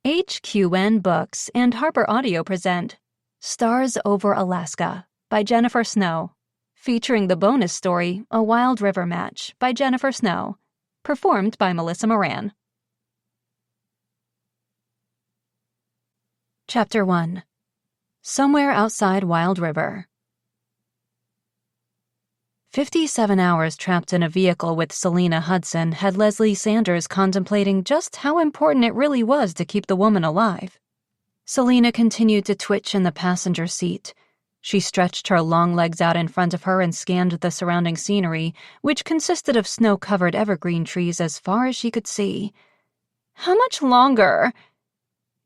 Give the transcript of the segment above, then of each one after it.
HQN Books and Harper Audio present Stars Over Alaska by Jennifer Snow, featuring the bonus story A Wild River Match by Jennifer Snow, performed by Melissa Moran. Chapter 1. Somewhere Outside Wild River. 57 hours trapped in a vehicle with Selena Hudson had Leslie Sanders contemplating just how important it really was to keep the woman alive. Selena continued to twitch in the passenger seat. She stretched her long legs out in front of her and scanned the surrounding scenery, which consisted of snow-covered evergreen trees as far as she could see. How much longer?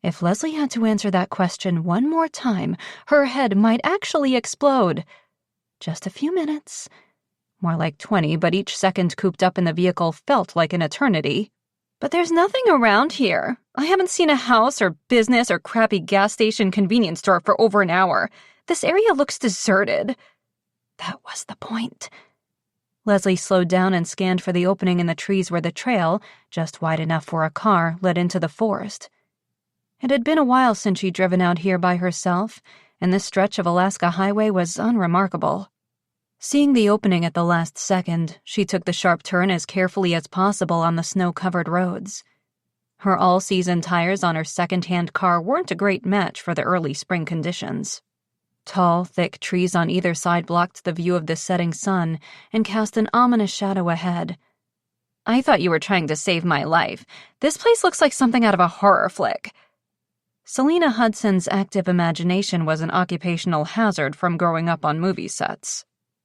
If Leslie had to answer that question one more time, her head might actually explode. Just a few minutes. More like 20, but each second cooped up in the vehicle felt like an eternity. But there's nothing around here. I haven't seen a house or business or crappy gas station convenience store for over an hour. This area looks deserted. That was the point. Leslie slowed down and scanned for the opening in the trees where the trail, just wide enough for a car, led into the forest. It had been a while since she'd driven out here by herself, and this stretch of Alaska highway was unremarkable. Seeing the opening at the last second, she took the sharp turn as carefully as possible on the snow-covered roads. Her all-season tires on her second-hand car weren't a great match for the early spring conditions. Tall, thick trees on either side blocked the view of the setting sun and cast an ominous shadow ahead. I thought you were trying to save my life. This place looks like something out of a horror flick. Selena Hudson's active imagination was an occupational hazard from growing up on movie sets.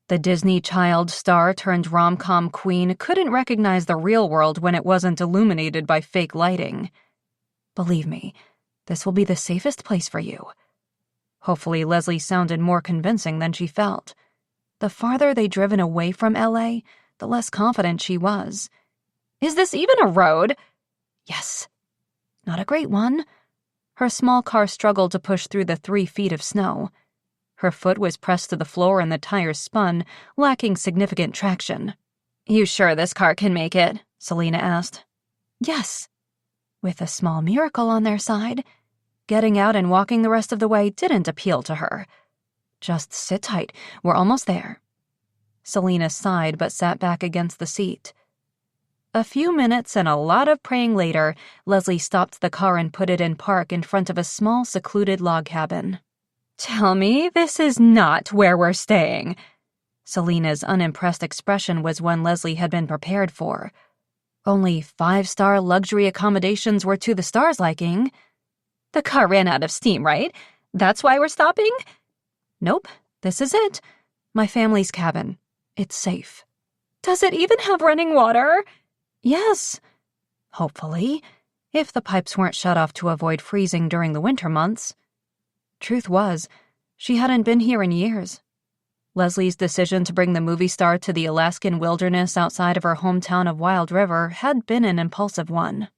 The Disney child star turned rom-com queen couldn't recognize the real world when it wasn't illuminated by fake lighting. Believe me, this will be the safest place for you. Hopefully, Leslie sounded more convincing than she felt. The farther they'd driven away from L.A., the less confident she was. Is this even a road? Yes. Not a great one. Her small car struggled to push through the 3 feet of snow. Her foot was pressed to the floor and the tires spun, lacking significant traction. You sure this car can make it? Selena asked. Yes. With a small miracle on their side. Getting out and walking the rest of the way didn't appeal to her. Just sit tight. We're almost there. Selena sighed but sat back against the seat. A few minutes and a lot of praying later, Leslie stopped the car and put it in park in front of a small, secluded log cabin. Tell me this is not where we're staying. Selena's unimpressed expression was one Leslie had been prepared for. Only 5-star luxury accommodations were to the star's liking. The car ran out of steam, right? That's why we're stopping? Nope, this is it. My family's cabin. It's safe. Does it even have running water? Yes. Hopefully, if the pipes weren't shut off to avoid freezing during the winter months. Truth was, she hadn't been here in years. Leslie's decision to bring the movie star to the Alaskan wilderness outside of her hometown of Wild River had been an impulsive one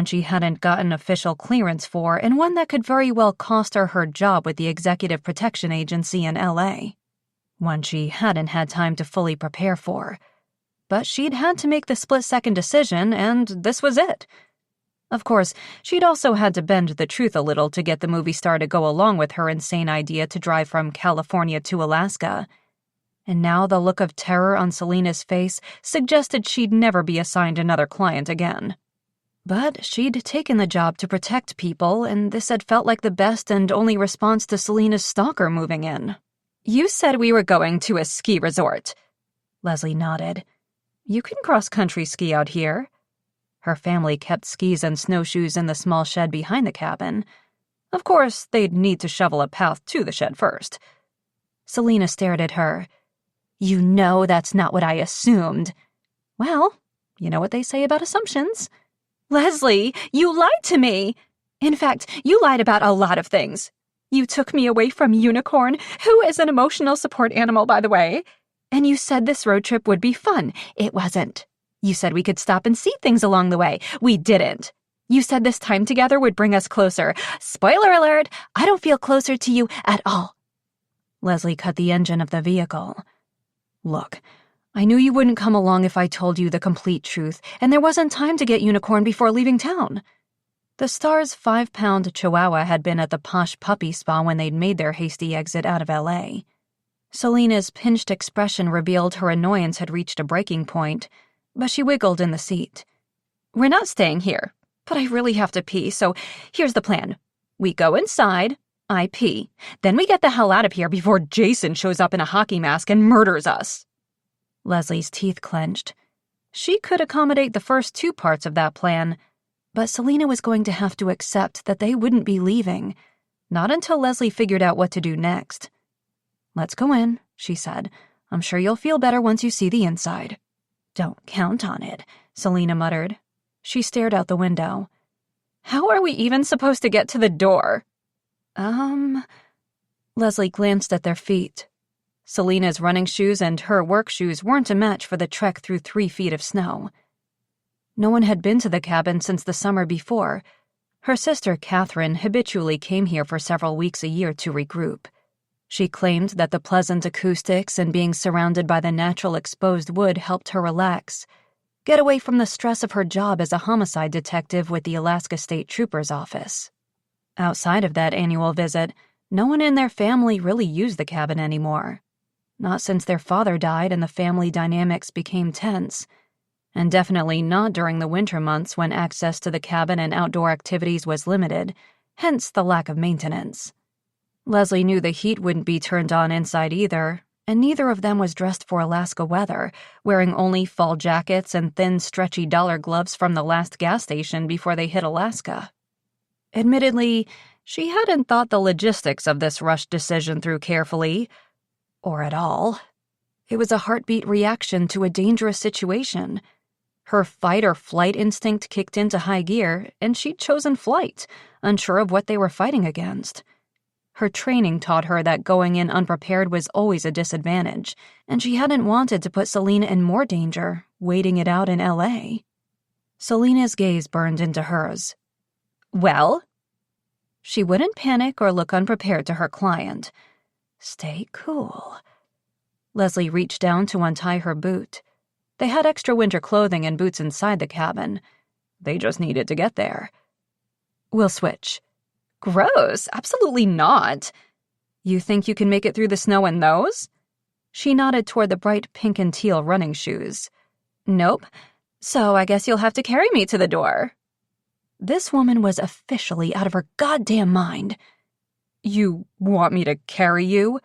she hadn't gotten official clearance for, and one that could very well cost her job with the Executive Protection Agency in L.A. One she hadn't had time to fully prepare for. But she'd had to make the split-second decision, and this was it. Of course, she'd also had to bend the truth a little to get the movie star to go along with her insane idea to drive from California to Alaska. And now the look of terror on Selena's face suggested she'd never be assigned another client again. But she'd taken the job to protect people, and this had felt like the best and only response to Selena's stalker moving in. You said we were going to a ski resort. Leslie nodded. You can cross-country ski out here. Her family kept skis and snowshoes in the small shed behind the cabin. Of course, they'd need to shovel a path to the shed first. Selena stared at her. You know that's not what I assumed. Well, you know what they say about assumptions. Leslie, you lied to me. In fact, you lied about a lot of things. You took me away from Unicorn, who is an emotional support animal, by the way. And you said this road trip would be fun. It wasn't. You said we could stop and see things along the way. We didn't. You said this time together would bring us closer. Spoiler alert, I don't feel closer to you at all. Leslie cut the engine of the vehicle. Look, I knew you wouldn't come along if I told you the complete truth, and there wasn't time to get Unicorn before leaving town. The Stars' 5-pound chihuahua had been at the posh puppy spa when they'd made their hasty exit out of L.A. Selena's pinched expression revealed her annoyance had reached a breaking point, but she wiggled in the seat. "We're not staying here, but I really have to pee, so here's the plan. We go inside, I pee, then we get the hell out of here before Jason shows up in a hockey mask and murders us." Leslie's teeth clenched. She could accommodate the first 2 parts of that plan, but Selena was going to have to accept that they wouldn't be leaving, not until Leslie figured out what to do next. "Let's go in," she said. "I'm sure you'll feel better once you see the inside." "Don't count on it," Selena muttered. She stared out the window. "How are we even supposed to get to the door?" Leslie glanced at their feet. Selena's running shoes and her work shoes weren't a match for the trek through 3 feet of snow. No one had been to the cabin since the summer before. Her sister, Catherine, habitually came here for several weeks a year to regroup. She claimed that the pleasant acoustics and being surrounded by the natural exposed wood helped her relax, get away from the stress of her job as a homicide detective with the Alaska State Trooper's Office. Outside of that annual visit, no one in their family really used the cabin anymore. Not since their father died and the family dynamics became tense. And definitely not during the winter months when access to the cabin and outdoor activities was limited, hence the lack of maintenance. Leslie knew the heat wouldn't be turned on inside either, and neither of them was dressed for Alaska weather, wearing only fall jackets and thin, stretchy dollar gloves from the last gas station before they hit Alaska. Admittedly, she hadn't thought the logistics of this rushed decision through carefully, or at all. It was a heartbeat reaction to a dangerous situation. Her fight-or-flight instinct kicked into high gear, and she'd chosen flight, unsure of what they were fighting against. Her training taught her that going in unprepared was always a disadvantage, and she hadn't wanted to put Selena in more danger, waiting it out in L.A. Selena's gaze burned into hers. "Well?" She wouldn't panic or look unprepared to her client. "Stay cool." Leslie reached down to untie her boot. They had extra winter clothing and boots inside the cabin. They just needed to get there. "We'll switch." "Gross, absolutely not." "You think you can make it through the snow in those?" She nodded toward the bright pink and teal running shoes. "Nope. So I guess you'll have to carry me to the door." This woman was officially out of her goddamn mind. "You want me to carry you?"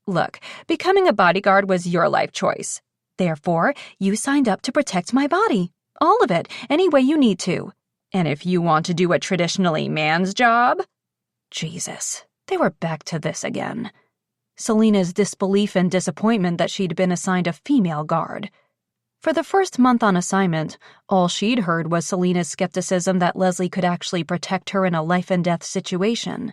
"Look, becoming a bodyguard was your life choice. Therefore, you signed up to protect my body. All of it, any way you need to. And if you want to do a traditionally man's job?" Jesus, they were back to this again. Selena's disbelief and disappointment that she'd been assigned a female guard. For the first month on assignment, all she'd heard was Selena's skepticism that Leslie could actually protect her in a life-and-death situation.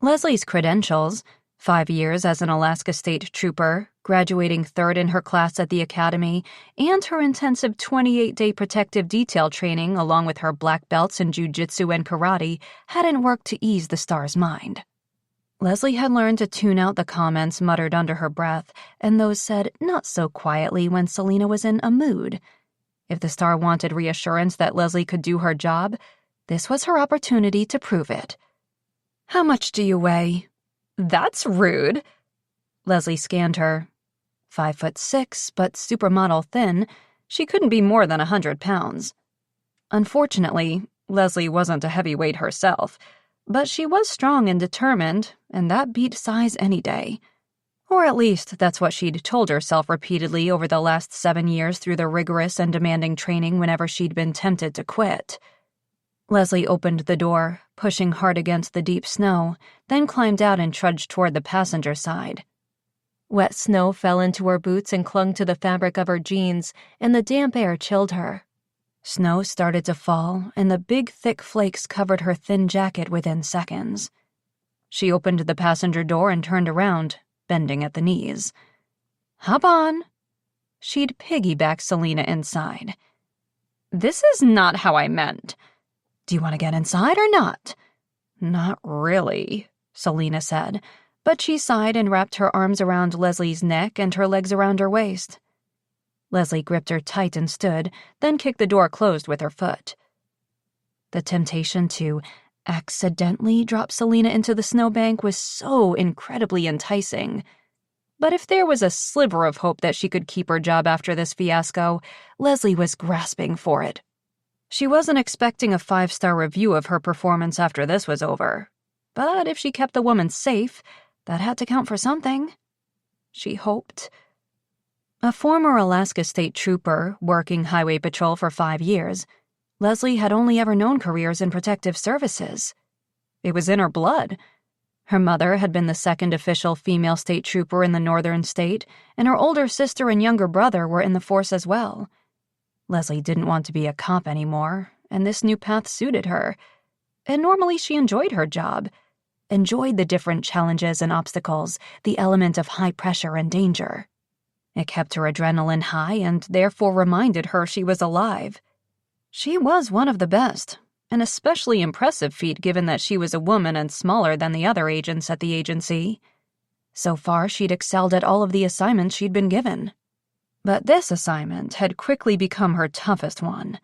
Leslie's credentials, 5 years as an Alaska State Trooper, graduating 3rd in her class at the academy, and her intensive 28-day protective detail training along with her black belts in jiu-jitsu and karate, hadn't worked to ease the Star's mind. Leslie had learned to tune out the comments muttered under her breath and those said not so quietly when Selena was in a mood. If the Star wanted reassurance that Leslie could do her job, this was her opportunity to prove it. "How much do you weigh?" "That's rude." Leslie scanned her. 5'6", but supermodel thin, she couldn't be more than 100 pounds. Unfortunately, Leslie wasn't a heavyweight herself, but she was strong and determined, and that beat size any day. Or at least that's what she'd told herself repeatedly over the last 7 years through the rigorous and demanding training whenever she'd been tempted to quit. Leslie opened the door, pushing hard against the deep snow, then climbed out and trudged toward the passenger side. Wet snow fell into her boots and clung to the fabric of her jeans, and the damp air chilled her. Snow started to fall, and the big, thick flakes covered her thin jacket within seconds. She opened the passenger door and turned around, bending at the knees. "Hop on." She'd piggyback Selena inside. "This is not how I meant." "Do you want to get inside or not?" "Not really," Selena said, but she sighed and wrapped her arms around Leslie's neck and her legs around her waist. Leslie gripped her tight and stood, then kicked the door closed with her foot. The temptation to accidentally drop Selena into the snowbank was so incredibly enticing. But if there was a sliver of hope that she could keep her job after this fiasco, Leslie was grasping for it. She wasn't expecting a 5-star review of her performance after this was over. But if she kept the woman safe, that had to count for something. She hoped. A former Alaska State Trooper, working highway patrol for 5 years, Leslie had only ever known careers in protective services. It was in her blood. Her mother had been the second official female state trooper in the northern state, and her older sister and younger brother were in the force as well. Leslie didn't want to be a cop anymore, and this new path suited her. And normally she enjoyed her job, enjoyed the different challenges and obstacles, the element of high pressure and danger. It kept her adrenaline high and therefore reminded her she was alive. She was one of the best, an especially impressive feat given that she was a woman and smaller than the other agents at the agency. So far, she'd excelled at all of the assignments she'd been given. But this assignment had quickly become her toughest one.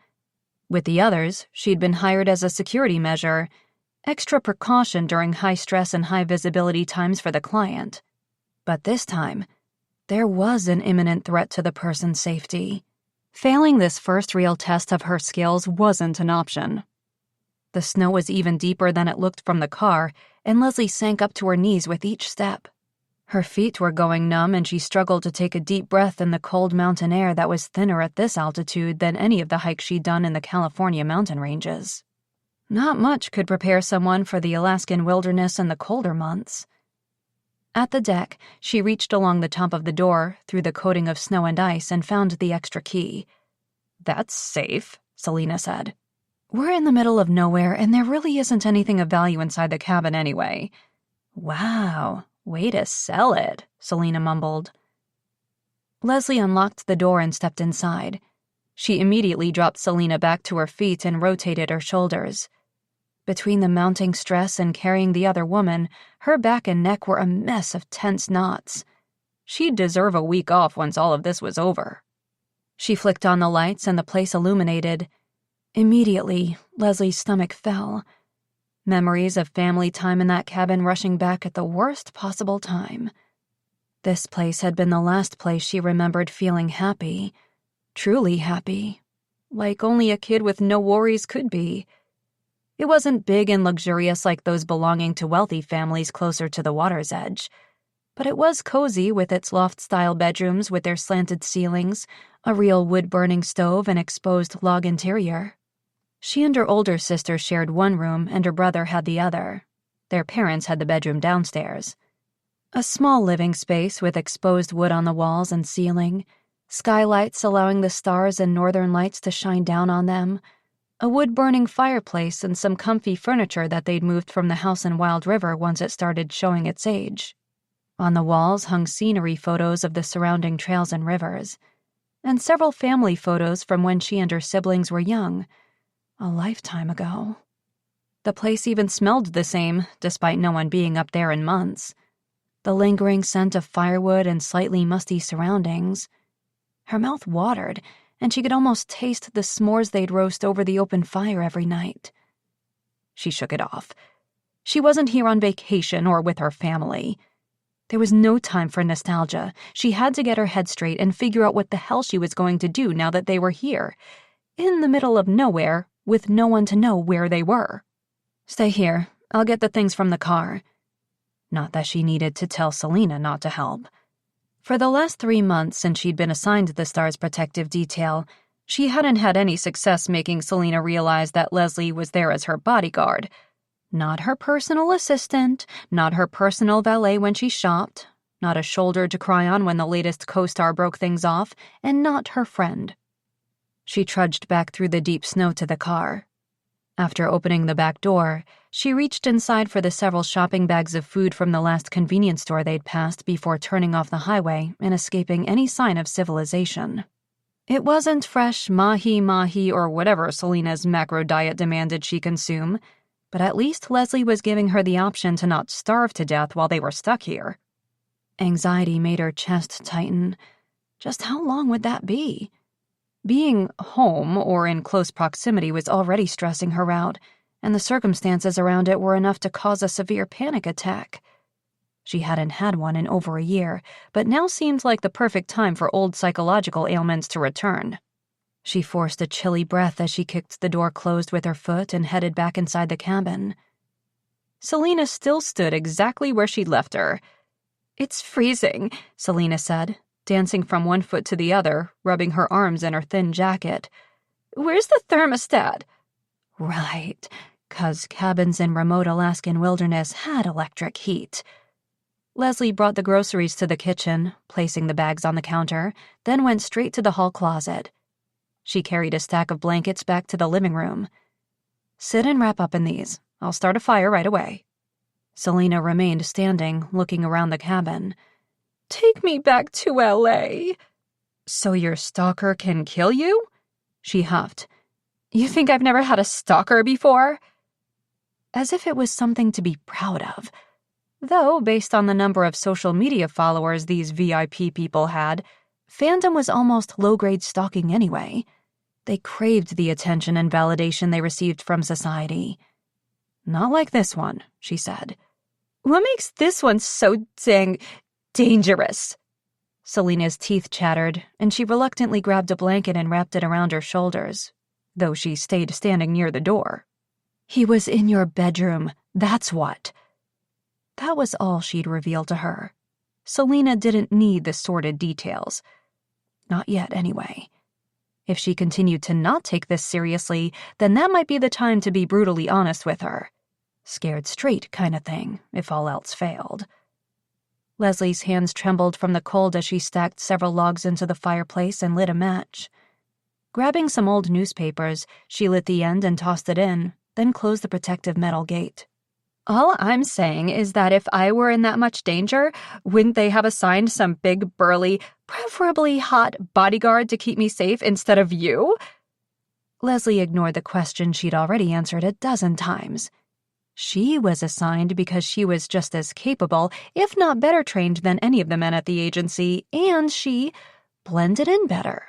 With the others, she'd been hired as a security measure, extra precaution during high stress and high visibility times for the client. But this time, there was an imminent threat to the person's safety. Failing this first real test of her skills wasn't an option. The snow was even deeper than it looked from the car, and Leslie sank up to her knees with each step. Her feet were going numb, and she struggled to take a deep breath in the cold mountain air that was thinner at this altitude than any of the hikes she'd done in the California mountain ranges. Not much could prepare someone for the Alaskan wilderness in the colder months. At the deck, she reached along the top of the door, through the coating of snow and ice, and found the extra key. "That's safe," Selena said. "We're in the middle of nowhere, and there really isn't anything of value inside the cabin anyway." "Wow, way to sell it," Selena mumbled. Leslie unlocked the door and stepped inside. She immediately dropped Selena back to her feet and rotated her shoulders. Between the mounting stress and carrying the other woman, her back and neck were a mess of tense knots. She'd deserve a week off once all of this was over. She flicked on the lights and the place illuminated. Immediately, Leslie's stomach fell. Memories of family time in that cabin rushing back at the worst possible time. This place had been the last place she remembered feeling happy. Truly happy. Like only a kid with no worries could be. It wasn't big and luxurious like those belonging to wealthy families closer to the water's edge. But it was cozy with its loft-style bedrooms with their slanted ceilings, a real wood-burning stove, and exposed log interior. She and her older sister shared one room, and her brother had the other. Their parents had the bedroom downstairs. A small living space with exposed wood on the walls and ceiling, skylights allowing the stars and northern lights to shine down on them, a wood-burning fireplace, and some comfy furniture that they'd moved from the house in Wild River once it started showing its age. On the walls hung scenery photos of the surrounding trails and rivers, and several family photos from when she and her siblings were young, a lifetime ago. The place even smelled the same, despite no one being up there in months. The lingering scent of firewood and slightly musty surroundings. Her mouth watered, and she could almost taste the s'mores they'd roast over the open fire every night. She shook it off. She wasn't here on vacation or with her family. There was no time for nostalgia. She had to get her head straight and figure out what the hell she was going to do now that they were here, in the middle of nowhere, with no one to know where they were. "Stay here. I'll get the things from the car." Not that she needed to tell Selena not to help. For the last 3 months since she'd been assigned the Star's protective detail, she hadn't had any success making Selena realize that Leslie was there as her bodyguard. Not her personal assistant, not her personal valet when she shopped, not a shoulder to cry on when the latest co-star broke things off, and not her friend. She trudged back through the deep snow to the car. After opening the back door, she reached inside for the several shopping bags of food from the last convenience store they'd passed before turning off the highway and escaping any sign of civilization. It wasn't fresh mahi-mahi or whatever Selena's macro diet demanded she consume, but at least Leslie was giving her the option to not starve to death while they were stuck here. Anxiety made her chest tighten. Just how long would that be? Being home or in close proximity was already stressing her out, and the circumstances around it were enough to cause a severe panic attack. She hadn't had one in over a year, but now seemed like the perfect time for old psychological ailments to return. She forced a chilly breath as she kicked the door closed with her foot and headed back inside the cabin. Selena still stood exactly where she'd left her. "It's freezing," Selena said, dancing from one foot to the other, rubbing her arms in her thin jacket. "Where's the thermostat?" Right, 'cause cabins in remote Alaskan wilderness had electric heat. Leslie brought the groceries to the kitchen, placing the bags on the counter, then went straight to the hall closet. She carried a stack of blankets back to the living room. "Sit and wrap up in these. I'll start a fire right away." Selena remained standing, looking around the cabin. "Take me back to LA. "So your stalker can kill you?" She huffed. "You think I've never had a stalker before?" As if it was something to be proud of. Though, based on the number of social media followers these VIP people had, fandom was almost low-grade stalking anyway. They craved the attention and validation they received from society. "Not like this one," she said. "What makes this one so dangerous?" Selena's teeth chattered, and she reluctantly grabbed a blanket and wrapped it around her shoulders, though she stayed standing near the door. "He was in your bedroom, that's what." That was all she'd revealed to her. Selena didn't need the sordid details. Not yet, anyway. If she continued to not take this seriously, then that might be the time to be brutally honest with her. Scared straight kind of thing, if all else failed. Leslie's hands trembled from the cold as she stacked several logs into the fireplace and lit a match. Grabbing some old newspapers, she lit the end and tossed it in, then closed the protective metal gate. "All I'm saying is that if I were in that much danger, wouldn't they have assigned some big, burly, preferably hot bodyguard to keep me safe instead of you?" Leslie ignored the question she'd already answered a dozen times. She was assigned because she was just as capable, if not better trained than any of the men at the agency, and she blended in better.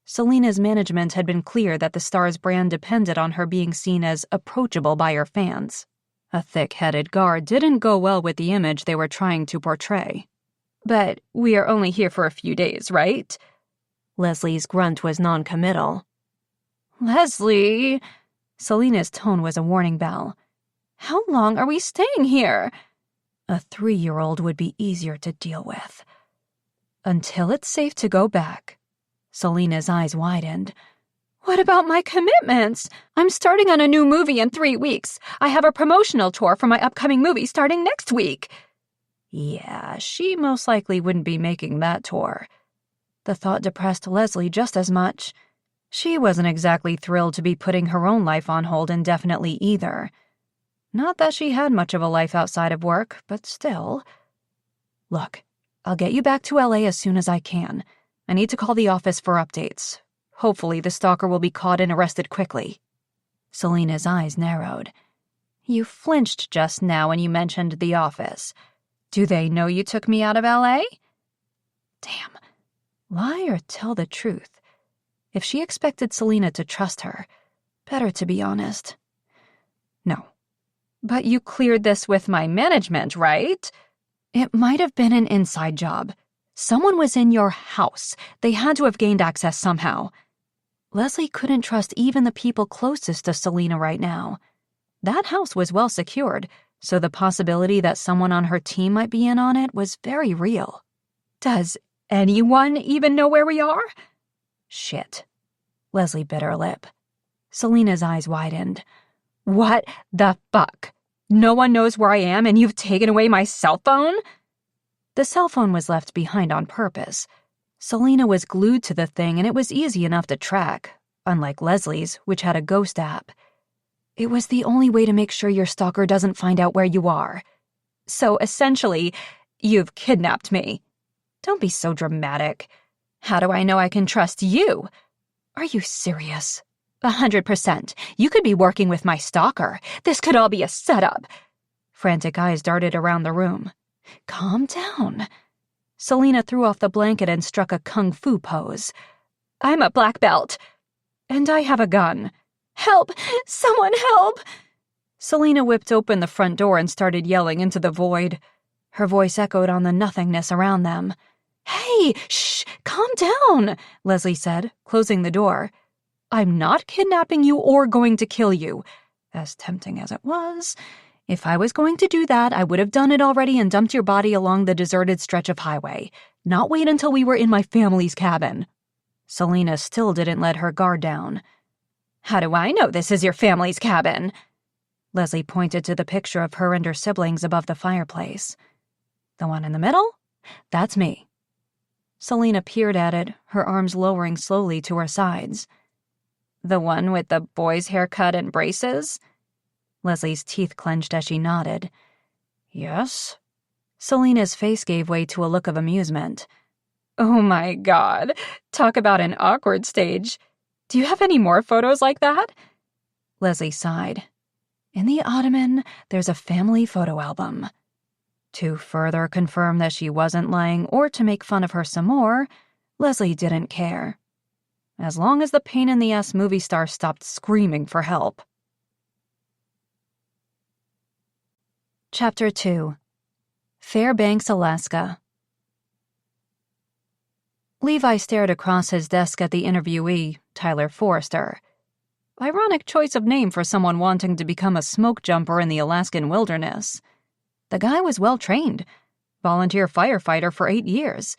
Selena's management had been clear that the star's brand depended on her being seen as approachable by her fans. A thick-headed guard didn't go well with the image they were trying to portray. "But we are only here for a few days, right?" Leslie's grunt was non-committal. "Leslie!" Selena's tone was a warning bell. "How long are we staying here?" A 3-year-old would be easier to deal with. "Until it's safe to go back." Selena's eyes widened. "What about my commitments? I'm starting on a new movie in 3 weeks. I have a promotional tour for my upcoming movie starting next week." Yeah, she most likely wouldn't be making that tour. The thought depressed Leslie just as much. She wasn't exactly thrilled to be putting her own life on hold indefinitely either. Not that she had much of a life outside of work, but still. "Look, I'll get you back to LA as soon as I can. I need to call the office for updates. Hopefully the stalker will be caught and arrested quickly." Selena's eyes narrowed. "You flinched just now when you mentioned the office. Do they know you took me out of LA?" Damn. Lie or tell the truth? If she expected Selena to trust her, better to be honest. "No." "But you cleared this with my management, right?" "It might have been an inside job. Someone was in your house. They had to have gained access somehow." Leslie couldn't trust even the people closest to Selena right now. That house was well secured, so the possibility that someone on her team might be in on it was very real. "Does anyone even know where we are?" Shit. Leslie bit her lip. Selena's eyes widened. "What the fuck? No one knows where I am and you've taken away my cell phone?" The cell phone was left behind on purpose. Selena was glued to the thing and it was easy enough to track, unlike Leslie's, which had a ghost app. It was the only way to make sure your stalker doesn't find out where you are. "So essentially, you've kidnapped me." "Don't be so dramatic. How do I know I can trust you?" "Are you serious?" 100%. You could be working with my stalker. This could all be a setup." Frantic eyes darted around the room. "Calm down." Selena threw off the blanket and struck a kung fu pose. I'm a black belt. And I have a gun. Help! Someone help! Selena whipped open the front door and started yelling into the void. Her voice echoed on the nothingness around them. Hey, shh, calm down, Leslie said, closing the door. I'm not kidnapping you or going to kill you. As tempting as it was, if I was going to do that, I would have done it already and dumped your body along the deserted stretch of highway, not wait until we were in my family's cabin. Selena still didn't let her guard down. How do I know this is your family's cabin? Leslie pointed to the picture of her and her siblings above the fireplace. The one in the middle? That's me. Selena peered at it, her arms lowering slowly to her sides. The one with the boy's haircut and braces? Leslie's teeth clenched as she nodded. Yes. Selena's face gave way to a look of amusement. Oh my God, talk about an awkward stage. Do you have any more photos like that? Leslie sighed. In the ottoman, there's a family photo album. To further confirm that she wasn't lying or to make fun of her some more, Leslie didn't care. As long as the pain-in-the-ass movie star stopped screaming for help. Chapter 2. Fairbanks, Alaska. Levi stared across his desk at the interviewee, Tyler Forrester. Ironic choice of name for someone wanting to become a smoke jumper in the Alaskan wilderness. The guy was well-trained. Volunteer firefighter for 8 years.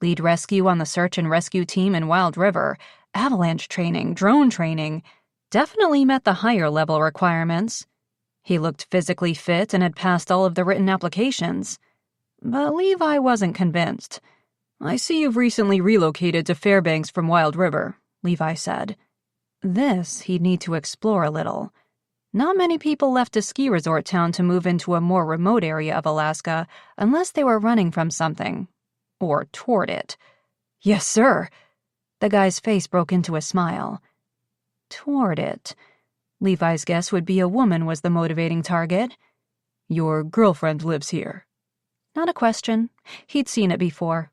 Lead rescue on the search and rescue team in Wild River. Avalanche training, drone training. Definitely met the higher-level requirements. He looked physically fit and had passed all of the written applications. But Levi wasn't convinced. I see you've recently relocated to Fairbanks from Wild River, Levi said. This he'd need to explore a little. Not many people left a ski resort town to move into a more remote area of Alaska unless they were running from something. Or toward it. Yes, sir. The guy's face broke into a smile. Toward it. Levi's guess would be a woman was the motivating target. Your girlfriend lives here. Not a question. He'd seen it before.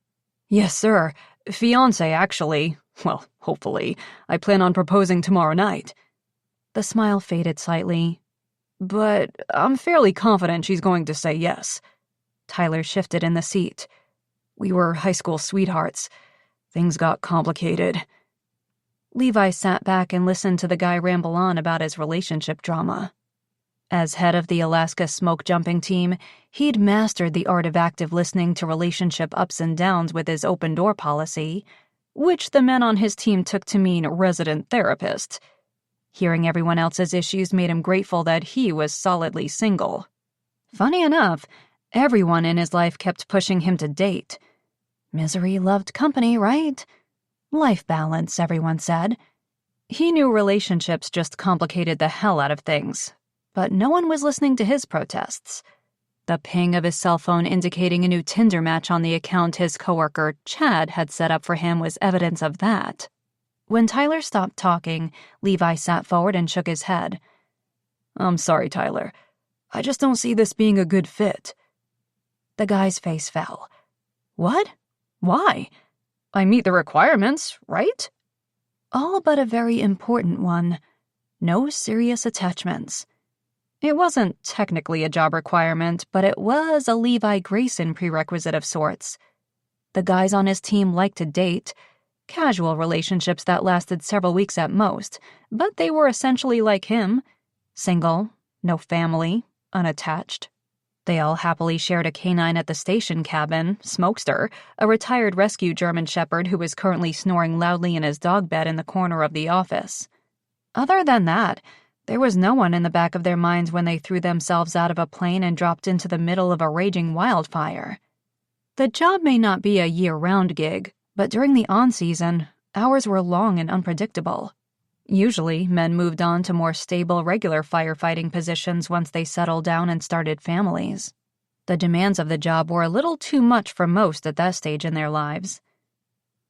Yes, sir. Fiancé, actually. Well, hopefully. I plan on proposing tomorrow night. The smile faded slightly. But I'm fairly confident she's going to say yes. Tyler shifted in the seat. We were high school sweethearts. Things got complicated. Levi sat back and listened to the guy ramble on about his relationship drama. As head of the Alaska smoke jumping team, he'd mastered the art of active listening to relationship ups and downs with his open door policy, which the men on his team took to mean resident therapist. Hearing everyone else's issues made him grateful that he was solidly single. Funny enough, everyone in his life kept pushing him to date. Misery loved company, right? Life balance, everyone said. He knew relationships just complicated the hell out of things, but no one was listening to his protests. The ping of his cell phone indicating a new Tinder match on the account his coworker Chad had set up for him was evidence of that. When Tyler stopped talking, Levi sat forward and shook his head. I'm sorry, Tyler. I just don't see this being a good fit. The guy's face fell. What? Why? I meet the requirements, right? All but a very important one. No serious attachments. It wasn't technically a job requirement, but it was a Levi Grayson prerequisite of sorts. The guys on his team liked to date. Casual relationships that lasted several weeks at most, but they were essentially like him. Single, no family, unattached. They all happily shared a canine at the station cabin, Smokester, a retired rescue German shepherd who was currently snoring loudly in his dog bed in the corner of the office. Other than that, there was no one in the back of their minds when they threw themselves out of a plane and dropped into the middle of a raging wildfire. The job may not be a year-round gig, but during the on-season, hours were long and unpredictable. Usually, men moved on to more stable, regular firefighting positions once they settled down and started families. The demands of the job were a little too much for most at that stage in their lives.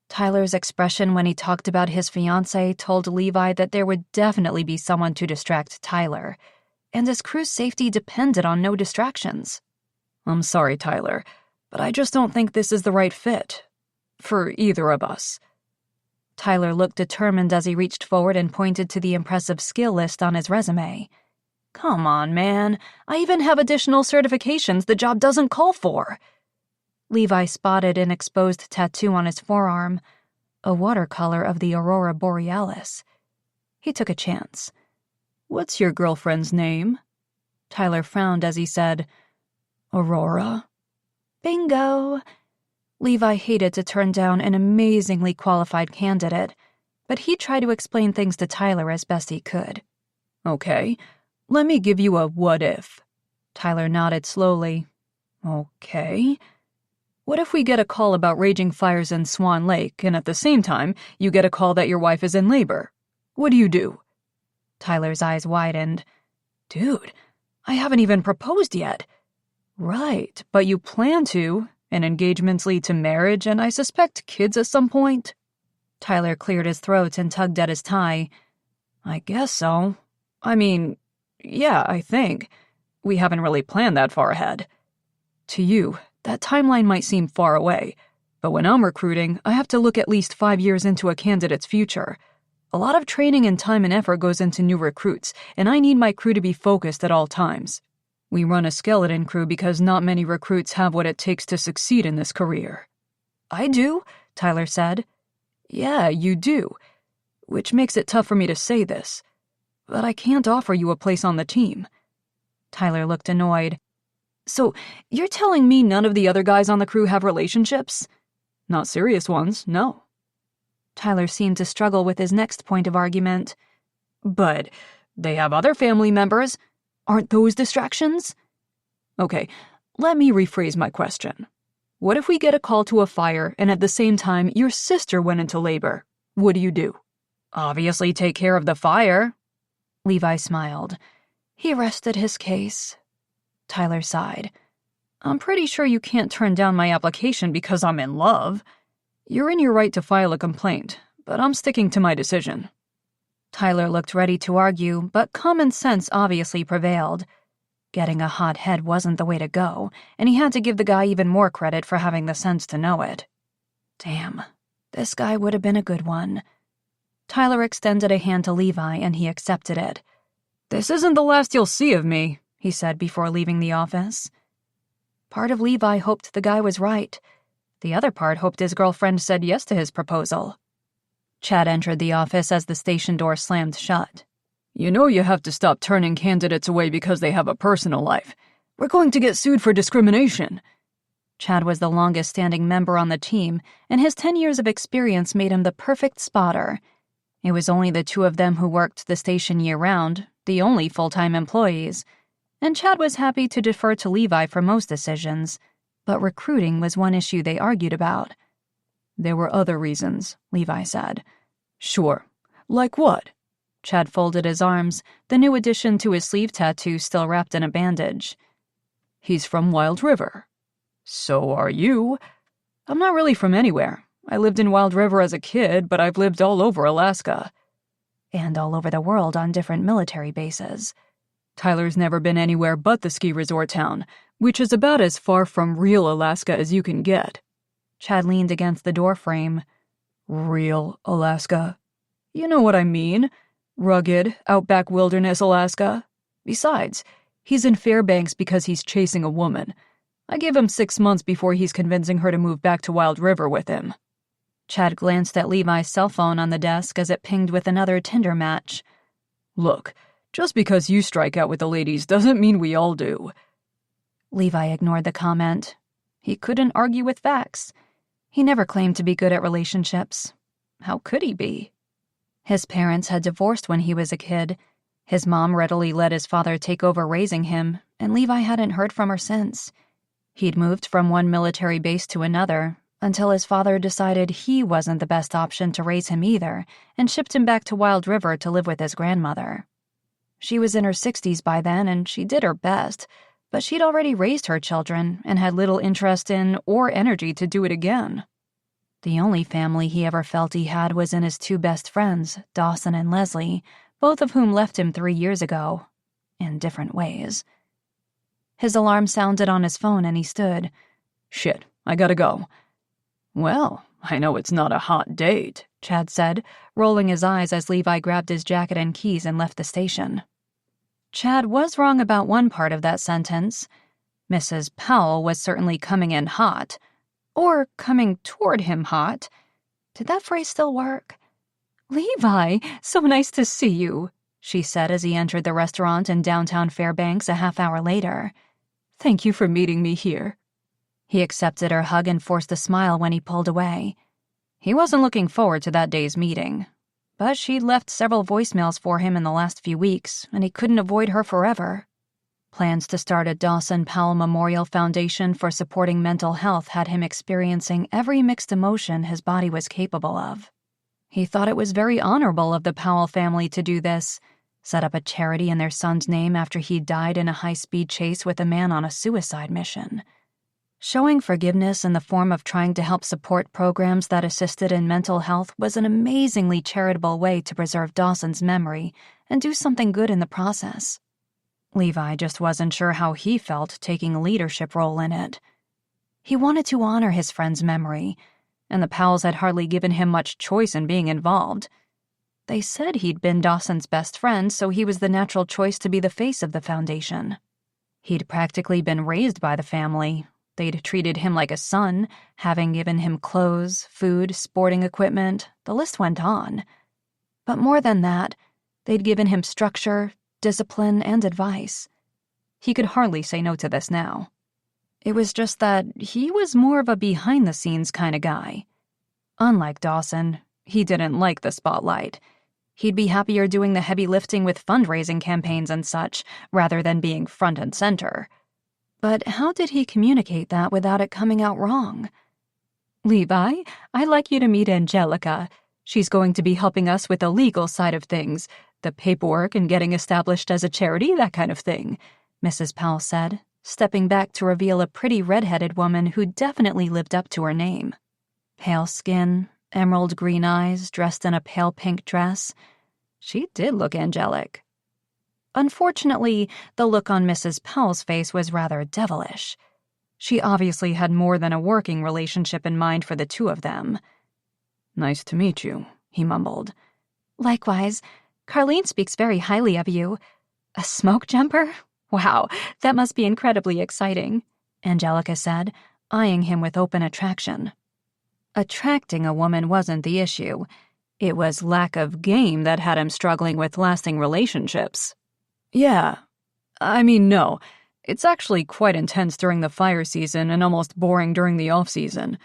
Tyler's expression when he talked about his fiancée told Levi that there would definitely be someone to distract Tyler, and his crew's safety depended on no distractions. I'm sorry, Tyler, but I just don't think this is the right fit. For either of us. Tyler looked determined as he reached forward and pointed to the impressive skill list on his resume. Come on, man. I even have additional certifications the job doesn't call for. Levi spotted an exposed tattoo on his forearm, a watercolor of the Aurora Borealis. He took a chance. What's your girlfriend's name? Tyler frowned as he said, Aurora. Bingo. Levi hated to turn down an amazingly qualified candidate, but he tried to explain things to Tyler as best he could. Okay, let me give you a what if. Tyler nodded slowly. Okay. What if we get a call about raging fires in Swan Lake, and at the same time, you get a call that your wife is in labor? What do? Tyler's eyes widened. Dude, I haven't even proposed yet. Right, but you plan to, and engagements lead to marriage, and I suspect kids at some point. Tyler cleared his throat and tugged at his tie. I guess so. I mean, yeah, I think. We haven't really planned that far ahead. To you, that timeline might seem far away, but when I'm recruiting, I have to look at least 5 years into a candidate's future. A lot of training and time and effort goes into new recruits, and I need my crew to be focused at all times. We run a skeleton crew because not many recruits have what it takes to succeed in this career. I do, Tyler said. Yeah, you do, which makes it tough for me to say this, but I can't offer you a place on the team. Tyler looked annoyed. So, you're telling me none of the other guys on the crew have relationships? Not serious ones, no. Tyler seemed to struggle with his next point of argument. But they have other family members. Aren't those distractions? Okay, let me rephrase my question. What if we get a call to a fire and at the same time your sister went into labor? What do? Obviously take care of the fire. Levi smiled. He rested his case. Tyler sighed. I'm pretty sure you can't turn down my application because I'm in love. You're in your right to file a complaint, but I'm sticking to my decision. Tyler looked ready to argue, but common sense obviously prevailed. Getting a hot head wasn't the way to go, and he had to give the guy even more credit for having the sense to know it. Damn, this guy would have been a good one. Tyler extended a hand to Levi, and he accepted it. This isn't the last you'll see of me, he said before leaving the office. Part of Levi hoped the guy was right. The other part hoped his girlfriend said yes to his proposal. Chad entered the office as the station door slammed shut. You know you have to stop turning candidates away because they have a personal life. We're going to get sued for discrimination. Chad was the longest-standing member on the team, and his 10 years of experience made him the perfect spotter. It was only the two of them who worked the station year-round, the only full-time employees, and Chad was happy to defer to Levi for most decisions, but recruiting was one issue they argued about. There were other reasons, Levi said. Sure. Like what? Chad folded his arms, the new addition to his sleeve tattoo still wrapped in a bandage. He's from Wild River. So are you. I'm not really from anywhere. I lived in Wild River as a kid, but I've lived all over Alaska. And all over the world on different military bases. Tyler's never been anywhere but the ski resort town, which is about as far from real Alaska as you can get. Chad leaned against the doorframe. Real Alaska? You know what I mean. Rugged, outback wilderness Alaska. Besides, he's in Fairbanks because he's chasing a woman. I gave him 6 months before he's convincing her to move back to Wild River with him. Chad glanced at Levi's cell phone on the desk as it pinged with another Tinder match. Look, just because you strike out with the ladies doesn't mean we all do. Levi ignored the comment. He couldn't argue with facts. He never claimed to be good at relationships. How could he be? His parents had divorced when he was a kid. His mom readily let his father take over raising him, and Levi hadn't heard from her since. He'd moved from one military base to another, until his father decided he wasn't the best option to raise him either, and shipped him back to Wild River to live with his grandmother. She was in her 60s by then, and she did her best, but she'd already raised her children and had little interest in or energy to do it again. The only family he ever felt he had was in his two best friends, Dawson and Leslie, both of whom left him 3 years ago, in different ways. His alarm sounded on his phone and he stood. Shit, I gotta go. Well, I know it's not a hot date, Chad said, rolling his eyes as Levi grabbed his jacket and keys and left the station. Chad was wrong about one part of that sentence. Mrs. Powell was certainly coming in hot. Or coming toward him hot. Did that phrase still work? "Levi, so nice to see you," she said as he entered the restaurant in downtown Fairbanks a half-hour later. "Thank you for meeting me here." He accepted her hug and forced a smile when he pulled away. He wasn't looking forward to that day's meeting, but she'd left several voicemails for him in the last few weeks, and he couldn't avoid her forever. Plans to start a Dawson Powell Memorial Foundation for supporting mental health had him experiencing every mixed emotion his body was capable of. He thought it was very honorable of the Powell family to do this, set up a charity in their son's name after he died in a high-speed chase with a man on a suicide mission. Showing forgiveness in the form of trying to help support programs that assisted in mental health was an amazingly charitable way to preserve Dawson's memory and do something good in the process. Levi just wasn't sure how he felt taking a leadership role in it. He wanted to honor his friend's memory, and the Powells had hardly given him much choice in being involved. They said he'd been Dawson's best friend, so he was the natural choice to be the face of the foundation. He'd practically been raised by the family. They'd treated him like a son, having given him clothes, food, sporting equipment, the list went on. But more than that, they'd given him structure, discipline, and advice. He could hardly say no to this now. It was just that he was more of a behind-the-scenes kind of guy. Unlike Dawson, he didn't like the spotlight. He'd be happier doing the heavy lifting with fundraising campaigns and such, rather than being front and center. But how did he communicate that without it coming out wrong? "Levi, I'd like you to meet Angelica. She's going to be helping us with the legal side of things, the paperwork and getting established as a charity, that kind of thing," Mrs. Powell said, stepping back to reveal a pretty red-headed woman who definitely lived up to her name. Pale skin, emerald green eyes, dressed in a pale pink dress. She did look angelic. Unfortunately, the look on Mrs. Powell's face was rather devilish. She obviously had more than a working relationship in mind for the two of them. "Nice to meet you," he mumbled. "Likewise. Carlene speaks very highly of you. A smoke jumper? Wow, that must be incredibly exciting," Angelica said, eyeing him with open attraction. Attracting a woman wasn't the issue. It was lack of game that had him struggling with lasting relationships. No. It's actually quite intense during the fire season and almost boring during the off-season.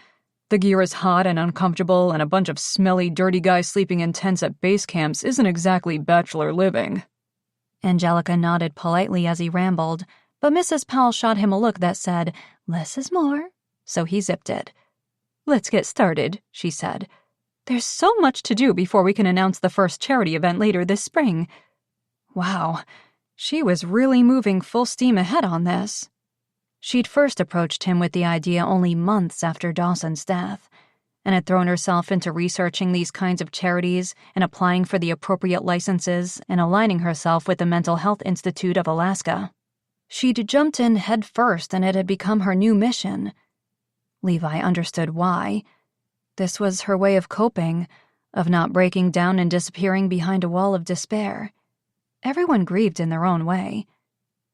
The gear is hot and uncomfortable, and a bunch of smelly, dirty guys sleeping in tents at base camps isn't exactly bachelor living." Angelica nodded politely as he rambled, but Mrs. Powell shot him a look that said, "Less is more," so he zipped it. "Let's get started," she said. "There's so much to do before we can announce the first charity event later this spring." Wow, she was really moving full steam ahead on this. She'd first approached him with the idea only months after Dawson's death, and had thrown herself into researching these kinds of charities and applying for the appropriate licenses and aligning herself with the Mental Health Institute of Alaska. She'd jumped in head first, and it had become her new mission. Levi understood why. This was her way of coping, of not breaking down and disappearing behind a wall of despair. Everyone grieved in their own way.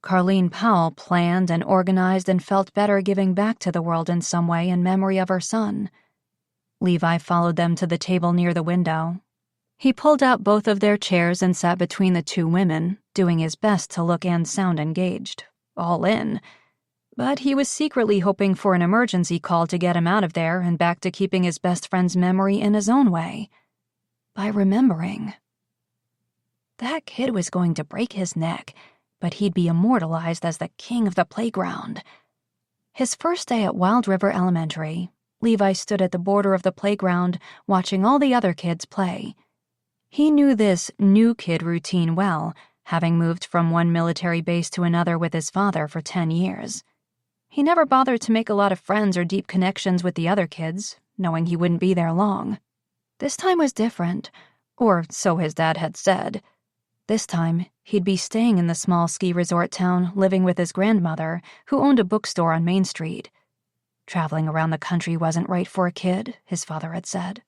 Carlene Powell planned and organized and felt better giving back to the world in some way in memory of her son. Levi followed them to the table near the window. He pulled out both of their chairs and sat between the two women, doing his best to look and sound engaged, all in. But he was secretly hoping for an emergency call to get him out of there and back to keeping his best friend's memory in his own way. By remembering. That kid was going to break his neck, but he'd be immortalized as the king of the playground. His first day at Wild River Elementary, Levi stood at the border of the playground watching all the other kids play. He knew this new kid routine well, having moved from one military base to another with his father for 10 years. He never bothered to make a lot of friends or deep connections with the other kids, knowing he wouldn't be there long. This time was different, or so his dad had said. This time, he'd be staying in the small ski resort town, living with his grandmother, who owned a bookstore on Main Street. Traveling around the country wasn't right for a kid, his father had said.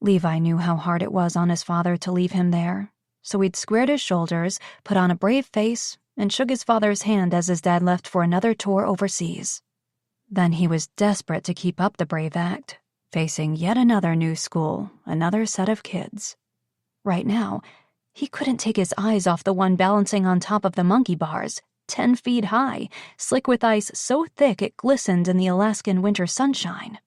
Levi knew how hard it was on his father to leave him there, so he'd squared his shoulders, put on a brave face, and shook his father's hand as his dad left for another tour overseas. Then he was desperate to keep up the brave act, facing yet another new school, another set of kids. Right now, he couldn't take his eyes off the one balancing on top of the monkey bars, 10 feet high, slick with ice so thick it glistened in the Alaskan winter sunshine.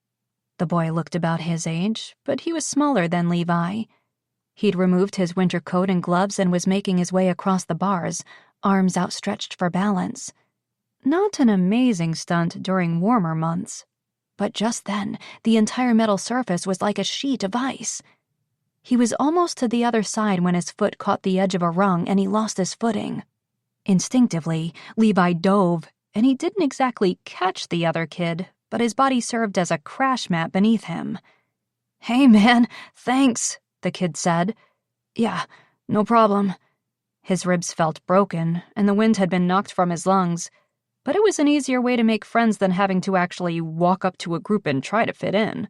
The boy looked about his age, but he was smaller than Levi. He'd removed his winter coat and gloves and was making his way across the bars, arms outstretched for balance. Not an amazing stunt during warmer months, but just then, the entire metal surface was like a sheet of ice. He was almost to the other side when his foot caught the edge of a rung and he lost his footing. Instinctively, Levi dove, and he didn't exactly catch the other kid, but his body served as a crash mat beneath him. "Hey, man, thanks," the kid said. "Yeah, no problem." His ribs felt broken, and the wind had been knocked from his lungs, but it was an easier way to make friends than having to actually walk up to a group and try to fit in.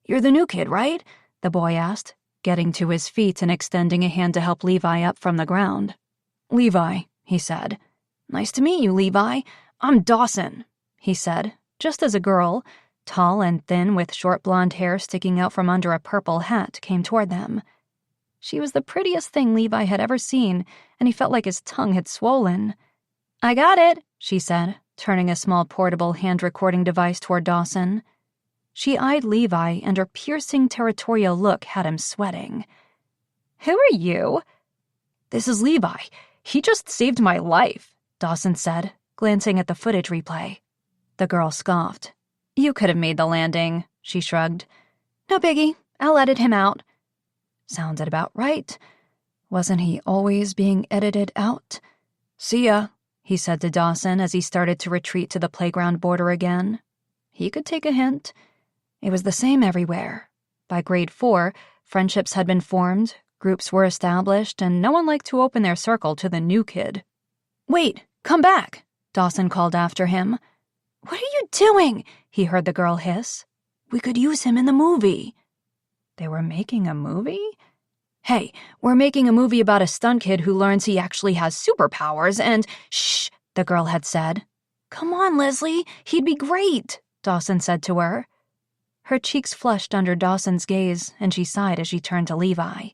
"You're the new kid, right?" the boy asked, getting to his feet and extending a hand to help Levi up from the ground. "Levi," he said. "Nice to meet you, Levi. I'm Dawson," he said, just as a girl, tall and thin with short blonde hair sticking out from under a purple hat, came toward them. She was the prettiest thing Levi had ever seen, and he felt like his tongue had swollen. "I got it," she said, turning a small portable hand-recording device toward Dawson. She eyed Levi, and her piercing territorial look had him sweating. "Who are you?" "This is Levi. He just saved my life," Dawson said, glancing at the footage replay. The girl scoffed. "You could have made the landing," she shrugged. "No biggie. I'll edit him out." Sounded about right. Wasn't he always being edited out? "See ya," he said to Dawson as he started to retreat to the playground border again. He could take a hint. It was the same everywhere. By grade 4, friendships had been formed, groups were established, and no one liked to open their circle to the new kid. "Wait, come back," Dawson called after him. "What are you doing?" he heard the girl hiss. "We could use him in the movie." They were making a movie? "Hey, we're making a movie about a stunt kid who learns he actually has superpowers and—" "Shh," the girl had said. "Come on, Leslie, he'd be great," Dawson said to her. Her cheeks flushed under Dawson's gaze, and she sighed as she turned to Levi.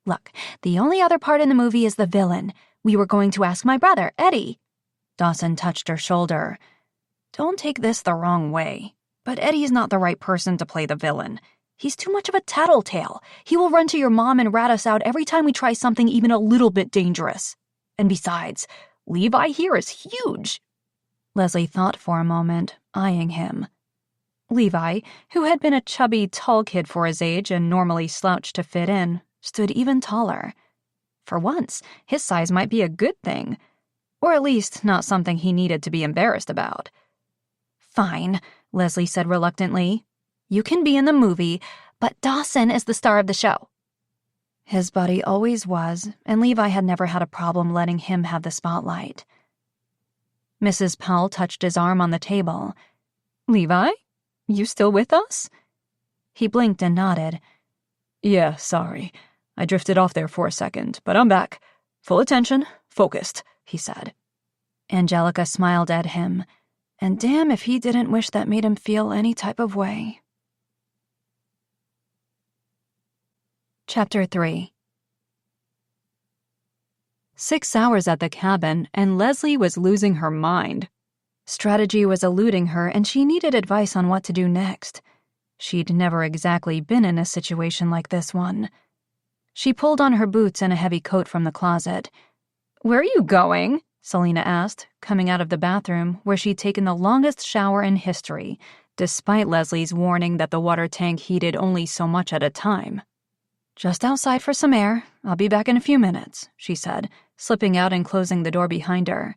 "Look, the only other part in the movie is the villain. We were going to ask my brother, Eddie." Dawson touched her shoulder. "Don't take this the wrong way, but Eddie's not the right person to play the villain. He's too much of a tattletale. He will run to your mom and rat us out every time we try something even a little bit dangerous. And besides, Levi here is huge." Leslie thought for a moment, eyeing him. Levi, who had been a chubby, tall kid for his age and normally slouched to fit in, stood even taller. For once, his size might be a good thing, or at least not something he needed to be embarrassed about. "Fine," Leslie said reluctantly. "You can be in the movie, but Dawson is the star of the show." His buddy always was, and Levi had never had a problem letting him have the spotlight. Mrs. Powell touched his arm on the table. "Levi? You still with us?" He blinked and nodded. "Yeah, sorry. I drifted off there for a second, but I'm back. Full attention, focused," he said. Angelica smiled at him, and damn if he didn't wish that made him feel any type of way. Chapter 3. 6 hours at the cabin, and Leslie was losing her mind. Strategy was eluding her, and she needed advice on what to do next. She'd never exactly been in a situation like this one. She pulled on her boots and a heavy coat from the closet. "Where are you going?" Selena asked, coming out of the bathroom, where she'd taken the longest shower in history, despite Leslie's warning that the water tank heated only so much at a time. "Just outside for some air. I'll be back in a few minutes," she said, slipping out and closing the door behind her.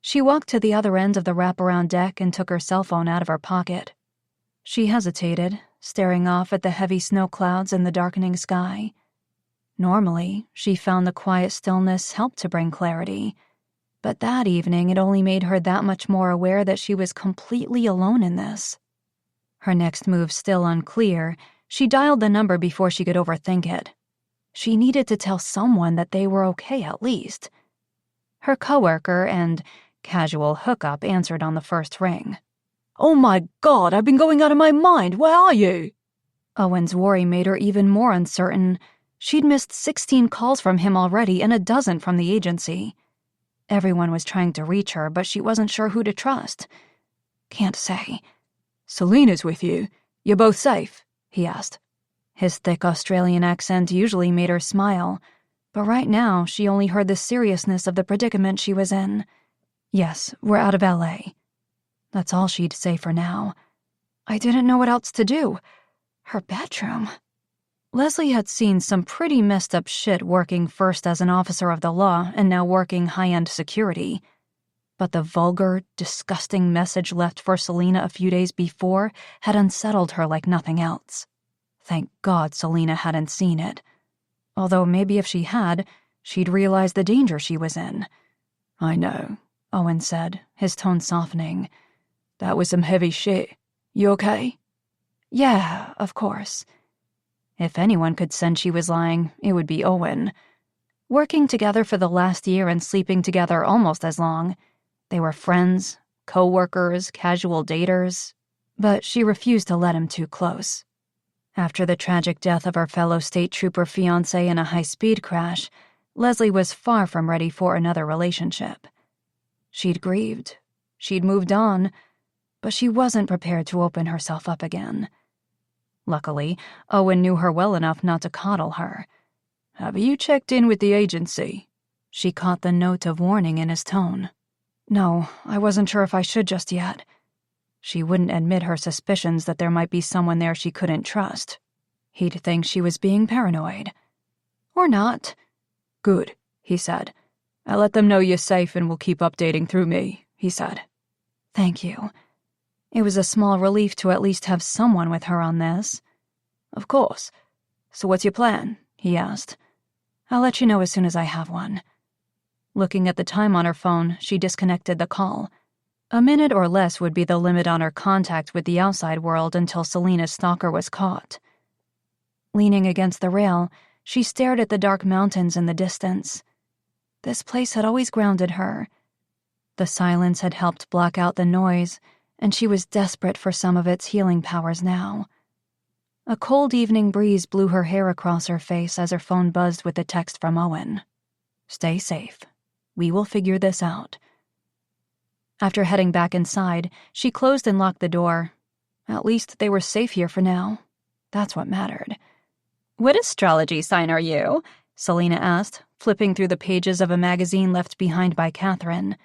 She walked to the other end of the wraparound deck and took her cell phone out of her pocket. She hesitated, staring off at the heavy snow clouds and the darkening sky. Normally, she found the quiet stillness helped to bring clarity. But that evening, it only made her that much more aware that she was completely alone in this. Her next move still unclear, she dialed the number before she could overthink it. She needed to tell someone that they were okay at least. Her coworker and casual hookup answered on the first ring. "Oh my God, I've been going out of my mind. Where are you?" Owen's worry made her even more uncertain. She'd missed 16 calls from him already and a dozen from the agency. Everyone was trying to reach her, but she wasn't sure who to trust. Can't say. "Selena's with you. You're both safe?" he asked. His thick Australian accent usually made her smile, but right now she only heard the seriousness of the predicament she was in. Yes, we're out of LA. That's all she'd say for now. I didn't know what else to do. Her bedroom. Leslie had seen some pretty messed up shit working first as an officer of the law and now working high-end security. But the vulgar, disgusting message left for Selena a few days before had unsettled her like nothing else. Thank God Selena hadn't seen it. Although maybe if she had, she'd realize the danger she was in. "I know," Owen said, his tone softening. "That was some heavy shit. You okay?" Yeah, of course. If anyone could sense she was lying, it would be Owen. Working together for the last year and sleeping together almost as long, they were friends, co-workers, casual daters, but she refused to let him too close. After the tragic death of her fellow state trooper fiancé in a high-speed crash, Leslie was far from ready for another relationship. She'd grieved, she'd moved on, but she wasn't prepared to open herself up again. Luckily, Owen knew her well enough not to coddle her. "Have you checked in with the agency?" She caught the note of warning in his tone. No, I wasn't sure if I should just yet. She wouldn't admit her suspicions that there might be someone there she couldn't trust. He'd think she was being paranoid. Or not. "Good," he said. "I'll let them know you're safe and we'll keep updating through me," he said. Thank you. It was a small relief to at least have someone with her on this. "Of course. So what's your plan?" he asked. I'll let you know as soon as I have one. Looking at the time on her phone, she disconnected the call. A minute or less would be the limit on her contact with the outside world until Selena's stalker was caught. Leaning against the rail, she stared at the dark mountains in the distance. This place had always grounded her. The silence had helped block out the noise, and she was desperate for some of its healing powers now. A cold evening breeze blew her hair across her face as her phone buzzed with a text from Owen. Stay safe. We will figure this out. After heading back inside, she closed and locked the door. At least they were safe here for now. That's what mattered. What astrology sign are you? Selena asked, flipping through the pages of a magazine left behind by Catherine.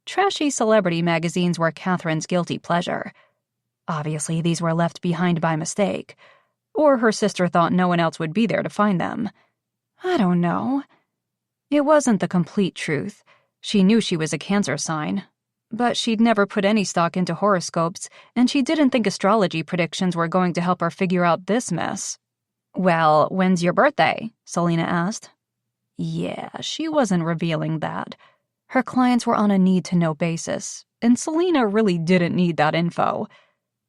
Trashy celebrity magazines were Catherine's guilty pleasure. Obviously, these were left behind by mistake. Or her sister thought no one else would be there to find them. I don't know. It wasn't the complete truth. She knew she was a Cancer sign. But she'd never put any stock into horoscopes, and she didn't think astrology predictions were going to help her figure out this mess. Well, when's your birthday? Selena asked. Yeah, she wasn't revealing that. Her clients were on a need-to-know basis, and Selena really didn't need that info.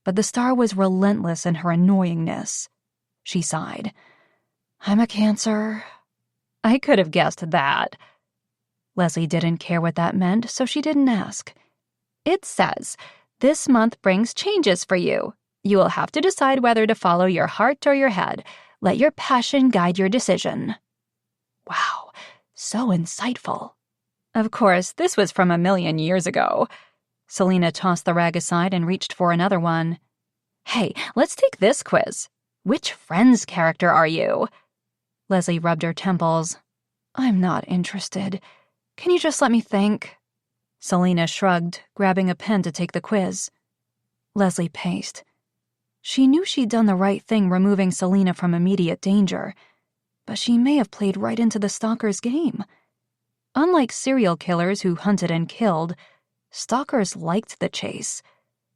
But the star was relentless in her annoyingness. She sighed. I'm a Cancer. I could have guessed that. Leslie didn't care what that meant, so she didn't ask. It says, this month brings changes for you. You will have to decide whether to follow your heart or your head. Let your passion guide your decision. Wow, so insightful. Of course, this was from a million years ago. Selena tossed the rag aside and reached for another one. Hey, let's take this quiz. Which Friends character are you? Leslie rubbed her temples. I'm not interested. Can you just let me think? Selena shrugged, grabbing a pen to take the quiz. Leslie paced. She knew she'd done the right thing removing Selena from immediate danger, but she may have played right into the stalker's game. Unlike serial killers who hunted and killed, stalkers liked the chase.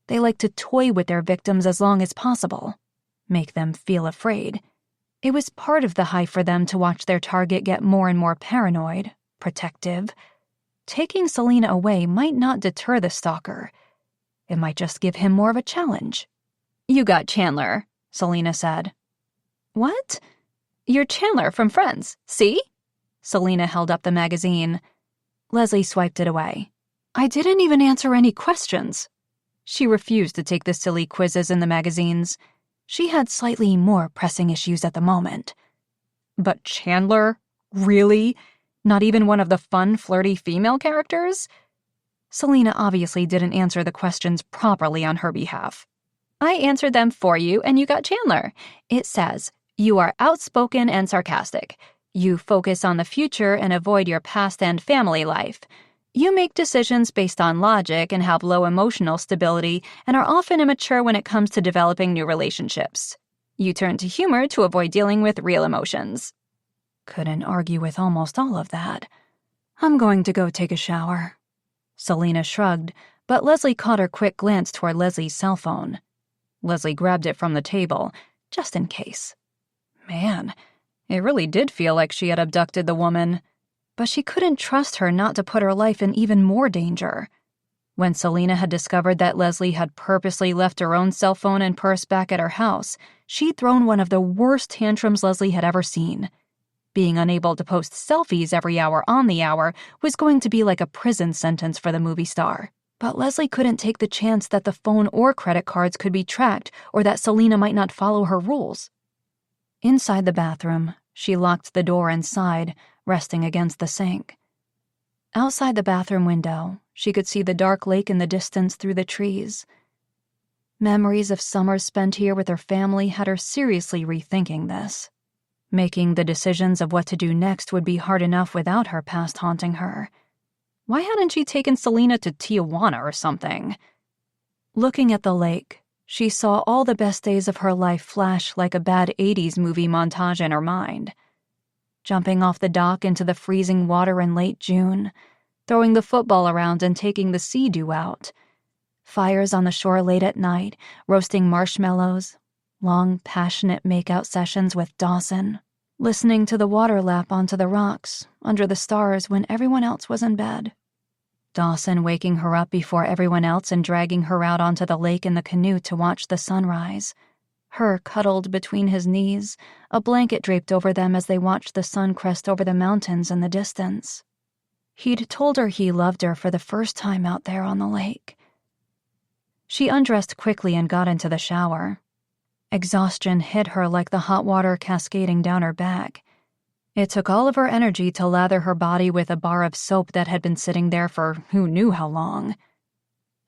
They liked to toy with their victims as long as possible, make them feel afraid. It was part of the high for them to watch their target get more and more paranoid, protective. Taking Selena away might not deter the stalker. It might just give him more of a challenge. "You got Chandler," Selena said. "What?" "You're Chandler from Friends, see?" Selena held up the magazine. Leslie swiped it away. "I didn't even answer any questions." She refused to take the silly quizzes in the magazines. She had slightly more pressing issues at the moment. But Chandler? Really? Not even one of the fun, flirty female characters? Selena obviously didn't answer the questions properly on her behalf. "I answered them for you, and you got Chandler. It says, you are outspoken and sarcastic. You focus on the future and avoid your past and family life. You make decisions based on logic and have low emotional stability and are often immature when it comes to developing new relationships. You turn to humor to avoid dealing with real emotions." Couldn't argue with almost all of that. "I'm going to go take a shower." Selena shrugged, but Leslie caught her quick glance toward Leslie's cell phone. Leslie grabbed it from the table, just in case. Man, it really did feel like she had abducted the woman. But she couldn't trust her not to put her life in even more danger. When Selena had discovered that Leslie had purposely left her own cell phone and purse back at her house, she'd thrown one of the worst tantrums Leslie had ever seen. Being unable to post selfies every hour on the hour was going to be like a prison sentence for the movie star. But Leslie couldn't take the chance that the phone or credit cards could be tracked or that Selena might not follow her rules. Inside the bathroom, she locked the door and sighed, resting against the sink. Outside the bathroom window, she could see the dark lake in the distance through the trees. Memories of summers spent here with her family had her seriously rethinking this. Making the decisions of what to do next would be hard enough without her past haunting her. Why hadn't she taken Selena to Tijuana or something? Looking at the lake, she saw all the best days of her life flash like a bad 80s movie montage in her mind. Jumping off the dock into the freezing water in late June, throwing the football around and taking the sea-dew out. Fires on the shore late at night, roasting marshmallows, long, passionate make-out sessions with Dawson, listening to the water lap onto the rocks under the stars when everyone else was in bed. Dawson waking her up before everyone else and dragging her out onto the lake in the canoe to watch the sunrise. Her cuddled between his knees, a blanket draped over them as they watched the sun crest over the mountains in the distance. He'd told her he loved her for the first time out there on the lake. She undressed quickly and got into the shower. Exhaustion hit her like the hot water cascading down her back. It took all of her energy to lather her body with a bar of soap that had been sitting there for who knew how long.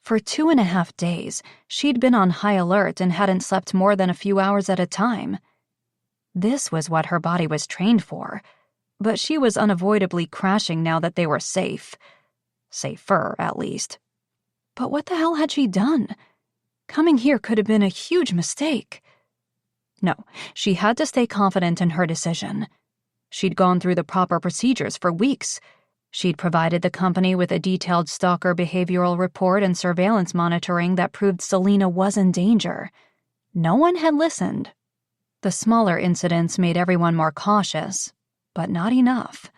For 2.5 days, she'd been on high alert and hadn't slept more than a few hours at a time. This was what her body was trained for, but she was unavoidably crashing now that they were safe. Safer, at least. But what the hell had she done? Coming here could have been a huge mistake. No, she had to stay confident in her decision. She'd gone through the proper procedures for weeks. She'd provided the company with a detailed stalker behavioral report and surveillance monitoring that proved Selena was in danger. No one had listened. The smaller incidents made everyone more cautious, but not enough.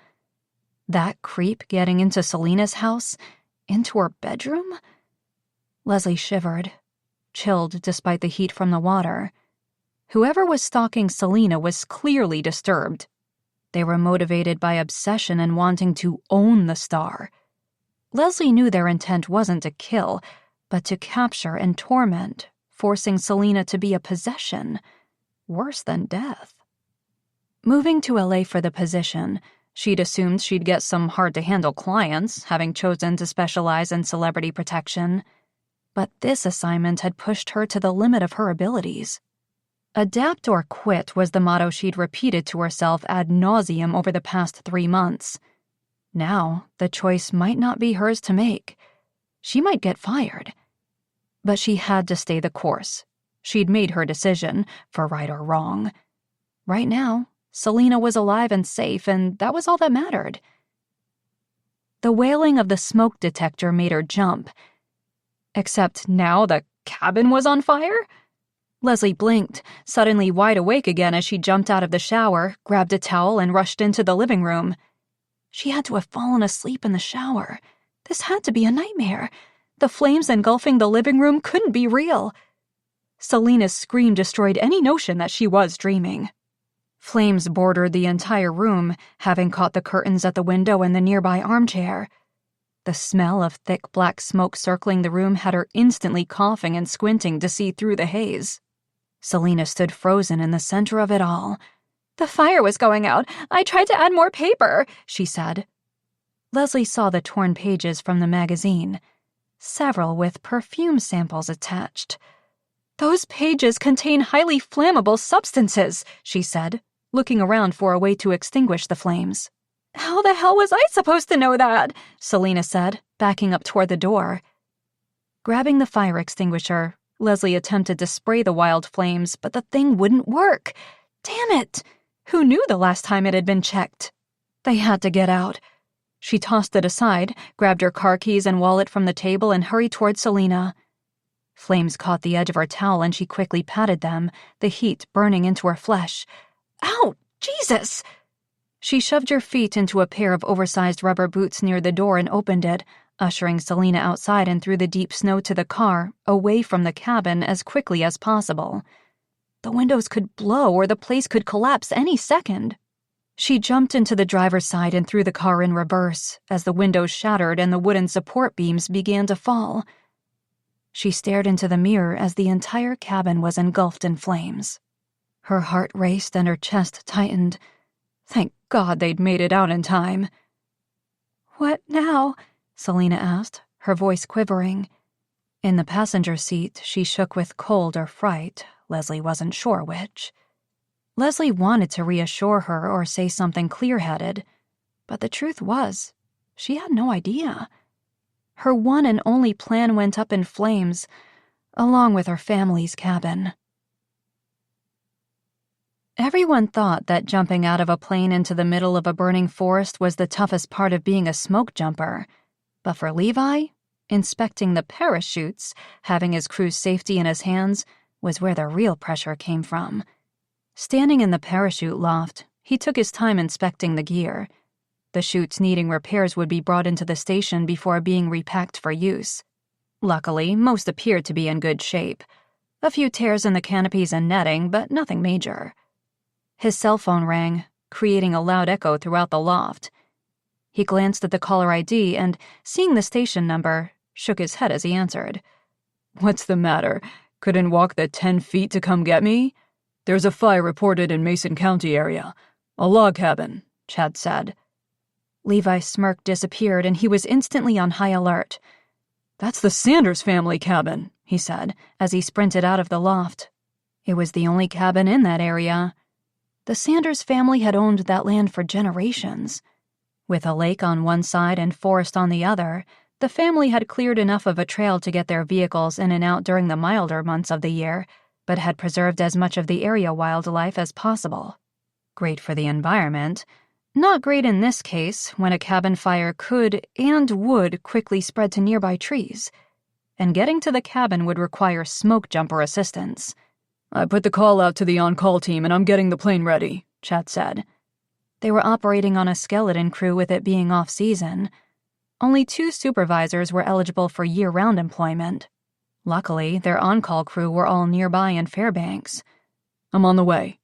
That creep getting into Selena's house, into her bedroom? Leslie shivered, chilled despite the heat from the water. Whoever was stalking Selena was clearly disturbed. They were motivated by obsession and wanting to own the star. Leslie knew their intent wasn't to kill, but to capture and torment, forcing Selena to be a possession, worse than death. Moving to LA for the position, she'd assumed she'd get some hard-to-handle clients, having chosen to specialize in celebrity protection. But this assignment had pushed her to the limit of her abilities. Adapt or quit was the motto she'd repeated to herself ad nauseum over the past 3 months. Now, the choice might not be hers to make. She might get fired. But she had to stay the course. She'd made her decision, for right or wrong. Right now, Selena was alive and safe, and that was all that mattered. The wailing of the smoke detector made her jump. Except now the cabin was on fire? Leslie blinked, suddenly wide awake again as she jumped out of the shower, grabbed a towel, and rushed into the living room. She had to have fallen asleep in the shower. This had to be a nightmare. The flames engulfing the living room couldn't be real. Selina's scream destroyed any notion that she was dreaming. Flames bordered the entire room, having caught the curtains at the window and the nearby armchair. The smell of thick black smoke circling the room had her instantly coughing and squinting to see through the haze. Selina stood frozen in the center of it all. "The fire was going out. I tried to add more paper," she said. Leslie saw the torn pages from the magazine, several with perfume samples attached. "Those pages contain highly flammable substances," she said, looking around for a way to extinguish the flames. "How the hell was I supposed to know that?" Selina said, backing up toward the door. Grabbing the fire extinguisher, Leslie attempted to spray the wild flames, but the thing wouldn't work. Damn it! Who knew the last time it had been checked? They had to get out. She tossed it aside, grabbed her car keys and wallet from the table, and hurried toward Selina. Flames caught the edge of her towel and she quickly patted them, the heat burning into her flesh. Ow! Jesus! She shoved her feet into a pair of oversized rubber boots near the door and opened it, ushering Selina outside and through the deep snow to the car, away from the cabin as quickly as possible. The windows could blow or the place could collapse any second. She jumped into the driver's side and threw the car in reverse as the windows shattered and the wooden support beams began to fall. She stared into the mirror as the entire cabin was engulfed in flames. Her heart raced and her chest tightened. Thank God they'd made it out in time. "What now?" Selina asked, her voice quivering. In the passenger seat, she shook with cold or fright. Leslie wasn't sure which. Leslie wanted to reassure her or say something clear-headed, but the truth was, she had no idea. Her one and only plan went up in flames, along with her family's cabin. Everyone thought that jumping out of a plane into the middle of a burning forest was the toughest part of being a smoke jumper. But for Levi, inspecting the parachutes, having his crew's safety in his hands, was where the real pressure came from. Standing in the parachute loft, he took his time inspecting the gear. The chutes needing repairs would be brought into the station before being repacked for use. Luckily, most appeared to be in good shape. A few tears in the canopies and netting, but nothing major. His cell phone rang, creating a loud echo throughout the loft. He glanced at the caller ID and, seeing the station number, shook his head as he answered. "What's the matter? Couldn't walk the 10 feet to come get me? There's a fire reported in Mason County area. A log cabin," Chad said. Levi's smirk disappeared and he was instantly on high alert. "That's the Sanders family cabin," he said, as he sprinted out of the loft. It was the only cabin in that area. The Sanders family had owned that land for generations. With a lake on one side and forest on the other, the family had cleared enough of a trail to get their vehicles in and out during the milder months of the year, but had preserved as much of the area wildlife as possible. Great for the environment. Not great in this case, when a cabin fire could and would quickly spread to nearby trees. And getting to the cabin would require smoke jumper assistance. "I put the call out to the on-call team and I'm getting the plane ready," Chad said. They were operating on a skeleton crew with it being off-season. Only 2 supervisors were eligible for year-round employment. Luckily, their on-call crew were all nearby in Fairbanks. "I'm on the way."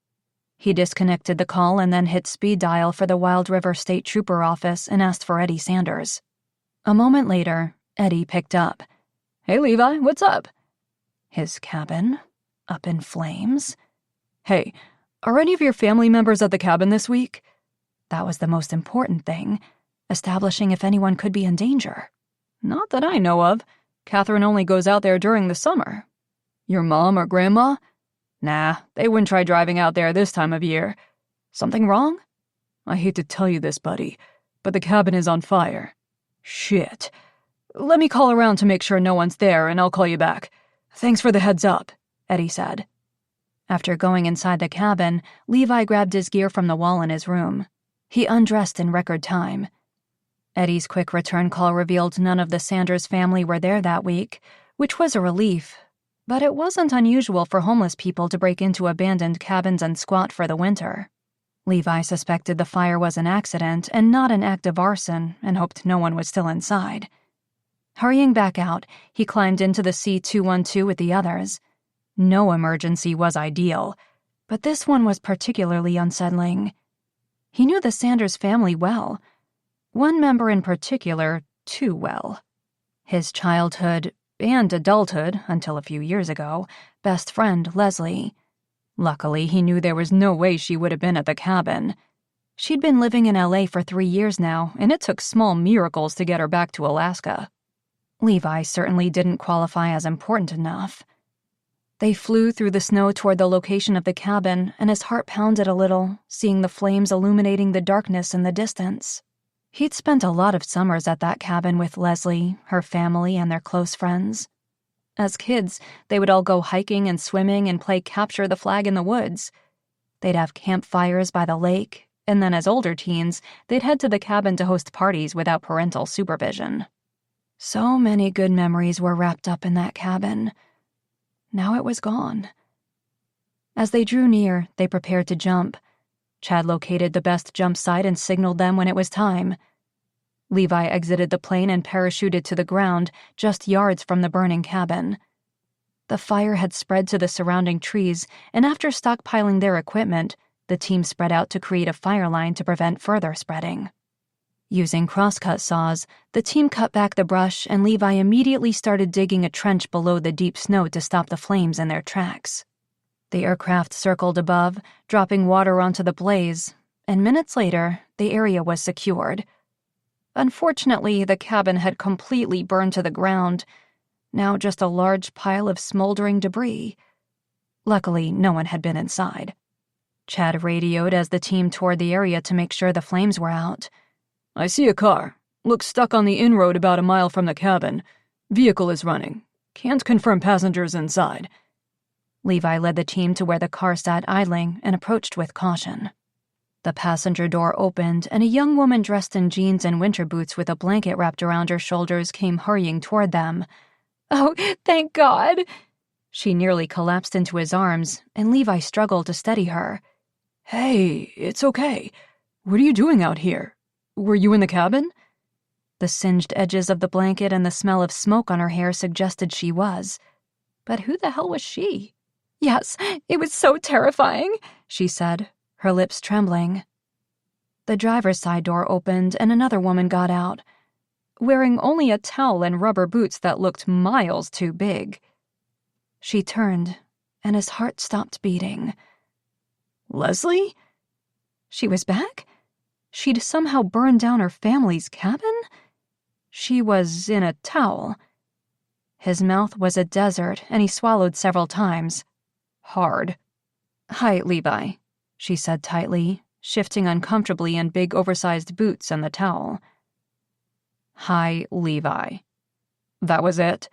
He disconnected the call and then hit speed dial for the Wild River State Trooper office and asked for Eddie Sanders. A moment later, Eddie picked up. "Hey, Levi, what's up?" His cabin? Up in flames? "Hey, are any of your family members at the cabin this week?" That was the most important thing, establishing if anyone could be in danger. "Not that I know of. Catherine only goes out there during the summer." "Your mom or grandma?" "Nah, they wouldn't try driving out there this time of year. Something wrong?" "I hate to tell you this, buddy, but the cabin is on fire." "Shit. Let me call around to make sure no one's there and I'll call you back. Thanks for the heads up," Eddie said. After going inside the cabin, Levi grabbed his gear from the wall in his room. He undressed in record time. Eddie's quick return call revealed none of the Sanders family were there that week, which was a relief. But it wasn't unusual for homeless people to break into abandoned cabins and squat for the winter. Levi suspected the fire was an accident and not an act of arson and hoped no one was still inside. Hurrying back out, he climbed into the C-212 with the others. No emergency was ideal, but this one was particularly unsettling. He knew the Sanders family well. One member in particular, too well. His childhood and adulthood, until a few years ago, best friend Leslie. Luckily, he knew there was no way she would have been at the cabin. She'd been living in LA for 3 years now, and it took small miracles to get her back to Alaska. Levi certainly didn't qualify as important enough. They flew through the snow toward the location of the cabin, and his heart pounded a little, seeing the flames illuminating the darkness in the distance. He'd spent a lot of summers at that cabin with Leslie, her family, and their close friends. As kids, they would all go hiking and swimming and play capture the flag in the woods. They'd have campfires by the lake, and then as older teens, they'd head to the cabin to host parties without parental supervision. So many good memories were wrapped up in that cabin. Now it was gone. As they drew near, they prepared to jump. Chad located the best jump site and signaled them when it was time. Levi exited the plane and parachuted to the ground, just yards from the burning cabin. The fire had spread to the surrounding trees, and after stockpiling their equipment, the team spread out to create a fire line to prevent further spreading. Using crosscut saws, the team cut back the brush, and Levi immediately started digging a trench below the deep snow to stop the flames in their tracks. The aircraft circled above, dropping water onto the blaze, and minutes later, the area was secured. Unfortunately, the cabin had completely burned to the ground, now just a large pile of smoldering debris. Luckily, no one had been inside. Chad radioed as the team toured the area to make sure the flames were out. I see a car. Looks stuck on the in-road about a mile from the cabin. Vehicle is running. Can't confirm passengers inside. Levi led the team to where the car sat idling and approached with caution. The passenger door opened, and a young woman dressed in jeans and winter boots with a blanket wrapped around her shoulders came hurrying toward them. "Oh, thank God!" She nearly collapsed into his arms, and Levi struggled to steady her. Hey, it's okay. What are you doing out here? Were you in the cabin? The singed edges of the blanket and the smell of smoke on her hair suggested she was. But who the hell was she? "Yes, it was so terrifying," she said, her lips trembling. The driver's side door opened and another woman got out, wearing only a towel and rubber boots that looked miles too big. She turned, and his heart stopped beating. Leslie? She was back? She'd somehow burned down her family's cabin? She was in a towel. His mouth was a desert, and he swallowed several times. Hard. "Hi, Levi," she said tightly, shifting uncomfortably in big oversized boots and the towel. "Hi, Levi." That was it.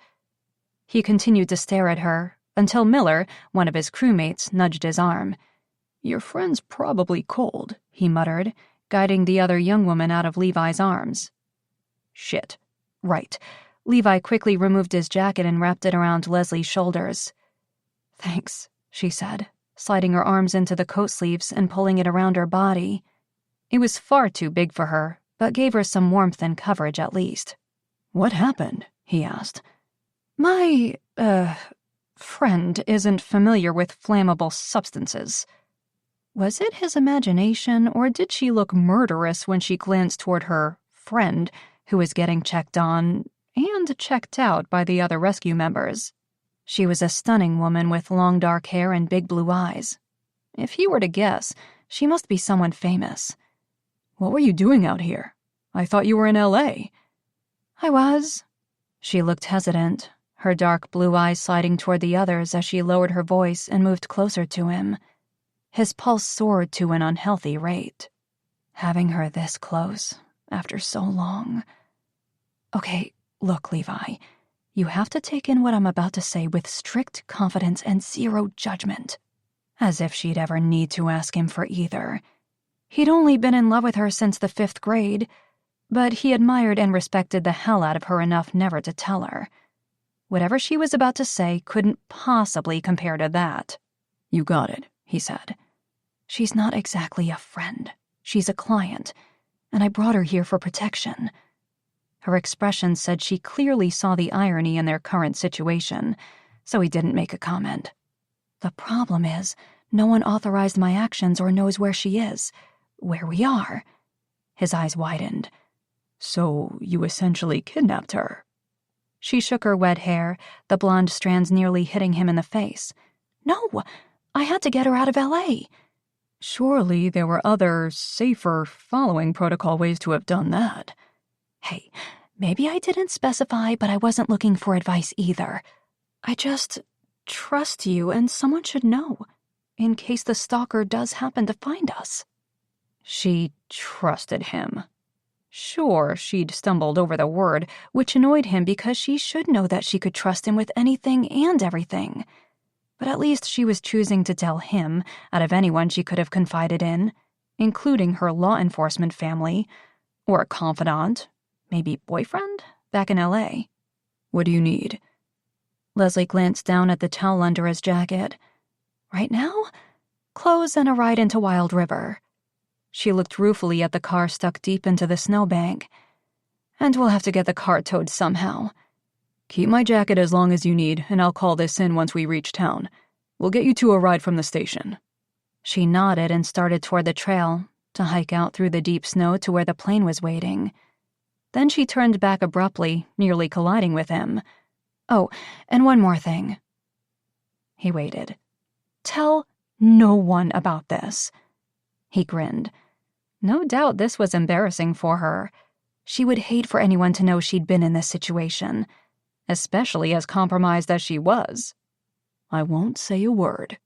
He continued to stare at her, until Miller, one of his crewmates, nudged his arm. "Your friend's probably cold," he muttered, guiding the other young woman out of Levi's arms. Shit. Right. Levi quickly removed his jacket and wrapped it around Leslie's shoulders. "Thanks," she said, sliding her arms into the coat sleeves and pulling it around her body. It was far too big for her, but gave her some warmth and coverage at least. "What happened?" he asked. My, friend isn't familiar with flammable substances." Was it his imagination, or did she look murderous when she glanced toward her friend, who was getting checked on and checked out by the other rescue members? She was a stunning woman with long dark hair and big blue eyes. If he were to guess, she must be someone famous. "What were you doing out here? I thought you were in LA. "I was." She looked hesitant, her dark blue eyes sliding toward the others as she lowered her voice and moved closer to him. His pulse soared to an unhealthy rate. Having her this close, after so long. "Okay, look, Levi. You have to take in what I'm about to say with strict confidence and zero judgment." As if she'd ever need to ask him for either. He'd only been in love with her since the 5th grade, but he admired and respected the hell out of her enough never to tell her. Whatever she was about to say couldn't possibly compare to that. "You got it," he said. She's not exactly a friend. She's a client, and I brought her here for protection." Her expression said she clearly saw the irony in their current situation, so he didn't make a comment. "The problem is, no one authorized my actions or knows where she is, where we are." His eyes widened. "So you essentially kidnapped her?" She shook her wet hair, the blonde strands nearly hitting him in the face. "No, I had to get her out of L.A." "Surely there were other, safer, following protocol ways to have done that." "Hey, maybe I didn't specify, but I wasn't looking for advice either. I just trust you, and someone should know, in case the stalker does happen to find us." She trusted him. Sure, she'd stumbled over the word, which annoyed him because she should know that she could trust him with anything and everything. But at least she was choosing to tell him, out of anyone she could have confided in, including her law enforcement family, or a confidant, maybe boyfriend, back in L.A. "What do you need?" Leslie glanced down at the towel under his jacket. "Right now, clothes and a ride into Wild River." She looked ruefully at the car stuck deep into the snowbank. "And we'll have to get the car towed somehow." "Keep my jacket as long as you need, and I'll call this in once we reach town. We'll get you to a ride from the station." She nodded and started toward the trail, to hike out through the deep snow to where the plane was waiting. Then she turned back abruptly, nearly colliding with him. "Oh, and one more thing." He waited. "Tell no one about this." He grinned. No doubt this was embarrassing for her. She would hate for anyone to know she'd been in this situation, especially as compromised as she was. "I won't say a word."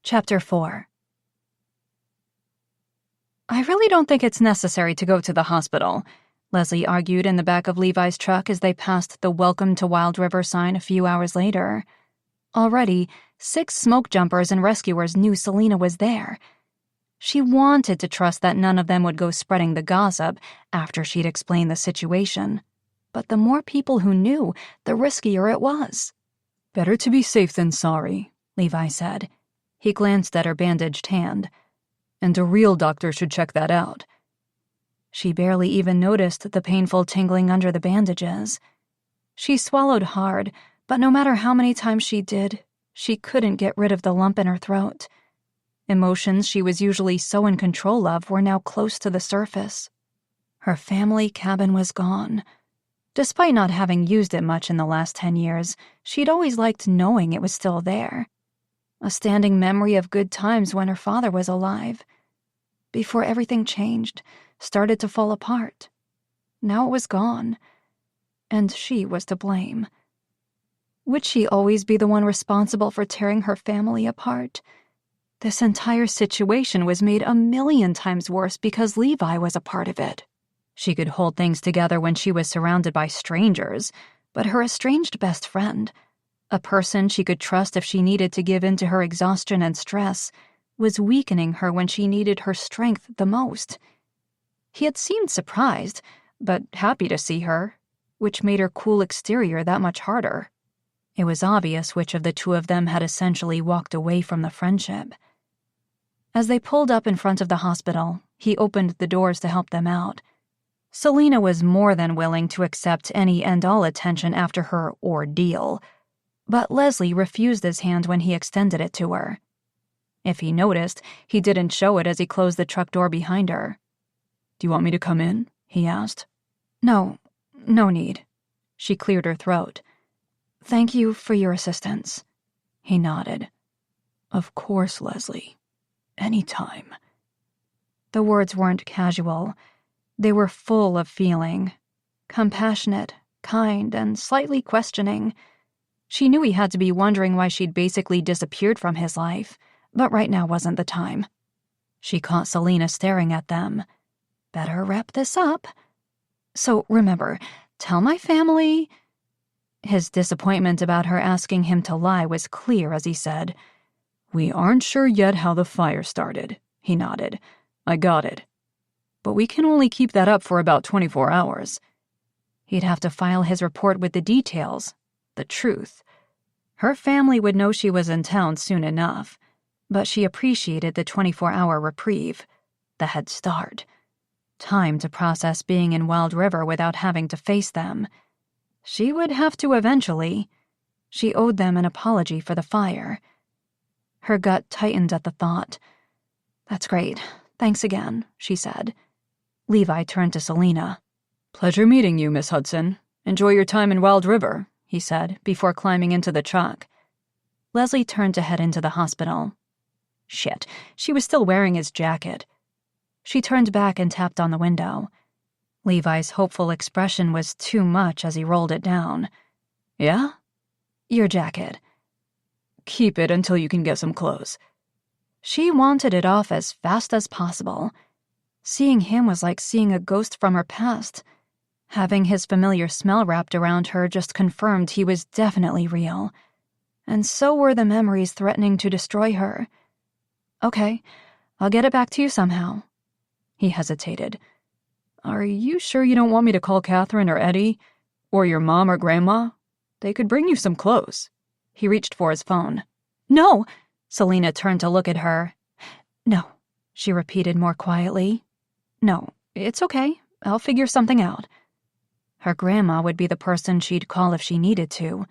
Chapter 4. "I really don't think it's necessary to go to the hospital," Leslie argued in the back of Levi's truck as they passed the Welcome to Wild River sign a few hours later. Already, 6 smoke jumpers and rescuers knew Selena was there. She wanted to trust that none of them would go spreading the gossip after she'd explained the situation. But the more people who knew, the riskier it was. "Better to be safe than sorry," Levi said. He glanced at her bandaged hand. "And a real doctor should check that out." She barely even noticed the painful tingling under the bandages. She swallowed hard, but no matter how many times she did, she couldn't get rid of the lump in her throat. Emotions she was usually so in control of were now close to the surface. Her family cabin was gone. Despite not having used it much in the last 10 years, she'd always liked knowing it was still there. A standing memory of good times when her father was alive. Before everything changed, started to fall apart. Now it was gone, and she was to blame. Would she always be the one responsible for tearing her family apart? This entire situation was made a million times worse because Levi was a part of it. She could hold things together when she was surrounded by strangers, but her estranged best friend, a person she could trust if she needed to give in to her exhaustion and stress, was weakening her when she needed her strength the most. He had seemed surprised, but happy to see her, which made her cool exterior that much harder. It was obvious which of the two of them had essentially walked away from the friendship. As they pulled up in front of the hospital, he opened the doors to help them out. Selena was more than willing to accept any and all attention after her ordeal, but Leslie refused his hand when he extended it to her. If he noticed, he didn't show it as he closed the truck door behind her. "Do you want me to come in?" he asked. No need." She cleared her throat. "Thank you for your assistance." He nodded. "Of course, Leslie. Anytime." The words weren't casual. They were full of feeling. Compassionate, kind, and slightly questioning. She knew he had to be wondering why she'd basically disappeared from his life, but right now wasn't the time. She caught Selena staring at them. Better wrap this up. "So remember, tell my family..." His disappointment about her asking him to lie was clear as he said, "We aren't sure yet how the fire started." He nodded. "I got it. But we can only keep that up for about 24 hours. He'd have to file his report with the details, the truth. Her family would know she was in town soon enough, but she appreciated the 24-hour reprieve, the head start. Time to process being in Wild River without having to face them. She would have to eventually. She owed them an apology for the fire. Her gut tightened at the thought. "That's great. Thanks again," she said. Levi turned to Selina. "Pleasure meeting you, Miss Hudson. Enjoy your time in Wild River," he said, before climbing into the truck. Leslie turned to head into the hospital. Shit, she was still wearing his jacket. She turned back and tapped on the window. Levi's hopeful expression was too much as he rolled it down. "Yeah?" "Your jacket." "Keep it until you can get some clothes." She wanted it off as fast as possible. Seeing him was like seeing a ghost from her past. Having his familiar smell wrapped around her just confirmed he was definitely real. And so were the memories threatening to destroy her. "Okay, I'll get it back to you somehow." He hesitated. "Are you sure you don't want me to call Catherine or Eddie? Or your mom or grandma? They could bring you some clothes." He reached for his phone. "No!" Selina turned to look at her. "No," she repeated more quietly. "No, it's okay. I'll figure something out." Her grandma would be the person she'd call if she needed to.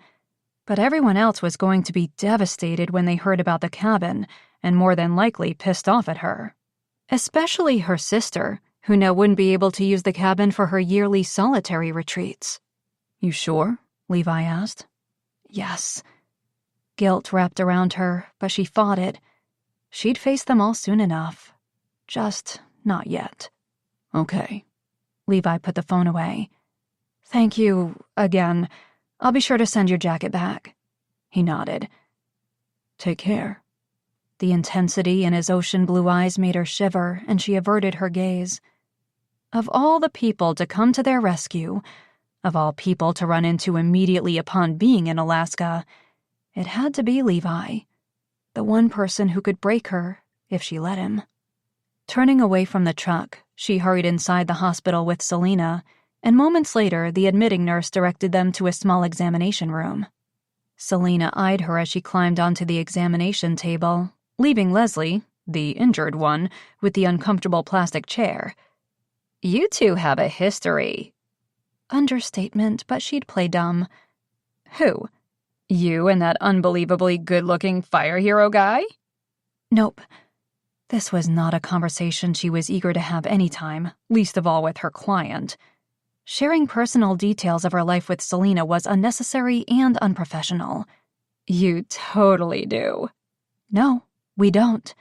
But everyone else was going to be devastated when they heard about the cabin, and more than likely pissed off at her. Especially her sister, who now wouldn't be able to use the cabin for her yearly solitary retreats. "You sure?" Levi asked. "Yes." Guilt wrapped around her, but she fought it. She'd face them all soon enough. Just not yet. "Okay." Levi put the phone away. "Thank you, again. I'll be sure to send your jacket back." He nodded. "Take care." The intensity in his ocean blue eyes made her shiver, and she averted her gaze. Of all the people to come to their rescue, of all people to run into immediately upon being in Alaska, it had to be Levi, the one person who could break her if she let him. Turning away from the truck, she hurried inside the hospital with Selina, and moments later the admitting nurse directed them to a small examination room. Selina eyed her as she climbed onto the examination table, leaving Leslie, the injured one, with the uncomfortable plastic chair. "You two have a history." Understatement, but she'd play dumb. "Who? You and that unbelievably good-looking fire hero guy?" "Nope." This was not a conversation she was eager to have anytime, least of all with her client. Sharing personal details of her life with Selina was unnecessary and unprofessional. "You totally do." "No, we don't."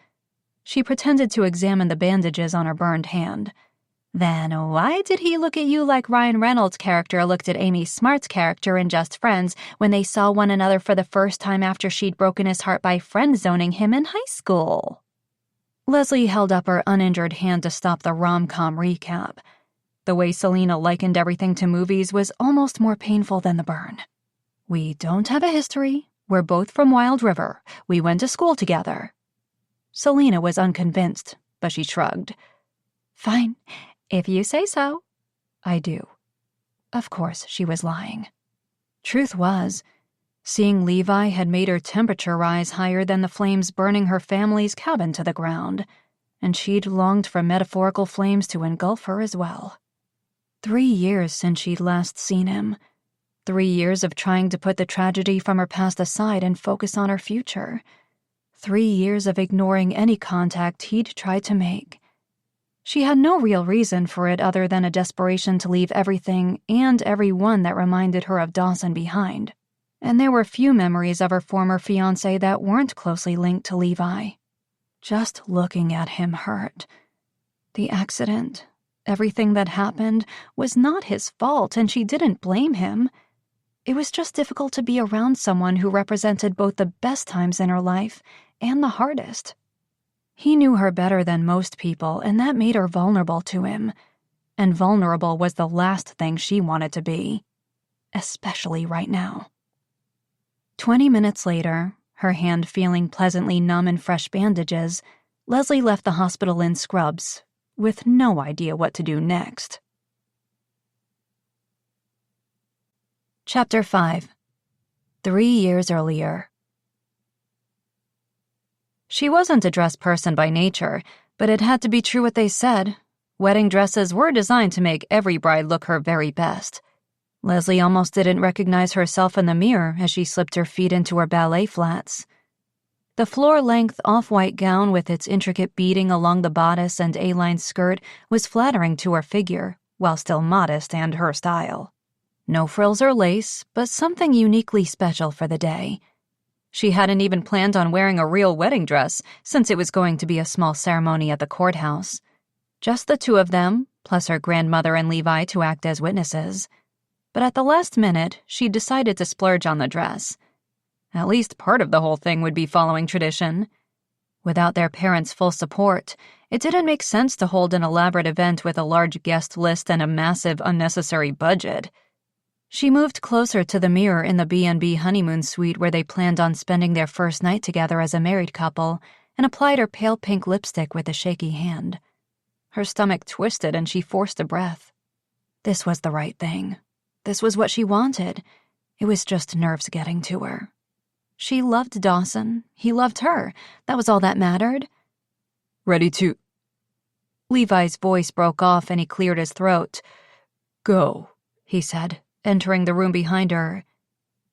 She pretended to examine the bandages on her burned hand. "Then why did he look at you like Ryan Reynolds' character looked at Amy Smart's character in Just Friends when they saw one another for the first time after she'd broken his heart by friend-zoning him in high school?" Leslie held up her uninjured hand to stop the rom-com recap. The way Selina likened everything to movies was almost more painful than the burn. "We don't have a history. We're both from Wild River. We went to school together." Selina was unconvinced, but she shrugged. "Fine. If you say so." "I do." Of course she was lying. Truth was, seeing Levi had made her temperature rise higher than the flames burning her family's cabin to the ground, and she'd longed for metaphorical flames to engulf her as well. 3 years since she'd last seen him. 3 years of trying to put the tragedy from her past aside and focus on her future. 3 years of ignoring any contact he'd tried to make. She had no real reason for it other than a desperation to leave everything and everyone that reminded her of Dawson behind. And there were few memories of her former fiancé that weren't closely linked to Levi. Just looking at him hurt. The accident, everything that happened, was not his fault, and she didn't blame him. It was just difficult to be around someone who represented both the best times in her life and the hardest. He knew her better than most people, and that made her vulnerable to him. And vulnerable was the last thing she wanted to be. Especially right now. 20 minutes later, her hand feeling pleasantly numb in fresh bandages, Leslie left the hospital in scrubs, with no idea what to do next. Chapter 5. 3 years earlier. She wasn't a dress person by nature, but it had to be true what they said. Wedding dresses were designed to make every bride look her very best. Leslie almost didn't recognize herself in the mirror as she slipped her feet into her ballet flats. The floor-length off-white gown with its intricate beading along the bodice and A-line skirt was flattering to her figure, while still modest and her style. No frills or lace, but something uniquely special for the day. She hadn't even planned on wearing a real wedding dress, since it was going to be a small ceremony at the courthouse. Just the two of them, plus her grandmother and Levi to act as witnesses. But at the last minute, she decided to splurge on the dress. At least part of the whole thing would be following tradition. Without their parents' full support, it didn't make sense to hold an elaborate event with a large guest list and a massive, unnecessary budget. She moved closer to the mirror in the B&B honeymoon suite where they planned on spending their first night together as a married couple and applied her pale pink lipstick with a shaky hand. Her stomach twisted and she forced a breath. This was the right thing. This was what she wanted. It was just nerves getting to her. She loved Dawson. He loved her. That was all that mattered. Ready to... Levi's voice broke off and he cleared his throat. Go, he said, entering the room behind her.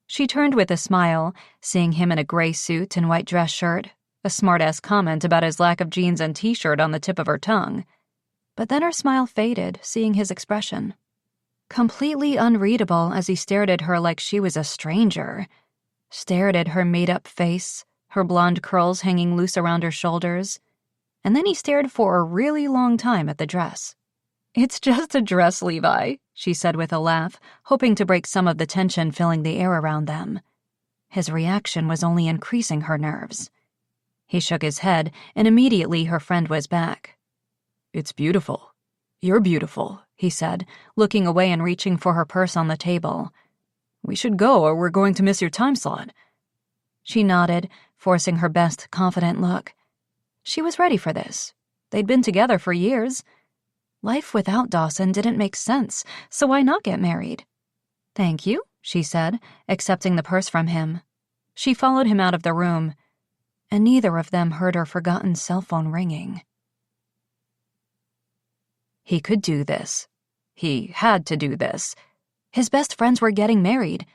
She turned with a smile, seeing him in a gray suit and white dress shirt, a smart-ass comment about his lack of jeans and t-shirt on the tip of her tongue. But then her smile faded, seeing his expression. Completely unreadable as he stared at her like she was a stranger. Stared at her made-up face, her blonde curls hanging loose around her shoulders. And then he stared for a really long time at the dress. "It's just a dress, Levi," she said with a laugh, hoping to break some of the tension filling the air around them. His reaction was only increasing her nerves. He shook his head, and immediately her friend was back. "It's beautiful. You're beautiful," he said, looking away and reaching for her purse on the table. "We should go or we're going to miss your time slot." She nodded, forcing her best confident look. She was ready for this. They'd been together for years. Life without Dawson didn't make sense, so why not get married? "Thank you," she said, accepting the purse from him. She followed him out of the room, and neither of them heard her forgotten cell phone ringing. He could do this. He had to do this. His best friends were getting married.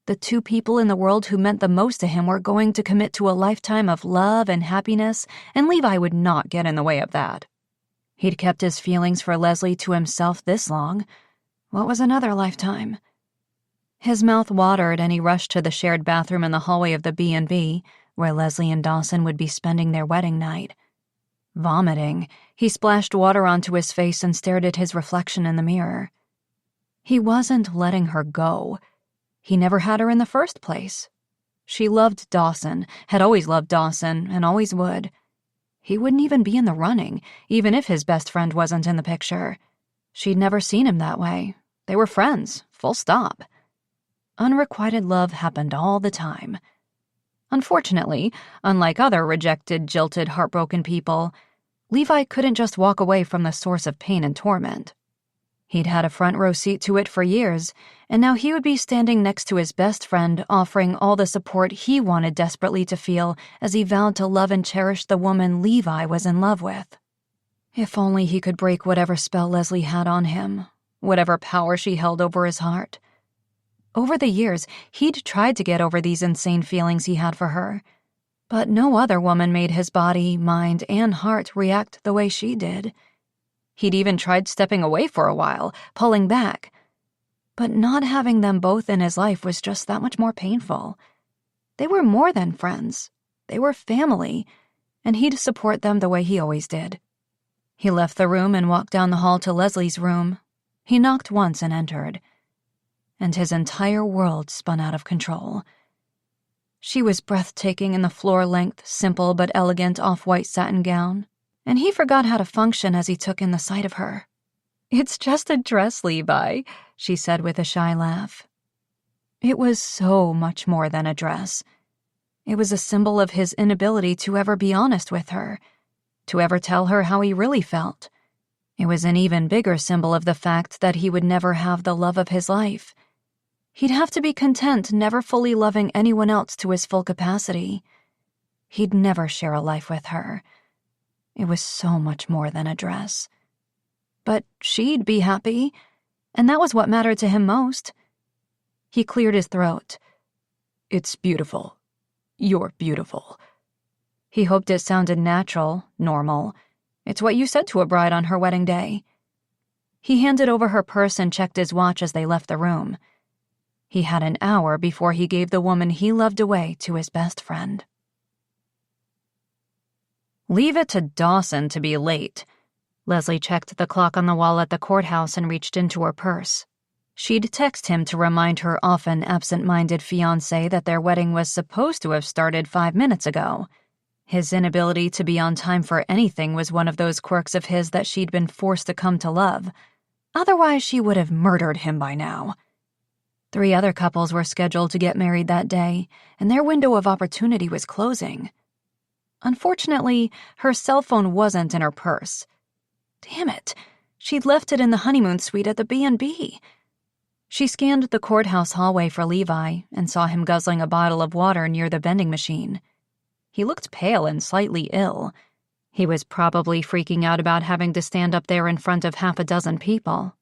The two people in the world who meant the most to him were going to commit to a lifetime of love and happiness, and Levi would not get in the way of that. He'd kept his feelings for Leslie to himself this long. What was another lifetime? His mouth watered and he rushed to the shared bathroom in the hallway of the B&B, where Leslie and Dawson would be spending their wedding night. Vomiting, he splashed water onto his face and stared at his reflection in the mirror. He wasn't letting her go. He never had her in the first place. She loved Dawson, had always loved Dawson, and always would. He wouldn't even be in the running, even if his best friend wasn't in the picture. She'd never seen him that way. They were friends, full stop. Unrequited love happened all the time. Unfortunately, unlike other rejected, jilted, heartbroken people, Levi couldn't just walk away from the source of pain and torment. He'd had a front row seat to it for years, and now he would be standing next to his best friend, offering all the support he wanted desperately to feel as he vowed to love and cherish the woman Levi was in love with. If only he could break whatever spell Leslie had on him, whatever power she held over his heart. Over the years, he'd tried to get over these insane feelings he had for her, but no other woman made his body, mind, and heart react the way she did. He'd even tried stepping away for a while, pulling back. But not having them both in his life was just that much more painful. They were more than friends. They were family, and he'd support them the way he always did. He left the room and walked down the hall to Leslie's room. He knocked once and entered, and his entire world spun out of control. She was breathtaking in the floor-length, simple but elegant off-white satin gown, and he forgot how to function as he took in the sight of her. "It's just a dress, Levi," she said with a shy laugh. It was so much more than a dress. It was a symbol of his inability to ever be honest with her, to ever tell her how he really felt. It was an even bigger symbol of the fact that he would never have the love of his life. He'd have to be content never fully loving anyone else to his full capacity. He'd never share a life with her. It was so much more than a dress. But she'd be happy, and that was what mattered to him most. He cleared his throat. "It's beautiful. You're beautiful." He hoped it sounded natural, normal. It's what you said to a bride on her wedding day. He handed over her purse and checked his watch as they left the room. He had an hour before he gave the woman he loved away to his best friend. Leave it to Dawson to be late. Leslie checked the clock on the wall at the courthouse and reached into her purse. She'd text him to remind her often absent-minded fiancé that their wedding was supposed to have started 5 minutes ago. His inability to be on time for anything was one of those quirks of his that she'd been forced to come to love. Otherwise, she would have murdered him by now. 3 other couples were scheduled to get married that day, and their window of opportunity was closing. Unfortunately, her cell phone wasn't in her purse. Damn it, she'd left it in the honeymoon suite at the B&B. She scanned the courthouse hallway for Levi and saw him guzzling a bottle of water near the vending machine. He looked pale and slightly ill. He was probably freaking out about having to stand up there in front of half a dozen people.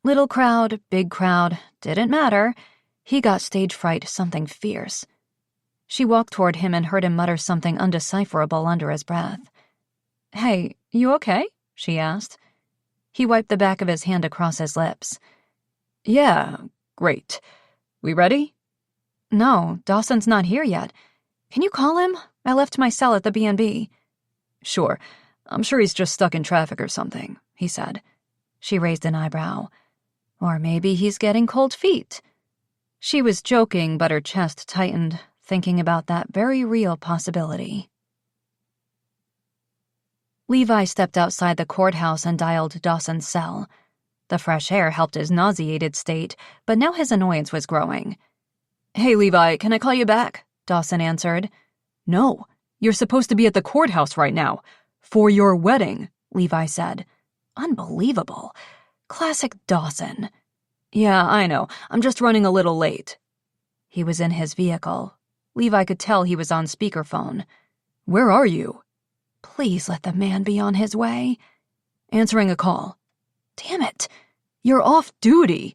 Little crowd, big crowd, didn't matter. He got stage fright, something fierce. She walked toward him and heard him mutter something undecipherable under his breath. "Hey, you okay?" she asked. He wiped the back of his hand across his lips. "Yeah, great. We ready?" "No, Dawson's not here yet. Can you call him? I left my cell at the B&B. "Sure. I'm sure he's just stuck in traffic or something," he said. She raised an eyebrow. "Or maybe he's getting cold feet." She was joking, but her chest tightened, thinking about that very real possibility. Levi stepped outside the courthouse and dialed Dawson's cell. The fresh air helped his nauseated state, but now his annoyance was growing. "Hey, Levi, can I call you back?" Dawson answered. "No, you're supposed to be at the courthouse right now. For your wedding," Levi said. Unbelievable. Classic Dawson. "Yeah, I know. I'm just running a little late." He was in his vehicle. Levi could tell he was on speakerphone. "Where are you?" Please let the man be on his way. "Answering a call." "Damn it. You're off duty."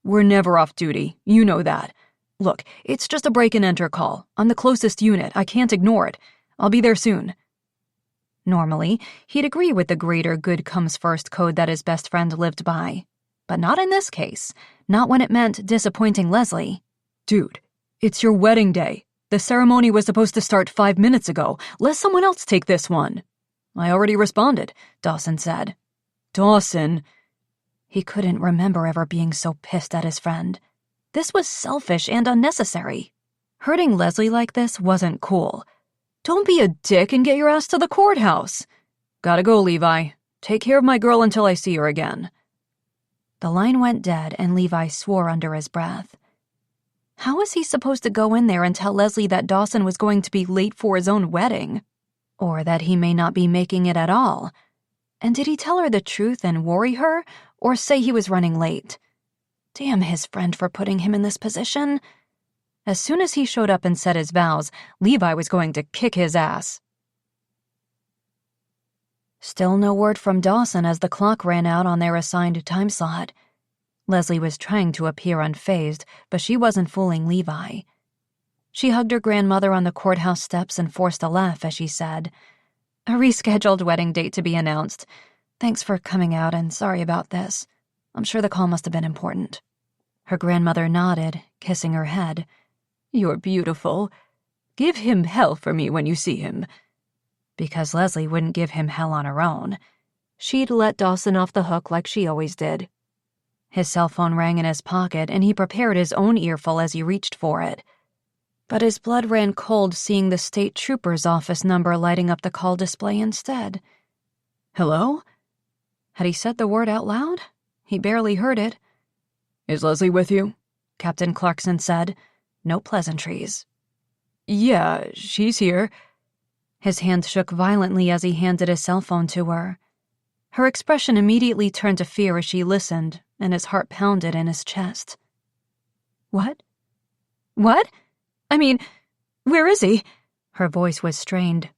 "We're never off duty. You know that. Look, it's just a break-and-enter call. I'm the closest unit. I can't ignore it. I'll be there soon." Normally, he'd agree with the greater good comes first code that his best friend lived by. But not in this case. Not when it meant disappointing Leslie. "Dude, it's your wedding day. The ceremony was supposed to start 5 minutes ago. Let someone else take this one." "I already responded," Dawson said. "Dawson." He couldn't remember ever being so pissed at his friend. This was selfish and unnecessary. Hurting Leslie like this wasn't cool. "Don't be a dick and get your ass to the courthouse." "Gotta go, Levi. Take care of my girl until I see her again." The line went dead and Levi swore under his breath. How was he supposed to go in there and tell Leslie that Dawson was going to be late for his own wedding? Or that he may not be making it at all? And did he tell her the truth and worry her, or say he was running late? Damn his friend for putting him in this position. As soon as he showed up and said his vows, Levi was going to kick his ass. Still no word from Dawson as the clock ran out on their assigned time slot. Leslie was trying to appear unfazed, but she wasn't fooling Levi. She hugged her grandmother on the courthouse steps and forced a laugh as she said, "A rescheduled wedding date to be announced. Thanks for coming out and sorry about this. I'm sure the call must have been important." Her grandmother nodded, kissing her head. "You're beautiful. Give him hell for me when you see him." Because Leslie wouldn't give him hell on her own. She'd let Dawson off the hook like she always did. His cell phone rang in his pocket, and he prepared his own earful as he reached for it. But his blood ran cold seeing the state trooper's office number lighting up the call display instead. "Hello?" Had he said the word out loud? He barely heard it. "Is Leslie with you?" Captain Clarkson said. No pleasantries. "Yeah, she's here." His hand shook violently as he handed his cell phone to her. Her expression immediately turned to fear as she listened, and his heart pounded in his chest. "What? What? I mean, where is he?" Her voice was strained.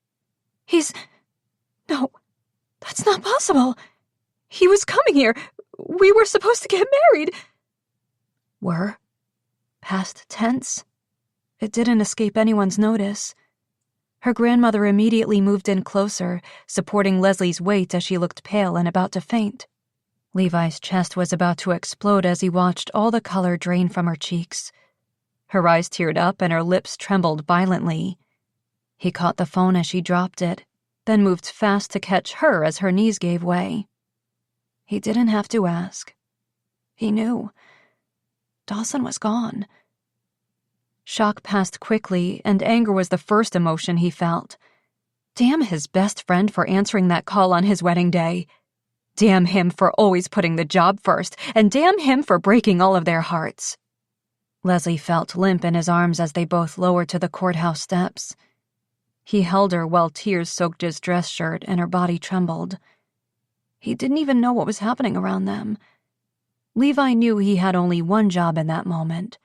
No, that's not possible. He was coming here. We were supposed to get married. Were? Past tense? It didn't escape anyone's notice. Her grandmother immediately moved in closer, supporting Leslie's weight as she looked pale and about to faint. Levi's chest was about to explode as he watched all the color drain from her cheeks. Her eyes teared up and her lips trembled violently. He caught the phone as she dropped it, then moved fast to catch her as her knees gave way. He didn't have to ask. He knew. Dawson was gone. Shock passed quickly, and anger was the first emotion he felt. Damn his best friend for answering that call on his wedding day. Damn him for always putting the job first, and damn him for breaking all of their hearts. Leslie felt limp in his arms as they both lowered to the courthouse steps. He held her while tears soaked his dress shirt and her body trembled. He didn't even know what was happening around them. Levi knew he had only one job in that moment.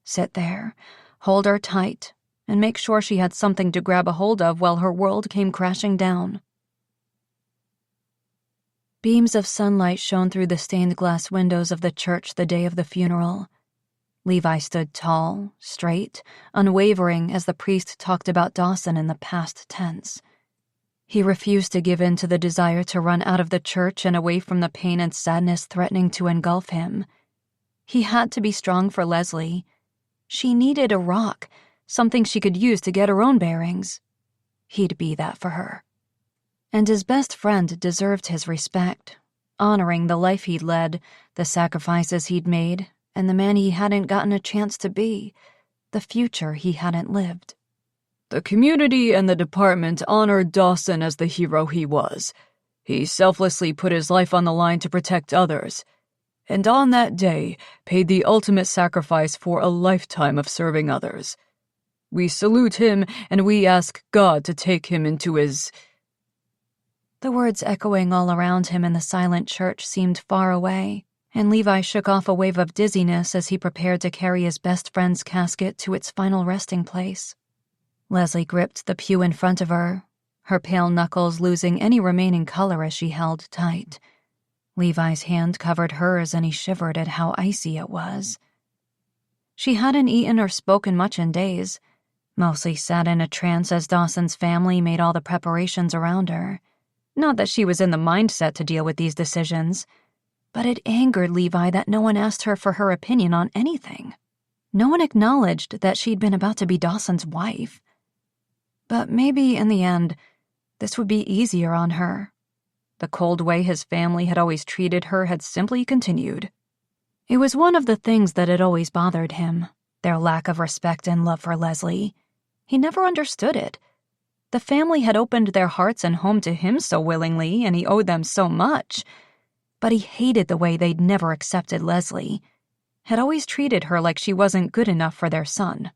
Sit there, hold her tight, and make sure she had something to grab a hold of while her world came crashing down. Beams of sunlight shone through the stained glass windows of the church the day of the funeral. Levi stood tall, straight, unwavering as the priest talked about Dawson in the past tense. He refused to give in to the desire to run out of the church and away from the pain and sadness threatening to engulf him. He had to be strong for Leslie. She needed a rock, something she could use to get her own bearings. He'd be that for her. And his best friend deserved his respect, honoring the life he'd led, the sacrifices he'd made, and the man he hadn't gotten a chance to be, the future he hadn't lived. The community and the department honored Dawson as the hero he was. He selflessly put his life on the line to protect others, and on that day paid the ultimate sacrifice for a lifetime of serving others. We salute him, and we ask God to take him into his... The words echoing all around him in the silent church seemed far away, and Levi shook off a wave of dizziness as he prepared to carry his best friend's casket to its final resting place. Leslie gripped the pew in front of her, her pale knuckles losing any remaining color as she held tight. Levi's hand covered hers and he shivered at how icy it was. She hadn't eaten or spoken much in days, mostly sat in a trance as Dawson's family made all the preparations around her. Not that she was in the mindset to deal with these decisions, but it angered Levi that no one asked her for her opinion on anything. No one acknowledged that she'd been about to be Dawson's wife. But maybe, in the end, this would be easier on her. The cold way his family had always treated her had simply continued. It was one of the things that had always bothered him, their lack of respect and love for Leslie. He never understood it. The family had opened their hearts and home to him so willingly, and he owed them so much. But he hated the way they'd never accepted Leslie, had always treated her like she wasn't good enough for their son.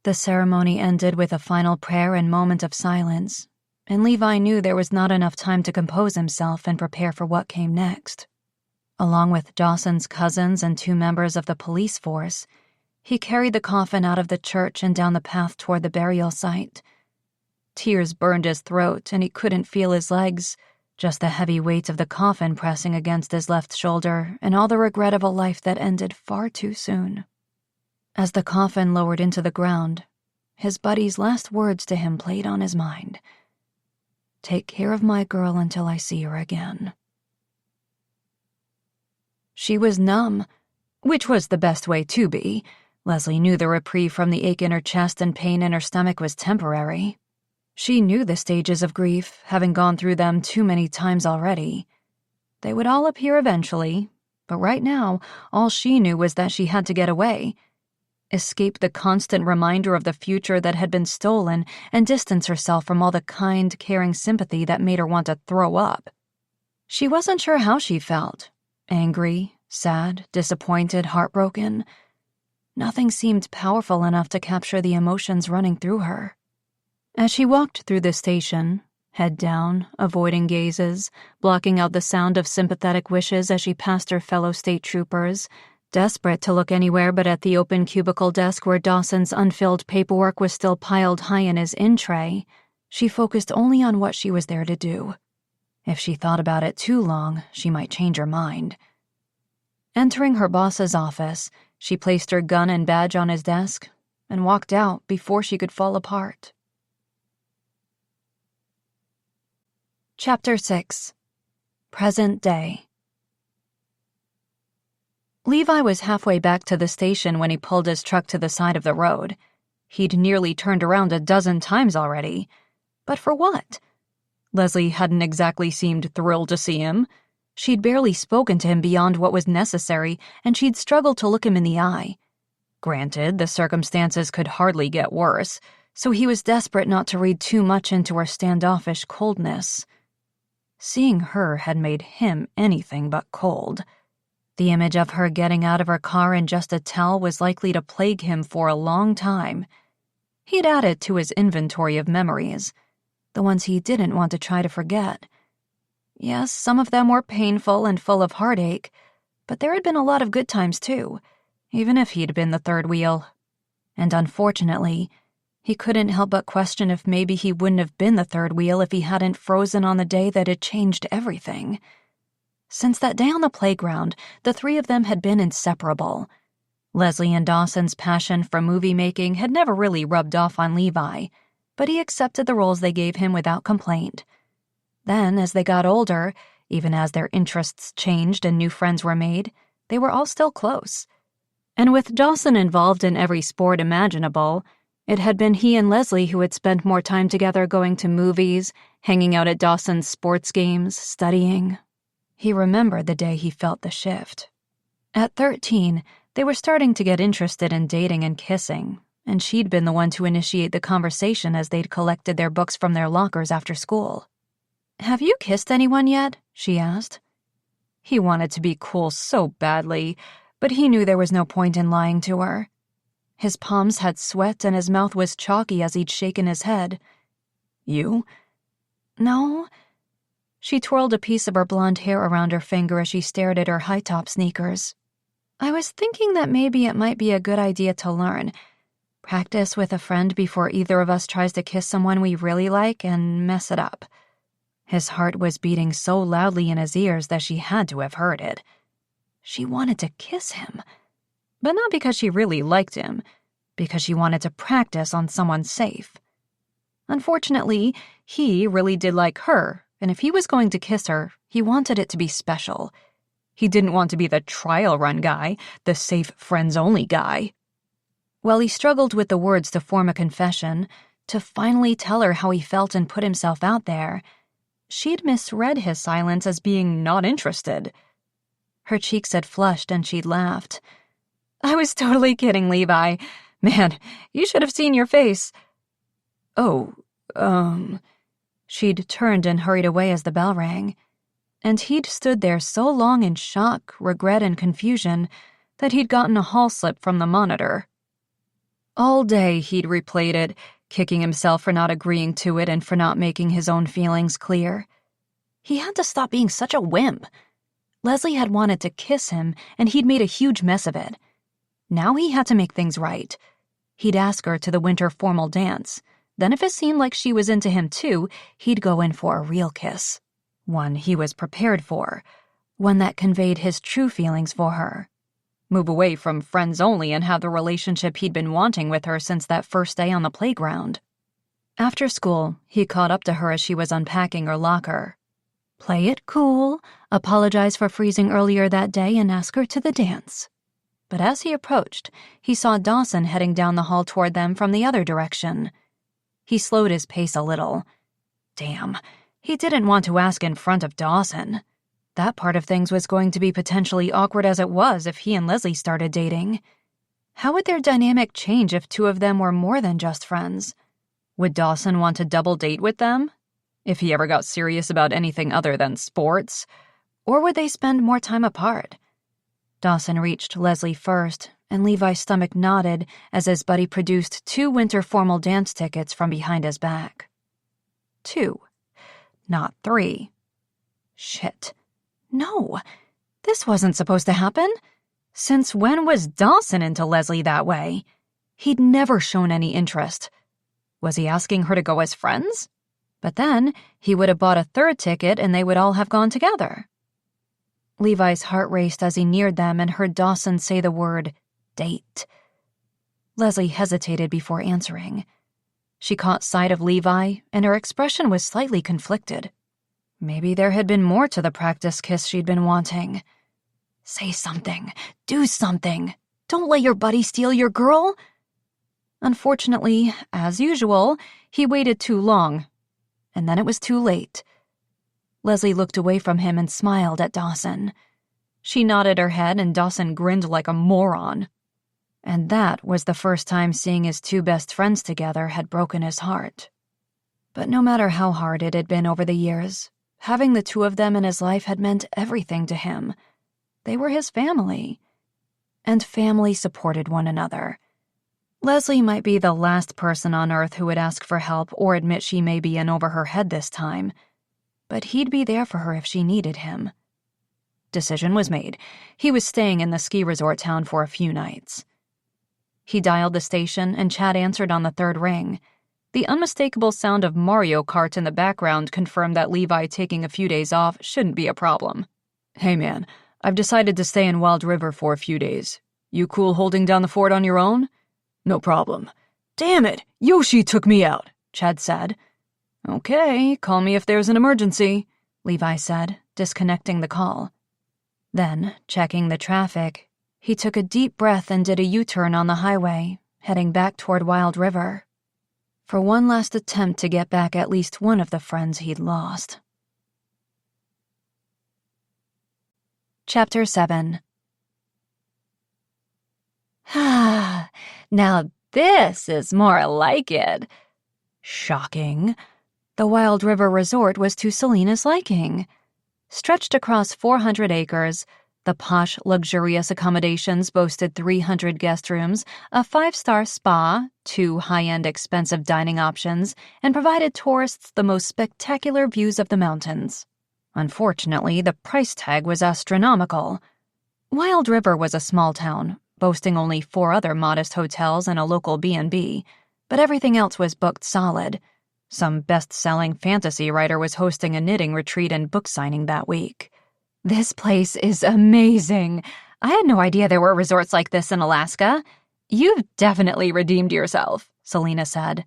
The ceremony ended with a final prayer and moment of silence, and Levi knew there was not enough time to compose himself and prepare for what came next. Along with Dawson's cousins and 2 members of the police force, he carried the coffin out of the church and down the path toward the burial site. Tears burned his throat and he couldn't feel his legs, just the heavy weight of the coffin pressing against his left shoulder and all the regret of a life that ended far too soon. As the coffin lowered into the ground, his buddy's last words to him played on his mind. "Take care of my girl until I see her again." She was numb, which was the best way to be. Leslie knew the reprieve from the ache in her chest and pain in her stomach was temporary. She knew the stages of grief, having gone through them too many times already. They would all appear eventually, but right now, all she knew was that she had to get away. Escape the constant reminder of the future that had been stolen and distance herself from all the kind, caring sympathy that made her want to throw up. She wasn't sure how she felt. Angry, sad, disappointed, heartbroken. Nothing seemed powerful enough to capture the emotions running through her. As she walked through the station, head down, avoiding gazes, blocking out the sound of sympathetic wishes as she passed her fellow state troopers, Desperate to look anywhere but at the open cubicle desk where Dawson's unfilled paperwork was still piled high in his in-tray, she focused only on what she was there to do. If she thought about it too long, she might change her mind. Entering her boss's office, she placed her gun and badge on his desk and walked out before she could fall apart. Chapter 6. Present Day. Levi was halfway back to the station when he pulled his truck to the side of the road. He'd nearly turned around a dozen times already. But for what? Leslie hadn't exactly seemed thrilled to see him. She'd barely spoken to him beyond what was necessary, and she'd struggled to look him in the eye. Granted, the circumstances could hardly get worse, so he was desperate not to read too much into her standoffish coldness. Seeing her had made him anything but cold. The image of her getting out of her car in just a towel was likely to plague him for a long time. He'd add it to his inventory of memories, the ones he didn't want to try to forget. Yes, some of them were painful and full of heartache, but there had been a lot of good times too, even if he'd been the third wheel. And unfortunately, he couldn't help but question if maybe he wouldn't have been the third wheel if he hadn't frozen on the day that had changed everything. Since that day on the playground, the three of them had been inseparable. Leslie and Dawson's passion for movie making had never really rubbed off on Levi, but he accepted the roles they gave him without complaint. Then, as they got older, even as their interests changed and new friends were made, they were all still close. And with Dawson involved in every sport imaginable, it had been he and Leslie who had spent more time together going to movies, hanging out at Dawson's sports games, studying. He remembered the day he felt the shift. At 13, they were starting to get interested in dating and kissing, and she'd been the one to initiate the conversation as they'd collected their books from their lockers after school. "Have you kissed anyone yet?" she asked. He wanted to be cool so badly, but he knew there was no point in lying to her. His palms had sweat and his mouth was chalky as he'd shaken his head. "You?" "No." She twirled a piece of her blonde hair around her finger as she stared at her high-top sneakers. "I was thinking that maybe it might be a good idea to learn. Practice with a friend before either of us tries to kiss someone we really like and mess it up." His heart was beating so loudly in his ears that she had to have heard it. She wanted to kiss him, but not because she really liked him, because she wanted to practice on someone safe. Unfortunately, he really did like her, and if he was going to kiss her, he wanted it to be special. He didn't want to be the trial run guy, the safe friends-only guy. While he struggled with the words to form a confession, to finally tell her how he felt and put himself out there, she'd misread his silence as being not interested. Her cheeks had flushed and she'd laughed. "I was totally kidding, Levi. Man, you should have seen your face." "Oh, She'd turned and hurried away as the bell rang, and he'd stood there so long in shock, regret, and confusion that he'd gotten a hall slip from the monitor. All day he'd replayed it, kicking himself for not agreeing to it and for not making his own feelings clear. He had to stop being such a wimp. Leslie had wanted to kiss him, and he'd made a huge mess of it. Now he had to make things right. He'd ask her to the winter formal dance. Then if it seemed like she was into him too, he'd go in for a real kiss. One he was prepared for. One that conveyed his true feelings for her. Move away from friends only and have the relationship he'd been wanting with her since that first day on the playground. After school, he caught up to her as she was unpacking her locker. Play it cool, apologize for freezing earlier that day, and ask her to the dance. But as he approached, he saw Dawson heading down the hall toward them from the other direction. He slowed his pace a little. Damn, he didn't want to ask in front of Dawson. That part of things was going to be potentially awkward as it was if he and Leslie started dating. How would their dynamic change if two of them were more than just friends? Would Dawson want to double date with them? If he ever got serious about anything other than sports? Or would they spend more time apart? Dawson reached Leslie first, and Levi's stomach nodded as his buddy produced 2 winter formal dance tickets from behind his back. 2, not 3. Shit. No, this wasn't supposed to happen. Since when was Dawson into Leslie that way? He'd never shown any interest. Was he asking her to go as friends? But then he would have bought a third ticket and they would all have gone together. Levi's heart raced as he neared them and heard Dawson say the word date. Leslie hesitated before answering. She caught sight of Levi, and her expression was slightly conflicted. Maybe there had been more to the practice kiss she'd been wanting. Say something. Do something. Don't let your buddy steal your girl. Unfortunately, as usual, he waited too long, and then it was too late. Leslie looked away from him and smiled at Dawson. She nodded her head, and Dawson grinned like a moron. And that was the first time seeing his two best friends together had broken his heart. But no matter how hard it had been over the years, having the two of them in his life had meant everything to him. They were his family. And family supported one another. Leslie might be the last person on earth who would ask for help or admit she may be in over her head this time, but he'd be there for her if she needed him. Decision was made. He was staying in the ski resort town for a few nights. He dialed the station, and Chad answered on the third ring. The unmistakable sound of Mario Kart in the background confirmed that Levi taking a few days off shouldn't be a problem. Hey man, I've decided to stay in Wild River for a few days. You cool holding down the fort on your own? No problem. Damn it, Yoshi took me out, Chad said. Okay, call me if there's an emergency, Levi said, disconnecting the call. Then, checking the traffic, he took a deep breath and did a U-turn on the highway, heading back toward Wild River, for one last attempt to get back at least one of the friends he'd lost. Chapter 7. Now this is more like it. Shocking. The Wild River Resort was to Selena's liking. Stretched across 400 acres, the posh, luxurious accommodations boasted 300 guest rooms, a 5-star spa, 2 high-end expensive dining options, and provided tourists the most spectacular views of the mountains. Unfortunately, the price tag was astronomical. Wild River was a small town, boasting only 4 other modest hotels and a local B&B, but everything else was booked solid. Some best-selling fantasy writer was hosting a knitting retreat and book signing that week. This place is amazing. I had no idea there were resorts like this in Alaska. You've definitely redeemed yourself, Selena said.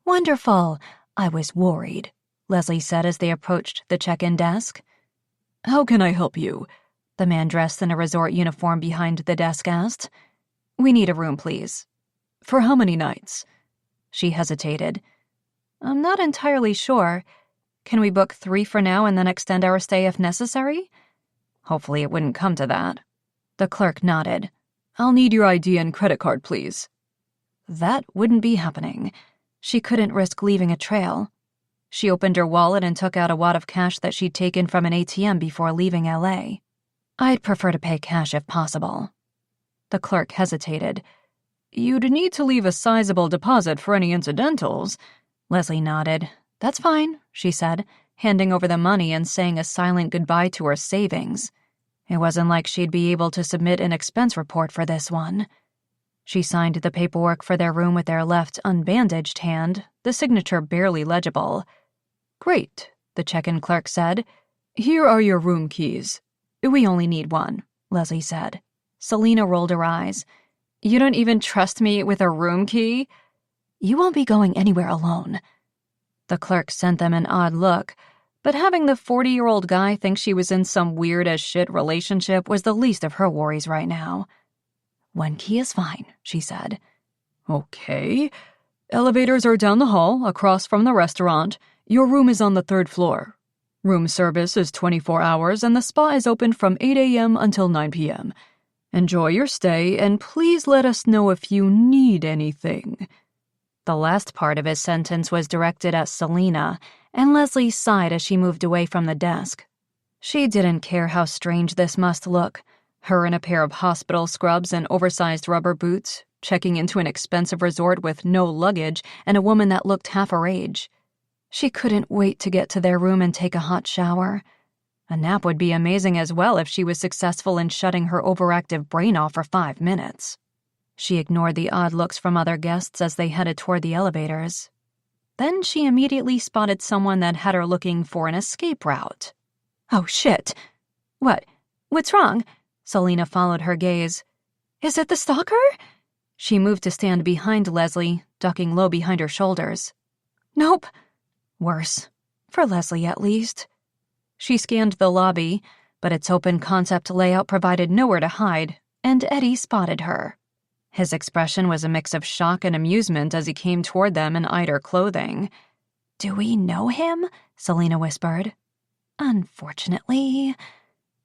Wonderful. I was worried, Leslie said as they approached the check-in desk. How can I help you? The man dressed in a resort uniform behind the desk asked. We need a room, please. For how many nights? She hesitated. I'm not entirely sure. Can we book 3 for now and then extend our stay if necessary? Hopefully it wouldn't come to that. The clerk nodded. I'll need your ID and credit card, please. That wouldn't be happening. She couldn't risk leaving a trail. She opened her wallet and took out a wad of cash that she'd taken from an ATM before leaving LA. I'd prefer to pay cash if possible. The clerk hesitated. You'd need to leave a sizable deposit for any incidentals. Leslie nodded. That's fine, she said, handing over the money and saying a silent goodbye to her savings. It wasn't like she'd be able to submit an expense report for this one. She signed the paperwork for their room with their left unbandaged hand, the signature barely legible. Great, the check-in clerk said. Here are your room keys. We only need one, Leslie said. Selena rolled her eyes. You don't even trust me with a room key? You won't be going anywhere alone. The clerk sent them an odd look, but having the 40-year-old guy think she was in some weird-as-shit relationship was the least of her worries right now. One key is fine, she said. Okay. Elevators are down the hall, across from the restaurant. Your room is on the 3rd floor. Room service is 24 hours, and the spa is open from 8 a.m. until 9 p.m. Enjoy your stay, and please let us know if you need anything. The last part of his sentence was directed at Selena, and Leslie sighed as she moved away from the desk. She didn't care how strange this must look, her in a pair of hospital scrubs and oversized rubber boots, checking into an expensive resort with no luggage and a woman that looked half her age. She couldn't wait to get to their room and take a hot shower. A nap would be amazing as well if she was successful in shutting her overactive brain off for 5 minutes. She ignored the odd looks from other guests as they headed toward the elevators. Then she immediately spotted someone that had her looking for an escape route. Oh, shit. What's wrong? Selena followed her gaze. Is it the stalker? She moved to stand behind Leslie, ducking low behind her shoulders. Nope. Worse. For Leslie, at least. She scanned the lobby, but its open-concept layout provided nowhere to hide, and Eddie spotted her. His expression was a mix of shock and amusement as he came toward them in eyed her clothing. Do we know him? Selena whispered. Unfortunately.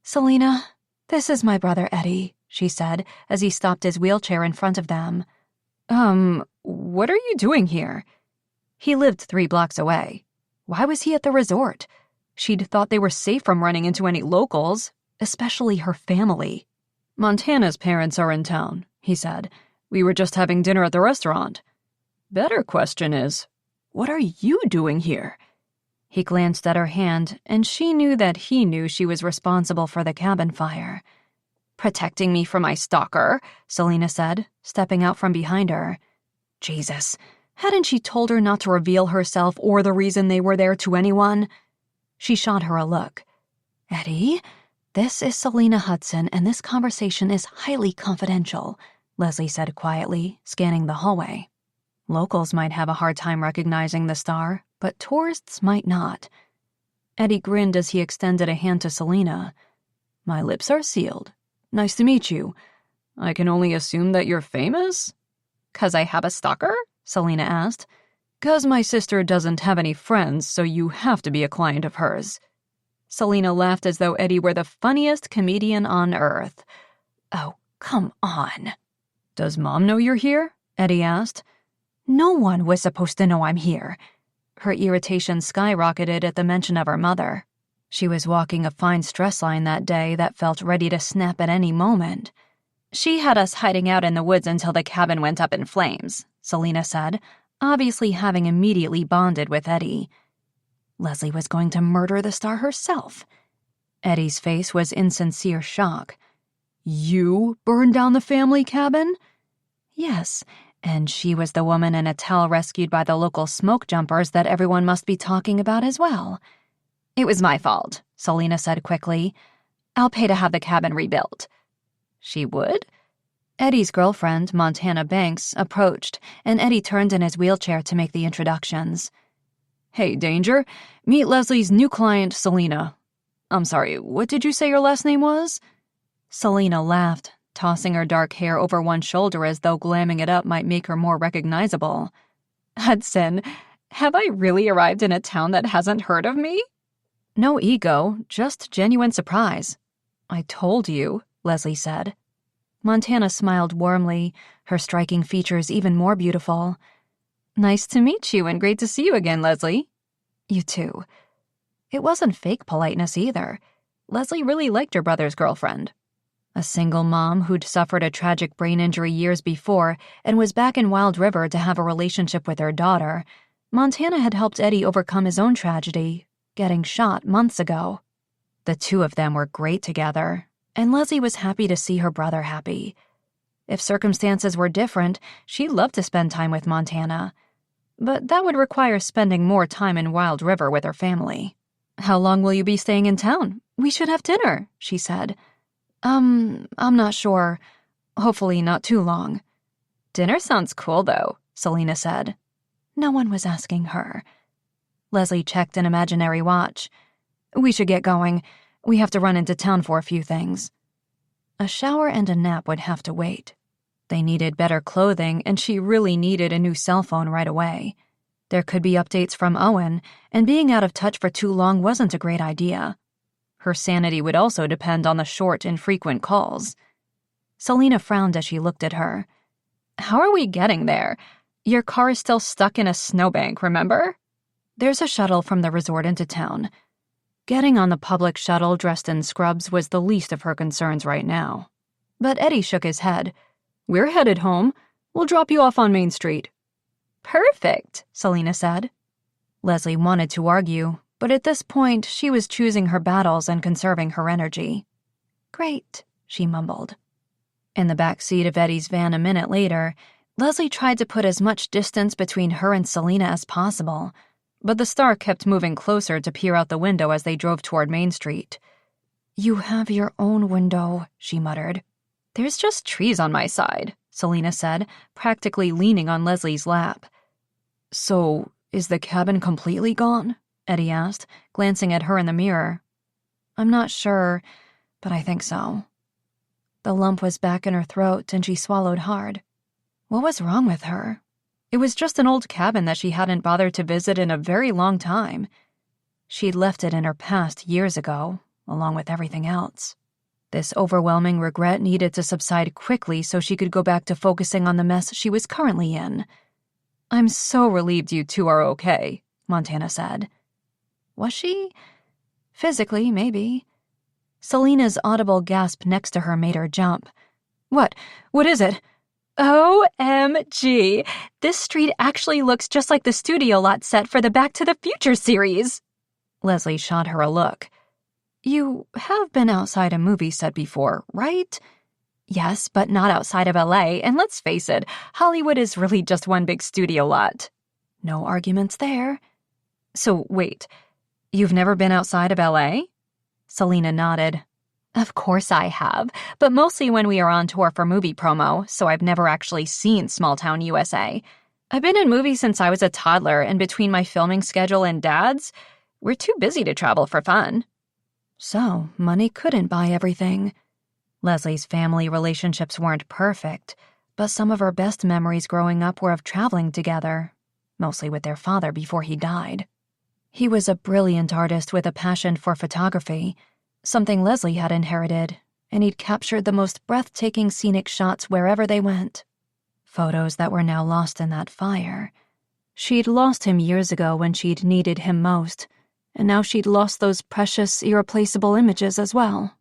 Selena, this is my brother Eddie, she said as he stopped his wheelchair in front of them. What are you doing here? He lived 3 blocks away. Why was he at the resort? She'd thought they were safe from running into any locals, especially her family. Montana's parents are in town, he said. We were just having dinner at the restaurant. Better question is, what are you doing here? He glanced at her hand, and she knew that he knew she was responsible for the cabin fire. Protecting me from my stalker, Selena said, stepping out from behind her. Jesus, hadn't she told her not to reveal herself or the reason they were there to anyone? She shot her a look. Eddie, this is Selena Hudson, and this conversation is highly confidential, Leslie said quietly, scanning the hallway. Locals might have a hard time recognizing the star, but tourists might not. Eddie grinned as he extended a hand to Selena. My lips are sealed. Nice to meet you. I can only assume that you're famous? 'Cause I have a stalker? Selena asked. 'Cause my sister doesn't have any friends, so you have to be a client of hers. Selena laughed as though Eddie were the funniest comedian on earth. Oh, come on. Does Mom know you're here? Eddie asked. No one was supposed to know I'm here. Her irritation skyrocketed at the mention of her mother. She was walking a fine stress line that day that felt ready to snap at any moment. She had us hiding out in the woods until the cabin went up in flames, Selena said, obviously having immediately bonded with Eddie. Leslie was going to murder the star herself. Eddie's face was in sincere shock. You burned down the family cabin? Yes, and she was the woman in a towel rescued by the local smoke jumpers that everyone must be talking about as well. It was my fault, Selena said quickly. I'll pay to have the cabin rebuilt. She would? Eddie's girlfriend, Montana Banks, approached, and Eddie turned in his wheelchair to make the introductions. Hey, Danger. Meet Leslie's new client, Selena. I'm sorry, what did you say your last name was? Selena laughed, tossing her dark hair over one shoulder as though glamming it up might make her more recognizable. Hudson, have I really arrived in a town that hasn't heard of me? No ego, just genuine surprise. I told you, Leslie said. Montana smiled warmly, her striking features even more beautiful. Nice to meet you and great to see you again, Leslie. You too. It wasn't fake politeness either. Leslie really liked her brother's girlfriend. A single mom who'd suffered a tragic brain injury years before and was back in Wild River to have a relationship with her daughter, Montana had helped Eddie overcome his own tragedy, getting shot months ago. The two of them were great together, and Leslie was happy to see her brother happy. If circumstances were different, she'd love to spend time with Montana. But that would require spending more time in Wild River with her family. How long will you be staying in town? We should have dinner, she said. I'm not sure. Hopefully not too long. Dinner sounds cool, though, Selena said. No one was asking her. Leslie checked an imaginary watch. We should get going. We have to run into town for a few things. A shower and a nap would have to wait. They needed better clothing, and she really needed a new cell phone right away. There could be updates from Owen, and being out of touch for too long wasn't a great idea. Her sanity would also depend on the short, infrequent calls. Selena frowned as she looked at her. How are we getting there? Your car is still stuck in a snowbank, remember? There's a shuttle from the resort into town. Getting on the public shuttle dressed in scrubs was the least of her concerns right now. But Eddie shook his head. We're headed home. We'll drop you off on Main Street. Perfect, Selena said. Leslie wanted to argue, But at this point, she was choosing her battles and conserving her energy. Great, she mumbled. In the back seat of Eddie's van a minute later, Leslie tried to put as much distance between her and Selena as possible, but the star kept moving closer to peer out the window as they drove toward Main Street. You have your own window, she muttered. There's just trees on my side, Selena said, practically leaning on Leslie's lap. So, is the cabin completely gone? Eddie asked, glancing at her in the mirror. I'm not sure, but I think so. The lump was back in her throat and she swallowed hard. What was wrong with her? It was just an old cabin that she hadn't bothered to visit in a very long time. She'd left it in her past years ago, along with everything else. This overwhelming regret needed to subside quickly so she could go back to focusing on the mess she was currently in. I'm so relieved you two are okay, Montana said. Was she? Physically, maybe. Selena's audible gasp next to her made her jump. What? What is it? OMG! This street actually looks just like the studio lot set for the Back to the Future series. Leslie shot her a look. You have been outside a movie set before, right? Yes, but not outside of LA, and let's face it, Hollywood is really just one big studio lot. No arguments there. So, wait, you've never been outside of LA? Selena nodded. Of course I have, but mostly when we are on tour for movie promo, so I've never actually seen small-town USA. I've been in movies since I was a toddler, and between my filming schedule and Dad's, we're too busy to travel for fun. So, money couldn't buy everything. Leslie's family relationships weren't perfect, but some of her best memories growing up were of traveling together, mostly with their father before he died. He was a brilliant artist with a passion for photography, something Leslie had inherited, and he'd captured the most breathtaking scenic shots wherever they went. Photos that were now lost in that fire. She'd lost him years ago when she'd needed him most, and now she'd lost those precious, irreplaceable images as well.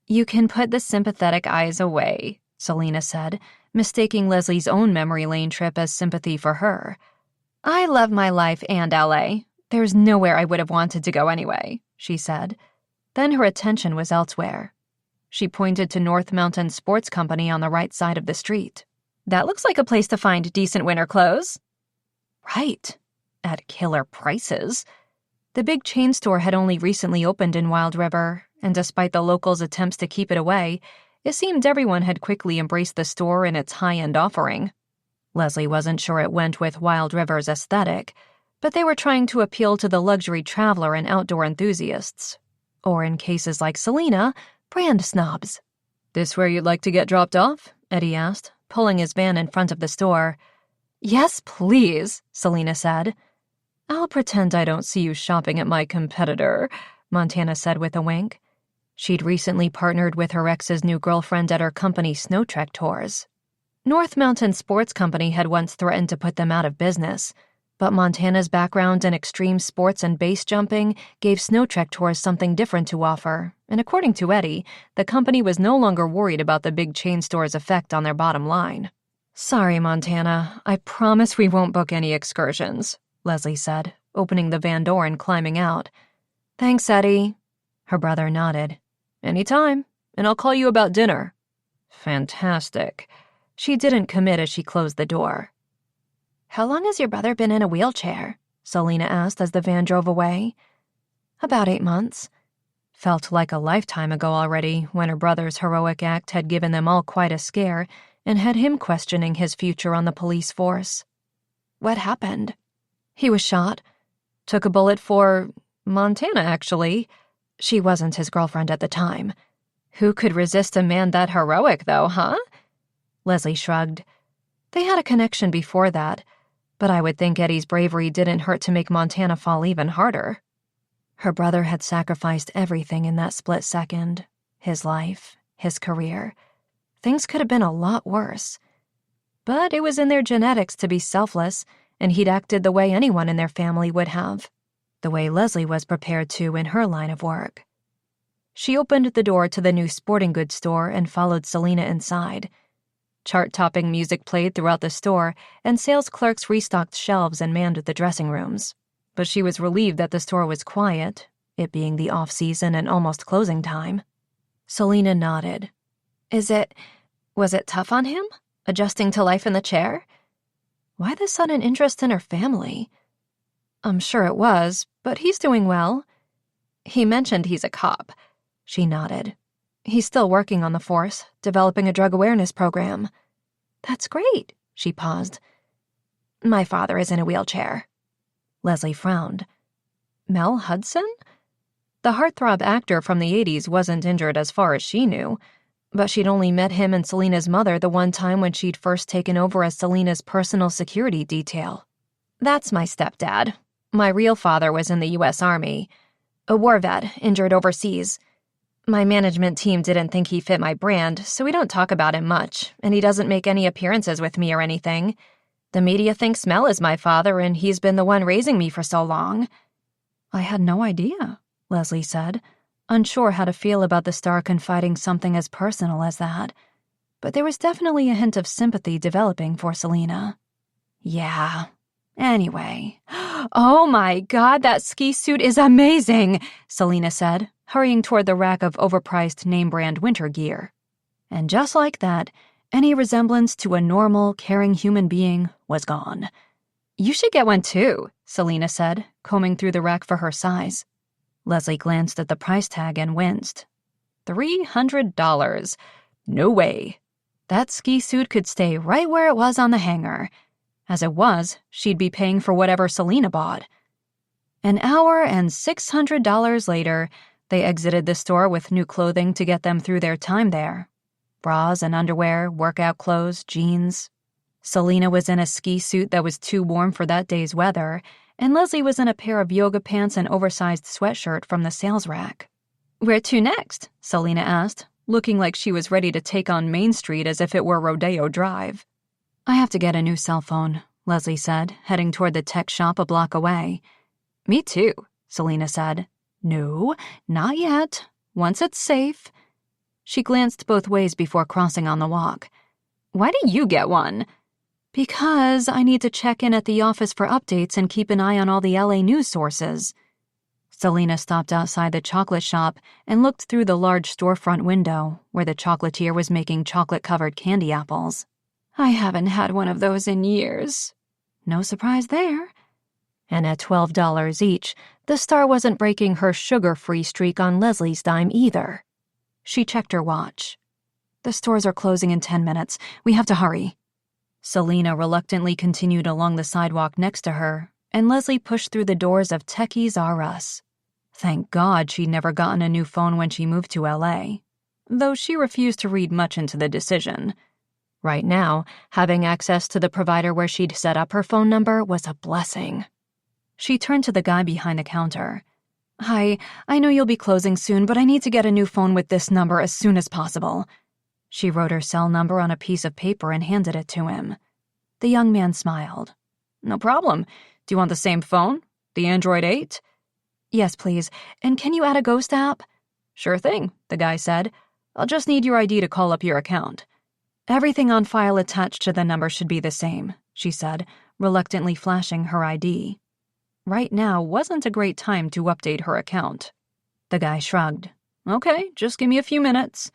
You can put the sympathetic eyes away, Selena said, mistaking Leslie's own memory lane trip as sympathy for her. I love my life and LA. There's nowhere I would have wanted to go anyway, she said. Then her attention was elsewhere. She pointed to North Mountain Sports Company on the right side of the street. That looks like a place to find decent winter clothes. Right. At killer prices. The big chain store had only recently opened in Wild River, and despite the locals' attempts to keep it away, it seemed everyone had quickly embraced the store and its high-end offering. Leslie wasn't sure it went with Wild River's aesthetic, but they were trying to appeal to the luxury traveler and outdoor enthusiasts. Or in cases like Selena, brand snobs. This where you'd like to get dropped off? Eddie asked, pulling his van in front of the store. Yes, please, Selena said. I'll pretend I don't see you shopping at my competitor, Montana said with a wink. She'd recently partnered with her ex's new girlfriend at her company's snow trek tours. North Mountain Sports Company had once threatened to put them out of business, but Montana's background in extreme sports and base jumping gave snow trek tours something different to offer, and according to Eddie, the company was no longer worried about the big chain store's effect on their bottom line. Sorry, Montana, I promise we won't book any excursions, Leslie said, opening the van door and climbing out. Thanks, Eddie. Her brother nodded. Anytime, and I'll call you about dinner. Fantastic. She didn't commit as she closed the door. How long has your brother been in a wheelchair? Selena asked as the van drove away. About 8 months. Felt like a lifetime ago already when her brother's heroic act had given them all quite a scare and had him questioning his future on the police force. What happened? He was shot. Took a bullet for Montana, actually. She wasn't his girlfriend at the time. Who could resist a man that heroic, though, huh? Leslie shrugged. They had a connection before that, but I would think Eddie's bravery didn't hurt to make Montana fall even harder. Her brother had sacrificed everything in that split second. His life, his career. Things could have been a lot worse. But it was in their genetics to be selfless, and he'd acted the way anyone in their family would have. The way Leslie was prepared to in her line of work. She opened the door to the new sporting goods store and followed Selena inside. Chart-topping music played throughout the store, and sales clerks restocked shelves and manned the dressing rooms. but she was relieved that the store was quiet, it being the off-season and almost closing time. Selena nodded. Was it tough on him, adjusting to life in the chair? Why the sudden interest in her family? I'm sure it was, but he's doing well. He mentioned he's a cop. She nodded. He's still working on the force, developing a drug awareness program. That's great. She paused. My father is in a wheelchair. Leslie frowned. Mel Hudson? The heartthrob actor from the 80s wasn't injured as far as she knew, but she'd only met him and Selena's mother the one time when she'd first taken over as Selena's personal security detail. That's my stepdad. My real father was in the U.S. Army. A war vet, injured overseas. My management team didn't think he fit my brand, so we don't talk about him much, and he doesn't make any appearances with me or anything. The media thinks Mel is my father, and he's been the one raising me for so long. I had no idea, Leslie said, unsure how to feel about the star confiding something as personal as that. But there was definitely a hint of sympathy developing for Selena. Yeah. Anyway. Oh my God, that ski suit is amazing, Selena said, hurrying toward the rack of overpriced name-brand winter gear. And just like that, any resemblance to a normal, caring human being was gone. You should get one too, Selena said, combing through the rack for her size. Leslie glanced at the price tag and winced. $300. No way. That ski suit could stay right where it was on the hanger. As it was, she'd be paying for whatever Selena bought. An hour and $600 later, they exited the store with new clothing to get them through their time there. Bras and underwear, workout clothes, jeans. Selena was in a ski suit that was too warm for that day's weather, and Leslie was in a pair of yoga pants and oversized sweatshirt from the sales rack. Where to next? Selena asked, looking like she was ready to take on Main Street as if it were Rodeo Drive. I have to get a new cell phone, Leslie said, heading toward the tech shop a block away. Me too, Selena said. No, not yet. Once it's safe. She glanced both ways before crossing on the walk. Why do you get one? Because I need to check in at the office for updates and keep an eye on all the LA news sources. Selena stopped outside the chocolate shop and looked through the large storefront window where the chocolatier was making chocolate-covered candy apples. I haven't had one of those in years. No surprise there. And at $12 each, the star wasn't breaking her sugar-free streak on Leslie's dime either. She checked her watch. The stores are closing in 10 minutes. We have to hurry. Selena reluctantly continued along the sidewalk next to her, and Leslie pushed through the doors of Techies R Us. Thank God she'd never gotten a new phone when she moved to LA, though she refused to read much into the decision. Right now, having access to the provider where she'd set up her phone number was a blessing. She turned to the guy behind the counter. Hi, I know you'll be closing soon, but I need to get a new phone with this number as soon as possible. She wrote her cell number on a piece of paper and handed it to him. The young man smiled. No problem. Do you want the same phone? The Android 8? Yes, please. And can you add a Ghost app? Sure thing, the guy said. I'll just need your ID to call up your account. Everything on file attached to the number should be the same, she said, reluctantly flashing her ID. Right now wasn't a great time to update her account. The guy shrugged. Okay, just give me a few minutes.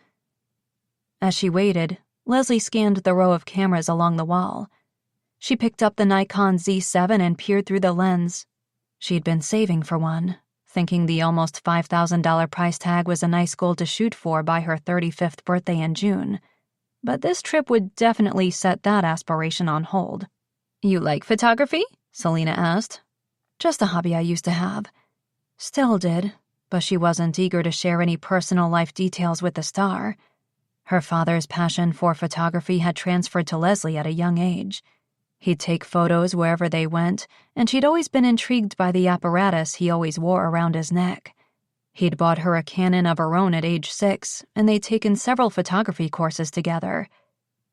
As she waited, Leslie scanned the row of cameras along the wall. She picked up the Nikon Z7 and peered through the lens. She'd been saving for one, thinking the almost $5,000 price tag was a nice goal to shoot for by her 35th birthday in June. But this trip would definitely set that aspiration on hold. You like photography? Selena asked. Just a hobby I used to have. Still did, but she wasn't eager to share any personal life details with the star. Her father's passion for photography had transferred to Leslie at a young age. He'd take photos wherever they went, and she'd always been intrigued by the apparatus he always wore around his neck. He'd bought her a Canon of her own at age 6, and they'd taken several photography courses together.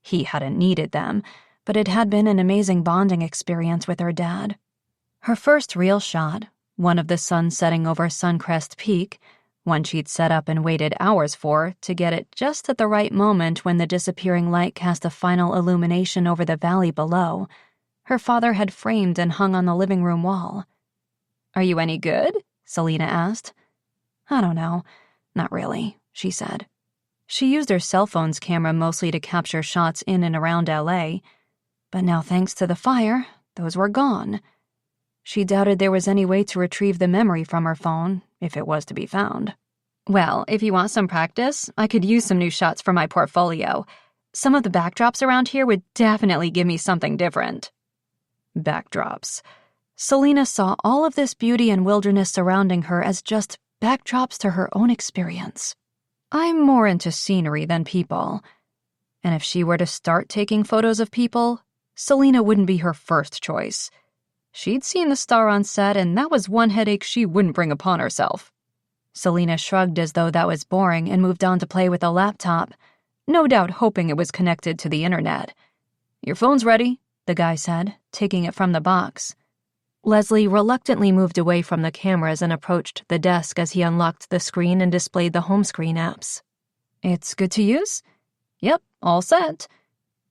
He hadn't needed them, but it had been an amazing bonding experience with her dad. Her first real shot, one of the sun setting over Suncrest Peak, one she'd set up and waited hours for to get it just at the right moment when the disappearing light cast a final illumination over the valley below, her father had framed and hung on the living room wall. Are you any good? Selena asked. I don't know. Not really, she said. She used her cell phone's camera mostly to capture shots in and around LA, but now thanks to the fire, those were gone. She doubted there was any way to retrieve the memory from her phone, if it was to be found. Well, if you want some practice, I could use some new shots for my portfolio. Some of the backdrops around here would definitely give me something different. Backdrops. Selena saw all of this beauty and wilderness surrounding her as just backdrops to her own experience. I'm more into scenery than people. And if she were to start taking photos of people, Selena wouldn't be her first choice. She'd seen the star on set, and that was one headache she wouldn't bring upon herself. Selena shrugged as though that was boring and moved on to play with a laptop, no doubt hoping it was connected to the internet. Your phone's ready, the guy said, taking it from the box. Leslie reluctantly moved away from the cameras and approached the desk as he unlocked the screen and displayed the home screen apps. It's good to use? Yep, all set.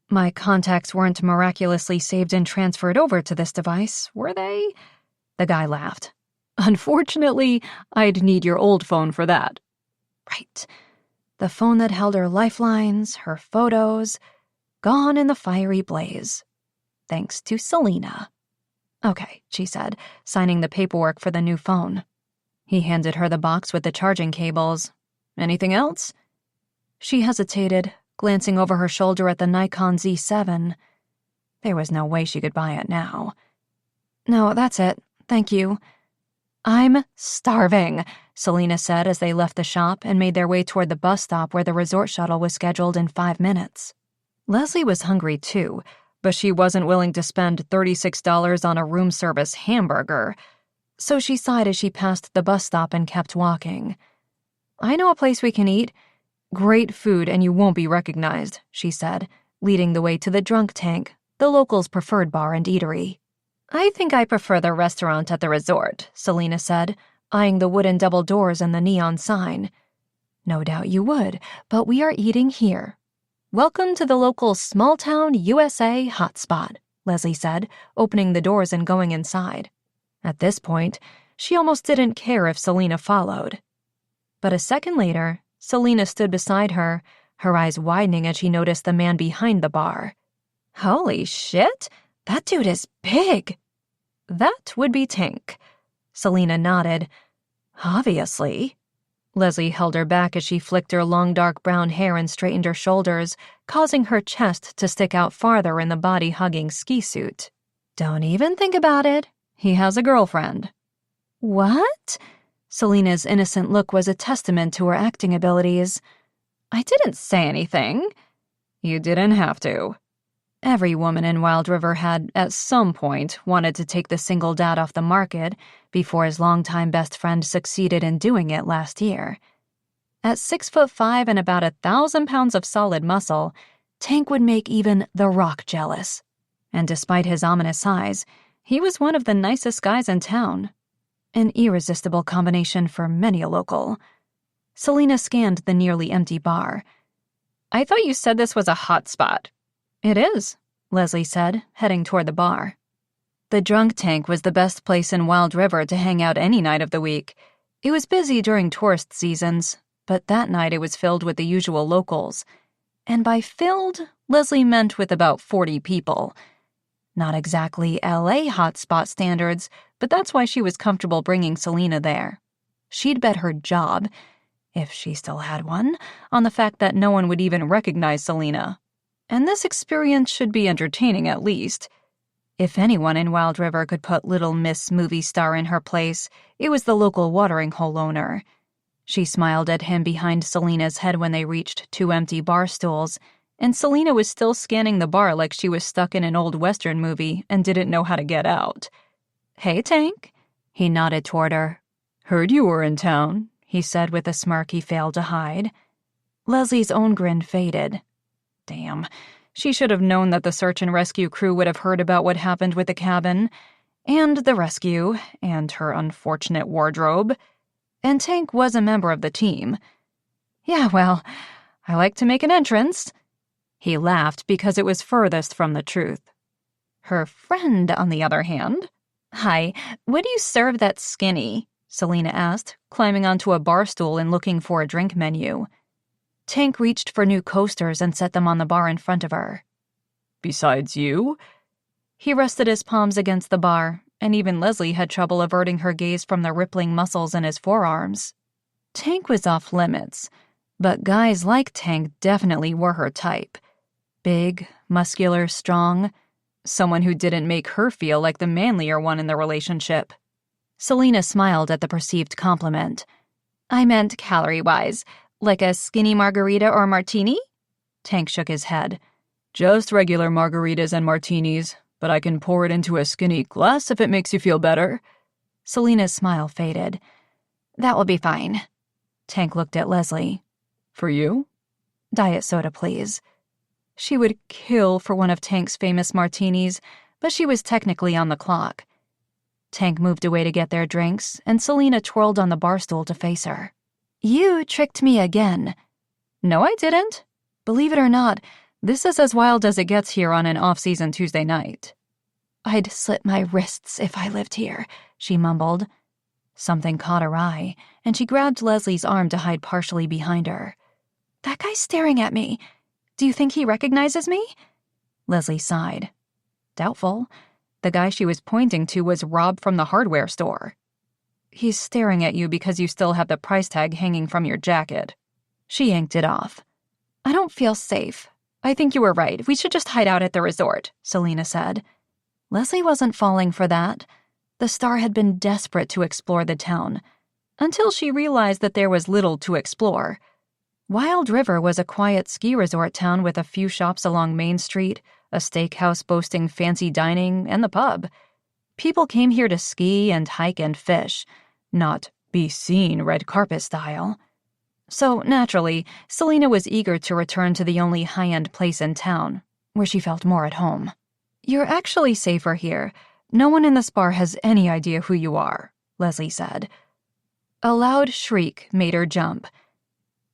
My contacts weren't miraculously saved and transferred over to this device, were they? The guy laughed. Unfortunately, I'd need your old phone for that. Right. The phone that held her lifelines, her photos, gone in the fiery blaze. Thanks to Selena. Okay, she said, signing the paperwork for the new phone. He handed her the box with the charging cables. Anything else? She hesitated, glancing over her shoulder at the Nikon Z7. There was no way she could buy it now. No, that's it. Thank you. I'm starving, Selena said as they left the shop and made their way toward the bus stop where the resort shuttle was scheduled in 5 minutes. Leslie was hungry too, but she wasn't willing to spend $36 on a room service hamburger, so she sighed as she passed the bus stop and kept walking. I know a place we can eat. Great food, and you won't be recognized, she said, leading the way to the Drunk Tank, the locals' preferred bar and eatery. I think I prefer the restaurant at the resort, Selena said, eyeing the wooden double doors and the neon sign. No doubt you would, but we are eating here. Welcome to the local small-town USA hotspot, Leslie said, opening the doors and going inside. At this point, she almost didn't care if Selena followed. But a second later, Selena stood beside her, her eyes widening as she noticed the man behind the bar. Holy shit, that dude is big. That would be Tink. Selena nodded. Obviously. Leslie held her back as she flicked her long dark brown hair and straightened her shoulders, causing her chest to stick out farther in the body-hugging ski suit. Don't even think about it. He has a girlfriend. What? Selena's innocent look was a testament to her acting abilities. I didn't say anything. You didn't have to. Every woman in Wild River had, at some point, wanted to take the single dad off the market before his longtime best friend succeeded in doing it last year. At 6'5" and about 1,000 pounds of solid muscle, Tank would make even The Rock jealous. And despite his ominous size, he was one of the nicest guys in town. An irresistible combination for many a local. Selena scanned the nearly empty bar. I thought you said this was a hot spot. It is, Leslie said, heading toward the bar. The Drunk Tank was the best place in Wild River to hang out any night of the week. It was busy during tourist seasons, but that night it was filled with the usual locals. And by filled, Leslie meant with about 40 people. Not exactly LA hotspot standards, but that's why she was comfortable bringing Selena there. She'd bet her job, if she still had one, on the fact that no one would even recognize Selena. And this experience should be entertaining at least. If anyone in Wild River could put Little Miss Movie Star in her place, it was the local watering hole owner. She smiled at him behind Selena's head when they reached 2 empty bar stools, and Selena was still scanning the bar like she was stuck in an old Western movie and didn't know how to get out. Hey, Tank. He nodded toward her. Heard you were in town, he said with a smirk he failed to hide. Leslie's own grin faded. Damn, she should have known that the search and rescue crew would have heard about what happened with the cabin, and the rescue, and her unfortunate wardrobe. And Tank was a member of the team. Yeah, well, I like to make an entrance. He laughed because it was furthest from the truth. Her friend, on the other hand, Hi, what do you serve that's skinny? Selena asked, climbing onto a bar stool and looking for a drink menu. Tank reached for new coasters and set them on the bar in front of her. Besides you? He rested his palms against the bar, and even Leslie had trouble averting her gaze from the rippling muscles in his forearms. Tank was off limits, but guys like Tank definitely were her type. Big, muscular, strong. Someone who didn't make her feel like the manlier one in the relationship. Selena smiled at the perceived compliment. I meant calorie-wise, like a skinny margarita or martini? Tank shook his head. Just regular margaritas and martinis, but I can pour it into a skinny glass if it makes you feel better. Selena's smile faded. That will be fine. Tank looked at Leslie. For you? Diet soda, please. She would kill for one of Tank's famous martinis, but she was technically on the clock. Tank moved away to get their drinks, and Selena twirled on the bar stool to face her. You tricked me again. No, I didn't. Believe it or not, this is as wild as it gets here on an off-season Tuesday night. I'd slit my wrists if I lived here, she mumbled. Something caught her eye, and she grabbed Leslie's arm to hide partially behind her. That guy's staring at me. Do you think he recognizes me? Leslie sighed. Doubtful. The guy she was pointing to was Rob from the hardware store. He's staring at you because you still have the price tag hanging from your jacket. She yanked it off. I don't feel safe. I think you were right. We should just hide out at the resort, Selena said. Leslie wasn't falling for that. The star had been desperate to explore the town, until she realized that there was little to explore. Wild River was a quiet ski resort town with a few shops along Main Street, a steakhouse boasting fancy dining, and the pub. People came here to ski and hike and fish, not be seen red carpet style. So, naturally, Selena was eager to return to the only high-end place in town, where she felt more at home. You're actually safer here. No one in this bar has any idea who you are, Leslie said. A loud shriek made her jump.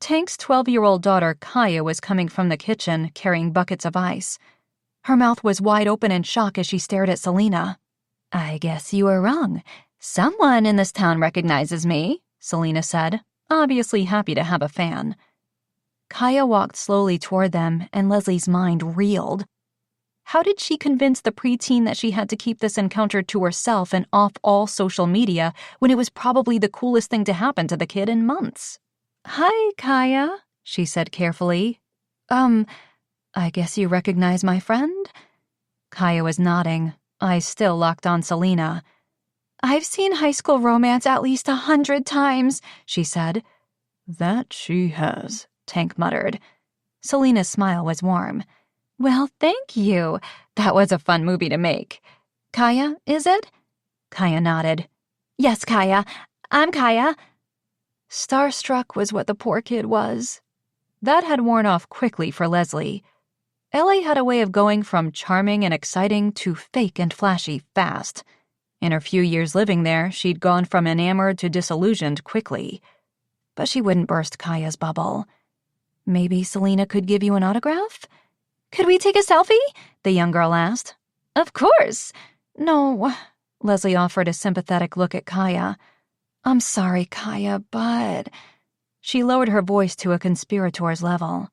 Tank's 12-year-old daughter, Kaya, was coming from the kitchen, carrying buckets of ice. Her mouth was wide open in shock as she stared at Selena. I guess you were wrong. Someone in this town recognizes me, Selena said, obviously happy to have a fan. Kaya walked slowly toward them, and Leslie's mind reeled. How did she convince the preteen that she had to keep this encounter to herself and off all social media when it was probably the coolest thing to happen to the kid in months? Hi, Kaya, she said carefully. I guess you recognize my friend? Kaya was nodding, eyes still locked on Selena. I've seen High School Romance at least 100 times, she said. That she has, Tank muttered. Selena's smile was warm. Well, thank you. That was a fun movie to make. Kaya, is it? Kaya nodded. Yes, Kaya. I'm Kaya. Starstruck was what the poor kid was. That had worn off quickly for Leslie. LA had a way of going from charming and exciting to fake and flashy fast. In her few years living there, she'd gone from enamored to disillusioned quickly. But she wouldn't burst Kaya's bubble. Maybe Selena could give you an autograph? Could we take a selfie? The young girl asked. Of course. No, Leslie offered a sympathetic look at Kaya. I'm sorry, Kaya, but... She lowered her voice to a conspirator's level.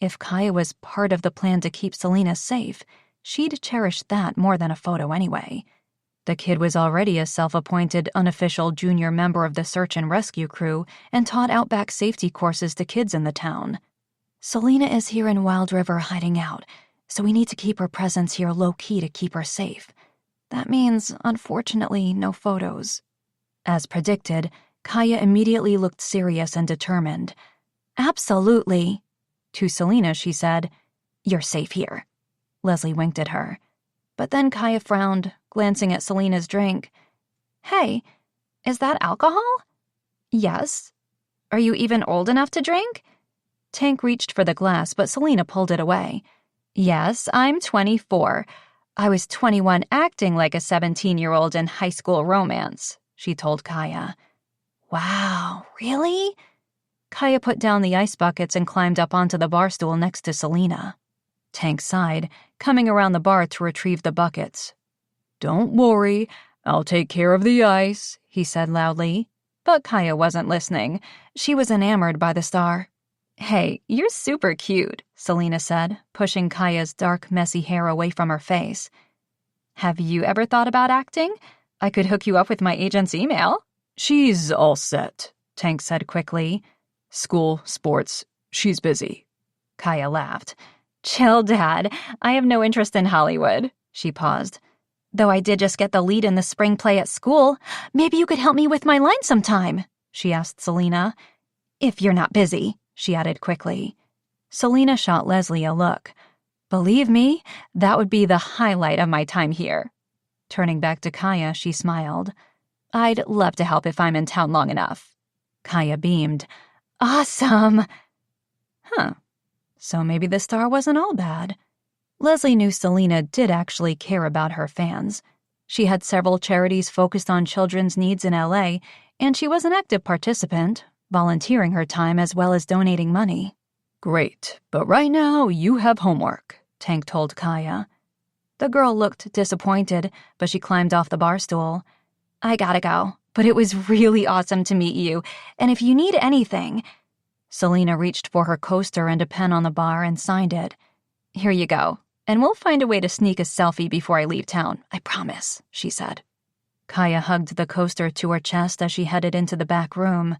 If Kaya was part of the plan to keep Selena safe, she'd cherish that more than a photo anyway. The kid was already a self-appointed, unofficial junior member of the search and rescue crew and taught outback safety courses to kids in the town. Selena is here in Wild River hiding out, so we need to keep her presence here low-key to keep her safe. That means, unfortunately, no photos. As predicted, Kaya immediately looked serious and determined. Absolutely. To Selena, she said, You're safe here. Leslie winked at her. But then Kaya frowned, glancing at Selena's drink. Hey, is that alcohol? Yes. Are you even old enough to drink? Tank reached for the glass, but Selena pulled it away. Yes, I'm 24. I was 21 acting like a 17-year-old in High School Romance, she told Kaya. Wow, really? Kaya put down the ice buckets and climbed up onto the bar stool next to Selena. Tank sighed, coming around the bar to retrieve the buckets. Don't worry, I'll take care of the ice, he said loudly. But Kaya wasn't listening. She was enamored by the star. Hey, you're super cute, Selena said, pushing Kaya's dark, messy hair away from her face. Have you ever thought about acting? I could hook you up with my agent's email. She's all set, Tank said quickly. School, sports, she's busy. Kaya laughed. Chill, Dad. I have no interest in Hollywood. She paused. Though I did just get the lead in the spring play at school. Maybe you could help me with my line sometime, she asked Selena. If you're not busy, she added quickly. Selena shot Leslie a look. Believe me, that would be the highlight of my time here. Turning back to Kaya, she smiled. I'd love to help if I'm in town long enough. Kaya beamed. Awesome! Huh. So maybe the star wasn't all bad. Leslie knew Selena did actually care about her fans. She had several charities focused on children's needs in LA, and she was an active participant, volunteering her time as well as donating money. Great, but right now you have homework, Tank told Kaya. The girl looked disappointed, but she climbed off the bar stool. I gotta go, but it was really awesome to meet you, and if you need anything... Selena reached for her coaster and a pen on the bar and signed it. Here you go. And we'll find a way to sneak a selfie before I leave town, I promise, she said. Kaya hugged the coaster to her chest as she headed into the back room.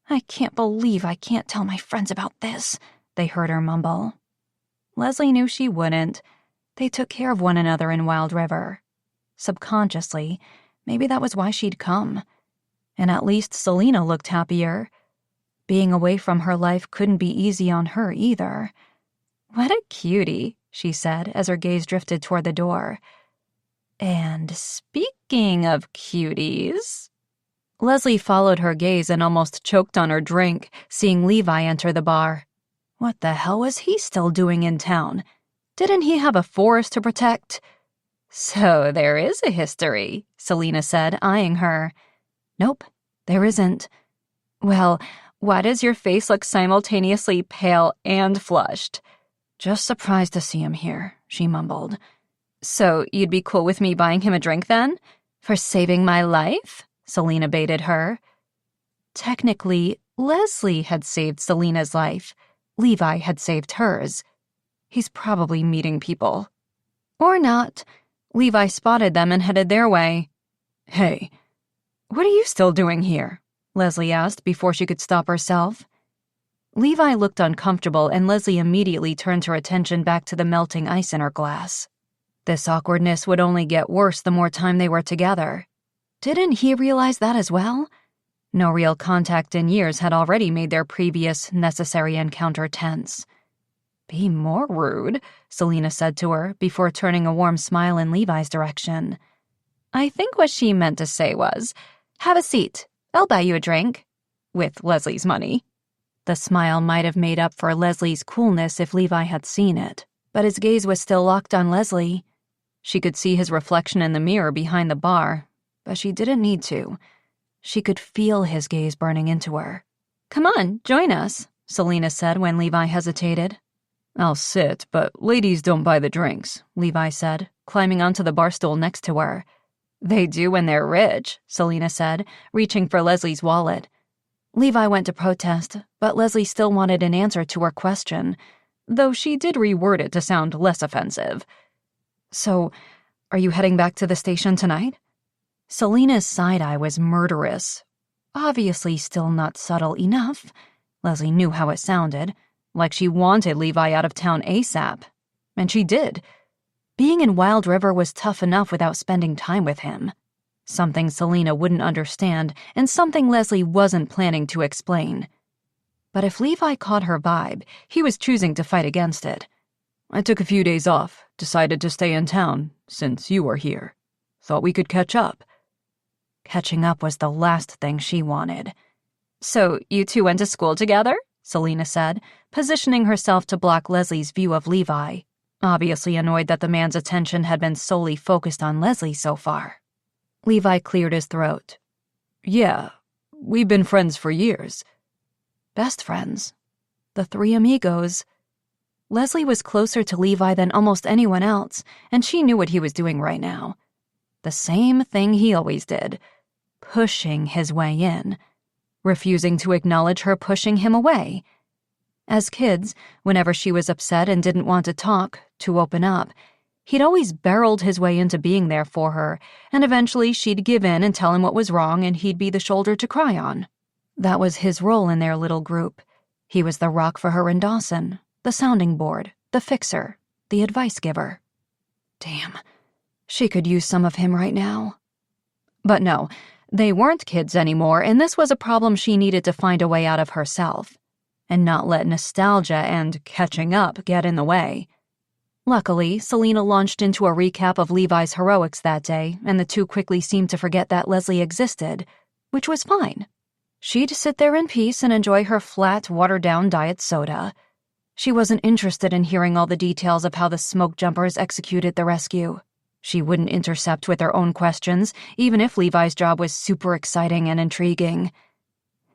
I can't believe I can't tell my friends about this, they heard her mumble. Leslie knew she wouldn't. They took care of one another in Wild River. Subconsciously, maybe that was why she'd come. And at least Selena looked happier. Being away from her life couldn't be easy on her either. What a cutie, she said as her gaze drifted toward the door. And speaking of cuties... Leslie followed her gaze and almost choked on her drink, seeing Levi enter the bar. What the hell was he still doing in town? Didn't he have a forest to protect? So there is a history, Selena said, eyeing her. Nope, there isn't. Well, why does your face look simultaneously pale and flushed? Just surprised to see him here, she mumbled. So you'd be cool with me buying him a drink then? For saving my life? Selena baited her. Technically, Leslie had saved Selena's life. Levi had saved hers. He's probably meeting people. Or not. Levi spotted them and headed their way. Hey, what are you still doing here? Leslie asked before she could stop herself. Levi looked uncomfortable, and Leslie immediately turned her attention back to the melting ice in her glass. This awkwardness would only get worse the more time they were together. Didn't he realize that as well? No real contact in years had already made their previous necessary encounter tense. Be more rude, Selena said to her before turning a warm smile in Levi's direction. I think what she meant to say was, have a seat, I'll buy you a drink. With Leslie's money. The smile might have made up for Leslie's coolness if Levi had seen it, but his gaze was still locked on Leslie. She could see his reflection in the mirror behind the bar, but she didn't need to. She could feel his gaze burning into her. Come on, join us, Selena said when Levi hesitated. I'll sit, but ladies don't buy the drinks, Levi said, climbing onto the bar stool next to her. They do when they're rich, Selena said, reaching for Leslie's wallet. Levi went to protest, but Leslie still wanted an answer to her question, though she did reword it to sound less offensive. So, are you heading back to the station tonight? Selena's side-eye was murderous. Obviously still not subtle enough. Leslie knew how it sounded, like she wanted Levi out of town ASAP. And she did. Being in Wild River was tough enough without spending time with him. Something Selena wouldn't understand, and something Leslie wasn't planning to explain. But if Levi caught her vibe, he was choosing to fight against it. I took a few days off, decided to stay in town, since you were here. Thought we could catch up. Catching up was the last thing she wanted. So you two went to school together? Selena said, positioning herself to block Leslie's view of Levi, obviously annoyed that the man's attention had been solely focused on Leslie so far. Levi cleared his throat. Yeah, we've been friends for years. Best friends. The three amigos. Leslie was closer to Levi than almost anyone else, and she knew what he was doing right now. The same thing he always did, pushing his way in, refusing to acknowledge her pushing him away. As kids, whenever she was upset and didn't want to talk, to open up, he'd always barreled his way into being there for her, and eventually she'd give in and tell him what was wrong, and he'd be the shoulder to cry on. That was his role in their little group. He was the rock for her and Dawson, the sounding board, the fixer, the advice giver. Damn, she could use some of him right now. But no, they weren't kids anymore, and this was a problem she needed to find a way out of herself, and not let nostalgia and catching up get in the way. Luckily, Selena launched into a recap of Levi's heroics that day, and the two quickly seemed to forget that Leslie existed, which was fine. She'd sit there in peace and enjoy her flat, watered-down diet soda. She wasn't interested in hearing all the details of how the smoke jumpers executed the rescue. She wouldn't intercept with her own questions, even if Levi's job was super exciting and intriguing.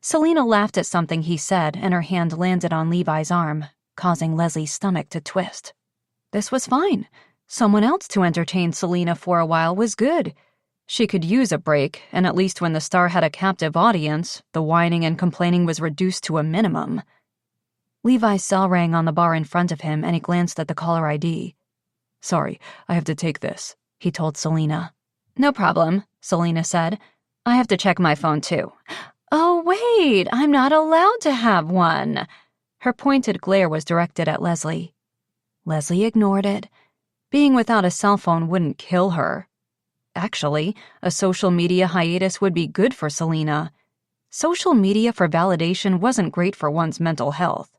Selena laughed at something he said, and her hand landed on Levi's arm, causing Leslie's stomach to twist. This was fine. Someone else to entertain Selena for a while was good. She could use a break, and at least when the star had a captive audience, the whining and complaining was reduced to a minimum. Levi's cell rang on the bar in front of him, and he glanced at the caller ID. Sorry, I have to take this, he told Selena. No problem, Selena said. I have to check my phone too. Oh, wait, I'm not allowed to have one. Her pointed glare was directed at Leslie. Leslie ignored it. Being without a cell phone wouldn't kill her. Actually, a social media hiatus would be good for Selena. Social media for validation wasn't great for one's mental health.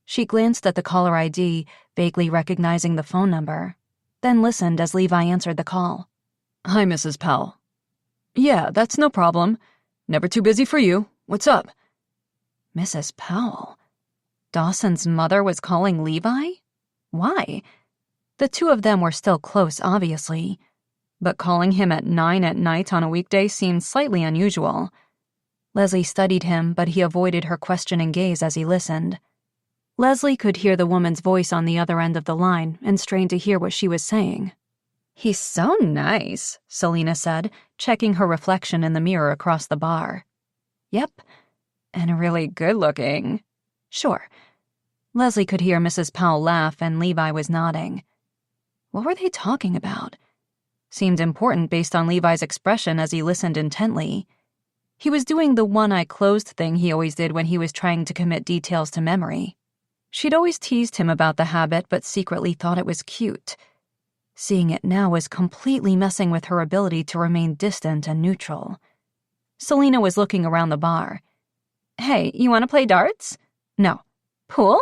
She glanced at the caller ID, vaguely recognizing the phone number, then listened as Levi answered the call. Hi, Mrs. Powell. Yeah, that's no problem. Never too busy for you. What's up? Mrs. Powell? Dawson's mother was calling Levi? Why? The two of them were still close, obviously, but calling him at 9 at night on a weekday seemed slightly unusual. Leslie studied him, but he avoided her questioning gaze as he listened. Leslie could hear the woman's voice on the other end of the line and strained to hear what she was saying. He's so nice, Selena said, checking her reflection in the mirror across the bar. Yep. And really good-looking. Sure. Leslie could hear Mrs. Powell laugh, and Levi was nodding. What were they talking about? Seemed important based on Levi's expression as he listened intently. He was doing the one-eye closed thing he always did when he was trying to commit details to memory. She'd always teased him about the habit, but secretly thought it was cute. Seeing it now was completely messing with her ability to remain distant and neutral. Selena was looking around the bar. Hey, you want to play darts? No. Pool?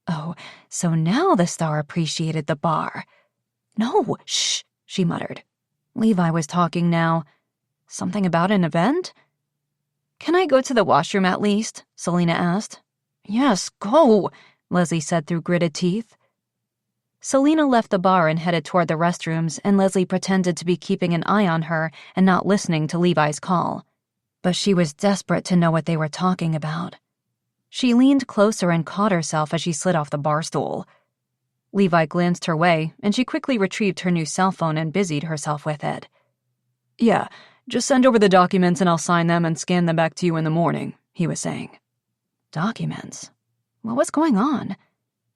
Oh, so now the star appreciated the bar. No, shh, she muttered. Levi was talking now. Something about an event? Can I go to the washroom at least? Selena asked. Yes, go, Leslie said through gritted teeth. Selena left the bar and headed toward the restrooms, and Leslie pretended to be keeping an eye on her and not listening to Levi's call. But she was desperate to know what they were talking about. She leaned closer and caught herself as she slid off the bar stool. Levi glanced her way, and she quickly retrieved her new cell phone and busied herself with it. Yeah, just send over the documents and I'll sign them and scan them back to you in the morning, he was saying. Documents? What was going on?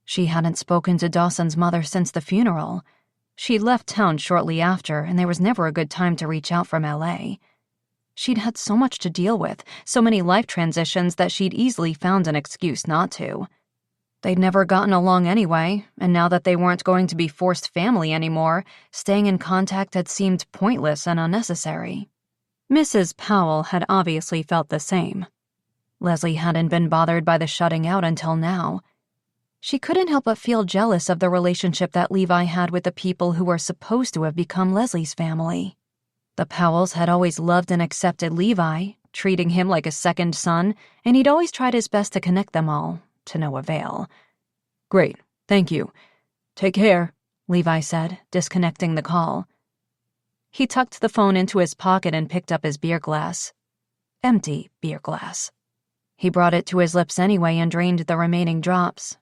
She hadn't spoken to Dawson's mother since the funeral. She'd left town shortly after, and there was never a good time to reach out from L.A. She'd had so much to deal with, so many life transitions that she'd easily found an excuse not to. They'd never gotten along anyway, and now that they weren't going to be forced family anymore, staying in contact had seemed pointless and unnecessary. Mrs. Powell had obviously felt the same. Leslie hadn't been bothered by the shutting out until now. She couldn't help but feel jealous of the relationship that Levi had with the people who were supposed to have become Leslie's family. The Powells had always loved and accepted Levi, treating him like a second son, and he'd always tried his best to connect them all, to no avail. Great, thank you. Take care, Levi said, disconnecting the call. He tucked the phone into his pocket and picked up his beer glass. Empty beer glass. He brought it to his lips anyway and drained the remaining drops.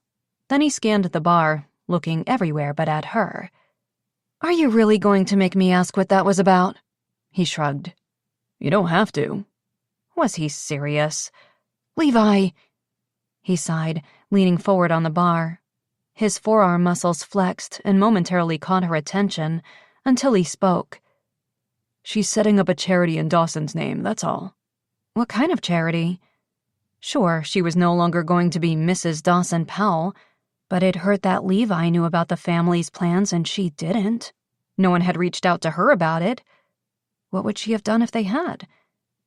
Then he scanned the bar, looking everywhere but at her. Are you really going to make me ask what that was about? He shrugged. You don't have to. Was he serious? Levi! He sighed, leaning forward on the bar. His forearm muscles flexed and momentarily caught her attention until he spoke. She's setting up a charity in Dawson's name, that's all. What kind of charity? Sure, she was no longer going to be Mrs. Dawson Powell, but it hurt that Levi knew about the family's plans and she didn't. No one had reached out to her about it. What would she have done if they had?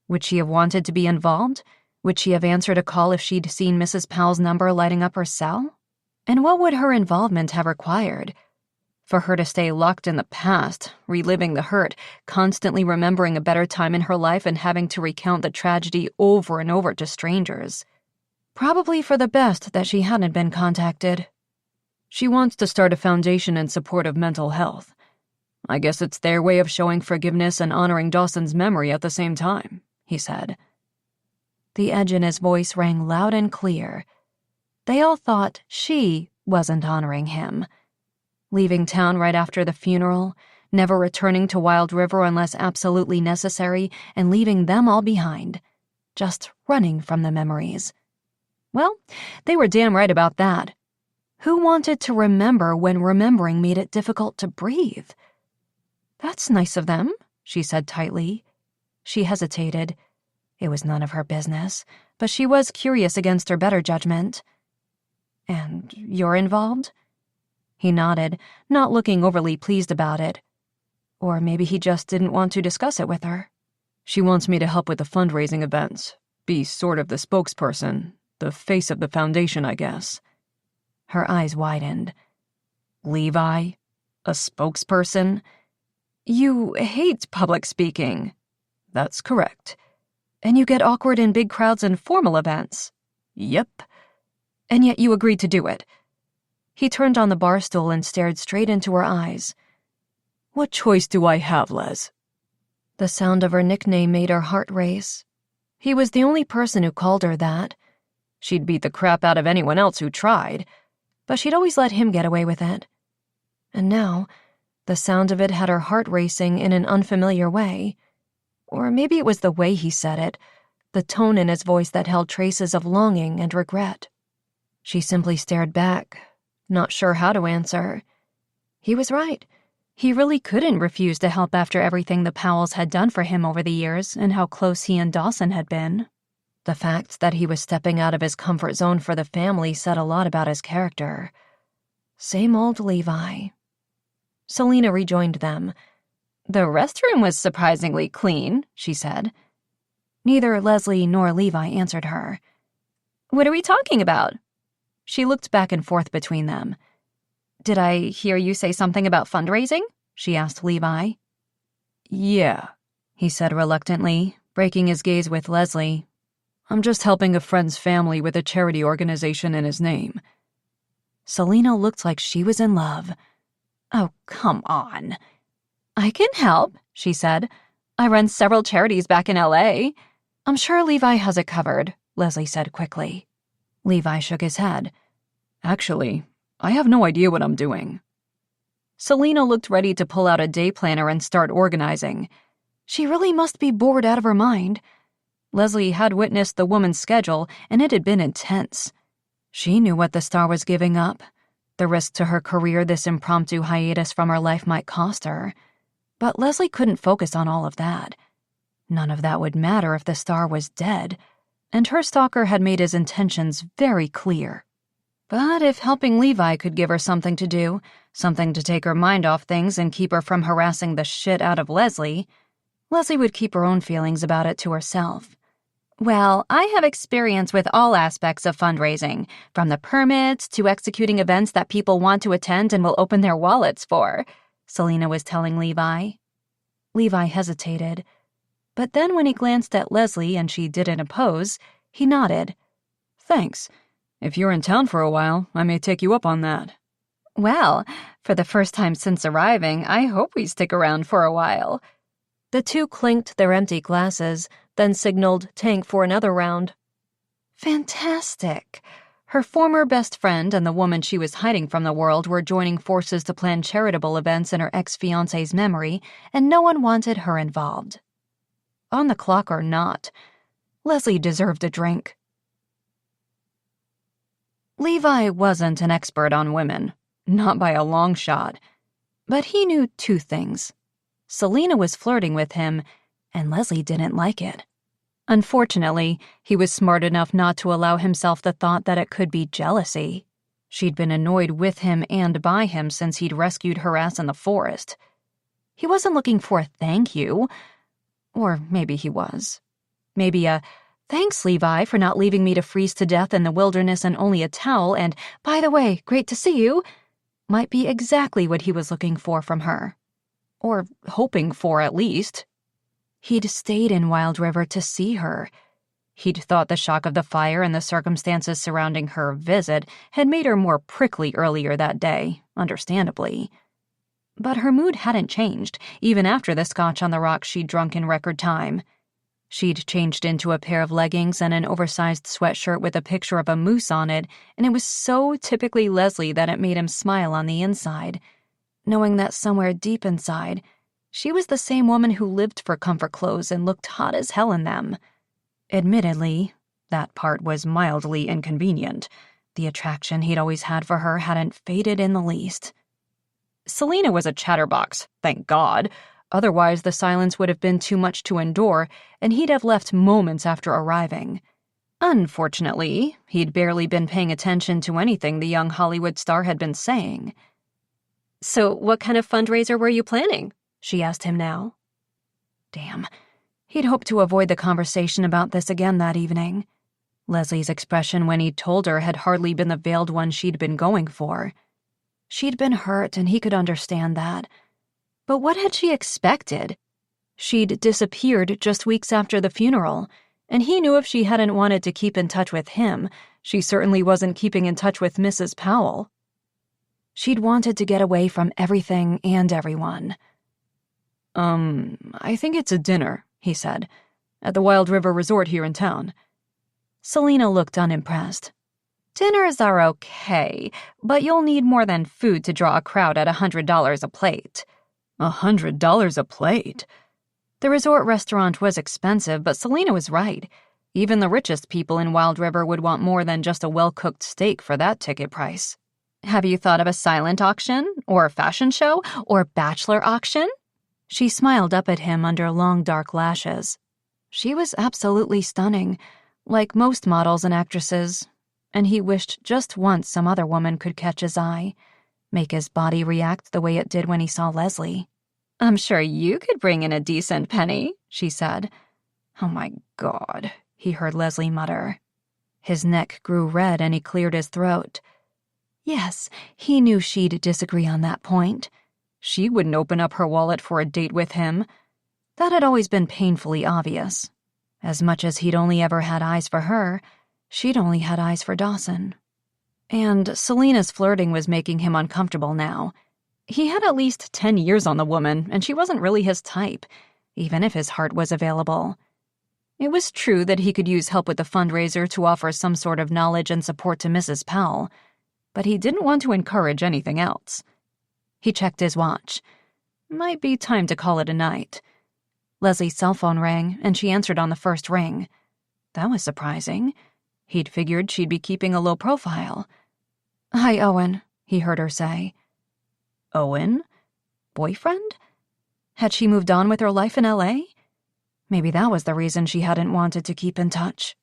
Would she have wanted to be involved? Would she have answered a call if she'd seen Mrs. Powell's number lighting up her cell? And what would her involvement have required? For her to stay locked in the past, reliving the hurt, constantly remembering a better time in her life and having to recount the tragedy over and over to strangers. Probably for the best that she hadn't been contacted. She wants to start a foundation in support of mental health. I guess it's their way of showing forgiveness and honoring Dawson's memory at the same time, he said. The edge in his voice rang loud and clear. They all thought she wasn't honoring him. Leaving town right after the funeral, never returning to Wild River unless absolutely necessary, and leaving them all behind. Just running from the memories. Well, they were damn right about that. Who wanted to remember when remembering made it difficult to breathe? That's nice of them, she said tightly. She hesitated. It was none of her business, but she was curious against her better judgment. And you're involved? He nodded, not looking overly pleased about it. Or maybe he just didn't want to discuss it with her. She wants me to help with the fundraising events, be sort of the spokesperson, the face of the foundation, I guess. Her eyes widened. Levi? A spokesperson? You hate public speaking. That's correct. And you get awkward in big crowds and formal events. Yep. And yet you agreed to do it. He turned on the bar stool and stared straight into her eyes. What choice do I have, Les? The sound of her nickname made her heart race. He was the only person who called her that. She'd beat the crap out of anyone else who tried, but she'd always let him get away with it. And now, the sound of it had her heart racing in an unfamiliar way. Or maybe it was the way he said it, the tone in his voice that held traces of longing and regret. She simply stared back, not sure how to answer. He was right. He really couldn't refuse to help after everything the Powells had done for him over the years and how close he and Dawson had been. The fact that he was stepping out of his comfort zone for the family said a lot about his character. Same old Levi. Selena rejoined them. The restroom was surprisingly clean, she said. Neither Leslie nor Levi answered her. What are we talking about? She looked back and forth between them. Did I hear you say something about fundraising? She asked Levi. Yeah, he said reluctantly, breaking his gaze with Leslie. I'm just helping a friend's family with a charity organization in his name. Selena looked like she was in love. Oh, come on. I can help, she said. I run several charities back in LA. I'm sure Levi has it covered, Leslie said quickly. Levi shook his head. Actually, I have no idea what I'm doing. Selena looked ready to pull out a day planner and start organizing. She really must be bored out of her mind. Leslie had witnessed the woman's schedule, and it had been intense. She knew what the star was giving up, the risk to her career this impromptu hiatus from her life might cost her. But Leslie couldn't focus on all of that. None of that would matter if the star was dead, and her stalker had made his intentions very clear. But if helping Levi could give her something to do, something to take her mind off things and keep her from harassing the shit out of Leslie, Leslie would keep her own feelings about it to herself. Well, I have experience with all aspects of fundraising, from the permits to executing events that people want to attend and will open their wallets for, Selena was telling Levi. Levi hesitated. But then when he glanced at Leslie and she didn't oppose, he nodded. Thanks. If you're in town for a while, I may take you up on that. Well, for the first time since arriving, I hope we stick around for a while. The two clinked their empty glasses, then signaled tank for another round. Fantastic. Her former best friend and the woman she was hiding from the world were joining forces to plan charitable events in her ex-fiancé's memory, and no one wanted her involved. On the clock or not, Leslie deserved a drink. Levi wasn't an expert on women, not by a long shot, but he knew two things. Selena was flirting with him, and Leslie didn't like it. Unfortunately, he was smart enough not to allow himself the thought that it could be jealousy. She'd been annoyed with him and by him since he'd rescued her ass in the forest. He wasn't looking for a thank you. Or maybe he was. Maybe a, "Thanks, Levi, for not leaving me to freeze to death in the wilderness in only a towel, and, by the way, great to see you," might be exactly what he was looking for from her. Or hoping for, at least. He'd stayed in Wild River to see her. He'd thought the shock of the fire and the circumstances surrounding her visit had made her more prickly earlier that day, understandably. But her mood hadn't changed, even after the scotch on the rocks she'd drunk in record time. She'd changed into a pair of leggings and an oversized sweatshirt with a picture of a moose on it, and it was so typically Leslie that it made him smile on the inside, knowing that somewhere deep inside, she was the same woman who lived for comfort clothes and looked hot as hell in them. Admittedly, that part was mildly inconvenient. The attraction he'd always had for her hadn't faded in the least. Selena was a chatterbox, thank God. Otherwise, the silence would have been too much to endure, and he'd have left moments after arriving. Unfortunately, he'd barely been paying attention to anything the young Hollywood star had been saying. "So what kind of fundraiser were you planning?" she asked him now. Damn. He'd hoped to avoid the conversation about this again that evening. Leslie's expression when he'd told her had hardly been the veiled one she'd been going for. She'd been hurt, and he could understand that. But what had she expected? She'd disappeared just weeks after the funeral, and he knew if she hadn't wanted to keep in touch with him, she certainly wasn't keeping in touch with Mrs. Powell. She'd wanted to get away from everything and everyone. I think it's a dinner," he said, "at the Wild River Resort here in town." Selena looked unimpressed. "Dinners are okay, but you'll need more than food to draw a crowd at $100 a plate." $100 a plate? The resort restaurant was expensive, but Selena was right. Even the richest people in Wild River would want more than just a well-cooked steak for that ticket price. "Have you thought of a silent auction, or fashion show, or bachelor auction?" She smiled up at him under long dark lashes. She was absolutely stunning, like most models and actresses, and he wished just once some other woman could catch his eye, make his body react the way it did when he saw Leslie. "I'm sure you could bring in a decent penny," she said. "Oh my God," he heard Leslie mutter. His neck grew red and he cleared his throat. Yes, he knew she'd disagree on that point. She wouldn't open up her wallet for a date with him. That had always been painfully obvious. As much as he'd only ever had eyes for her, she'd only had eyes for Dawson. And Selena's flirting was making him uncomfortable now. He had at least 10 years on the woman, and she wasn't really his type, even if his heart was available. It was true that he could use help with the fundraiser to offer some sort of knowledge and support to Mrs. Powell, but he didn't want to encourage anything else. He checked his watch. Might be time to call it a night. Leslie's cell phone rang, and she answered on the first ring. That was surprising. He'd figured she'd be keeping a low profile. "Hi, Owen," he heard her say. Owen? Boyfriend? Had she moved on with her life in L.A.? Maybe that was the reason she hadn't wanted to keep in touch.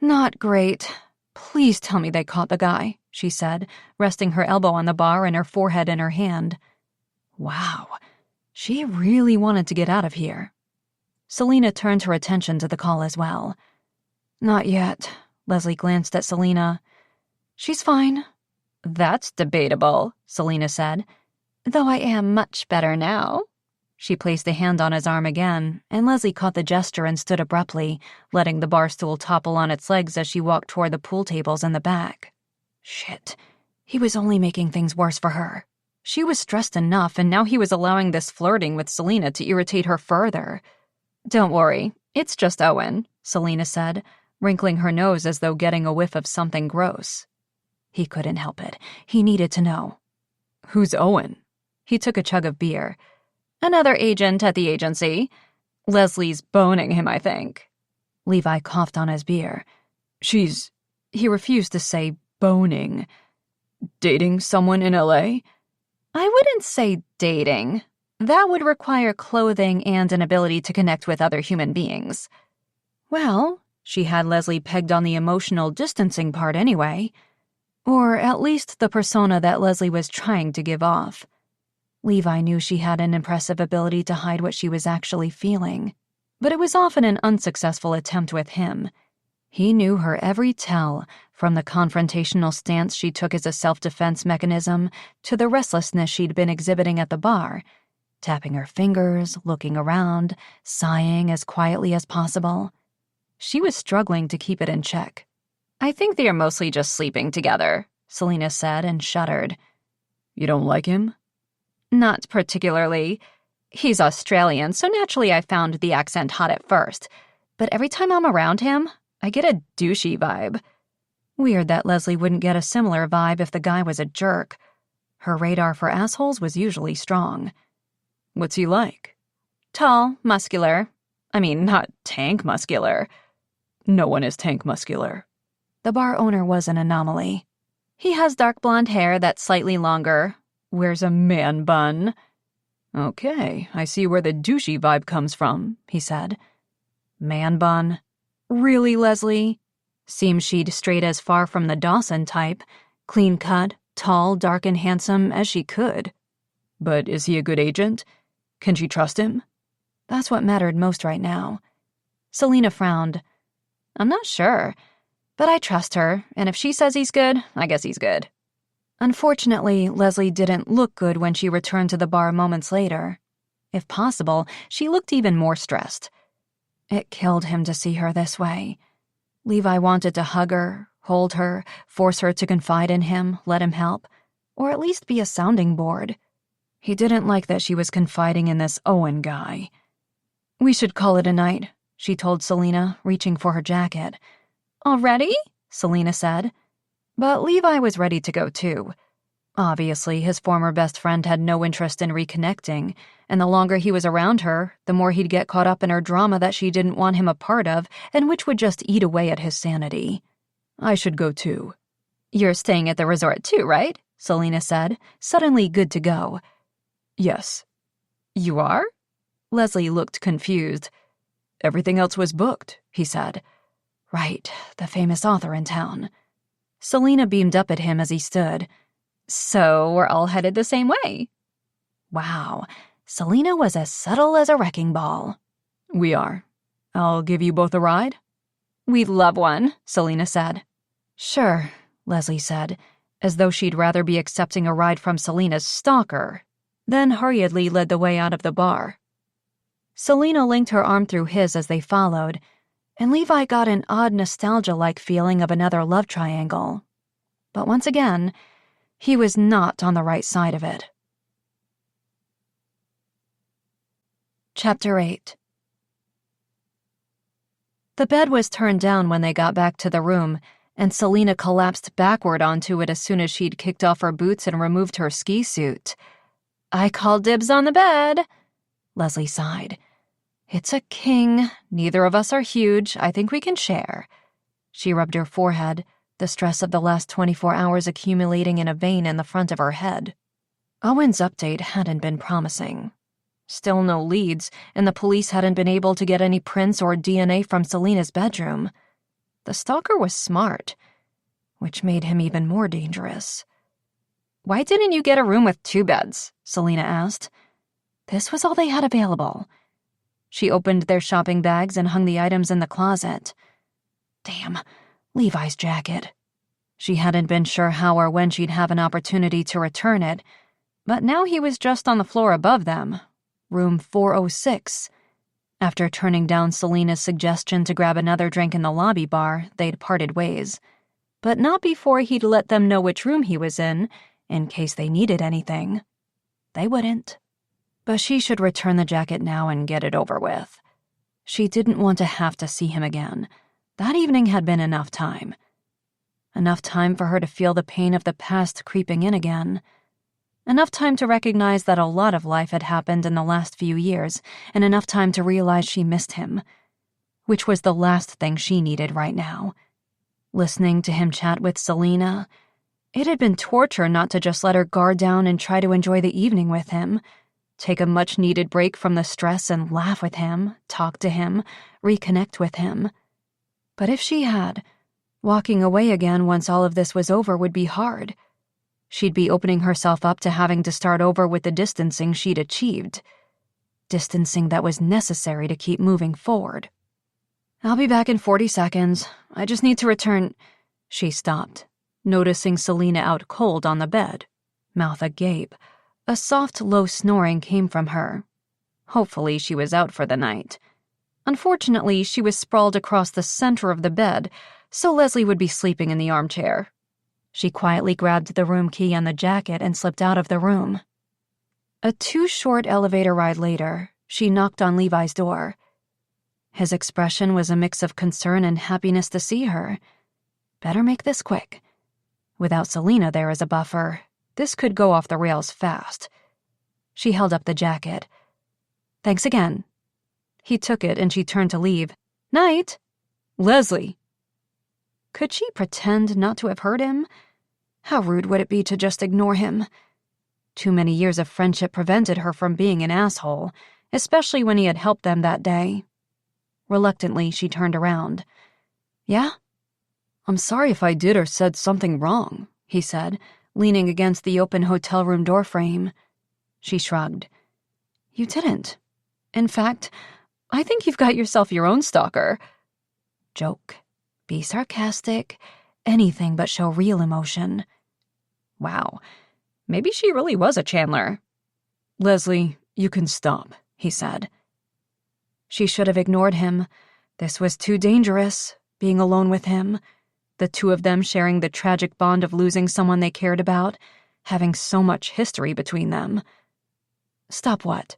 "Not great. Please tell me they caught the guy," she said, resting her elbow on the bar and her forehead in her hand. Wow, she really wanted to get out of here. Selena turned her attention to the call as well. "Not yet." Leslie glanced at Selena. "She's fine." "That's debatable," Selena said. "Though I am much better now." She placed a hand on his arm again, and Leslie caught the gesture and stood abruptly, letting the bar stool topple on its legs as she walked toward the pool tables in the back. Shit. He was only making things worse for her. She was stressed enough, and now he was allowing this flirting with Selena to irritate her further. "Don't worry, it's just Owen," Selena said, wrinkling her nose as though getting a whiff of something gross. He couldn't help it. He needed to know. Who's Owen? He took a chug of beer. Another agent at the agency. Leslie's boning him, I think. Levi coughed on his beer. He refused to say boning. Dating someone in LA? I wouldn't say dating. That would require clothing and an ability to connect with other human beings. Well, she had Leslie pegged on the emotional distancing part anyway. Or at least the persona that Leslie was trying to give off. Levi knew she had an impressive ability to hide what she was actually feeling, but it was often an unsuccessful attempt with him. He knew her every tell, from the confrontational stance she took as a self-defense mechanism to the restlessness she'd been exhibiting at the bar, tapping her fingers, looking around, sighing as quietly as possible. She was struggling to keep it in check. I think they are mostly just sleeping together, Selena said and shuddered. You don't like him? Not particularly. He's Australian, so naturally I found the accent hot at first. But every time I'm around him, I get a douchey vibe. Weird that Leslie wouldn't get a similar vibe if the guy was a jerk. Her radar for assholes was usually strong. What's he like? Tall, muscular. I mean, not tank muscular. No one is tank muscular. The bar owner was an anomaly. He has dark blonde hair that's slightly longer, wears a man bun. Okay, I see where the douchey vibe comes from, he said. Man bun? Really, Leslie? Seems she'd strayed as far from the Dawson type, clean-cut, tall, dark, and handsome as she could. But is he a good agent? Can she trust him? That's what mattered most right now. Selena frowned. I'm not sure, but I trust her, and if she says he's good, I guess he's good. Unfortunately, Leslie didn't look good when she returned to the bar moments later. If possible, she looked even more stressed. It killed him to see her this way. Levi wanted to hug her, hold her, force her to confide in him, let him help, or at least be a sounding board. He didn't like that she was confiding in this Owen guy. We should call it a night, she told Selena, reaching for her jacket. Already? Selena said. But Levi was ready to go too. Obviously, his former best friend had no interest in reconnecting, and the longer he was around her, the more he'd get caught up in her drama that she didn't want him a part of and which would just eat away at his sanity. I should go too. You're staying at the resort too, right? Selena said, suddenly good to go. Yes. You are? Leslie looked confused. Everything else was booked, he said. Right, the famous author in town. Selena beamed up at him as he stood. So we're all headed the same way. Wow, Selena was as subtle as a wrecking ball. We are. I'll give you both a ride? We'd love one, Selena said. Sure, Leslie said, as though she'd rather be accepting a ride from Selena's stalker, then hurriedly led the way out of the bar. Selena linked her arm through his as they followed, and Levi got an odd nostalgia-like feeling of another love triangle. But once again, he was not on the right side of it. Chapter 8. The bed was turned down when they got back to the room, and Selena collapsed backward onto it as soon as she'd kicked off her boots and removed her ski suit. I call dibs on the bed, Leslie sighed. It's a king. Neither of us are huge. I think we can share. She rubbed her forehead, the stress of the last 24 hours accumulating in a vein in the front of her head. Owen's update hadn't been promising. Still no leads, and the police hadn't been able to get any prints or DNA from Selena's bedroom. The stalker was smart, which made him even more dangerous. Why didn't you get a room with 2 beds? Selena asked. This was all they had available. She opened their shopping bags and hung the items in the closet. Damn, Levi's jacket. She hadn't been sure how or when she'd have an opportunity to return it, but now he was just on the floor above them, room 406. After turning down Selena's suggestion to grab another drink in the lobby bar, they'd parted ways. But not before he'd let them know which room he was in case they needed anything. They wouldn't. But she should return the jacket now and get it over with. She didn't want to have to see him again. That evening had been enough time. Enough time for her to feel the pain of the past creeping in again. Enough time to recognize that a lot of life had happened in the last few years, and enough time to realize she missed him, which was the last thing she needed right now. Listening to him chat with Selena, it had been torture not to just let her guard down and try to enjoy the evening with him, take a much-needed break from the stress and laugh with him, talk to him, reconnect with him. But if she had, walking away again once all of this was over would be hard. She'd be opening herself up to having to start over with the distancing she'd achieved. Distancing that was necessary to keep moving forward. "I'll be back in 40 seconds. I just need to return." She stopped, noticing Selena out cold on the bed, mouth agape. A soft, low snoring came from her. Hopefully she was out for the night. Unfortunately, she was sprawled across the center of the bed, so Leslie would be sleeping in the armchair. She quietly grabbed the room key and the jacket and slipped out of the room. A too-short elevator ride later, she knocked on Levi's door. His expression was a mix of concern and happiness to see her. Better make this quick. Without Selena there as a buffer, this could go off the rails fast. She held up the jacket. "Thanks again." He took it and she turned to leave. "Night." "Leslie." Could she pretend not to have heard him? How rude would it be to just ignore him? Too many years of friendship prevented her from being an asshole, especially when he had helped them that day. Reluctantly, she turned around. "Yeah?" "I'm sorry if I did or said something wrong," he said, leaning against the open hotel room doorframe. She shrugged. "You didn't. In fact, I think you've got yourself your own stalker." Joke. Be sarcastic. Anything but show real emotion. Wow. Maybe she really was a Chandler. "Leslie, you can stop," he said. She should have ignored him. This was too dangerous, being alone with him. The two of them sharing the tragic bond of losing someone they cared about, having so much history between them. "Stop what?"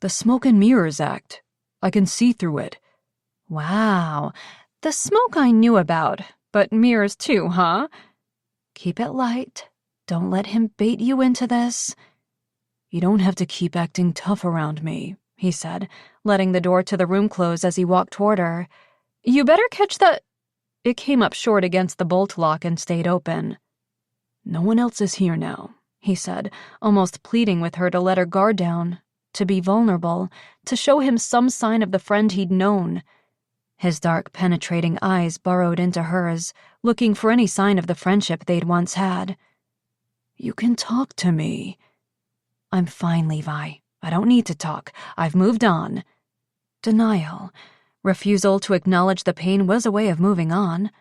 "The Smoke and Mirrors Act. I can see through it." "Wow. The smoke I knew about, but mirrors too, huh?" "Keep it light. Don't let him bait you into this." "You don't have to keep acting tough around me," he said, letting the door to the room close as he walked toward her. "You better catch the—" It came up short against the bolt lock and stayed open. "No one else is here now," he said, almost pleading with her to let her guard down, to be vulnerable, to show him some sign of the friend he'd known. His dark, penetrating eyes burrowed into hers, looking for any sign of the friendship they'd once had. "You can talk to me." "I'm fine, Levi. I don't need to talk. I've moved on." Denial. Refusal to acknowledge the pain was a way of moving on.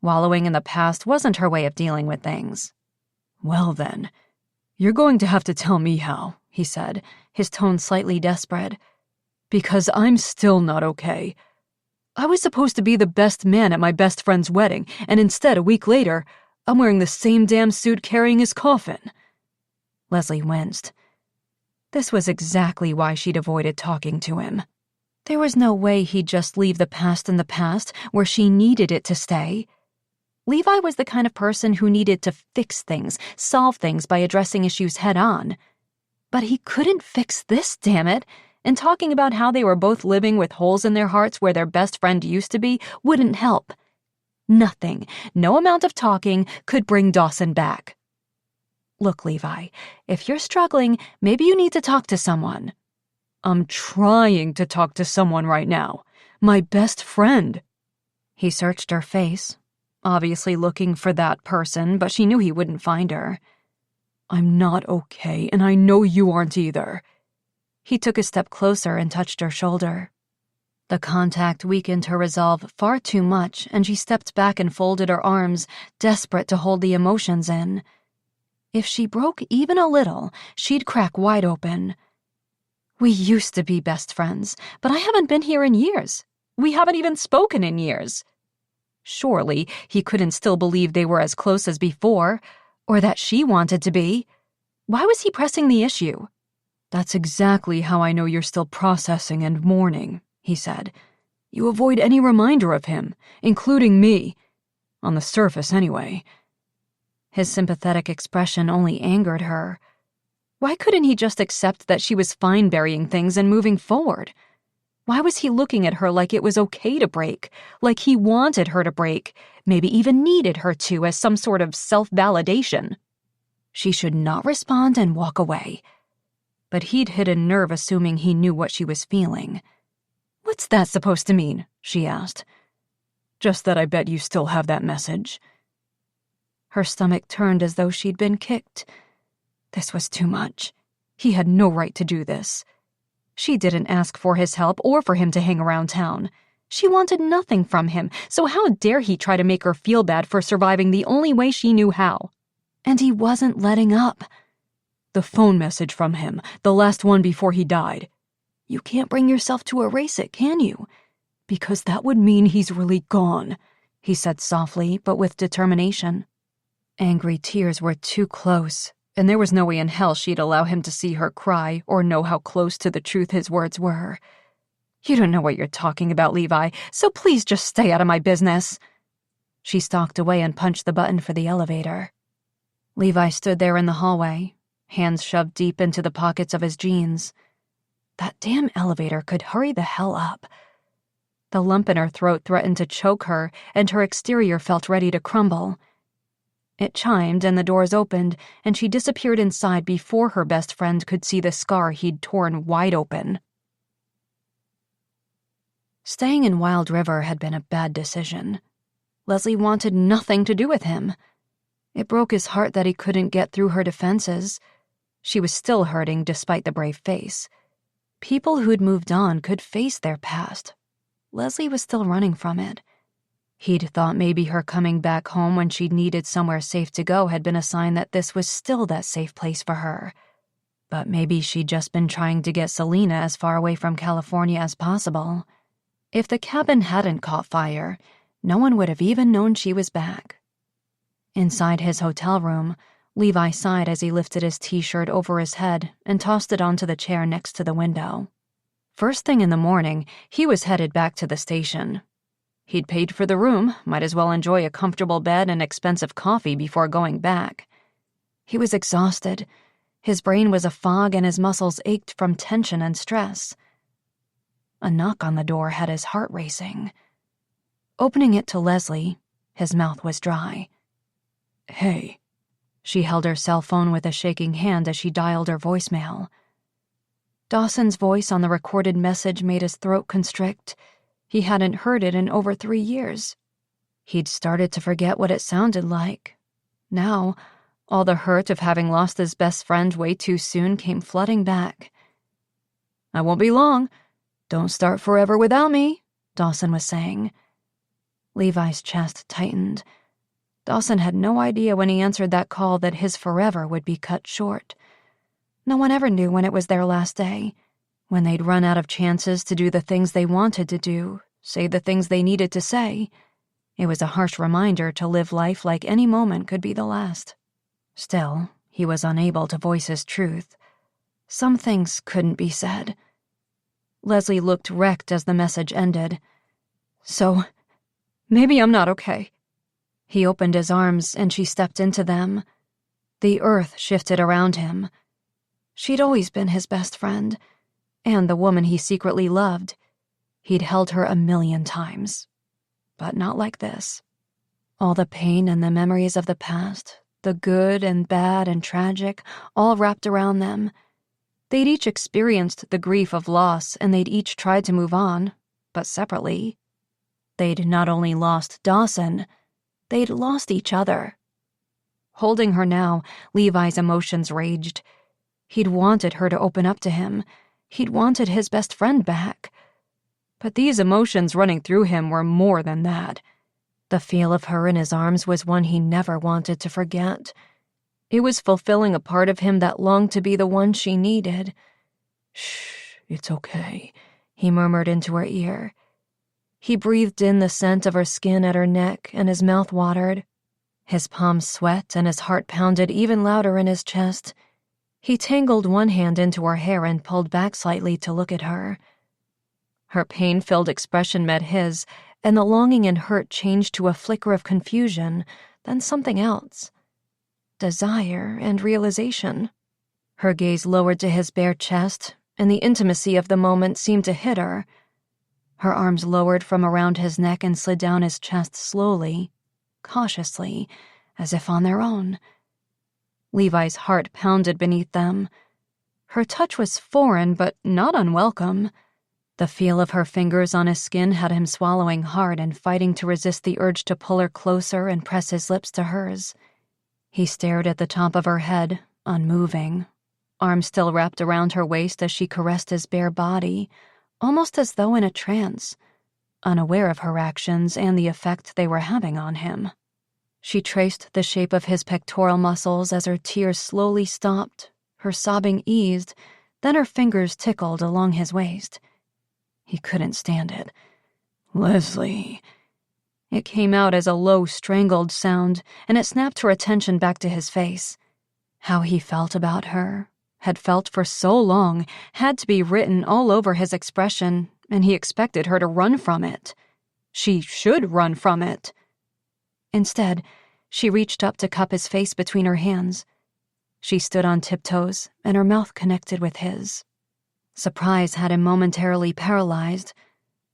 Wallowing in the past wasn't her way of dealing with things. "Well then, you're going to have to tell me how," he said, his tone slightly desperate. "Because I'm still not okay. I was supposed to be the best man at my best friend's wedding, and instead, a week later, I'm wearing the same damn suit carrying his coffin." Leslie winced. This was exactly why she'd avoided talking to him. There was no way he'd just leave the past in the past, where she needed it to stay. Levi was the kind of person who needed to fix things, solve things by addressing issues head-on. But he couldn't fix this, damn it, and talking about how they were both living with holes in their hearts where their best friend used to be wouldn't help. Nothing, no amount of talking, could bring Dawson back. "Look, Levi, if you're struggling, maybe you need to talk to someone." "I'm trying to talk to someone right now. My best friend." He searched her face, obviously looking for that person, but she knew he wouldn't find her. "I'm not okay, and I know you aren't either." He took a step closer and touched her shoulder. The contact weakened her resolve far too much, and she stepped back and folded her arms, desperate to hold the emotions in. If she broke even a little, she'd crack wide open. "We used to be best friends, but I haven't been here in years. We haven't even spoken in years." Surely he couldn't still believe they were as close as before, or that she wanted to be. Why was he pressing the issue? "That's exactly how I know you're still processing and mourning," he said. "You avoid any reminder of him, including me." On the surface, anyway. His sympathetic expression only angered her. Why couldn't he just accept that she was fine burying things and moving forward? Why was he looking at her like it was okay to break, like he wanted her to break, maybe even needed her to as some sort of self-validation? She should not respond and walk away. But he'd hit a nerve assuming he knew what she was feeling. "What's that supposed to mean?" she asked. "Just that I bet you still have that message." Her stomach turned as though she'd been kicked. This was too much. He had no right to do this. She didn't ask for his help or for him to hang around town. She wanted nothing from him, so how dare he try to make her feel bad for surviving the only way she knew how? And he wasn't letting up. "The phone message from him, the last one before he died. You can't bring yourself to erase it, can you?" "Because that would mean he's really gone," he said softly, but with determination. Angry tears were too close, and there was no way in hell she'd allow him to see her cry or know how close to the truth his words were. "You don't know what you're talking about, Levi, so please just stay out of my business." She stalked away and punched the button for the elevator. Levi stood there in the hallway, hands shoved deep into the pockets of his jeans. That damn elevator could hurry the hell up. The lump in her throat threatened to choke her, and her exterior felt ready to crumble. It chimed and the doors opened, and she disappeared inside before her best friend could see the scar he'd torn wide open. Staying in Wild River had been a bad decision. Leslie wanted nothing to do with him. It broke his heart that he couldn't get through her defenses. She was still hurting despite the brave face. People who'd moved on could face their past. Leslie was still running from it. He'd thought maybe her coming back home when she'd needed somewhere safe to go had been a sign that this was still that safe place for her. But maybe she'd just been trying to get Selena as far away from California as possible. If the cabin hadn't caught fire, no one would have even known she was back. Inside his hotel room, Levi sighed as he lifted his t-shirt over his head and tossed it onto the chair next to the window. First thing in the morning, he was headed back to the station. He'd paid for the room, might as well enjoy a comfortable bed and expensive coffee before going back. He was exhausted. His brain was a fog and his muscles ached from tension and stress. A knock on the door had his heart racing. Opening it to Leslie, his mouth was dry. "Hey." She held her cell phone with a shaking hand as she dialed her voicemail. Dawson's voice on the recorded message made his throat constrict. He hadn't heard it in over 3 years. He'd started to forget what it sounded like. Now, all the hurt of having lost his best friend way too soon came flooding back. "I won't be long. Don't start forever without me," Dawson was saying. Levi's chest tightened. Dawson had no idea when he answered that call that his forever would be cut short. No one ever knew when it was their last day, when they'd run out of chances to do the things they wanted to do, say the things they needed to say. It was a harsh reminder to live life like any moment could be the last. Still, he was unable to voice his truth. Some things couldn't be said. Leslie looked wrecked as the message ended. "So, maybe I'm not okay." He opened his arms and she stepped into them. The earth shifted around him. She'd always been his best friend, and the woman he secretly loved. He'd held her 1,000,000 times. But not like this. All the pain and the memories of the past, the good and bad and tragic, all wrapped around them. They'd each experienced the grief of loss, and they'd each tried to move on, but separately. They'd not only lost Dawson, they'd lost each other. Holding her now, Levi's emotions raged. He'd wanted her to open up to him. He'd wanted his best friend back. But these emotions running through him were more than that. The feel of her in his arms was one he never wanted to forget. It was fulfilling a part of him that longed to be the one she needed. "Shh, it's okay," he murmured into her ear. He breathed in the scent of her skin at her neck, and his mouth watered. His palms sweat and his heart pounded even louder in his chest. He tangled one hand into her hair and pulled back slightly to look at her. Her pain-filled expression met his, and the longing and hurt changed to a flicker of confusion, then something else. Desire and realization. Her gaze lowered to his bare chest, and the intimacy of the moment seemed to hit her. Her arms lowered from around his neck and slid down his chest slowly, cautiously, as if on their own. Levi's heart pounded beneath them. Her touch was foreign, but not unwelcome. The feel of her fingers on his skin had him swallowing hard and fighting to resist the urge to pull her closer and press his lips to hers. He stared at the top of her head, unmoving, arms still wrapped around her waist as she caressed his bare body, almost as though in a trance, unaware of her actions and the effect they were having on him. She traced the shape of his pectoral muscles as her tears slowly stopped, her sobbing eased, then her fingers tickled along his waist. He couldn't stand it. "Leslie." It came out as a low, strangled sound, and it snapped her attention back to his face. How he felt about her, had felt for so long, had to be written all over his expression, and he expected her to run from it. She should run from it. Instead, she reached up to cup his face between her hands. She stood on tiptoes, and her mouth connected with his. Surprise had him momentarily paralyzed,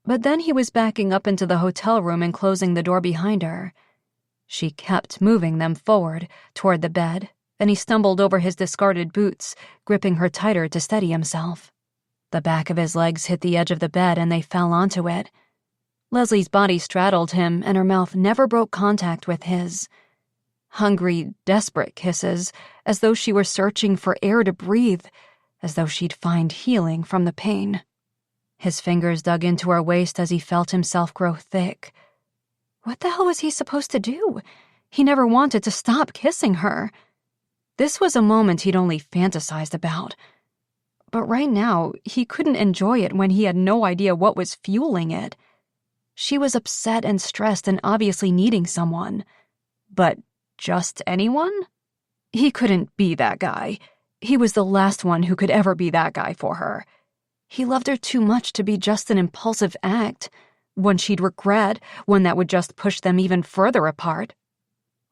but then he was backing up into the hotel room and closing the door behind her. She kept moving them forward, toward the bed, and he stumbled over his discarded boots, gripping her tighter to steady himself. The back of his legs hit the edge of the bed and they fell onto it. Leslie's body straddled him and her mouth never broke contact with his. Hungry, desperate kisses, as though she were searching for air to breathe, as though she'd find healing from the pain. His fingers dug into her waist as he felt himself grow thick. What the hell was he supposed to do? He never wanted to stop kissing her. This was a moment he'd only fantasized about. But right now, he couldn't enjoy it when he had no idea what was fueling it. She was upset and stressed and obviously needing someone. But just anyone? He couldn't be that guy. He was the last one who could ever be that guy for her. He loved her too much to be just an impulsive act, one she'd regret, one that would just push them even further apart.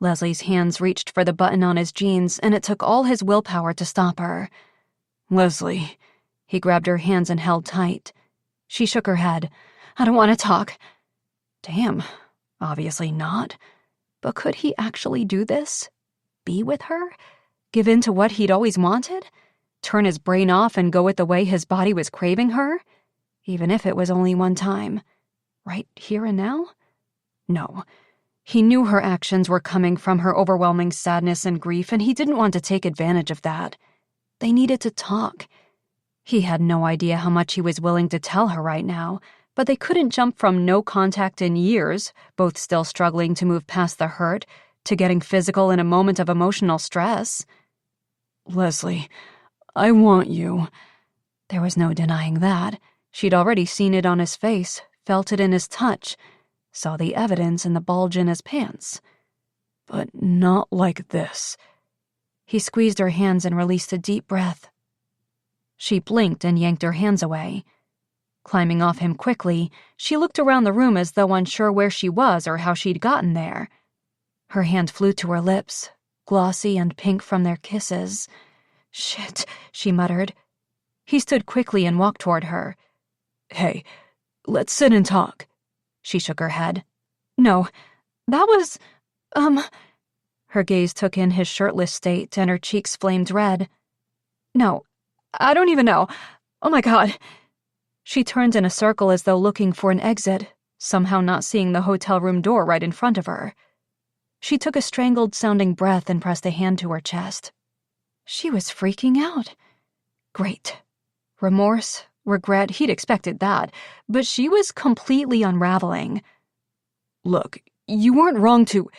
Leslie's hands reached for the button on his jeans, and it took all his willpower to stop her. "Leslie." He grabbed her hands and held tight. She shook her head. "I don't want to talk." Damn, obviously not. But could he actually do this? Be with her? Give in to what he'd always wanted? Turn his brain off and go with the way his body was craving her? Even if it was only one time. Right here and now? No. He knew her actions were coming from her overwhelming sadness and grief, and he didn't want to take advantage of that. They needed to talk. He had no idea how much he was willing to tell her right now, but they couldn't jump from no contact in years, both still struggling to move past the hurt, to getting physical in a moment of emotional stress. "Leslie, I want you." There was no denying that. She'd already seen it on his face, felt it in his touch, saw the evidence in the bulge in his pants. "But not like this." He squeezed her hands and released a deep breath. She blinked and yanked her hands away. Climbing off him quickly, she looked around the room as though unsure where she was or how she'd gotten there. Her hand flew to her lips, glossy and pink from their kisses. "Shit," she muttered. He stood quickly and walked toward her. "Hey, let's sit and talk." She shook her head. "No, that was, Her gaze took in his shirtless state and her cheeks flamed red. "No, I don't even know. Oh my God." She turned in a circle as though looking for an exit, somehow not seeing the hotel room door right in front of her. She took a strangled-sounding breath and pressed a hand to her chest. She was freaking out. Great. Remorse, regret, he'd expected that, but she was completely unraveling. "Look, you weren't wrong to...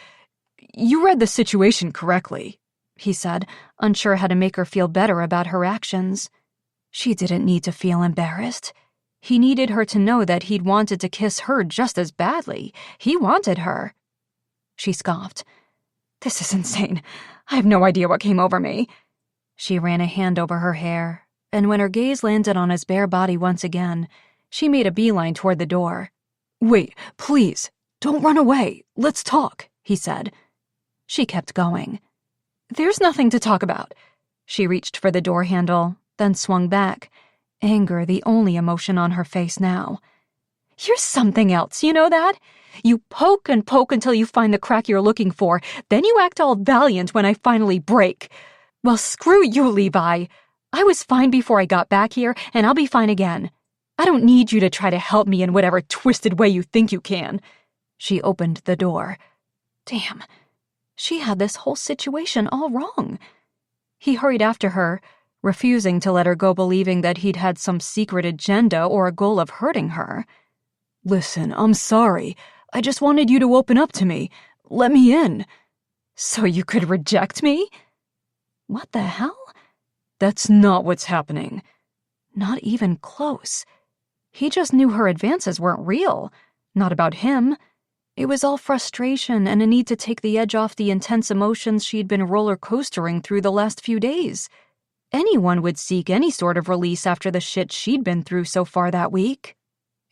You read the situation correctly," he said, unsure how to make her feel better about her actions. She didn't need to feel embarrassed. He needed her to know that he'd wanted to kiss her just as badly. He wanted her. She scoffed. "This is insane. I have no idea what came over me." She ran a hand over her hair, and when her gaze landed on his bare body once again, she made a beeline toward the door. Wait, please, don't run away. Let's talk, he said. She kept going. There's nothing to talk about. She reached for the door handle, then swung back, anger the only emotion on her face now. You're something else, you know that? You poke and poke until you find the crack you're looking for, then you act all valiant when I finally break. Well, screw you, Levi. I was fine before I got back here, and I'll be fine again. I don't need you to try to help me in whatever twisted way you think you can. She opened the door. Damn, she had this whole situation all wrong. He hurried after her, refusing to let her go, believing that he'd had some secret agenda or a goal of hurting her. Listen, I'm sorry. I just wanted you to open up to me. Let me in. So you could reject me? What the hell? That's not what's happening. Not even close. He just knew her advances weren't real. Not about him. It was all frustration and a need to take the edge off the intense emotions she'd been roller coastering through the last few days. Anyone would seek any sort of release after the shit she'd been through so far that week.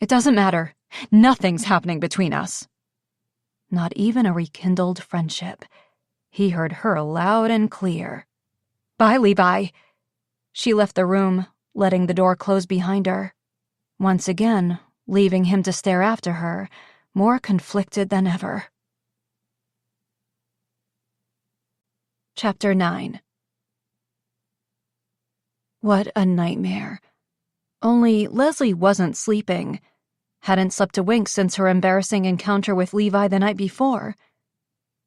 It doesn't matter. Nothing's happening between us. Not even a rekindled friendship. He heard her loud and clear. Bye, Levi. She left the room, letting the door close behind her. Once again, leaving him to stare after her, more conflicted than ever. Chapter 9. What a nightmare. Only Leslie wasn't sleeping. Hadn't slept a wink since her embarrassing encounter with Levi the night before.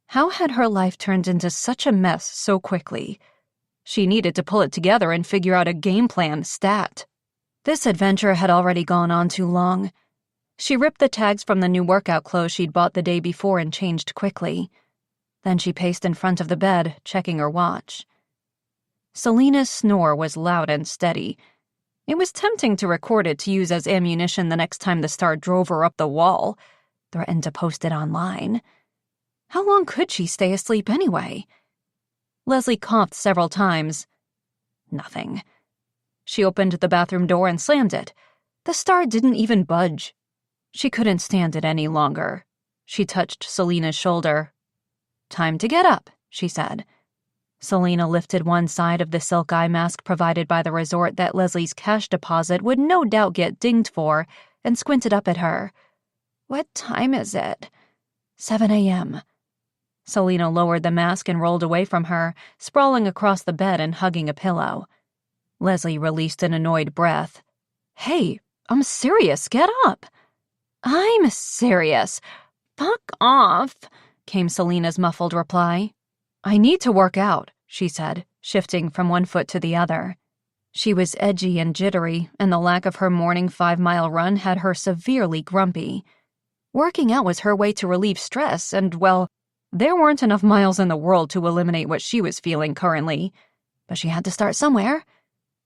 How had her life turned into such a mess so quickly? She needed to pull it together and figure out a game plan stat. This adventure had already gone on too long. She ripped the tags from the new workout clothes she'd bought the day before and changed quickly. Then she paced in front of the bed, checking her watch. Selena's snore was loud and steady. It was tempting to record it to use as ammunition the next time the star drove her up the wall, threatened to post it online. How long could she stay asleep anyway? Leslie coughed several times. Nothing. She opened the bathroom door and slammed it. The star didn't even budge. She couldn't stand it any longer. She touched Selena's shoulder. Time to get up, she said. Selena lifted one side of the silk eye mask provided by the resort that Leslie's cash deposit would no doubt get dinged for and squinted up at her. What time is it? 7 a.m. Selena lowered the mask and rolled away from her, sprawling across the bed and hugging a pillow. Leslie released an annoyed breath. Hey, I'm serious, get up. I'm serious. Fuck off, came Selena's muffled reply. I need to work out, she said, shifting from one foot to the other. She was edgy and jittery, and the lack of her morning 5-mile run had her severely grumpy. Working out was her way to relieve stress, and, well, there weren't enough miles in the world to eliminate what she was feeling currently. But she had to start somewhere.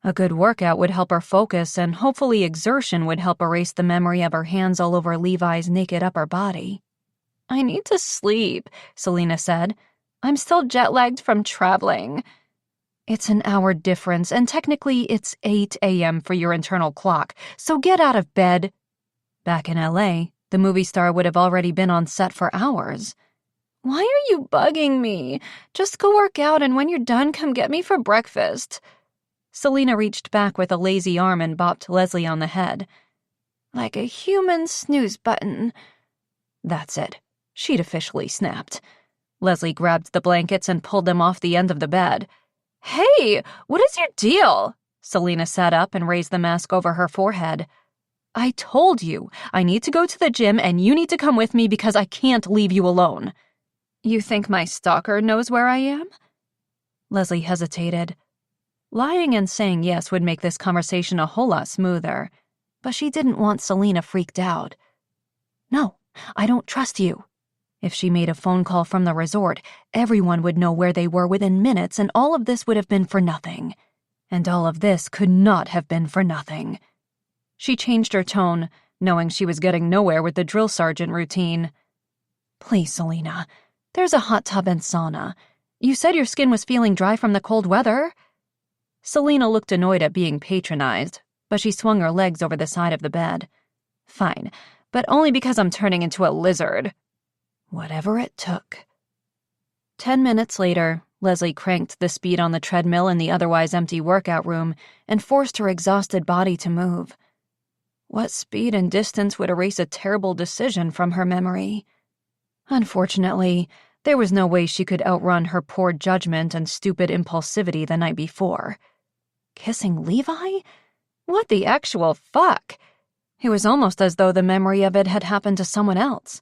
A good workout would help her focus, and hopefully exertion would help erase the memory of her hands all over Levi's naked upper body. I need to sleep, Selena said. I'm still jet-lagged from traveling. It's an hour difference, and technically it's 8 a.m. for your internal clock, so get out of bed. Back in L.A., the movie star would have already been on set for hours. Why are you bugging me? Just go work out, and when you're done, come get me for breakfast. Selena reached back with a lazy arm and bopped Leslie on the head. Like a human snooze button. That's it. She'd officially snapped. Leslie grabbed the blankets and pulled them off the end of the bed. Hey, what is your deal? Selena sat up and raised the mask over her forehead. I told you, I need to go to the gym and you need to come with me because I can't leave you alone. You think my stalker knows where I am? Leslie hesitated. Lying and saying yes would make this conversation a whole lot smoother, but she didn't want Selena freaked out. No, I don't trust you. If she made a phone call from the resort, everyone would know where they were within minutes, and all of this would have been for nothing. And all of this could not have been for nothing. She changed her tone, knowing she was getting nowhere with the drill sergeant routine. Please, Selena, there's a hot tub and sauna. You said your skin was feeling dry from the cold weather. Selena looked annoyed at being patronized, but she swung her legs over the side of the bed. Fine, but only because I'm turning into a lizard. Whatever it took. 10 minutes later, Leslie cranked the speed on the treadmill in the otherwise empty workout room and forced her exhausted body to move. What speed and distance would erase a terrible decision from her memory? Unfortunately, there was no way she could outrun her poor judgment and stupid impulsivity the night before. Kissing Levi? What the actual fuck? It was almost as though the memory of it had happened to someone else.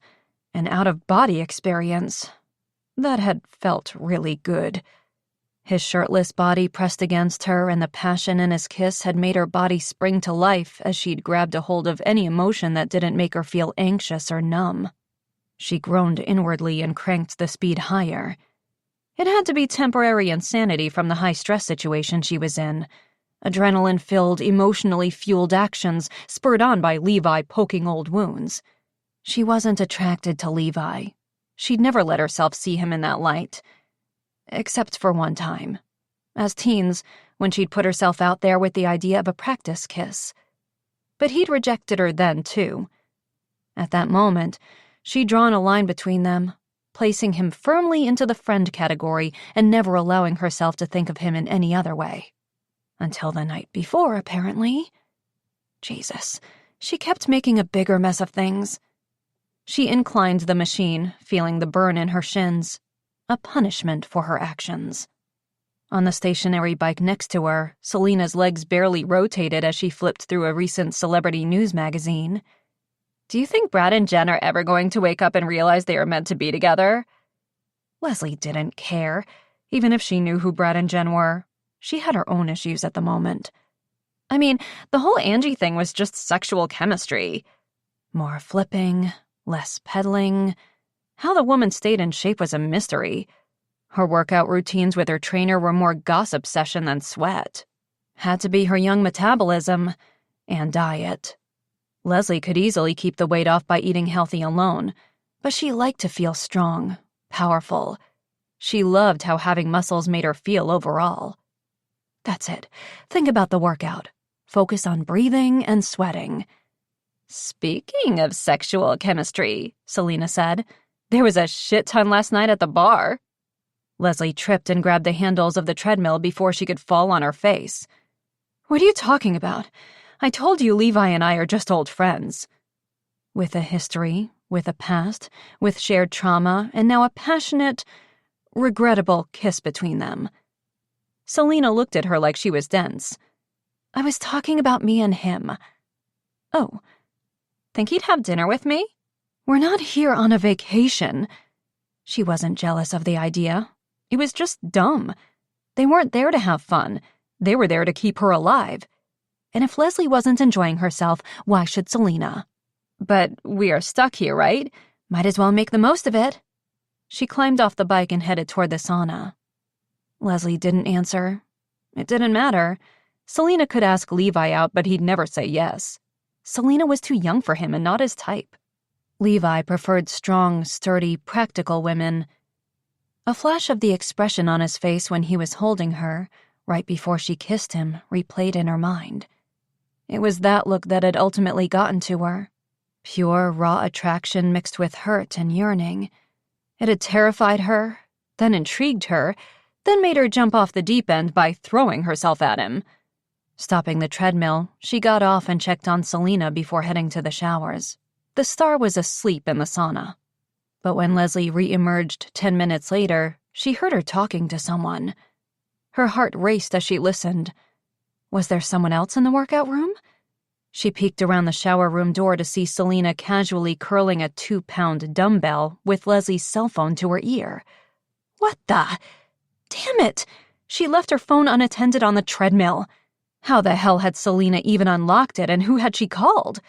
An out-of-body experience. That had felt really good. His shirtless body pressed against her, and the passion in his kiss had made her body spring to life as she'd grabbed a hold of any emotion that didn't make her feel anxious or numb. She groaned inwardly and cranked the speed higher. It had to be temporary insanity from the high-stress situation she was in. Adrenaline-filled, emotionally fueled actions spurred on by Levi poking old wounds. She wasn't attracted to Levi. She'd never let herself see him in that light. Except for one time. As teens, when she'd put herself out there with the idea of a practice kiss. But he'd rejected her then, too. At that moment, she'd drawn a line between them, placing him firmly into the friend category and never allowing herself to think of him in any other way. Until the night before, apparently. Jesus, she kept making a bigger mess of things. She inclined the machine, feeling the burn in her shins. A punishment for her actions. On the stationary bike next to her, Selena's legs barely rotated as she flipped through a recent celebrity news magazine. Do you think Brad and Jen are ever going to wake up and realize they are meant to be together? Leslie didn't care, even if she knew who Brad and Jen were. She had her own issues at the moment. I mean, the whole Angie thing was just sexual chemistry. More flipping, less pedaling. How the woman stayed in shape was a mystery. Her workout routines with her trainer were more gossip session than sweat. Had to be her young metabolism and diet. Leslie could easily keep the weight off by eating healthy alone, but she liked to feel strong, powerful. She loved how having muscles made her feel overall. That's it. Think about the workout. Focus on breathing and sweating. Speaking of sexual chemistry, Selena said, there was a shit ton last night at the bar. Leslie tripped and grabbed the handles of the treadmill before she could fall on her face. What are you talking about? I told you Levi and I are just old friends. With a history, with a past, with shared trauma, and now a passionate, regrettable kiss between them. Selena looked at her like she was dense. I was talking about me and him. Oh, think he'd have dinner with me? We're not here on a vacation. She wasn't jealous of the idea. It was just dumb. They weren't there to have fun. They were there to keep her alive. And if Leslie wasn't enjoying herself, why should Selena? But we are stuck here, right? Might as well make the most of it. She climbed off the bike and headed toward the sauna. Leslie didn't answer. It didn't matter. Selena could ask Levi out, but he'd never say yes. Selena was too young for him and not his type. Levi preferred strong, sturdy, practical women. A flash of the expression on his face when he was holding her, right before she kissed him, replayed in her mind. It was that look that had ultimately gotten to her. Pure, raw attraction mixed with hurt and yearning. It had terrified her, then intrigued her, then made her jump off the deep end by throwing herself at him. Stopping the treadmill, she got off and checked on Selena before heading to the showers. The star was asleep in the sauna. But when Leslie re-emerged 10 minutes later, she heard her talking to someone. Her heart raced as she listened. Was there someone else in the workout room? She peeked around the shower room door to see Selena casually curling a 2-pound dumbbell with Leslie's cell phone to her ear. What the? Damn it! She left her phone unattended on the treadmill. How the hell had Selena even unlocked it, and who had she called?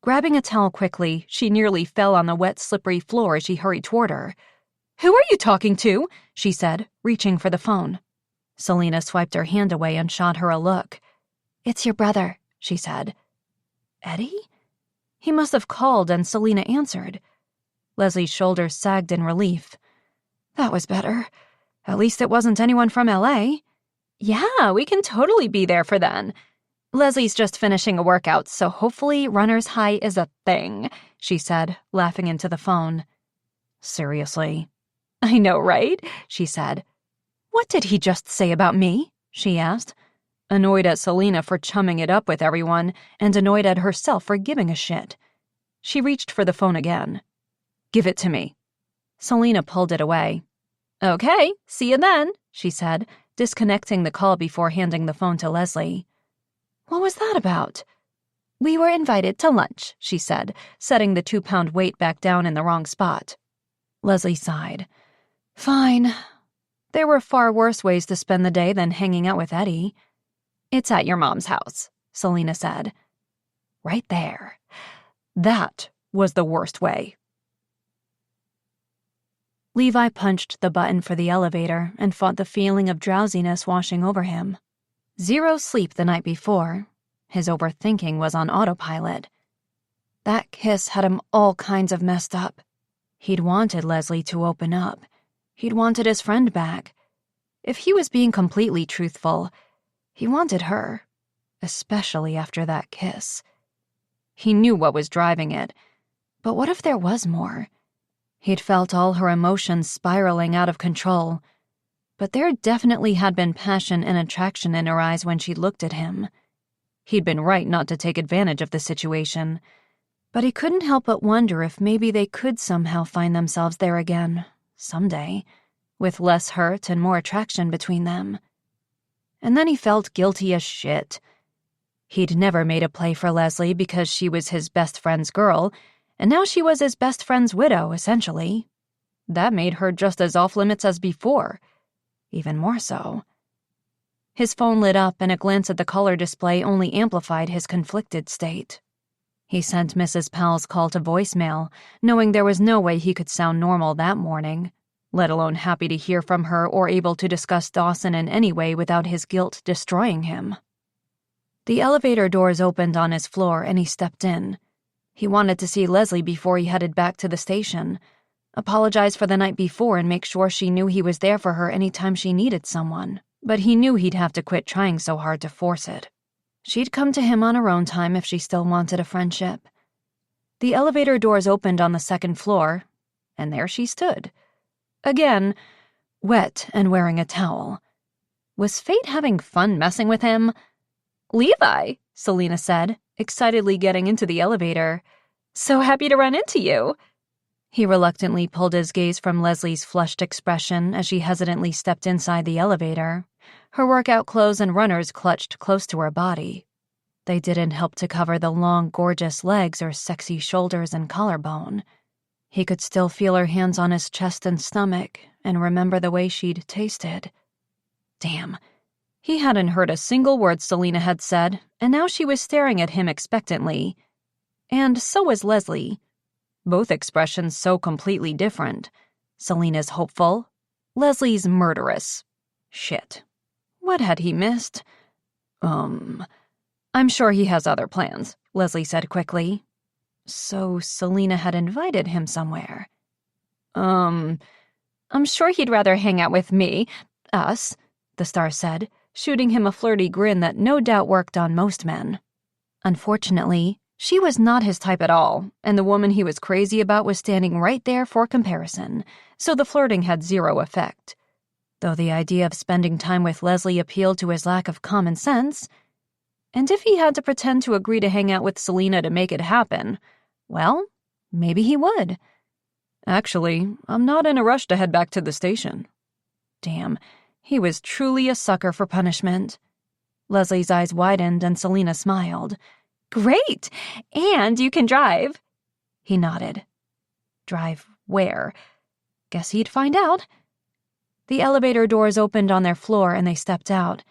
Grabbing a towel quickly, she nearly fell on the wet, slippery floor as she hurried toward her. Who are you talking to? She said, reaching for the phone. Selena swiped her hand away and shot her a look. It's your brother, she said. Eddie? He must have called, and Selena answered. Leslie's shoulders sagged in relief. That was better. At least it wasn't anyone from L.A. Yeah, we can totally be there for then. Leslie's just finishing a workout, so hopefully runner's high is a thing, she said, laughing into the phone. Seriously? I know, right? She said. What did he just say about me? She asked, annoyed at Selena for chumming it up with everyone and annoyed at herself for giving a shit. She reached for the phone again. Give it to me. Selena pulled it away. Okay, see you then, she said, disconnecting the call before handing the phone to Leslie. What was that about? We were invited to lunch, she said, setting the 2-pound weight back down in the wrong spot. Leslie sighed. Fine. There were far worse ways to spend the day than hanging out with Eddie. It's at your mom's house, Selena said. Right there. That was the worst way. Levi punched the button for the elevator and fought the feeling of drowsiness washing over him. 0 sleep the night before. His overthinking was on autopilot. That kiss had him all kinds of messed up. He'd wanted Leslie to open up. He'd wanted his friend back. If he was being completely truthful, he wanted her, especially after that kiss. He knew what was driving it, but what if there was more? He'd felt all her emotions spiraling out of control, but there definitely had been passion and attraction in her eyes when she looked at him. He'd been right not to take advantage of the situation, but he couldn't help but wonder if maybe they could somehow find themselves there again, someday, with less hurt and more attraction between them. And then he felt guilty as shit. He'd never made a play for Leslie because she was his best friend's girl, and now she was his best friend's widow, essentially. That made her just as off-limits as before, even more so. His phone lit up, and a glance at the caller display only amplified his conflicted state. He sent Mrs. Powell's call to voicemail, knowing there was no way he could sound normal that morning, let alone happy to hear from her or able to discuss Dawson in any way without his guilt destroying him. The elevator doors opened on his floor, and he stepped in. He wanted to see Leslie before he headed back to the station, apologize for the night before and make sure she knew he was there for her anytime she needed someone. But he knew he'd have to quit trying so hard to force it. She'd come to him on her own time if she still wanted a friendship. The elevator doors opened on the 2nd floor, and there she stood. Again, wet and wearing a towel. Was fate having fun messing with him? Levi, Selena said, excitedly getting into the elevator. So happy to run into you. He reluctantly pulled his gaze from Leslie's flushed expression as she hesitantly stepped inside the elevator. Her workout clothes and runners clutched close to her body. They didn't help to cover the long, gorgeous legs or sexy shoulders and collarbone. He could still feel her hands on his chest and stomach and remember the way she'd tasted. Damn. He hadn't heard a single word Selena had said, and now she was staring at him expectantly. And so was Leslie. Both expressions so completely different. Selena's hopeful, Leslie's murderous. Shit. What had he missed? I'm sure he has other plans, Leslie said quickly. So Selena had invited him somewhere. I'm sure he'd rather hang out with me, us, the star said, shooting him a flirty grin that no doubt worked on most men. Unfortunately, she was not his type at all, and the woman he was crazy about was standing right there for comparison, so the flirting had 0 effect. Though the idea of spending time with Leslie appealed to his lack of common sense. And if he had to pretend to agree to hang out with Selena to make it happen, well, maybe he would. Actually, I'm not in a rush to head back to the station. Damn, he was truly a sucker for punishment. Leslie's eyes widened and Selena smiled. Great! And you can drive. He nodded. Drive where? Guess he'd find out. The elevator doors opened on their floor and they stepped out.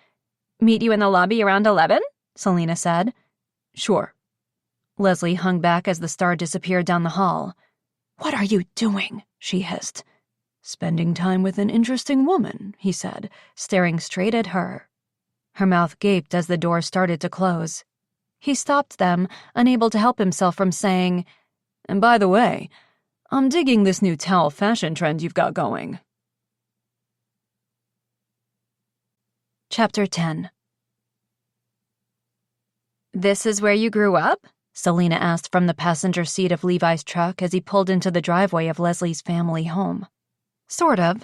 Meet you in the lobby around 11? Selena said. Sure. Leslie hung back as the star disappeared down the hall. What are you doing? She hissed. Spending time with an interesting woman, he said, staring straight at her. Her mouth gaped as the door started to close. He stopped them, unable to help himself from saying, And by the way, I'm digging this new towel fashion trend you've got going. Chapter 10. This is where you grew up? Selena asked from the passenger seat of Levi's truck as he pulled into the driveway of Leslie's family home. Sort of.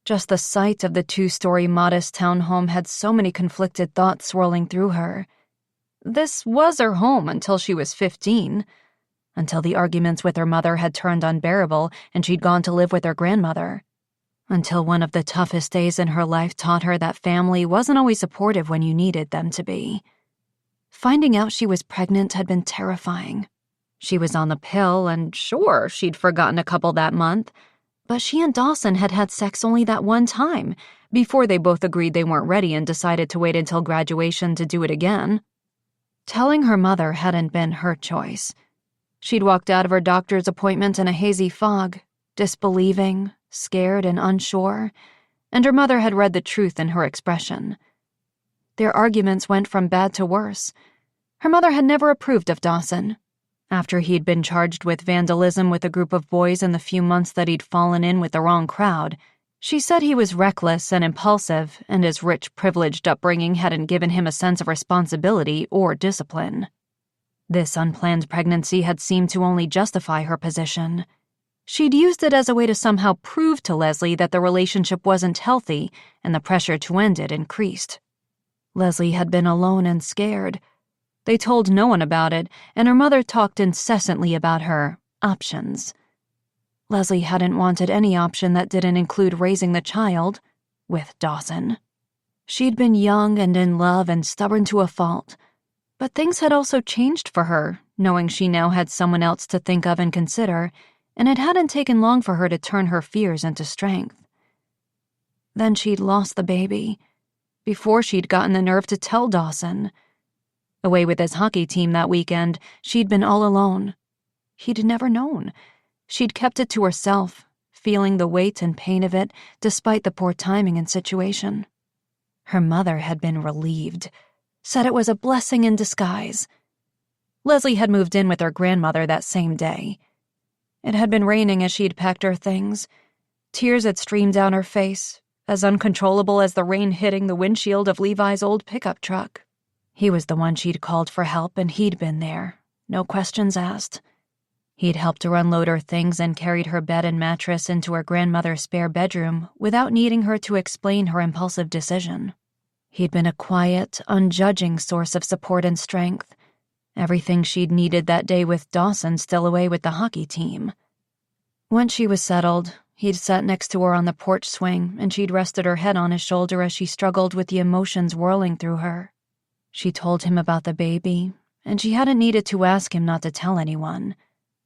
Just the sight of the 2-story modest townhome had so many conflicted thoughts swirling through her. This was her home until she was 15, until the arguments with her mother had turned unbearable and she'd gone to live with her grandmother, until one of the toughest days in her life taught her that family wasn't always supportive when you needed them to be. Finding out she was pregnant had been terrifying. She was on the pill, and sure, she'd forgotten a couple that month, but she and Dawson had had sex only that one time, before they both agreed they weren't ready and decided to wait until graduation to do it again. Telling her mother hadn't been her choice. She'd walked out of her doctor's appointment in a hazy fog, disbelieving, scared and unsure, and her mother had read the truth in her expression. Their arguments went from bad to worse. Her mother had never approved of Dawson. After he'd been charged with vandalism with a group of boys in the few months that he'd fallen in with the wrong crowd, she said he was reckless and impulsive, and his rich, privileged upbringing hadn't given him a sense of responsibility or discipline. This unplanned pregnancy had seemed to only justify her position. She'd used it as a way to somehow prove to Leslie that the relationship wasn't healthy and the pressure to end it increased. Leslie had been alone and scared. They told no one about it, and her mother talked incessantly about her options. Leslie hadn't wanted any option that didn't include raising the child with Dawson. She'd been young and in love and stubborn to a fault, but things had also changed for her, knowing she now had someone else to think of and consider, and it hadn't taken long for her to turn her fears into strength. Then she'd lost the baby, before she'd gotten the nerve to tell Dawson. Away with his hockey team that weekend, she'd been all alone. He'd never known. She'd kept it to herself, feeling the weight and pain of it despite the poor timing and situation. Her mother had been relieved, said it was a blessing in disguise. Leslie had moved in with her grandmother that same day. It had been raining as she'd packed her things. Tears had streamed down her face, as uncontrollable as the rain hitting the windshield of Levi's old pickup truck. He was the one she'd called for help, and he'd been there, no questions asked. He'd helped her unload her things and carried her bed and mattress into her grandmother's spare bedroom without needing her to explain her impulsive decision. He'd been a quiet, unjudging source of support and strength, everything she'd needed that day with Dawson still away with the hockey team. Once she was settled, he'd sat next to her on the porch swing, and she'd rested her head on his shoulder as she struggled with the emotions whirling through her. She told him about the baby, and she hadn't needed to ask him not to tell anyone.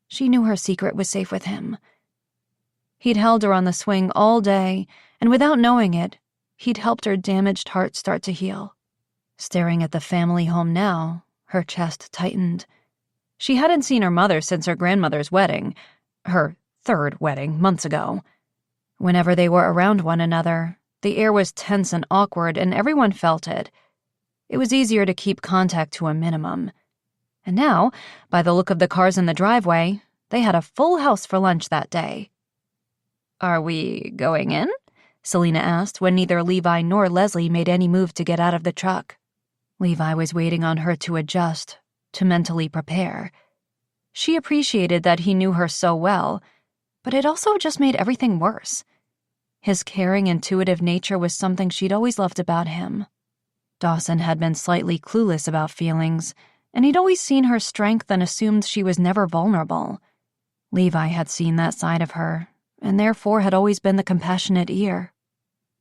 She knew her secret was safe with him. He'd held her on the swing all day, and without knowing it, he'd helped her damaged heart start to heal. Staring at the family home now, her chest tightened. She hadn't seen her mother since her grandmother's wedding, her third wedding, months ago. Whenever they were around one another, the air was tense and awkward, and everyone felt it. It was easier to keep contact to a minimum. And now, by the look of the cars in the driveway, they had a full house for lunch that day. "Are we going in?" Selena asked when neither Levi nor Leslie made any move to get out of the truck. Levi was waiting on her to adjust, to mentally prepare. She appreciated that he knew her so well, but it also just made everything worse. His caring, intuitive nature was something she'd always loved about him. Dawson had been slightly clueless about feelings, and he'd always seen her strength and assumed she was never vulnerable. Levi had seen that side of her, and therefore had always been the compassionate ear.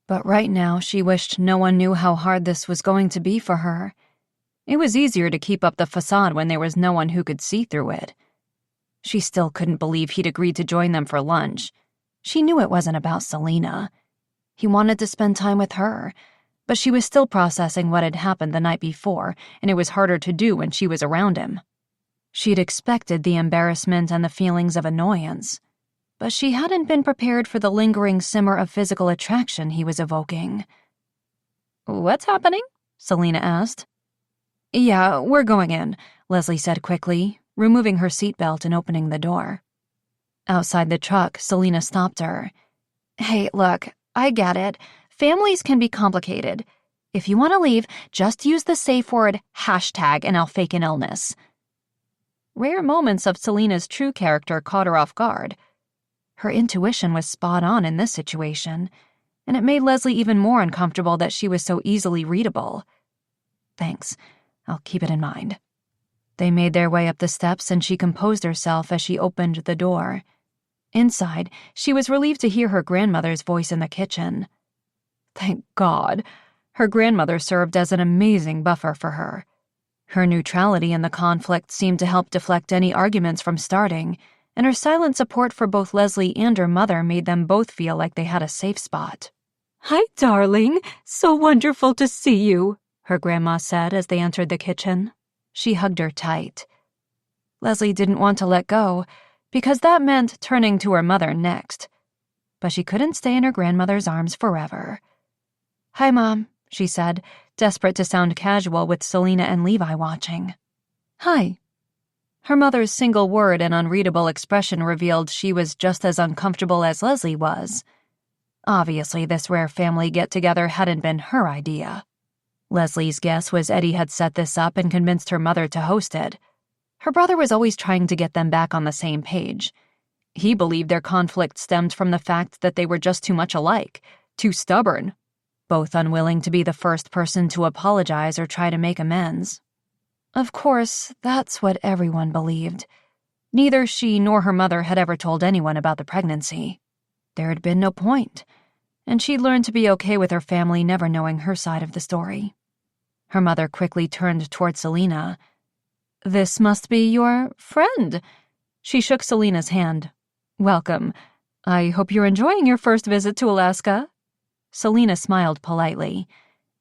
But right now, she wished no one knew how hard this was going to be for her. It was easier to keep up the facade when there was no one who could see through it. She still couldn't believe he'd agreed to join them for lunch. She knew it wasn't about Selena. He wanted to spend time with her, but she was still processing what had happened the night before, and it was harder to do when she was around him. She'd expected the embarrassment and the feelings of annoyance, but she hadn't been prepared for the lingering simmer of physical attraction he was evoking. "What's happening?" Selena asked. "Yeah, we're going in," Leslie said quickly, removing her seatbelt and opening the door. Outside the truck, Selena stopped her. "Hey, look, I get it. Families can be complicated. If you want to leave, just use the safe word hashtag and I'll fake an illness. Rare moments of Selena's true character caught her off guard. Her intuition was spot on in this situation, and it made Leslie even more uncomfortable that she was so easily readable. Thanks. I'll keep it in mind. They made their way up the steps and she composed herself as she opened the door. Inside, she was relieved to hear her grandmother's voice in the kitchen. Thank God. Her grandmother served as an amazing buffer for her. Her neutrality in the conflict seemed to help deflect any arguments from starting, and her silent support for both Leslie and her mother made them both feel like they had a safe spot. "Hi, darling. So wonderful to see you," her grandma said as they entered the kitchen. She hugged her tight. Leslie didn't want to let go, because that meant turning to her mother next. But she couldn't stay in her grandmother's arms forever. "Hi, Mom," she said, desperate to sound casual with Selena and Levi watching. "Hi." Her mother's single word and unreadable expression revealed she was just as uncomfortable as Leslie was. Obviously, this rare family get-together hadn't been her idea. Leslie's guess was Eddie had set this up and convinced her mother to host it. Her brother was always trying to get them back on the same page. He believed their conflict stemmed from the fact that they were just too much alike, too stubborn, both unwilling to be the first person to apologize or try to make amends. Of course, that's what everyone believed. Neither she nor her mother had ever told anyone about the pregnancy. There had been no point, and she'd learned to be okay with her family never knowing her side of the story. Her mother quickly turned toward Selena. "This must be your friend." She shook Selena's hand. "Welcome. I hope you're enjoying your first visit to Alaska." Selena smiled politely.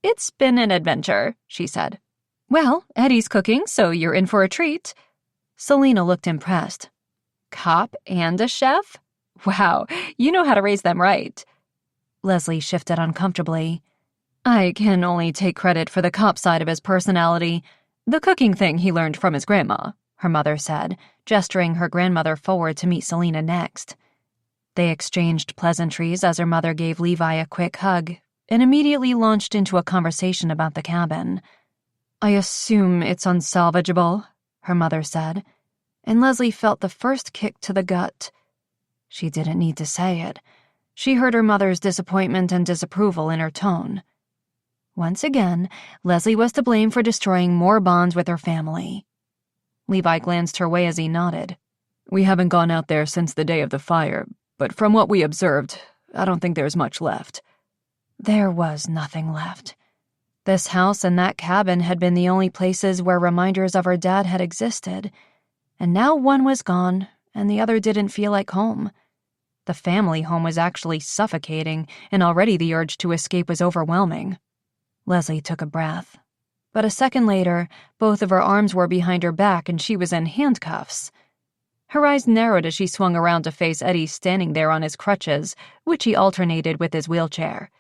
"It's been an adventure," she said. "Well, Eddie's cooking, so you're in for a treat." Selena looked impressed. "Cop and a chef? Wow, you know how to raise them right." Leslie shifted uncomfortably. "I can only take credit for the cop side of his personality. The cooking thing he learned from his grandma," her mother said, gesturing her grandmother forward to meet Selena next. They exchanged pleasantries as her mother gave Levi a quick hug and immediately launched into a conversation about the cabin. "I assume it's unsalvageable," her mother said, and Leslie felt the first kick to the gut. She didn't need to say it. She heard her mother's disappointment and disapproval in her tone. Once again, Leslie was to blame for destroying more bonds with her family. Levi glanced her way as he nodded. "We haven't gone out there since the day of the fire, but from what we observed, I don't think there's much left." There was nothing left. This house and that cabin had been the only places where reminders of her dad had existed, and now one was gone and the other didn't feel like home. The family home was actually suffocating, and already the urge to escape was overwhelming. Leslie took a breath. But a second later, both of her arms were behind her back and she was in handcuffs. Her eyes narrowed as she swung around to face Eddie standing there on his crutches, which he alternated with his wheelchair.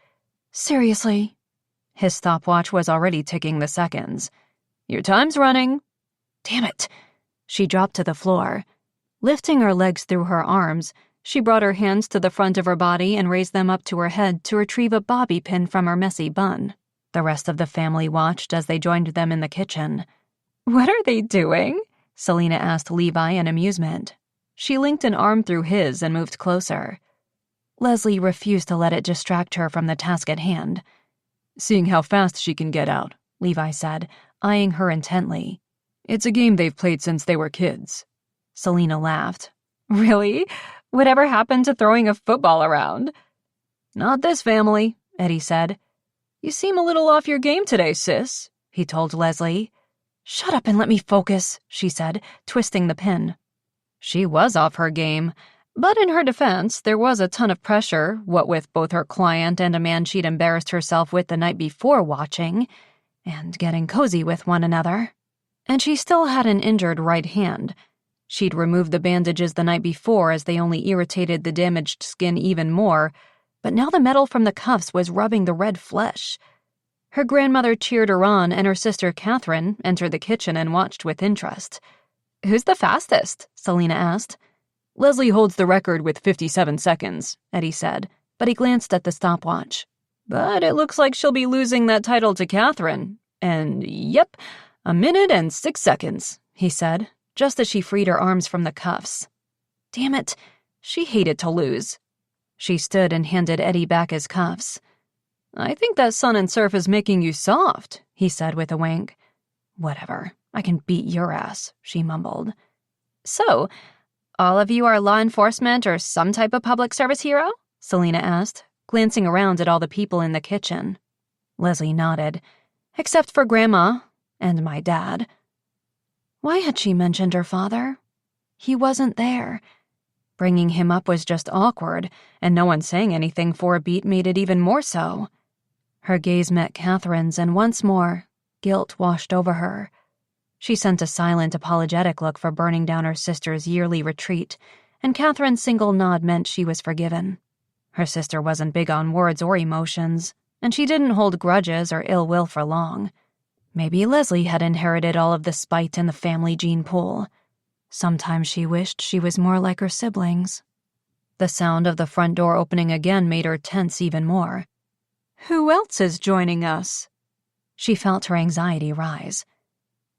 "Seriously?" His stopwatch was already ticking the seconds. "Your time's running." "Damn it." She dropped to the floor. Lifting her legs through her arms, she brought her hands to the front of her body and raised them up to her head to retrieve a bobby pin from her messy bun. The rest of the family watched as they joined them in the kitchen. "What are they doing?" Selena asked Levi in amusement. She linked an arm through his and moved closer. Leslie refused to let it distract her from the task at hand. "Seeing how fast she can get out," Levi said, eyeing her intently. "It's a game they've played since they were kids." Selena laughed. "Really? Whatever happened to throwing a football around?" "Not this family," Eddie said. "You seem a little off your game today, sis," he told Leslie. "Shut up and let me focus," she said, twisting the pin. She was off her game, but in her defense, there was a ton of pressure, what with both her client and a man she'd embarrassed herself with the night before watching, and getting cozy with one another. And she still had an injured right hand. She'd removed the bandages the night before as they only irritated the damaged skin even more, but now the metal from the cuffs was rubbing the red flesh. Her grandmother cheered her on, and her sister Catherine entered the kitchen and watched with interest. "Who's the fastest?" Selena asked. "Leslie holds the record with 57 seconds, Eddie said, but he glanced at the stopwatch. But it looks like she'll be losing that title to Catherine. And yep, 1 minute and 6 seconds, he said, just as she freed her arms from the cuffs. Damn it, she hated to lose. She stood and handed Eddie back his cuffs. I think that sun and surf is making you soft, he said with a wink. Whatever, I can beat your ass, she mumbled. So, all of you are law enforcement or some type of public service hero? Selena asked, glancing around at all the people in the kitchen. Leslie nodded, except for Grandma and my dad. Why had she mentioned her father? He wasn't there. Bringing him up was just awkward, and no one saying anything for a beat made it even more so. Her gaze met Catherine's, and once more, guilt washed over her. She sent a silent, apologetic look for burning down her sister's yearly retreat, and Catherine's single nod meant she was forgiven. Her sister wasn't big on words or emotions, and she didn't hold grudges or ill will for long. Maybe Leslie had inherited all of the spite in the family gene pool. Sometimes she wished she was more like her siblings. The sound of the front door opening again made her tense even more. Who else is joining us? She felt her anxiety rise.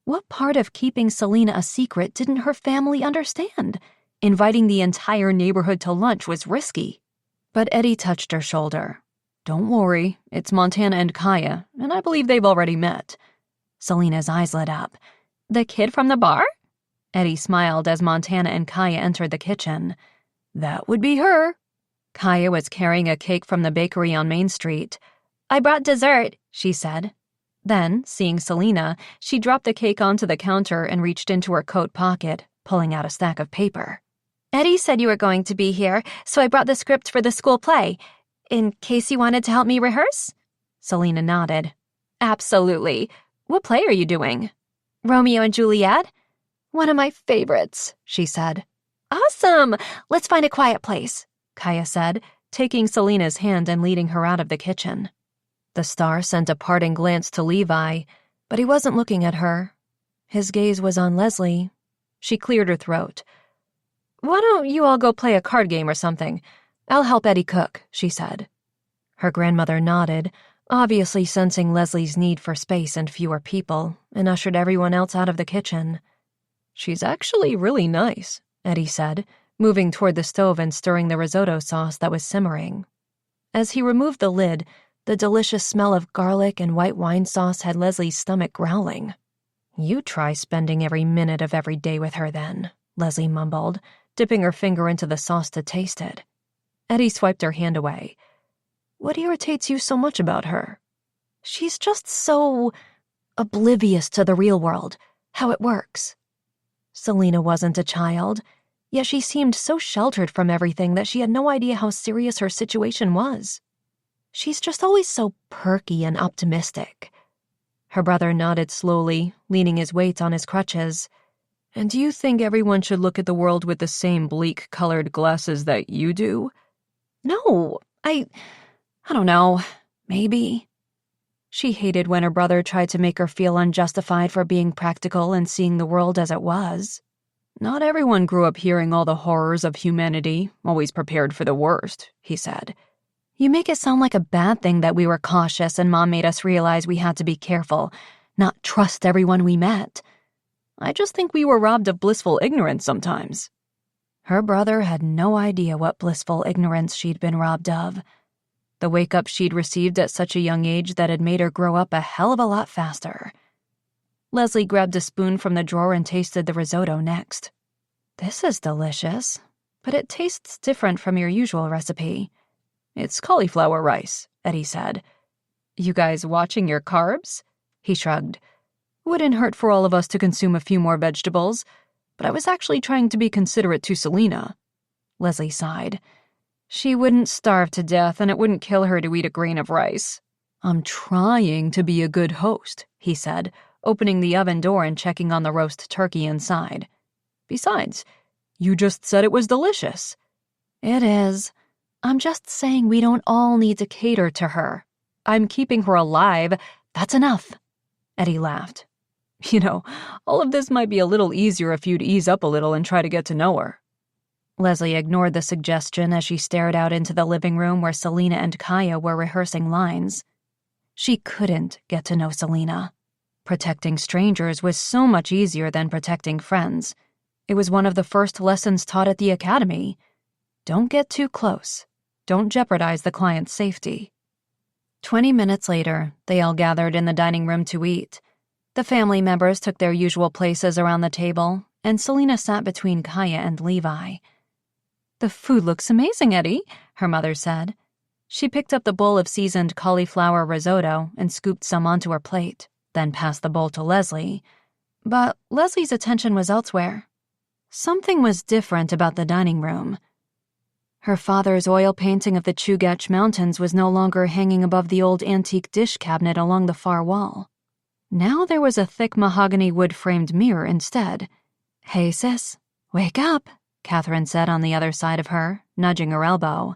What part of keeping Selena a secret didn't her family understand? Inviting the entire neighborhood to lunch was risky. But Eddie touched her shoulder. Don't worry, it's Montana and Kaya, and I believe they've already met. Selena's eyes lit up. The kid from the bar? Eddie smiled as Montana and Kaya entered the kitchen. That would be her. Kaya was carrying a cake from the bakery on Main Street. I brought dessert, she said. Then, seeing Selena, she dropped the cake onto the counter and reached into her coat pocket, pulling out a stack of paper. Eddie said you were going to be here, so I brought the script for the school play. In case you wanted to help me rehearse? Selena nodded. Absolutely. What play are you doing? Romeo and Juliet? One of my favorites, she said. Awesome! Let's find a quiet place, Kaya said, taking Selena's hand and leading her out of the kitchen. The star sent a parting glance to Levi, but he wasn't looking at her. His gaze was on Leslie. She cleared her throat. Why don't you all go play a card game or something? I'll help Eddie cook, she said. Her grandmother nodded, obviously sensing Leslie's need for space and fewer people, and ushered everyone else out of the kitchen. She's actually really nice, Eddie said, moving toward the stove and stirring the risotto sauce that was simmering. As he removed the lid, the delicious smell of garlic and white wine sauce had Leslie's stomach growling. You try spending every minute of every day with her then, Leslie mumbled, dipping her finger into the sauce to taste it. Eddie swiped her hand away. What irritates you so much about her? She's just so oblivious to the real world, how it works. Selena wasn't a child, yet she seemed so sheltered from everything that she had no idea how serious her situation was. She's just always so perky and optimistic. Her brother nodded slowly, leaning his weight on his crutches. And do you think everyone should look at the world with the same bleak-colored glasses that you do? No, I don't know. Maybe. She hated when her brother tried to make her feel unjustified for being practical and seeing the world as it was. Not everyone grew up hearing all the horrors of humanity, always prepared for the worst, he said. You make it sound like a bad thing that we were cautious and Mom made us realize we had to be careful, not trust everyone we met. I just think we were robbed of blissful ignorance sometimes. Her brother had no idea what blissful ignorance she'd been robbed of. The wake-up she'd received at such a young age that had made her grow up a hell of a lot faster. Leslie grabbed a spoon from the drawer and tasted the risotto next. This is delicious, but it tastes different from your usual recipe. It's cauliflower rice, Eddie said. You guys watching your carbs? He shrugged. Wouldn't hurt for all of us to consume a few more vegetables, but I was actually trying to be considerate to Selena. Leslie sighed. She wouldn't starve to death, and it wouldn't kill her to eat a grain of rice. I'm trying to be a good host, he said, opening the oven door and checking on the roast turkey inside. Besides, you just said it was delicious. It is. I'm just saying we don't all need to cater to her. I'm keeping her alive. That's enough. Eddie laughed. You know, all of this might be a little easier if you'd ease up a little and try to get to know her. Leslie ignored the suggestion as she stared out into the living room where Selena and Kaya were rehearsing lines. She couldn't get to know Selena. Protecting strangers was so much easier than protecting friends. It was one of the first lessons taught at the academy. Don't get too close. Don't jeopardize the client's safety. 20 minutes later, they all gathered in the dining room to eat. The family members took their usual places around the table, and Selena sat between Kaya and Levi. "The food looks amazing, Eddie," her mother said. She picked up the bowl of seasoned cauliflower risotto and scooped some onto her plate, then passed the bowl to Leslie. But Leslie's attention was elsewhere. Something was different about the dining room. Her father's oil painting of the Chugach Mountains was no longer hanging above the old antique dish cabinet along the far wall. Now there was a thick mahogany wood-framed mirror instead. "Hey, sis, wake up," Catherine said on the other side of her, nudging her elbow.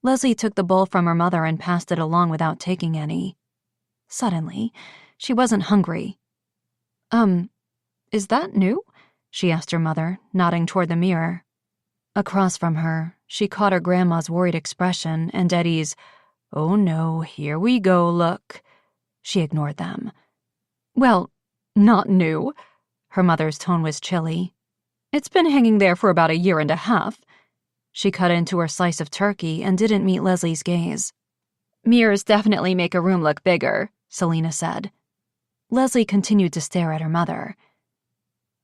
Leslie took the bowl from her mother and passed it along without taking any. Suddenly, she wasn't hungry. Is that new?" she asked her mother, nodding toward the mirror. Across from her, she caught her grandma's worried expression and Eddie's, "Oh no, here we go, look." She ignored them. "Well, not new." Her mother's tone was chilly. "It's been hanging there for about 1.5 years. She cut into her slice of turkey and didn't meet Leslie's gaze. "Mirrors definitely make a room look bigger," Selena said. Leslie continued to stare at her mother.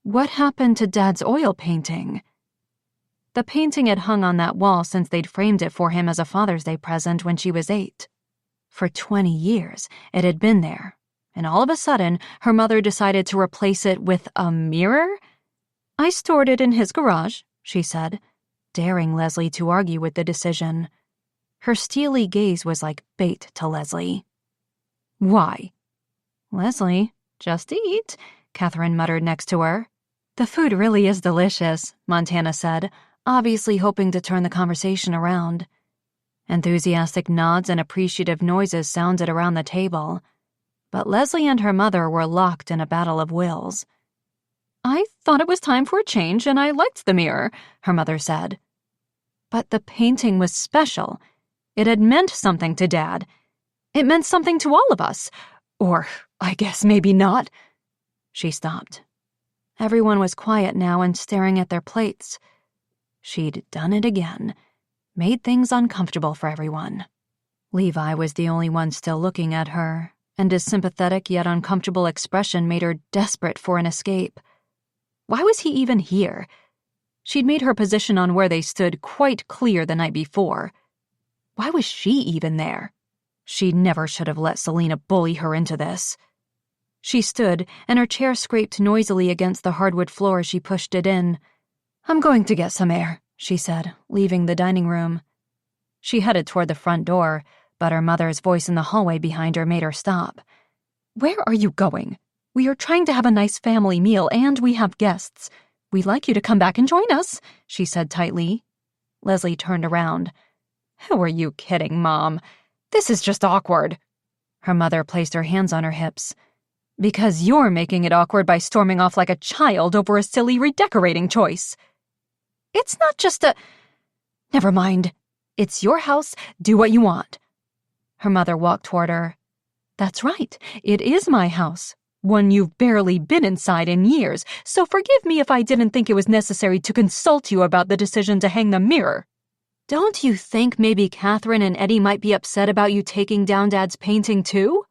"What happened to Dad's oil painting?" The painting had hung on that wall since they'd framed it for him as a Father's Day present when she was 8. For 20 years, it had been there, and all of a sudden, her mother decided to replace it with a mirror? "I stored it in his garage," she said, daring Leslie to argue with the decision. Her steely gaze was like bait to Leslie. "Why?" "Leslie, just eat," Catherine muttered next to her. "The food really is delicious," Montana said, obviously hoping to turn the conversation around. Enthusiastic nods and appreciative noises sounded around the table, but Leslie and her mother were locked in a battle of wills. "I thought it was time for a change, and I liked the mirror," her mother said. But the painting was special. It had meant something to Dad. It meant something to all of us. Or, I guess maybe not. She stopped. Everyone was quiet now and staring at their plates. She'd done it again. Made things uncomfortable for everyone. Levi was the only one still looking at her, and his sympathetic yet uncomfortable expression made her desperate for an escape. Why was he even here? She'd made her position on where they stood quite clear the night before. Why was she even there? She never should have let Selena bully her into this. She stood, and her chair scraped noisily against the hardwood floor as she pushed it in. "I'm going to get some air," she said, leaving the dining room. She headed toward the front door, but her mother's voice in the hallway behind her made her stop. "Where are you going? We are trying to have a nice family meal, and we have guests. We'd like you to come back and join us," she said tightly. Leslie turned around. "Who are you kidding, Mom? This is just awkward." Her mother placed her hands on her hips. "Because you're making it awkward by storming off like a child over a silly redecorating choice. It's not just a... Never mind. It's your house. Do what you want." Her mother walked toward her. "That's right. It is my house. One you've barely been inside in years, so forgive me if I didn't think it was necessary to consult you about the decision to hang the mirror. Don't you think maybe Catherine and Eddie might be upset about you taking down Dad's painting too?"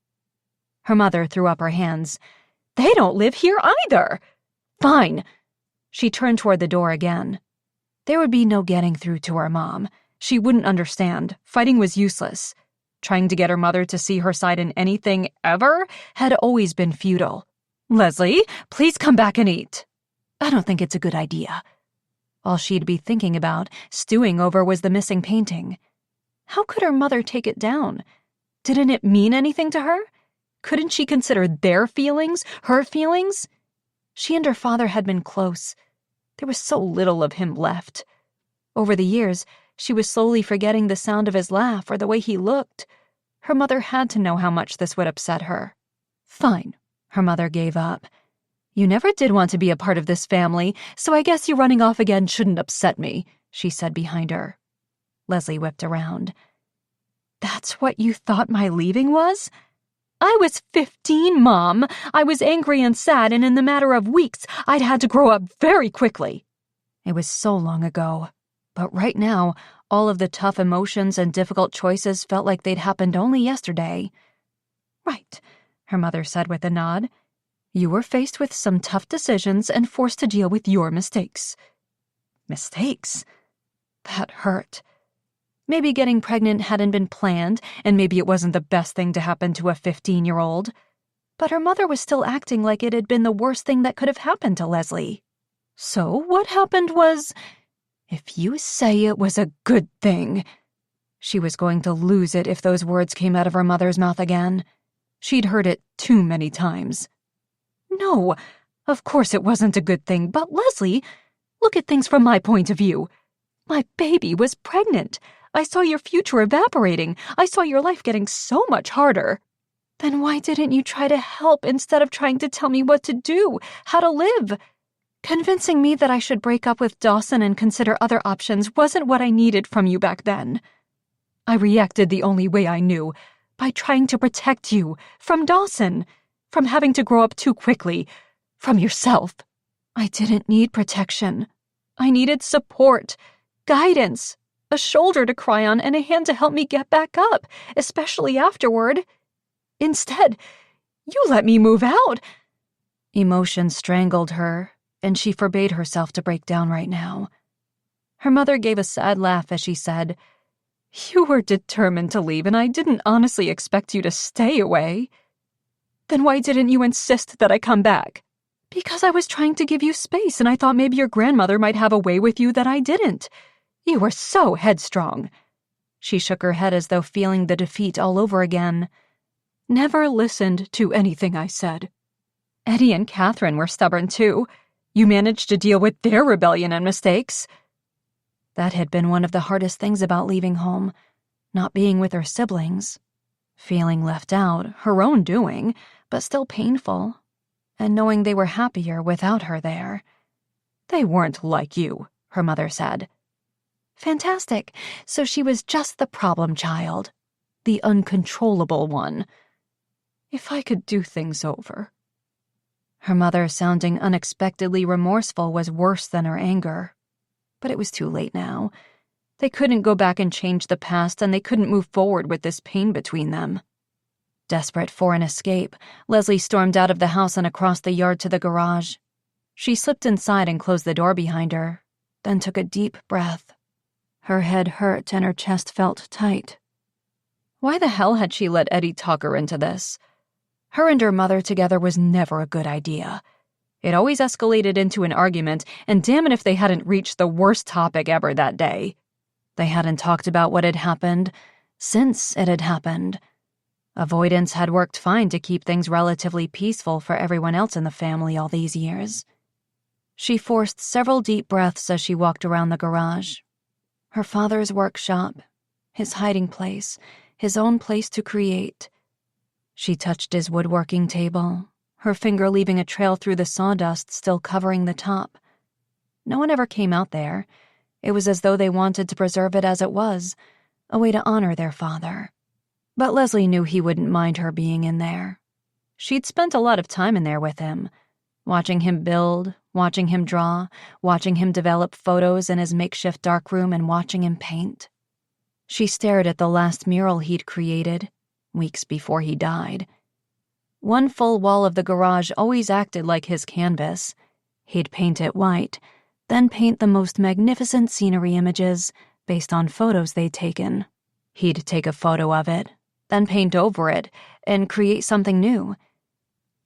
Her mother threw up her hands. "They don't live here either." "Fine." She turned toward the door again. There would be no getting through to her mom. She wouldn't understand. Fighting was useless. Trying to get her mother to see her side in anything ever had always been futile. "Leslie, please come back and eat." "I don't think it's a good idea." All she'd be thinking about, stewing over, was the missing painting. How could her mother take it down? Didn't it mean anything to her? Couldn't she consider their feelings, her feelings? She and her father had been close. There was so little of him left. Over the years, she was slowly forgetting the sound of his laugh or the way he looked. Her mother had to know how much this would upset her. Fine, her mother gave up. You never did want to be a part of this family, so I guess you running off again shouldn't upset me, she said behind her. Leslie whipped around. That's what you thought my leaving was? I was 15, Mom. I was angry and sad, and in the matter of weeks, I'd had to grow up very quickly. It was so long ago. But right now, all of the tough emotions and difficult choices felt like they'd happened only yesterday. Right, her mother said with a nod. You were faced with some tough decisions and forced to deal with your mistakes. Mistakes? That hurt. Maybe getting pregnant hadn't been planned, and maybe it wasn't the best thing to happen to a 15-year-old. But her mother was still acting like it had been the worst thing that could have happened to Leslie. So what happened was, if you say it was a good thing. She was going to lose it if those words came out of her mother's mouth again. She'd heard it too many times. No, of course it wasn't a good thing, but Leslie, look at things from my point of view. My baby was pregnant. I saw your future evaporating. I saw your life getting so much harder. Then why didn't you try to help instead of trying to tell me what to do, how to live? Convincing me that I should break up with Dawson and consider other options wasn't what I needed from you back then. I reacted the only way I knew, by trying to protect you from Dawson, from having to grow up too quickly, from yourself. I didn't need protection. I needed support, guidance, a shoulder to cry on, and a hand to help me get back up, especially afterward. Instead, you let me move out. Emotion strangled her, and she forbade herself to break down right now. Her mother gave a sad laugh as she said, You were determined to leave, and I didn't honestly expect you to stay away. Then why didn't you insist that I come back? Because I was trying to give you space, and I thought maybe your grandmother might have a way with you that I didn't. You were so headstrong. She shook her head as though feeling the defeat all over again. Never listened to anything I said. Eddie and Catherine were stubborn too. You managed to deal with their rebellion and mistakes. That had been one of the hardest things about leaving home, not being with her siblings. Feeling left out, her own doing, but still painful. And knowing they were happier without her there. They weren't like you, her mother said. Fantastic. So she was just the problem child. The uncontrollable one. If I could do things over. Her mother, sounding unexpectedly remorseful, was worse than her anger. But it was too late now. They couldn't go back and change the past, and they couldn't move forward with this pain between them. Desperate for an escape, Leslie stormed out of the house and across the yard to the garage. She slipped inside and closed the door behind her, then took a deep breath. Her head hurt and her chest felt tight. Why the hell had she let Eddie talk her into this? Her and her mother together was never a good idea. It always escalated into an argument, and damn it if they hadn't reached the worst topic ever that day. They hadn't talked about what had happened since it had happened. Avoidance had worked fine to keep things relatively peaceful for everyone else in the family all these years. She forced several deep breaths as she walked around the garage. Her father's workshop, his hiding place, his own place to create. She touched his woodworking table, her finger leaving a trail through the sawdust still covering the top. No one ever came out there. It was as though they wanted to preserve it as it was, a way to honor their father. But Leslie knew he wouldn't mind her being in there. She'd spent a lot of time in there with him, watching him build, watching him draw, watching him develop photos in his makeshift darkroom, and watching him paint. She stared at the last mural he'd created, weeks before he died. One full wall of the garage always acted like his canvas. He'd paint it white, then paint the most magnificent scenery images based on photos they'd taken. He'd take a photo of it, then paint over it, and create something new.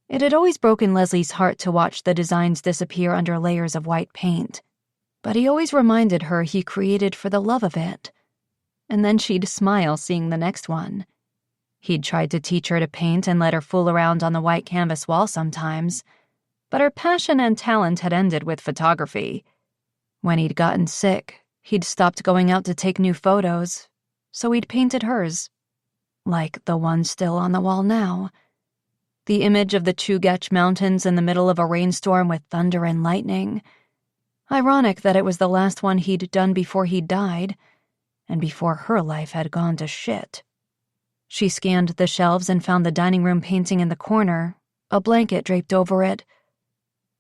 It had always broken Leslie's heart to watch the designs disappear under layers of white paint, but he always reminded her he created for the love of it. And then she'd smile seeing the next one. He'd tried to teach her to paint and let her fool around on the white canvas wall sometimes, but her passion and talent had ended with photography. When he'd gotten sick, he'd stopped going out to take new photos, so he'd painted hers, like the one still on the wall now. The image of the Chugach Mountains in the middle of a rainstorm with thunder and lightning. Ironic that it was the last one he'd done before he died, and before her life had gone to shit. She scanned the shelves and found the dining room painting in the corner, a blanket draped over it.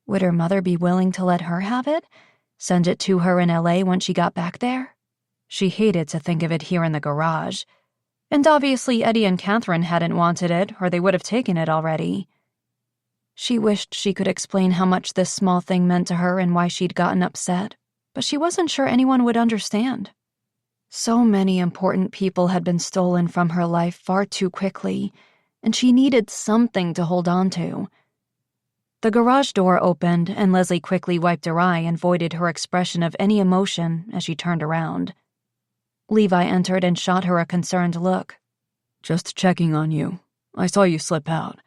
Would her mother be willing to let her have it? Send it to her in LA when she got back there? She hated to think of it here in the garage. And obviously Eddie and Catherine hadn't wanted it, or they would have taken it already. She wished she could explain how much this small thing meant to her and why she'd gotten upset, but she wasn't sure anyone would understand. So many important people had been stolen from her life far too quickly, and she needed something to hold on to. The garage door opened, and Leslie quickly wiped her eye and voided her expression of any emotion as she turned around. Levi entered and shot her a concerned look. "Just checking on you. I saw you slip out."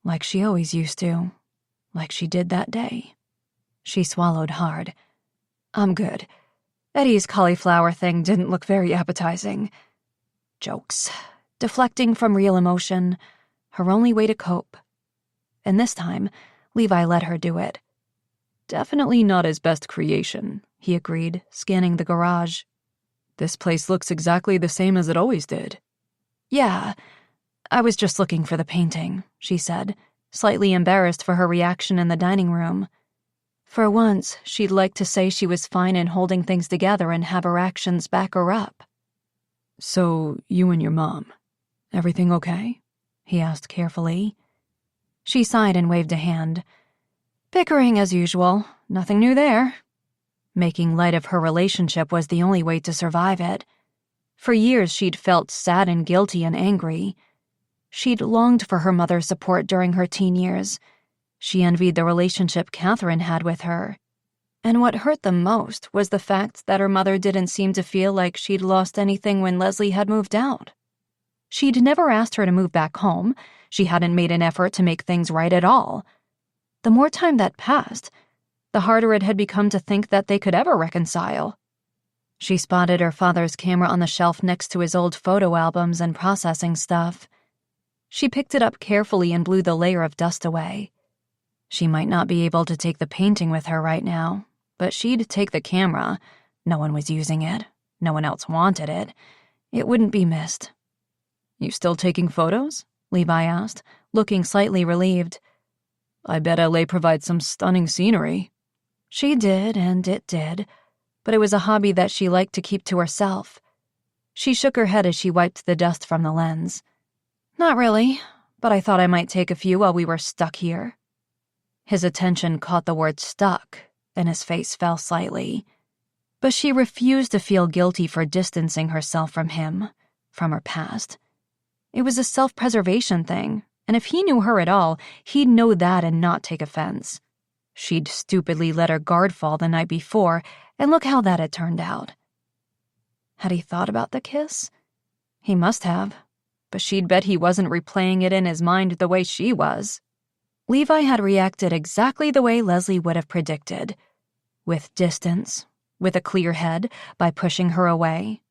Like she always used to. Like she did that day. She swallowed hard. "I'm good. Eddie's cauliflower thing didn't look very appetizing." Jokes. Deflecting from real emotion. Her only way to cope. And this time, Levi let her do it. "Definitely not his best creation," he agreed, scanning the garage. "This place looks exactly the same as it always did." "Yeah, I was just looking for the painting," she said, slightly embarrassed for her reaction in the dining room. For once, she'd like to say she was fine in holding things together and have her actions back her up. "So, you and your mom, everything okay?" he asked carefully. She sighed and waved a hand. "Bickering as usual, nothing new there." Making light of her relationship was the only way to survive it. For years she'd felt sad and guilty and angry. She'd longed for her mother's support during her teen years. She envied the relationship Catherine had with her. And what hurt the most was the fact that her mother didn't seem to feel like she'd lost anything when Leslie had moved out. She'd never asked her to move back home. She hadn't made an effort to make things right at all. The more time that passed, the harder it had become to think that they could ever reconcile. She spotted her father's camera on the shelf next to his old photo albums and processing stuff. She picked it up carefully and blew the layer of dust away. She might not be able to take the painting with her right now, but she'd take the camera. No one was using it. No one else wanted it. It wouldn't be missed. "You still taking photos?" Levi asked, looking slightly relieved. "I bet LA provides some stunning scenery." She did, and it did, but it was a hobby that she liked to keep to herself. She shook her head as she wiped the dust from the lens. "Not really, but I thought I might take a few while we were stuck here." His attention caught the word stuck, and his face fell slightly. But she refused to feel guilty for distancing herself from him, from her past. It was a self-preservation thing, and if he knew her at all, he'd know that and not take offense. She'd stupidly let her guard fall the night before, and look how that had turned out. Had he thought about the kiss? He must have, but she'd bet he wasn't replaying it in his mind the way she was. Levi had reacted exactly the way Leslie would have predicted. With distance, with a clear head, by pushing her away.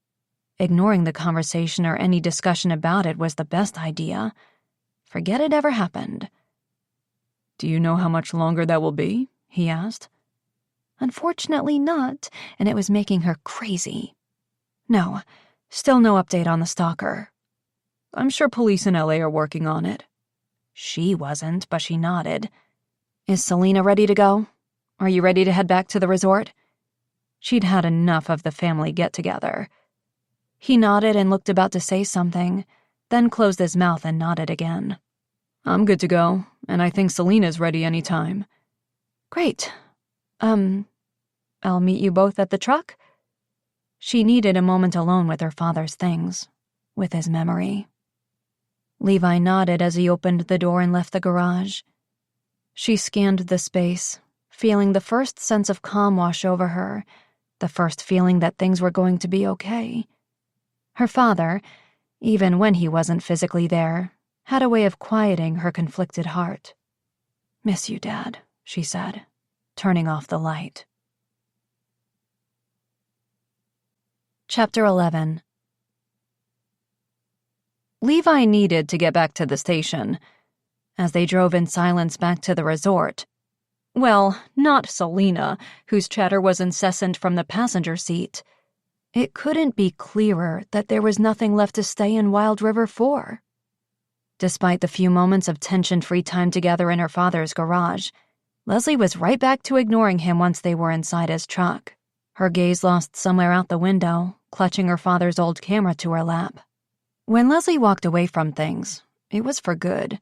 Ignoring the conversation or any discussion about it was the best idea. Forget it ever happened. "Do you know how much longer that will be?" he asked. Unfortunately not, and it was making her crazy. No, still no update on the stalker. "I'm sure police in LA are working on it." She wasn't, but she nodded. "Is Selena ready to go? Are you ready to head back to the resort?" She'd had enough of the family get-together. He nodded and looked about to say something, then closed his mouth and nodded again. "I'm good to go, and I think Selena's ready any time." "Great. I'll meet you both at the truck?" She needed a moment alone with her father's things, with his memory. Levi nodded as he opened the door and left the garage. She scanned the space, feeling the first sense of calm wash over her, the first feeling that things were going to be okay. Her father, even when he wasn't physically there, had a way of quieting her conflicted heart. "Miss you, Dad," she said, turning off the light. Chapter 11. Levi needed to get back to the station. as they drove in silence back to the resort. Well, not Selina, whose chatter was incessant from the passenger seat. It couldn't be clearer that there was nothing left to stay in Wild River for. Despite the few moments of tension-free time together in her father's garage, Leslie was right back to ignoring him once they were inside his truck, her gaze lost somewhere out the window, clutching her father's old camera to her lap. When Leslie walked away from things, it was for good.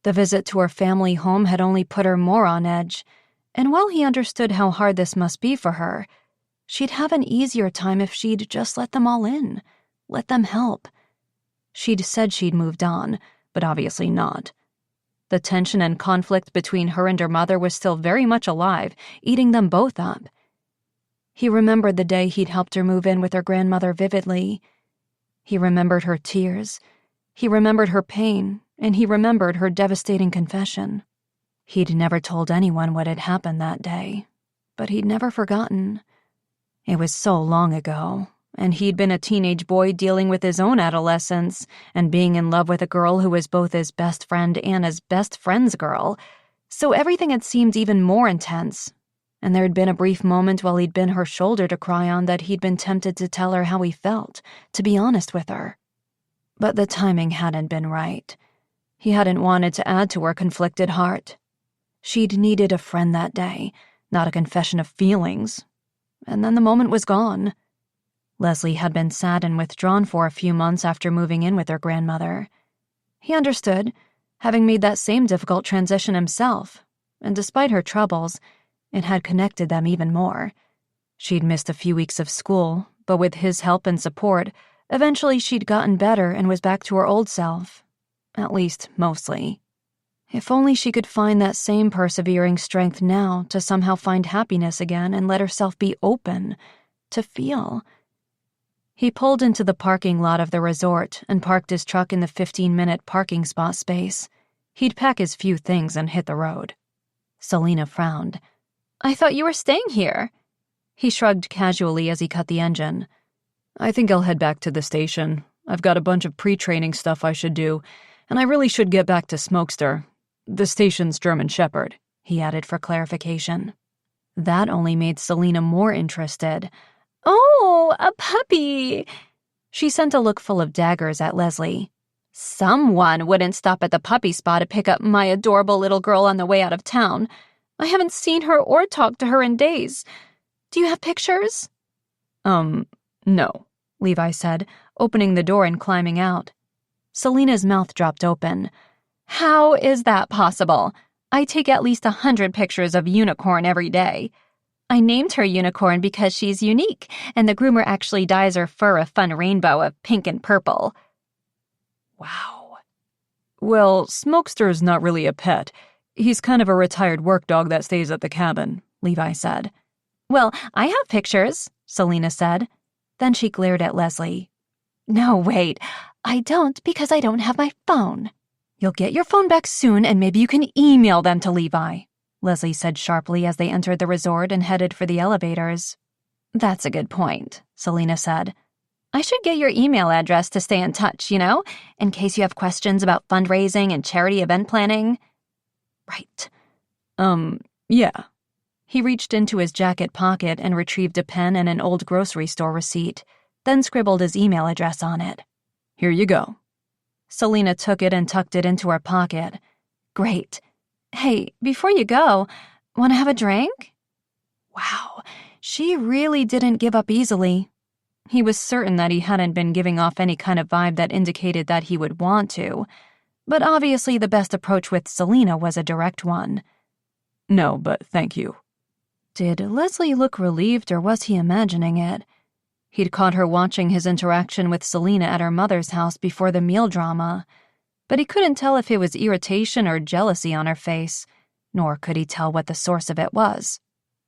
The visit to her family home had only put her more on edge, and while he understood how hard this must be for her, she'd have an easier time if she'd just let them all in, let them help. She'd said she'd moved on, but obviously not. The tension and conflict between her and her mother was still very much alive, eating them both up. He remembered the day he'd helped her move in with her grandmother vividly. He remembered her tears. He remembered her pain, and he remembered her devastating confession. He'd never told anyone what had happened that day, but he'd never forgotten. It was so long ago, and he'd been a teenage boy dealing with his own adolescence and being in love with a girl who was both his best friend and his best friend's girl, so everything had seemed even more intense. And there had been a brief moment while he'd been her shoulder to cry on that he'd been tempted to tell her how he felt, to be honest with her. But the timing hadn't been right. He hadn't wanted to add to her conflicted heart. She'd needed a friend that day, not a confession of feelings. And then the moment was gone. Leslie had been sad and withdrawn for a few months after moving in with her grandmother. He understood, having made that same difficult transition himself, and despite her troubles, it had connected them even more. She'd missed a few weeks of school, but with his help and support, eventually she'd gotten better and was back to her old self. At least, mostly. If only she could find that same persevering strength now to somehow find happiness again and let herself be open, to feel. He pulled into the parking lot of the resort and parked his truck in the 15-minute parking spot space. He'd pack his few things and hit the road. Selina frowned. I thought you were staying here. He shrugged casually as he cut the engine. I think I'll head back to the station. I've got a bunch of pre-training stuff I should do, and I really should get back to Smokester. The station's German Shepherd, he added for clarification. That only made Selina more interested. Oh, a puppy! She sent a look full of daggers at Leslie. Someone wouldn't stop at the puppy spa to pick up my adorable little girl on the way out of town. I haven't seen her or talked to her in days. Do you have pictures? No, Levi said, opening the door and climbing out. Selina's mouth dropped open. How is that possible? I take at least 100 pictures of Unicorn every day. I named her Unicorn because she's unique, and the groomer actually dyes her fur a fun rainbow of pink and purple. Wow. Well, Smokester's not really a pet. He's kind of a retired work dog that stays at the cabin, Levi said. Well, I have pictures, Selina said. Then she glared at Leslie. No, wait. I don't because I don't have my phone. You'll get your phone back soon and maybe you can email them to Levi, Leslie said sharply as they entered the resort and headed for the elevators. That's a good point, Selina said. I should get your email address to stay in touch, in case you have questions about fundraising and charity event planning. Right. Yeah. He reached into his jacket pocket and retrieved a pen and an old grocery store receipt, then scribbled his email address on it. Here you go. Selina took it and tucked it into her pocket. Great. Hey, before you go, want to have a drink? Wow, she really didn't give up easily. He was certain that he hadn't been giving off any kind of vibe that indicated that he would want to, but obviously the best approach with Selina was a direct one. No, but thank you. Did Leslie look relieved or was he imagining it? He'd caught her watching his interaction with Selina at her mother's house before the meal drama, but he couldn't tell if it was irritation or jealousy on her face, nor could he tell what the source of it was.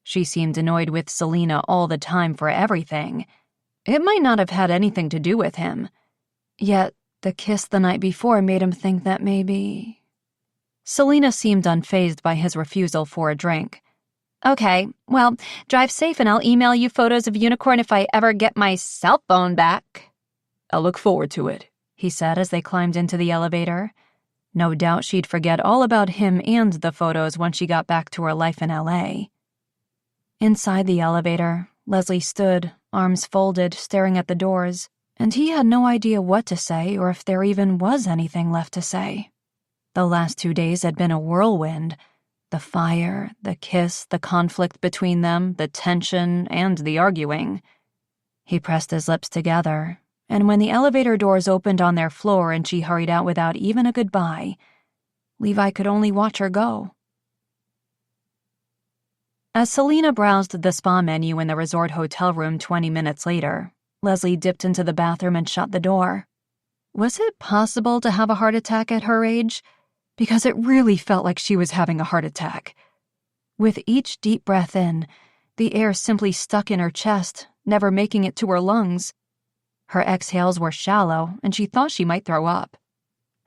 She seemed annoyed with Selina all the time for everything. It might not have had anything to do with him. Yet, the kiss the night before made him think that maybe... Selina seemed unfazed by his refusal for a drink. Okay, well, drive safe and I'll email you photos of Unicorn if I ever get my cell phone back. I'll look forward to it, he said as they climbed into the elevator. No doubt she'd forget all about him and the photos once she got back to her life in LA. Inside the elevator, Leslie stood, arms folded, staring at the doors, and he had no idea what to say or if there even was anything left to say. The last 2 days had been a whirlwind. The fire, the kiss, the conflict between them, the tension, and the arguing. He pressed his lips together, and when the elevator doors opened on their floor and she hurried out without even a goodbye, Levi could only watch her go. As Selena browsed the spa menu in the resort hotel room 20 minutes later, Leslie dipped into the bathroom and shut the door. Was it possible to have a heart attack at her age? Because it really felt like she was having a heart attack. With each deep breath in, the air simply stuck in her chest, never making it to her lungs. Her exhales were shallow, and she thought she might throw up.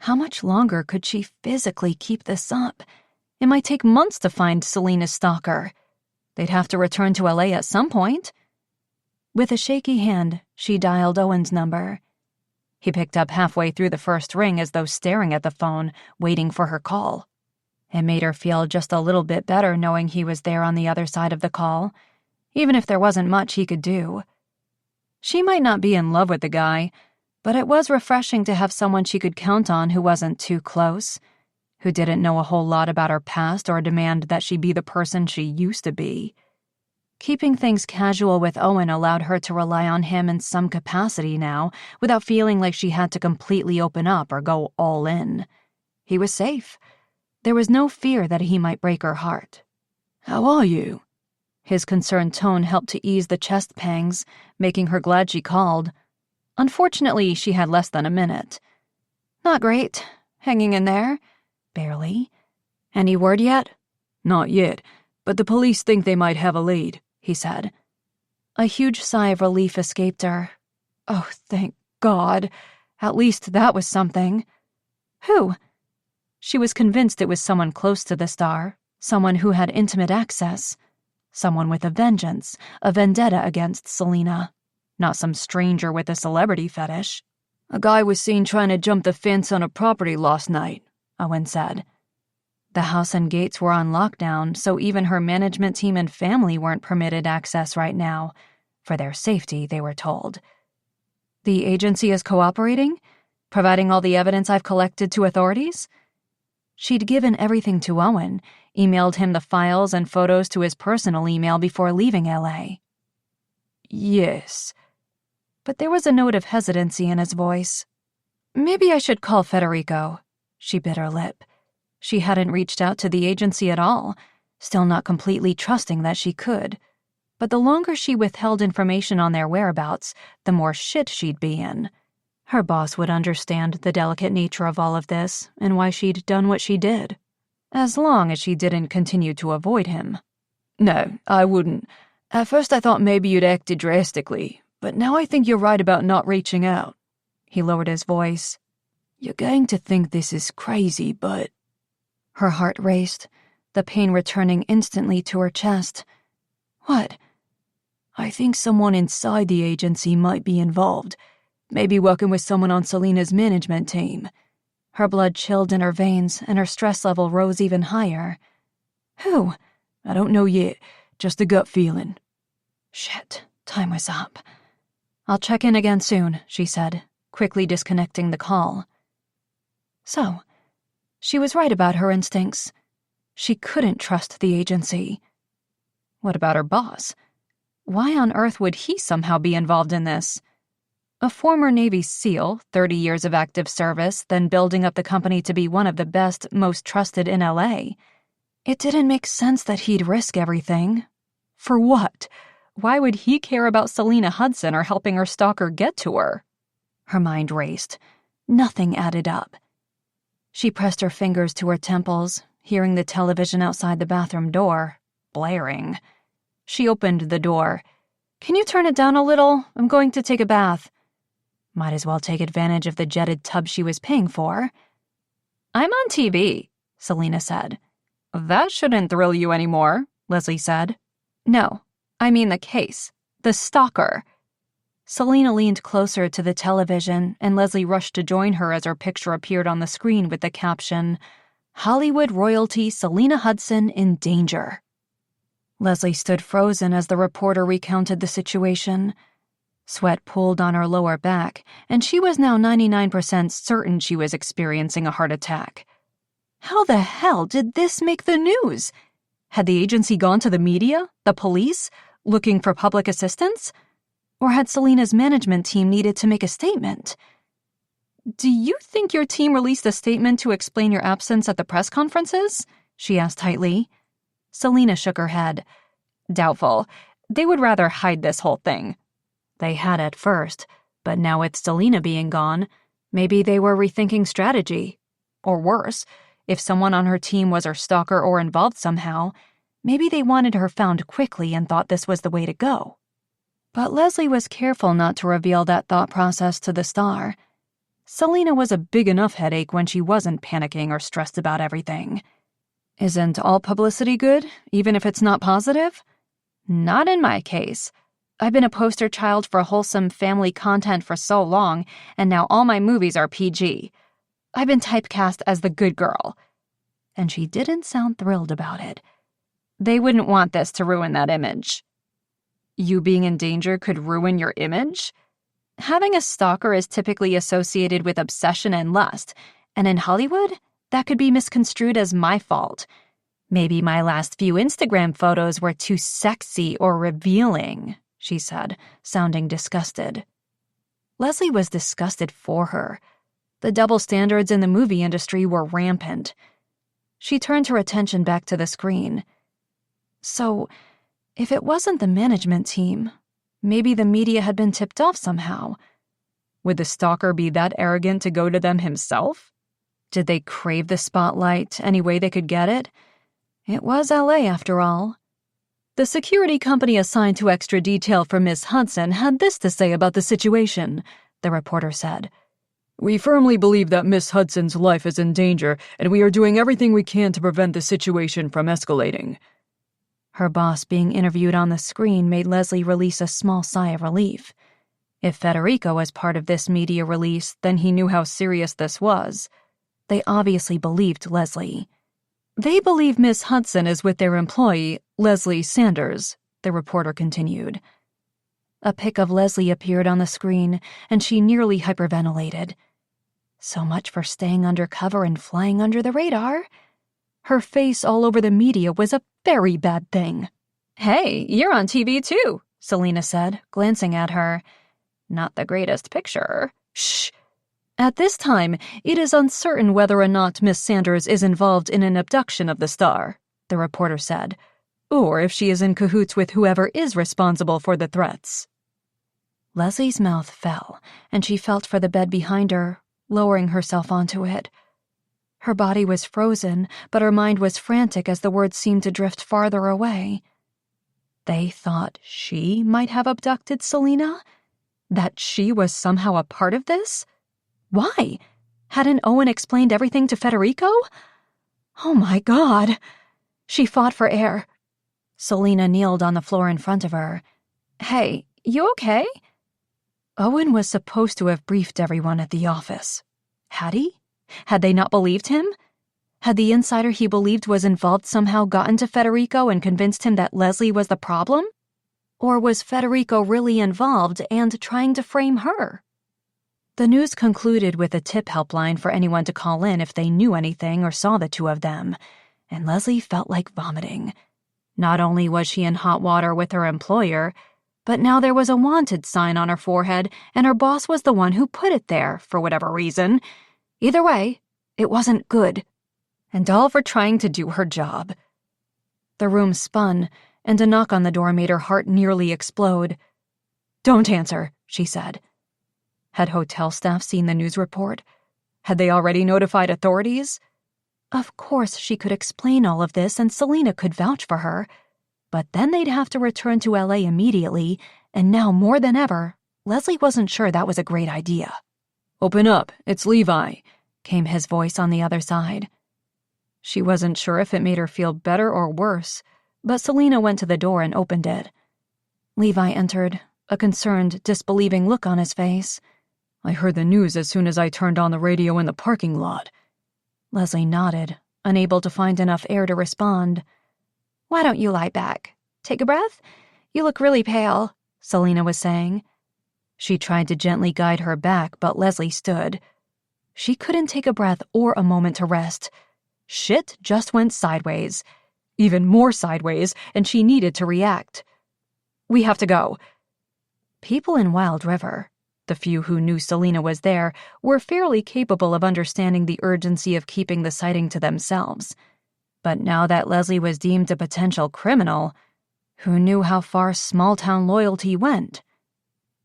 How much longer could she physically keep this up? It might take months to find Selena's stalker. They'd have to return to LA at some point. With a shaky hand, she dialed Owen's number. He picked up halfway through the first ring as though staring at the phone, waiting for her call. It made her feel just a little bit better knowing he was there on the other side of the call, even if there wasn't much he could do. She might not be in love with the guy, but it was refreshing to have someone she could count on who wasn't too close, who didn't know a whole lot about her past or demand that she be the person she used to be. Keeping things casual with Owen allowed her to rely on him in some capacity now, without feeling like she had to completely open up or go all in. He was safe. There was no fear that he might break her heart. "How are you?" His concerned tone helped to ease the chest pangs, making her glad she called. Unfortunately, she had less than a minute. "Not great. Hanging in there. Barely. Any word yet?" "Not yet, but the police think they might have a lead," he said. A huge sigh of relief escaped her. Oh, thank God. At least that was something. Who? She was convinced it was someone close to the star, someone who had intimate access, someone with a vengeance, a vendetta against Selena, not some stranger with a celebrity fetish. "A guy was seen trying to jump the fence on a property last night," Owen said. The house and gates were on lockdown, so even her management team and family weren't permitted access right now. For their safety, they were told. "The agency is cooperating? Providing all the evidence I've collected to authorities?" She'd given everything to Owen, emailed him the files and photos to his personal email before leaving LA. "Yes." But there was a note of hesitancy in his voice. "Maybe I should call Federico." She bit her lip. She hadn't reached out to the agency at all, still not completely trusting that she could. But the longer she withheld information on their whereabouts, the more shit she'd be in. Her boss would understand the delicate nature of all of this and why she'd done what she did, as long as she didn't continue to avoid him. "No, I wouldn't. At first I thought maybe you'd acted drastically, but now I think you're right about not reaching out." He lowered his voice. "You're going to think this is crazy, but..." Her heart raced, the pain returning instantly to her chest. "What?" "I think someone inside the agency might be involved, maybe working with someone on Selena's management team." Her blood chilled in her veins and her stress level rose even higher. "Who?" "I don't know yet, just a gut feeling." Shit, time was up. "I'll check in again soon," she said, quickly disconnecting the call. So, she was right about her instincts. She couldn't trust the agency. What about her boss? Why on earth would he somehow be involved in this? A former Navy SEAL, 30 years of active service, then building up the company to be one of the best, most trusted in LA. It didn't make sense that he'd risk everything. For what? Why would he care about Selena Hudson or helping her stalker get to her? Her mind raced. Nothing added up. She pressed her fingers to her temples, hearing the television outside the bathroom door, blaring. She opened the door. "Can you turn it down a little? I'm going to take a bath." Might as well take advantage of the jetted tub she was paying for. "I'm on TV," Selena said. "That shouldn't thrill you anymore," Leslie said. "No, I mean the case. The stalker." Selena leaned closer to the television, and Leslie rushed to join her as her picture appeared on the screen with the caption, "Hollywood royalty Selena Hudson in danger." Leslie stood frozen as the reporter recounted the situation. Sweat pooled on her lower back, and she was now 99% certain she was experiencing a heart attack. How the hell did this make the news? Had the agency gone to the media, the police, looking for public assistance? Or had Selena's management team needed to make a statement? "Do you think your team released a statement to explain your absence at the press conferences?" she asked tightly. Selena shook her head. "Doubtful. They would rather hide this whole thing." They had at first, but now with Selena being gone, maybe they were rethinking strategy. Or worse, if someone on her team was her stalker or involved somehow, maybe they wanted her found quickly and thought this was the way to go. But Leslie was careful not to reveal that thought process to the star. Selena was a big enough headache when she wasn't panicking or stressed about everything. Isn't all publicity good, even if it's not positive? Not in my case. I've been a poster child for wholesome family content for so long, and now all my movies are PG. I've been typecast as the good girl. And she didn't sound thrilled about it. They wouldn't want this to ruin that image. You being in danger could ruin your image? Having a stalker is typically associated with obsession and lust, and in Hollywood, that could be misconstrued as my fault. Maybe my last few Instagram photos were too sexy or revealing, she said, sounding disgusted. Leslie was disgusted for her. The double standards in the movie industry were rampant. She turned her attention back to the screen. So, if it wasn't the management team, maybe the media had been tipped off somehow. Would the stalker be that arrogant to go to them himself? Did they crave the spotlight any way they could get it? It was LA after all. The security company assigned to extra detail for Miss Hudson had this to say about the situation, the reporter said. "We firmly believe that Miss Hudson's life is in danger, and we are doing everything we can to prevent the situation from escalating." Her boss being interviewed on the screen made Leslie release a small sigh of relief. If Federico was part of this media release, then he knew how serious this was. They obviously believed Leslie. "They believe Miss Hudson is with their employee, Leslie Sanders," the reporter continued. A pic of Leslie appeared on the screen, and she nearly hyperventilated. So much for staying undercover and flying under the radar. Her face all over the media was a very bad thing. "Hey, you're on TV too," Selena said, glancing at her. "Not the greatest picture." "Shh. At this time, it is uncertain whether or not Miss Sanders is involved in an abduction of the star," the reporter said, "or if she is in cahoots with whoever is responsible for the threats." Leslie's mouth fell, and she felt for the bed behind her, lowering herself onto it. Her body was frozen, but her mind was frantic as the words seemed to drift farther away. They thought she might have abducted Selena? That she was somehow a part of this? Why? Hadn't Owen explained everything to Federico? Oh my God! She fought for air. Selena kneeled on the floor in front of her. "Hey, you okay?" Owen was supposed to have briefed everyone at the office. Had he? Had they not believed him? Had the insider he believed was involved somehow gotten to Federico and convinced him that Leslie was the problem? Or was Federico really involved and trying to frame her? The news concluded with a tip helpline for anyone to call in if they knew anything or saw the two of them, and Leslie felt like vomiting. Not only was she in hot water with her employer, but now there was a wanted sign on her forehead, and her boss was the one who put it there, for whatever reason. Either way, it wasn't good. And all for trying to do her job. The room spun, and a knock on the door made her heart nearly explode. "Don't answer," she said. Had hotel staff seen the news report? Had they already notified authorities? Of course she could explain all of this and Selena could vouch for her, but then they'd have to return to LA immediately, and now more than ever, Leslie wasn't sure that was a great idea. "Open up, it's Levi," came his voice on the other side. She wasn't sure if it made her feel better or worse, but Selena went to the door and opened it. Levi entered, a concerned, disbelieving look on his face. I heard the news as soon as I turned on the radio in the parking lot. Leslie nodded, unable to find enough air to respond. Why don't you lie back? Take a breath? You look really pale, Selena was saying. She tried to gently guide her back, but Leslie stood. She couldn't take a breath or a moment to rest. Shit just went sideways. Even more sideways, and she needed to react. We have to go. People in Wild River, the few who knew Selena was there, were fairly capable of understanding the urgency of keeping the sighting to themselves. But now that Leslie was deemed a potential criminal, who knew how far small-town loyalty went?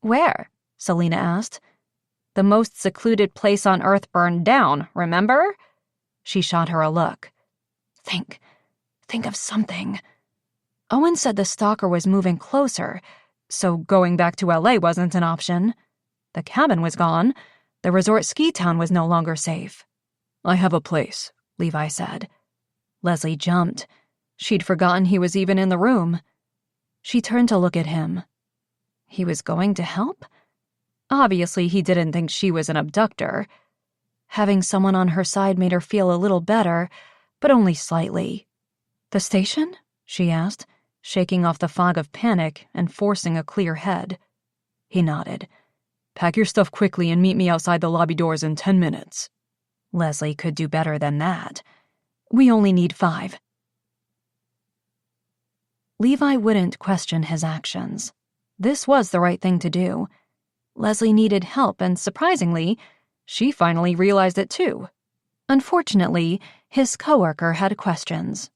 Where? Selena asked. The most secluded place on Earth burned down, remember? She shot her a look. Think of something. Owen said the stalker was moving closer, so going back to LA wasn't an option. The cabin was gone. The resort ski town was no longer safe. I have a place, Levi said. Leslie jumped. She'd forgotten he was even in the room. She turned to look at him. He was going to help? Obviously, he didn't think she was an abductor. Having someone on her side made her feel a little better, but only slightly. The station? She asked, shaking off the fog of panic and forcing a clear head. He nodded. Pack your stuff quickly and meet me outside the lobby doors in 10 minutes. Leslie could do better than that. We only need 5. Levi wouldn't question his actions. This was the right thing to do. Leslie needed help, and surprisingly, she finally realized it too. Unfortunately, his coworker had questions.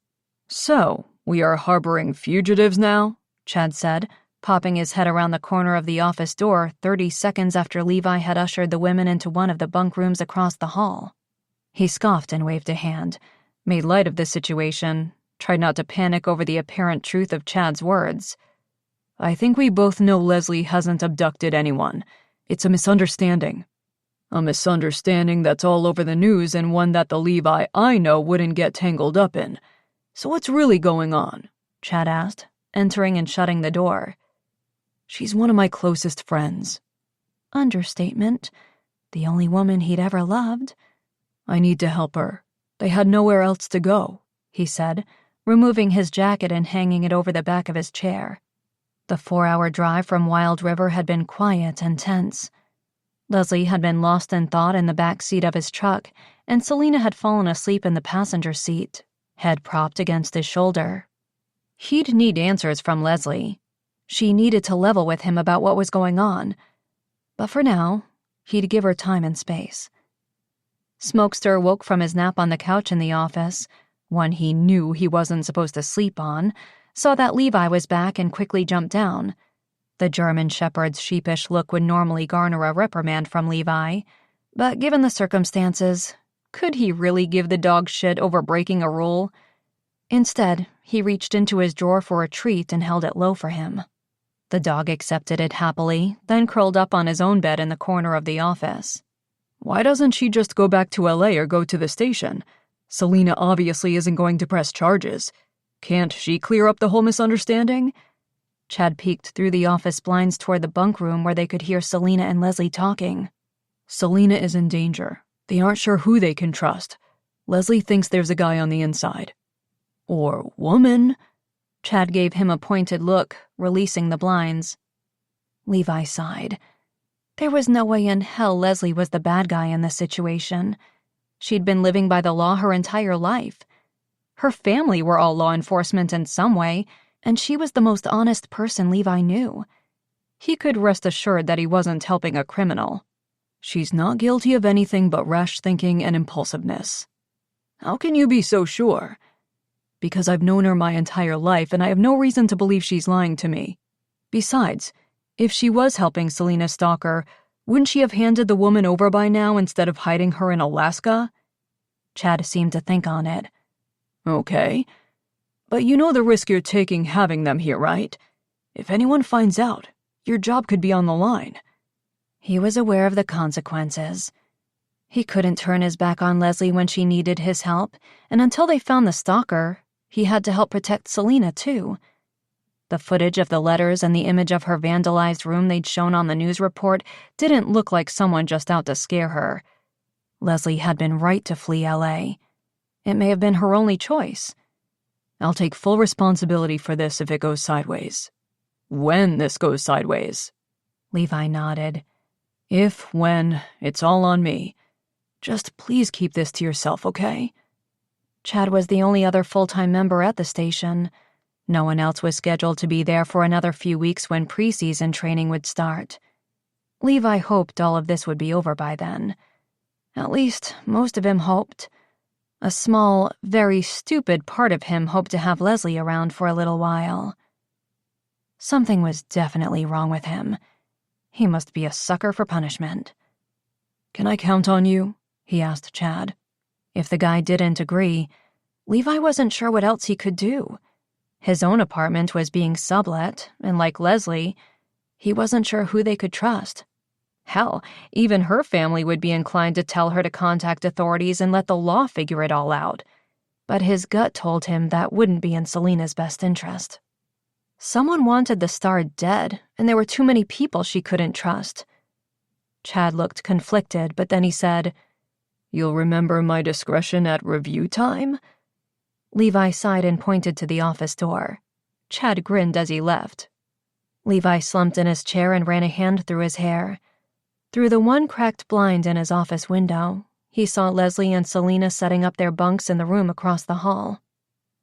So, we are harboring fugitives now? Chad said, popping his head around the corner of the office door 30 seconds after Levi had ushered the women into one of the bunk rooms across the hall. He scoffed and waved a hand, made light of the situation, tried not to panic over the apparent truth of Chad's words. I think we both know Leslie hasn't abducted anyone. It's a misunderstanding. A misunderstanding that's all over the news and one that the Levi I know wouldn't get tangled up in. So what's really going on? Chad asked, entering and shutting the door. She's one of my closest friends. Understatement. The only woman he'd ever loved. I need to help her. They had nowhere else to go, he said, removing his jacket and hanging it over the back of his chair. The 4-hour drive from Wild River had been quiet and tense. Leslie had been lost in thought in the back seat of his truck, and Selena had fallen asleep in the passenger seat, head propped against his shoulder. He'd need answers from Leslie. She needed to level with him about what was going on. But for now, he'd give her time and space. Smokester woke from his nap on the couch in the office, one he knew he wasn't supposed to sleep on, saw that Levi was back and quickly jumped down. The German shepherd's sheepish look would normally garner a reprimand from Levi, but given the circumstances, could he really give the dog shit over breaking a rule? Instead, he reached into his drawer for a treat and held it low for him. The dog accepted it happily, then curled up on his own bed in the corner of the office. Why doesn't she just go back to LA or go to the station? Selena obviously isn't going to press charges. Can't she clear up the whole misunderstanding? Chad peeked through the office blinds toward the bunk room where they could hear Selena and Leslie talking. Selena is in danger. They aren't sure who they can trust. Leslie thinks there's a guy on the inside. Or woman. Chad gave him a pointed look, releasing the blinds. Levi sighed. There was no way in hell Leslie was the bad guy in this situation. She'd been living by the law her entire life. Her family were all law enforcement in some way, and she was the most honest person Levi knew. He could rest assured that he wasn't helping a criminal. She's not guilty of anything but rash thinking and impulsiveness. How can you be so sure? Because I've known her my entire life, and I have no reason to believe she's lying to me. Besides, if she was helping Selena stalker, wouldn't she have handed the woman over by now instead of hiding her in Alaska? Chad seemed to think on it. Okay. But you know the risk you're taking having them here, right? If anyone finds out, your job could be on the line. He was aware of the consequences. He couldn't turn his back on Leslie when she needed his help, and until they found the stalker, he had to help protect Selena too. The footage of the letters and the image of her vandalized room they'd shown on the news report didn't look like someone just out to scare her. Leslie had been right to flee LA. It may have been her only choice. I'll take full responsibility for this if it goes sideways. When this goes sideways. Levi nodded. When, it's all on me. Just please keep this to yourself, okay? Chad was the only other full-time member at the station. No one else was scheduled to be there for another few weeks when preseason training would start. Levi hoped all of this would be over by then. At least, most of him hoped. A small, very stupid part of him hoped to have Leslie around for a little while. Something was definitely wrong with him. He must be a sucker for punishment. Can I count on you? He asked Chad. If the guy didn't agree, Levi wasn't sure what else he could do. His own apartment was being sublet, and like Leslie, he wasn't sure who they could trust. Hell, even her family would be inclined to tell her to contact authorities and let the law figure it all out. But his gut told him that wouldn't be in Selena's best interest. Someone wanted the star dead, and there were too many people she couldn't trust. Chad looked conflicted, but then he said, "You'll remember my discretion at review time?" Levi sighed and pointed to the office door. Chad grinned as he left. Levi slumped in his chair and ran a hand through his hair. Through the one cracked blind in his office window, he saw Leslie and Selena setting up their bunks in the room across the hall.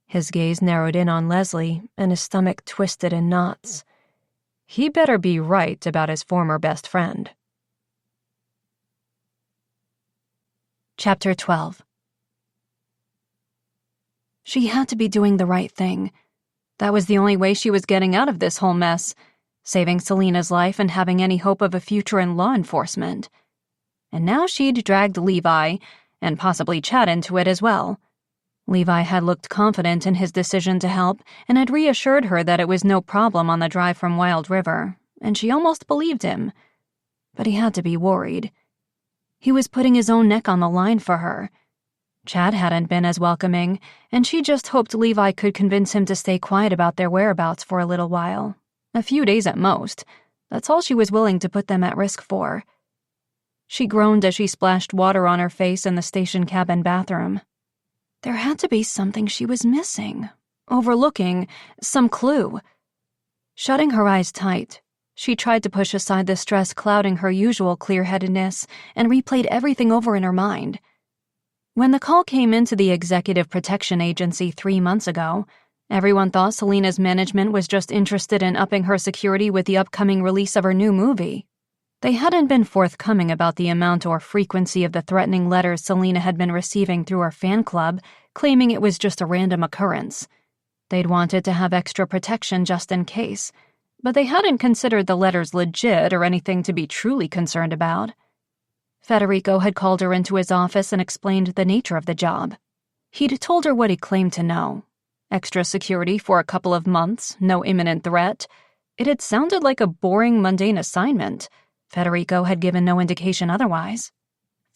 His gaze narrowed in on Leslie, and his stomach twisted in knots. He better be right about his former best friend. Chapter 12. She had to be doing the right thing. That was the only way she was getting out of this whole mess, saving Selena's life and having any hope of a future in law enforcement. And now she'd dragged Levi, and possibly Chad, into it as well. Levi had looked confident in his decision to help and had reassured her that it was no problem on the drive from Wild River, and she almost believed him. But he had to be worried. He was putting his own neck on the line for her. Chad hadn't been as welcoming, and she just hoped Levi could convince him to stay quiet about their whereabouts for a little while. A few days at most. That's all she was willing to put them at risk for. She groaned as she splashed water on her face in the station cabin bathroom. There had to be something she was missing, overlooking, some clue. Shutting her eyes tight, she tried to push aside the stress clouding her usual clear-headedness and replayed everything over in her mind. When the call came into the Executive Protection Agency 3 months ago, everyone thought Selena's management was just interested in upping her security with the upcoming release of her new movie. They hadn't been forthcoming about the amount or frequency of the threatening letters Selena had been receiving through her fan club, claiming it was just a random occurrence. They'd wanted to have extra protection just in case, but they hadn't considered the letters legit or anything to be truly concerned about. Federico had called her into his office and explained the nature of the job. He'd told her what he claimed to know. Extra security for a couple of months, no imminent threat. It had sounded like a boring, mundane assignment. Federico had given no indication otherwise.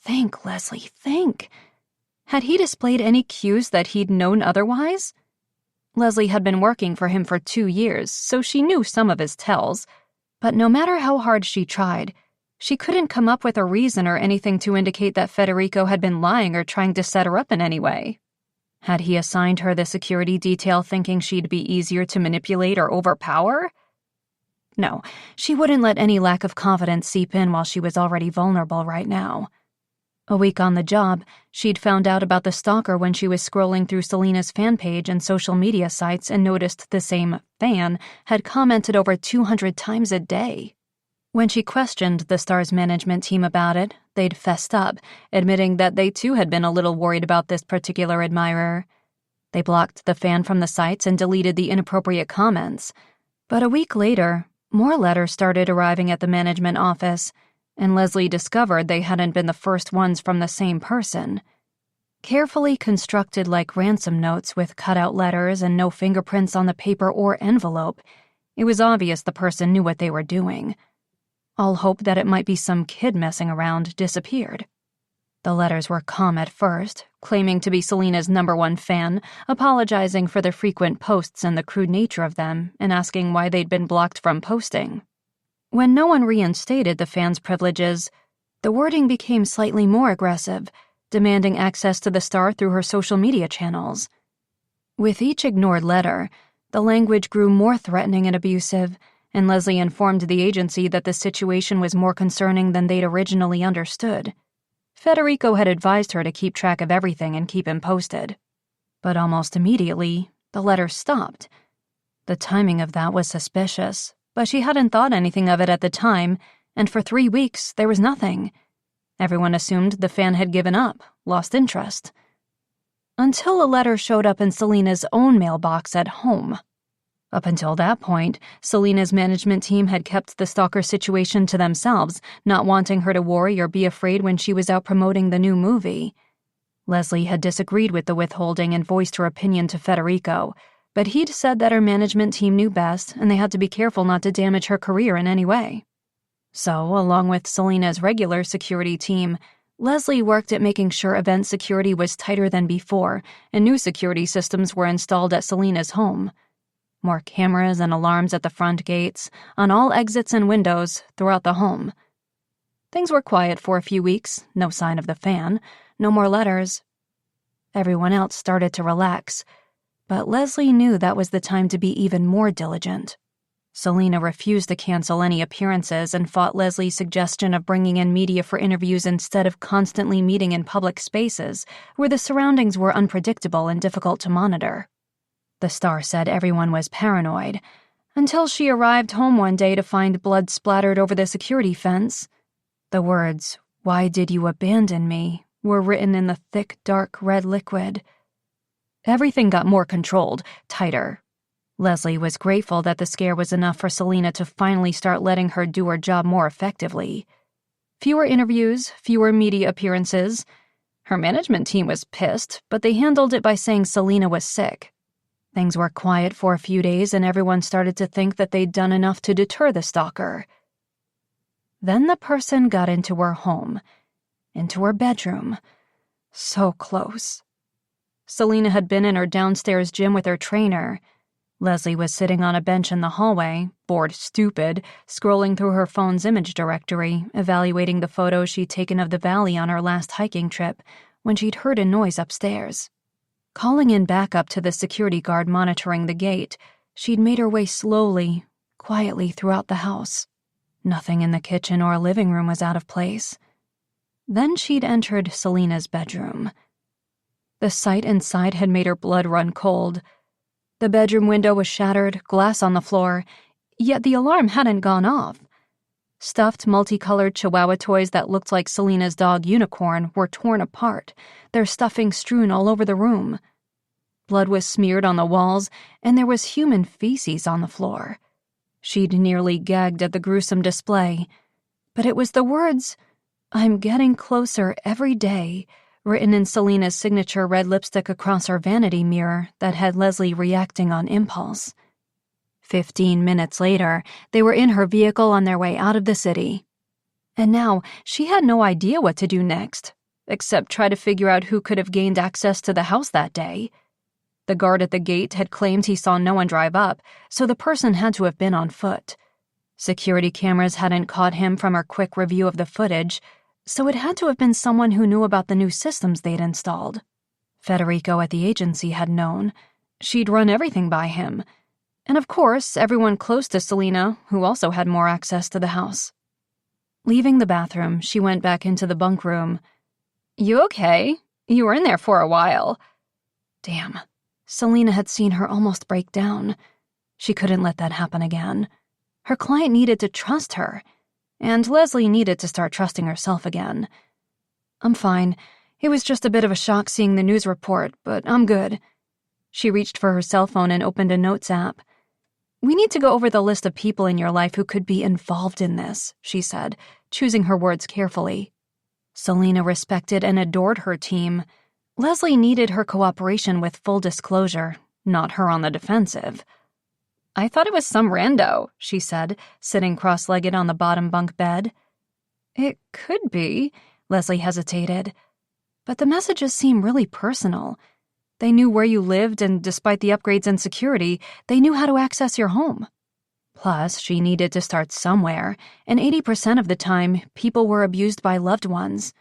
Think, Leslie, think. Had he displayed any cues that he'd known otherwise? Leslie had been working for him for 2 years, so she knew some of his tells. But no matter how hard she tried, she couldn't come up with a reason or anything to indicate that Federico had been lying or trying to set her up in any way. Had he assigned her the security detail thinking she'd be easier to manipulate or overpower? No, she wouldn't let any lack of confidence seep in while she was already vulnerable right now. A week on the job, she'd found out about the stalker when she was scrolling through Selena's fan page and social media sites and noticed the same fan had commented over 200 times a day. When she questioned the star's management team about it, they'd fessed up, admitting that they too had been a little worried about this particular admirer. They blocked the fan from the sites and deleted the inappropriate comments. But a week later, more letters started arriving at the management office, and Leslie discovered they hadn't been the first ones from the same person. Carefully constructed like ransom notes with cutout letters and no fingerprints on the paper or envelope, it was obvious the person knew what they were doing. All hope that it might be some kid messing around disappeared. The letters were calm at first, claiming to be Selena's #1 fan, apologizing for the frequent posts and the crude nature of them, and asking why they'd been blocked from posting. When no one reinstated the fans' privileges, the wording became slightly more aggressive, demanding access to the star through her social media channels. With each ignored letter, the language grew more threatening and abusive, and Leslie informed the agency that the situation was more concerning than they'd originally understood. Federico had advised her to keep track of everything and keep him posted. But almost immediately, the letters stopped. The timing of that was suspicious, but she hadn't thought anything of it at the time, and for 3 weeks there was nothing. Everyone assumed the fan had given up, lost interest. Until a letter showed up in Selena's own mailbox at home. Up until that point, Selena's management team had kept the stalker situation to themselves, not wanting her to worry or be afraid when she was out promoting the new movie. Leslie had disagreed with the withholding and voiced her opinion to Federico, but he'd said that her management team knew best and they had to be careful not to damage her career in any way. So, along with Selena's regular security team, Leslie worked at making sure event security was tighter than before and new security systems were installed at Selena's home. More cameras and alarms at the front gates, on all exits and windows throughout the home. Things were quiet for a few weeks, no sign of the fan, no more letters. Everyone else started to relax, but Leslie knew that was the time to be even more diligent. Selena refused to cancel any appearances and fought Leslie's suggestion of bringing in media for interviews instead of constantly meeting in public spaces where the surroundings were unpredictable and difficult to monitor. The star said everyone was paranoid, until she arrived home one day to find blood splattered over the security fence. The words, "Why did you abandon me?" were written in the thick, dark red liquid. Everything got more controlled, tighter. Leslie was grateful that the scare was enough for Selena to finally start letting her do her job more effectively. Fewer interviews, fewer media appearances. Her management team was pissed, but they handled it by saying Selena was sick. Things were quiet for a few days and everyone started to think that they'd done enough to deter the stalker. Then the person got into her home, into her bedroom. So close. Selena had been in her downstairs gym with her trainer. Leslie was sitting on a bench in the hallway, bored stupid, scrolling through her phone's image directory, evaluating the photos she'd taken of the valley on her last hiking trip, when she'd heard a noise upstairs. Calling in backup to the security guard monitoring the gate, she'd made her way slowly, quietly throughout the house. Nothing in the kitchen or living room was out of place. Then she'd entered Selena's bedroom. The sight inside had made her blood run cold. The bedroom window was shattered, glass on the floor, yet the alarm hadn't gone off. Stuffed, multicolored Chihuahua toys that looked like Selena's dog Unicorn were torn apart, their stuffing strewn all over the room. Blood was smeared on the walls, and there was human feces on the floor. She'd nearly gagged at the gruesome display, but it was the words, "I'm getting closer every day," written in Selena's signature red lipstick across her vanity mirror that had Leslie reacting on impulse. 15 minutes later, they were in her vehicle on their way out of the city. And now, she had no idea what to do next, except try to figure out who could have gained access to the house that day. The guard at the gate had claimed he saw no one drive up, so the person had to have been on foot. Security cameras hadn't caught him from her quick review of the footage, so it had to have been someone who knew about the new systems they'd installed. Federico at the agency had known. She'd run everything by him. And of course, everyone close to Selena, who also had more access to the house. Leaving the bathroom, she went back into the bunk room. "You okay? You were in there for a while." Damn. Selena had seen her almost break down. She couldn't let that happen again. Her client needed to trust her. And Leslie needed to start trusting herself again. "I'm fine. It was just a bit of a shock seeing the news report, but I'm good." She reached for her cell phone and opened a notes app. "We need to go over the list of people in your life who could be involved in this," she said, choosing her words carefully. Selena respected and adored her team. Leslie needed her cooperation with full disclosure, not her on the defensive. "I thought it was some rando," she said, sitting cross-legged on the bottom bunk bed. "It could be," Leslie hesitated. But the messages seem really personal. They knew where you lived, and despite the upgrades in security, they knew how to access your home. Plus, she needed to start somewhere, and 80% of the time, people were abused by loved ones.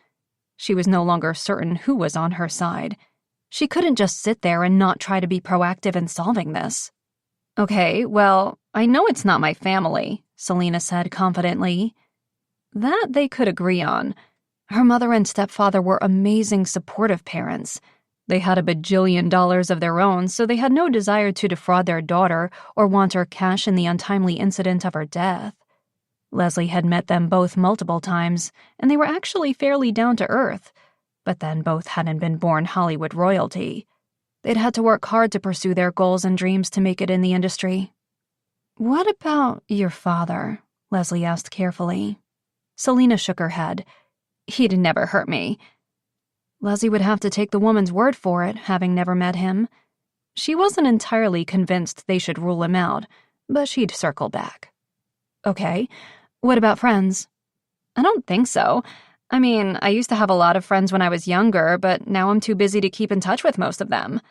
She was no longer certain who was on her side. She couldn't just sit there and not try to be proactive in solving this. Okay, well, I know it's not my family, Selena said confidently. That they could agree on. Her mother and stepfather were amazing, supportive parents. They had $1 bajillion of their own, so they had no desire to defraud their daughter or want her cash in the untimely incident of her death. Leslie had met them both multiple times, and they were actually fairly down to earth, but then both hadn't been born Hollywood royalty. They'd had to work hard to pursue their goals and dreams to make it in the industry. What about your father? Leslie asked carefully. Selena shook her head. He'd never hurt me. Leslie would have to take the woman's word for it, having never met him. She wasn't entirely convinced they should rule him out, but she'd circle back. Okay, what about friends? I don't think so. I mean, I used to have a lot of friends when I was younger, but now I'm too busy to keep in touch with most of them.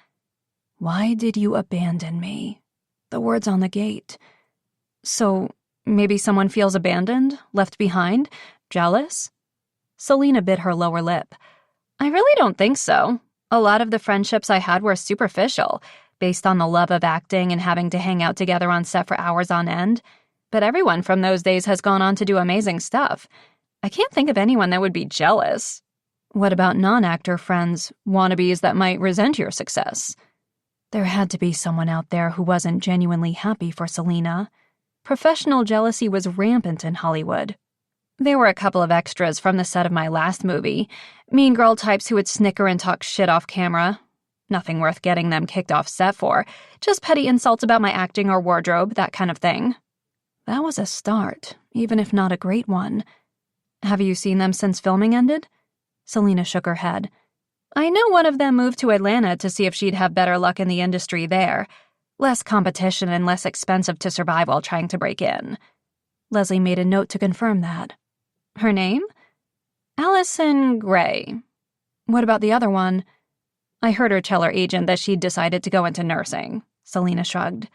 Why did you abandon me? The words on the gate. So, maybe someone feels abandoned, left behind, jealous? Selena bit her lower lip. I really don't think so. A lot of the friendships I had were superficial, based on the love of acting and having to hang out together on set for hours on end. But everyone from those days has gone on to do amazing stuff. I can't think of anyone that would be jealous. What about non-actor friends, wannabes that might resent your success? There had to be someone out there who wasn't genuinely happy for Selena. Professional jealousy was rampant in Hollywood. There were a couple of extras from the set of my last movie, mean girl types who would snicker and talk shit off camera. Nothing worth getting them kicked off set for, just petty insults about my acting or wardrobe, that kind of thing. That was a start, even if not a great one. Have you seen them since filming ended? Selena shook her head. I know one of them moved to Atlanta to see if she'd have better luck in the industry there. Less competition and less expensive to survive while trying to break in. Leslie made a note to confirm that. Her name? Allison Gray. What about the other one? I heard her tell her agent that she'd decided to go into nursing. Selena shrugged.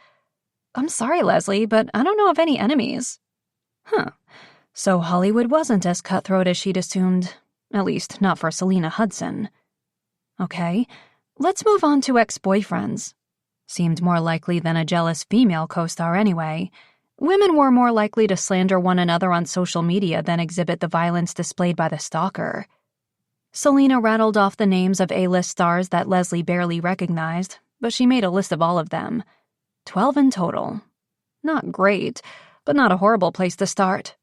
I'm sorry, Leslie, but I don't know of any enemies. Huh. So Hollywood wasn't as cutthroat as she'd assumed. At least, not for Selena Hudson. Okay, let's move on to ex-boyfriends. Seemed more likely than a jealous female co-star anyway. Women were more likely to slander one another on social media than exhibit the violence displayed by the stalker. Selena rattled off the names of A-list stars that Leslie barely recognized, but she made a list of all of them. 12 in total. Not great, but not a horrible place to start.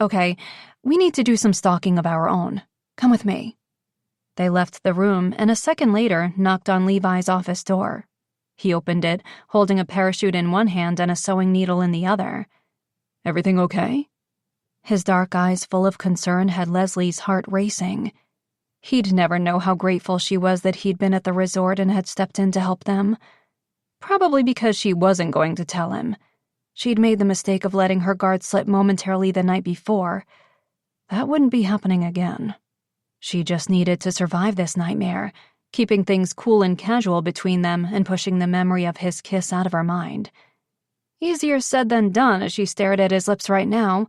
Okay, we need to do some stalking of our own. Come with me. They left the room and a second later knocked on Levi's office door. He opened it, holding a parachute in one hand and a sewing needle in the other. Everything okay? His dark eyes full of concern had Leslie's heart racing. He'd never know how grateful she was that he'd been at the resort and had stepped in to help them. Probably because she wasn't going to tell him. She'd made the mistake of letting her guard slip momentarily the night before. That wouldn't be happening again. She just needed to survive this nightmare, keeping things cool and casual between them and pushing the memory of his kiss out of her mind. Easier said than done as she stared at his lips right now,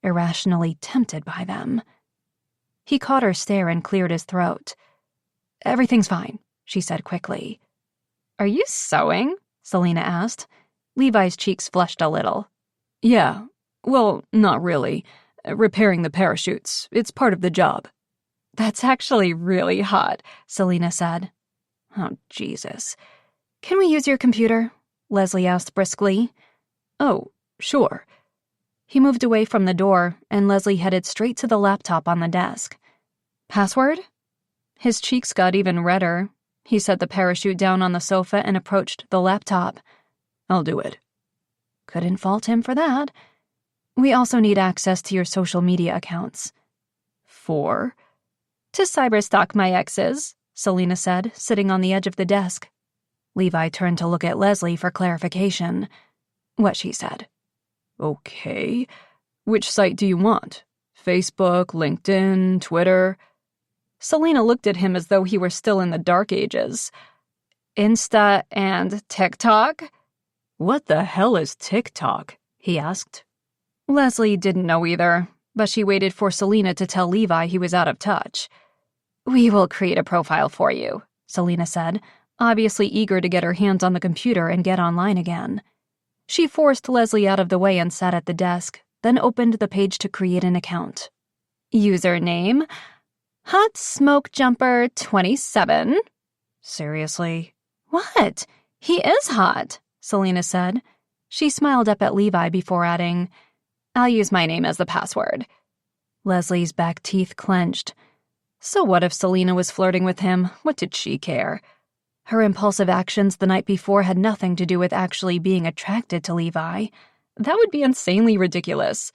irrationally tempted by them. He caught her stare and cleared his throat. "Everything's fine," she said quickly. Are you sewing? Selena asked. Levi's cheeks flushed a little. Yeah, well, not really. Repairing the parachutes. It's part of the job. That's actually really hot, Selena said. Oh, Jesus. Can we use your computer? Leslie asked briskly. Oh, sure. He moved away from the door, and Leslie headed straight to the laptop on the desk. Password? His cheeks got even redder. He set the parachute down on the sofa and approached the laptop. I'll do it. Couldn't fault him for that. We also need access to your social media accounts. For? To cyberstalk my exes, Selena said, sitting on the edge of the desk. Levi turned to look at Leslie for clarification. What she said. Okay. Which site do you want? Facebook, LinkedIn, Twitter? Selena looked at him as though he were still in the dark ages. Insta and TikTok? What the hell is TikTok? He asked. Leslie didn't know either, but she waited for Selena to tell Levi he was out of touch. We will create a profile for you, Selena said, obviously eager to get her hands on the computer and get online again. She forced Leslie out of the way and sat at the desk, then opened the page to create an account. Username: Hot Smoke Jumper 27. Seriously? What? He is hot, Selena said. She smiled up at Levi before adding, I'll use my name as the password. Leslie's back teeth clenched. So what if Selena was flirting with him? What did she care? Her impulsive actions the night before had nothing to do with actually being attracted to Levi. That would be insanely ridiculous.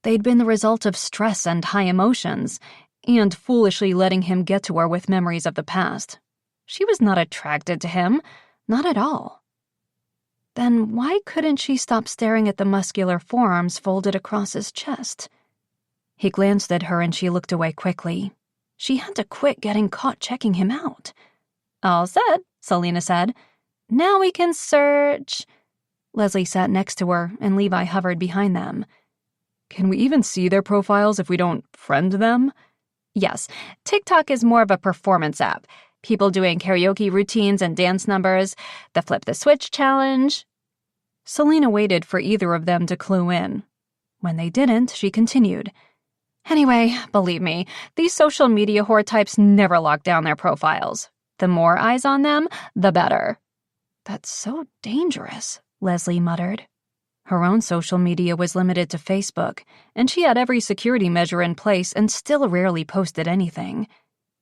They'd been the result of stress and high emotions, and foolishly letting him get to her with memories of the past. She was not attracted to him, not at all. Then why couldn't she stop staring at the muscular forearms folded across his chest? He glanced at her and she looked away quickly. She had to quit getting caught checking him out. All set, Selena said. Now we can search. Leslie sat next to her and Levi hovered behind them. Can we even see their profiles if we don't friend them? Yes, TikTok is more of a performance app. People doing karaoke routines and dance numbers, the Flip the Switch challenge. Selena waited for either of them to clue in. When they didn't, she continued. Anyway, believe me, these social media whore types never lock down their profiles. The more eyes on them, the better. That's so dangerous, Leslie muttered. Her own social media was limited to Facebook, and she had every security measure in place and still rarely posted anything.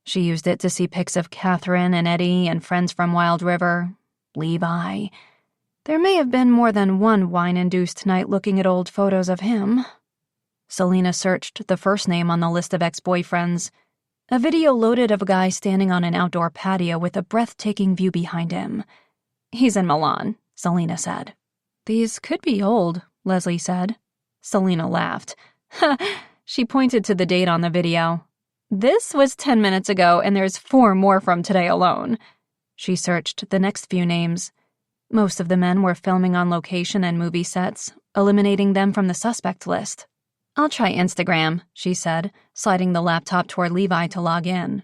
She used it to see pics of Catherine and Eddie and friends from Wild River, Levi. There may have been more than one wine-induced night looking at old photos of him. Selena searched the first name on the list of ex-boyfriends. A video loaded of a guy standing on an outdoor patio with a breathtaking view behind him. He's in Milan, Selena said. These could be old, Leslie said. Selena laughed. She pointed to the date on the video. This was 10 minutes ago, and there's 4 more from today alone. She searched the next few names. Most of the men were filming on location and movie sets, eliminating them from the suspect list. I'll try Instagram, she said, sliding the laptop toward Levi to log in.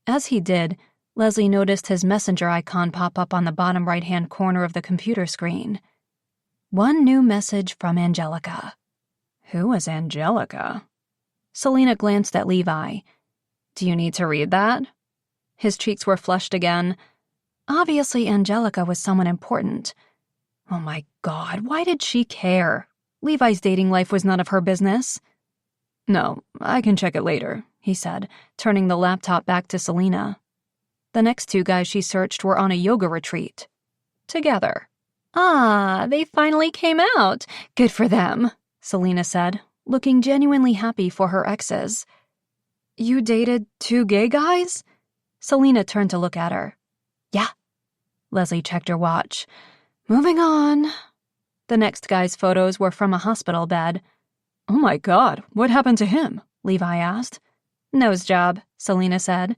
As he did, Leslie noticed his messenger icon pop up on the bottom right-hand corner of the computer screen. One new message from Angelica. Who was Angelica? Selena glanced at Levi. Do you need to read that? His cheeks were flushed again. Obviously, Angelica was someone important. Oh my God, why did she care? Levi's dating life was none of her business. No, I can check it later, he said, turning the laptop back to Selena. The next 2 guys she searched were on a yoga retreat. Together. Ah, they finally came out. Good for them, Selena said, looking genuinely happy for her exes. You dated 2 gay guys? Selena turned to look at her. Yeah. Leslie checked her watch. Moving on. The next guy's photos were from a hospital bed. Oh my God, what happened to him? Levi asked. Nose job, Selena said.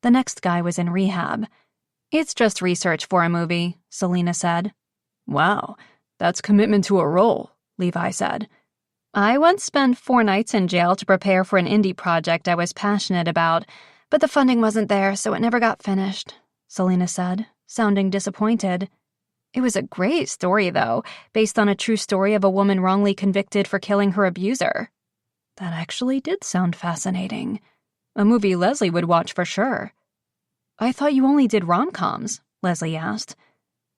The next guy was in rehab. It's just research for a movie, Selena said. Wow, that's commitment to a role, Levi said. I once spent 4 nights in jail to prepare for an indie project I was passionate about, but the funding wasn't there, so it never got finished, Selena said, sounding disappointed. It was a great story, though, based on a true story of a woman wrongly convicted for killing her abuser. That actually did sound fascinating. A movie Leslie would watch for sure. I thought you only did rom-coms, Leslie asked.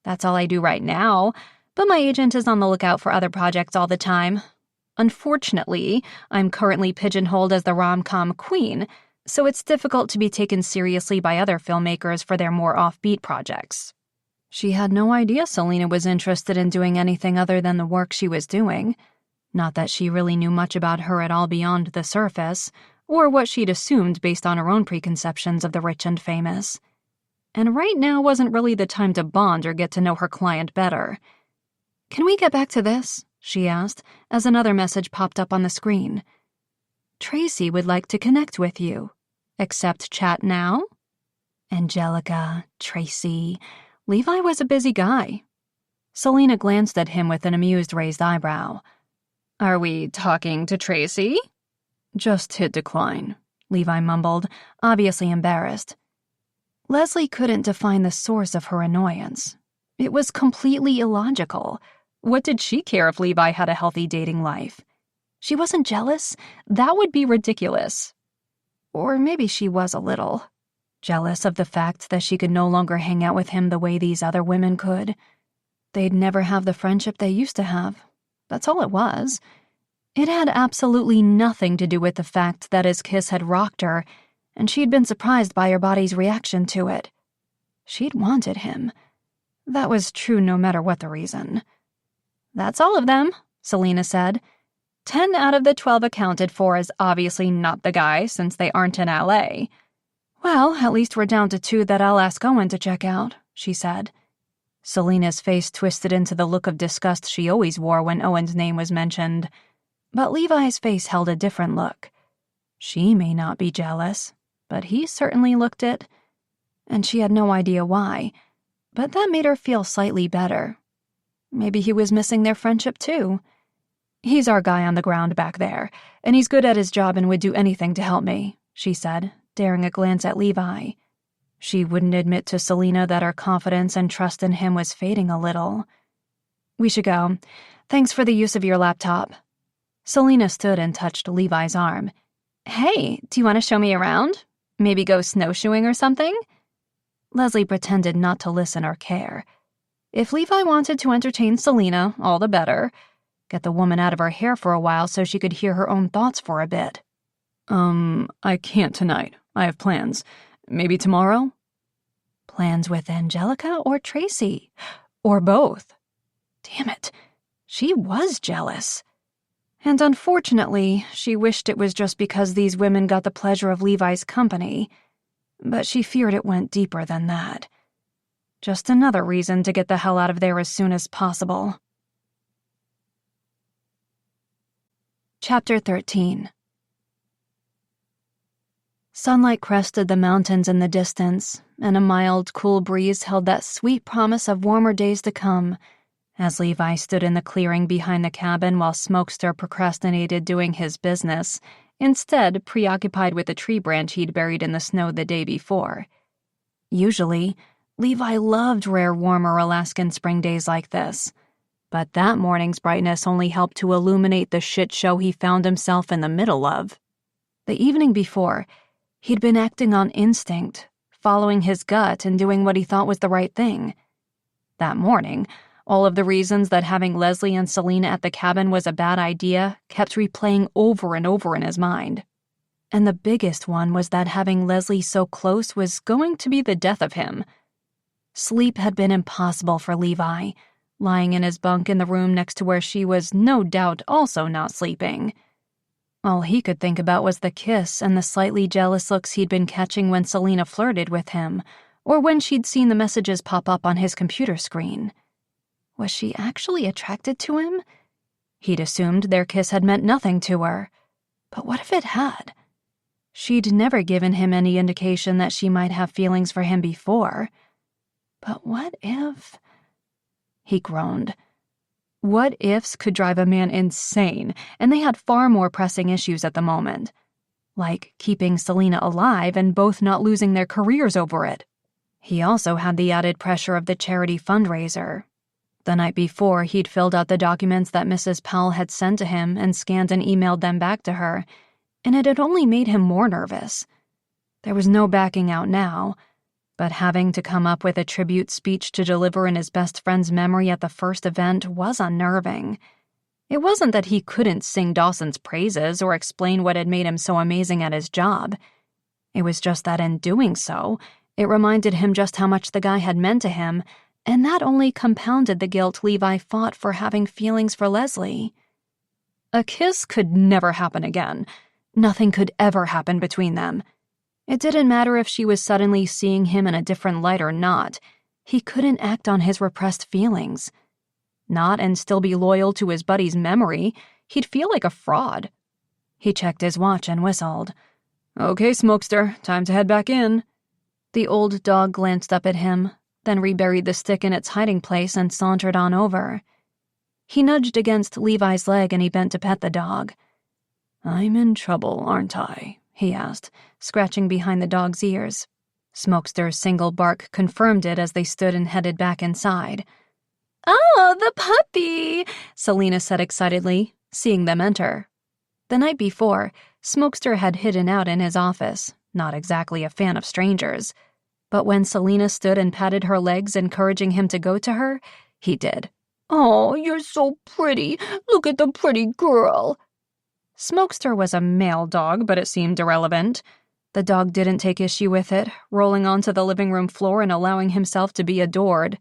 That's all I do right now, but my agent is on the lookout for other projects all the time. Unfortunately, I'm currently pigeonholed as the rom-com queen, so it's difficult to be taken seriously by other filmmakers for their more offbeat projects. She had no idea Selena was interested in doing anything other than the work she was doing. Not that she really knew much about her at all beyond the surface, or what she'd assumed based on her own preconceptions of the rich and famous. And right now wasn't really the time to bond or get to know her client better. Can we get back to this? She asked, as another message popped up on the screen. Tracy would like to connect with you. Except chat now? Angelica, Tracy, Levi was a busy guy. Selena glanced at him with an amused raised eyebrow. Are we talking to Tracy? Just hit decline, Levi mumbled, obviously embarrassed. Leslie couldn't define the source of her annoyance. It was completely illogical. What did she care if Levi had a healthy dating life? She wasn't jealous? That would be ridiculous. Or maybe she was a little. Jealous of the fact that she could no longer hang out with him the way these other women could. They'd never have the friendship they used to have. That's all it was. It had absolutely nothing to do with the fact that his kiss had rocked her, and she'd been surprised by her body's reaction to it. She'd wanted him. That was true no matter what the reason. That's all of them, Selena said. 10 out of the 12 accounted for as obviously not the guy since they aren't in LA. Well, at least we're down to 2 that I'll ask Owen to check out, she said. Selena's face twisted into the look of disgust she always wore when Owen's name was mentioned. But Levi's face held a different look. She may not be jealous, but he certainly looked it. And she had no idea why, but that made her feel slightly better. Maybe he was missing their friendship too. He's our guy on the ground back there, and he's good at his job and would do anything to help me, she said, daring a glance at Levi. She wouldn't admit to Selena that her confidence and trust in him was fading a little. We should go. Thanks for the use of your laptop. Selena stood and touched Levi's arm. Hey, do you want to show me around? Maybe go snowshoeing or something? Leslie pretended not to listen or care. If Levi wanted to entertain Selena, all the better. Get the woman out of her hair for a while so she could hear her own thoughts for a bit. I can't tonight. I have plans. Maybe tomorrow? Plans with Angelica or Tracy? Or both? Damn it. She was jealous. And unfortunately, she wished it was just because these women got the pleasure of Levi's company. But she feared it went deeper than that. Just another reason to get the hell out of there as soon as possible. Chapter 13. Sunlight crested the mountains in the distance, and a mild, cool breeze held that sweet promise of warmer days to come, as Levi stood in the clearing behind the cabin while Smokester procrastinated doing his business, instead preoccupied with a tree branch he'd buried in the snow the day before. Usually, Levi loved rare, warmer Alaskan spring days like this, but that morning's brightness only helped to illuminate the shit show he found himself in the middle of. The evening before, he'd been acting on instinct, following his gut and doing what he thought was the right thing. That morning, all of the reasons that having Leslie and Selena at the cabin was a bad idea kept replaying over and over in his mind. And the biggest one was that having Leslie so close was going to be the death of him. Sleep had been impossible for Levi, lying in his bunk in the room next to where she was no doubt also not sleeping. All he could think about was the kiss and the slightly jealous looks he'd been catching when Selena flirted with him, or when she'd seen the messages pop up on his computer screen. Was she actually attracted to him? He'd assumed their kiss had meant nothing to her. But what if it had? She'd never given him any indication that she might have feelings for him before. But what if... He groaned. What ifs could drive a man insane, and they had far more pressing issues at the moment. Like keeping Selena alive and both not losing their careers over it. He also had the added pressure of the charity fundraiser. The night before, he'd filled out the documents that Mrs. Powell had sent to him and scanned and emailed them back to her, and it had only made him more nervous. There was no backing out now, but having to come up with a tribute speech to deliver in his best friend's memory at the first event was unnerving. It wasn't that he couldn't sing Dawson's praises or explain what had made him so amazing at his job. It was just that in doing so, it reminded him just how much the guy had meant to him, and that only compounded the guilt Levi fought for having feelings for Leslie. A kiss could never happen again. Nothing could ever happen between them. It didn't matter if she was suddenly seeing him in a different light or not. He couldn't act on his repressed feelings. Not and still be loyal to his buddy's memory. He'd feel like a fraud. He checked his watch and whistled. Okay, Smokester, time to head back in. The old dog glanced up at him, then reburied the stick in its hiding place and sauntered on over. He nudged against Levi's leg and he bent to pet the dog. I'm in trouble, aren't I? He asked, scratching behind the dog's ears. Smokester's single bark confirmed it as they stood and headed back inside. Oh, the puppy, Selena said excitedly, seeing them enter. The night before, Smokester had hidden out in his office, not exactly a fan of strangers. But when Selena stood and patted her legs, encouraging him to go to her, he did. Oh, you're so pretty. Look at the pretty girl. Smokester was a male dog, but it seemed irrelevant. The dog didn't take issue with it, rolling onto the living room floor and allowing himself to be adored.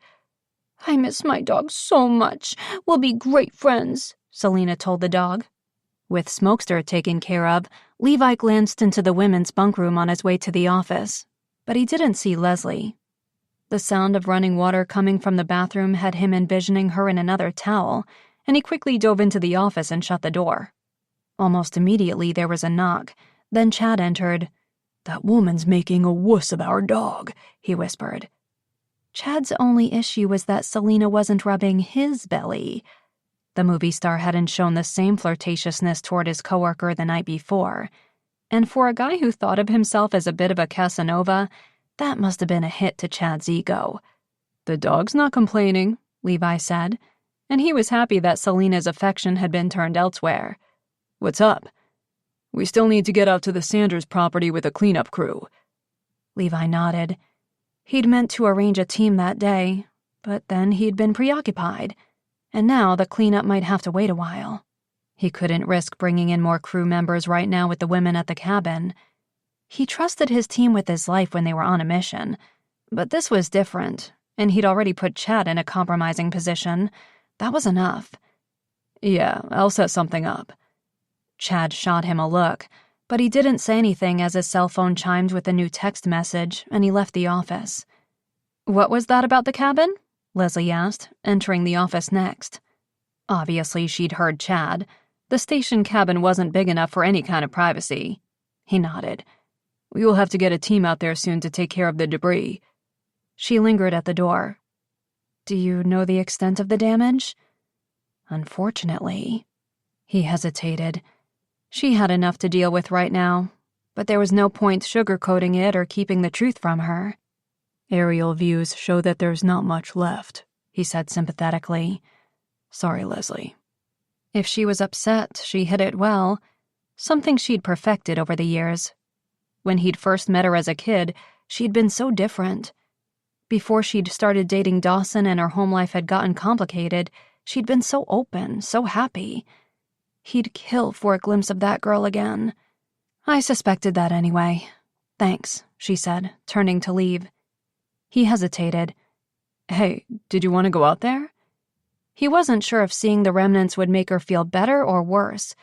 I miss my dog so much. We'll be great friends, Selena told the dog. With Smokester taken care of, Levi glanced into the women's bunk room on his way to the office, but he didn't see Leslie. The sound of running water coming from the bathroom had him envisioning her in another towel, and he quickly dove into the office and shut the door. Almost immediately there was a knock, then Chad entered. That woman's making a wuss of our dog, he whispered. Chad's only issue was that Selena wasn't rubbing his belly. The movie star hadn't shown the same flirtatiousness toward his coworker the night before, and for a guy who thought of himself as a bit of a Casanova, that must have been a hit to Chad's ego. The dog's not complaining, Levi said, and he was happy that Selena's affection had been turned elsewhere. What's up? We still need to get out to the Sanders property with a cleanup crew. Levi nodded. He'd meant to arrange a team that day, but then he'd been preoccupied, and now the cleanup might have to wait a while. He couldn't risk bringing in more crew members right now with the women at the cabin. He trusted his team with his life when they were on a mission, but this was different, and he'd already put Chad in a compromising position. That was enough. Yeah, I'll set something up. Chad shot him a look, but he didn't say anything as his cell phone chimed with a new text message, and he left the office. What was that about the cabin? Leslie asked, entering the office next. Obviously, she'd heard Chad. The station cabin wasn't big enough for any kind of privacy. He nodded. We will have to get a team out there soon to take care of the debris. She lingered at the door. Do you know the extent of the damage? Unfortunately. He hesitated. She had enough to deal with right now, but there was no point sugarcoating it or keeping the truth from her. Aerial views show that there's not much left, he said sympathetically. Sorry, Leslie. If she was upset, she hid it well, something she'd perfected over the years. When he'd first met her as a kid, she'd been so different. Before she'd started dating Dawson and her home life had gotten complicated, she'd been so open, so happy. He'd kill for a glimpse of that girl again. I suspected that anyway. Thanks, she said, turning to leave. He hesitated. Hey, did you want to go out there? He wasn't sure if seeing the remnants would make her feel better or worse,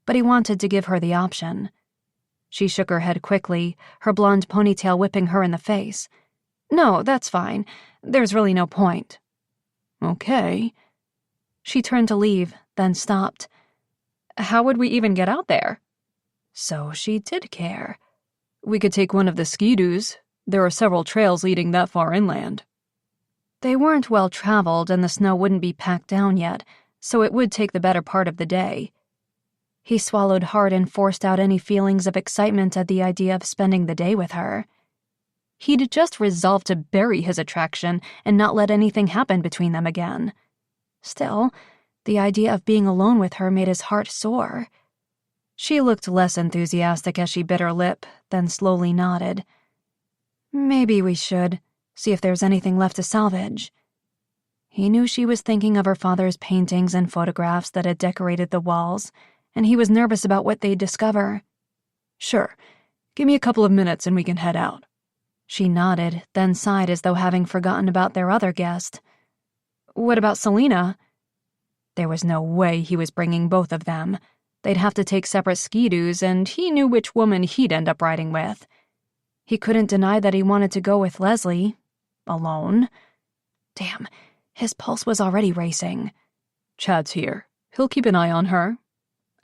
but he wanted to give her the option. She shook her head quickly, her blonde ponytail whipping her in the face. No, that's fine. There's really no point. Okay. She turned to leave, then stopped. How would we even get out there? So she did care. We could take one of the ski-doos. There are several trails leading that far inland. They weren't well traveled and the snow wouldn't be packed down yet, so it would take the better part of the day. He swallowed hard and forced out any feelings of excitement at the idea of spending the day with her. He'd just resolved to bury his attraction and not let anything happen between them again. Still, the idea of being alone with her made his heart sore. She looked less enthusiastic as she bit her lip, then slowly nodded. Maybe we should, see if there's anything left to salvage. He knew she was thinking of her father's paintings and photographs that had decorated the walls, and he was nervous about what they'd discover. Sure. Give me a couple of minutes and we can head out. She nodded, then sighed as though having forgotten about their other guest. What about Selena? There was no way he was bringing both of them. They'd have to take separate ski-doos, and he knew which woman he'd end up riding with. He couldn't deny that he wanted to go with Leslie. Alone. Damn, his pulse was already racing. Chad's here. He'll keep an eye on her.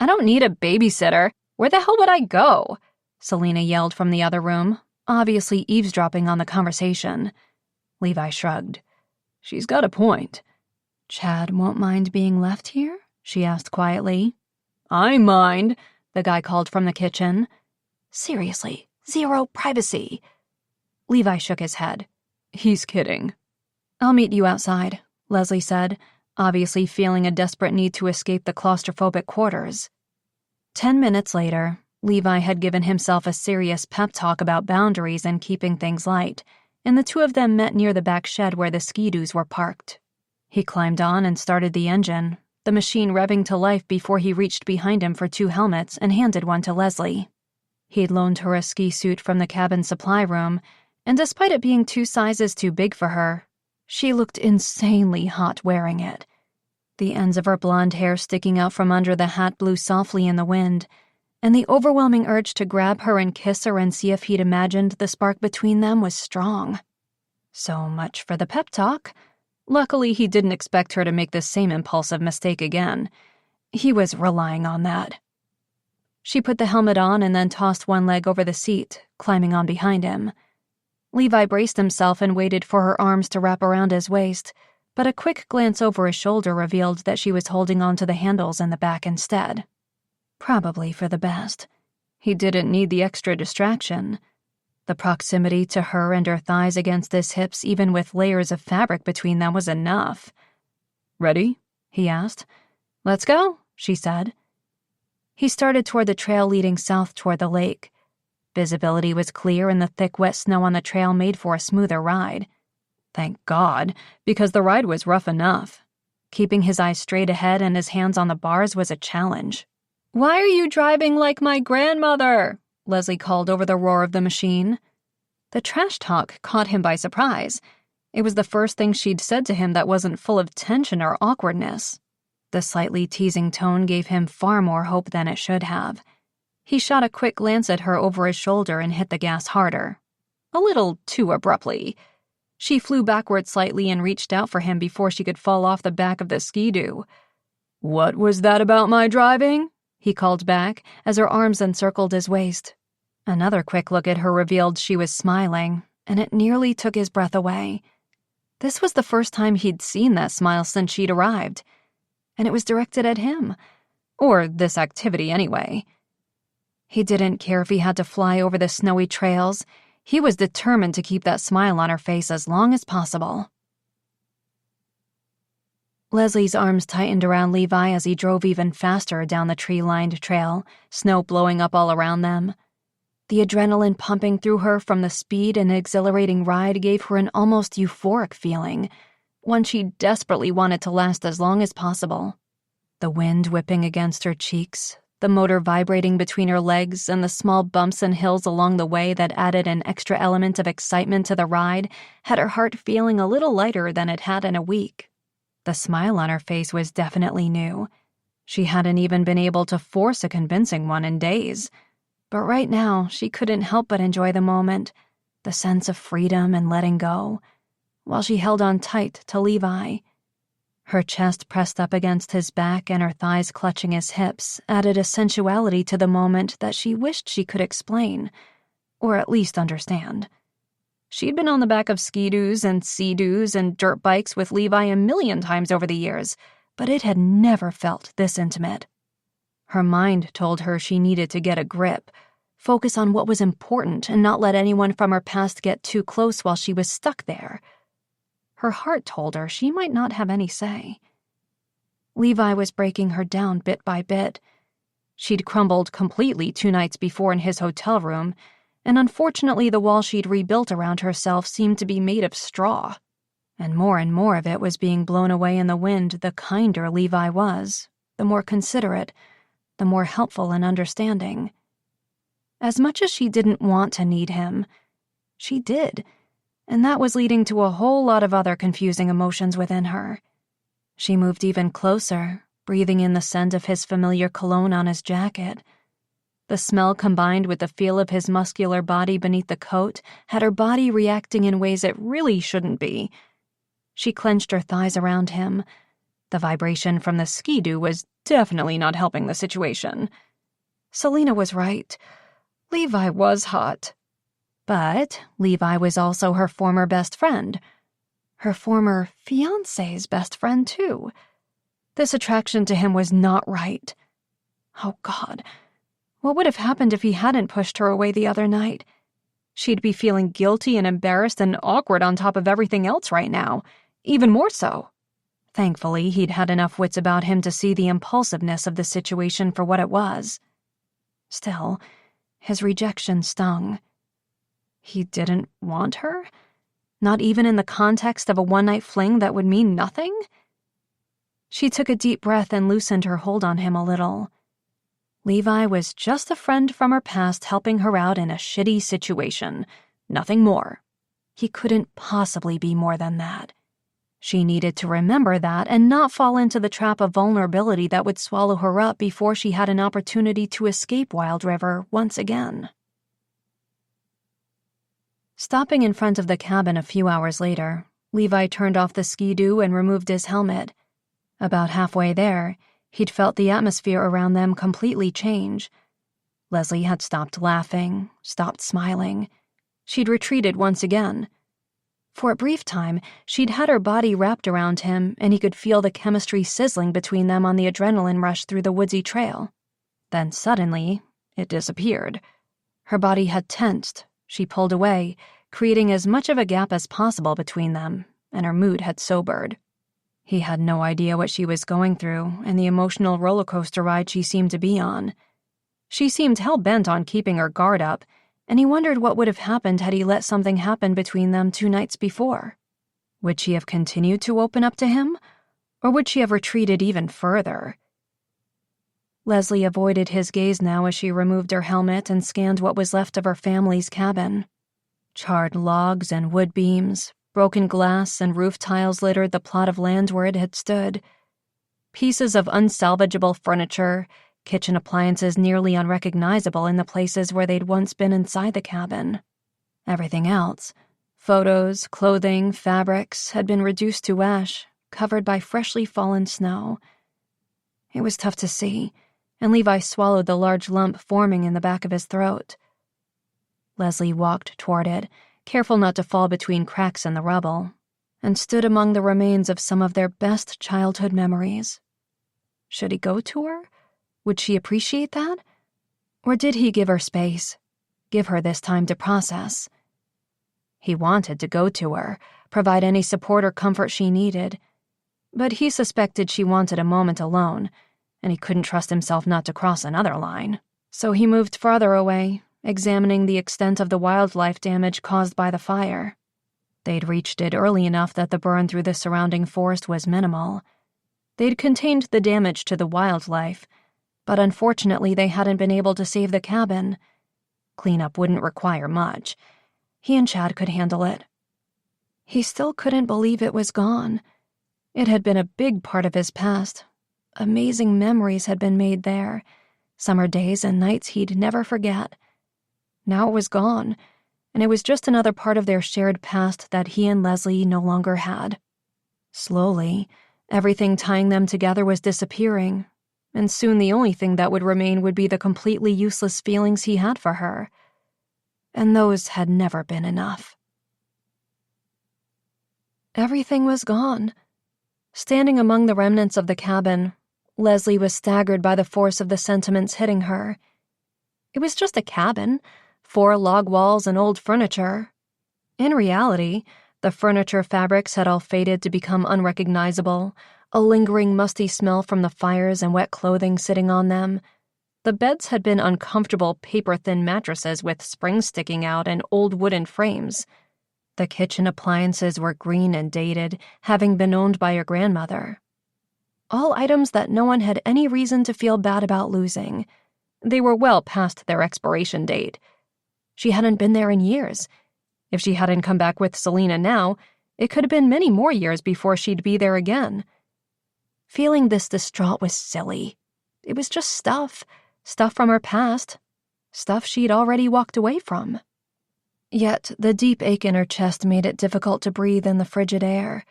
I don't need a babysitter. Where the hell would I go? Selena yelled from the other room, obviously eavesdropping on the conversation. Levi shrugged. She's got a point. Chad won't mind being left here? She asked quietly. I mind, the guy called from the kitchen. Seriously, zero privacy. Levi shook his head. He's kidding. I'll meet you outside, Leslie said, obviously feeling a desperate need to escape the claustrophobic quarters. 10 minutes later, Levi had given himself a serious pep talk about boundaries and keeping things light, and the two of them met near the back shed where the ski-doos were parked. He climbed on and started the engine, the machine revving to life before he reached behind him for 2 helmets and handed one to Leslie. He'd loaned her a ski suit from the cabin supply room, and despite it being 2 sizes too big for her, she looked insanely hot wearing it. The ends of her blonde hair sticking out from under the hat blew softly in the wind, and the overwhelming urge to grab her and kiss her and see if he'd imagined the spark between them was strong. So much for the pep talk. Luckily, he didn't expect her to make the same impulsive mistake again. He was relying on that. She put the helmet on and then tossed one leg over the seat, climbing on behind him. Levi braced himself and waited for her arms to wrap around his waist, but a quick glance over his shoulder revealed that she was holding onto the handles in the back instead. Probably for the best. He didn't need the extra distraction. The proximity to her and her thighs against his hips, even with layers of fabric between them, was enough. Ready? He asked. Let's go, she said. He started toward the trail leading south toward the lake. Visibility was clear and the thick, wet snow on the trail made for a smoother ride. Thank God, because the ride was rough enough. Keeping his eyes straight ahead and his hands on the bars was a challenge. "Why are you driving like my grandmother?" Leslie called over the roar of the machine. The trash talk caught him by surprise. It was the first thing she'd said to him that wasn't full of tension or awkwardness. The slightly teasing tone gave him far more hope than it should have. He shot a quick glance at her over his shoulder and hit the gas harder. A little too abruptly. She flew backward slightly and reached out for him before she could fall off the back of the ski-doo. "What was that about my driving?" he called back as her arms encircled his waist. Another quick look at her revealed she was smiling, and it nearly took his breath away. This was the first time he'd seen that smile since she'd arrived, and it was directed at him. Or this activity, anyway. He didn't care if he had to fly over the snowy trails. He was determined to keep that smile on her face as long as possible. Leslie's arms tightened around Levi as he drove even faster down the tree-lined trail, snow blowing up all around them. The adrenaline pumping through her from the speed and exhilarating ride gave her an almost euphoric feeling, one she desperately wanted to last as long as possible. The wind whipping against her cheeks, the motor vibrating between her legs, and the small bumps and hills along the way that added an extra element of excitement to the ride had her heart feeling a little lighter than it had in a week. The smile on her face was definitely new. She hadn't even been able to force a convincing one in days. But right now, she couldn't help but enjoy the moment, the sense of freedom and letting go, while she held on tight to Levi. Her chest pressed up against his back and her thighs clutching his hips added a sensuality to the moment that she wished she could explain, or at least understand. She'd been on the back of ski-doos and sea-doos and dirt bikes with Levi a million times over the years, but it had never felt this intimate. Her mind told her she needed to get a grip, focus on what was important and not let anyone from her past get too close while she was stuck there. Her heart told her she might not have any say. Levi was breaking her down bit by bit. She'd crumbled completely 2 nights before in his hotel room, and unfortunately the wall she'd rebuilt around herself seemed to be made of straw. And more of it was being blown away in the wind the kinder Levi was, the more considerate, the more helpful and understanding. As much as she didn't want to need him, she did, and that was leading to a whole lot of other confusing emotions within her. She moved even closer, breathing in the scent of his familiar cologne on his jacket. The smell combined with the feel of his muscular body beneath the coat had her body reacting in ways it really shouldn't be. She clenched her thighs around him. The vibration from the ski-doo was definitely not helping the situation. Selena was right. Levi was hot. But Levi was also her former best friend. Her former fiancé's best friend, too. This attraction to him was not right. Oh, God. What would have happened if he hadn't pushed her away the other night? She'd be feeling guilty and embarrassed and awkward on top of everything else right now. Even more so. Thankfully, he'd had enough wits about him to see the impulsiveness of the situation for what it was. Still, his rejection stung. He didn't want her? Not even in the context of a one-night fling that would mean nothing? She took a deep breath and loosened her hold on him a little. Levi was just a friend from her past helping her out in a shitty situation. Nothing more. He couldn't possibly be more than that. She needed to remember that and not fall into the trap of vulnerability that would swallow her up before she had an opportunity to escape Wild River once again. Stopping in front of the cabin a few hours later, Levi turned off the ski-doo and removed his helmet. About halfway there, he'd felt the atmosphere around them completely change. Leslie had stopped laughing, stopped smiling. She'd retreated once again. For a brief time, she'd had her body wrapped around him, and he could feel the chemistry sizzling between them on the adrenaline rush through the woodsy trail. Then suddenly, it disappeared. Her body had tensed. She pulled away, creating as much of a gap as possible between them, and her mood had sobered. He had no idea what she was going through and the emotional roller coaster ride she seemed to be on. She seemed hell-bent on keeping her guard up, and he wondered what would have happened had he let something happen between them 2 nights before. Would she have continued to open up to him, or would she have retreated even further? Leslie avoided his gaze now as she removed her helmet and scanned what was left of her family's cabin. Charred logs and wood beams, broken glass and roof tiles littered the plot of land where it had stood. Pieces of unsalvageable furniture, kitchen appliances nearly unrecognizable in the places where they'd once been inside the cabin. Everything else, photos, clothing, fabrics, had been reduced to ash, covered by freshly fallen snow. It was tough to see, and Levi swallowed the large lump forming in the back of his throat. Leslie walked toward it, careful not to fall between cracks in the rubble, and stood among the remains of some of their best childhood memories. Should he go to her? Would she appreciate that? Or did he give her space, give her this time to process? He wanted to go to her, provide any support or comfort she needed, but he suspected she wanted a moment alone, and he couldn't trust himself not to cross another line. So he moved farther away, examining the extent of the wildlife damage caused by the fire. They'd reached it early enough that the burn through the surrounding forest was minimal. They'd contained the damage to the wildlife, but unfortunately they hadn't been able to save the cabin. Cleanup wouldn't require much. He and Chad could handle it. He still couldn't believe it was gone. It had been a big part of his past. Amazing memories had been made there, summer days and nights he'd never forget. Now it was gone, and it was just another part of their shared past that he and Leslie no longer had. Slowly, everything tying them together was disappearing, and soon the only thing that would remain would be the completely useless feelings he had for her. And those had never been enough. Everything was gone. Standing among the remnants of the cabin, Leslie was staggered by the force of the sentiments hitting her. It was just a cabin, 4 log walls and old furniture. In reality, the furniture fabrics had all faded to become unrecognizable, a lingering musty smell from the fires and wet clothing sitting on them. The beds had been uncomfortable paper-thin mattresses with springs sticking out and old wooden frames. The kitchen appliances were green and dated, having been owned by her grandmother. All items that no one had any reason to feel bad about losing. They were well past their expiration date. She hadn't been there in years. If she hadn't come back with Selena now, it could have been many more years before she'd be there again. Feeling this distraught was silly. It was just stuff from her past, stuff she'd already walked away from. Yet the deep ache in her chest made it difficult to breathe in the frigid air.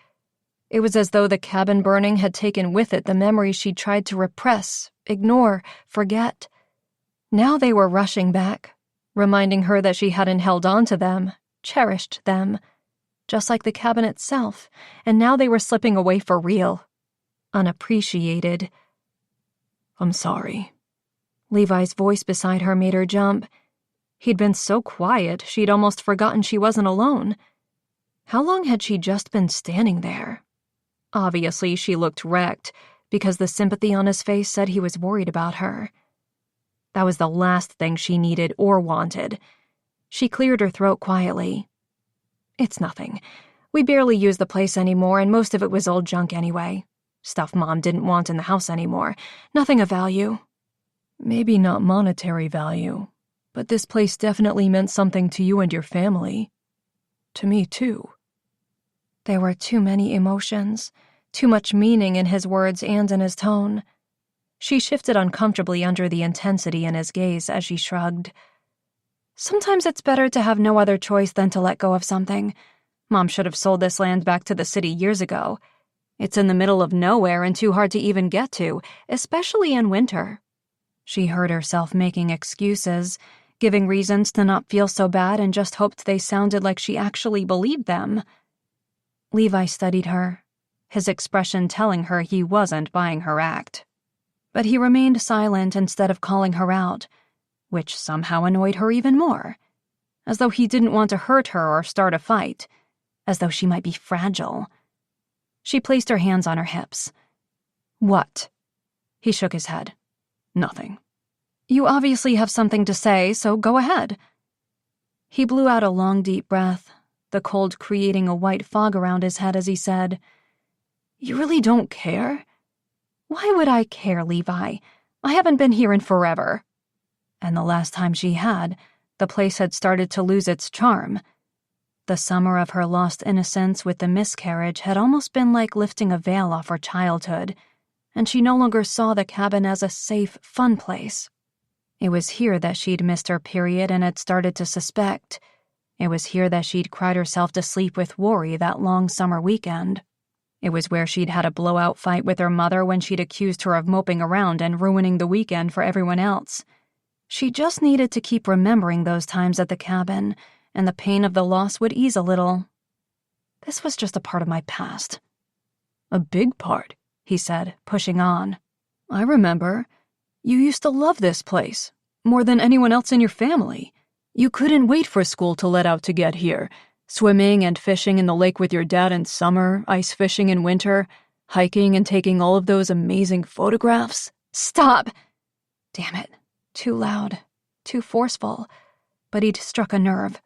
It was as though the cabin burning had taken with it the memories she'd tried to repress, ignore, forget. Now they were rushing back reminding her that she hadn't held on to them, cherished them, just like the cabin itself, and now they were slipping away for real. Unappreciated. I'm sorry. Levi's voice beside her made her jump. He'd been so quiet, she'd almost forgotten she wasn't alone. How long had she just been standing there? Obviously, she looked wrecked, because the sympathy on his face said he was worried about her. That was the last thing she needed or wanted. She cleared her throat quietly. It's nothing. We barely use the place anymore, and most of it was old junk anyway. Stuff Mom didn't want in the house anymore. Nothing of value. Maybe not monetary value, but this place definitely meant something to you and your family. To me, too. There were too many emotions, too much meaning in his words and in his tone. She shifted uncomfortably under the intensity in his gaze as she shrugged. Sometimes it's better to have no other choice than to let go of something. Mom should have sold this land back to the city years ago. It's in the middle of nowhere and too hard to even get to, especially in winter. She heard herself making excuses, giving reasons to not feel so bad, and just hoped they sounded like she actually believed them. Levi studied her, his expression telling her he wasn't buying her act. But he remained silent instead of calling her out, which somehow annoyed her even more, as though he didn't want to hurt her or start a fight, as though she might be fragile. She placed her hands on her hips. What? He shook his head. Nothing. You obviously have something to say, so go ahead. He blew out a long, deep breath, the cold creating a white fog around his head as he said, You really don't care? Why would I care, Levi? I haven't been here in forever. And the last time she had, the place had started to lose its charm. The summer of her lost innocence with the miscarriage had almost been like lifting a veil off her childhood, and she no longer saw the cabin as a safe, fun place. It was here that she'd missed her period and had started to suspect. It was here that she'd cried herself to sleep with worry that long summer weekend. It was where she'd had a blowout fight with her mother when she'd accused her of moping around and ruining the weekend for everyone else. She just needed to keep remembering those times at the cabin, and the pain of the loss would ease a little. This was just a part of my past. A big part, he said, pushing on. I remember. You used to love this place, more than anyone else in your family. You couldn't wait for school to let out to get here, swimming and fishing in the lake with your dad in summer, ice fishing in winter, hiking and taking all of those amazing photographs. Stop! Damn it. Too loud, too forceful. But he'd struck a nerve.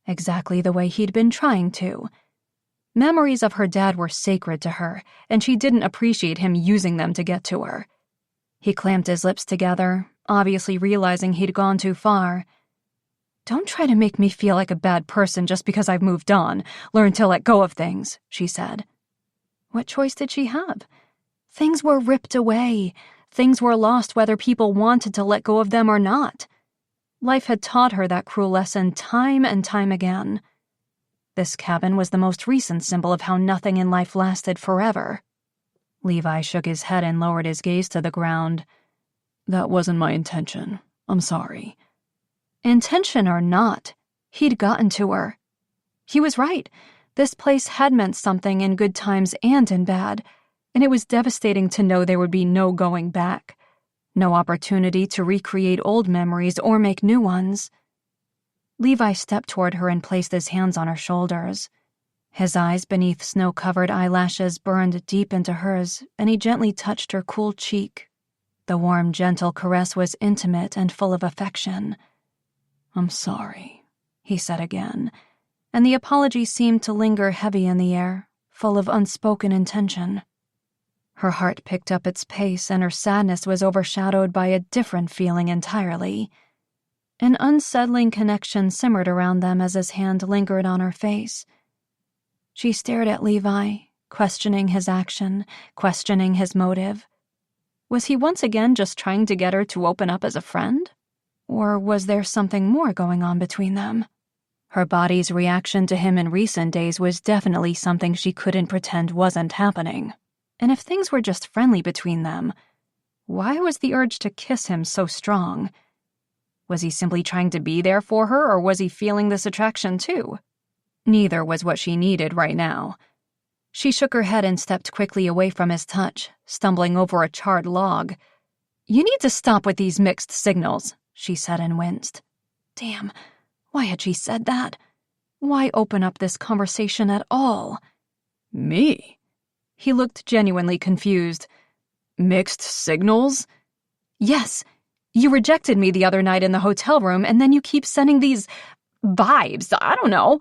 Exactly the way he'd been trying to. Memories of her dad were sacred to her, and she didn't appreciate him using them to get to her. He clamped his lips together, obviously realizing he'd gone too far. Don't try to make me feel like a bad person just because I've moved on, learned to let go of things, she said. What choice did she have? Things were ripped away. Things were lost whether people wanted to let go of them or not. Life had taught her that cruel lesson time and time again. This cabin was the most recent symbol of how nothing in life lasted forever. Levi shook his head and lowered his gaze to the ground. That wasn't my intention. I'm sorry. Intention or not, he'd gotten to her. He was right. This place had meant something in good times and in bad, and it was devastating to know there would be no going back. No opportunity to recreate old memories or make new ones. Levi stepped toward her and placed his hands on her shoulders. His eyes beneath snow-covered eyelashes burned deep into hers, and he gently touched her cool cheek. The warm, gentle caress was intimate and full of affection. I'm sorry, he said again, and the apology seemed to linger heavy in the air, full of unspoken intention. Her heart picked up its pace, and her sadness was overshadowed by a different feeling entirely. An unsettling connection simmered around them as his hand lingered on her face. She stared at Levi, questioning his action, questioning his motive. Was he once again just trying to get her to open up as a friend? Or was there something more going on between them? Her body's reaction to him in recent days was definitely something she couldn't pretend wasn't happening. And if things were just friendly between them, why was the urge to kiss him so strong? Was he simply trying to be there for her, or was he feeling this attraction too? Neither was what she needed right now. She shook her head and stepped quickly away from his touch, stumbling over a charred log. "You need to stop with these mixed signals," she said and winced. Damn, why had she said that? Why open up this conversation at all? Me? He looked genuinely confused. Mixed signals? Yes. You rejected me the other night in the hotel room, and then you keep sending these vibes. I don't know.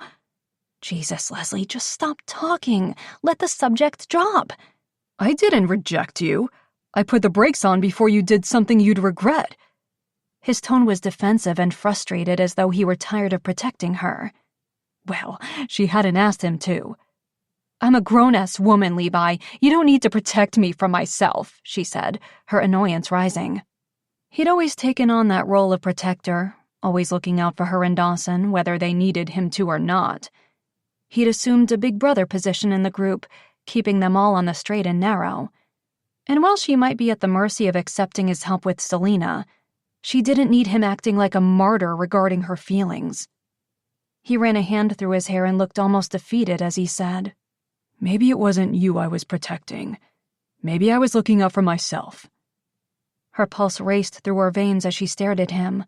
Jesus, Leslie, just stop talking. Let the subject drop. I didn't reject you. I put the brakes on before you did something you'd regret. His tone was defensive and frustrated, as though he were tired of protecting her. Well, she hadn't asked him to. "I'm a grown-ass woman, Levi. You don't need to protect me from myself," she said, her annoyance rising. He'd always taken on that role of protector, always looking out for her and Dawson, whether they needed him to or not. He'd assumed a big brother position in the group, keeping them all on the straight and narrow. And while she might be at the mercy of accepting his help with Selena, she didn't need him acting like a martyr regarding her feelings. He ran a hand through his hair and looked almost defeated as he said, "Maybe it wasn't you I was protecting. Maybe I was looking out for myself." Her pulse raced through her veins as she stared at him.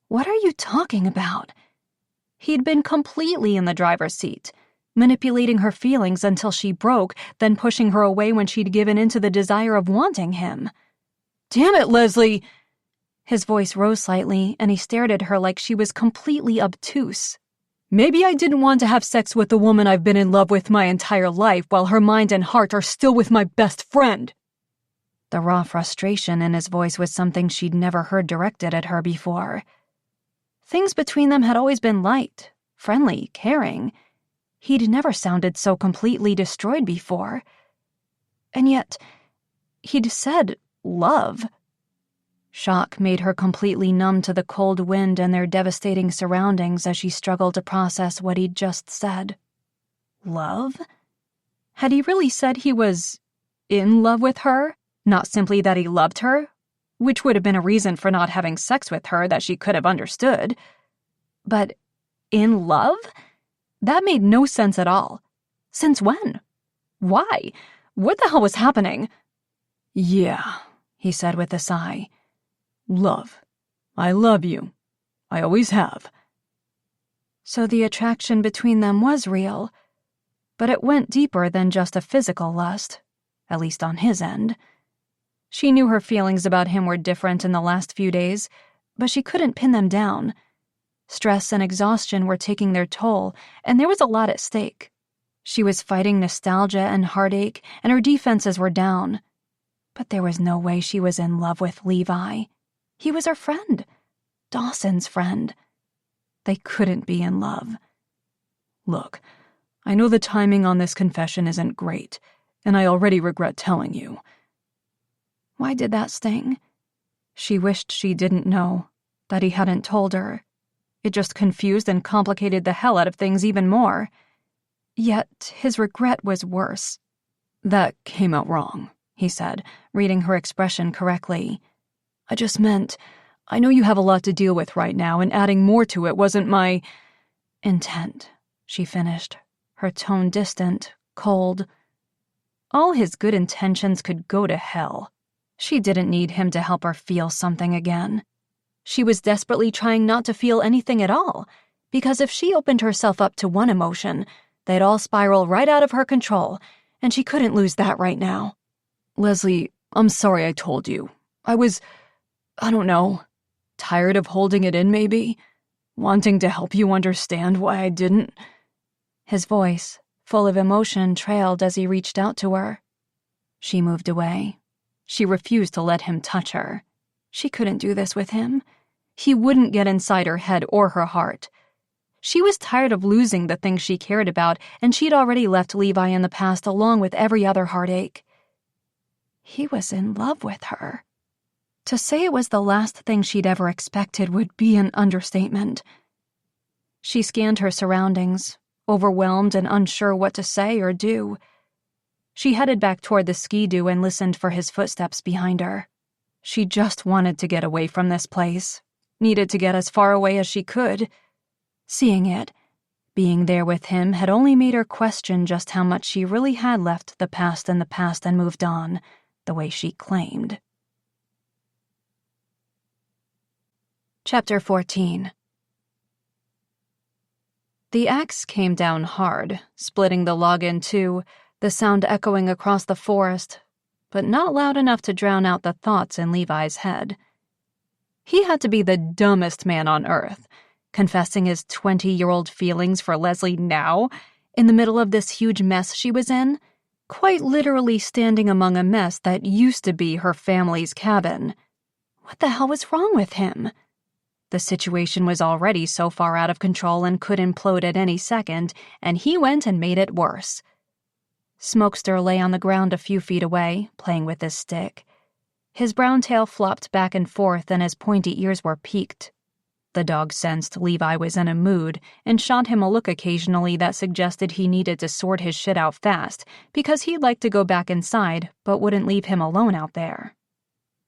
What are you talking about? He'd been completely in the driver's seat, manipulating her feelings until she broke, then pushing her away when she'd given in to the desire of wanting him. "Damn it, Leslie!" His voice rose slightly, and he stared at her like she was completely obtuse. "Maybe I didn't want to have sex with the woman I've been in love with my entire life while her mind and heart are still with my best friend." The raw frustration in his voice was something she'd never heard directed at her before. Things between them had always been light, friendly, caring. He'd never sounded so completely destroyed before. And yet, he'd said love. Shock made her completely numb to the cold wind and their devastating surroundings as she struggled to process what he'd just said. Love? Had he really said he was in love with her? Not simply that he loved her, which would have been a reason for not having sex with her that she could have understood. But in love? That made no sense at all. Since when? Why? What the hell was happening? "Yeah," he said with a sigh. "Love. I love you. I always have." So the attraction between them was real, but it went deeper than just a physical lust, at least on his end. She knew her feelings about him were different in the last few days, but she couldn't pin them down. Stress and exhaustion were taking their toll, and there was a lot at stake. She was fighting nostalgia and heartache, and her defenses were down. But there was no way she was in love with Levi. He was her friend, Dawson's friend. They couldn't be in love. "Look, I know the timing on this confession isn't great, and I already regret telling you." Why did that sting? She wished she didn't know, that he hadn't told her. It just confused and complicated the hell out of things even more. Yet his regret was worse. "That came out wrong," he said, reading her expression correctly. "I just meant, I know you have a lot to deal with right now, and adding more to it wasn't my intent," she finished, her tone distant, cold. All his good intentions could go to hell. She didn't need him to help her feel something again. She was desperately trying not to feel anything at all, because if she opened herself up to one emotion, they'd all spiral right out of her control, and she couldn't lose that right now. "Leslie, I'm sorry I told you. I don't know, tired of holding it in maybe? Wanting to help you understand why I didn't." His voice, full of emotion, trailed as he reached out to her. She moved away. She refused to let him touch her. She couldn't do this with him. He wouldn't get inside her head or her heart. She was tired of losing the things she cared about, and she'd already left Levi in the past along with every other heartache. He was in love with her. To say it was the last thing she'd ever expected would be an understatement. She scanned her surroundings, overwhelmed and unsure what to say or do. She headed back toward the ski-doo and listened for his footsteps behind her. She just wanted to get away from this place, needed to get as far away as she could. Seeing it, being there with him had only made her question just how much she really had left the past in the past and moved on, the way she claimed. Chapter 14. The axe came down hard, splitting the log in two, the sound echoing across the forest, but not loud enough to drown out the thoughts in Levi's head. He had to be the dumbest man on earth, confessing his 20-year-old feelings for Leslie now, in the middle of this huge mess she was in, quite literally standing among a mess that used to be her family's cabin. What the hell was wrong with him? The situation was already so far out of control and could implode at any second, and he went and made it worse. Smokester lay on the ground a few feet away, playing with his stick. His brown tail flopped back and forth and his pointy ears were peaked. The dog sensed Levi was in a mood and shot him a look occasionally that suggested he needed to sort his shit out fast because he'd like to go back inside but wouldn't leave him alone out there.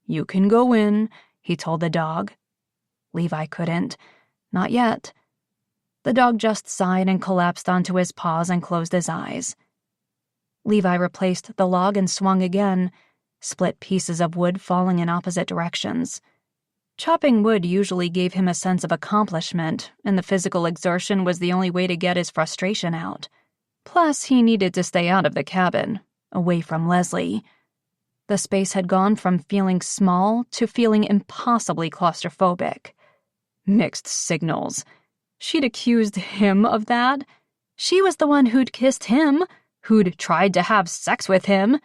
"You can go in," he told the dog. Levi couldn't. Not yet. The dog just sighed and collapsed onto his paws and closed his eyes. Levi replaced the log and swung again, split pieces of wood falling in opposite directions. Chopping wood usually gave him a sense of accomplishment, and the physical exertion was the only way to get his frustration out. Plus, he needed to stay out of the cabin, away from Leslie. The space had gone from feeling small to feeling impossibly claustrophobic. Mixed signals. She'd accused him of that. She was the one who'd kissed him, who'd tried to have sex with him.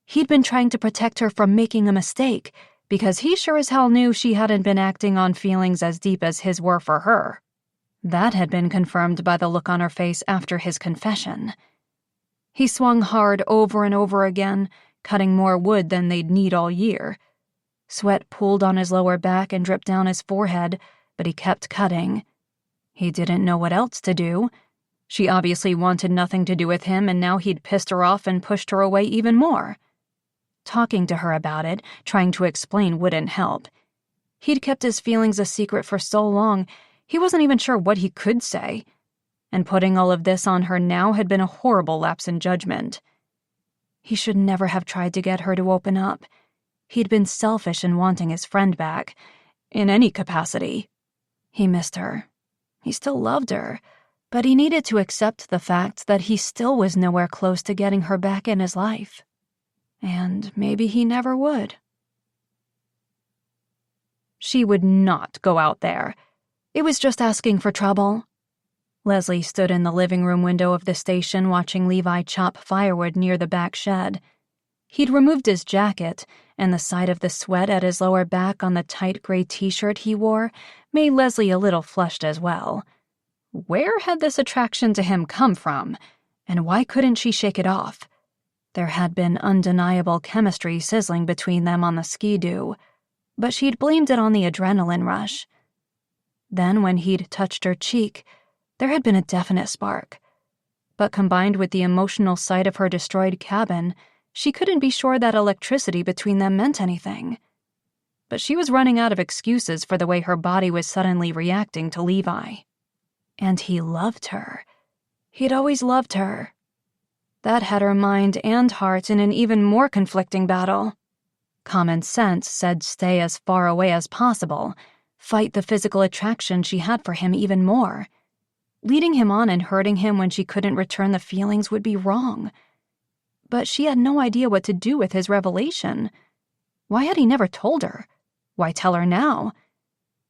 He'd been trying to protect her from making a mistake, because he sure as hell knew she hadn't been acting on feelings as deep as his were for her. That had been confirmed by the look on her face after his confession. He swung hard over and over again, cutting more wood than they'd need all year. Sweat pooled on his lower back and dripped down his forehead, but he kept cutting. He didn't know what else to do. She obviously wanted nothing to do with him, and now he'd pissed her off and pushed her away even more. Talking to her about it, trying to explain, wouldn't help. He'd kept his feelings a secret for so long, he wasn't even sure what he could say. And putting all of this on her now had been a horrible lapse in judgment. He should never have tried to get her to open up. He'd been selfish in wanting his friend back, in any capacity. He missed her. He still loved her, but he needed to accept the fact that he still was nowhere close to getting her back in his life. And maybe he never would. She would not go out there. It was just asking for trouble. Leslie stood in the living room window of the station watching Levi chop firewood near the back shed. He'd removed his jacket, and the sight of the sweat at his lower back on the tight gray t-shirt he wore made Leslie a little flushed as well. Where had this attraction to him come from, and why couldn't she shake it off? There had been undeniable chemistry sizzling between them on the ski-doo, but she'd blamed it on the adrenaline rush. Then when he'd touched her cheek, there had been a definite spark. But combined with the emotional sight of her destroyed cabin, she couldn't be sure that electricity between them meant anything. But she was running out of excuses for the way her body was suddenly reacting to Levi. And he loved her. He'd always loved her. That had her mind and heart in an even more conflicting battle. Common sense said stay as far away as possible, fight the physical attraction she had for him even more. Leading him on and hurting him when she couldn't return the feelings would be wrong. But she had no idea what to do with his revelation. Why had he never told her? Why tell her now?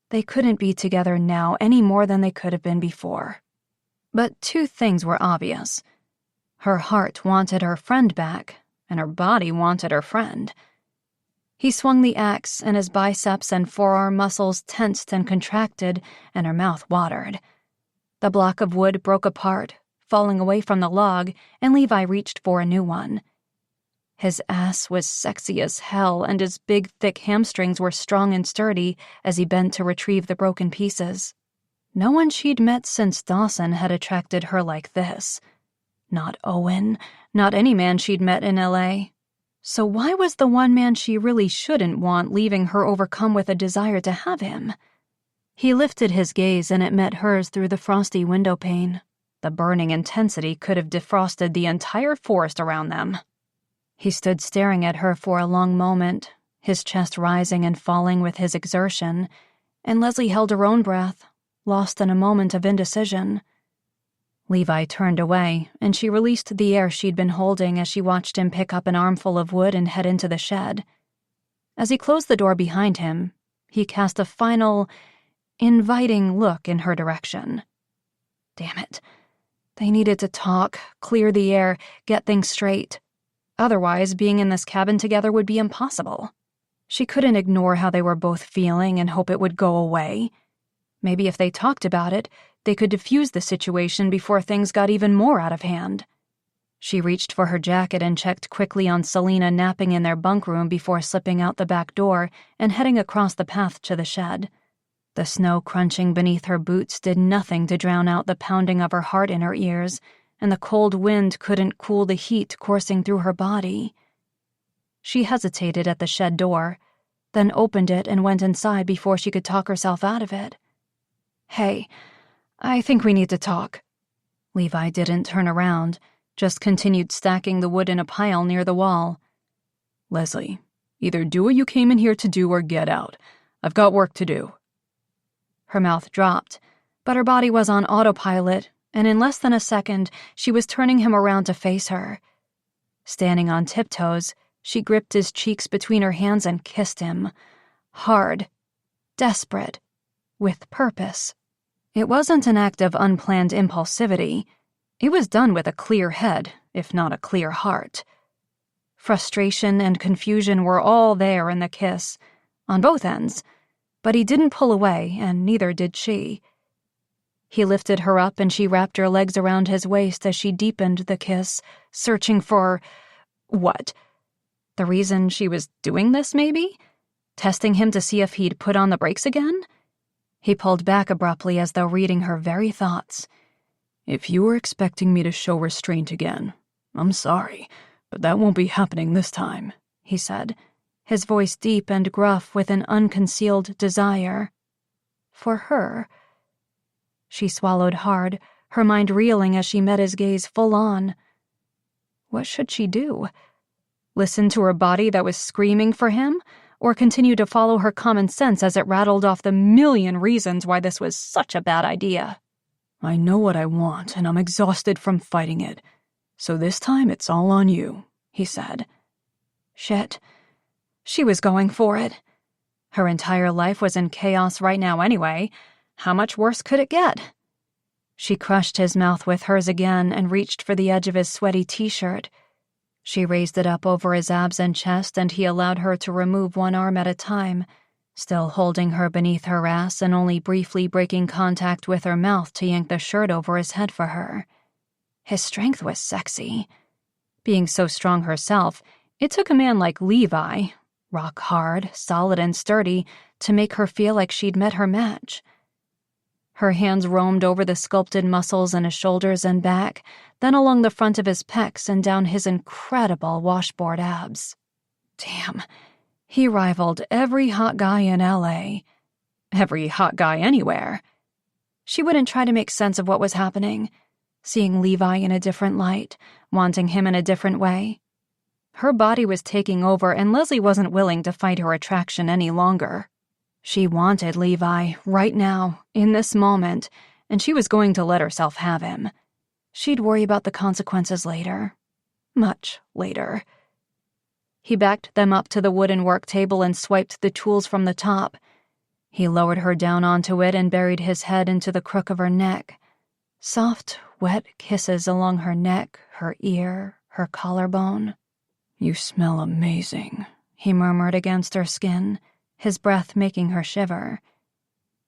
They couldn't be together now any more than they could have been before. But two things were obvious. Her heart wanted her friend back, and her body wanted her friend. He swung the axe, and his biceps and forearm muscles tensed and contracted, and her mouth watered. The block of wood broke apart, falling away from the log, and Levi reached for a new one. His ass was sexy as hell, and his big, thick hamstrings were strong and sturdy as he bent to retrieve the broken pieces. No one she'd met since Dawson had attracted her like this. Not Owen, not any man she'd met in L.A. So why was the one man she really shouldn't want leaving her overcome with a desire to have him? He lifted his gaze and it met hers through the frosty window pane. The burning intensity could have defrosted the entire forest around them. He stood staring at her for a long moment, his chest rising and falling with his exertion, and Leslie held her own breath, lost in a moment of indecision. Levi turned away, and she released the air she'd been holding as she watched him pick up an armful of wood and head into the shed. As he closed the door behind him, he cast a final, inviting look in her direction. Damn it. They needed to talk, clear the air, get things straight. Otherwise, being in this cabin together would be impossible. She couldn't ignore how they were both feeling and hope it would go away. Maybe if they talked about it, they could diffuse the situation before things got even more out of hand. She reached for her jacket and checked quickly on Selena napping in their bunk room before slipping out the back door and heading across the path to the shed. The snow crunching beneath her boots did nothing to drown out the pounding of her heart in her ears, and the cold wind couldn't cool the heat coursing through her body. She hesitated at the shed door, then opened it and went inside before she could talk herself out of it. "Hey, I think we need to talk." Levi didn't turn around, just continued stacking the wood in a pile near the wall. "Leslie, either do what you came in here to do or get out. I've got work to do." Her mouth dropped, but her body was on autopilot, and in less than a second, she was turning him around to face her. Standing on tiptoes, she gripped his cheeks between her hands and kissed him. Hard, desperate, with purpose. It wasn't an act of unplanned impulsivity. It was done with a clear head, if not a clear heart. Frustration and confusion were all there in the kiss, on both ends, but he didn't pull away, and neither did she. He lifted her up and she wrapped her legs around his waist as she deepened the kiss, searching for... what? The reason she was doing this, maybe? Testing him to see if he'd put on the brakes again? He pulled back abruptly as though reading her very thoughts. "If you were expecting me to show restraint again, I'm sorry, but that won't be happening this time," he said, his voice deep and gruff with an unconcealed desire. For her. She swallowed hard, her mind reeling as she met his gaze full on. What should she do? Listen to her body that was screaming for him, or continue to follow her common sense as it rattled off the million reasons why this was such a bad idea? "I know what I want, and I'm exhausted from fighting it. So this time it's all on you," he said. Shit. She was going for it. Her entire life was in chaos right now anyway. How much worse could it get? She crushed his mouth with hers again and reached for the edge of his sweaty t-shirt. She raised it up over his abs and chest, and he allowed her to remove one arm at a time, still holding her beneath her ass and only briefly breaking contact with her mouth to yank the shirt over his head for her. His strength was sexy. Being so strong herself, it took a man like Levi, rock hard, solid and sturdy, to make her feel like she'd met her match. Her hands roamed over the sculpted muscles in his shoulders and back, then along the front of his pecs and down his incredible washboard abs. Damn, he rivaled every hot guy in LA. Every hot guy anywhere. She wouldn't try to make sense of what was happening, seeing Levi in a different light, wanting him in a different way. Her body was taking over, and Leslie wasn't willing to fight her attraction any longer. She wanted Levi, right now, in this moment, and she was going to let herself have him. She'd worry about the consequences later. Much later. He backed them up to the wooden work table and swiped the tools from the top. He lowered her down onto it and buried his head into the crook of her neck. Soft, wet kisses along her neck, her ear, her collarbone. "You smell amazing," he murmured against her skin, his breath making her shiver.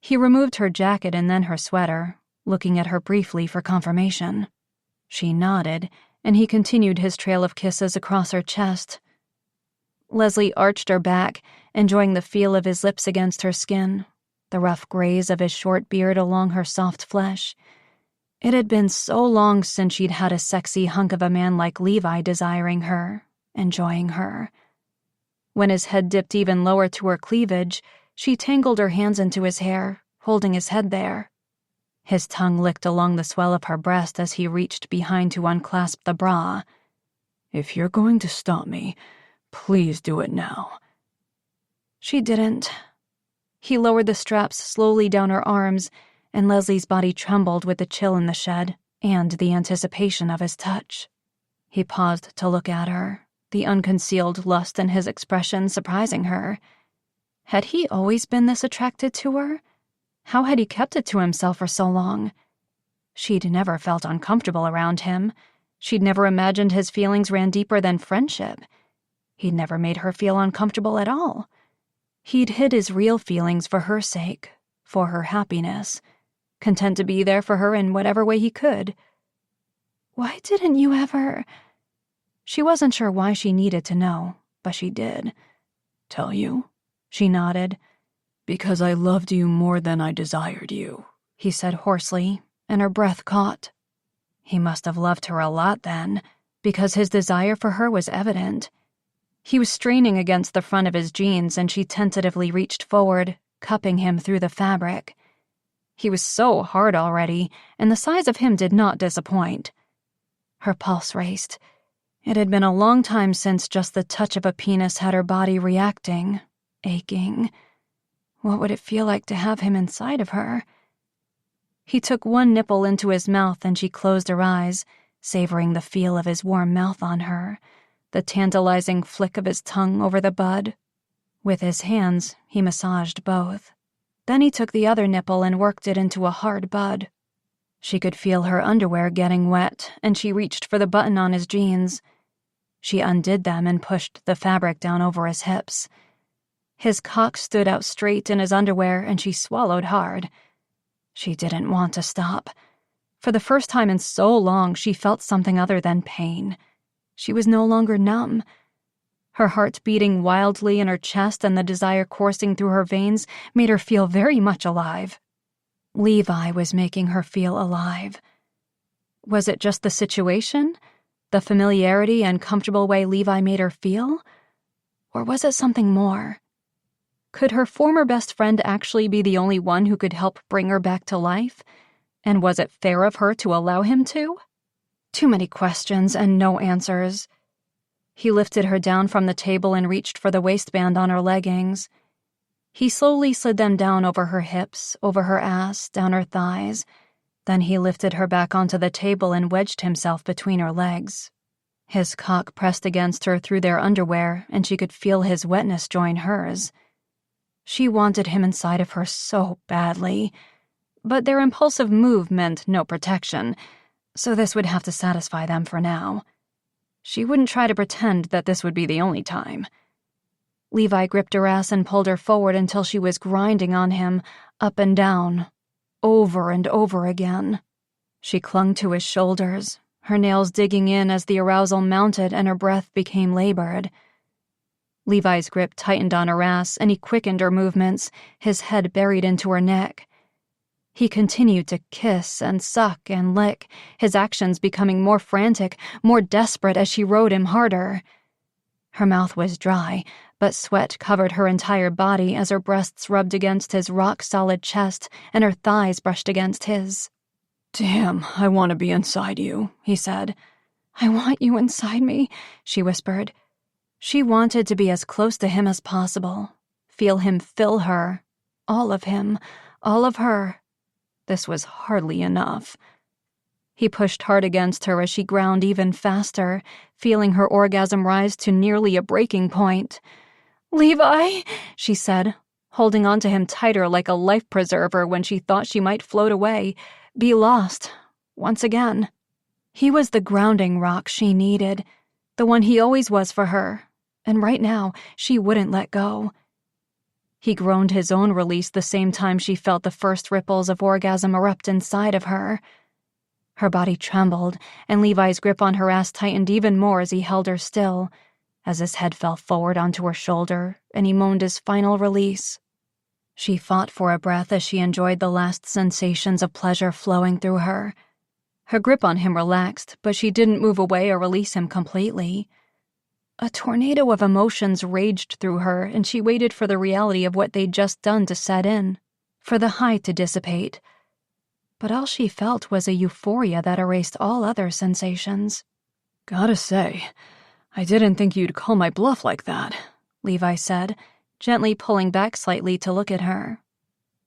He removed her jacket and then her sweater, looking at her briefly for confirmation. She nodded, and he continued his trail of kisses across her chest. Leslie arched her back, enjoying the feel of his lips against her skin, the rough graze of his short beard along her soft flesh. It had been so long since she'd had a sexy hunk of a man like Levi desiring her, enjoying her. When his head dipped even lower to her cleavage, she tangled her hands into his hair, holding his head there. His tongue licked along the swell of her breast as he reached behind to unclasp the bra. "If you're going to stop me, please do it now." She didn't. He lowered the straps slowly down her arms, and Leslie's body trembled with the chill in the shed and the anticipation of his touch. He paused to look at her, the unconcealed lust in his expression surprising her. Had he always been this attracted to her? How had he kept it to himself for so long? She'd never felt uncomfortable around him. She'd never imagined his feelings ran deeper than friendship. He'd never made her feel uncomfortable at all. He'd hid his real feelings for her sake, for her happiness, content to be there for her in whatever way he could. Why didn't you ever? She wasn't sure why she needed to know, but she did. "Tell you?" She nodded. "Because I loved you more than I desired you," he said hoarsely, and her breath caught. He must have loved her a lot then, because his desire for her was evident. He was straining against the front of his jeans, and she tentatively reached forward, cupping him through the fabric. He was so hard already, and the size of him did not disappoint. Her pulse raced. It had been a long time since just the touch of a penis had her body reacting, aching. What would it feel like to have him inside of her? He took one nipple into his mouth and she closed her eyes, savoring the feel of his warm mouth on her, the tantalizing flick of his tongue over the bud. With his hands, he massaged both. Then he took the other nipple and worked it into a hard bud. She could feel her underwear getting wet, and she reached for the button on his jeans. She undid them and pushed the fabric down over his hips. His cock stood out straight in his underwear, and she swallowed hard. She didn't want to stop. For the first time in so long, she felt something other than pain. She was no longer numb. Her heart beating wildly in her chest and the desire coursing through her veins made her feel very much alive. Levi was making her feel alive. Was it just the situation? The familiarity and comfortable way Levi made her feel? Or was it something more? Could her former best friend actually be the only one who could help bring her back to life? And was it fair of her to allow him to? Too many questions and no answers. He lifted her down from the table and reached for the waistband on her leggings. He slowly slid them down over her hips, over her ass, down her thighs. Then he lifted her back onto the table and wedged himself between her legs. His cock pressed against her through their underwear, and she could feel his wetness join hers. She wanted him inside of her so badly, but their impulsive move meant no protection, so this would have to satisfy them for now. She wouldn't try to pretend that this would be the only time. Levi gripped her ass and pulled her forward until she was grinding on him, up and down, over and over again. She clung to his shoulders, her nails digging in as the arousal mounted and her breath became labored. Levi's grip tightened on her ass, and he quickened her movements, his head buried into her neck. He continued to kiss and suck and lick, his actions becoming more frantic, more desperate as she rode him harder. Her mouth was dry, but sweat covered her entire body as her breasts rubbed against his rock-solid chest and her thighs brushed against his. "Damn, I want to be inside you," he said. "I want you inside me," she whispered. She wanted to be as close to him as possible, feel him fill her, all of him, all of her. This was hardly enough. He pushed hard against her as she ground even faster, feeling her orgasm rise to nearly a breaking point. "Levi," she said, holding on to him tighter like a life preserver when she thought she might float away, be lost, once again. He was the grounding rock she needed, the one he always was for her, and right now she wouldn't let go. He groaned his own release the same time she felt the first ripples of orgasm erupt inside of her. Her body trembled, and Levi's grip on her ass tightened even more as he held her still, as his head fell forward onto her shoulder, and he moaned his final release. She fought for a breath as she enjoyed the last sensations of pleasure flowing through her. Her grip on him relaxed, but she didn't move away or release him completely. A tornado of emotions raged through her, and she waited for the reality of what they'd just done to set in, for the high to dissipate. But all she felt was a euphoria that erased all other sensations. Gotta say, I didn't think you'd call my bluff like that, Levi said, gently pulling back slightly to look at her.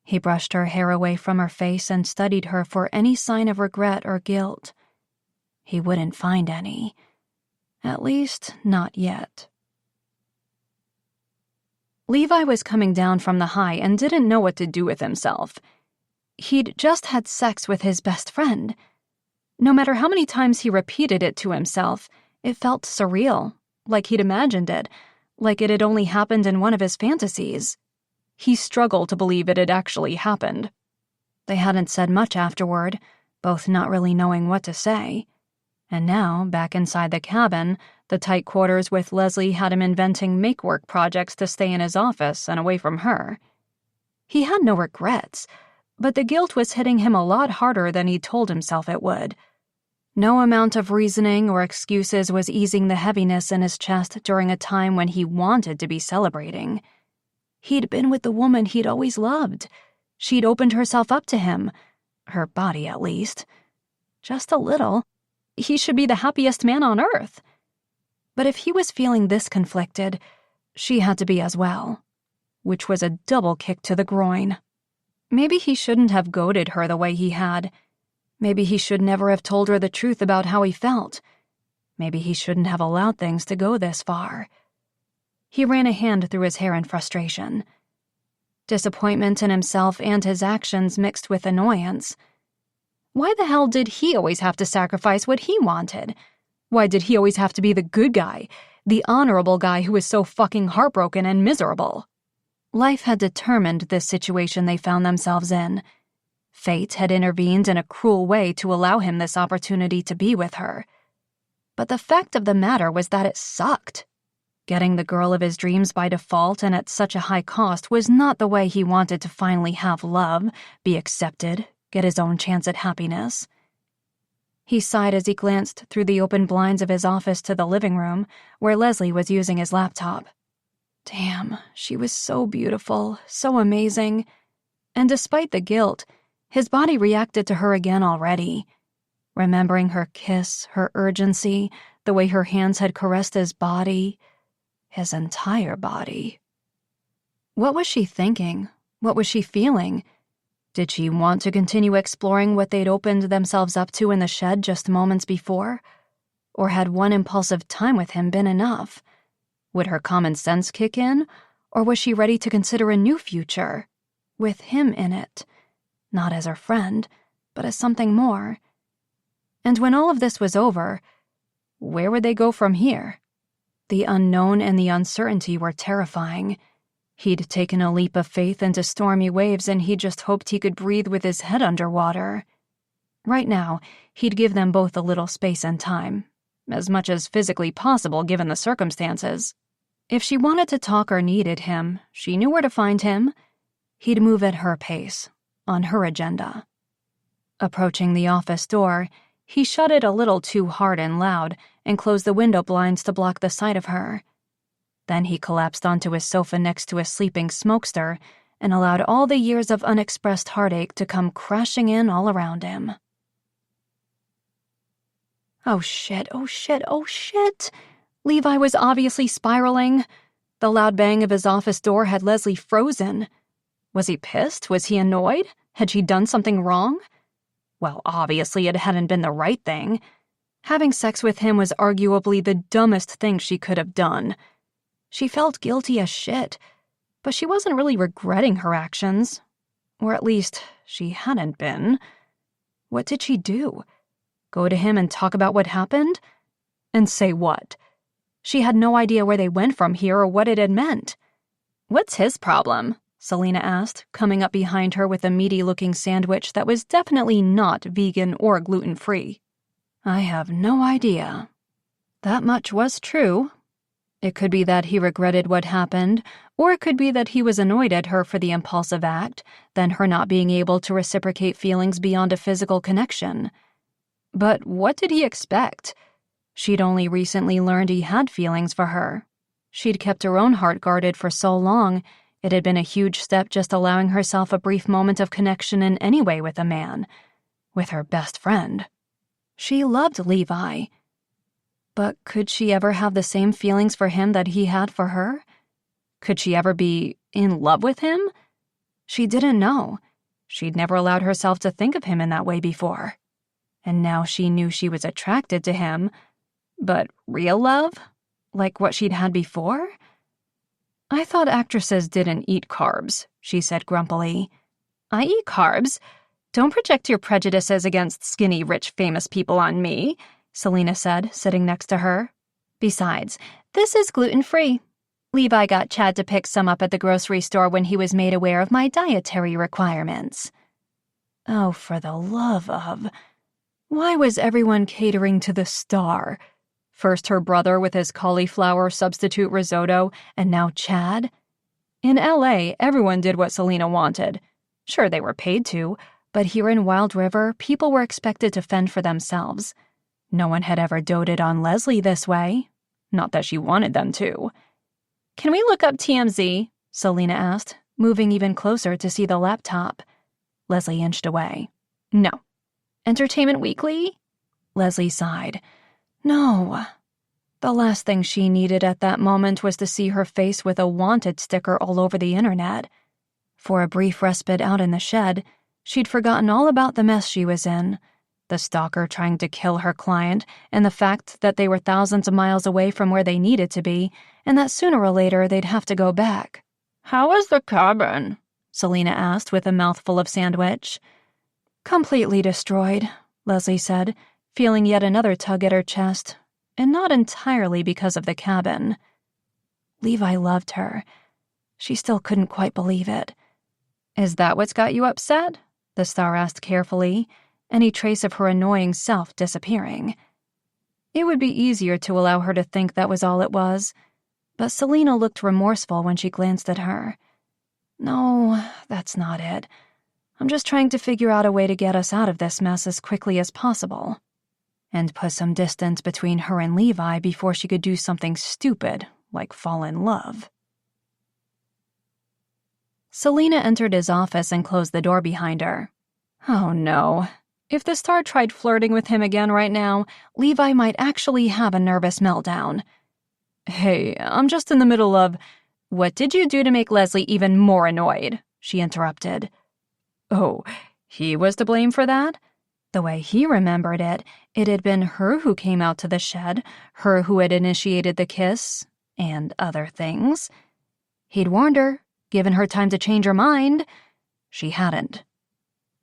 He brushed her hair away from her face and studied her for any sign of regret or guilt. He wouldn't find any. At least, not yet. Levi was coming down from the high and didn't know what to do with himself. He'd just had sex with his best friend. No matter how many times he repeated it to himself, it felt surreal, like he'd imagined it, like it had only happened in one of his fantasies. He struggled to believe it had actually happened. They hadn't said much afterward, both not really knowing what to say. And now, back inside the cabin, the tight quarters with Leslie had him inventing make-work projects to stay in his office and away from her. He had no regrets, but the guilt was hitting him a lot harder than he'd told himself it would. No amount of reasoning or excuses was easing the heaviness in his chest during a time when he wanted to be celebrating. He'd been with the woman he'd always loved. She'd opened herself up to him, her body at least. Just a little. He should be the happiest man on earth. But if he was feeling this conflicted, she had to be as well, which was a double kick to the groin. Maybe he shouldn't have goaded her the way he had. Maybe he should never have told her the truth about how he felt. Maybe he shouldn't have allowed things to go this far. He ran a hand through his hair in frustration. Disappointment in himself and his actions mixed with annoyance. Why the hell did he always have to sacrifice what he wanted? Why did he always have to be the good guy, the honorable guy who was so fucking heartbroken and miserable? Life had determined this situation they found themselves in. Fate had intervened in a cruel way to allow him this opportunity to be with her. But the fact of the matter was that it sucked. Getting the girl of his dreams by default and at such a high cost was not the way he wanted to finally have love, be accepted, get his own chance at happiness. He sighed as he glanced through the open blinds of his office to the living room, where Leslie was using his laptop. Damn, she was so beautiful, so amazing. And despite the guilt, his body reacted to her again already. Remembering her kiss, her urgency, the way her hands had caressed his body, his entire body. What was she thinking? What was she feeling? Did she want to continue exploring what they'd opened themselves up to in the shed just moments before? Or had one impulsive time with him been enough? Would her common sense kick in? Or was she ready to consider a new future? With him in it. Not as her friend, but as something more. And when all of this was over, where would they go from here? The unknown and the uncertainty were terrifying. He'd taken a leap of faith into stormy waves and he just hoped he could breathe with his head underwater. Right now, he'd give them both a little space and time, as much as physically possible given the circumstances. If she wanted to talk or needed him, she knew where to find him. He'd move at her pace, on her agenda. Approaching the office door, he shut it a little too hard and loud and closed the window blinds to block the sight of her. Then he collapsed onto his sofa next to a sleeping smokester and allowed all the years of unexpressed heartache to come crashing in all around him. Oh shit, oh shit, oh shit! Levi was obviously spiraling. The loud bang of his office door had Leslie frozen. Was he pissed? Was he annoyed? Had she done something wrong? Well, obviously it hadn't been the right thing. Having sex with him was arguably the dumbest thing she could have done. She felt guilty as shit, but she wasn't really regretting her actions. Or at least, she hadn't been. What did she do? Go to him and talk about what happened? And say what? She had no idea where they went from here or what it had meant. What's his problem? Selena asked, coming up behind her with a meaty-looking sandwich that was definitely not vegan or gluten-free. I have no idea. That much was true. It could be that he regretted what happened, or it could be that he was annoyed at her for the impulsive act, then her not being able to reciprocate feelings beyond a physical connection. But what did he expect? She'd only recently learned he had feelings for her. She'd kept her own heart guarded for so long, It had been a huge step just allowing herself a brief moment of connection in any way with a man, with her best friend. She loved Levi. But could she ever have the same feelings for him that he had for her? Could she ever be in love with him? She didn't know. She'd never allowed herself to think of him in that way before. And now she knew she was attracted to him. But real love? Like what she'd had before? "I thought actresses didn't eat carbs," she said grumpily. "I eat carbs. Don't project your prejudices against skinny, rich, famous people on me," Selena said, sitting next to her. "Besides, this is gluten-free. Levi got Chad to pick some up at the grocery store when he was made aware of my dietary requirements." Oh, for the love of... Why was everyone catering to the star? First her brother with his cauliflower substitute risotto, and now Chad? In LA, everyone did what Selena wanted. Sure, they were paid to, but here in Wild River, people were expected to fend for themselves. No one had ever doted on Leslie this way. Not that she wanted them to. "Can we look up TMZ?" Selena asked, moving even closer to see the laptop. Leslie inched away. "No." "Entertainment Weekly?" Leslie sighed. No. The last thing she needed at that moment was to see her face with a wanted sticker all over the internet. For a brief respite out in the shed, she'd forgotten all about the mess she was in, the stalker trying to kill her client, and the fact that they were thousands of miles away from where they needed to be, and that sooner or later they'd have to go back. "How is the cabin?" Selena asked with a mouthful of sandwich. "Completely destroyed," Leslie said, feeling yet another tug at her chest, and not entirely because of the cabin. Levi loved her. She still couldn't quite believe it. "Is that what's got you upset?" the star asked carefully, any trace of her annoying self disappearing. It would be easier to allow her to think that was all it was, but Selena looked remorseful when she glanced at her. "No, that's not it. I'm just trying to figure out a way to get us out of this mess as quickly as possible. And put some distance between her and Levi before she could do something stupid, like fall in love." Selena entered his office and closed the door behind her. Oh no. If the star tried flirting with him again right now, Levi might actually have a nervous meltdown. "Hey, I'm just in the middle of..." "What did you do to make Leslie even more annoyed?" she interrupted. Oh, he was to blame for that? The way he remembered it, it had been her who came out to the shed, her who had initiated the kiss, and other things. He'd warned her, given her time to change her mind. She hadn't.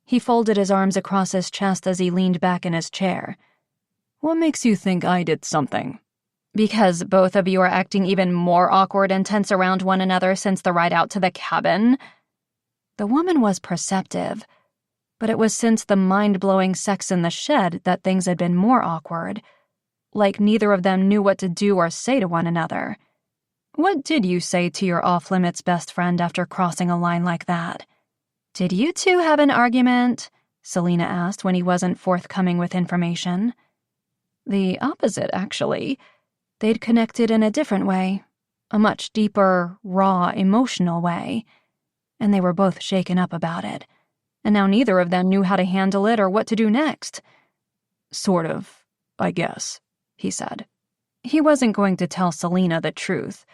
He folded his arms across his chest as he leaned back in his chair. "What makes you think I did something?" "Because both of you are acting even more awkward and tense around one another since the ride out to the cabin." The woman was perceptive, but it was since the mind-blowing sex in the shed that things had been more awkward, like neither of them knew what to do or say to one another. "What did you say to your off-limits best friend after crossing a line like that?" "Did you two have an argument?" Selena asked when he wasn't forthcoming with information. The opposite, actually. They'd connected in a different way, a much deeper, raw, emotional way, and they were both shaken up about it. And now neither of them knew how to handle it or what to do next. "Sort of, I guess," he said. He wasn't going to tell Selena the truth.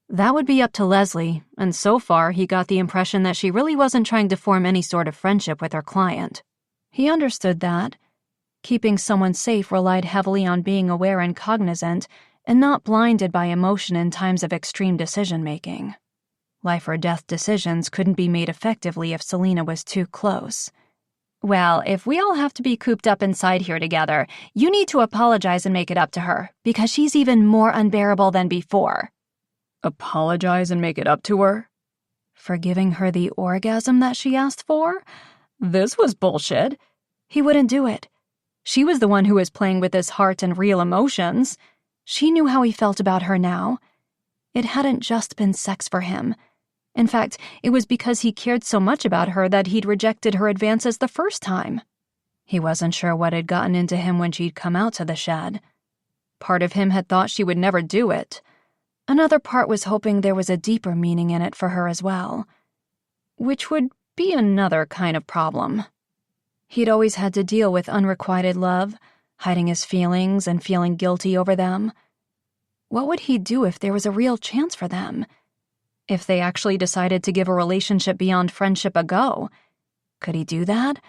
That would be up to Leslie, and so far he got the impression that she really wasn't trying to form any sort of friendship with her client. He understood that. Keeping someone safe relied heavily on being aware and cognizant, and not blinded by emotion in times of extreme decision-making. Life or death decisions couldn't be made effectively if Selena was too close. "Well, if we all have to be cooped up inside here together, you need to apologize and make it up to her, because she's even more unbearable than before." Apologize and make it up to her? For giving her the orgasm that she asked for? This was bullshit. He wouldn't do it. She was the one who was playing with his heart and real emotions. She knew how he felt about her now. It hadn't just been sex for him. In fact, it was because he cared so much about her that he'd rejected her advances the first time. He wasn't sure what had gotten into him when she'd come out to the shed. Part of him had thought she would never do it. Another part was hoping there was a deeper meaning in it for her as well, which would be another kind of problem. He'd always had to deal with unrequited love, hiding his feelings and feeling guilty over them. What would he do if there was a real chance for them? If they actually decided to give a relationship beyond friendship a go? Could he do that?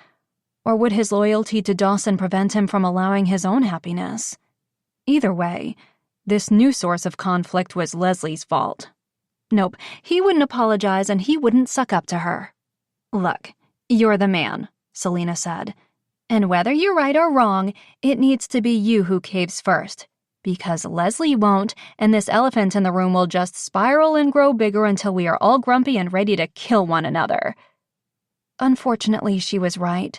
Or would his loyalty to Dawson prevent him from allowing his own happiness? Either way, this new source of conflict was Leslie's fault. Nope, he wouldn't apologize and he wouldn't suck up to her. "Look, you're the man," Selena said. "And whether you're right or wrong, it needs to be you who caves first. Because Leslie won't, and this elephant in the room will just spiral and grow bigger until we are all grumpy and ready to kill one another." Unfortunately, she was right.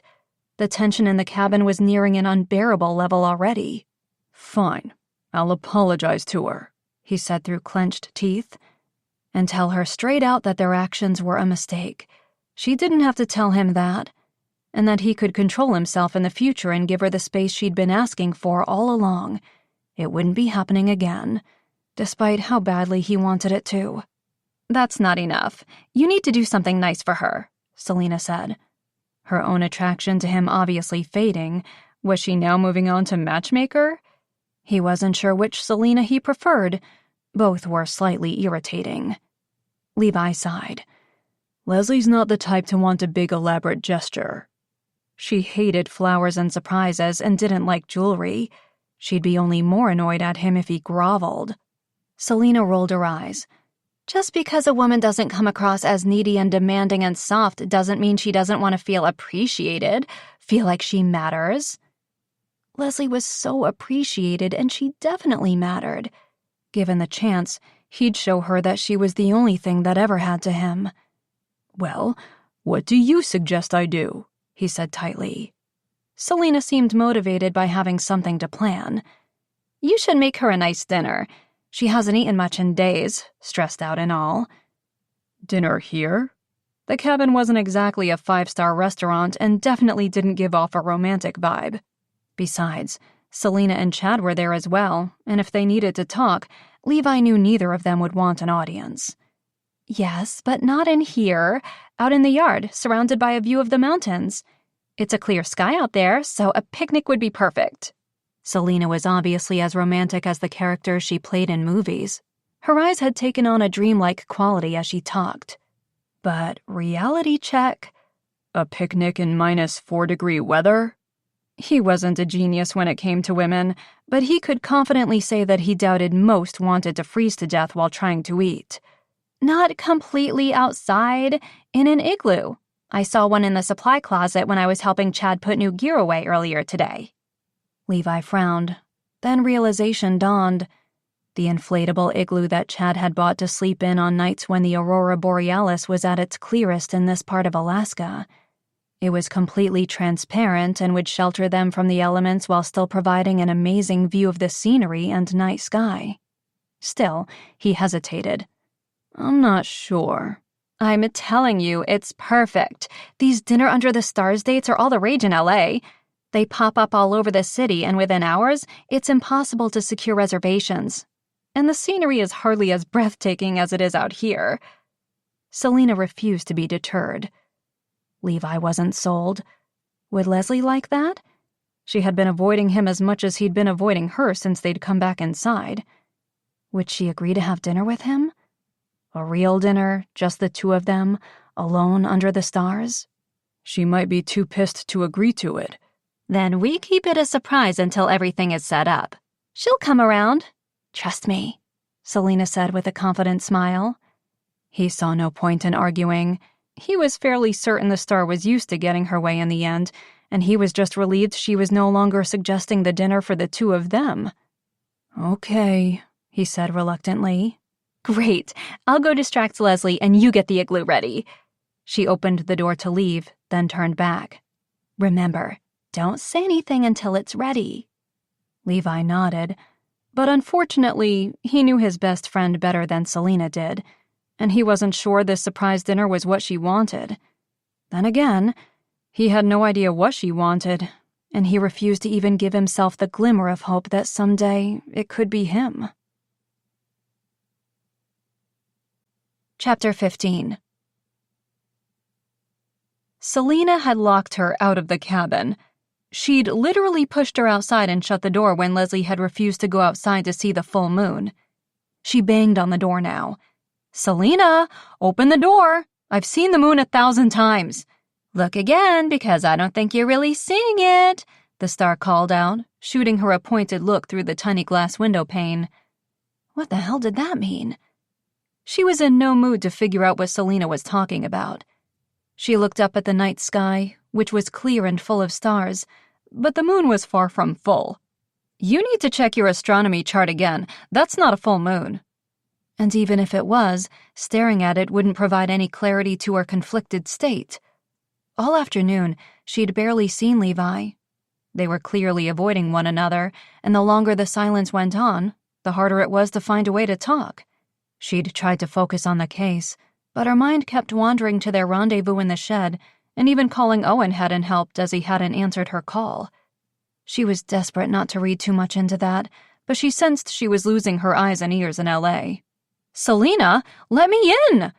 The tension in the cabin was nearing an unbearable level already. "Fine, I'll apologize to her," he said through clenched teeth, and tell her straight out that their actions were a mistake. She didn't have to tell him that, and that he could control himself in the future and give her the space she'd been asking for all along. It wouldn't be happening again, despite how badly he wanted it to. "That's not enough. You need to do something nice for her," Selena said. Her own attraction to him obviously fading, was she now moving on to matchmaker? He wasn't sure which Selena he preferred. Both were slightly irritating. Levi sighed. "Leslie's not the type to want a big elaborate gesture. She hated flowers and surprises and didn't like jewelry. She'd be only more annoyed at him if he groveled." Selena rolled her eyes. "Just because a woman doesn't come across as needy and demanding and soft doesn't mean she doesn't want to feel appreciated, feel like she matters." Leslie was so appreciated, and she definitely mattered. Given the chance, he'd show her that she was the only thing that ever had to him. "Well, what do you suggest I do?" he said tightly. Selena seemed motivated by having something to plan. "You should make her a nice dinner. She hasn't eaten much in days, stressed out and all." "Dinner here?" The cabin wasn't exactly a 5-star restaurant and definitely didn't give off a romantic vibe. Besides, Selena and Chad were there as well, and if they needed to talk, Levi knew neither of them would want an audience. "Yes, but not in here. Out in the yard, surrounded by a view of the mountains. It's a clear sky out there, so a picnic would be perfect." Selena was obviously as romantic as the characters she played in movies. Her eyes had taken on a dreamlike quality as she talked. But reality check? "A picnic in -4-degree weather?" He wasn't a genius when it came to women, but he could confidently say that he doubted most wanted to freeze to death while trying to eat. "Not completely outside, in an igloo. I saw one in the supply closet when I was helping Chad put new gear away earlier today." Levi frowned. Then realization dawned. The inflatable igloo that Chad had bought to sleep in on nights when the aurora borealis was at its clearest in this part of Alaska. It was completely transparent and would shelter them from the elements while still providing an amazing view of the scenery and night sky. Still, he hesitated. "I'm not sure." "I'm telling you, it's perfect. These dinner under the stars dates are all the rage in LA. They pop up all over the city, and within hours, it's impossible to secure reservations. And the scenery is hardly as breathtaking as it is out here." Selena refused to be deterred. Levi wasn't sold. Would Leslie like that? She had been avoiding him as much as he'd been avoiding her since they'd come back inside. Would she agree to have dinner with him? A real dinner, just the two of them, alone under the stars? "She might be too pissed to agree to it." "Then we keep it a surprise until everything is set up. She'll come around. Trust me," Selena said with a confident smile. He saw no point in arguing. He was fairly certain the star was used to getting her way in the end, and he was just relieved she was no longer suggesting the dinner for the two of them. "Okay," he said reluctantly. "Great. I'll go distract Leslie and you get the igloo ready." She opened the door to leave, then turned back. "Remember, don't say anything until it's ready." Levi nodded, but unfortunately, he knew his best friend better than Selena did, and he wasn't sure this surprise dinner was what she wanted. Then again, he had no idea what she wanted, and he refused to even give himself the glimmer of hope that someday it could be him. Chapter 15. Selena had locked her out of the cabin. She'd literally pushed her outside and shut the door when Leslie had refused to go outside to see the full moon. She banged on the door now. "Selena, open the door. I've seen the moon 1,000 times. Look again, because I don't think you're really seeing it," the star called out, shooting her a pointed look through the tiny glass window pane. What the hell did that mean? She was in no mood to figure out what Selena was talking about. She looked up at the night sky, which was clear and full of stars, but the moon was far from full. "You need to check your astronomy chart again. That's not a full moon." And even if it was, staring at it wouldn't provide any clarity to her conflicted state. All afternoon, she'd barely seen Levi. They were clearly avoiding one another, and the longer the silence went on, the harder it was to find a way to talk. She'd tried to focus on the case, but her mind kept wandering to their rendezvous in the shed, and even calling Owen hadn't helped as he hadn't answered her call. She was desperate not to read too much into that, but she sensed she was losing her eyes and ears in L.A. "Selena, let me in!"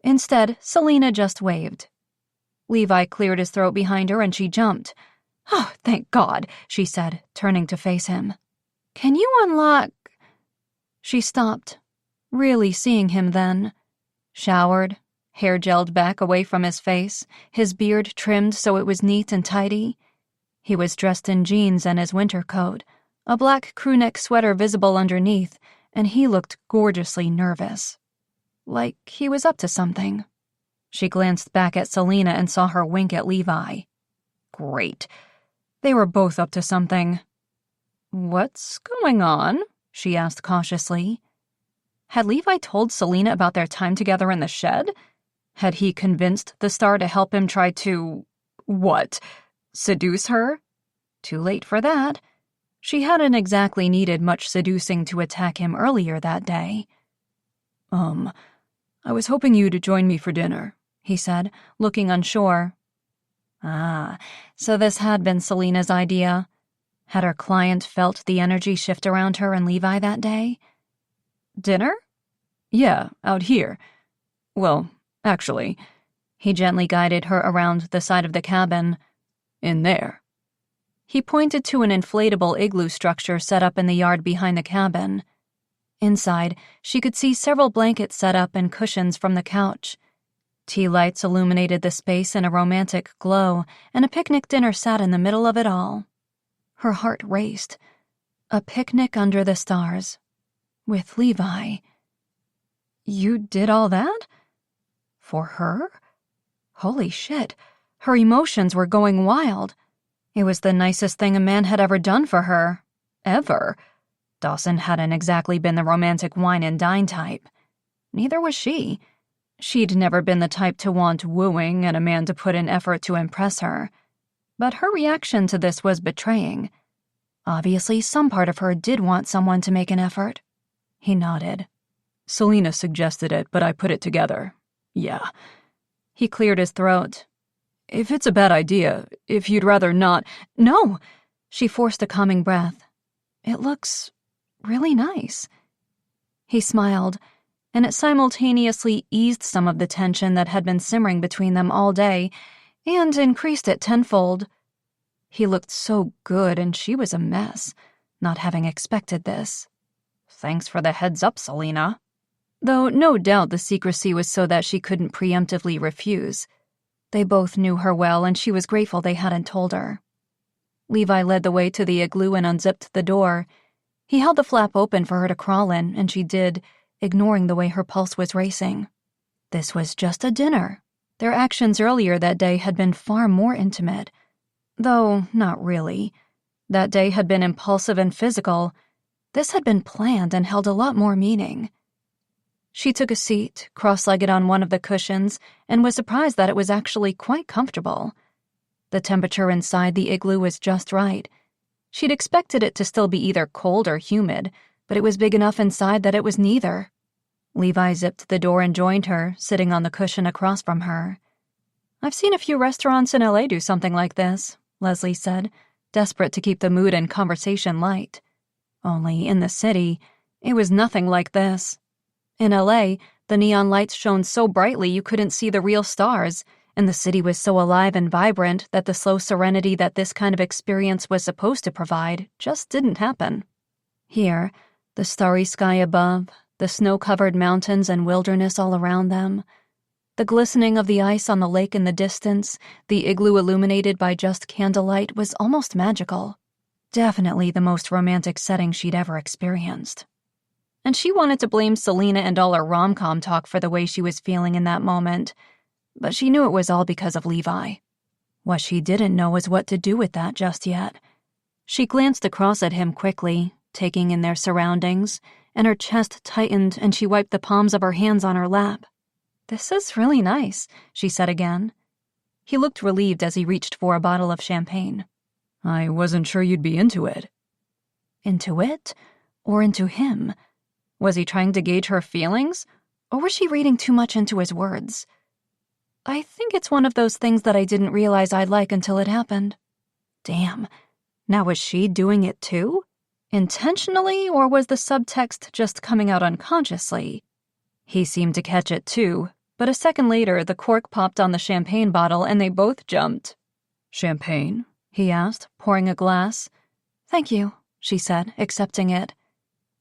Instead, Selena just waved. Levi cleared his throat behind her and she jumped. "Oh, thank God," she said, turning to face him. "Can you unlock—" She stopped, really seeing him then. Showered, hair gelled back away from his face, his beard trimmed so it was neat and tidy. He was dressed in jeans and his winter coat, a black crewneck sweater visible underneath, and he looked gorgeously nervous. Like he was up to something. She glanced back at Selena and saw her wink at Levi. Great. They were both up to something. "What's going on?" she asked cautiously. Had Levi told Selena about their time together in the shed? Had he convinced the star to help him try to... what? Seduce her? Too late for that. She hadn't exactly needed much seducing to attack him earlier that day. I was hoping you'd join me for dinner," he said, looking unsure. Ah, so this had been Selena's idea. Had her client felt the energy shift around her and Levi that day? Dinner? "Yeah, out here. Well, actually," he gently guided her around the side of the cabin. "In there." He pointed to an inflatable igloo structure set up in the yard behind the cabin. Inside, she could see several blankets set up and cushions from the couch. Tea lights illuminated the space in a romantic glow, and a picnic dinner sat in the middle of it all. Her heart raced. A picnic under the stars. With Levi. You did all that? For her? Holy shit. Her emotions were going wild. It was the nicest thing a man had ever done for her. Ever. Dawson hadn't exactly been the romantic wine and dine type. Neither was she. She'd never been the type to want wooing and a man to put in effort to impress her. But her reaction to this was betraying. Obviously, some part of her did want someone to make an effort. He nodded. "Selena suggested it, but I put it together. Yeah." He cleared his throat. "If it's a bad idea, if you'd rather not—" "No!" She forced a calming breath. "It looks really nice." He smiled, and it simultaneously eased some of the tension that had been simmering between them all day and increased it tenfold. He looked so good and she was a mess, not having expected this. Thanks for the heads up, Selena. Though no doubt the secrecy was so that she couldn't preemptively refuse. They both knew her well and she was grateful they hadn't told her. Levi led the way to the igloo and unzipped the door. He held the flap open for her to crawl in, and she did, ignoring the way her pulse was racing. This was just a dinner. Their actions earlier that day had been far more intimate. Though, not really. That day had been impulsive and physical. This had been planned and held a lot more meaning. She took a seat, cross-legged on one of the cushions, and was surprised that it was actually quite comfortable. The temperature inside the igloo was just right. She'd expected it to still be either cold or humid, but it was big enough inside that it was neither. Levi zipped the door and joined her, sitting on the cushion across from her. "I've seen a few restaurants in L.A. do something like this," Leslie said, desperate to keep the mood and conversation light. Only, in the city, it was nothing like this. In L.A., The neon lights shone so brightly you couldn't see the real stars, and the city was so alive and vibrant that the slow serenity that this kind of experience was supposed to provide just didn't happen. Here, the starry sky above, the snow-covered mountains and wilderness all around them, the glistening of the ice on the lake in the distance, the igloo illuminated by just candlelight was almost magical. Definitely the most romantic setting she'd ever experienced. And she wanted to blame Selena and all her rom-com talk for the way she was feeling in that moment, but she knew it was all because of Levi. What she didn't know was what to do with that just yet. She glanced across at him quickly, taking in their surroundings, and her chest tightened and she wiped the palms of her hands on her lap. "This is really nice," she said again. He looked relieved as he reached for a bottle of champagne. "I wasn't sure you'd be into it." Into it? Or into him? Was he trying to gauge her feelings? Or was she reading too much into his words? "I think it's one of those things that I didn't realize I'd like until it happened." Damn. Now was she doing it too? Intentionally, or was the subtext just coming out unconsciously? He seemed to catch it too, but a second later the cork popped on the champagne bottle and they both jumped. "Champagne?" he asked, pouring a glass. "Thank you," she said, accepting it.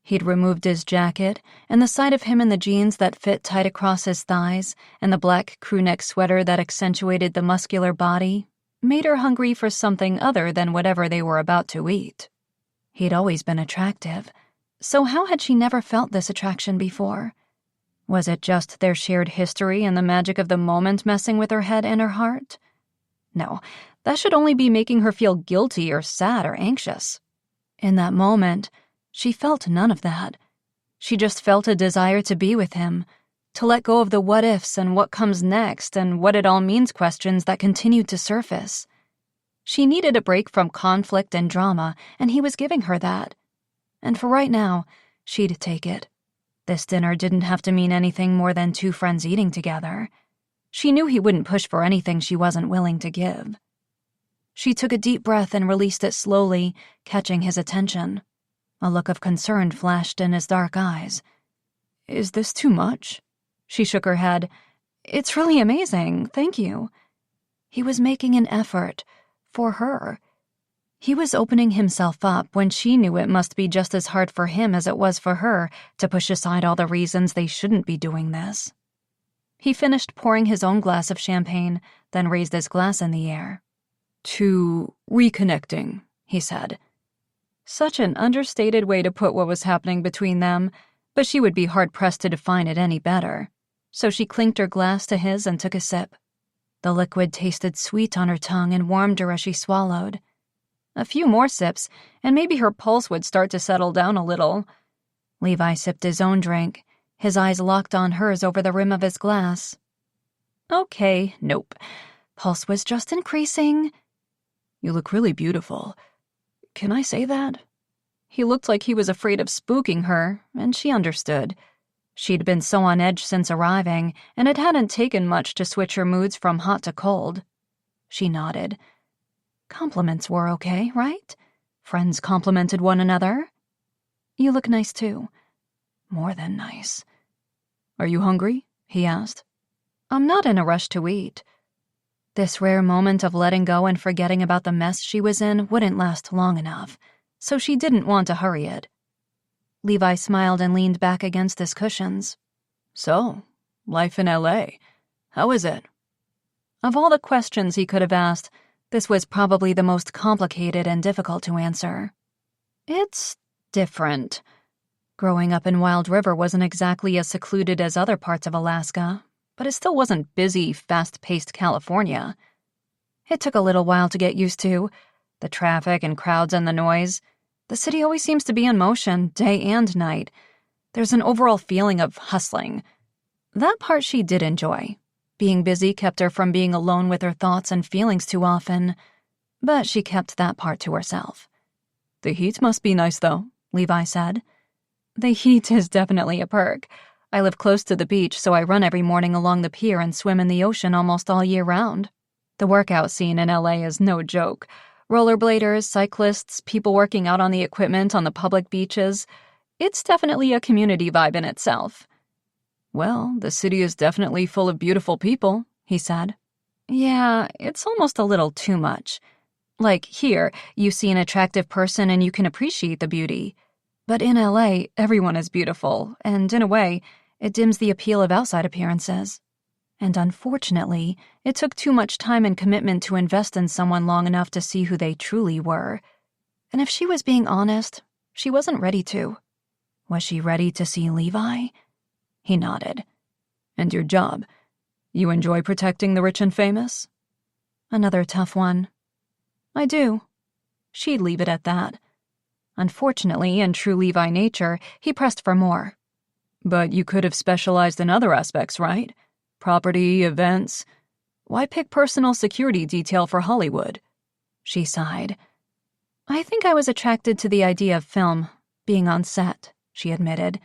He'd removed his jacket, and the sight of him in the jeans that fit tight across his thighs and the black crewneck sweater that accentuated the muscular body made her hungry for something other than whatever they were about to eat. He'd always been attractive, so how had she never felt this attraction before? Was it just their shared history and the magic of the moment messing with her head and her heart? No, that should only be making her feel guilty or sad or anxious. In that moment, she felt none of that. She just felt a desire to be with him, to let go of the what-ifs and what comes next and what it all means questions that continued to surface. She needed a break from conflict and drama, and he was giving her that. And for right now, she'd take it. This dinner didn't have to mean anything more than two friends eating together. She knew he wouldn't push for anything she wasn't willing to give. She took a deep breath and released it slowly, catching his attention. A look of concern flashed in his dark eyes. "Is this too much?" She shook her head. "It's really amazing, thank you." He was making an effort. For her. He was opening himself up when she knew it must be just as hard for him as it was for her to push aside all the reasons they shouldn't be doing this. He finished pouring his own glass of champagne, then raised his glass in the air. "To reconnecting," he said. Such an understated way to put what was happening between them, but she would be hard-pressed to define it any better. So she clinked her glass to his and took a sip. The liquid tasted sweet on her tongue and warmed her as she swallowed. A few more sips, and maybe her pulse would start to settle down a little. Levi sipped his own drink, his eyes locked on hers over the rim of his glass. Okay, nope. Pulse was just increasing. "You look really beautiful. Can I say that?" He looked like he was afraid of spooking her, and she understood. She'd been so on edge since arriving, and it hadn't taken much to switch her moods from hot to cold. She nodded. Compliments were okay, right? Friends complimented one another. "You look nice, too." More than nice. "Are you hungry?" he asked. "I'm not in a rush to eat." This rare moment of letting go and forgetting about the mess she was in wouldn't last long enough, so she didn't want to hurry it. Levi smiled and leaned back against his cushions. "So, life in LA. How is it?" Of all the questions he could have asked, this was probably the most complicated and difficult to answer. It's different. Growing up in Wild River wasn't exactly as secluded as other parts of Alaska, but it still wasn't busy, fast-paced California. It took a little while to get used to. The traffic and crowds and the noise. The city always seems to be in motion, day and night. There's an overall feeling of hustling. That part she did enjoy. Being busy kept her from being alone with her thoughts and feelings too often, but she kept that part to herself. "The heat must be nice, though," Levi said. "The heat is definitely a perk. I live close to the beach, so I run every morning along the pier and swim in the ocean almost all year round. The workout scene in LA is no joke. Rollerbladers, cyclists, people working out on the equipment on the public beaches. It's definitely a community vibe in itself." Well, the city is definitely full of beautiful people, he said. Yeah, it's almost a little too much. Like here, you see an attractive person and you can appreciate the beauty. But in LA, everyone is beautiful, and in a way, it dims the appeal of outside appearances. And unfortunately, it took too much time and commitment to invest in someone long enough to see who they truly were. And if she was being honest, she wasn't ready to. Was she ready to see Levi? He nodded. And your job? You enjoy protecting the rich and famous? Another tough one. I do. She'd leave it at that. Unfortunately, in true Levi nature, he pressed for more. But you could have specialized in other aspects, right? Property, events. Why pick personal security detail for Hollywood? She sighed. I think I was attracted to the idea of film, being on set, she admitted.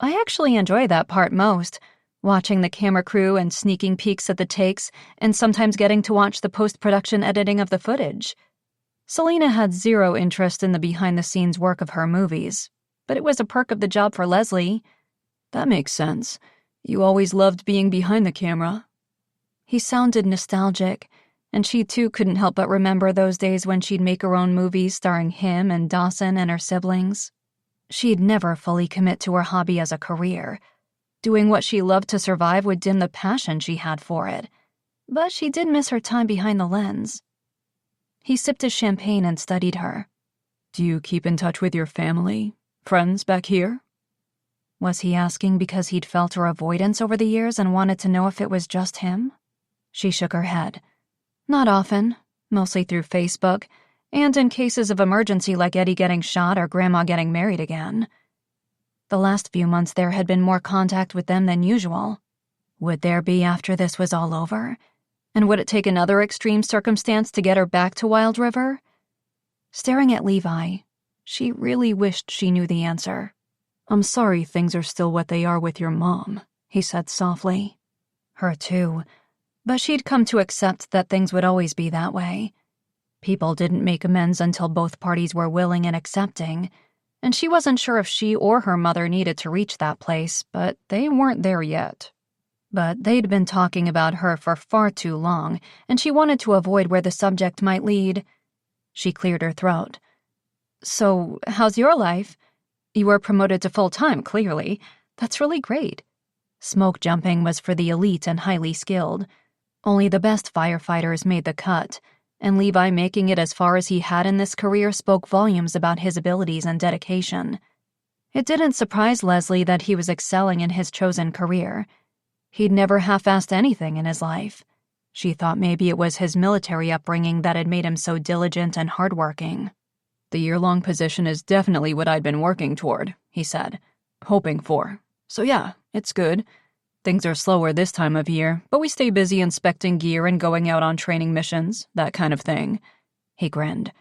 I actually enjoy that part most, watching the camera crew and sneaking peeks at the takes, and sometimes getting to watch the post-production editing of the footage. Selena had zero interest in the behind-the-scenes work of her movies, but it was a perk of the job for Leslie. That makes sense. You always loved being behind the camera. He sounded nostalgic, and she too couldn't help but remember those days when she'd make her own movies starring him and Dawson and her siblings. She'd never fully commit to her hobby as a career. Doing what she loved to survive would dim the passion she had for it. But she did miss her time behind the lens. He sipped his champagne and studied her. Do you keep in touch with your family? Friends back here? Was he asking because he'd felt her avoidance over the years and wanted to know if it was just him? She shook her head. Not often, mostly through Facebook, and in cases of emergency like Eddie getting shot or Grandma getting married again. The last few months there had been more contact with them than usual. Would there be after this was all over? And would it take another extreme circumstance to get her back to Wild River? Staring at Levi, she really wished she knew the answer. I'm sorry things are still what they are with your mom, he said softly. Her too. But she'd come to accept that things would always be that way. People didn't make amends until both parties were willing and accepting, and she wasn't sure if she or her mother needed to reach that place, but they weren't there yet. But they'd been talking about her for far too long, and she wanted to avoid where the subject might lead. She cleared her throat. So, how's your life? You were promoted to full-time, clearly. That's really great. Smoke jumping was for the elite and highly skilled. Only the best firefighters made the cut, and Levi making it as far as he had in this career spoke volumes about his abilities and dedication. It didn't surprise Leslie that he was excelling in his chosen career. He'd never half-assed anything in his life. She thought maybe it was his military upbringing that had made him so diligent and hardworking. The year-long position is definitely what I'd been working toward, he said. Hoping for. So yeah, it's good. Things are slower this time of year, but we stay busy inspecting gear and going out on training missions, that kind of thing. He grinned.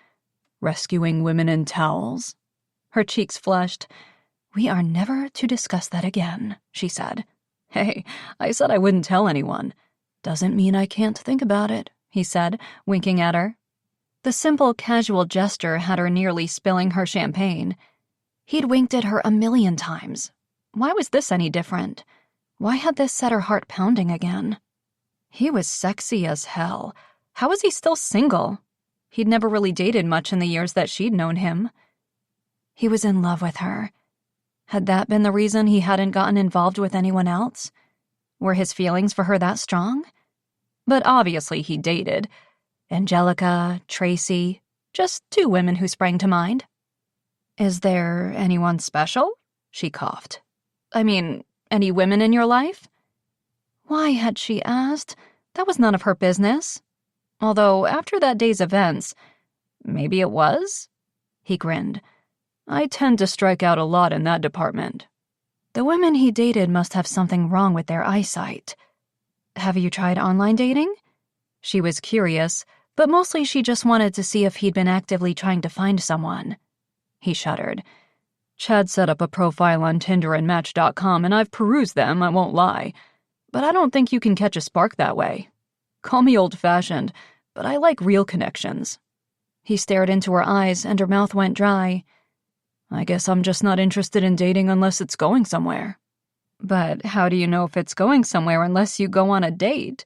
Rescuing women in towels. Her cheeks flushed. We are never to discuss that again, she said. Hey, I said I wouldn't tell anyone. Doesn't mean I can't think about it, he said, winking at her. The simple, casual gesture had her nearly spilling her champagne. He'd winked at her 1,000,000 times. Why was this any different? Why had this set her heart pounding again? He was sexy as hell. How was he still single? He'd never really dated much in the years that she'd known him. He was in love with her. Had that been the reason he hadn't gotten involved with anyone else? Were his feelings for her that strong? But obviously he dated. Angelica, Tracy, just 2 women who sprang to mind. Is there anyone special? She coughed. I mean, any women in your life? Why had she asked? That was none of her business. Although, after that day's events, maybe it was? He grinned. I tend to strike out a lot in that department. The women he dated must have something wrong with their eyesight. Have you tried online dating? She was curious, but mostly she just wanted to see if he'd been actively trying to find someone. He shuddered. Chad set up a profile on Tinder and Match.com, and I've perused them, I won't lie. But I don't think you can catch a spark that way. Call me old-fashioned, but I like real connections. He stared into her eyes, and her mouth went dry. I guess I'm just not interested in dating unless it's going somewhere. But how do you know if it's going somewhere unless you go on a date?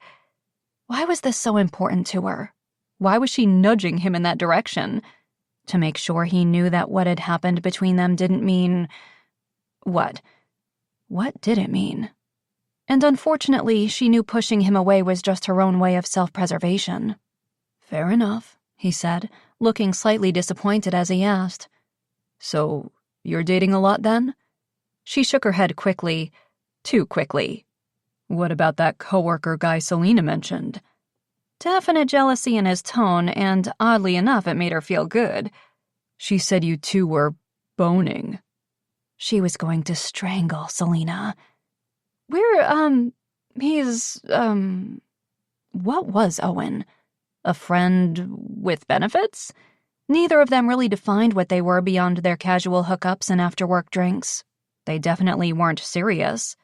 Why was this so important to her? Why was she nudging him in that direction? To make sure he knew that what had happened between them didn't mean... What? What did it mean? And unfortunately, she knew pushing him away was just her own way of self-preservation. Fair enough, he said, looking slightly disappointed as he asked. So, you're dating a lot then? She shook her head quickly. Too quickly. What about that coworker guy Selena mentioned? Definite jealousy in his tone, and oddly enough, it made her feel good. She said you two were boning. She was going to strangle Selena. What was Owen? A friend with benefits? Neither of them really defined what they were beyond their casual hookups and after-work drinks. They definitely weren't serious.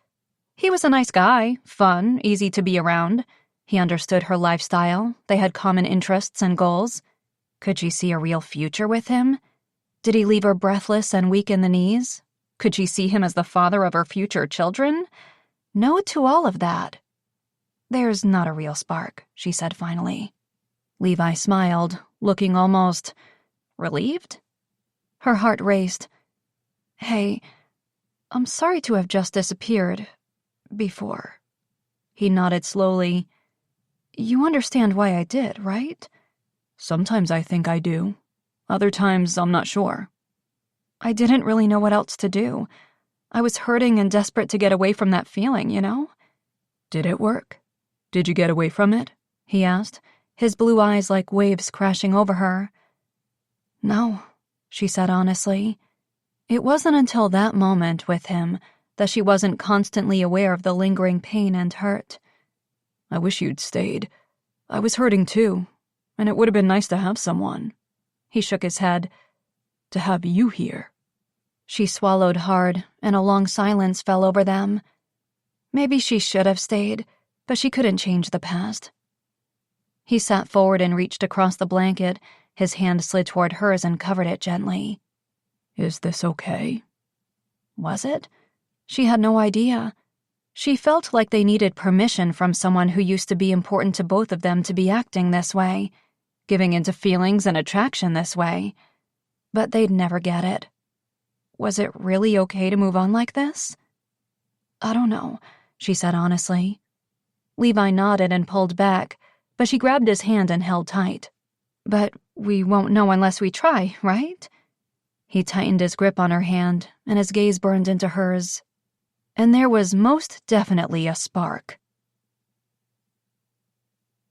He was a nice guy, fun, easy to be around. He understood her lifestyle. They had common interests and goals. Could she see a real future with him? Did he leave her breathless and weak in the knees? Could she see him as the father of her future children? No to all of that. There's not a real spark, she said finally. Levi smiled, looking almost relieved. Her heart raced. Hey, I'm sorry to have just disappeared before. He nodded slowly. You understand why I did, right? Sometimes I think I do. Other times I'm not sure. I didn't really know what else to do. I was hurting and desperate to get away from that feeling, you know? Did it work? Did you get away from it? He asked, his blue eyes like waves crashing over her. No, she said honestly. It wasn't until that moment with him that she wasn't constantly aware of the lingering pain and hurt. I wish you'd stayed. I was hurting too, and it would have been nice to have someone. He shook his head. To have you here. She swallowed hard, and a long silence fell over them. Maybe she should have stayed, but she couldn't change the past. He sat forward and reached across the blanket. His hand slid toward hers and covered it gently. Is this okay? Was it? She had no idea. She felt like they needed permission from someone who used to be important to both of them to be acting this way, giving into feelings and attraction this way. But they'd never get it. Was it really okay to move on like this? I don't know, she said honestly. Levi nodded and pulled back, but she grabbed his hand and held tight. But we won't know unless we try, right? He tightened his grip on her hand, and his gaze burned into hers. And there was most definitely a spark.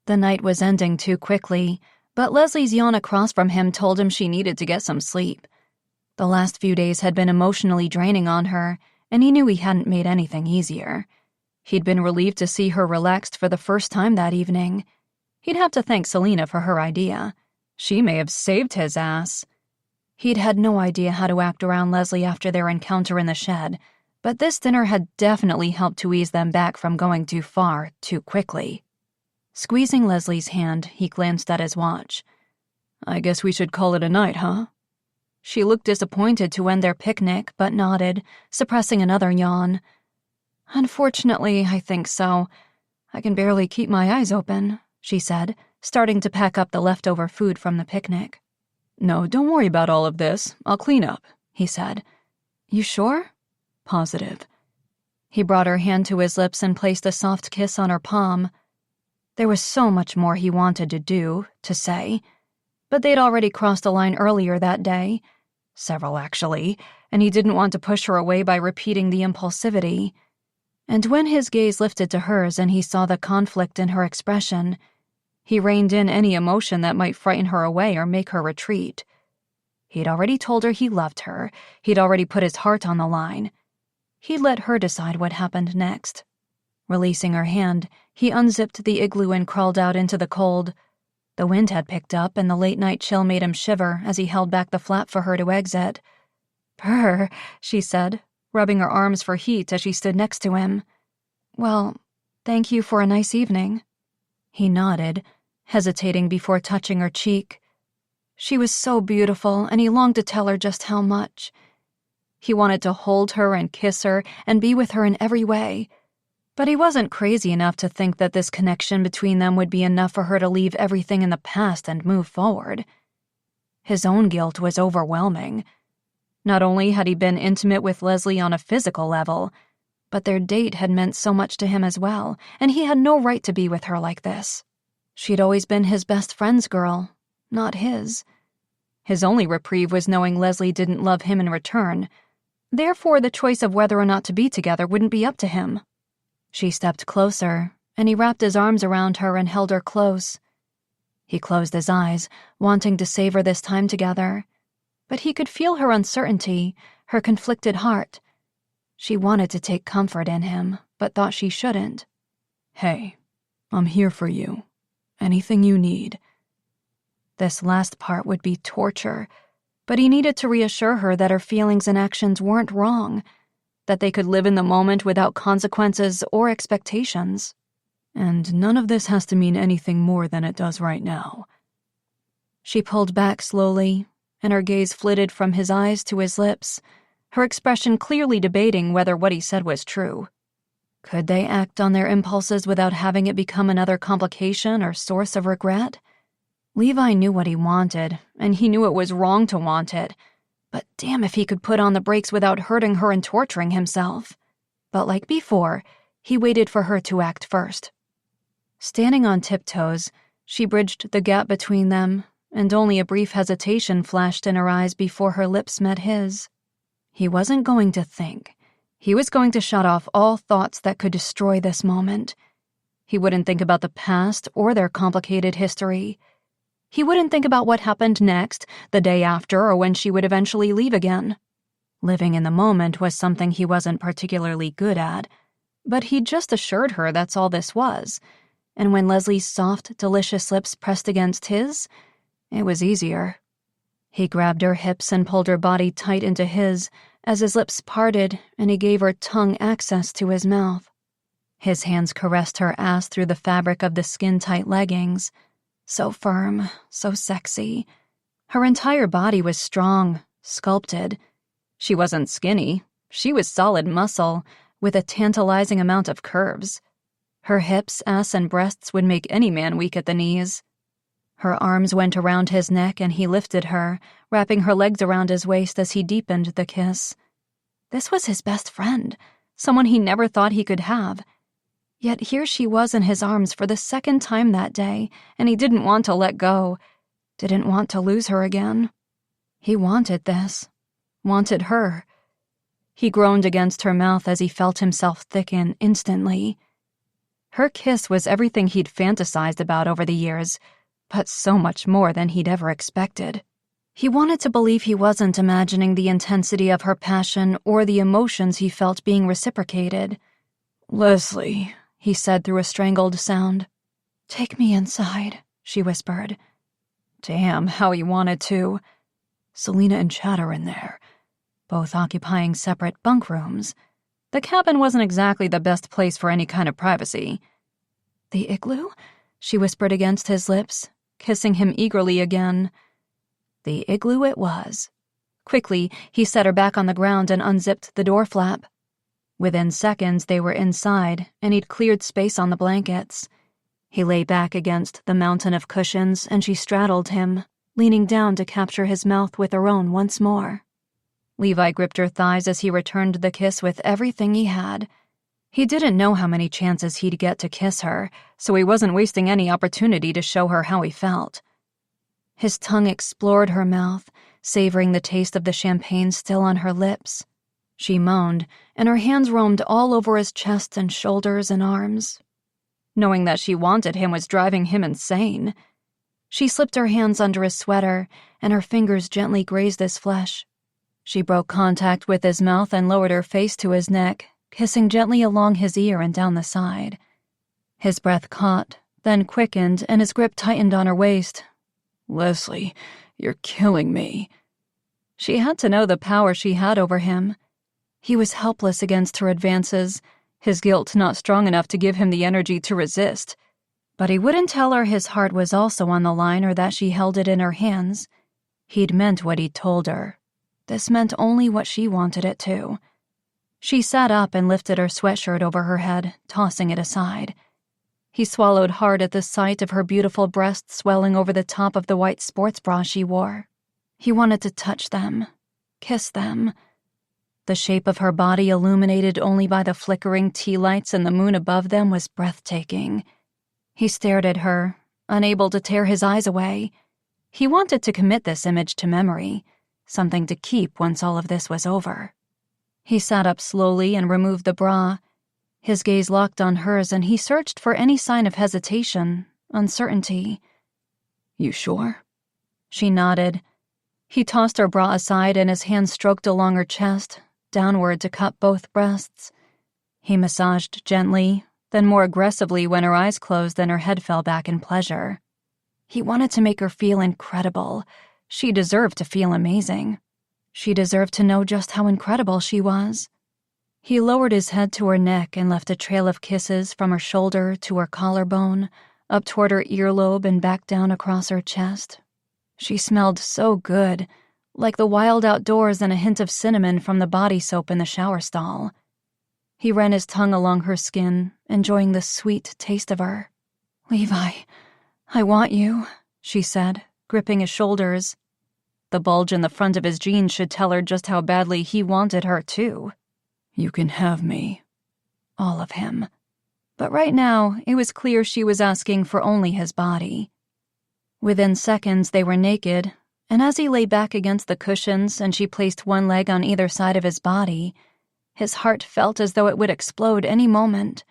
The night was ending too quickly, but Leslie's yawn across from him told him she needed to get some sleep. The last few days had been emotionally draining on her, and he knew he hadn't made anything easier. He'd been relieved to see her relaxed for the first time that evening. He'd have to thank Selena for her idea. She may have saved his ass. He'd had no idea how to act around Leslie after their encounter in the shed, but this dinner had definitely helped to ease them back from going too far, too quickly. Squeezing Leslie's hand, he glanced at his watch. I guess we should call it a night, huh? She looked disappointed to end their picnic, but nodded, suppressing another yawn. Unfortunately, I think so. I can barely keep my eyes open, she said, starting to pack up the leftover food from the picnic. No, don't worry about all of this. I'll clean up, he said. You sure? Positive. He brought her hand to his lips and placed a soft kiss on her palm. There was so much more he wanted to do, to say. But they'd already crossed a line earlier that day. Several, actually, and he didn't want to push her away by repeating the impulsivity. And when his gaze lifted to hers and he saw the conflict in her expression, he reined in any emotion that might frighten her away or make her retreat. He'd already told her he loved her. He'd already put his heart on the line. He'd let her decide what happened next. Releasing her hand, he unzipped the igloo and crawled out into the cold. The wind had picked up, and the late-night chill made him shiver as he held back the flap for her to exit. "Purr," she said, rubbing her arms for heat as she stood next to him. "Well, thank you for a nice evening." He nodded, hesitating before touching her cheek. She was so beautiful, and he longed to tell her just how much. He wanted to hold her and kiss her and be with her in every way. But he wasn't crazy enough to think that this connection between them would be enough for her to leave everything in the past and move forward. His own guilt was overwhelming. Not only had he been intimate with Leslie on a physical level, but their date had meant so much to him as well, and he had no right to be with her like this. She'd always been his best friend's girl, not his. His only reprieve was knowing Leslie didn't love him in return. Therefore, the choice of whether or not to be together wouldn't be up to him. She stepped closer, and he wrapped his arms around her and held her close. He closed his eyes, wanting to savor this time together. But he could feel her uncertainty, her conflicted heart. She wanted to take comfort in him, but thought she shouldn't. Hey, I'm here for you. Anything you need. This last part would be torture, but he needed to reassure her that her feelings and actions weren't wrong, that they could live in the moment without consequences or expectations. And none of this has to mean anything more than it does right now. She pulled back slowly, and her gaze flitted from his eyes to his lips, her expression clearly debating whether what he said was true. Could they act on their impulses without having it become another complication or source of regret? Levi knew what he wanted, and he knew it was wrong to want it, but damn if he could put on the brakes without hurting her and torturing himself. But like before, he waited for her to act first. Standing on tiptoes, she bridged the gap between them, and only a brief hesitation flashed in her eyes before her lips met his. He wasn't going to think. He was going to shut off all thoughts that could destroy this moment. He wouldn't think about the past or their complicated history. He wouldn't think about what happened next, the day after, or when she would eventually leave again. Living in the moment was something he wasn't particularly good at, but he'd just assured her that's all this was, and when Leslie's soft, delicious lips pressed against his, it was easier. He grabbed her hips and pulled her body tight into his as his lips parted and he gave her tongue access to his mouth. His hands caressed her ass through the fabric of the skin-tight leggings. So firm, so sexy. Her entire body was strong, sculpted. She wasn't skinny. She was solid muscle, with a tantalizing amount of curves. Her hips, ass, and breasts would make any man weak at the knees. Her arms went around his neck and he lifted her, wrapping her legs around his waist as he deepened the kiss. This was his best friend, someone he never thought he could have. Yet here she was in his arms for the second time that day, and he didn't want to let go, didn't want to lose her again. He wanted this, wanted her. He groaned against her mouth as he felt himself thicken instantly. Her kiss was everything he'd fantasized about over the years, but so much more than he'd ever expected. He wanted to believe he wasn't imagining the intensity of her passion or the emotions he felt being reciprocated. "Leslie," he said through a strangled sound. "Take me inside," she whispered. Damn, how he wanted to. Selena and Chad are in there, both occupying separate bunk rooms. The cabin wasn't exactly the best place for any kind of privacy. "The igloo?" she whispered against his lips, kissing him eagerly again. The igloo it was. Quickly, he set her back on the ground and unzipped the door flap. Within seconds, they were inside, and he'd cleared space on the blankets. He lay back against the mountain of cushions, and she straddled him, leaning down to capture his mouth with her own once more. Levi gripped her thighs as he returned the kiss with everything he had. He didn't know how many chances he'd get to kiss her, so he wasn't wasting any opportunity to show her how he felt. His tongue explored her mouth, savoring the taste of the champagne still on her lips. She moaned, and her hands roamed all over his chest and shoulders and arms. Knowing that she wanted him was driving him insane. She slipped her hands under his sweater, and her fingers gently grazed his flesh. She broke contact with his mouth and lowered her face to his neck, kissing gently along his ear and down the side. His breath caught, then quickened, and his grip tightened on her waist. "Leslie, you're killing me." She had to know the power she had over him. He was helpless against her advances, his guilt not strong enough to give him the energy to resist. But he wouldn't tell her his heart was also on the line or that she held it in her hands. He'd meant what he'd told her. This meant only what she wanted it to. She sat up and lifted her sweatshirt over her head, tossing it aside. He swallowed hard at the sight of her beautiful breasts swelling over the top of the white sports bra she wore. He wanted to touch them, kiss them. The shape of her body, illuminated only by the flickering tea lights and the moon above them, was breathtaking. He stared at her, unable to tear his eyes away. He wanted to commit this image to memory, something to keep once all of this was over. He sat up slowly and removed the bra. His gaze locked on hers, and he searched for any sign of hesitation, uncertainty. You sure? She nodded. He tossed her bra aside, and his hand stroked along her chest, downward to cup both breasts. He massaged gently, then more aggressively when her eyes closed and her head fell back in pleasure. He wanted to make her feel incredible. She deserved to feel amazing. She deserved to know just how incredible she was. He lowered his head to her neck and left a trail of kisses from her shoulder to her collarbone, up toward her earlobe and back down across her chest. She smelled so good, like the wild outdoors and a hint of cinnamon from the body soap in the shower stall. He ran his tongue along her skin, enjoying the sweet taste of her. "Levi, I want you," she said, gripping his shoulders. The bulge in the front of his jeans should tell her just how badly he wanted her, too. You can have me. All of him. But right now, it was clear she was asking for only his body. Within seconds, they were naked, and as he lay back against the cushions and she placed one leg on either side of his body, his heart felt as though it would explode any moment.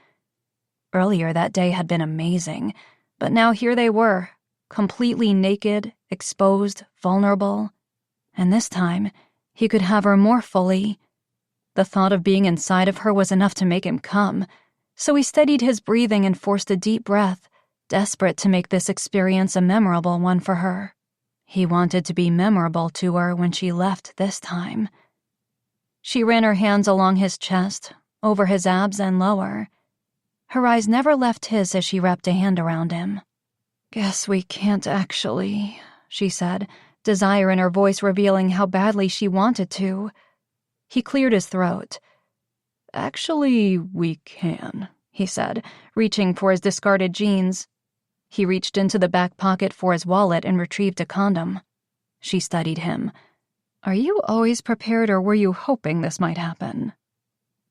Earlier that day had been amazing, but now here they were, completely naked, exposed, vulnerable. And this time, he could have her more fully. The thought of being inside of her was enough to make him come, so he steadied his breathing and forced a deep breath, desperate to make this experience a memorable one for her. He wanted to be memorable to her when she left this time. She ran her hands along his chest, over his abs and lower. Her eyes never left his as she wrapped a hand around him. "Guess we can't actually," she said, desire in her voice revealing how badly she wanted to. He cleared his throat. "Actually, we can," he said, reaching for his discarded jeans. He reached into the back pocket for his wallet and retrieved a condom. She studied him. "Are you always prepared, or were you hoping this might happen?"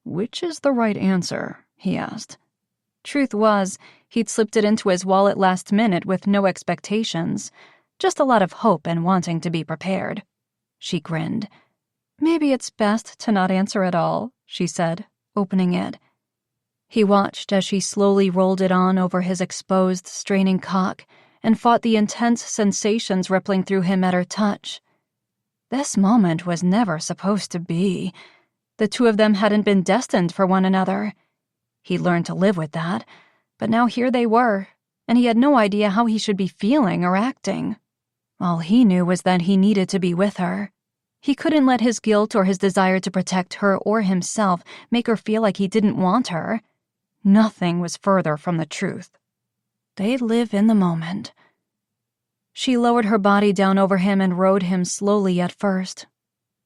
"Which is the right answer?" he asked. Truth was, he'd slipped it into his wallet last minute with no expectations, just a lot of hope and wanting to be prepared. She grinned. "Maybe it's best to not answer at all," she said, opening it. He watched as she slowly rolled it on over his exposed, straining cock and fought the intense sensations rippling through him at her touch. This moment was never supposed to be. The two of them hadn't been destined for one another. He'd learned to live with that, but now here they were, and he had no idea how he should be feeling or acting. All he knew was that he needed to be with her. He couldn't let his guilt or his desire to protect her or himself make her feel like he didn't want her. Nothing was further from the truth. They'd live in the moment. She lowered her body down over him and rode him slowly at first.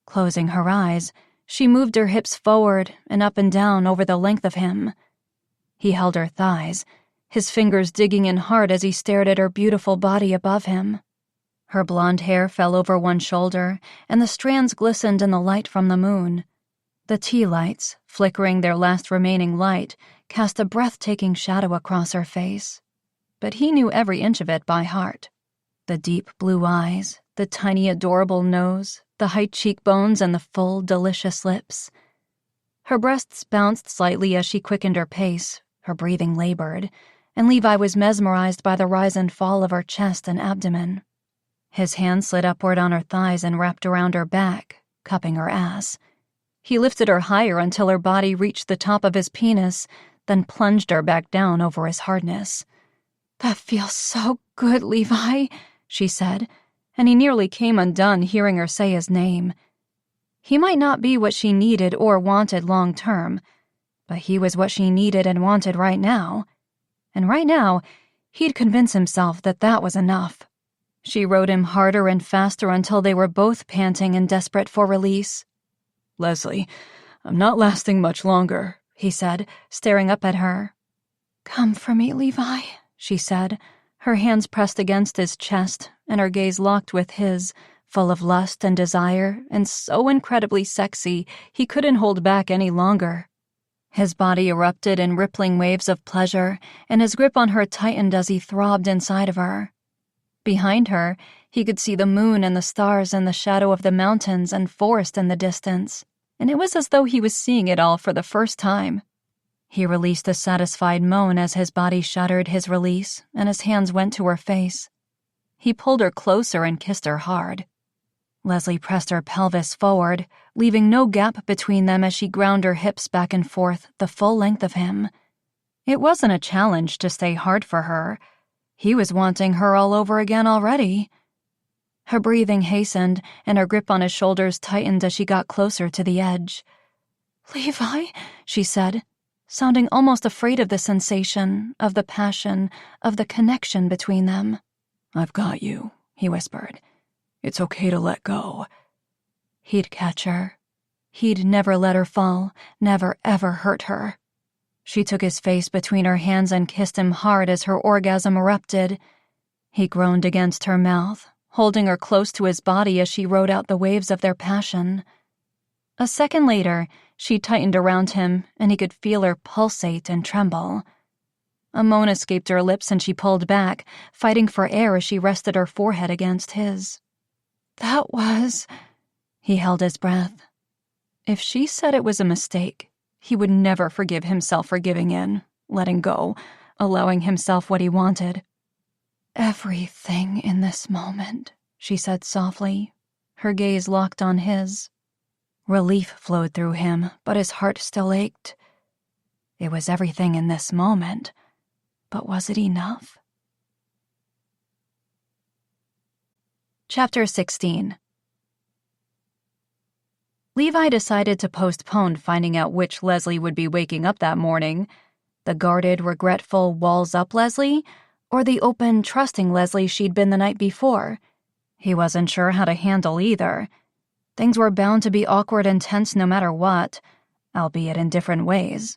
Closing her eyes, she moved her hips forward and up and down over the length of him. He held her thighs, his fingers digging in hard as he stared at her beautiful body above him. Her blonde hair fell over one shoulder, and the strands glistened in the light from the moon. The tea lights, flickering their last remaining light, cast a breathtaking shadow across her face. But he knew every inch of it by heart. The deep blue eyes, the tiny adorable nose, the high cheekbones, and the full, delicious lips. Her breasts bounced slightly as she quickened her pace, her breathing labored, and Levi was mesmerized by the rise and fall of her chest and abdomen. His hand slid upward on her thighs and wrapped around her back, cupping her ass. He lifted her higher until her body reached the top of his penis, then plunged her back down over his hardness. "That feels so good, Levi," she said, and he nearly came undone hearing her say his name. He might not be what she needed or wanted long term, but he was what she needed and wanted right now. And right now, he'd convince himself that that was enough. She rode him harder and faster until they were both panting and desperate for release. "Leslie, I'm not lasting much longer," he said, staring up at her. "Come for me, Levi," she said, her hands pressed against his chest and her gaze locked with his, full of lust and desire and so incredibly sexy he couldn't hold back any longer. His body erupted in rippling waves of pleasure, and his grip on her tightened as he throbbed inside of her. Behind her, he could see the moon and the stars and the shadow of the mountains and forest in the distance, and it was as though he was seeing it all for the first time. He released a satisfied moan as his body shuddered his release and his hands went to her face. He pulled her closer and kissed her hard. Leslie pressed her pelvis forward, leaving no gap between them as she ground her hips back and forth the full length of him. It wasn't a challenge to stay hard for her. He was wanting her all over again already. Her breathing hastened, and her grip on his shoulders tightened as she got closer to the edge. "Levi," she said, sounding almost afraid of the sensation, of the passion, of the connection between them. "I've got you," he whispered. "It's okay to let go." He'd catch her. He'd never let her fall, never ever hurt her. She took his face between her hands and kissed him hard as her orgasm erupted. He groaned against her mouth, holding her close to his body as she rode out the waves of their passion. A second later, she tightened around him, and he could feel her pulsate and tremble. A moan escaped her lips and she pulled back, fighting for air as she rested her forehead against his. "That was—" He held his breath. If she said it was a mistake, he would never forgive himself for giving in, letting go, allowing himself what he wanted. "Everything in this moment," she said softly, her gaze locked on his. Relief flowed through him, but his heart still ached. It was everything in this moment, but was it enough? Chapter 16. Levi decided to postpone finding out which Leslie would be waking up that morning, the guarded, regretful, walls-up Leslie, or the open, trusting Leslie she'd been the night before. He wasn't sure how to handle either. Things were bound to be awkward and tense no matter what, albeit in different ways.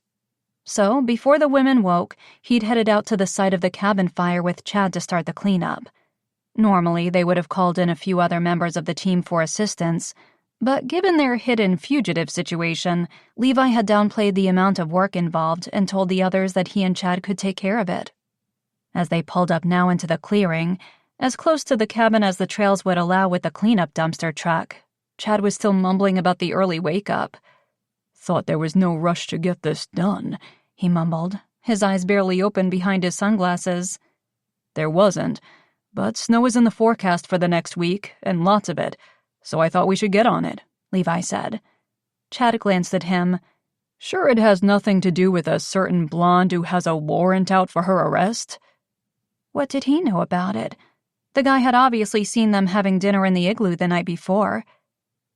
So, before the women woke, he'd headed out to the site of the cabin fire with Chad to start the cleanup. Normally, they would have called in a few other members of the team for assistance, but given their hidden fugitive situation, Levi had downplayed the amount of work involved and told the others that he and Chad could take care of it. As they pulled up now into the clearing, as close to the cabin as the trails would allow with the cleanup dumpster truck, Chad was still mumbling about the early wake-up. "Thought there was no rush to get this done," he mumbled, his eyes barely open behind his sunglasses. "There wasn't. But snow is in the forecast for the next week, and lots of it, so I thought we should get on it," Levi said. Chad glanced at him. "Sure it has nothing to do with a certain blonde who has a warrant out for her arrest?" What did he know about it? The guy had obviously seen them having dinner in the igloo the night before.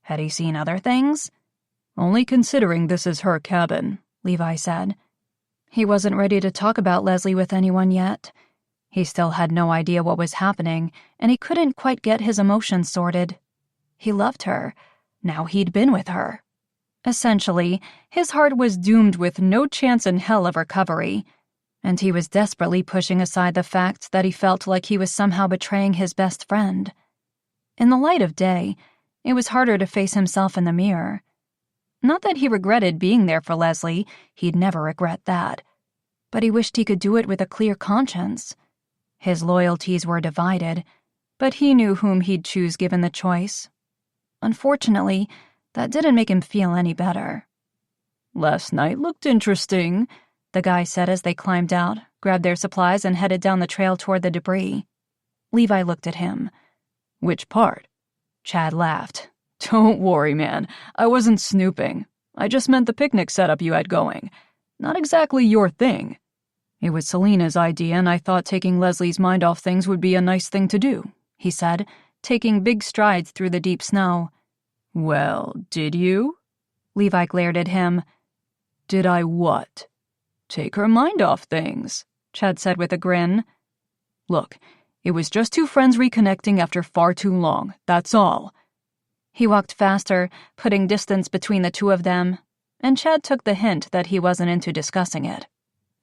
Had he seen other things? "Only considering this is her cabin," Levi said. He wasn't ready to talk about Leslie with anyone yet. He still had no idea what was happening, and he couldn't quite get his emotions sorted. He loved her. Now he'd been with her. Essentially, his heart was doomed with no chance in hell of recovery, and he was desperately pushing aside the fact that he felt like he was somehow betraying his best friend. In the light of day, it was harder to face himself in the mirror. Not that he regretted being there for Leslie, he'd never regret that. But he wished he could do it with a clear conscience. His loyalties were divided, but he knew whom he'd choose given the choice. Unfortunately, that didn't make him feel any better. "Last night looked interesting," the guy said as they climbed out, grabbed their supplies, and headed down the trail toward the debris. Levi looked at him. "Which part?" Chad laughed. "Don't worry, man. I wasn't snooping. I just meant the picnic setup you had going. Not exactly your thing. It was Selena's idea, and I thought taking Leslie's mind off things would be a nice thing to do," he said, taking big strides through the deep snow. "Well, did you?" Levi glared at him. "Did I what?" "Take her mind off things," Chad said with a grin. "Look, It was just two friends reconnecting after far too long, that's all." He walked faster, putting distance between the two of them, and Chad took the hint that he wasn't into discussing it.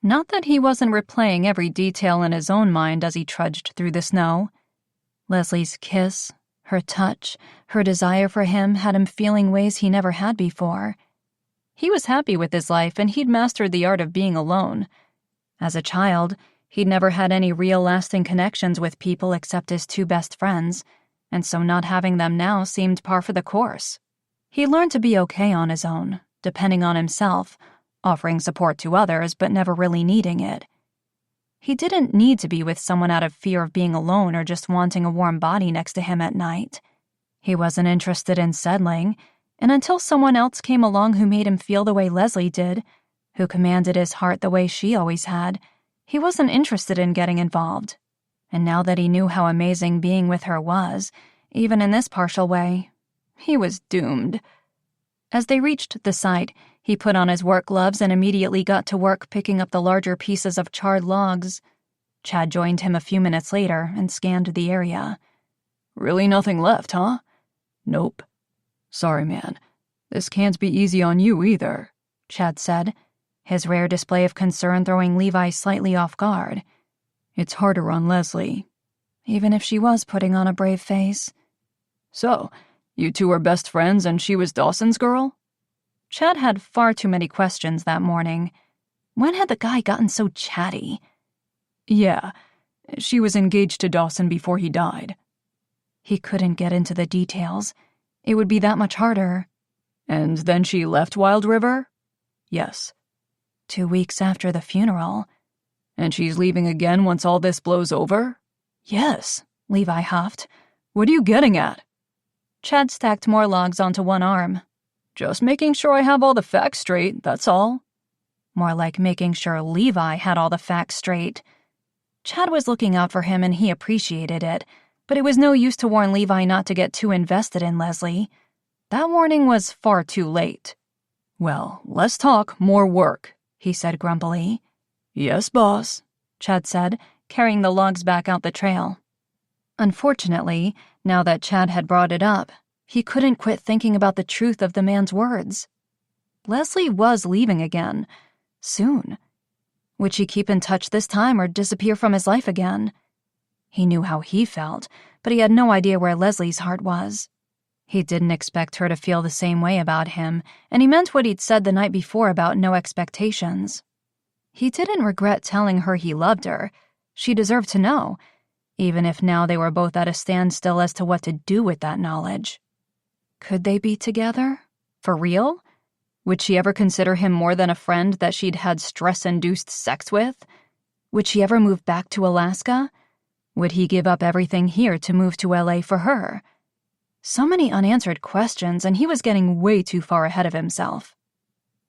Not that he wasn't replaying every detail in his own mind as he trudged through the snow. Leslie's kiss, her touch, her desire for him had him feeling ways he never had before. He was happy with his life, and he'd mastered the art of being alone. As a child, he'd never had any real lasting connections with people except his two best friends, and so not having them now seemed par for the course. He learned to be okay on his own, depending on himself, offering support to others but never really needing it. He didn't need to be with someone out of fear of being alone or just wanting a warm body next to him at night. He wasn't interested in settling, and until someone else came along who made him feel the way Leslie did, who commanded his heart the way she always had, he wasn't interested in getting involved. And now that he knew how amazing being with her was, even in this partial way, he was doomed. As they reached the site, he put on his work gloves and immediately got to work picking up the larger pieces of charred logs. Chad joined him a few minutes later and scanned the area. "Really nothing left, huh?" "Nope." "Sorry, man. This can't be easy on you either," Chad said, his rare display of concern throwing Levi slightly off guard. "It's harder on Leslie." Even if she was putting on a brave face. "So, you two are best friends and she was Dawson's girl?" Chad had far too many questions that morning. When had the guy gotten so chatty? "Yeah, she was engaged to Dawson before he died." He couldn't get into the details. It would be that much harder. "And then she left Wild River?" "Yes." 2 weeks after the funeral. "And she's leaving again once all this blows over?" "Yes," Levi huffed. "What are you getting at?" Chad stacked more logs onto one arm. "Just making sure I have all the facts straight, that's all." More like making sure Levi had all the facts straight. Chad was looking out for him and he appreciated it, but it was no use to warn Levi not to get too invested in Leslie. That warning was far too late. "Well, let's talk more work," he said grumpily. "Yes, boss," Chad said, carrying the logs back out the trail. Unfortunately, now that Chad had brought it up, he couldn't quit thinking about the truth of the man's words. Leslie was leaving again. Soon. Would she keep in touch this time or disappear from his life again? He knew how he felt, but he had no idea where Leslie's heart was. He didn't expect her to feel the same way about him, and he meant what he'd said the night before about no expectations. He didn't regret telling her he loved her. She deserved to know, even if now they were both at a standstill as to what to do with that knowledge. Could they be together? For real? Would she ever consider him more than a friend that she'd had stress-induced sex with? Would she ever move back to Alaska? Would he give up everything here to move to LA for her? So many unanswered questions, and he was getting way too far ahead of himself.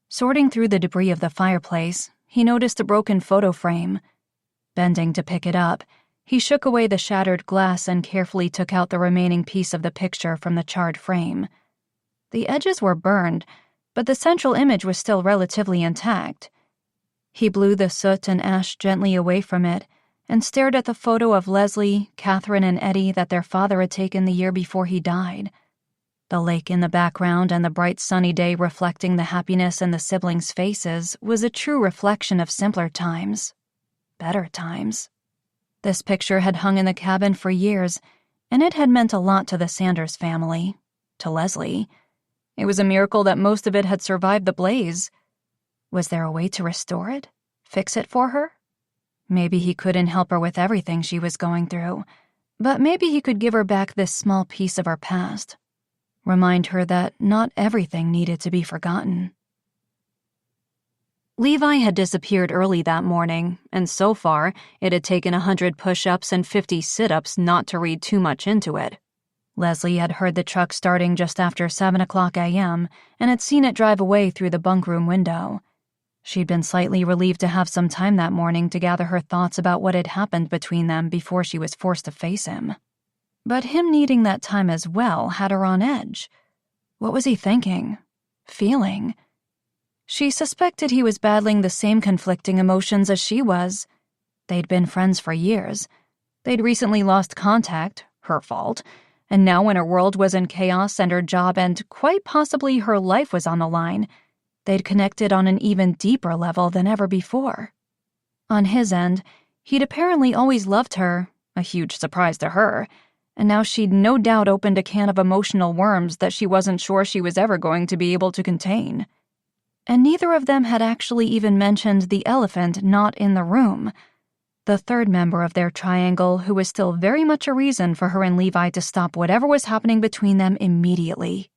Sorting through the debris of the fireplace, he noticed a broken photo frame. Bending to pick it up, he shook away the shattered glass and carefully took out the remaining piece of the picture from the charred frame. The edges were burned, but the central image was still relatively intact. He blew the soot and ash gently away from it and stared at the photo of Leslie, Catherine, and Eddie that their father had taken the year before he died. The lake in the background and the bright sunny day reflecting the happiness in the siblings' faces was a true reflection of simpler times. Better times. This picture had hung in the cabin for years, and it had meant a lot to the Sanders family, to Leslie. It was a miracle that most of it had survived the blaze. Was there a way to restore it? Fix it for her? Maybe he couldn't help her with everything she was going through, but maybe he could give her back this small piece of her past. Remind her that not everything needed to be forgotten. Levi had disappeared early that morning, and so far, it had taken 100 push-ups and 50 sit-ups not to read too much into it. Leslie had heard the truck starting just after 7 o'clock a.m. and had seen it drive away through the bunkroom window. She'd been slightly relieved to have some time that morning to gather her thoughts about what had happened between them before she was forced to face him. But him needing that time as well had her on edge. What was he thinking? Feeling? She suspected he was battling the same conflicting emotions as she was. They'd been friends for years. They'd recently lost contact, her fault, and now when her world was in chaos and her job and quite possibly her life was on the line, they'd connected on an even deeper level than ever before. On his end, he'd apparently always loved her, a huge surprise to her, and now she'd no doubt opened a can of emotional worms that she wasn't sure she was ever going to be able to contain. And neither of them had actually even mentioned the elephant not in the room, the third member of their triangle who was still very much a reason for her and Levi to stop whatever was happening between them immediately.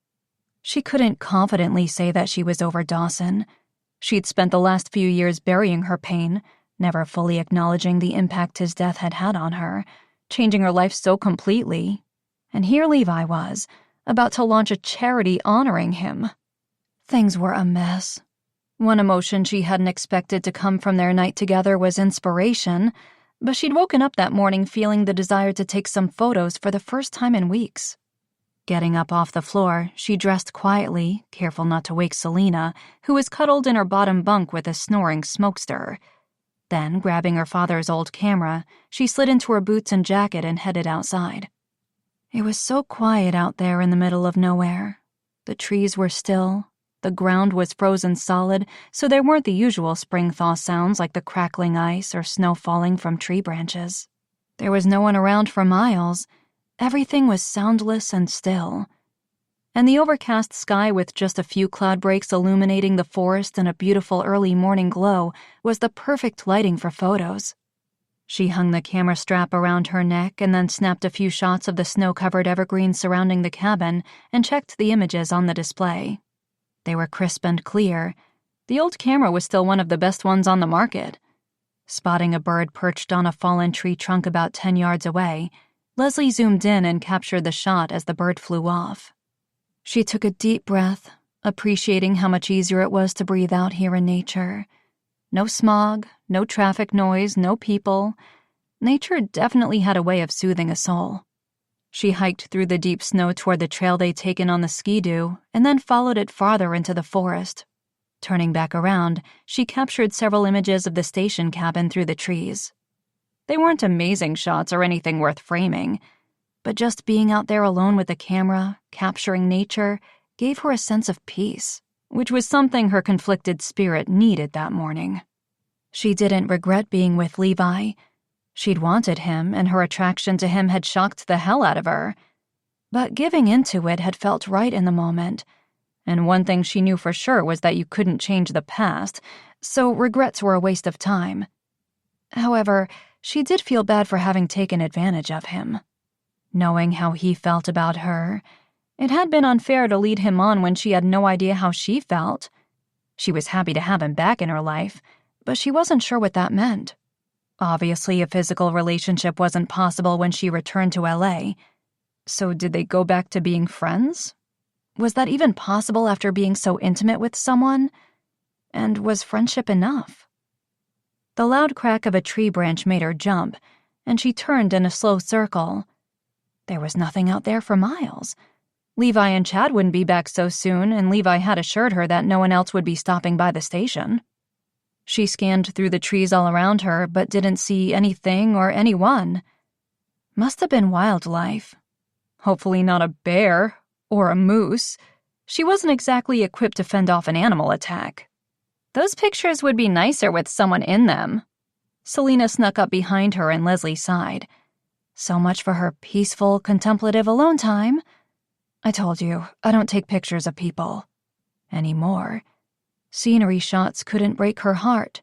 She couldn't confidently say that she was over Dawson. She'd spent the last few years burying her pain, never fully acknowledging the impact his death had had on her, changing her life so completely. And here Levi was, about to launch a charity honoring him. Things were a mess. One emotion she hadn't expected to come from their night together was inspiration, but she'd woken up that morning feeling the desire to take some photos for the first time in weeks. Getting up off the floor, she dressed quietly, careful not to wake Selena, who was cuddled in her bottom bunk with a snoring smokester. Then, grabbing her father's old camera, she slid into her boots and jacket and headed outside. It was so quiet out there in the middle of nowhere. The trees were still. The ground was frozen solid, so there weren't the usual spring thaw sounds like the crackling ice or snow falling from tree branches. There was no one around for miles. Everything was soundless and still. And the overcast sky with just a few cloud breaks illuminating the forest in a beautiful early morning glow was the perfect lighting for photos. She hung the camera strap around her neck and then snapped a few shots of the snow-covered evergreens surrounding the cabin and checked the images on the display. They were crisp and clear. The old camera was still one of the best ones on the market. Spotting a bird perched on a fallen tree trunk about 10 yards away, Leslie zoomed in and captured the shot as the bird flew off. She took a deep breath, appreciating how much easier it was to breathe out here in nature. No smog, no traffic noise, no people. Nature definitely had a way of soothing a soul. She hiked through the deep snow toward the trail they'd taken on the ski-doo and then followed it farther into the forest. Turning back around, she captured several images of the station cabin through the trees. They weren't amazing shots or anything worth framing, but just being out there alone with the camera, capturing nature, gave her a sense of peace, which was something her conflicted spirit needed that morning. She didn't regret being with Levi. She'd wanted him, and her attraction to him had shocked the hell out of her. But giving into it had felt right in the moment, and one thing she knew for sure was that you couldn't change the past, so regrets were a waste of time. However, she did feel bad for having taken advantage of him. Knowing how he felt about her, it had been unfair to lead him on when she had no idea how she felt. She was happy to have him back in her life, but she wasn't sure what that meant. Obviously, a physical relationship wasn't possible when she returned to LA. So did they go back to being friends? Was that even possible after being so intimate with someone? And was friendship enough? The loud crack of a tree branch made her jump, and she turned in a slow circle. There was nothing out there for miles. Levi and Chad wouldn't be back so soon, and Levi had assured her that no one else would be stopping by the station. She scanned through the trees all around her, but didn't see anything or anyone. Must have been wildlife. Hopefully not a bear or a moose. She wasn't exactly equipped to fend off an animal attack. Those pictures would be nicer with someone in them. Selena snuck up behind her and Leslie sighed. So much for her peaceful, contemplative alone time. I told you, I don't take pictures of people. Anymore. Scenery shots couldn't break her heart.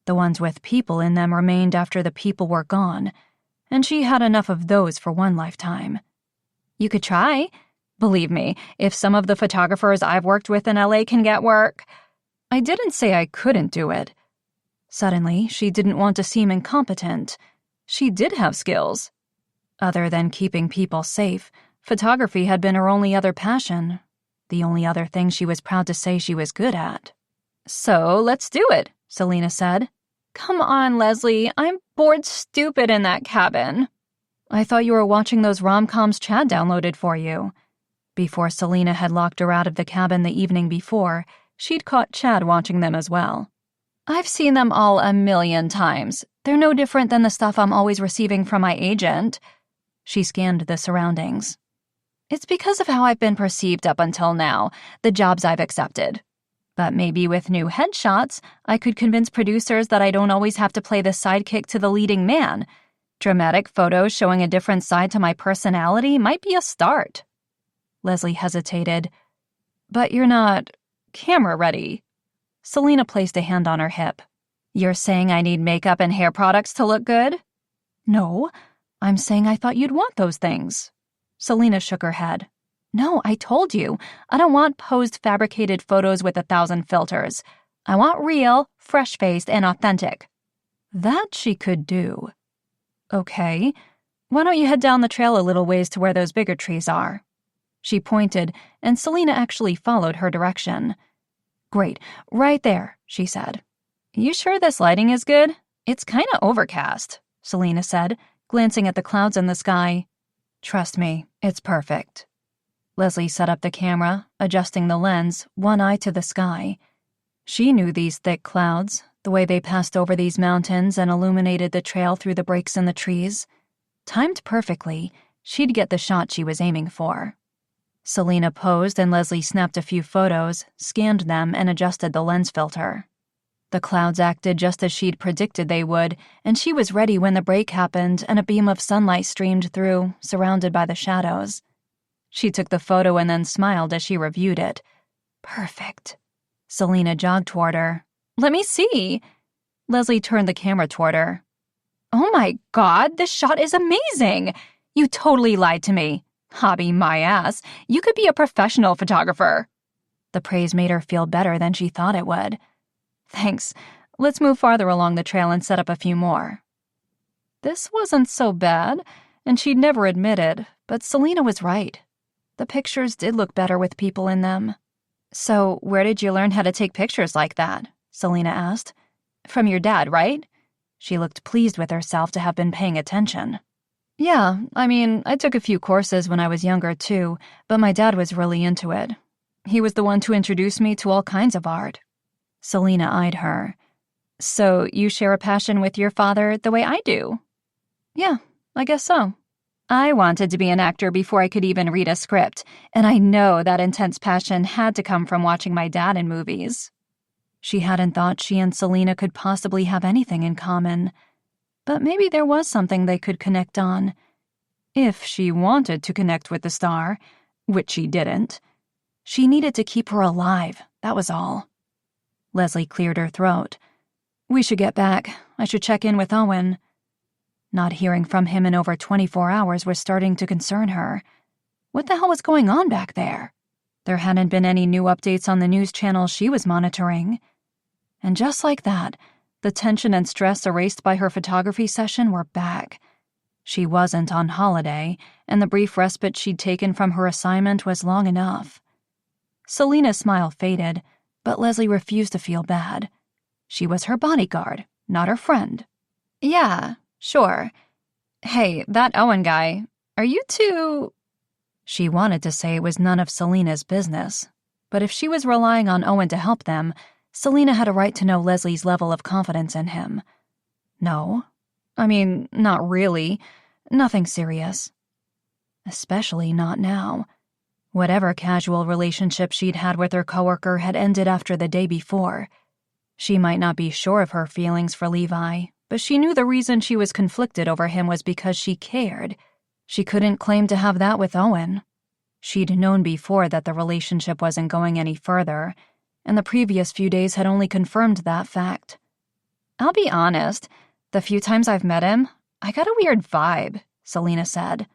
The ones with people in them remained after the people were gone, and she had enough of those for one lifetime. You could try. Believe me, if some of the photographers I've worked with in LA can get work. I didn't say I couldn't do it. Suddenly, she didn't want to seem incompetent. She did have skills. Other than keeping people safe, photography had been her only other passion, the only other thing she was proud to say she was good at. So, let's do it, Selena said. Come on, Leslie, I'm bored stupid in that cabin. I thought you were watching those rom-coms Chad downloaded for you. Before Selena had locked her out of the cabin the evening before, she'd caught Chad watching them as well. I've seen them all a million times. They're no different than the stuff I'm always receiving from my agent. She scanned the surroundings. It's because of how I've been perceived up until now, the jobs I've accepted. But maybe with new headshots, I could convince producers that I don't always have to play the sidekick to the leading man. Dramatic photos showing a different side to my personality might be a start. Leslie hesitated. But you're not camera ready. Selena placed a hand on her hip. You're saying I need makeup and hair products to look good? No, I'm saying I thought you'd want those things. Selena shook her head. No, I told you. I don't want posed fabricated photos with 1,000 filters. I want real, fresh-faced, and authentic. That she could do. Okay, why don't you head down the trail a little ways to where those bigger trees are? She pointed, and Selena actually followed her direction. Great, right there, she said. You sure this lighting is good? It's kinda overcast, Selena said, glancing at the clouds in the sky. Trust me, it's perfect. Leslie set up the camera, adjusting the lens, one eye to the sky. She knew these thick clouds, the way they passed over these mountains and illuminated the trail through the breaks in the trees. Timed perfectly, she'd get the shot she was aiming for. Selena posed and Leslie snapped a few photos, scanned them, and adjusted the lens filter. The clouds acted just as she'd predicted they would, and she was ready when the break happened and a beam of sunlight streamed through, surrounded by the shadows. She took the photo and then smiled as she reviewed it. Perfect. Selena jogged toward her. Let me see. Leslie turned the camera toward her. Oh my God, this shot is amazing. You totally lied to me. Hobby my ass. You could be a professional photographer. The praise made her feel better than she thought it would. Thanks. Let's move farther along the trail and set up a few more. This wasn't so bad, and she'd never admit it, but Selena was right. The pictures did look better with people in them. So, where did you learn how to take pictures like that? Selena asked. From your dad, right? She looked pleased with herself to have been paying attention. Yeah, I took a few courses when I was younger too, but my dad was really into it. He was the one to introduce me to all kinds of art. Selena eyed her. So, you share a passion with your father the way I do? Yeah, I guess so. I wanted to be an actor before I could even read a script, and I know that intense passion had to come from watching my dad in movies. She hadn't thought she and Selena could possibly have anything in common, but maybe there was something they could connect on. If she wanted to connect with the star, which she didn't. She needed to keep her alive, that was all. Leslie cleared her throat. We should get back. I should check in with Owen. Not hearing from him in over 24 hours was starting to concern her. What the hell was going on back there? There hadn't been any new updates on the news channel she was monitoring. And just like that, the tension and stress erased by her photography session were back. She wasn't on holiday, and the brief respite she'd taken from her assignment was long enough. Selena's smile faded, but Leslie refused to feel bad. She was her bodyguard, not her friend. Yeah, sure. Hey, that Owen guy, are you two... She wanted to say it was none of Selena's business, but if she was relying on Owen to help them, Selena had a right to know Leslie's level of confidence in him. No. Not really. Nothing serious. Especially not now. Whatever casual relationship she'd had with her coworker had ended after the day before. She might not be sure of her feelings for Levi, but she knew the reason she was conflicted over him was because she cared. She couldn't claim to have that with Owen. She'd known before that the relationship wasn't going any further, and the previous few days had only confirmed that fact. I'll be honest, the few times I've met him, I got a weird vibe, Selena said.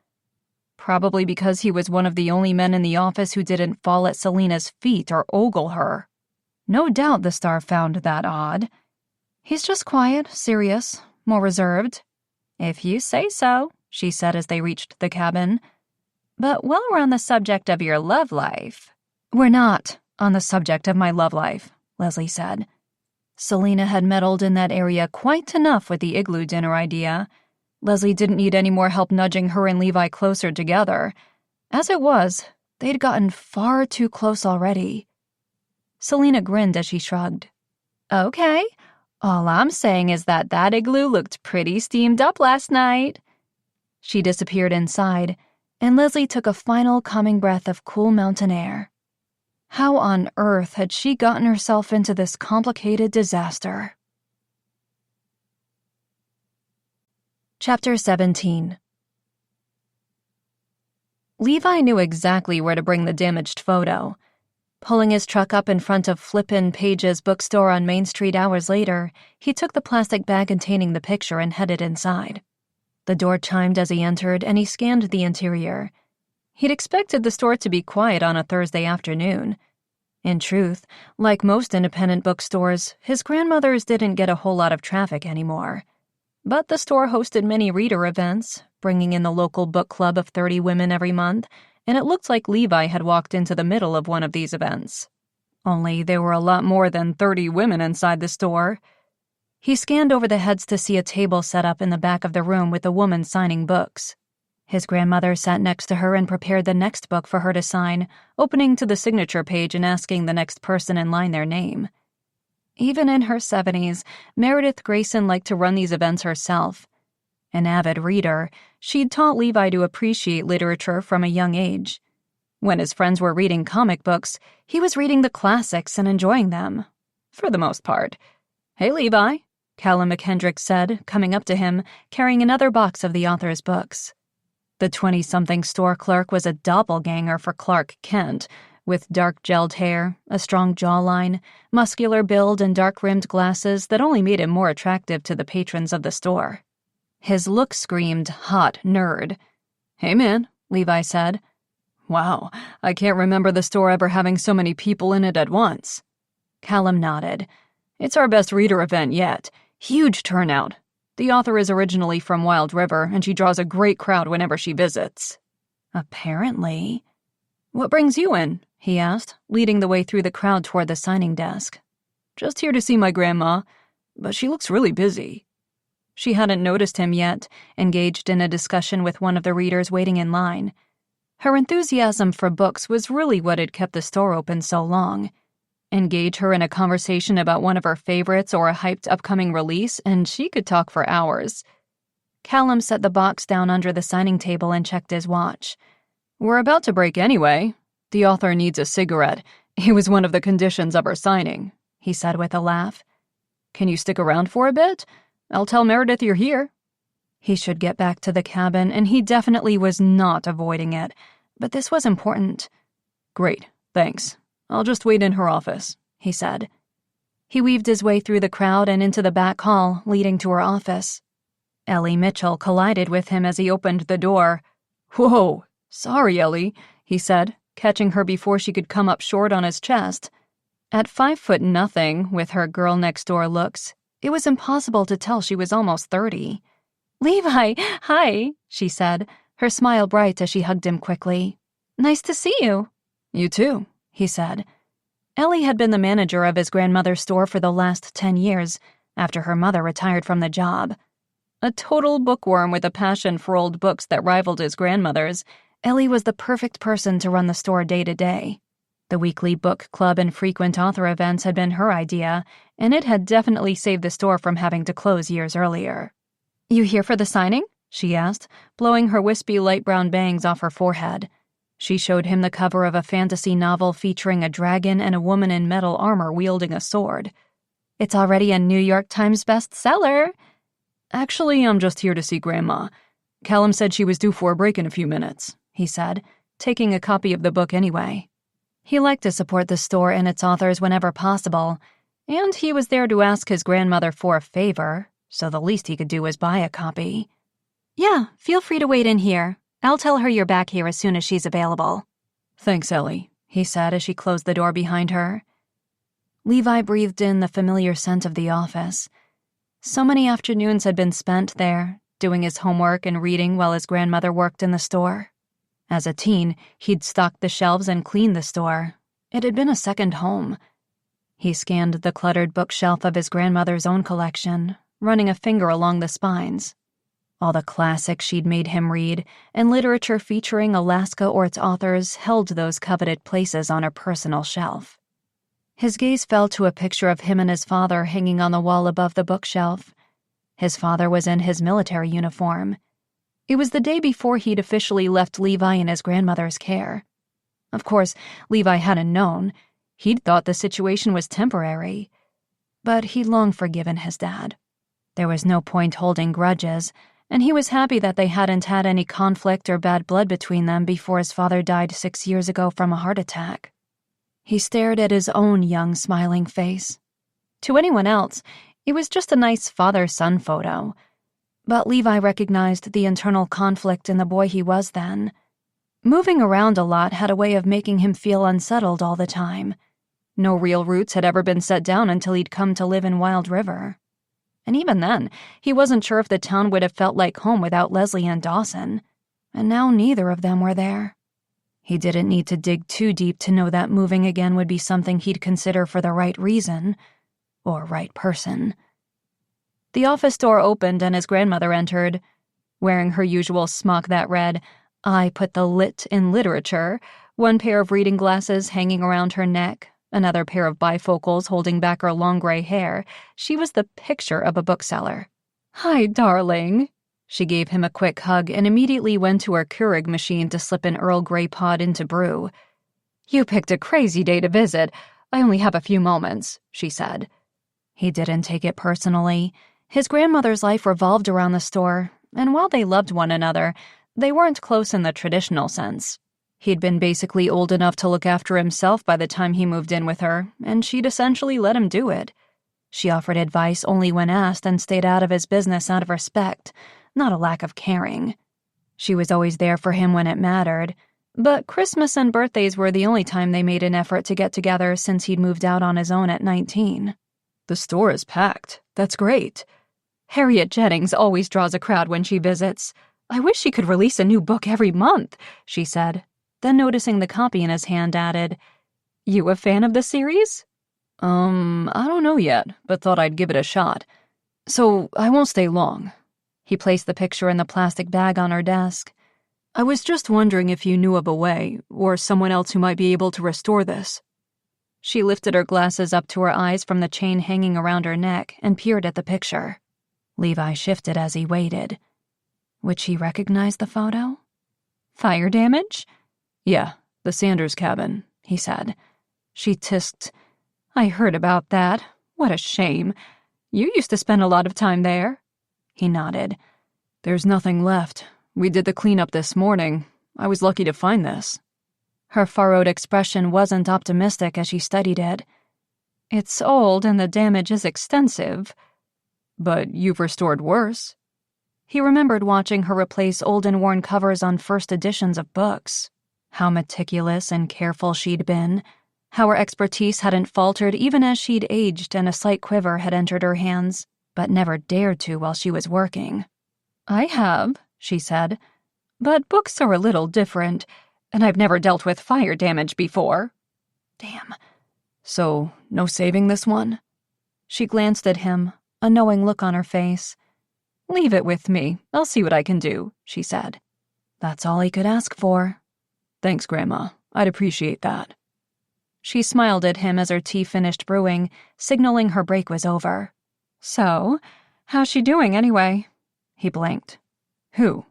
Probably because he was one of the only men in the office who didn't fall at Selena's feet or ogle her. No doubt the star found that odd. He's just quiet, serious, more reserved. If you say so, she said as they reached the cabin. But while we're on the subject of your love life... We're not on the subject of my love life, Leslie said. Selena had meddled in that area quite enough with the igloo dinner idea. Leslie didn't need any more help nudging her and Levi closer together. As it was, they'd gotten far too close already. Selena grinned as she shrugged. Okay, All I'm saying is that igloo looked pretty steamed up last night. She disappeared inside, and Leslie took a final calming breath of cool mountain air. How on earth had she gotten herself into this complicated disaster? Chapter 17. Levi knew exactly where to bring the damaged photo. Pulling his truck up in front of Flippin' Page's bookstore on Main Street hours later, he took the plastic bag containing the picture and headed inside. The door chimed as he entered, and he scanned the interior. He'd expected the store to be quiet on a Thursday afternoon. In truth, like most independent bookstores, his grandmother's didn't get a whole lot of traffic anymore. But the store hosted many reader events, bringing in the local book club of 30 women every month, and it looked like Levi had walked into the middle of one of these events. Only there were a lot more than 30 women inside the store. He scanned over the heads to see a table set up in the back of the room with a woman signing books. His grandmother sat next to her and prepared the next book for her to sign, opening to the signature page and asking the next person in line their name. Even in her 70s, Meredith Grayson liked to run these events herself. An avid reader, she'd taught Levi to appreciate literature from a young age. When his friends were reading comic books, he was reading the classics and enjoying them, for the most part. "Hey, Levi," Callum McKendrick said, coming up to him, carrying another box of the author's books. The 20-something store clerk was a doppelganger for Clark Kent, with dark gelled hair, a strong jawline, muscular build, and dark-rimmed glasses that only made him more attractive to the patrons of the store. His look screamed hot nerd. "Hey, man," Levi said. "Wow, I can't remember the store ever having so many people in it at once." Callum nodded. "It's our best reader event yet. Huge turnout. The author is originally from Wild River, and she draws a great crowd whenever she visits." "Apparently." "What brings you in?" he asked, leading the way through the crowd toward the signing desk. "Just here to see my grandma, but she looks really busy." She hadn't noticed him yet, engaged in a discussion with one of the readers waiting in line. Her enthusiasm for books was really what had kept the store open so long. Engage her in a conversation about one of her favorites or a hyped upcoming release, and she could talk for hours. Callum set the box down under the signing table and checked his watch. "We're about to break anyway. The author needs a cigarette. It was one of the conditions of her signing," he said with a laugh. "Can you stick around for a bit? I'll tell Meredith you're here." He should get back to the cabin, and he definitely was not avoiding it, but this was important. "Great, thanks. I'll just wait in her office," he said. He weaved his way through the crowd and into the back hall, leading to her office. Ellie Mitchell collided with him as he opened the door. "Whoa, sorry, Ellie," he said, catching her before she could come up short on his chest. At 5'0", with her girl-next-door looks, it was impossible to tell she was almost 30. "Levi, hi," she said, her smile bright as she hugged him quickly. "Nice to see you." "You too," he said. Ellie had been the manager of his grandmother's store for the last 10 years, after her mother retired from the job. A total bookworm with a passion for old books that rivaled his grandmother's, Ellie was the perfect person to run the store day to day. The weekly book club and frequent author events had been her idea, and it had definitely saved the store from having to close years earlier. "You here for the signing?" she asked, blowing her wispy light brown bangs off her forehead. She showed him the cover of a fantasy novel featuring a dragon and a woman in metal armor wielding a sword. "It's already a New York Times bestseller." "Actually, I'm just here to see Grandma. Callum said she was due for a break in a few minutes," he said, taking a copy of the book anyway. He liked to support the store and its authors whenever possible, and he was there to ask his grandmother for a favor, so the least he could do was buy a copy. "Yeah, feel free to wait in here. I'll tell her you're back here as soon as she's available." "Thanks, Ellie," he said as she closed the door behind her. Levi breathed in the familiar scent of the office. So many afternoons had been spent there, doing his homework and reading while his grandmother worked in the store. As a teen, he'd stocked the shelves and cleaned the store. It had been a second home. He scanned the cluttered bookshelf of his grandmother's own collection, running a finger along the spines. All the classics she'd made him read, and literature featuring Alaska or its authors held those coveted places on her personal shelf. His gaze fell to a picture of him and his father hanging on the wall above the bookshelf. His father was in his military uniform. It was the day before he'd officially left Levi in his grandmother's care. Of course, Levi hadn't known. He'd thought the situation was temporary. But he'd long forgiven his dad. There was no point holding grudges, and he was happy that they hadn't had any conflict or bad blood between them before his father died 6 years ago from a heart attack. He stared at his own young, smiling face. To anyone else, it was just a nice father-son photo. But Levi recognized the internal conflict in the boy he was then. Moving around a lot had a way of making him feel unsettled all the time. No real roots had ever been set down until he'd come to live in Wild River. And even then, he wasn't sure if the town would have felt like home without Leslie and Dawson. And now neither of them were there. He didn't need to dig too deep to know that moving again would be something he'd consider for the right reason, or right person. The office door opened and his grandmother entered, wearing her usual smock that read, "I put the lit in literature," one pair of reading glasses hanging around her neck, another pair of bifocals holding back her long gray hair. She was the picture of a bookseller. "Hi, darling." She gave him a quick hug and immediately went to her Keurig machine to slip an Earl Grey pod into brew. "You picked a crazy day to visit. I only have a few moments," she said. He didn't take it personally. His grandmother's life revolved around the store, and while they loved one another, they weren't close in the traditional sense. He'd been basically old enough to look after himself by the time he moved in with her, and she'd essentially let him do it. She offered advice only when asked and stayed out of his business out of respect, not a lack of caring. She was always there for him when it mattered, but Christmas and birthdays were the only time they made an effort to get together since he'd moved out on his own at 19. "The store is packed. That's great." "Harriet Jennings always draws a crowd when she visits. I wish she could release a new book every month," she said. Then noticing the copy in his hand added, "You a fan of the series?" I don't know yet, but thought I'd give it a shot. So I won't stay long." He placed the picture in the plastic bag on her desk. "I was just wondering if you knew of a way, or someone else who might be able to restore this." She lifted her glasses up to her eyes from the chain hanging around her neck and peered at the picture. Levi shifted as he waited. Would she recognize the photo? Fire damage? "Yeah, the Sanders cabin," he said. She tisked, "I heard about that. What a shame. You used to spend a lot of time there." He nodded. "There's nothing left. We did the cleanup this morning. I was lucky to find this." Her furrowed expression wasn't optimistic as she studied it. "It's old and the damage is extensive." "But you've restored worse." He remembered watching her replace old and worn covers on first editions of books. How meticulous and careful she'd been. How her expertise hadn't faltered even as she'd aged and a slight quiver had entered her hands, but never dared to while she was working. "I have," she said, "but books are a little different, and I've never dealt with fire damage before." Damn. "So, no saving this one?" She glanced at him, a knowing look on her face. "Leave it with me. I'll see what I can do," she said. That's all he could ask for. "Thanks, Grandma. I'd appreciate that." She smiled at him as her tea finished brewing, signaling her break was over. "So, how's she doing anyway?" He blinked. "Who?"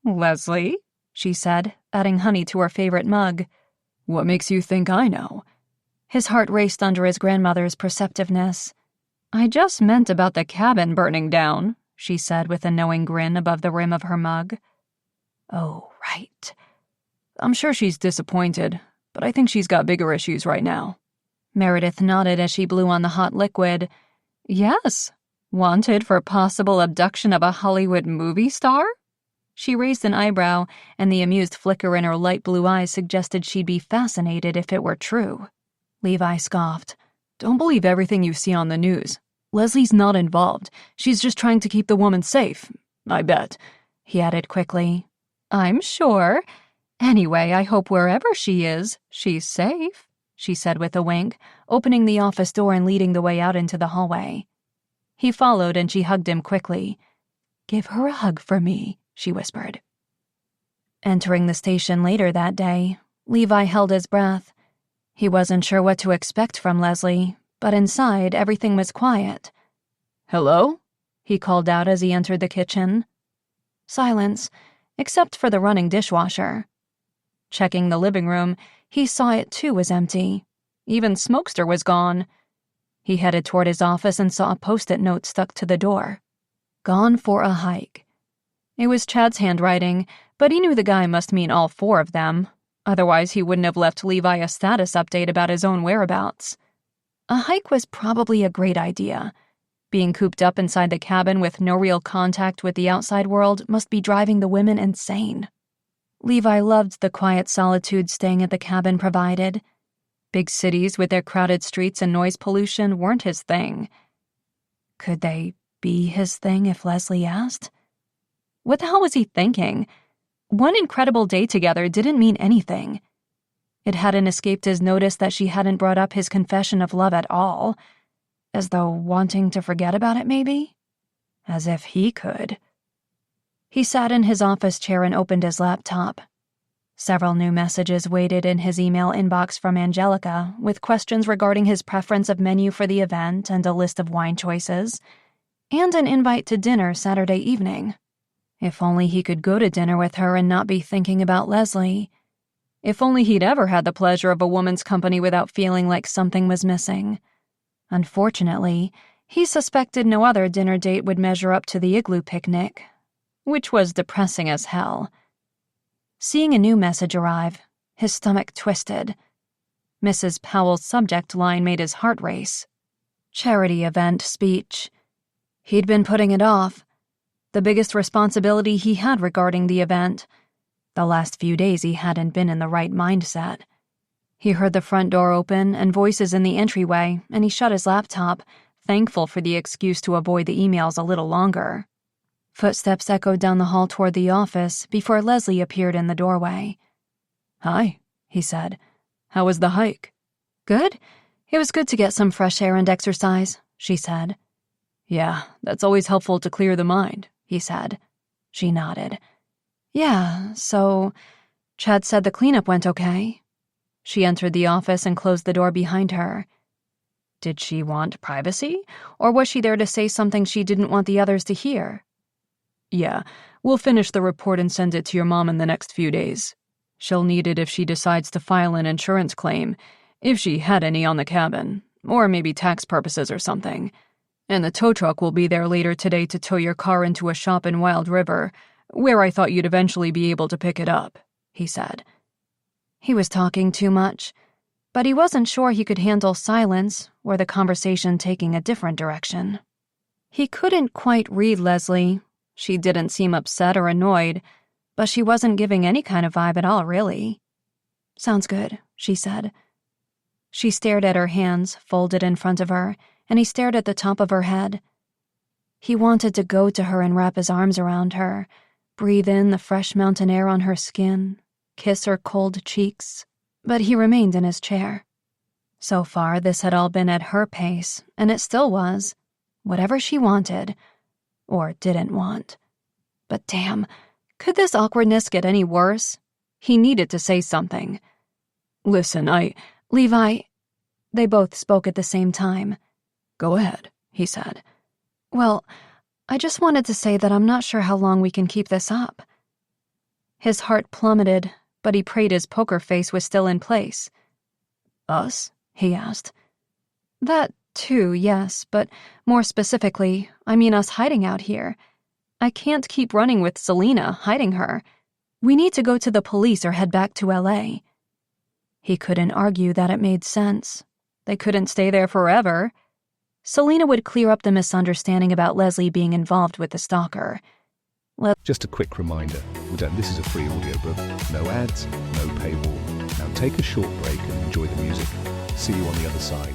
"Leslie," she said, adding honey to her favorite mug. "What makes you think I know?" His heart raced under his grandmother's perceptiveness. "I just meant about the cabin burning down," she said with a knowing grin above the rim of her mug. Oh, right. "I'm sure she's disappointed, but I think she's got bigger issues right now." Meredith nodded as she blew on the hot liquid. "Yes. Wanted for possible abduction of a Hollywood movie star?" She raised an eyebrow, and the amused flicker in her light blue eyes suggested she'd be fascinated if it were true. Levi scoffed. "Don't believe everything you see on the news. Leslie's not involved. She's just trying to keep the woman safe, I bet," he added quickly. "I'm sure. Anyway, I hope wherever she is, she's safe," she said with a wink, opening the office door and leading the way out into the hallway. He followed and she hugged him quickly. "Give her a hug for me," she whispered. Entering the station later that day, Levi held his breath. He wasn't sure what to expect from Leslie, but inside everything was quiet. "Hello?" he called out as he entered the kitchen. Silence, except for the running dishwasher. Checking the living room, he saw it too was empty. Even Smokester was gone. He headed toward his office and saw a post-it note stuck to the door. Gone for a hike. It was Chad's handwriting, but he knew the guy must mean all four of them. Otherwise, he wouldn't have left Levi a status update about his own whereabouts. A hike was probably a great idea. Being cooped up inside the cabin with no real contact with the outside world must be driving the women insane. Levi loved the quiet solitude staying at the cabin provided. Big cities with their crowded streets and noise pollution weren't his thing. Could they be his thing if Leslie asked? What the hell was he thinking? One incredible day together didn't mean anything. It hadn't escaped his notice that she hadn't brought up his confession of love at all, as though wanting to forget about it maybe? As if he could. He sat in his office chair and opened his laptop. Several new messages waited in his email inbox from Angelica, with questions regarding his preference of menu for the event and a list of wine choices, and an invite to dinner Saturday evening. If only he could go to dinner with her and not be thinking about Leslie. If only he'd ever had the pleasure of a woman's company without feeling like something was missing. Unfortunately, he suspected no other dinner date would measure up to the igloo picnic, which was depressing as hell. Seeing a new message arrive, his stomach twisted. Mrs. Powell's subject line made his heart race. Charity event speech. He'd been putting it off. The biggest responsibility he had regarding the event. The last few days he hadn't been in the right mindset. He heard the front door open and voices in the entryway, and he shut his laptop, thankful for the excuse to avoid the emails a little longer. Footsteps echoed down the hall toward the office before Leslie appeared in the doorway. "Hi," he said. "How was the hike?" "Good. It was good to get some fresh air and exercise," she said. "Yeah, that's always helpful to clear the mind," he said. She nodded. "Yeah, so Chad said the cleanup went okay." She entered the office and closed the door behind her. Did she want privacy, or was she there to say something she didn't want the others to hear? "Yeah, we'll finish the report and send it to your mom in the next few days. She'll need it if she decides to file an insurance claim, if she had any on the cabin, or maybe tax purposes or something. And the tow truck will be there later today to tow your car into a shop in Wild River, where I thought you'd eventually be able to pick it up," he said. He was talking too much, but he wasn't sure he could handle silence or the conversation taking a different direction. He couldn't quite read Leslie. She didn't seem upset or annoyed, but she wasn't giving any kind of vibe at all, really. "Sounds good," she said. She stared at her hands, folded in front of her, and he stared at the top of her head. He wanted to go to her and wrap his arms around her, breathe in the fresh mountain air on her skin, kiss her cold cheeks, but he remained in his chair. So far, this had all been at her pace, and it still was. Whatever she wanted, or didn't want. But damn, could this awkwardness get any worse? He needed to say something. "Listen, Levi." They both spoke at the same time. "Go ahead," he said. "Well, I just wanted to say that I'm not sure how long we can keep this up." His heart plummeted, but he prayed his poker face was still in place. "Us?" he asked. "That, too, yes, but more specifically, I mean us hiding out here. I can't keep running with Selena, hiding her. We need to go to the police or head back to LA. He couldn't argue that it made sense. They couldn't stay there forever. Selena would clear up the misunderstanding about Leslie being involved with the stalker. Just a quick reminder that this is a free audiobook. No ads, no paywall. Now take a short break and enjoy the music. See you on the other side.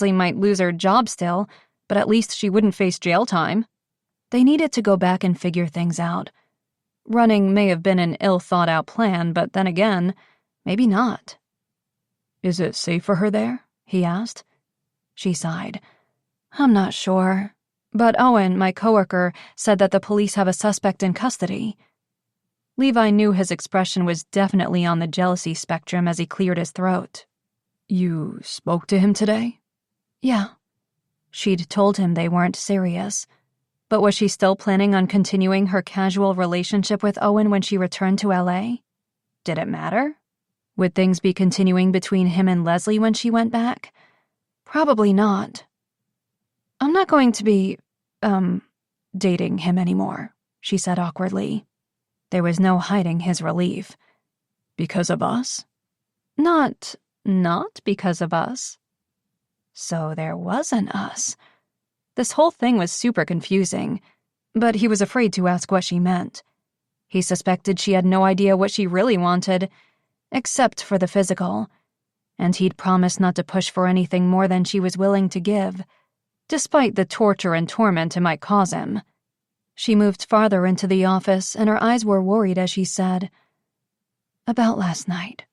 Leslie might lose her job still, but at least she wouldn't face jail time. They needed to go back and figure things out. Running may have been an ill-thought-out plan, but then again, maybe not. "Is it safe for her there?" he asked. She sighed. "I'm not sure. But Owen, my coworker, said that the police have a suspect in custody." Levi knew his expression was definitely on the jealousy spectrum as he cleared his throat. "You spoke to him today?" "Yeah." She'd told him they weren't serious. But was she still planning on continuing her casual relationship with Owen when she returned to LA? Did it matter? Would things be continuing between him and Leslie when she went back? Probably not. "I'm not going to be, dating him anymore," she said awkwardly. There was no hiding his relief. "Because of us?" Not because of us." So there was an us. This whole thing was super confusing, but he was afraid to ask what she meant. He suspected she had no idea what she really wanted, except for the physical, and he'd promised not to push for anything more than she was willing to give, despite the torture and torment it might cause him. She moved farther into the office, and her eyes were worried as she said, "About last night."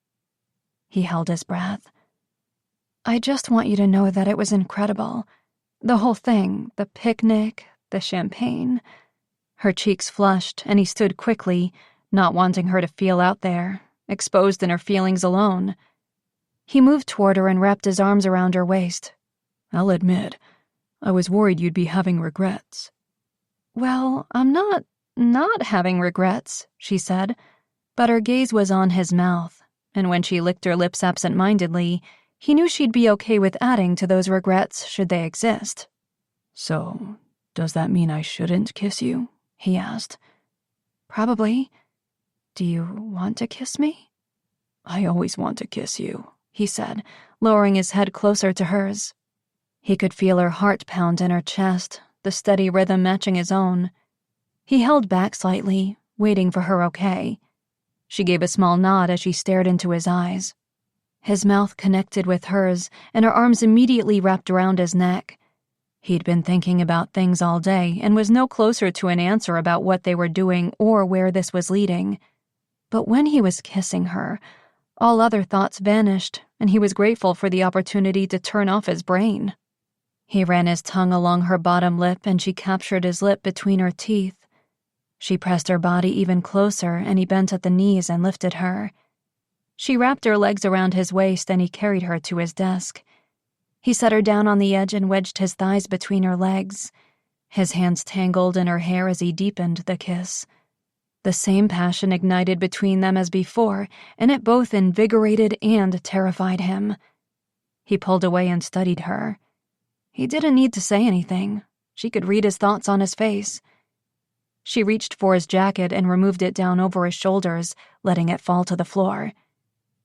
He held his breath. "I just want you to know that it was incredible. The whole thing, the picnic, the champagne." Her cheeks flushed, and he stood quickly, not wanting her to feel out there, exposed in her feelings alone. He moved toward her and wrapped his arms around her waist. "I'll admit, I was worried you'd be having regrets." "Well, I'm not having regrets," she said, but her gaze was on his mouth, and when she licked her lips absent-mindedly, he knew she'd be okay with adding to those regrets should they exist. "So, does that mean I shouldn't kiss you?" he asked. "Probably. Do you want to kiss me?" "I always want to kiss you," he said, lowering his head closer to hers. He could feel her heart pound in her chest, the steady rhythm matching his own. He held back slightly, waiting for her okay. She gave a small nod as she stared into his eyes. His mouth connected with hers, and her arms immediately wrapped around his neck. He'd been thinking about things all day and was no closer to an answer about what they were doing or where this was leading. But when he was kissing her, all other thoughts vanished, and he was grateful for the opportunity to turn off his brain. He ran his tongue along her bottom lip, and she captured his lip between her teeth. She pressed her body even closer, and he bent at the knees and lifted her. She wrapped her legs around his waist, and he carried her to his desk. He set her down on the edge and wedged his thighs between her legs. His hands tangled in her hair as he deepened the kiss. The same passion ignited between them as before, and it both invigorated and terrified him. He pulled away and studied her. He didn't need to say anything. She could read his thoughts on his face. She reached for his jacket and removed it down over his shoulders, letting it fall to the floor.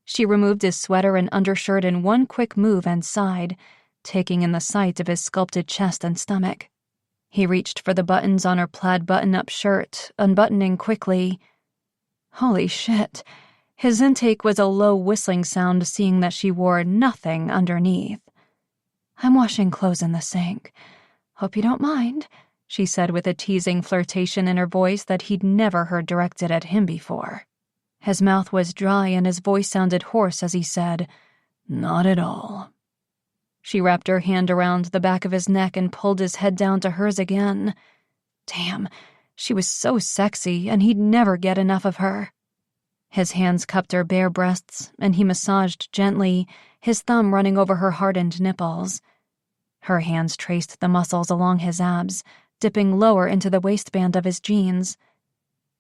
She removed his sweater and undershirt in one quick move and sighed, taking in the sight of his sculpted chest and stomach. He reached for the buttons on her plaid button-up shirt, unbuttoning quickly. Holy shit. His intake was a low whistling sound, seeing that she wore nothing underneath. "I'm washing clothes in the sink. Hope you don't mind," she said with a teasing flirtation in her voice that he'd never heard directed at him before. His mouth was dry and his voice sounded hoarse as he said, "Not at all." She wrapped her hand around the back of his neck and pulled his head down to hers again. Damn, she was so sexy, and he'd never get enough of her. His hands cupped her bare breasts, and he massaged gently, his thumb running over her hardened nipples. Her hands traced the muscles along his abs, dipping lower into the waistband of his jeans.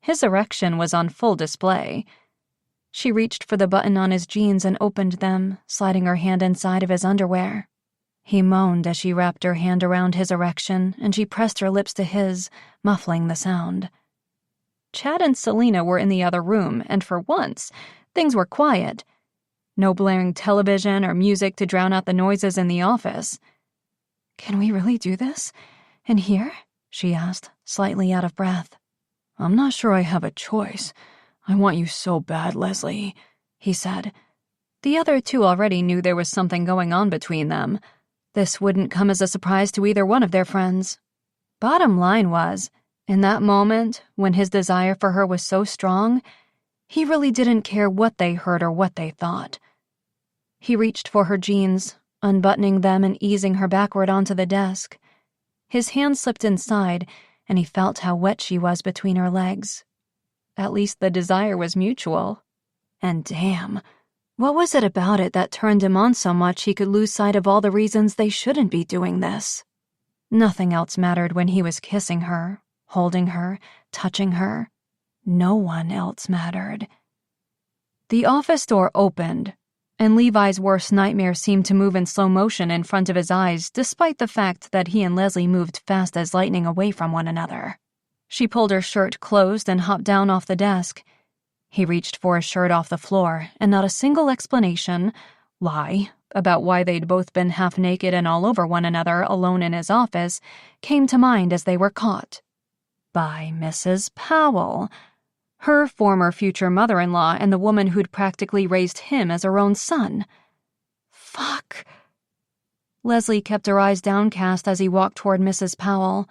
His erection was on full display. She reached for the button on his jeans and opened them, sliding her hand inside of his underwear. He moaned as she wrapped her hand around his erection, and she pressed her lips to his, muffling the sound. Chad and Selena were in the other room, and for once, things were quiet. No blaring television or music to drown out the noises in the office. "Can we really do this? In here?" she asked, slightly out of breath. "I'm not sure I have a choice. I want you so bad, Leslie," he said. The other two already knew there was something going on between them. This wouldn't come as a surprise to either one of their friends. Bottom line was, in that moment, when his desire for her was so strong, he really didn't care what they heard or what they thought. He reached for her jeans, unbuttoning them and easing her backward onto the desk. His hand slipped inside, and he felt how wet she was between her legs. At least the desire was mutual. And damn, what was it about it that turned him on so much he could lose sight of all the reasons they shouldn't be doing this? Nothing else mattered when he was kissing her, holding her, touching her. No one else mattered. The office door opened, and Levi's worst nightmare seemed to move in slow motion in front of his eyes, despite the fact that he and Leslie moved fast as lightning away from one another. She pulled her shirt closed and hopped down off the desk. He reached for his shirt off the floor, and not a single explanation, lie, about why they'd both been half naked and all over one another alone in his office, came to mind as they were caught. By Mrs. Powell, her former future mother-in-law and the woman who'd practically raised him as her own son. Fuck. Leslie kept her eyes downcast as he walked toward Mrs. Powell.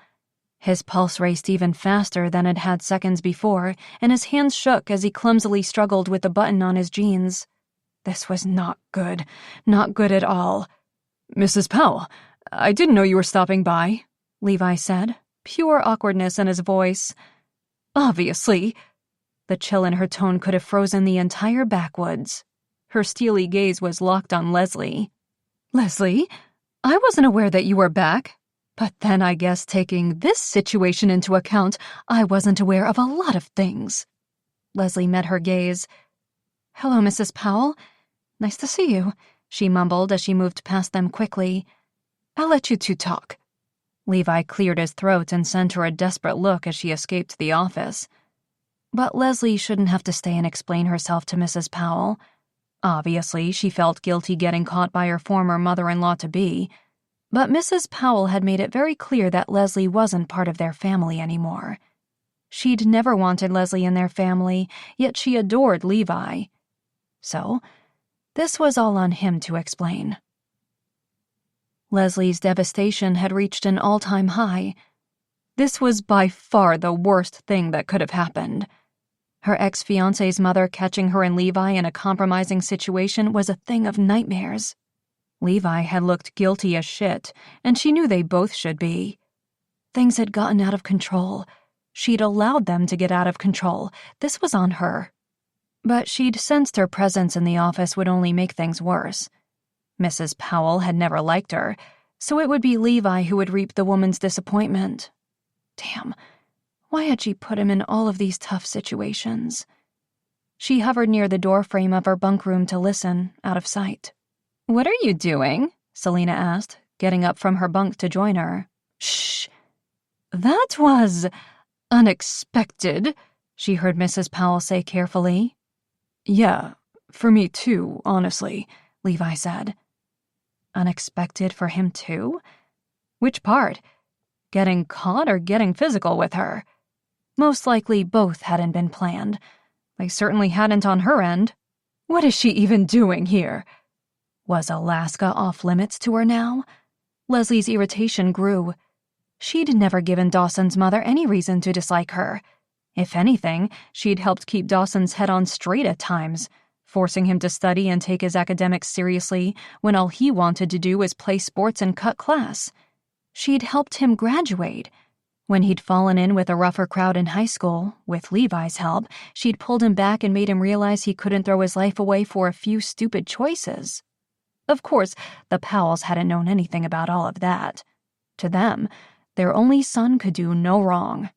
His pulse raced even faster than it had seconds before, and his hands shook as he clumsily struggled with the button on his jeans. This was not good. Not good at all. Mrs. Powell, I didn't know you were stopping by, Levi said, pure awkwardness in his voice. Obviously. The chill in her tone could have frozen the entire backwoods. Her steely gaze was locked on Leslie. Leslie, I wasn't aware that you were back. But then I guess taking this situation into account, I wasn't aware of a lot of things. Leslie met her gaze. Hello, Mrs. Powell. Nice to see you, she mumbled as she moved past them quickly. I'll let you two talk. Levi cleared his throat and sent her a desperate look as she escaped the office. But Leslie shouldn't have to stay and explain herself to Mrs. Powell. Obviously, she felt guilty getting caught by her former mother-in-law-to-be. But Mrs. Powell had made it very clear that Leslie wasn't part of their family anymore. She'd never wanted Leslie in their family, yet she adored Levi. So, this was all on him to explain. Leslie's devastation had reached an all-time high. This was by far the worst thing that could have happened. Her ex-fiancé's mother catching her and Levi in a compromising situation was a thing of nightmares. Levi had looked guilty as shit, and she knew they both should be. Things had gotten out of control. She'd allowed them to get out of control. This was on her. But she'd sensed her presence in the office would only make things worse. Mrs. Powell had never liked her, so it would be Levi who would reap the woman's disappointment. Damn, why had she put him in all of these tough situations? She hovered near the doorframe of her bunk room to listen, out of sight. "What are you doing?" Selena asked, getting up from her bunk to join her. Shh. That was unexpected, she heard Mrs. Powell say carefully. Yeah, for me too, honestly, Levi said. Unexpected for him too? Which part? Getting caught or getting physical with her? Most likely both hadn't been planned. They certainly hadn't on her end. What is she even doing here? Was Alaska off limits to her now? Leslie's irritation grew. She'd never given Dawson's mother any reason to dislike her. If anything, she'd helped keep Dawson's head on straight at times, forcing him to study and take his academics seriously when all he wanted to do was play sports and cut class. She'd helped him graduate. When he'd fallen in with a rougher crowd in high school, with Levi's help, she'd pulled him back and made him realize he couldn't throw his life away for a few stupid choices. Of course, the Powells hadn't known anything about all of that. To them, their only son could do no wrong.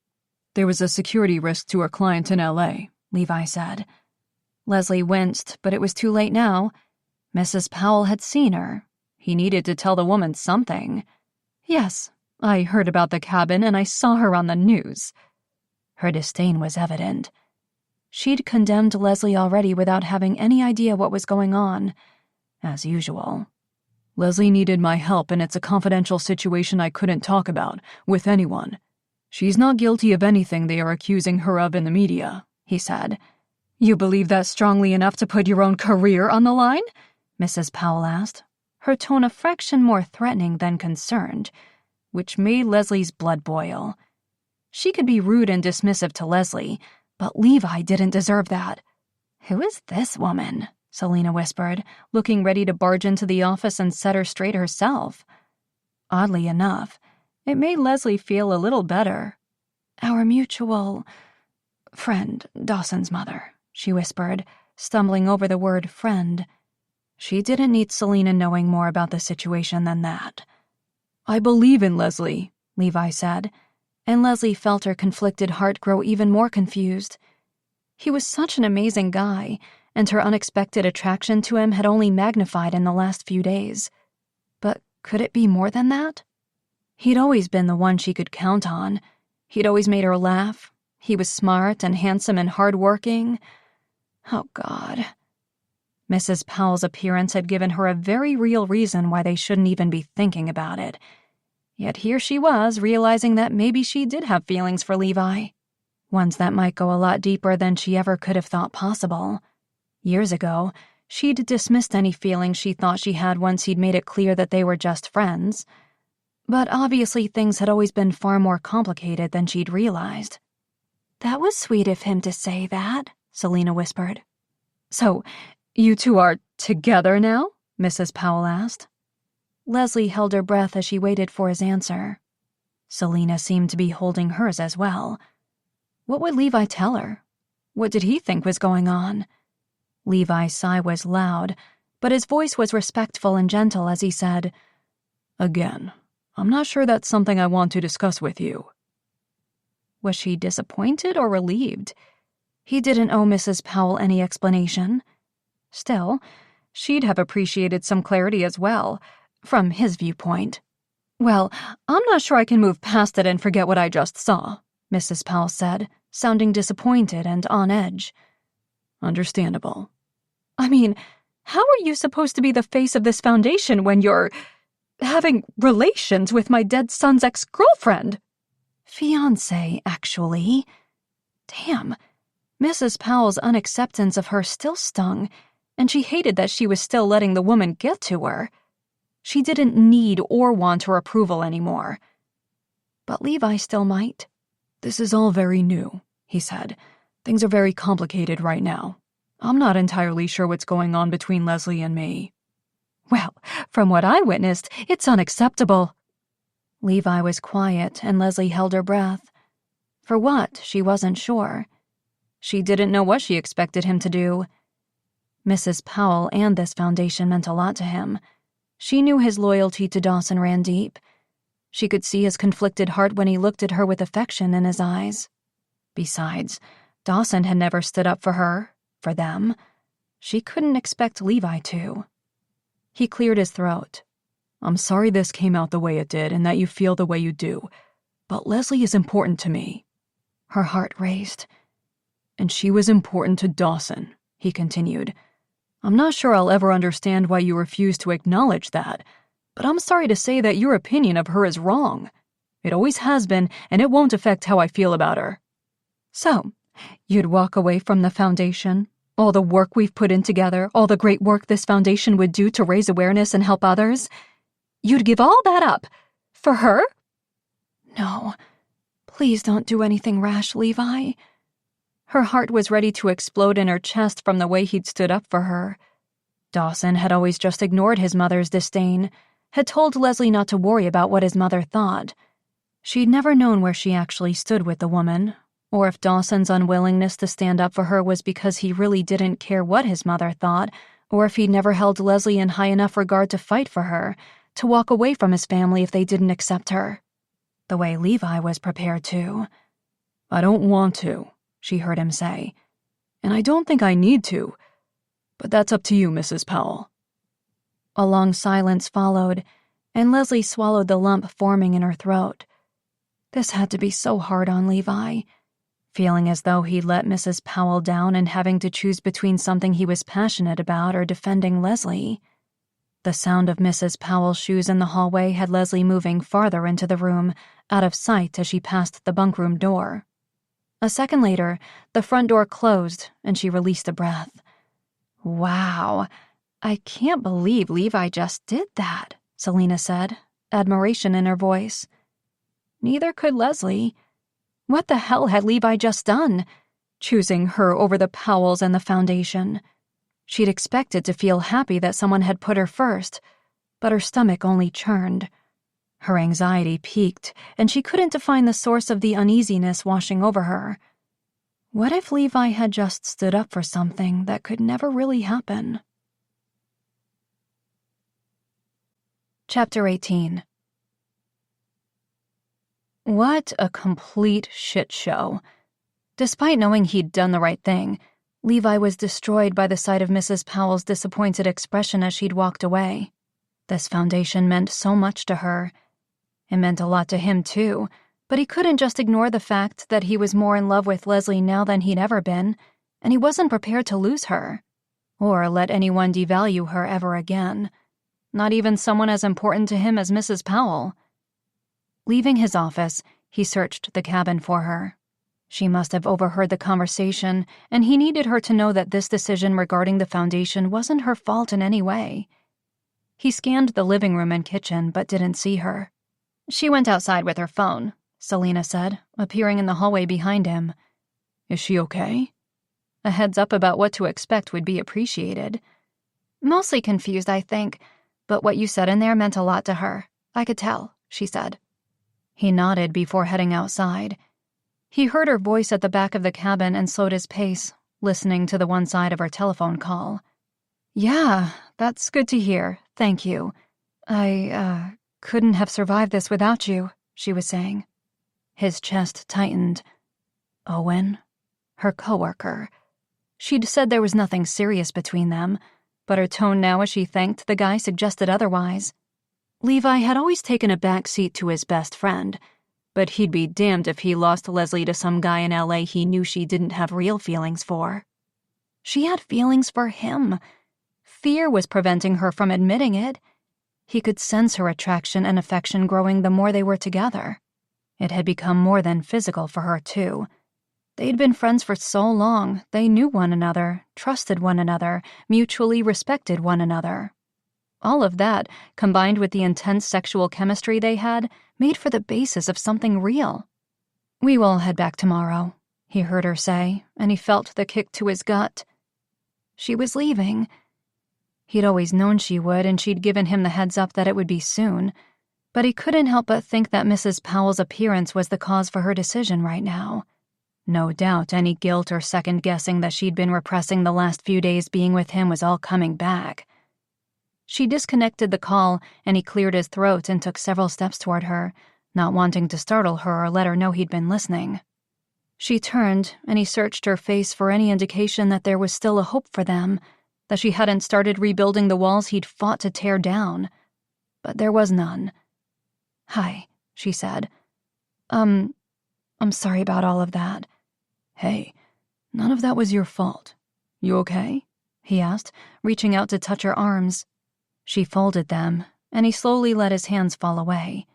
There was a security risk to her client in L.A., Levi said. Leslie winced, but it was too late now. Mrs. Powell had seen her. He needed to tell the woman something. Yes, I heard about the cabin and I saw her on the news. Her disdain was evident. She'd condemned Leslie already without having any idea what was going on. As usual. Leslie needed my help, and it's a confidential situation I couldn't talk about with anyone. She's not guilty of anything they are accusing her of in the media, he said. You believe that strongly enough to put your own career on the line? Mrs. Powell asked. her tone a fraction more threatening than concerned, which made Leslie's blood boil. She could be rude and dismissive to Leslie, but Levi didn't deserve that. "Who is this woman?" Selina whispered, looking ready to barge into the office and set her straight herself. Oddly enough, it made Leslie feel a little better. "Our mutual friend, Dawson's mother," she whispered, stumbling over the word friend. She didn't need Selina knowing more about the situation than that. "I believe in Leslie," Levi said, and Leslie felt her conflicted heart grow even more confused. He was such an amazing guy, and her unexpected attraction to him had only magnified in the last few days. But could it be more than that? He'd always been the one she could count on. He'd always made her laugh. He was smart and handsome and hardworking. Oh, God. Mrs. Powell's appearance had given her a very real reason why they shouldn't even be thinking about it. Yet here she was, realizing that maybe she did have feelings for Levi. Ones that might go a lot deeper than she ever could have thought possible. Years ago, she'd dismissed any feelings she thought she had once he'd made it clear that they were just friends. But obviously things had always been far more complicated than she'd realized. "That was sweet of him to say that," Selina whispered. "So, you two are together now?" Mrs. Powell asked. Leslie held her breath as she waited for his answer. Selina seemed to be holding hers as well. What would Levi tell her? What did he think was going on? Levi's sigh was loud, but his voice was respectful and gentle as he said, "Again, I'm not sure that's something I want to discuss with you." Was she disappointed or relieved? He didn't owe Mrs. Powell any explanation. Still, she'd have appreciated some clarity as well, from his viewpoint. "Well, I'm not sure I can move past it and forget what I just saw," Mrs. Powell said, sounding disappointed and on edge. "Understandable. I mean, how are you supposed to be the face of this foundation when you're having relations with my dead son's ex-girlfriend?" Fiancé, actually. Damn, Mrs. Powell's unacceptance of her still stung, and she hated that she was still letting the woman get to her. She didn't need or want her approval anymore. But Levi still might. "This is all very new," he said. "Things are very complicated right now. I'm not entirely sure what's going on between Leslie and me." "Well, from what I witnessed, it's unacceptable." Levi was quiet, and Leslie held her breath. For what, she wasn't sure. She didn't know what she expected him to do. Mrs. Powell and this foundation meant a lot to him. She knew his loyalty to Dawson ran deep. She could see his conflicted heart when he looked at her with affection in his eyes. Besides, Dawson had never stood up for her, for them. She couldn't expect Levi to. He cleared his throat. "I'm sorry this came out the way it did and that you feel the way you do, but Leslie is important to me." Her heart raced. "And she was important to Dawson," he continued. "I'm not sure I'll ever understand why you refuse to acknowledge that, but I'm sorry to say that your opinion of her is wrong. It always has been, and it won't affect how I feel about her." "So, you'd walk away from the foundation? All the work we've put in together, all the great work this foundation would do to raise awareness and help others? You'd give all that up? For her?" "No. Please don't do anything rash, Levi." Her heart was ready to explode in her chest from the way he'd stood up for her. Dawson had always just ignored his mother's disdain, had told Leslie not to worry about what his mother thought. She'd never known where she actually stood with the woman, or if Dawson's unwillingness to stand up for her was because he really didn't care what his mother thought, or if he'd never held Leslie in high enough regard to fight for her, to walk away from his family if they didn't accept her. The way Levi was prepared to. "I don't want to," she heard him say, "and I don't think I need to. But that's up to you, Mrs. Powell." A long silence followed, and Leslie swallowed the lump forming in her throat. This had to be so hard on Levi, feeling as though he'd let Mrs. Powell down and having to choose between something he was passionate about or defending Leslie. The sound of Mrs. Powell's shoes in the hallway had Leslie moving farther into the room, out of sight as she passed the bunkroom door. A second later, the front door closed and she released a breath. Wow, I can't believe Levi just did that, Selena said, admiration in her voice. Neither could Leslie. What the hell had Levi just done? Choosing her over the Powells and the foundation. She'd expected to feel happy that someone had put her first, but her stomach only churned. Her anxiety peaked, and she couldn't define the source of the uneasiness washing over her. What if Levi had just stood up for something that could never really happen? Chapter 18. What a complete shit show. Despite knowing he'd done the right thing, Levi was destroyed by the sight of Mrs. Powell's disappointed expression as she'd walked away. This foundation meant so much to her. It meant a lot to him, too, but he couldn't just ignore the fact that he was more in love with Leslie now than he'd ever been, and he wasn't prepared to lose her, or let anyone devalue her ever again. Not even someone as important to him as Mrs. Powell. Leaving his office, he searched the cabin for her. She must have overheard the conversation, and he needed her to know that this decision regarding the foundation wasn't her fault in any way. He scanned the living room and kitchen, but didn't see her. She went outside with her phone, Selena said, appearing in the hallway behind him. Is she okay? A heads up about what to expect would be appreciated. Mostly confused, I think, but what you said in there meant a lot to her. I could tell, she said. He nodded before heading outside. He heard her voice at the back of the cabin and slowed his pace, listening to the one side of her telephone call. Yeah, that's good to hear, thank you. I couldn't have survived this without you, she was saying. His chest tightened. Owen? Her coworker. She'd said there was nothing serious between them, but her tone now as she thanked the guy suggested otherwise. Levi had always taken a back seat to his best friend, but he'd be damned if he lost Leslie to some guy in LA he knew she didn't have real feelings for. She had feelings for him. Fear was preventing her from admitting it. He could sense her attraction and affection growing the more they were together. It had become more than physical for her, too. They'd been friends for so long, they knew one another, trusted one another, mutually respected one another. All of that, combined with the intense sexual chemistry they had, made for the basis of something real. We will head back tomorrow, he heard her say, and he felt the kick to his gut. She was leaving. He'd always known she would, and she'd given him the heads up that it would be soon, but he couldn't help but think that Mrs. Powell's appearance was the cause for her decision right now. No doubt any guilt or second-guessing that she'd been repressing the last few days being with him was all coming back. She disconnected the call, and he cleared his throat and took several steps toward her, not wanting to startle her or let her know he'd been listening. She turned, and he searched her face for any indication that there was still a hope for them, that she hadn't started rebuilding the walls he'd fought to tear down. But there was none. Hi, she said. I'm sorry about all of that. Hey, none of that was your fault. You okay? He asked, reaching out to touch her arms. She folded them, and he slowly let his hands fall away.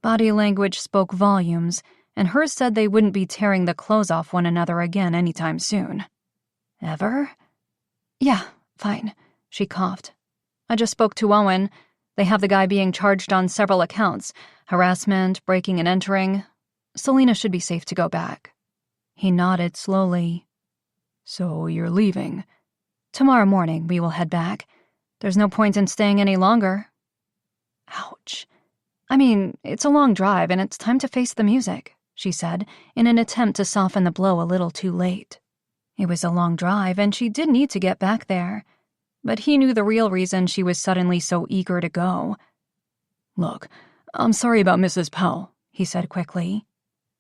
Body language spoke volumes, and hers said they wouldn't be tearing the clothes off one another again anytime soon. Ever? Yeah, fine, she coughed. I just spoke to Owen. They have the guy being charged on several accounts, harassment, breaking and entering. Selena should be safe to go back. He nodded slowly. So you're leaving? Tomorrow morning we will head back. There's no point in staying any longer. Ouch. I mean, it's a long drive and it's time to face the music, she said, in an attempt to soften the blow a little too late. It was a long drive and she did need to get back there, but he knew the real reason she was suddenly so eager to go. Look, I'm sorry about Mrs. Powell, he said quickly.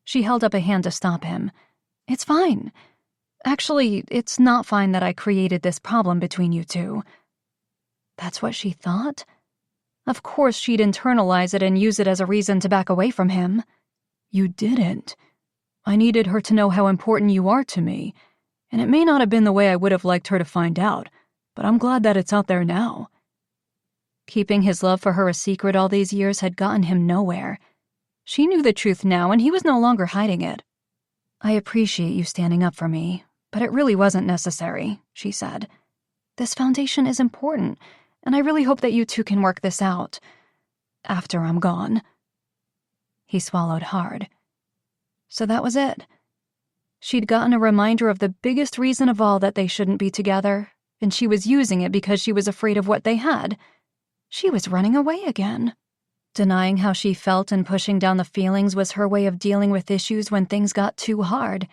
She held up a hand to stop him. It's fine. Actually, it's not fine that I created this problem between you two. That's what she thought? Of course she'd internalize it and use it as a reason to back away from him. You didn't. I needed her to know how important you are to me, and it may not have been the way I would have liked her to find out, but I'm glad that it's out there now. Keeping his love for her a secret all these years had gotten him nowhere. She knew the truth now, and he was no longer hiding it. I appreciate you standing up for me, but it really wasn't necessary, she said. This foundation is important, and I really hope that you two can work this out. After I'm gone." He swallowed hard. So that was it. She'd gotten a reminder of the biggest reason of all that they shouldn't be together, and she was using it because she was afraid of what they had. She was running away again. Denying how she felt and pushing down the feelings was her way of dealing with issues when things got too hard.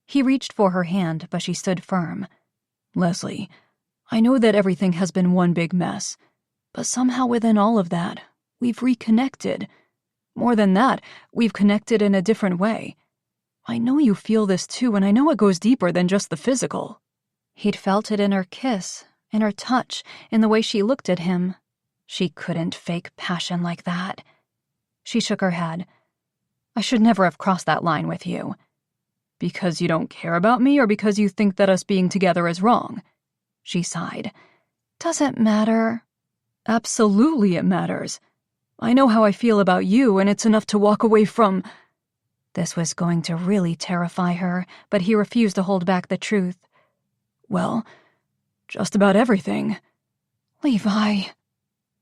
He reached for her hand, but she stood firm. "Leslie, I know that everything has been one big mess, but somehow within all of that, we've reconnected. More than that, we've connected in a different way. I know you feel this too, and I know it goes deeper than just the physical." He'd felt it in her kiss, in her touch, in the way she looked at him. She couldn't fake passion like that. She shook her head. "I should never have crossed that line with you." "Because you don't care about me, or because you think that us being together is wrong?" She sighed. "Doesn't matter." "Absolutely it matters. I know how I feel about you, and it's enough to walk away from—" This was going to really terrify her, but he refused to hold back the truth. "Well, just about everything." "Levi."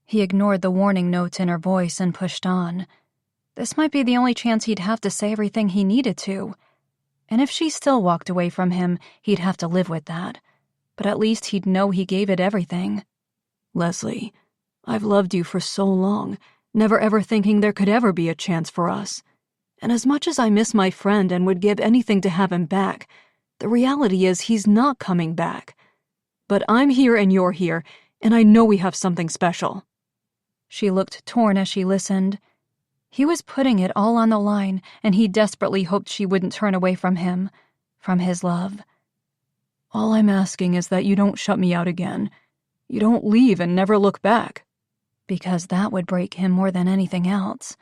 He ignored the warning notes in her voice and pushed on. This might be the only chance he'd have to say everything he needed to. And if she still walked away from him, he'd have to live with that. But at least he'd know he gave it everything. "Leslie, I've loved you for so long, never ever thinking there could ever be a chance for us. And as much as I miss my friend and would give anything to have him back, the reality is he's not coming back. But I'm here and you're here, and I know we have something special." She looked torn as she listened. He was putting it all on the line, and he desperately hoped she wouldn't turn away from him, from his love. "All I'm asking is that you don't shut me out again. You don't leave and never look back." Because that would break him more than anything else.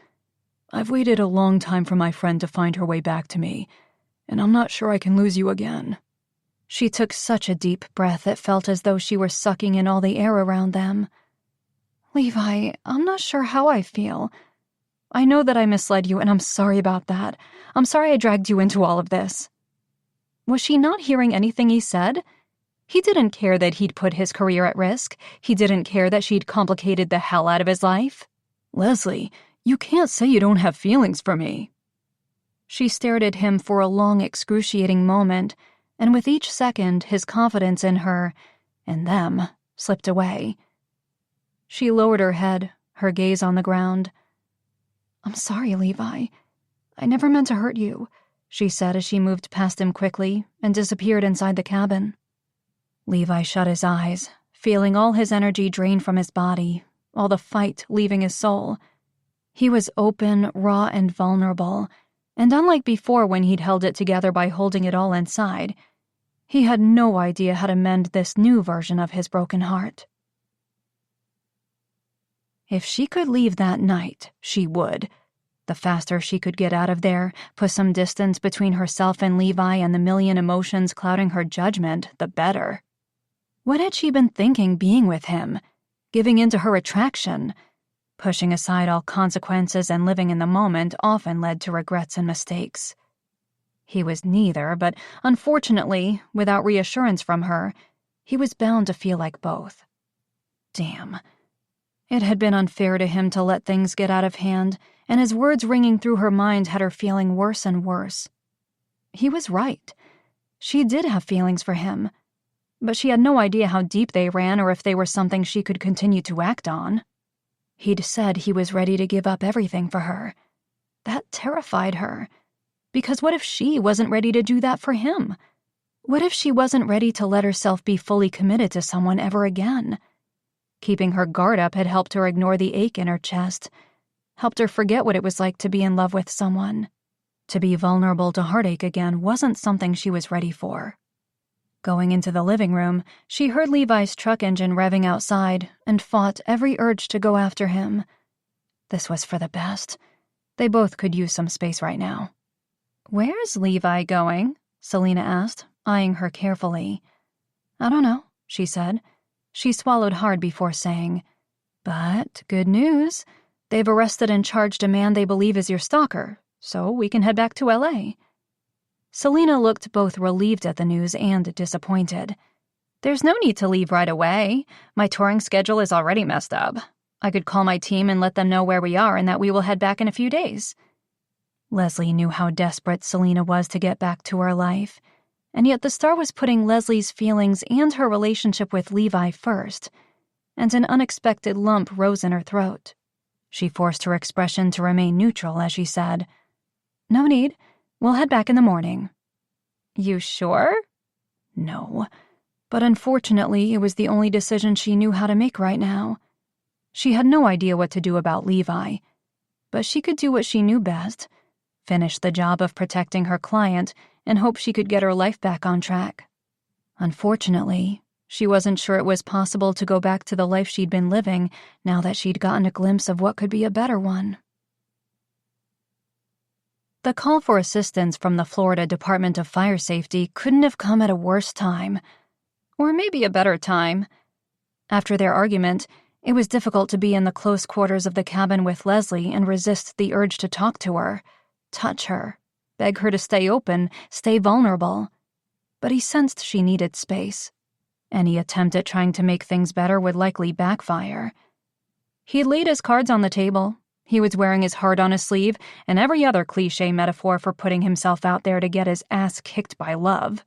"I've waited a long time for my friend to find her way back to me, and I'm not sure I can lose you again." She took such a deep breath it felt as though she were sucking in all the air around them. "Levi, I'm not sure how I feel. I know that I misled you, and I'm sorry about that. I'm sorry I dragged you into all of this." Was she not hearing anything he said? He didn't care that he'd put his career at risk. He didn't care that she'd complicated the hell out of his life. "Leslie, you can't say you don't have feelings for me." She stared at him for a long, excruciating moment, and with each second, his confidence in her, and them, slipped away. She lowered her head, her gaze on the ground. "I'm sorry, Levi. I never meant to hurt you," she said as she moved past him quickly and disappeared inside the cabin. Levi shut his eyes, feeling all his energy drain from his body, all the fight leaving his soul. He was open, raw, and vulnerable, and unlike before when he'd held it together by holding it all inside, he had no idea how to mend this new version of his broken heart. If she could leave that night, she would. The faster she could get out of there, put some distance between herself and Levi and the million emotions clouding her judgment, the better. What had she been thinking being with him? Giving in to her attraction? Pushing aside all consequences and living in the moment often led to regrets and mistakes. He was neither, but unfortunately, without reassurance from her, he was bound to feel like both. Damn. It had been unfair to him to let things get out of hand, and his words ringing through her mind had her feeling worse and worse. He was right. She did have feelings for him, but she had no idea how deep they ran or if they were something she could continue to act on. He'd said he was ready to give up everything for her. That terrified her. Because what if she wasn't ready to do that for him? What if she wasn't ready to let herself be fully committed to someone ever again? Keeping her guard up had helped her ignore the ache in her chest, helped her forget what it was like to be in love with someone. To be vulnerable to heartache again wasn't something she was ready for. Going into the living room, she heard Levi's truck engine revving outside and fought every urge to go after him. This was for the best. They both could use some space right now. "Where's Levi going?" Selena asked, eyeing her carefully. "I don't know," she said. She swallowed hard before saying, "But good news. They've arrested and charged a man they believe is your stalker, so we can head back to LA. Selena looked both relieved at the news and disappointed. There's no need to leave right away. My touring schedule is already messed up. I could call my team and let them know where we are and that we will head back in a few days. Leslie knew how desperate Selena was to get back to her life, and yet the star was putting Leslie's feelings and her relationship with Levi first, and an unexpected lump rose in her throat. She forced her expression to remain neutral as she said, "No need. We'll head back in the morning." You sure? No, but unfortunately it was the only decision she knew how to make right now. She had no idea what to do about Levi, but she could do what she knew best, finish the job of protecting her client and hope she could get her life back on track. Unfortunately, she wasn't sure it was possible to go back to the life she'd been living now that she'd gotten a glimpse of what could be a better one. The call for assistance from the Florida Department of Fire Safety couldn't have come at a worse time. Or maybe a better time. After their argument, it was difficult to be in the close quarters of the cabin with Leslie and resist the urge to talk to her, touch her, beg her to stay open, stay vulnerable. But he sensed she needed space. Any attempt at trying to make things better would likely backfire. He laid his cards on the table. He was wearing his heart on his sleeve and every other cliché metaphor for putting himself out there to get his ass kicked by love.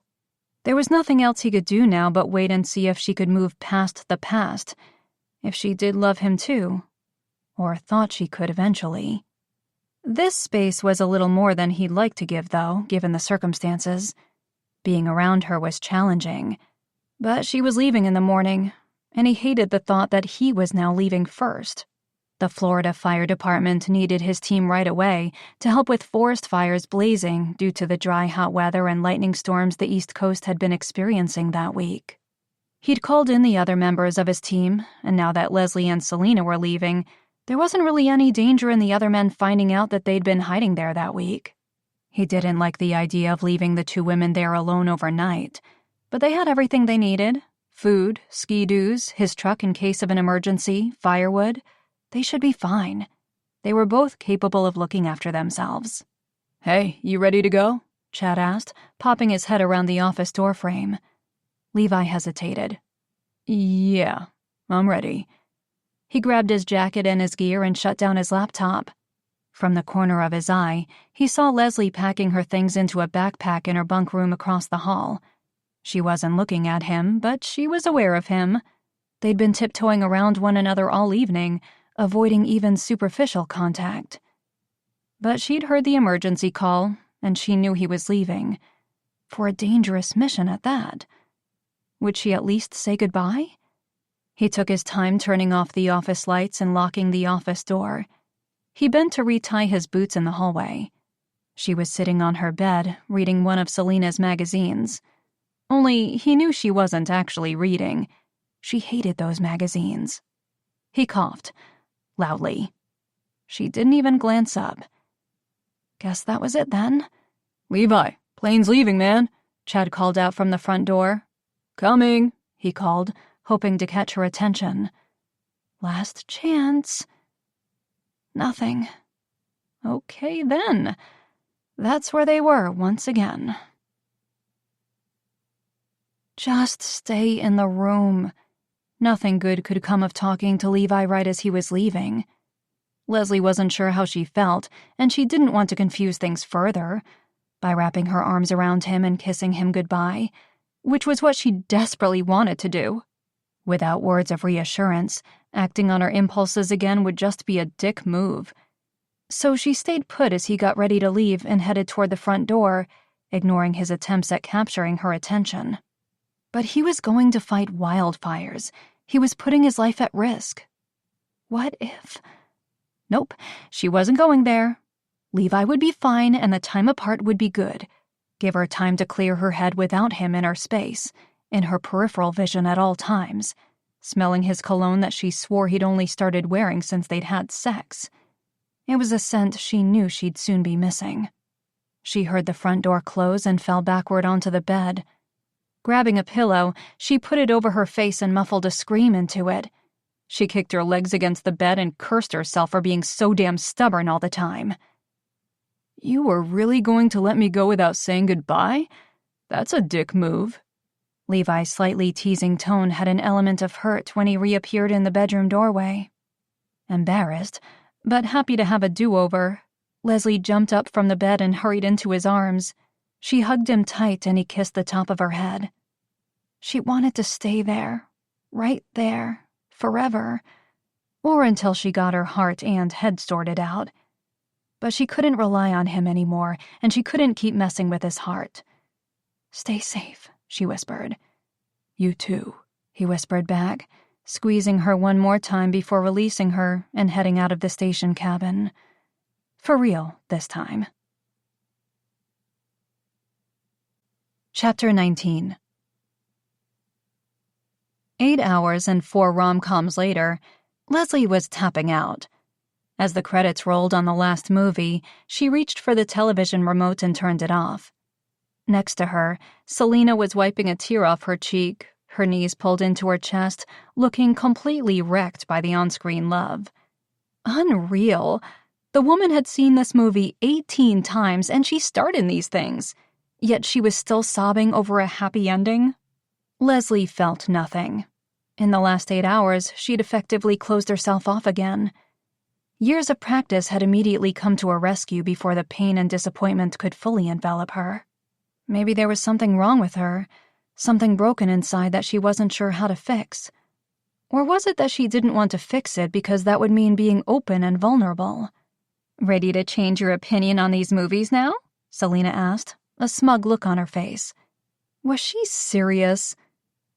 There was nothing else he could do now but wait and see if she could move past the past, if she did love him too, or thought she could eventually. This space was a little more than he'd like to give, though, given the circumstances. Being around her was challenging, but she was leaving in the morning, and he hated the thought that he was now leaving first. The Florida Fire Department needed his team right away to help with forest fires blazing due to the dry, hot weather and lightning storms the East Coast had been experiencing that week. He'd called in the other members of his team, and now that Leslie and Selena were leaving, there wasn't really any danger in the other men finding out that they'd been hiding there that week. He didn't like the idea of leaving the two women there alone overnight, but they had everything they needed: food, ski-doos, his truck in case of an emergency, firewood. They should be fine. They were both capable of looking after themselves. "Hey, you ready to go?" Chad asked, popping his head around the office doorframe. Levi hesitated. "Yeah, I'm ready." He grabbed his jacket and his gear and shut down his laptop. From the corner of his eye, he saw Leslie packing her things into a backpack in her bunk room across the hall. She wasn't looking at him, but she was aware of him. They'd been tiptoeing around one another all evening, avoiding even superficial contact. But she'd heard the emergency call, and she knew he was leaving. For a dangerous mission at that. Would she at least say goodbye? He took his time turning off the office lights and locking the office door. He bent to retie his boots in the hallway. She was sitting on her bed, reading one of Selena's magazines. Only he knew she wasn't actually reading. She hated those magazines. He coughed, loudly. She didn't even glance up. Guess that was it then. "Levi, plane's leaving, man," Chad called out from the front door. "Coming," he called, hoping to catch her attention. Last chance. Nothing. Okay, then. That's where they were once again. Just stay in the room. Nothing good could come of talking to Levi right as he was leaving. Leslie wasn't sure how she felt, and she didn't want to confuse things further by wrapping her arms around him and kissing him goodbye, which was what she desperately wanted to do. Without words of reassurance, acting on her impulses again would just be a dick move. So she stayed put as he got ready to leave and headed toward the front door, ignoring his attempts at capturing her attention. But he was going to fight wildfires. He was putting his life at risk. What if... Nope, she wasn't going there. Levi would be fine and the time apart would be good. Give her time to clear her head without him in her space, in her peripheral vision at all times, smelling his cologne that she swore he'd only started wearing since they'd had sex. It was a scent she knew she'd soon be missing. She heard the front door close and fell backward onto the bed. Grabbing a pillow, she put it over her face and muffled a scream into it. She kicked her legs against the bed and cursed herself for being so damn stubborn all the time. "You were really going to let me go without saying goodbye? That's a dick move." Levi's slightly teasing tone had an element of hurt when he reappeared in the bedroom doorway. Embarrassed, but happy to have a do-over, Leslie jumped up from the bed and hurried into his arms. She hugged him tight and he kissed the top of her head. She wanted to stay there, right there, forever, or until she got her heart and head sorted out. But she couldn't rely on him anymore, and she couldn't keep messing with his heart. "Stay safe," she whispered. "You too," he whispered back, squeezing her one more time before releasing her and heading out of the station cabin. For real this time. Chapter 19. 8 hours and 4 rom-coms later, Leslie was tapping out. As the credits rolled on the last movie, she reached for the television remote and turned it off. Next to her, Selena was wiping a tear off her cheek, her knees pulled into her chest, looking completely wrecked by the on-screen love. Unreal. The woman had seen this movie 18 times and she starred in these things, yet she was still sobbing over a happy ending. Leslie felt nothing. In the last 8 hours, she'd effectively closed herself off again. Years of practice had immediately come to her rescue before the pain and disappointment could fully envelop her. Maybe there was something wrong with her, something broken inside that she wasn't sure how to fix. Or was it that she didn't want to fix it because that would mean being open and vulnerable? "Ready to change your opinion on these movies now?" Selena asked, a smug look on her face. Was she serious?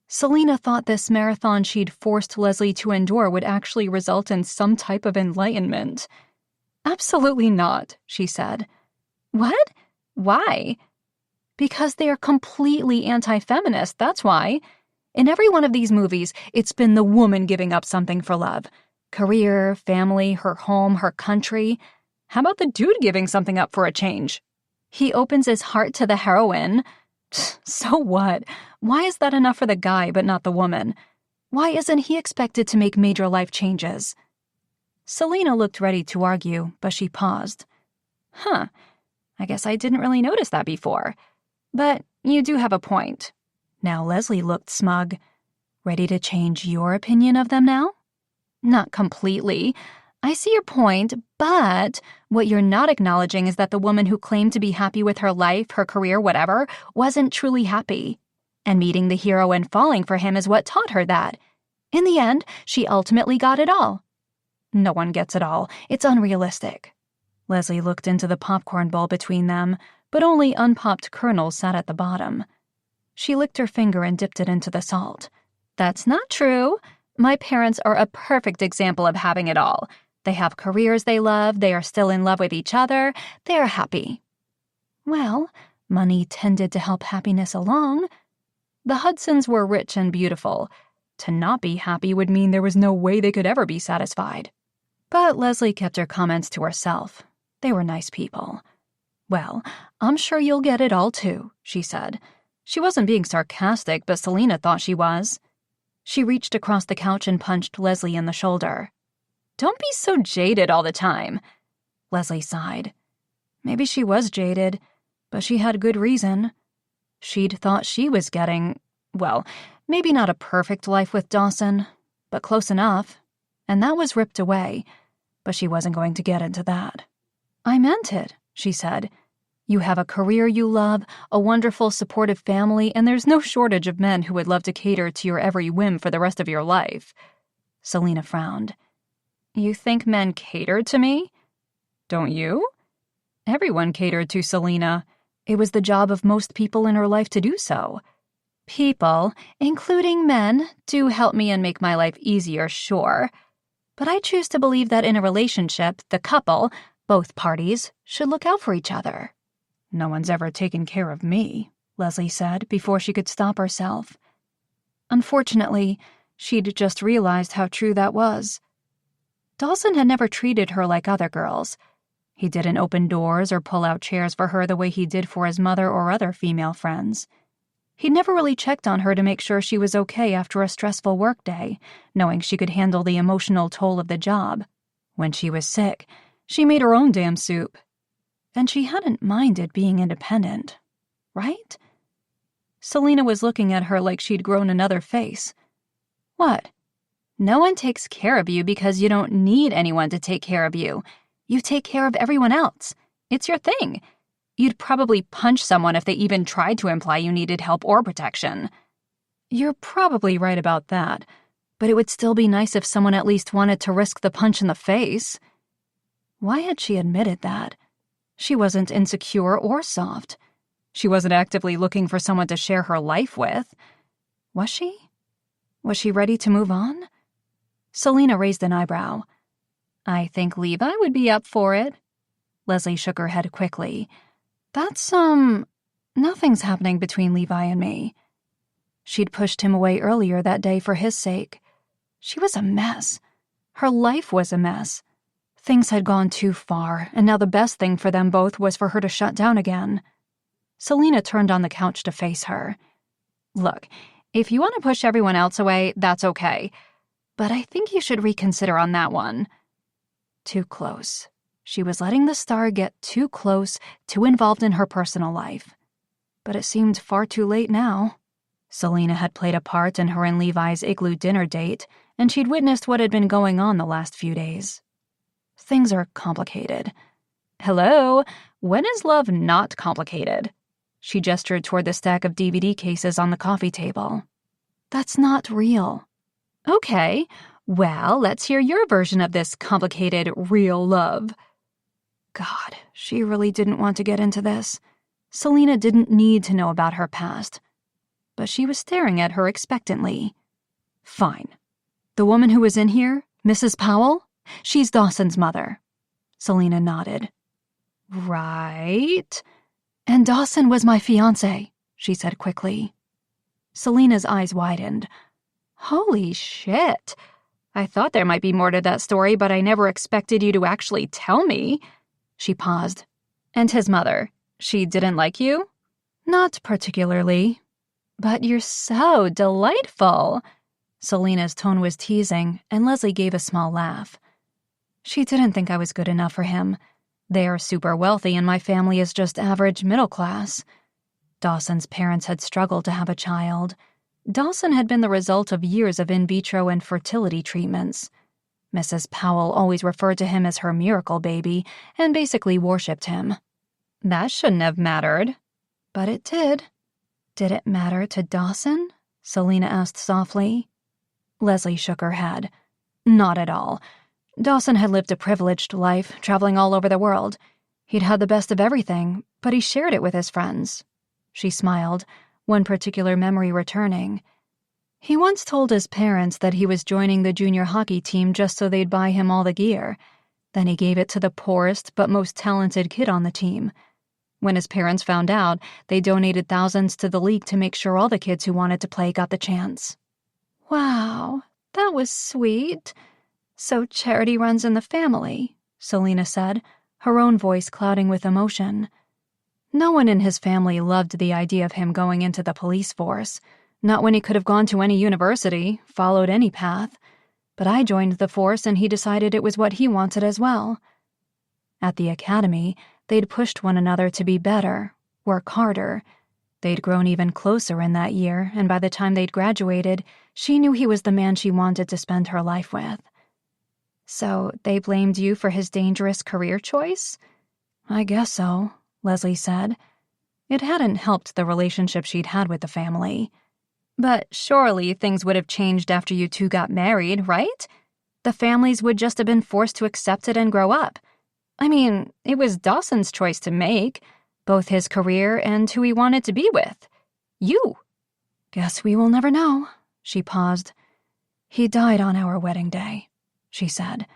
Selena thought this marathon she'd forced Leslie to endure would actually result in some type of enlightenment. "Absolutely not," she said. "What? Why?" "Because they are completely anti-feminist, that's why. In every one of these movies, it's been the woman giving up something for love. Career, family, her home, her country. How about the dude giving something up for a change? He opens his heart to the heroine. So what? Why is that enough for the guy but not the woman? Why isn't he expected to make major life changes?" Selena looked ready to argue, but she paused. "I guess I didn't really notice that before. But you do have a point." Now Leslie looked smug. "Ready to change your opinion of them now?" "Not completely. I see your point, but what you're not acknowledging is that the woman who claimed to be happy with her life, her career, whatever, wasn't truly happy. And meeting the hero and falling for him is what taught her that. In the end, she ultimately got it all." "No one gets it all. It's unrealistic." Leslie looked into the popcorn bowl between them, but only unpopped kernels sat at the bottom. She licked her finger and dipped it into the salt. "That's not true. My parents are a perfect example of having it all. They have careers they love, they are still in love with each other, they are happy." "Well, money tended to help happiness along. The Hudsons were rich and beautiful. To not be happy would mean there was no way they could ever be satisfied." But Leslie kept her comments to herself. They were nice people. "Well, I'm sure you'll get it all too," she said. She wasn't being sarcastic, but Selena thought she was. She reached across the couch and punched Leslie in the shoulder. "Don't be so jaded all the time." Leslie sighed. Maybe she was jaded, but she had good reason. She'd thought she was getting, well, maybe not a perfect life with Dawson, but close enough. And that was ripped away, but she wasn't going to get into that. "I meant it," she said. "You have a career you love, a wonderful, supportive family, and there's no shortage of men who would love to cater to your every whim for the rest of your life." Selena frowned. "You think men catered to me?" "Don't you?" Everyone catered to Selena. It was the job of most people in her life to do so. "People, including men, do help me and make my life easier, sure. But I choose to believe that in a relationship, the couple, both parties, should look out for each other." "No one's ever taken care of me," Leslie said before she could stop herself. Unfortunately, she'd just realized how true that was. Dawson had never treated her like other girls. He didn't open doors or pull out chairs for her the way he did for his mother or other female friends. He'd never really checked on her to make sure she was okay after a stressful workday, knowing she could handle the emotional toll of the job. When she was sick, she made her own damn soup. And she hadn't minded being independent, right? Selina was looking at her like she'd grown another face. What? No one takes care of you because you don't need anyone to take care of you. You take care of everyone else. It's your thing. You'd probably punch someone if they even tried to imply you needed help or protection. You're probably right about that, but it would still be nice if someone at least wanted to risk the punch in the face. Why had she admitted that? She wasn't insecure or soft. She wasn't actively looking for someone to share her life with. Was she? Was she ready to move on? Selina raised an eyebrow. I think Levi would be up for it. Leslie shook her head quickly. That's, nothing's happening between Levi and me. She'd pushed him away earlier that day for his sake. She was a mess. Her life was a mess. Things had gone too far, and now the best thing for them both was for her to shut down again. Selina turned on the couch to face her. Look, if you want to push everyone else away, that's okay. But I think you should reconsider on that one. Too close. She was letting the star get too close, too involved in her personal life. But it seemed far too late now. Selina had played a part in her and Levi's igloo dinner date, and she'd witnessed what had been going on the last few days. Things are complicated. Hello? When is love not complicated? She gestured toward the stack of DVD cases on the coffee table. That's not real. Okay, well, let's hear your version of this complicated, real love. God, she really didn't want to get into this. Selina didn't need to know about her past. But she was staring at her expectantly. Fine. The woman who was in here, Mrs. Powell? She's Dawson's mother. Selina nodded. Right. And Dawson was my fiancé, she said quickly. Selina's eyes widened. Holy shit. I thought there might be more to that story, but I never expected you to actually tell me. She paused. And his mother, she didn't like you? Not particularly. But you're so delightful. Selina's tone was teasing, and Leslie gave a small laugh. She didn't think I was good enough for him. They're super wealthy, and my family is just average middle class. Dawson's parents had struggled to have a child. Dawson had been the result of years of in vitro and fertility treatments. Mrs. Powell always referred to him as her miracle baby and basically worshipped him. That shouldn't have mattered. But it did. Did it matter to Dawson? Selina asked softly. Leslie shook her head. Not at all. Dawson had lived a privileged life, traveling all over the world. He'd had the best of everything, but he shared it with his friends. She smiled, one particular memory returning. He once told his parents that he was joining the junior hockey team just so they'd buy him all the gear. Then he gave it to the poorest but most talented kid on the team. When his parents found out, they donated thousands to the league to make sure all the kids who wanted to play got the chance. Wow, that was sweet. So charity runs in the family, Selina said, her own voice clouding with emotion. No one in his family loved the idea of him going into the police force, not when he could have gone to any university, followed any path. But I joined the force and he decided it was what he wanted as well. At the academy, they'd pushed one another to be better, work harder. They'd grown even closer in that year, and by the time they'd graduated, she knew he was the man she wanted to spend her life with. So they blamed you for his dangerous career choice? I guess so, Leslie said. It hadn't helped the relationship she'd had with the family. But surely things would have changed after you two got married, right? The families would just have been forced to accept it and grow up. I mean, it was Dawson's choice to make, both his career and who he wanted to be with. You. Guess we will never know, she paused. He died on our wedding day, she said.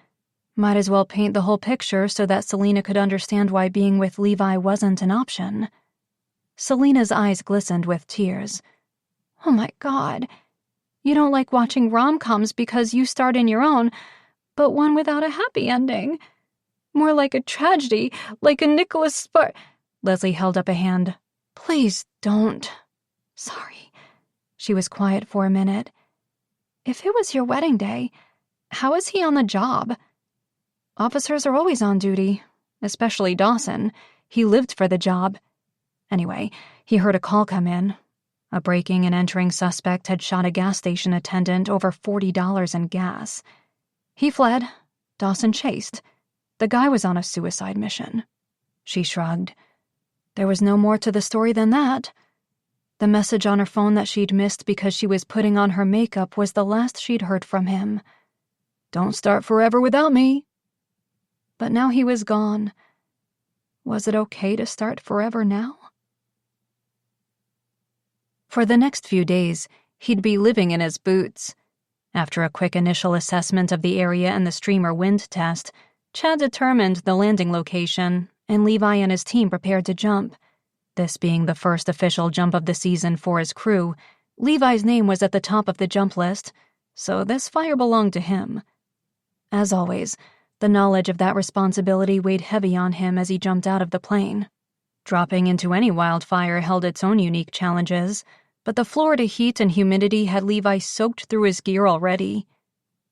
Might as well paint the whole picture so that Selina could understand why being with Levi wasn't an option. Selina's eyes glistened with tears. Oh my God. You don't like watching rom-coms because you starred in your own, but one without a happy ending. More like a tragedy, like a Nicholas Spark. Leslie held up a hand. Please don't. Sorry. She was quiet for a minute. If it was your wedding day, how is he on the job? Officers are always on duty, especially Dawson. He lived for the job. Anyway, he heard a call come in. A breaking and entering suspect had shot a gas station attendant over $40 in gas. He fled. Dawson chased. The guy was on a suicide mission. She shrugged. There was no more to the story than that. The message on her phone that she'd missed because she was putting on her makeup was the last she'd heard from him. "Don't start forever without me." But now he was gone. Was it okay to start forever now? For the next few days, he'd be living in his boots. After a quick initial assessment of the area and the streamer wind test, Chad determined the landing location, and Levi and his team prepared to jump. This being the first official jump of the season for his crew, Levi's name was at the top of the jump list, so this fire belonged to him. As always, the knowledge of that responsibility weighed heavy on him as he jumped out of the plane. Dropping into any wildfire held its own unique challenges, but the Florida heat and humidity had Levi soaked through his gear already.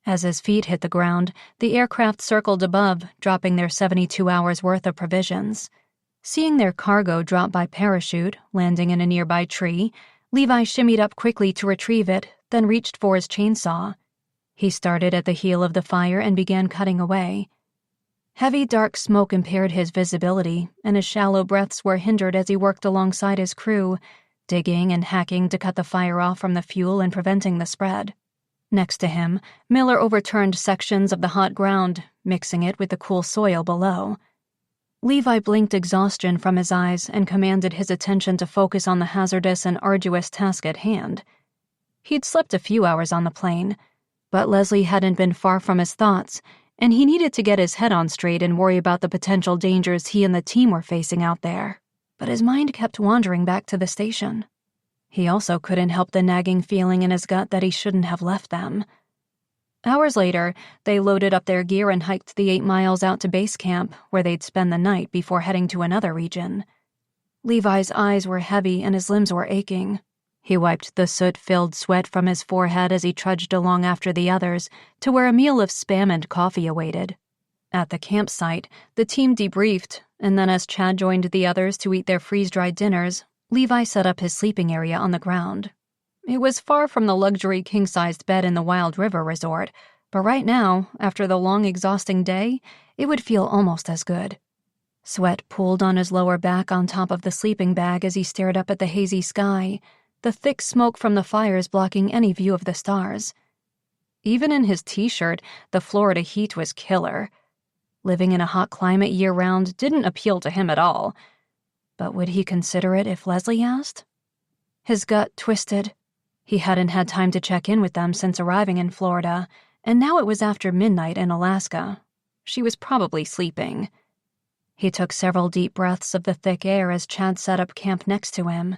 As his feet hit the ground, the aircraft circled above, dropping their 72 hours' worth of provisions. Seeing their cargo drop by parachute, landing in a nearby tree, Levi shimmied up quickly to retrieve it, then reached for his chainsaw. He started at the heel of the fire and began cutting away. Heavy, dark smoke impaired his visibility, and his shallow breaths were hindered as he worked alongside his crew, digging and hacking to cut the fire off from the fuel and preventing the spread. Next to him, Miller overturned sections of the hot ground, mixing it with the cool soil below. Levi blinked exhaustion from his eyes and commanded his attention to focus on the hazardous and arduous task at hand. He'd slept a few hours on the plane, but Leslie hadn't been far from his thoughts, and he needed to get his head on straight and worry about the potential dangers he and the team were facing out there. But his mind kept wandering back to the station. He also couldn't help the nagging feeling in his gut that he shouldn't have left them. Hours later, they loaded up their gear and hiked the 8 miles out to base camp, where they'd spend the night before heading to another region. Levi's eyes were heavy and his limbs were aching. He wiped the soot-filled sweat from his forehead as he trudged along after the others to where a meal of Spam and coffee awaited. At the campsite, the team debriefed, and then as Chad joined the others to eat their freeze-dried dinners, Levi set up his sleeping area on the ground. It was far from the luxury king-sized bed in the Wild River Resort, but right now, after the long, exhausting day, it would feel almost as good. Sweat pooled on his lower back on top of the sleeping bag as he stared up at the hazy sky, the thick smoke from the fires blocking any view of the stars. Even in his t-shirt, the Florida heat was killer. Living in a hot climate year-round didn't appeal to him at all. But would he consider it if Leslie asked? His gut twisted. He hadn't had time to check in with them since arriving in Florida, and now it was after midnight in Alaska. She was probably sleeping. He took several deep breaths of the thick air as Chad set up camp next to him.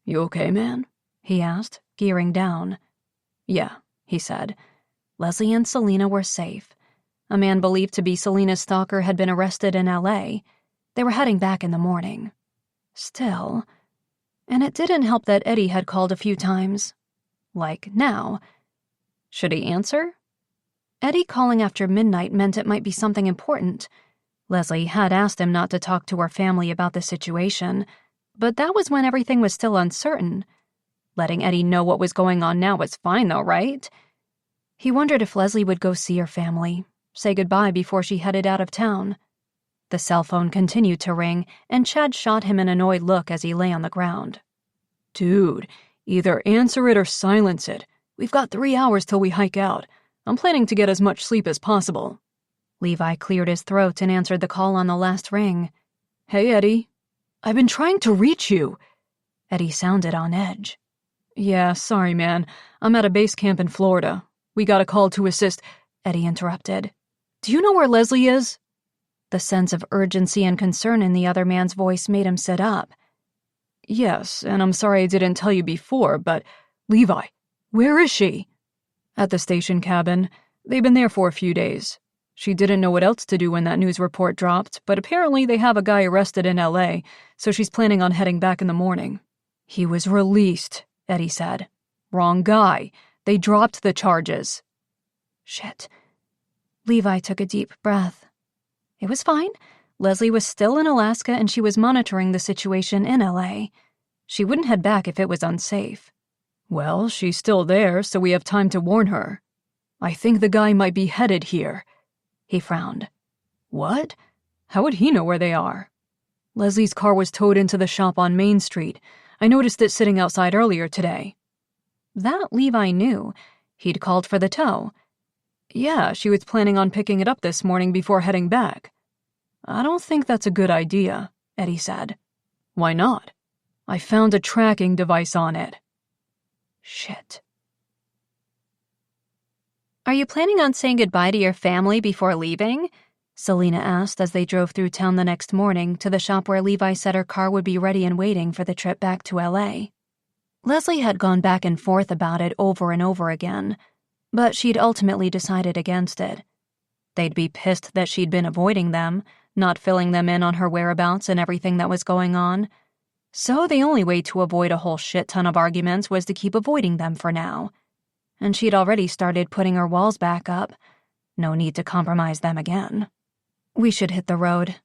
"You okay, man?" he asked, gearing down. "Yeah," he said. Leslie and Selena were safe. A man believed to be Selena's stalker had been arrested in L.A. They were heading back in the morning. Still, and it didn't help that Eddie had called a few times. Like now. Should he answer? Eddie calling after midnight meant it might be something important. Leslie had asked him not to talk to her family about the situation, but that was when everything was still uncertain. Letting Eddie know what was going on now was fine, though, right? He wondered if Leslie would go see her family, say goodbye before she headed out of town. The cell phone continued to ring, and Chad shot him an annoyed look as he lay on the ground. "Dude, either answer it or silence it. We've got 3 hours till we hike out. I'm planning to get as much sleep as possible." Levi cleared his throat and answered the call on the last ring. "Hey, Eddie. I've been trying to reach you." Eddie sounded on edge. "Yeah, sorry, man. I'm at a base camp in Florida. We got a call to assist." Eddie interrupted. "Do you know where Leslie is?" The sense of urgency and concern in the other man's voice made him sit up. "Yes, and I'm sorry I didn't tell you before, but Levi, where is she?" "At the station cabin. They've been there for a few days. She didn't know what else to do when that news report dropped, but apparently they have a guy arrested in L.A., so she's planning on heading back in the morning." "He was released," Eddie said. "Wrong guy. They dropped the charges." Shit. Levi took a deep breath. It was fine. Leslie was still in Alaska and she was monitoring the situation in L.A. She wouldn't head back if it was unsafe. Well, she's still there, so we have time to warn her. I think the guy might be headed here. He frowned. What? How would he know where they are? Leslie's car was towed into the shop on Main Street. I noticed it sitting outside earlier today. That Levi knew. He'd called for the tow. Yeah, she was planning on picking it up this morning before heading back. I don't think that's a good idea, Eddie said. Why not? I found a tracking device on it. Shit. Are you planning on saying goodbye to your family before leaving? Selena asked as they drove through town the next morning to the shop where Levi said her car would be ready and waiting for the trip back to LA. Leslie had gone back and forth about it over and over again, but she'd ultimately decided against it. They'd be pissed that she'd been avoiding them, not filling them in on her whereabouts and everything that was going on. So the only way to avoid a whole shit ton of arguments was to keep avoiding them for now. And she'd already started putting her walls back up. No need to compromise them again. We should hit the road.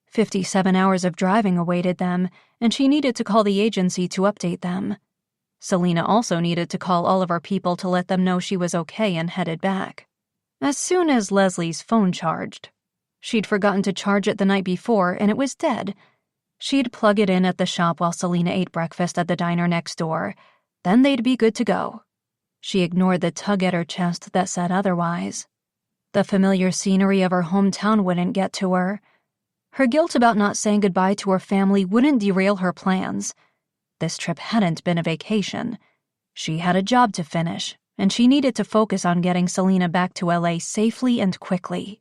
57 hours of driving awaited them, and she needed to call the agency to update them. Selena also needed to call all of her people to let them know she was okay and headed back. As soon as Leslie's phone charged. She'd forgotten to charge it the night before, and it was dead. She'd plug it in at the shop while Selena ate breakfast at the diner next door. Then they'd be good to go. She ignored the tug at her chest that said otherwise. The familiar scenery of her hometown wouldn't get to her. Her guilt about not saying goodbye to her family wouldn't derail her plans. This trip hadn't been a vacation. She had a job to finish, and she needed to focus on getting Selena back to LA safely and quickly.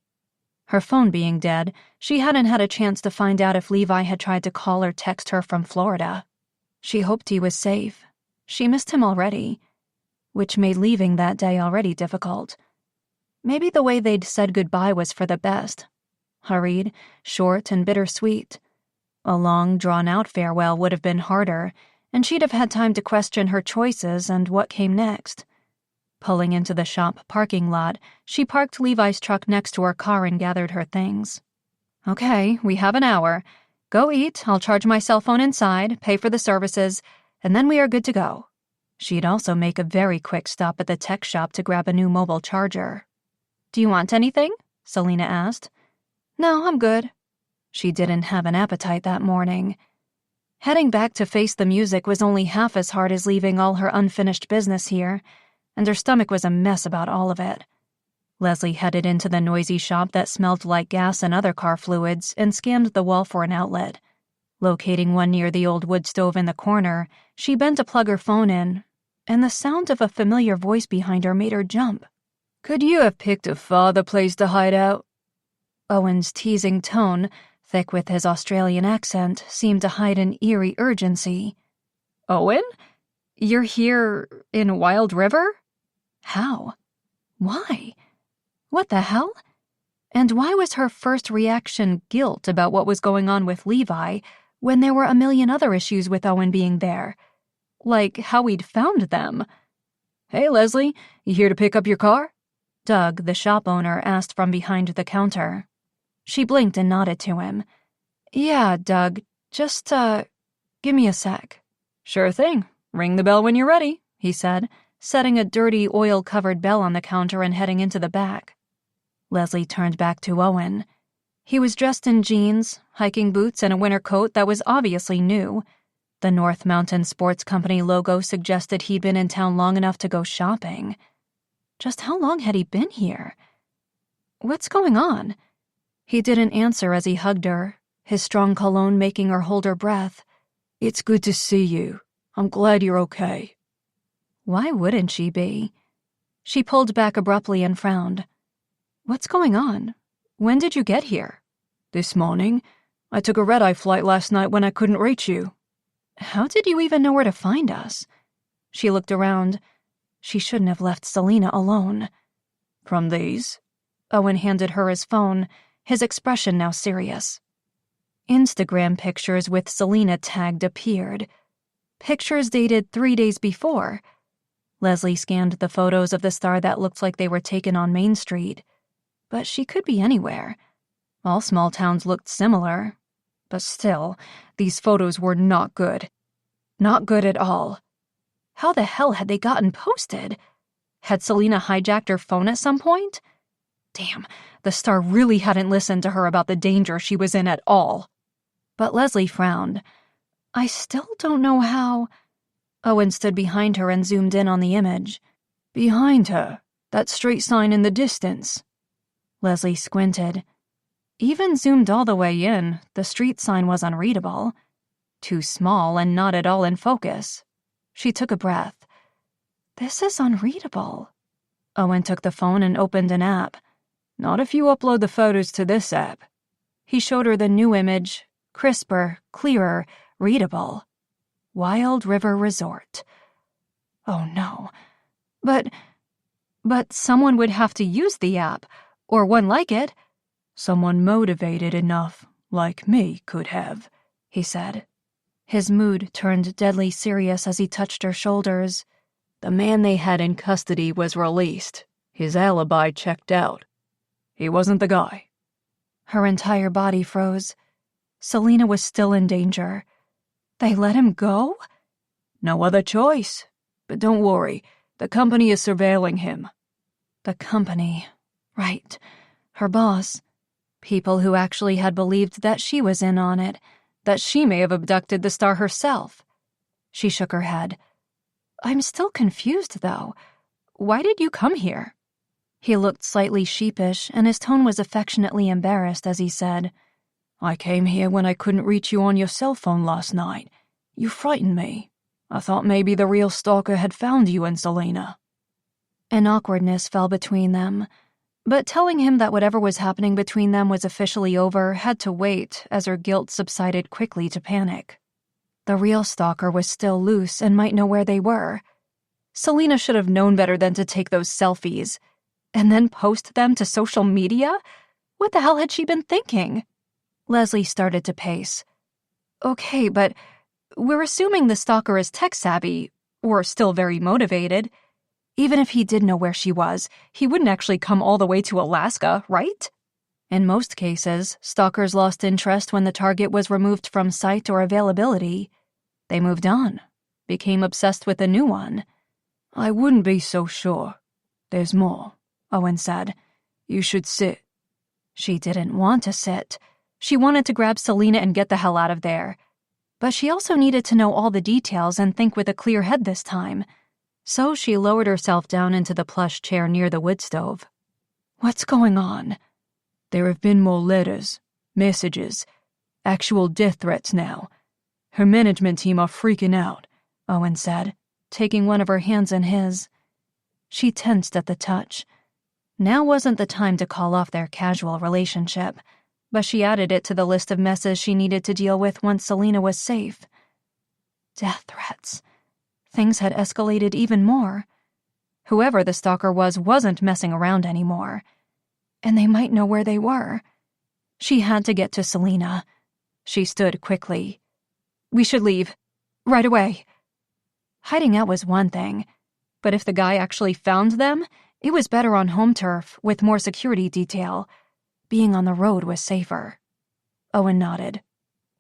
Her phone being dead, she hadn't had a chance to find out if Levi had tried to call or text her from Florida. She hoped he was safe. She missed him already, which made leaving that day already difficult. Maybe the way they'd said goodbye was for the best. Hurried, short, and bittersweet. A long, drawn-out farewell would have been harder, and she'd have had time to question her choices and what came next. Pulling into the shop parking lot, she parked Levi's truck next to her car and gathered her things. Okay, we have an hour. Go eat, I'll charge my cell phone inside, pay for the services, and then we are good to go. She'd also make a very quick stop at the tech shop to grab a new mobile charger. Do you want anything? Selena asked. No, I'm good. She didn't have an appetite that morning. Heading back to face the music was only half as hard as leaving all her unfinished business here, and her stomach was a mess about all of it. Leslie headed into the noisy shop that smelled like gas and other car fluids and scanned the wall for an outlet. Locating one near the old wood stove in the corner, she bent to plug her phone in, and the sound of a familiar voice behind her made her jump. Could you have picked a farther place to hide out? Owen's teasing tone, thick with his Australian accent, seemed to hide an eerie urgency. Owen? You're here in Wild River? How? Why? What the hell? And why was her first reaction guilt about what was going on with Levi when there were a million other issues with Owen being there? Like how we'd found them. Hey, Leslie, you here to pick up your car? Doug, the shop owner, asked from behind the counter. She blinked and nodded to him. Yeah, Doug, just, give me a sec. Sure thing. Ring the bell when you're ready, he said, setting a dirty, oil-covered bell on the counter and heading into the back. Leslie turned back to Owen. He was dressed in jeans, hiking boots, and a winter coat that was obviously new. The North Mountain Sports Company logo suggested he'd been in town long enough to go shopping. Just how long had he been here? What's going on? He didn't answer as he hugged her, his strong cologne making her hold her breath. It's good to see you. I'm glad you're okay. Why wouldn't she be? She pulled back abruptly and frowned. What's going on? When did you get here? This morning. I took a red-eye flight last night when I couldn't reach you. How did you even know where to find us? She looked around. She shouldn't have left Selena alone. From these? Owen handed her his phone, his expression now serious. Instagram pictures with Selena tagged appeared. Pictures dated 3 days before. Leslie scanned the photos of the star that looked like they were taken on Main Street. But she could be anywhere. All small towns looked similar. But still, these photos were not good. Not good at all. How the hell had they gotten posted? Had Selena hijacked her phone at some point? Damn, the star really hadn't listened to her about the danger she was in at all. But Leslie frowned. I still don't know how... Owen stood behind her and zoomed in on the image. Behind her, that street sign in the distance. Leslie squinted. Even zoomed all the way in, the street sign was unreadable. Too small and not at all in focus. She took a breath. This is unreadable. Owen took the phone and opened an app. Not if you upload the photos to this app. He showed her the new image, crisper, clearer, readable. Wild River Resort. Oh no. But someone would have to use the app, or one like it. Someone motivated enough, like me, could have, he said. His mood turned deadly serious as he touched her shoulders. The man they had in custody was released. His alibi checked out. He wasn't the guy. Her entire body froze. Selena was still in danger. They let him go? No other choice. But don't worry, the company is surveilling him. The company. Right. Her boss. People who actually had believed that she was in on it, that she may have abducted the star herself. She shook her head. I'm still confused, though. Why did you come here? He looked slightly sheepish, and his tone was affectionately embarrassed as he said, I came here when I couldn't reach you on your cell phone last night. You frightened me. I thought maybe the real stalker had found you and Selena. An awkwardness fell between them, but telling him that whatever was happening between them was officially over had to wait as her guilt subsided quickly to panic. The real stalker was still loose and might know where they were. Selena should have known better than to take those selfies. And then post them to social media? What the hell had she been thinking? Leslie started to pace. Okay, but we're assuming the stalker is tech-savvy, or still very motivated. Even if he did know where she was, he wouldn't actually come all the way to Alaska, right? In most cases, stalkers lost interest when the target was removed from sight or availability. They moved on, became obsessed with a new one. I wouldn't be so sure. There's more, Owen said. You should sit. She didn't want to sit. She wanted to grab Selena and get the hell out of there. But she also needed to know all the details and think with a clear head this time. So she lowered herself down into the plush chair near the wood stove. What's going on? There have been more letters, messages, actual death threats now. Her management team are freaking out, Owen said, taking one of her hands in his. She tensed at the touch. Now wasn't the time to call off their casual relationship, but she added it to the list of messes she needed to deal with once Selena was safe. Death threats. Things had escalated even more. Whoever the stalker was wasn't messing around anymore. And they might know where they were. She had to get to Selena. She stood quickly. We should leave. Right away. Hiding out was one thing, but if the guy actually found them, it was better on home turf with more security detail. Being on the road was safer. Owen nodded.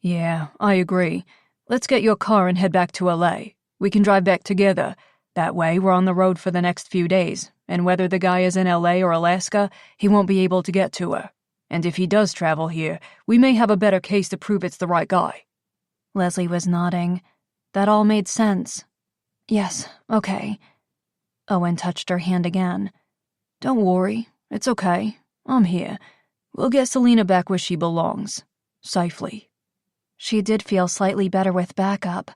Yeah, I agree. Let's get your car and head back to LA. We can drive back together. That way, we're on the road for the next few days, and whether the guy is in LA or Alaska, he won't be able to get to her. And if he does travel here, we may have a better case to prove it's the right guy. Leslie was nodding. That all made sense. Yes, okay. Owen touched her hand again. Don't worry, it's okay. I'm here. We'll get Selena back where she belongs. Safely. She did feel slightly better with backup.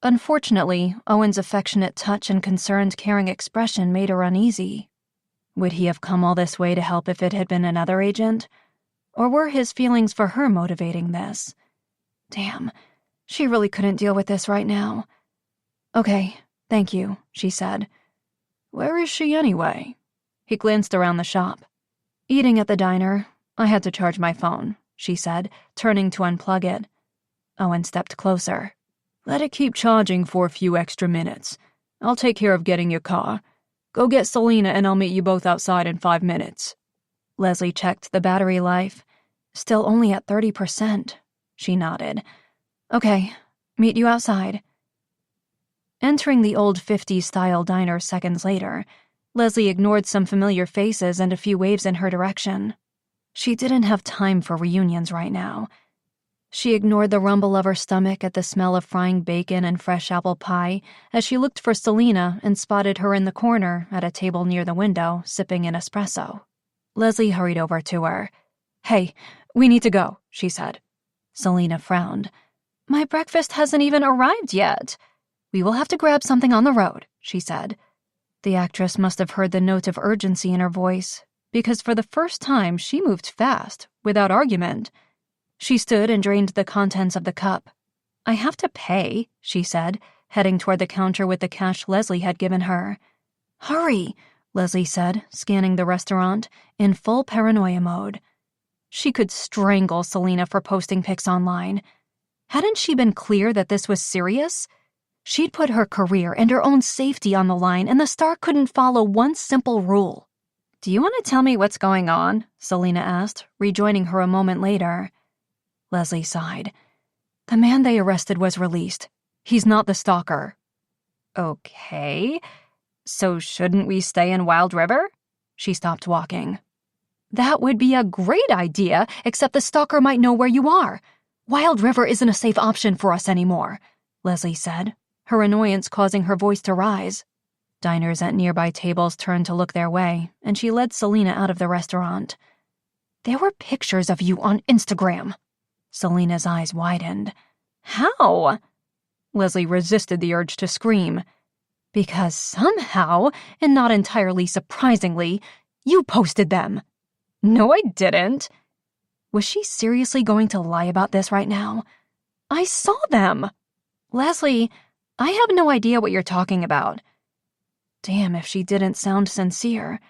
Unfortunately, Owen's affectionate touch and concerned, caring expression made her uneasy. Would he have come all this way to help if it had been another agent? Or were his feelings for her motivating this? Damn, she really couldn't deal with this right now. Okay, thank you, she said. Where is she anyway? He glanced around the shop. Eating at the diner. I had to charge my phone, she said, turning to unplug it. Owen stepped closer. Let it keep charging for a few extra minutes. I'll take care of getting your car. Go get Selena and I'll meet you both outside in 5 minutes. Leslie checked the battery life. Still only at 30%. She nodded. Okay, meet you outside. Entering the old 50s-style diner seconds later, Leslie ignored some familiar faces and a few waves in her direction. She didn't have time for reunions right now. She ignored the rumble of her stomach at the smell of frying bacon and fresh apple pie as she looked for Selena and spotted her in the corner at a table near the window, sipping an espresso. Leslie hurried over to her. "Hey, we need to go," she said. Selena frowned. "My breakfast hasn't even arrived yet." "We will have to grab something on the road," she said. The actress must have heard the note of urgency in her voice, because for the first time she moved fast, without argument. She stood and drained the contents of the cup. "I have to pay," she said, heading toward the counter with the cash Leslie had given her. "Hurry," Leslie said, scanning the restaurant, in full paranoia mode. She could strangle Selena for posting pics online. Hadn't she been clear that this was serious? She'd put her career and her own safety on the line, and the star couldn't follow one simple rule. "Do you want to tell me what's going on?" Selena asked, rejoining her a moment later. Leslie sighed. "The man they arrested was released. He's not the stalker." "Okay, so shouldn't we stay in Wild River?" She stopped walking. "That would be a great idea, except the stalker might know where you are. Wild River isn't a safe option for us anymore," Leslie said, her annoyance causing her voice to rise. Diners at nearby tables turned to look their way, and she led Selena out of the restaurant. "There were pictures of you on Instagram." Selena's eyes widened. "How?" Leslie resisted the urge to scream. "Because somehow, and not entirely surprisingly, you posted them." "No, I didn't." Was she seriously going to lie about this right now? "I saw them." "Leslie, I have no idea what you're talking about." Damn if she didn't sound sincere.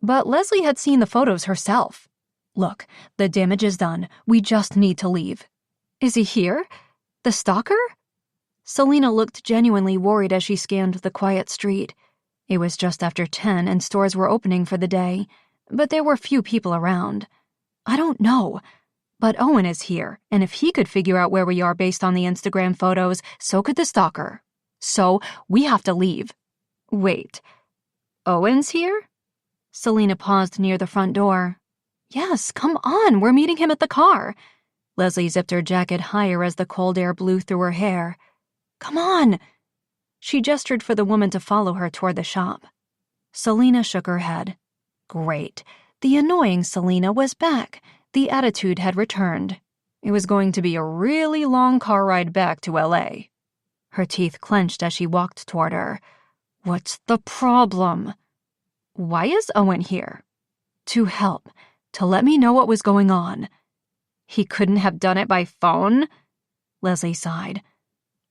But Leslie had seen the photos herself. "Look, the damage is done. We just need to leave." "Is he here? The stalker?" Selena looked genuinely worried as she scanned the quiet street. It was just after 10 and stores were opening for the day, but there were few people around. "I don't know. But Owen is here, and if he could figure out where we are based on the Instagram photos, so could the stalker. So we have to leave." "Wait, Owen's here?" Selena paused near the front door. "Yes, come on, we're meeting him at the car." Leslie zipped her jacket higher as the cold air blew through her hair. "Come on." She gestured for the woman to follow her toward the shop. Selena shook her head. Great. The annoying Selena was back. The attitude had returned. It was going to be a really long car ride back to LA. Her teeth clenched as she walked toward her. "What's the problem?" "Why is Owen here?" "To help. To let me know what was going on." "He couldn't have done it by phone?" Leslie sighed.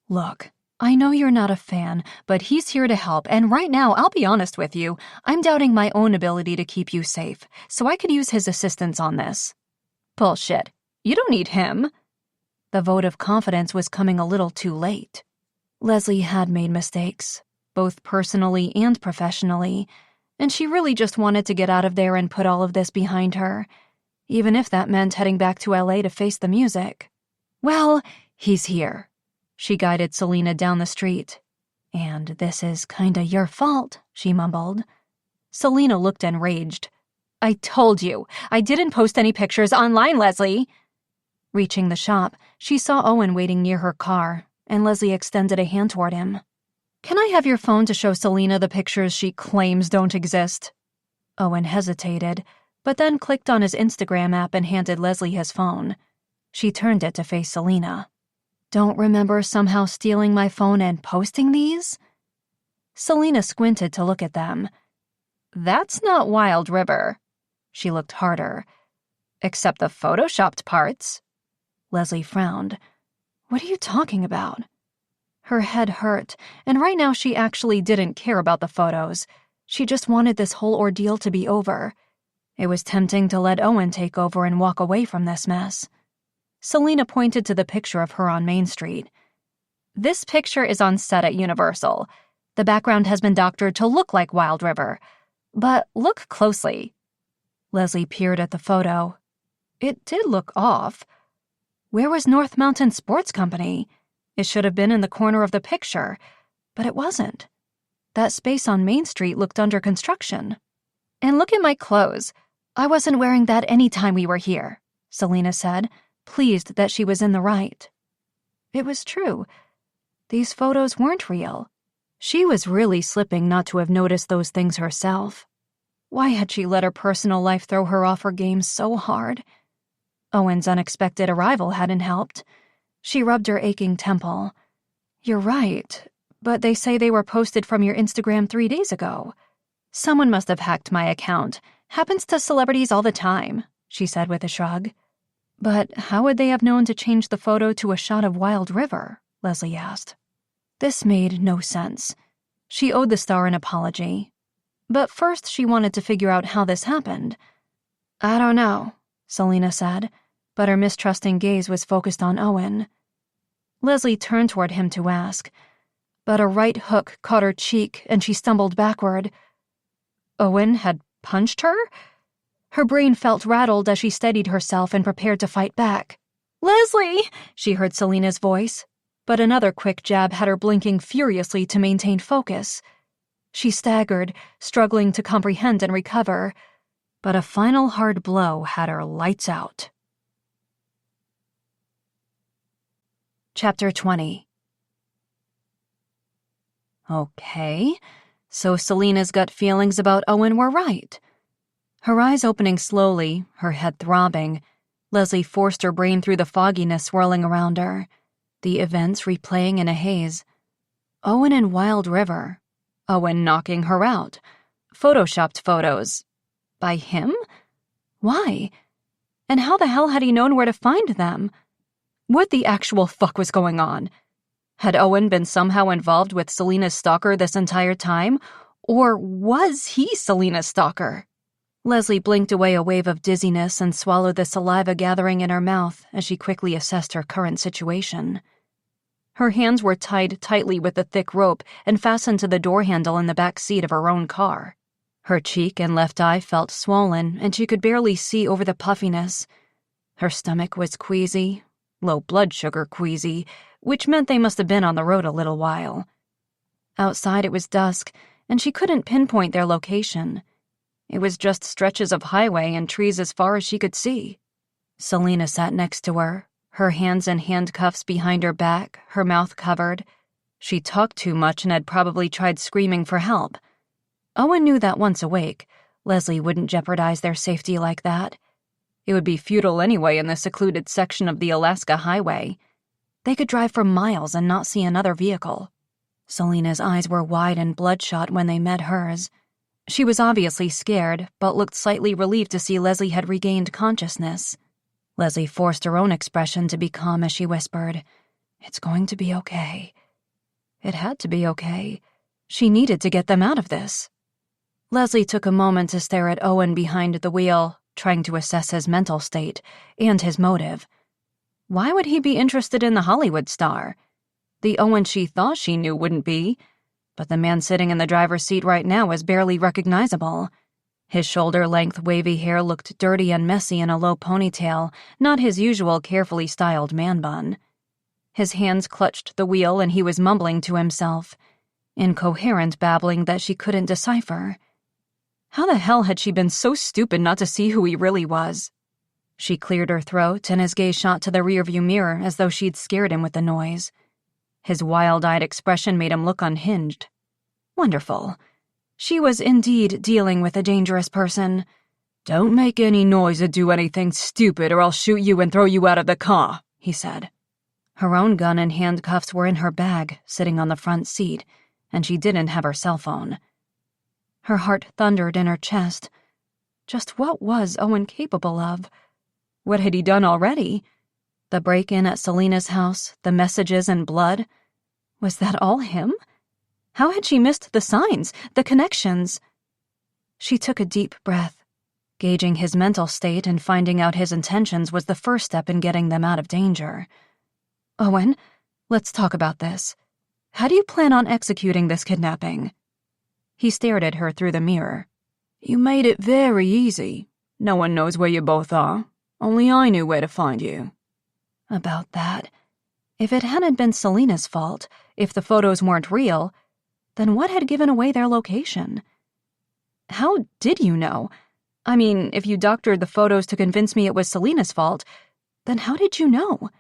"Look, I know you're not a fan, but he's here to help, and right now, I'll be honest with you, I'm doubting my own ability to keep you safe, so I could use his assistance on this." "Bullshit. You don't need him." The vote of confidence was coming a little too late. Leslie had made mistakes, both personally and professionally, and she really just wanted to get out of there and put all of this behind her, even if that meant heading back to LA to face the music. "Well, he's here." She guided Selena down the street. "And this is kinda your fault," she mumbled. Selena looked enraged. "I told you, I didn't post any pictures online, Leslie." Reaching the shop, she saw Owen waiting near her car, and Leslie extended a hand toward him. "Can I have your phone to show Selena the pictures she claims don't exist?" Owen hesitated, but then clicked on his Instagram app and handed Leslie his phone. She turned it to face Selena. "Don't remember somehow stealing my phone and posting these?" Selena squinted to look at them. "That's not Wild River." She looked harder. "Except the photoshopped parts." Leslie frowned. "What are you talking about?" Her head hurt, and right now she actually didn't care about the photos. She just wanted this whole ordeal to be over. It was tempting to let Owen take over and walk away from this mess. Selena pointed to the picture of her on Main Street. "This picture is on set at Universal. The background has been doctored to look like Wild River. But look closely." Leslie peered at the photo. It did look off. Where was North Mountain Sports Company? It should have been in the corner of the picture. But it wasn't. That space on Main Street looked under construction. And look at my clothes. I wasn't wearing that any time we were here, Selena said, pleased that she was in the right. It was true. These photos weren't real. She was really slipping not to have noticed those things herself. Why had she let her personal life throw her off her game so hard? Owen's unexpected arrival hadn't helped. She rubbed her aching temple. You're right, but they say they were posted from your Instagram 3 days ago. Someone must have hacked my account. Happens to celebrities all the time, she said with a shrug. But how would they have known to change the photo to a shot of Wild River? Leslie asked. This made no sense. She owed the star an apology. But first she wanted to figure out how this happened. I don't know, Selena said, but her mistrusting gaze was focused on Owen. Leslie turned toward him to ask, but a right hook caught her cheek and she stumbled backward. Owen had punched her? Her brain felt rattled as she steadied herself and prepared to fight back. Leslie! She heard Selena's voice, but another quick jab had her blinking furiously to maintain focus. She staggered, struggling to comprehend and recover, but a final hard blow had her lights out. Chapter 20. Okay, so Selena's gut feelings about Owen were right. Her eyes opening slowly, her head throbbing, Leslie forced her brain through the fogginess swirling around her, the events replaying in a haze. Owen and Wild River. Owen knocking her out. Photoshopped photos. By him? Why? And how the hell had he known where to find them? What the actual fuck was going on? Had Owen been somehow involved with Selena's stalker this entire time? Or was he Selena's stalker? Leslie blinked away a wave of dizziness and swallowed the saliva gathering in her mouth as she quickly assessed her current situation. Her hands were tied tightly with a thick rope and fastened to the door handle in the back seat of her own car. Her cheek and left eye felt swollen, and she could barely see over the puffiness. Her stomach was queasy, low blood sugar queasy, which meant they must have been on the road a little while. Outside it was dusk, and she couldn't pinpoint their location. It was just stretches of highway and trees as far as she could see. Selena sat next to her, her hands in handcuffs behind her back, her mouth covered. She talked too much and had probably tried screaming for help. Owen knew that once awake, Leslie wouldn't jeopardize their safety like that. It would be futile anyway in the secluded section of the Alaska highway. They could drive for miles and not see another vehicle. Selena's eyes were wide and bloodshot when they met hers. She was obviously scared, but looked slightly relieved to see Leslie had regained consciousness. Leslie forced her own expression to be calm as she whispered, "It's going to be okay." It had to be okay. She needed to get them out of this. Leslie took a moment to stare at Owen behind the wheel, trying to assess his mental state and his motive. Why would he be interested in the Hollywood star? The Owen she thought she knew wouldn't be, but the man sitting in the driver's seat right now was barely recognizable. His shoulder-length wavy hair looked dirty and messy in a low ponytail, not his usual carefully styled man bun. His hands clutched the wheel and he was mumbling to himself, incoherent babbling that she couldn't decipher. How the hell had she been so stupid not to see who he really was? She cleared her throat and his gaze shot to the rearview mirror as though she'd scared him with the noise. His wild-eyed expression made him look unhinged. Wonderful. She was indeed dealing with a dangerous person. "Don't make any noise or do anything stupid or I'll shoot you and throw you out of the car," he said. Her own gun and handcuffs were in her bag, sitting on the front seat, and she didn't have her cell phone. Her heart thundered in her chest. Just what was Owen capable of? What had he done already? The break-in at Selena's house, the messages and blood? Was that all him? How had she missed the signs, the connections? She took a deep breath. Gauging his mental state and finding out his intentions was the first step in getting them out of danger. "Owen, let's talk about this. How do you plan on executing this kidnapping?" He stared at her through the mirror. "You made it very easy. No one knows where you both are. Only I knew where to find you." About that. If it hadn't been Selena's fault, if the photos weren't real, Then what had given away their location? How did you know? I mean, if you doctored the photos to convince me it was Selena's fault, then how did you know?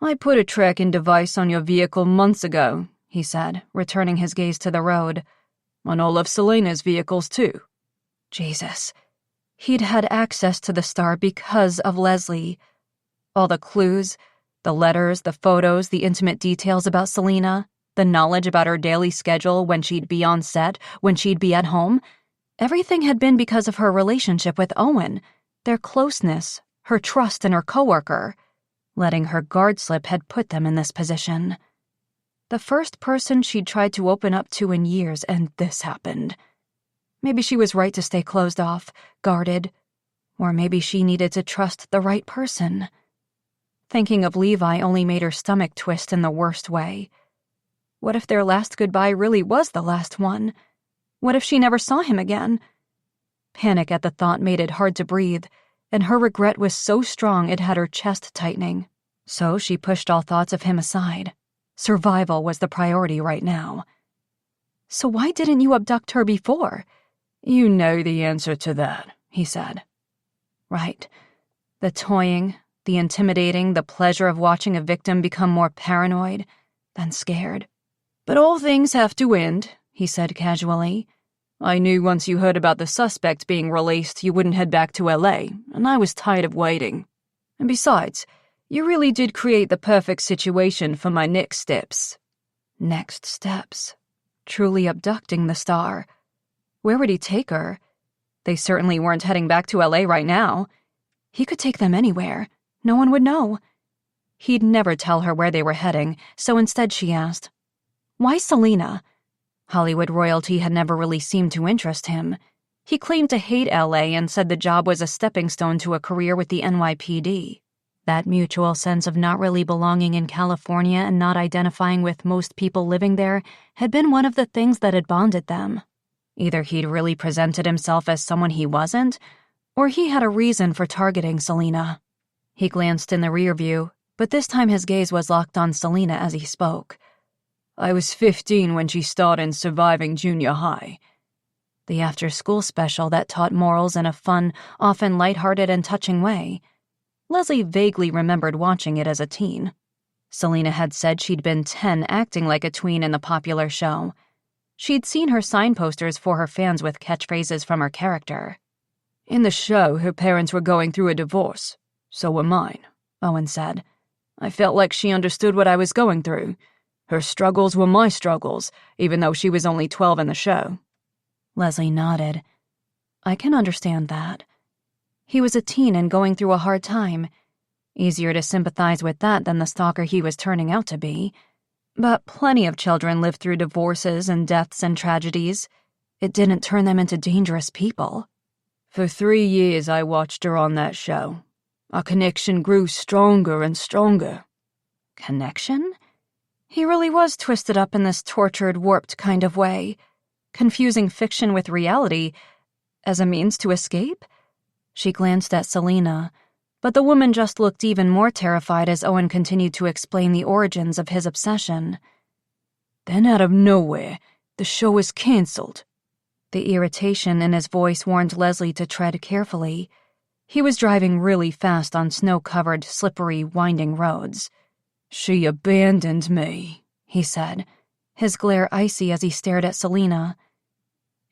I put a tracking device on your vehicle months ago, he said, returning his gaze to the road. On all of Selena's vehicles, too. Jesus. He'd had access to the star because of Leslie. All the clues, the letters, the photos, the intimate details about Selena, the knowledge about her daily schedule, when she'd be on set, when she'd be at home. Everything had been because of her relationship with Owen, their closeness, her trust in her coworker. Letting her guard slip had put them in this position. The first person she'd tried to open up to in years, and this happened. Maybe she was right to stay closed off, guarded, or maybe she needed to trust the right person. Thinking of Levi only made her stomach twist in the worst way. What if their last goodbye really was the last one? What if she never saw him again? Panic at the thought made it hard to breathe, and her regret was so strong it had her chest tightening. So she pushed all thoughts of him aside. Survival was the priority right now. So why didn't you abduct her before? You know the answer to that, he said. Right. The toying, the intimidating, the pleasure of watching a victim become more paranoid than scared. But all things have to end, he said casually. I knew once you heard about the suspect being released, you wouldn't head back to LA, and I was tired of waiting. And besides, you really did create the perfect situation for my next steps. Next steps. Truly abducting the star. Where would he take her? They certainly weren't heading back to LA right now. He could take them anywhere. No one would know. He'd never tell her where they were heading, so instead she asked, "Why Selena?" Hollywood royalty had never really seemed to interest him. He claimed to hate LA and said the job was a stepping stone to a career with the NYPD. That mutual sense of not really belonging in California and not identifying with most people living there had been one of the things that had bonded them. Either he'd really presented himself as someone he wasn't, or he had a reason for targeting Selena. He glanced in the rear view, but this time his gaze was locked on Selena as he spoke. I was 15 when she starred in Surviving Junior High. The after-school special that taught morals in a fun, often lighthearted and touching way. Leslie vaguely remembered watching it as a teen. Selena had said she'd been 10 acting like a tween in the popular show. She'd seen her sign posters for her fans with catchphrases from her character. In the show, her parents were going through a divorce. So were mine, Owen said. I felt like she understood what I was going through. Her struggles were my struggles, even though she was only 12 in the show. Leslie nodded. I can understand that. He was a teen and going through a hard time. Easier to sympathize with that than the stalker he was turning out to be. But plenty of children live through divorces and deaths and tragedies. It didn't turn them into dangerous people. For 3 years I watched her on that show. Our connection grew stronger and stronger. Connection? He really was twisted up in this tortured, warped kind of way, confusing fiction with reality as a means to escape? She glanced at Selena, but the woman just looked even more terrified as Owen continued to explain the origins of his obsession. Then out of nowhere, the show was canceled. The irritation in his voice warned Leslie to tread carefully. He was driving really fast on snow-covered, slippery, winding roads. She abandoned me, he said, his glare icy as he stared at Selena.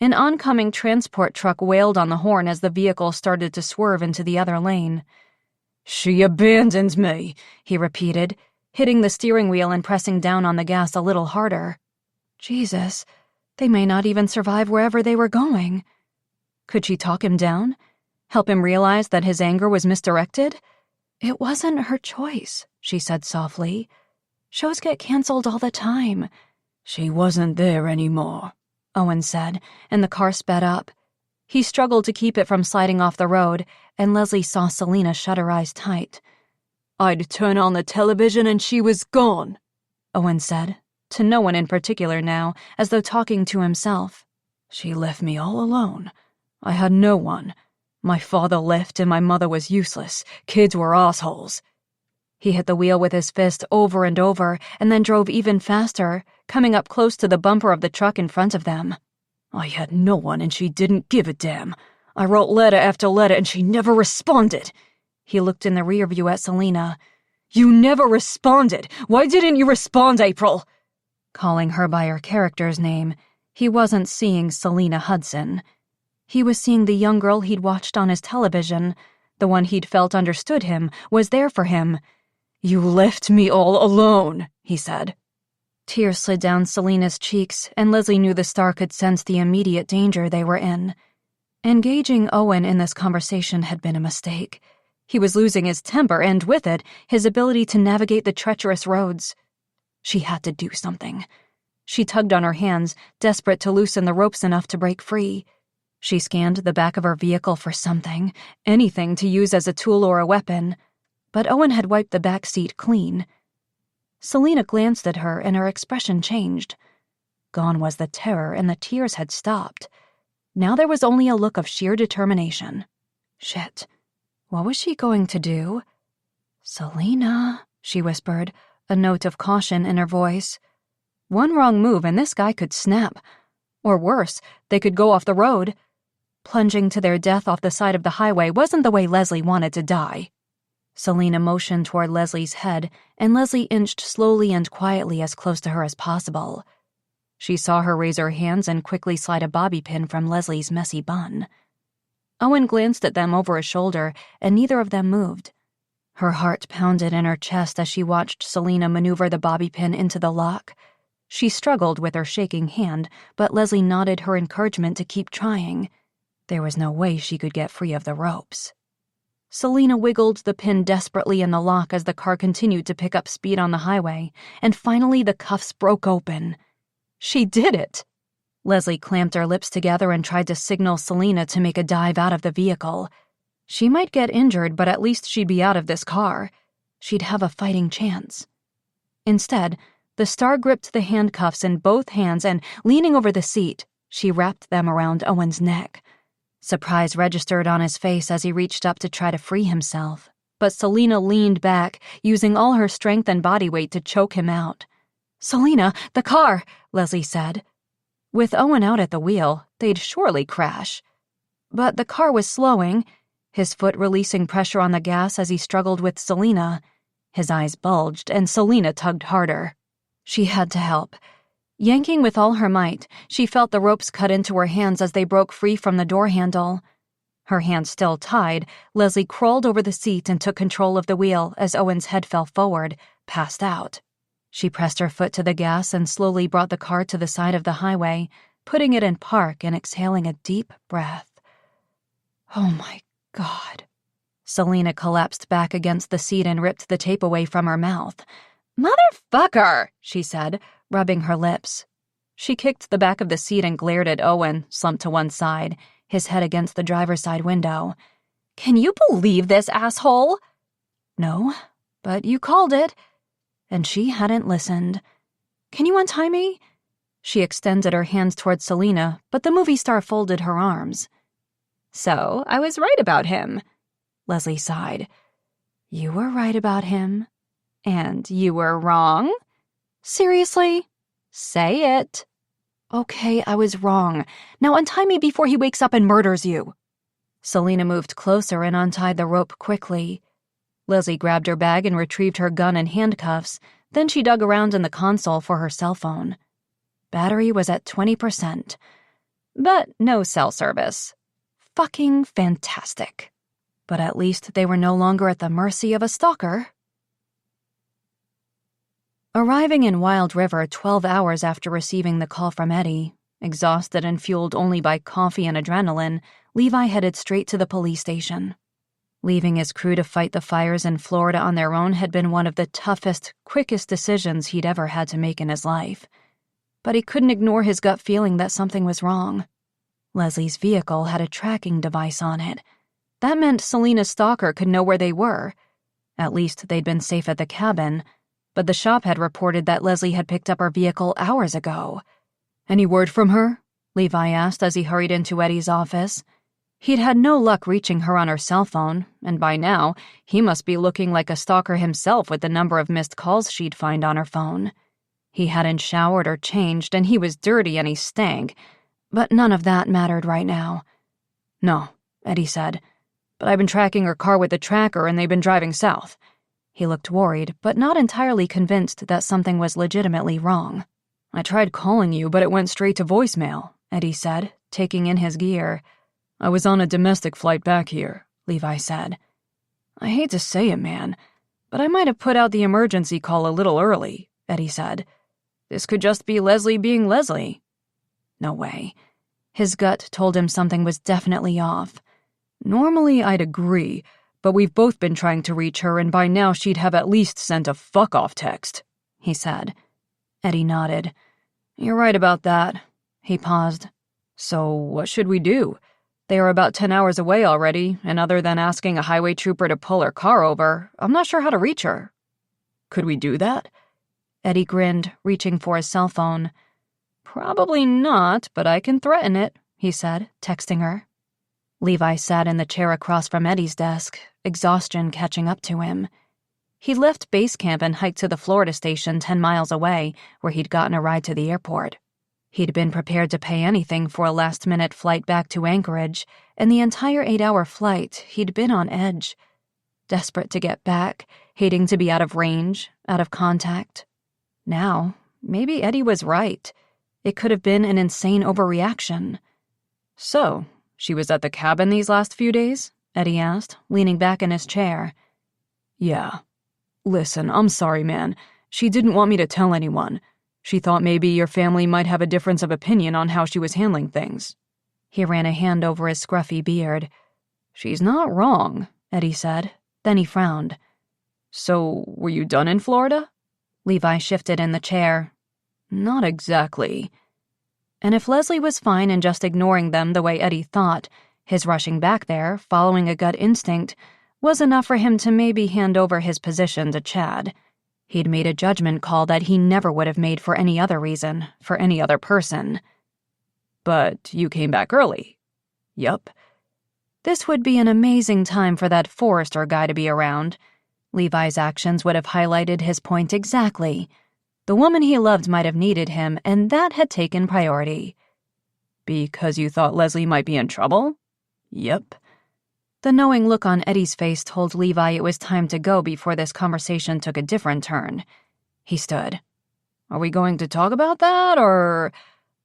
An oncoming transport truck wailed on the horn as the vehicle started to swerve into the other lane. She abandoned me, he repeated, hitting the steering wheel and pressing down on the gas a little harder. Jesus, they may not even survive wherever they were going. Could she talk him down? Help him realize that his anger was misdirected? It wasn't her choice, she said softly. Shows get canceled all the time. She wasn't there anymore, Owen said, and the car sped up. He struggled to keep it from sliding off the road, and Leslie saw Selena shut her eyes tight. I'd turn on the television and she was gone, Owen said, to no one in particular now, as though talking to himself. She left me all alone. I had no one. My father left and my mother was useless. Kids were assholes. He hit the wheel with his fist over and over, and then drove even faster, coming up close to the bumper of the truck in front of them. I had no one and she didn't give a damn. I wrote letter after letter and she never responded. He looked in the rear view at Selena. You never responded. Why didn't you respond, April? Calling her by her character's name, he wasn't seeing Selena Hudson. He was seeing the young girl he'd watched on his television. The one he'd felt understood him, was there for him. You left me all alone, he said. Tears slid down Selena's cheeks, and Leslie knew the star could sense the immediate danger they were in. Engaging Owen in this conversation had been a mistake. He was losing his temper and, with it, his ability to navigate the treacherous roads. She had to do something. She tugged on her hands, desperate to loosen the ropes enough to break free. She scanned the back of her vehicle for something, anything to use as a tool or a weapon. But Owen had wiped the back seat clean. Selena glanced at her and her expression changed. Gone was the terror and the tears had stopped. Now there was only a look of sheer determination. Shit. What was she going to do? Selena, she whispered, a note of caution in her voice. One wrong move and this guy could snap. Or worse, they could go off the road. Plunging to their death off the side of the highway wasn't the way Leslie wanted to die. Selena motioned toward Leslie's head, and Leslie inched slowly and quietly as close to her as possible. She saw her raise her hands and quickly slide a bobby pin from Leslie's messy bun. Owen glanced at them over his shoulder, and neither of them moved. Her heart pounded in her chest as she watched Selena maneuver the bobby pin into the lock. She struggled with her shaking hand, but Leslie nodded her encouragement to keep trying. There was no way she could get free of the ropes. Selena wiggled the pin desperately in the lock as the car continued to pick up speed on the highway, and finally the cuffs broke open. She did it! Leslie clamped her lips together and tried to signal Selena to make a dive out of the vehicle. She might get injured, but at least she'd be out of this car. She'd have a fighting chance. Instead, the star gripped the handcuffs in both hands and, leaning over the seat, she wrapped them around Owen's neck. Surprise registered on his face as he reached up to try to free himself, but Selena leaned back, using all her strength and body weight to choke him out. "Selena, the car," Leslie said. With Owen out at the wheel, they'd surely crash. But the car was slowing, his foot releasing pressure on the gas as he struggled with Selena. His eyes bulged, and Selena tugged harder. She had to help. Yanking with all her might, she felt the ropes cut into her hands as they broke free from the door handle. Her hands still tied, Leslie crawled over the seat and took control of the wheel as Owen's head fell forward, passed out. She pressed her foot to the gas and slowly brought the car to the side of the highway, putting it in park and exhaling a deep breath. Oh my God. Selena collapsed back against the seat and ripped the tape away from her mouth. "Motherfucker," she said, rubbing her lips. She kicked the back of the seat and glared at Owen, slumped to one side, his head against the driver's side window. "Can you believe this, asshole?" "No, but you called it." And she hadn't listened. "Can you untie me?" She extended her hands toward Selena, but the movie star folded her arms. "So, I was right about him." Leslie sighed. "You were right about him." "And you were wrong?" "Seriously?" "Say it." "Okay, I was wrong. Now untie me before he wakes up and murders you." Selena moved closer and untied the rope quickly. Leslie grabbed her bag and retrieved her gun and handcuffs. Then she dug around in the console for her cell phone. Battery was at 20%. But no cell service. Fucking fantastic. But at least they were no longer at the mercy of a stalker. Arriving in Wild River 12 hours after receiving the call from Eddie, exhausted and fueled only by coffee and adrenaline, Levi headed straight to the police station. Leaving his crew to fight the fires in Florida on their own had been one of the toughest, quickest decisions he'd ever had to make in his life. But he couldn't ignore his gut feeling that something was wrong. Leslie's vehicle had a tracking device on it. That meant Selena's stalker could know where they were. At least they'd been safe at the cabin, but the shop had reported that Leslie had picked up her vehicle hours ago. "Any word from her?" Levi asked as he hurried into Eddie's office. He'd had no luck reaching her on her cell phone, and by now, he must be looking like a stalker himself with the number of missed calls she'd find on her phone. He hadn't showered or changed, and he was dirty and he stank, but none of that mattered right now. No, Eddie said, but I've been tracking her car with the tracker and they've been driving south. He looked worried, but not entirely convinced that something was legitimately wrong. I tried calling you, but it went straight to voicemail, Eddie said, taking in his gear. I was on a domestic flight back here, Levi said. I hate to say it, man, but I might have put out the emergency call a little early, Eddie said. This could just be Leslie being Leslie. No way. His gut told him something was definitely off. Normally I'd agree, but we've both been trying to reach her and by now she'd have at least sent a fuck-off text, he said. Eddie nodded. You're right about that. He paused. So what should we do? They are about 10 hours away already, and other than asking a highway trooper to pull her car over, I'm not sure how to reach her. Could we do that? Eddie grinned, reaching for his cell phone. Probably not, but I can threaten it, he said, texting her. Levi sat in the chair across from Eddie's desk, exhaustion catching up to him. He left base camp and hiked to the Florida station 10 miles away, where he'd gotten a ride to the airport. He'd been prepared to pay anything for a last-minute flight back to Anchorage, and the entire 8-hour flight, he'd been on edge. Desperate to get back, hating to be out of range, out of contact. Now, maybe Eddie was right. It could have been an insane overreaction. So, she was at the cabin these last few days? Eddie asked, leaning back in his chair. Yeah. Listen, I'm sorry, man. She didn't want me to tell anyone. She thought maybe your family might have a difference of opinion on how she was handling things. He ran a hand over his scruffy beard. She's not wrong, Eddie said. Then he frowned. So, were you done in Florida? Levi shifted in the chair. Not exactly. And if Leslie was fine in just ignoring them the way Eddie thought, his rushing back there, following a gut instinct, was enough for him to maybe hand over his position to Chad. He'd made a judgment call that he never would have made for any other reason, for any other person. But you came back early. Yup. This would be an amazing time for that Forrester guy to be around. Levi's actions would have highlighted his point exactly. The woman he loved might have needed him, and that had taken priority. Because you thought Leslie might be in trouble? Yep. The knowing look on Eddie's face told Levi it was time to go before this conversation took a different turn. He stood. Are we going to talk about that, or...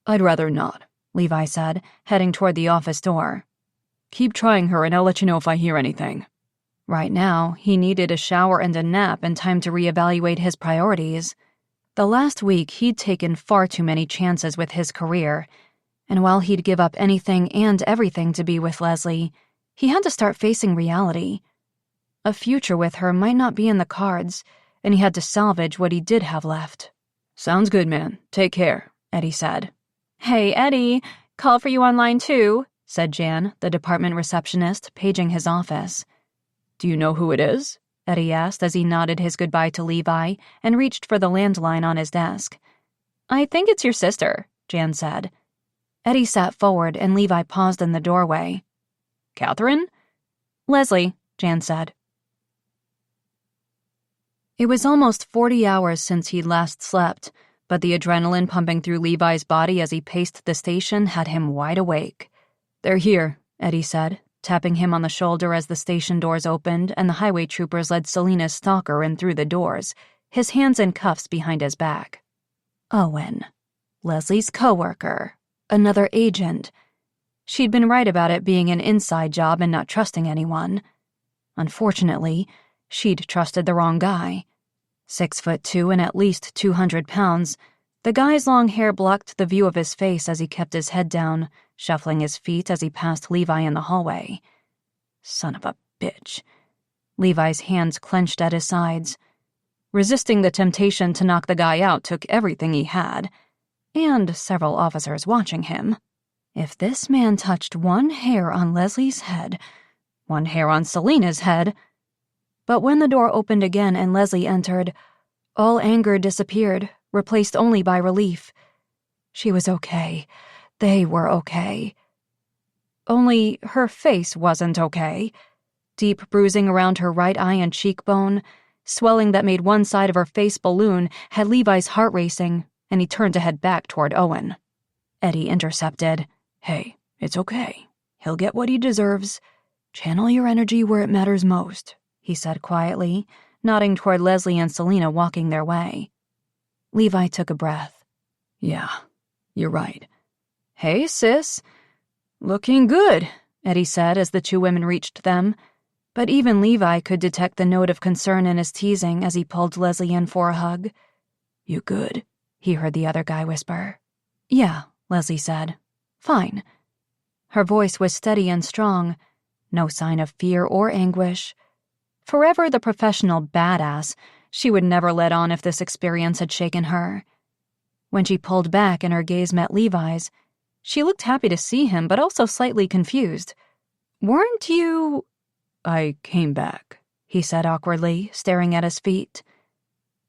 I'd rather not, Levi said, heading toward the office door. Keep trying her and I'll let you know if I hear anything. Right now, he needed a shower and a nap and time to reevaluate his priorities. The last week, he'd taken far too many chances with his career, and while he'd give up anything and everything to be with Leslie, he had to start facing reality. A future with her might not be in the cards, and he had to salvage what he did have left. Sounds good, man. Take care, Eddie said. Hey, Eddie, call for you on line 2, said Jan, the department receptionist, paging his office. Do you know who it is? Eddie asked as he nodded his goodbye to Levi and reached for the landline on his desk. I think it's your sister, Jan said. Eddie sat forward and Levi paused in the doorway. Catherine? Leslie, Jan said. It was almost 40 hours since he'd last slept, but the adrenaline pumping through Levi's body as he paced the station had him wide awake. They're here, Eddie said, tapping him on the shoulder as the station doors opened and the highway troopers led Selena's stalker in through the doors, his hands in cuffs behind his back. Owen. Leslie's coworker. Another agent. She'd been right about it being an inside job and not trusting anyone. Unfortunately, she'd trusted the wrong guy. 6'2" and at least 200 pounds, the guy's long hair blocked the view of his face as he kept his head down, shuffling his feet as he passed Levi in the hallway. Son of a bitch. Levi's hands clenched at his sides. Resisting the temptation to knock the guy out took everything he had, and several officers watching him. If this man touched one hair on Leslie's head, one hair on Selena's head... But when the door opened again and Leslie entered, all anger disappeared, replaced only by relief. She was okay. They were okay. Only her face wasn't okay. Deep bruising around her right eye and cheekbone, Swelling that made one side of her face balloon had Levi's heart racing, and he turned to head back toward Owen. Eddie intercepted. Hey, it's okay. He'll get what he deserves. Channel your energy where it matters most, he said quietly, nodding toward Leslie and Selena walking their way. Levi took a breath. Yeah, you're right. Hey, sis. Looking good, Eddie said as the two women reached them. But even Levi could detect the note of concern in his teasing as he pulled Leslie in for a hug. You good? He heard the other guy whisper. Yeah, Leslie said. Fine. Her voice was steady and strong. No sign of fear or anguish. Forever the professional badass, she would never let on if this experience had shaken her. When she pulled back and her gaze met Levi's, she looked happy to see him, but also slightly confused. Weren't you... I came back, he said awkwardly, staring at his feet.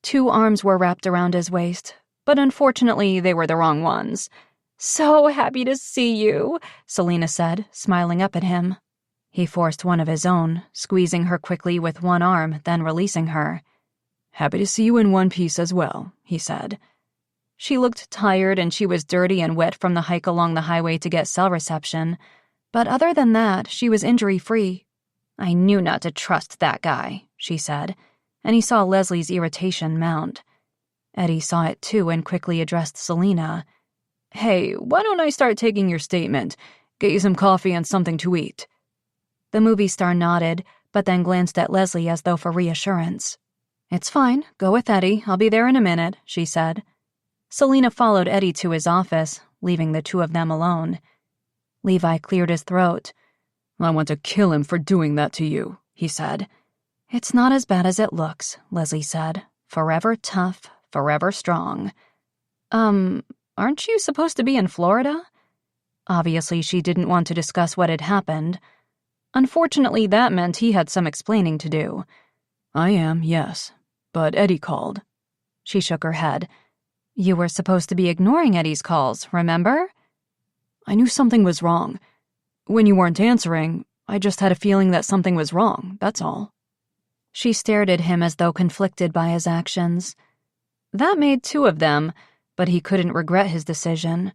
2 arms were wrapped around his waist, but unfortunately they were the wrong ones. So happy to see you, Selena said, smiling up at him. He forced one of his own, squeezing her quickly with one arm, then releasing her. Happy to see you in one piece as well, he said. She looked tired and she was dirty and wet from the hike along the highway to get cell reception, but other than that, she was injury-free. I knew not to trust that guy, she said, and he saw Leslie's irritation mount. Eddie saw it too and quickly addressed Selena. Hey, why don't I start taking your statement? Get you some coffee and something to eat. The movie star nodded, but then glanced at Leslie as though for reassurance. It's fine, go with Eddie, I'll be there in a minute, she said. Selena followed Eddie to his office, leaving the two of them alone. Levi cleared his throat. I want to kill him for doing that to you, he said. It's not as bad as it looks, Leslie said. Forever tough, forever strong. Aren't you supposed to be in Florida? Obviously, she didn't want to discuss what had happened. Unfortunately, that meant he had some explaining to do. I am, yes, but Eddie called. She shook her head. You were supposed to be ignoring Eddie's calls, remember? I knew something was wrong. When you weren't answering, I just had a feeling that something was wrong, that's all. She stared at him as though conflicted by his actions. That made 2 of them, but he couldn't regret his decision.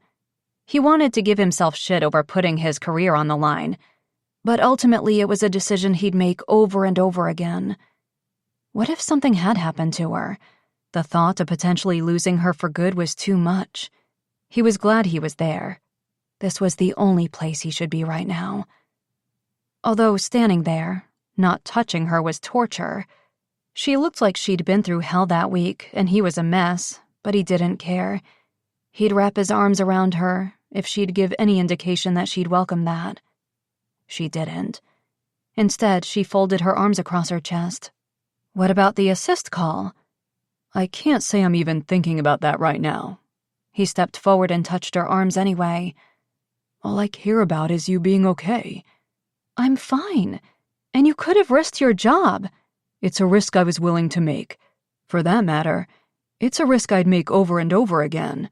He wanted to give himself shit over putting his career on the line, but ultimately it was a decision he'd make over and over again. What if something had happened to her? The thought of potentially losing her for good was too much. He was glad he was there. This was the only place he should be right now. Although standing there, not touching her was torture. She looked like she'd been through hell that week, and he was a mess, but he didn't care. He'd wrap his arms around her if she'd give any indication that she'd welcome that. She didn't. Instead, she folded her arms across her chest. What about the assist call? I can't say I'm even thinking about that right now. He stepped forward and touched her arms anyway. All I care about is you being okay. I'm fine. And you could have risked your job. It's a risk I was willing to make. For that matter, it's a risk I'd make over and over again.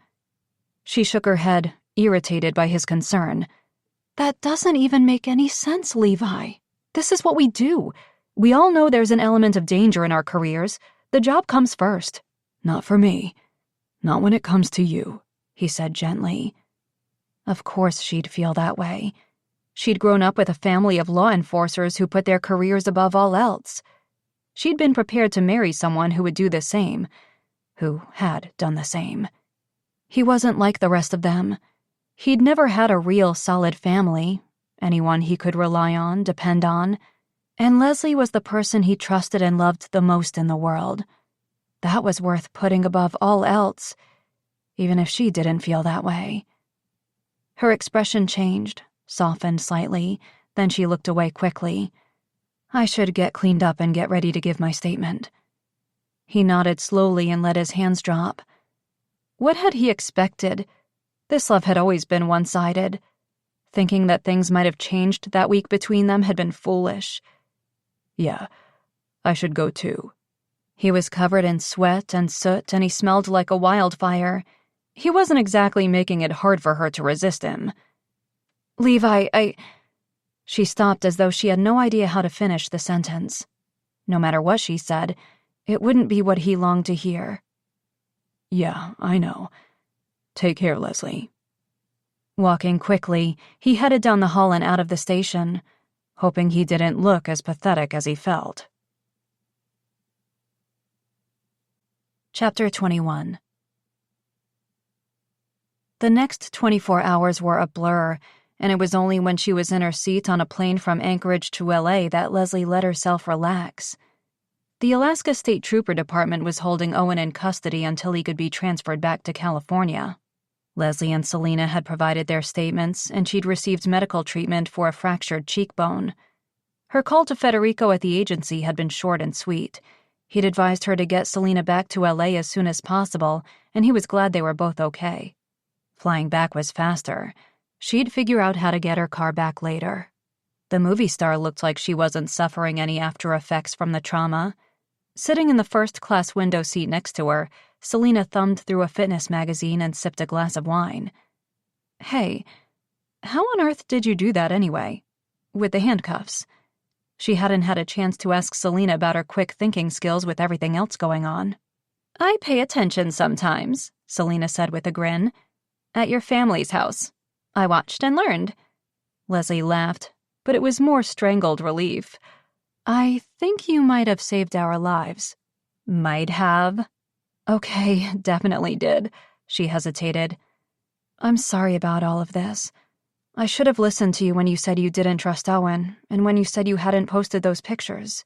She shook her head, irritated by his concern. That doesn't even make any sense, Levi. This is what we do. We all know there's an element of danger in our careers. The job comes first. Not for me. Not when it comes to you, he said gently. Of course she'd feel that way. She'd grown up with a family of law enforcers who put their careers above all else. She'd been prepared to marry someone who would do the same, who had done the same. He wasn't like the rest of them. He'd never had a real solid family, anyone he could rely on, depend on, and Leslie was the person he trusted and loved the most in the world. That was worth putting above all else, even if she didn't feel that way. Her expression changed, softened slightly, then she looked away quickly. I should get cleaned up and get ready to give my statement. He nodded slowly and let his hands drop. What had he expected? This love had always been one-sided. Thinking that things might have changed that week between them had been foolish. Yeah, I should go too. He was covered in sweat and soot, and he smelled like a wildfire. He wasn't exactly making it hard for her to resist him. Levi, She stopped as though she had no idea how to finish the sentence. No matter what she said, It wouldn't be what he longed to hear. Yeah, I know. Take care, Leslie. Walking quickly, he headed down the hall and out of the station, hoping he didn't look as pathetic as he felt. Chapter 21. The next 24 hours were a blur, and it was only when she was in her seat on a plane from Anchorage to LA that Leslie let herself relax. The Alaska State Trooper Department was holding Owen in custody until he could be transferred back to California. Leslie and Selena had provided their statements, and she'd received medical treatment for a fractured cheekbone. Her call to Federico at the agency had been short and sweet. He'd advised her to get Selena back to LA as soon as possible, and he was glad they were both okay. Flying back was faster. She'd figure out how to get her car back later. The movie star looked like she wasn't suffering any after effects from the trauma. Sitting in the first-class window seat next to her, Selena thumbed through a fitness magazine and sipped a glass of wine. Hey, how on earth did you do that anyway? With the handcuffs? She hadn't had a chance to ask Selena about her quick thinking skills with everything else going on. I pay attention sometimes, Selena said with a grin. At your family's house. I watched and learned. Leslie laughed, but it was more strangled relief. I think you might have saved our lives. Might have? Okay, definitely did. She hesitated. I'm sorry about all of this. I should have listened to you when you said you didn't trust Owen, and when you said you hadn't posted those pictures.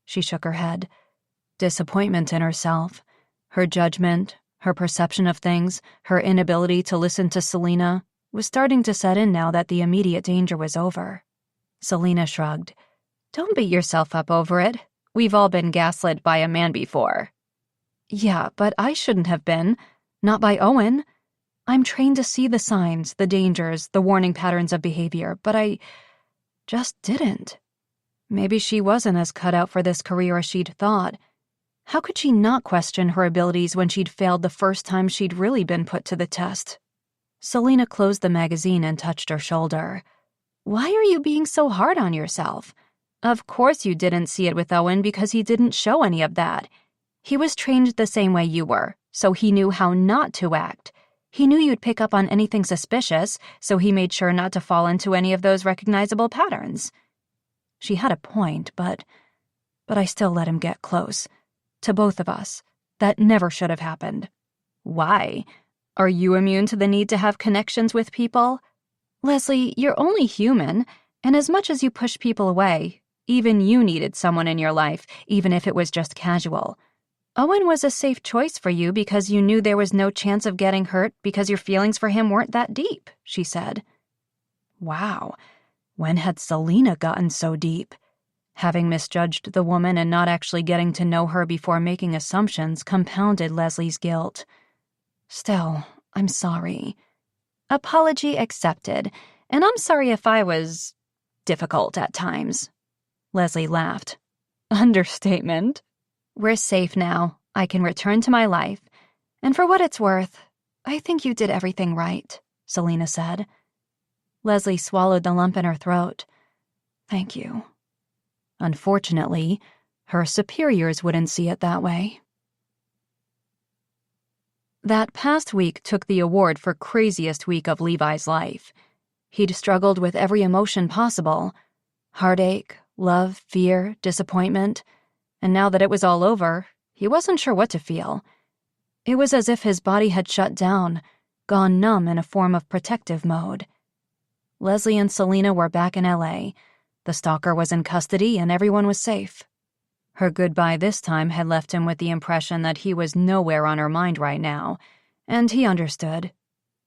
She shook her head. Disappointment in herself, her judgment, her perception of things, her inability to listen to Selena, was starting to set in now that the immediate danger was over. Selena shrugged. Don't beat yourself up over it. We've all been gaslit by a man before. Yeah, but I shouldn't have been. Not by Owen. I'm trained to see the signs, the dangers, the warning patterns of behavior, but I just didn't. Maybe she wasn't as cut out for this career as she'd thought. How could she not question her abilities when she'd failed the first time she'd really been put to the test? Selena closed the magazine and touched her shoulder. Why are you being so hard on yourself? Of course you didn't see it with Owen because he didn't show any of that. He was trained the same way you were, so he knew how not to act. He knew you'd pick up on anything suspicious, so he made sure not to fall into any of those recognizable patterns. She had a point, but I still let him get close. To both of us. That never should have happened. Why? Are you immune to the need to have connections with people? Leslie, you're only human, and as much as you push people away, even you needed someone in your life, even if it was just casual. Owen was a safe choice for you because you knew there was no chance of getting hurt because your feelings for him weren't that deep, she said. Wow, when had Selena gotten so deep? Having misjudged the woman and not actually getting to know her before making assumptions compounded Leslie's guilt. Still, I'm sorry. Apology accepted, and I'm sorry if I was difficult at times. Leslie laughed. Understatement. We're safe now. I can return to my life. And for what it's worth, I think you did everything right, Selena said. Leslie swallowed the lump in her throat. Thank you. Unfortunately, her superiors wouldn't see it that way. That past week took the award for craziest week of Levi's life. He'd struggled with every emotion possible. Heartache, love, fear, disappointment. And now that it was all over, he wasn't sure what to feel. It was as if his body had shut down, gone numb in a form of protective mode. Leslie and Selena were back in LA. The stalker was in custody and everyone was safe. Her goodbye this time had left him with the impression that he was nowhere on her mind right now, and he understood.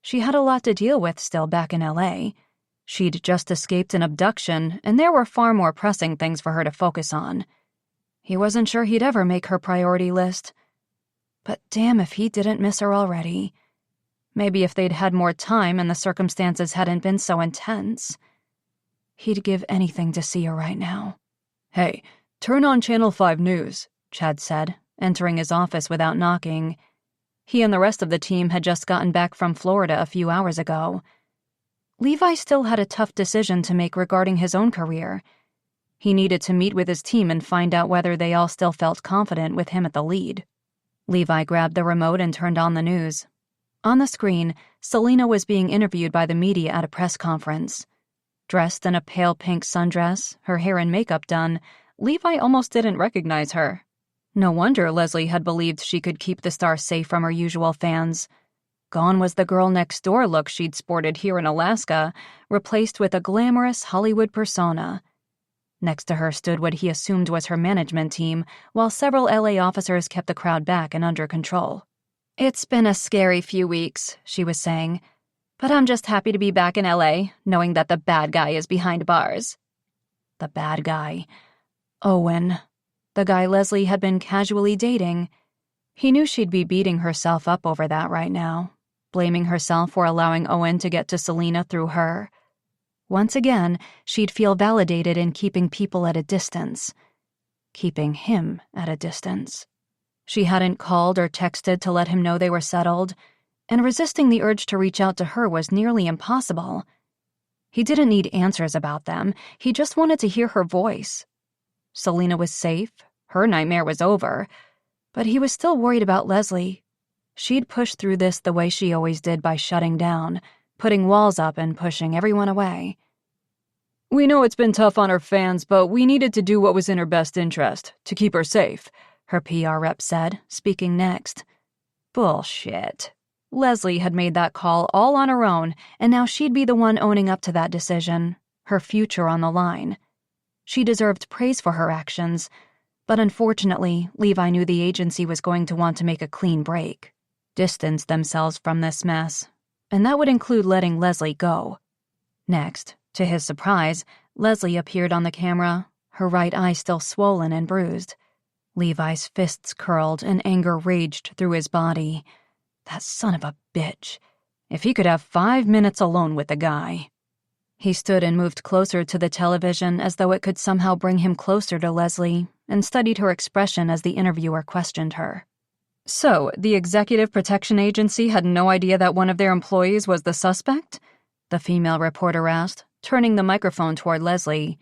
She had a lot to deal with still back in LA. She'd just escaped an abduction, and there were far more pressing things for her to focus on. He wasn't sure he'd ever make her priority list. But damn if he didn't miss her already. Maybe if they'd had more time and the circumstances hadn't been so intense. He'd give anything to see her right now. Hey, turn on Channel 5 News, Chad said, entering his office without knocking. He and the rest of the team had just gotten back from Florida a few hours ago. Levi still had a tough decision to make regarding his own career. He needed to meet with his team and find out whether they all still felt confident with him at the lead. Levi grabbed the remote and turned on the news. On the screen, Selena was being interviewed by the media at a press conference. Dressed in a pale pink sundress, her hair and makeup done, Levi almost didn't recognize her. No wonder Leslie had believed she could keep the star safe from her usual fans. Gone was the girl next door look she'd sported here in Alaska, replaced with a glamorous Hollywood persona. Next to her stood what he assumed was her management team, while several LA officers kept the crowd back and under control. "It's been a scary few weeks," she was saying, "but I'm just happy to be back in LA, knowing that the bad guy is behind bars." The bad guy. Owen. The guy Leslie had been casually dating. He knew she'd be beating herself up over that right now, blaming herself for allowing Owen to get to Selena through her. Once again, she'd feel validated in keeping people at a distance. Keeping him at a distance. She hadn't called or texted to let him know they were settled, and resisting the urge to reach out to her was nearly impossible. He didn't need answers about them, he just wanted to hear her voice. Selena was safe, her nightmare was over, but he was still worried about Leslie. She'd pushed through this the way she always did, by shutting down, putting walls up and pushing everyone away. "We know it's been tough on her fans, but we needed to do what was in her best interest, to keep her safe," her PR rep said, speaking next. Bullshit. Leslie had made that call all on her own, and now she'd be the one owning up to that decision, her future on the line. She deserved praise for her actions, but unfortunately, Levi knew the agency was going to want to make a clean break, distance themselves from this mess, and that would include letting Leslie go. Next, to his surprise, Leslie appeared on the camera, her right eye still swollen and bruised. Levi's fists curled and anger raged through his body. That son of a bitch. If he could have 5 minutes alone with the guy. He stood and moved closer to the television as though it could somehow bring him closer to Leslie, and studied her expression as the interviewer questioned her. "So, the Executive Protection Agency had no idea that one of their employees was the suspect?" the female reporter asked, turning the microphone toward Leslie.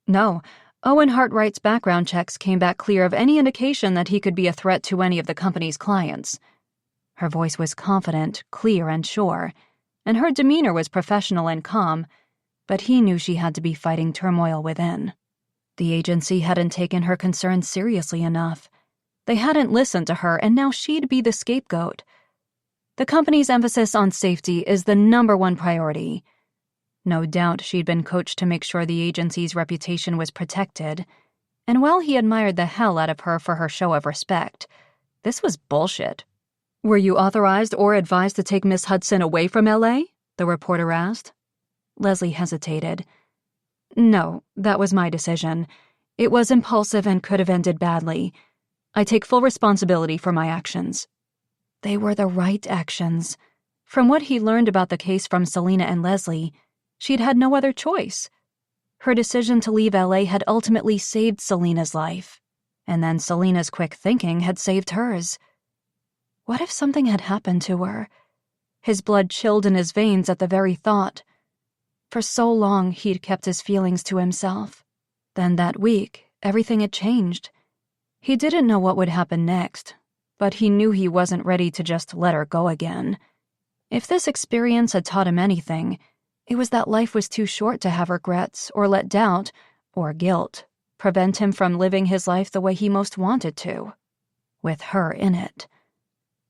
"No. Owen Hartwright's background checks came back clear of any indication that he could be a threat to any of the company's clients." Her voice was confident, clear, and sure, and her demeanor was professional and calm, but he knew she had to be fighting turmoil within. The agency hadn't taken her concerns seriously enough. They hadn't listened to her, and now she'd be the scapegoat. The company's emphasis on safety is the #1 priority. No doubt she'd been coached to make sure the agency's reputation was protected, and while he admired the hell out of her for her show of respect, this was bullshit. "Were you authorized or advised to take Miss Hudson away from LA?" the reporter asked. Leslie hesitated. "No, that was my decision. It was impulsive and could have ended badly. I take full responsibility for my actions." They were the right actions. From what he learned about the case from Selena and Leslie, she'd had no other choice. Her decision to leave LA had ultimately saved Selena's life, and then Selena's quick thinking had saved hers. What if something had happened to her? His blood chilled in his veins at the very thought. For so long, he'd kept his feelings to himself. Then that week, everything had changed. He didn't know what would happen next, but he knew he wasn't ready to just let her go again. If this experience had taught him anything, it was that life was too short to have regrets or let doubt, or guilt, prevent him from living his life the way he most wanted to, with her in it.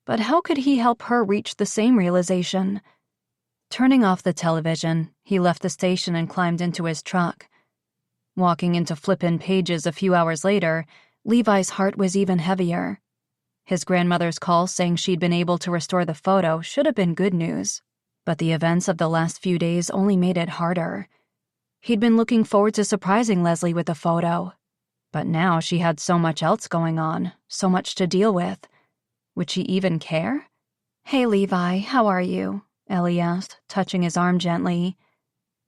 But how could he help her reach the same realization? Turning off the television, he left the station and climbed into his truck. Walking into Flippin' Pages a few hours later, Levi's heart was even heavier. His grandmother's call saying she'd been able to restore the photo should have been good news, but the events of the last few days only made it harder. He'd been looking forward to surprising Leslie with the photo, but now she had so much else going on, so much to deal with. Would she even care? "Hey, Levi, how are you?" Ellie asked, touching his arm gently.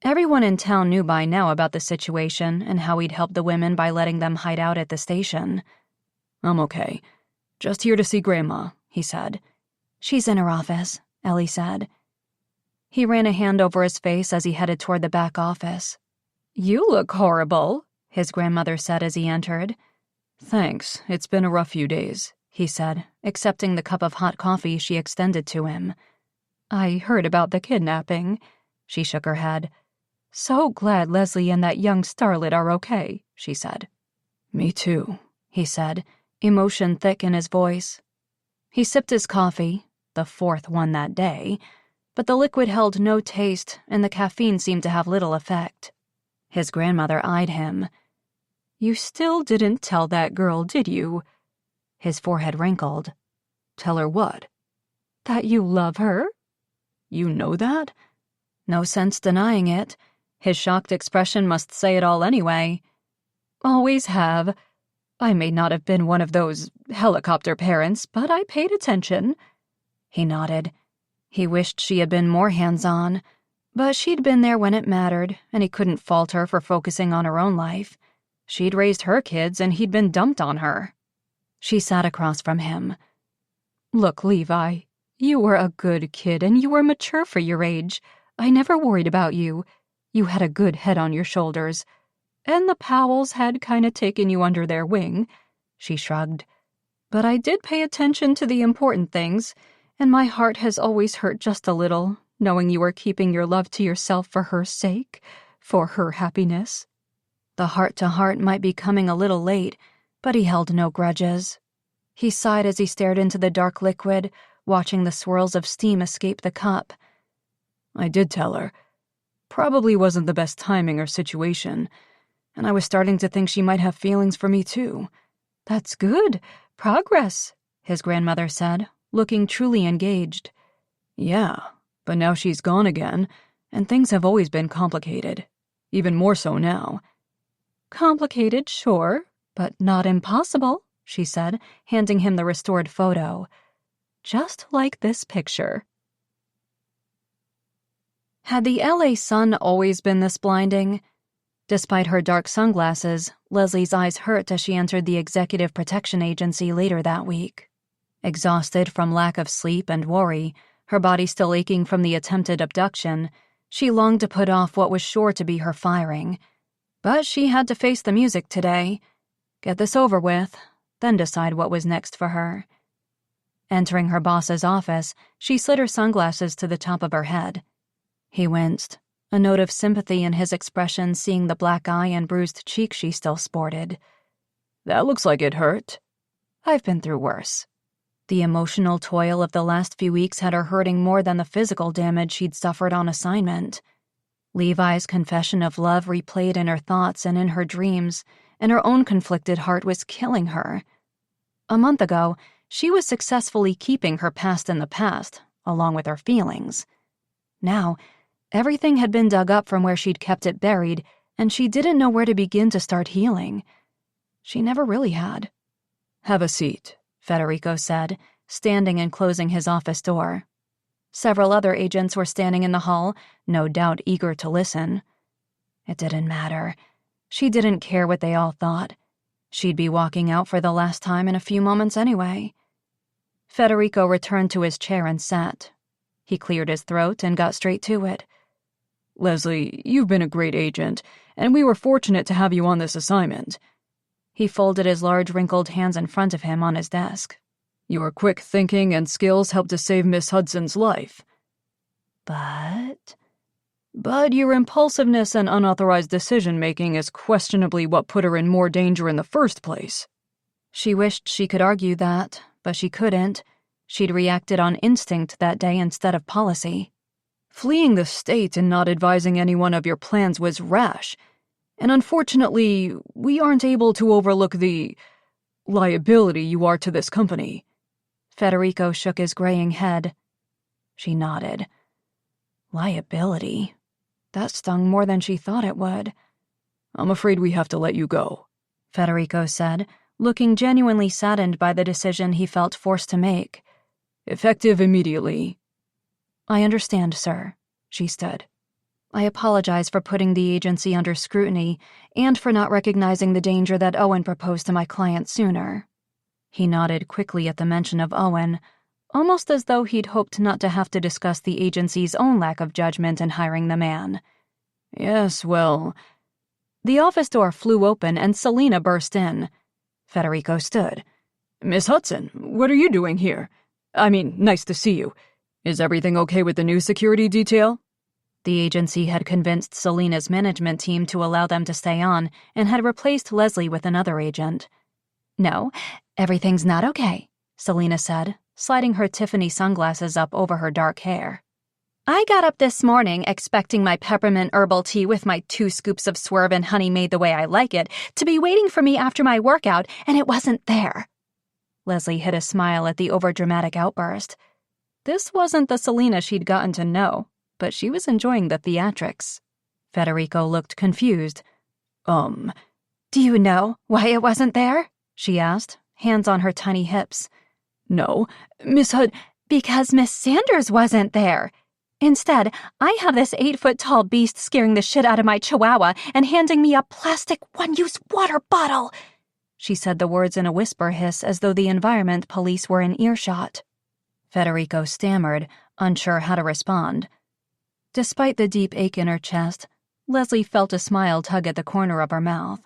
Everyone in town knew by now about the situation and how he'd helped the women by letting them hide out at the station. "I'm okay. Just here to see Grandma," he said. "She's in her office," Ellie said. He ran a hand over his face as he headed toward the back office. "You look horrible," his grandmother said as he entered. "Thanks, it's been a rough few days," he said, accepting the cup of hot coffee she extended to him. I heard about the kidnapping. She shook her head. So glad Leslie and that young starlet are okay, she said. "Me too," he said, emotion thick in his voice. He sipped his coffee, the fourth one that day, but the liquid held no taste and the caffeine seemed to have little effect. His grandmother eyed him. You still didn't tell that girl, did you? His forehead wrinkled. "Tell her what?" That you love her? "You know that?" No sense denying it. His shocked expression must say it all anyway. Always have. I may not have been one of those helicopter parents, but I paid attention. He nodded. He wished she had been more hands-on, but she'd been there when it mattered, and he couldn't fault her for focusing on her own life. She'd raised her kids, and he'd been dumped on her. She sat across from him. Look, Levi, you were a good kid, and you were mature for your age. I never worried about you. You had a good head on your shoulders. And the Powells had kinda taken you under their wing. She shrugged. But I did pay attention to the important things, and my heart has always hurt just a little, knowing you were keeping your love to yourself for her sake, for her happiness. The heart-to-heart might be coming a little late, but he held no grudges. He sighed as he stared into the dark liquid, watching the swirls of steam escape the cup. "I did tell her. Probably wasn't the best timing or situation, and I was starting to think she might have feelings for me too." That's good. Progress, his grandmother said, looking truly engaged. "Yeah, but now she's gone again, and things have always been complicated. Even more so now." Complicated, sure, but not impossible, she said, handing him the restored photo. Just like this picture. Had the LA sun always been this blinding? Despite her dark sunglasses, Leslie's eyes hurt as she entered the Executive Protection Agency later that week. Exhausted from lack of sleep and worry, her body still aching from the attempted abduction, she longed to put off what was sure to be her firing. But she had to face the music today, get this over with, then decide what was next for her. Entering her boss's office, she slid her sunglasses to the top of her head. He winced, a note of sympathy in his expression seeing the black eye and bruised cheek she still sported. "That looks like it hurt." I've been through worse. The emotional toil of the last few weeks had her hurting more than the physical damage she'd suffered on assignment. Levi's confession of love replayed in her thoughts and in her dreams, and her own conflicted heart was killing her. A month ago, she was successfully keeping her past in the past, along with her feelings. Now, everything had been dug up from where she'd kept it buried, and she didn't know where to begin to start healing. She never really had. "Have a seat," Federico said, standing and closing his office door. Several other agents were standing in the hall, no doubt eager to listen. It didn't matter. She didn't care what they all thought. She'd be walking out for the last time in a few moments anyway. Federico returned to his chair and sat. He cleared his throat and got straight to it. "Leslie, you've been a great agent, and we were fortunate to have you on this assignment." He folded his large wrinkled hands in front of him on his desk. "Your quick thinking and skills helped to save Miss Hudson's life. But your impulsiveness and unauthorized decision-making is questionably what put her in more danger in the first place." She wished she could argue that, but she couldn't. She'd reacted on instinct that day instead of policy. "Fleeing the state and not advising anyone of your plans was rash, and unfortunately, we aren't able to overlook the liability you are to this company." Federico shook his graying head. She nodded. Liability. That stung more than she thought it would. "I'm afraid we have to let you go," Federico said, looking genuinely saddened by the decision he felt forced to make. "Effective immediately." I understand, sir. She stood. I apologize for putting the agency under scrutiny and for not recognizing the danger that Owen proposed to my client sooner. He nodded quickly at the mention of Owen, almost as though he'd hoped not to have to discuss the agency's own lack of judgment in hiring the man. "Yes, well, The office door flew open and Selina burst in. Federico stood. Miss Hudson, what are you doing here? I mean, nice to see you. Is everything okay with the new security detail? The agency had convinced Selina's management team to allow them to stay on and had replaced Leslie with another agent. No, everything's not okay, Selina said, sliding her Tiffany sunglasses up over her dark hair. I got up this morning expecting my peppermint herbal tea with my 2 scoops of Swerve and honey made the way I like it to be waiting for me after my workout, and it wasn't there. Leslie hid a smile at the overdramatic outburst. This wasn't the Selina she'd gotten to know, but she was enjoying the theatrics. Federico looked confused. Do you know why it wasn't there? She asked, hands on her tiny hips. No, Miss Hud... Because Miss Sanders wasn't there. Instead, I have this 8-foot-tall beast scaring the shit out of my chihuahua and handing me a plastic one-use water bottle. She said the words in a whisper hiss as though the environment police were in earshot. Federico stammered, unsure how to respond. Despite the deep ache in her chest, Leslie felt a smile tug at the corner of her mouth.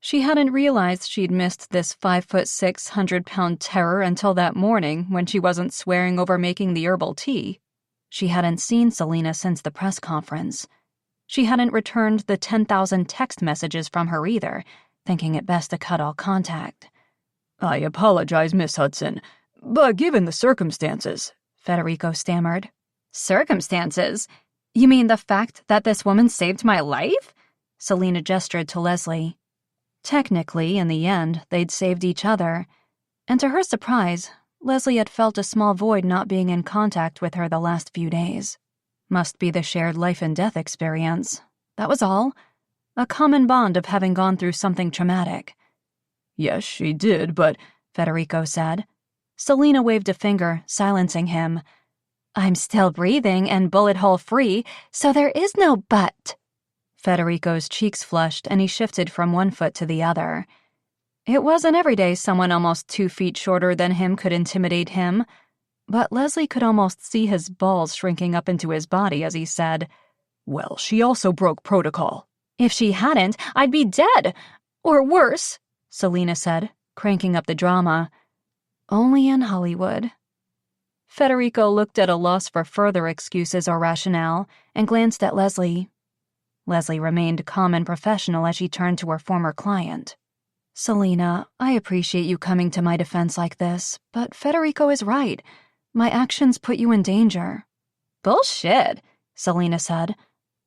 She hadn't realized she'd missed this 5'6", 100-pound terror until that morning when she wasn't swearing over making the herbal tea. She hadn't seen Selina since the press conference. She hadn't returned the 10,000 text messages from her either, thinking it best to cut all contact. I apologize, Miss Hudson, but given the circumstances, Federico stammered. Circumstances? You mean the fact that this woman saved my life? Selina gestured to Leslie. Technically, in the end, they'd saved each other, and to her surprise, Leslie had felt a small void not being in contact with her the last few days. Must be the shared life-and-death experience. That was all. A common bond of having gone through something traumatic. Yes, she did, but... Federico said. Selina waved a finger, silencing him. I'm still breathing and bullet hole free, so there is no but. Federico's cheeks flushed and he shifted from one foot to the other. It wasn't every day someone almost 2 feet shorter than him could intimidate him, but Leslie could almost see his balls shrinking up into his body as he said, Well, she also broke protocol. If she hadn't, I'd be dead. Or worse, Selina said, cranking up the drama. Only in Hollywood. Federico looked at a loss for further excuses or rationale and glanced at Leslie. Leslie remained calm and professional as she turned to her former client. Selina, I appreciate you coming to my defense like this, but Federico is right. My actions put you in danger. Bullshit, Selina said,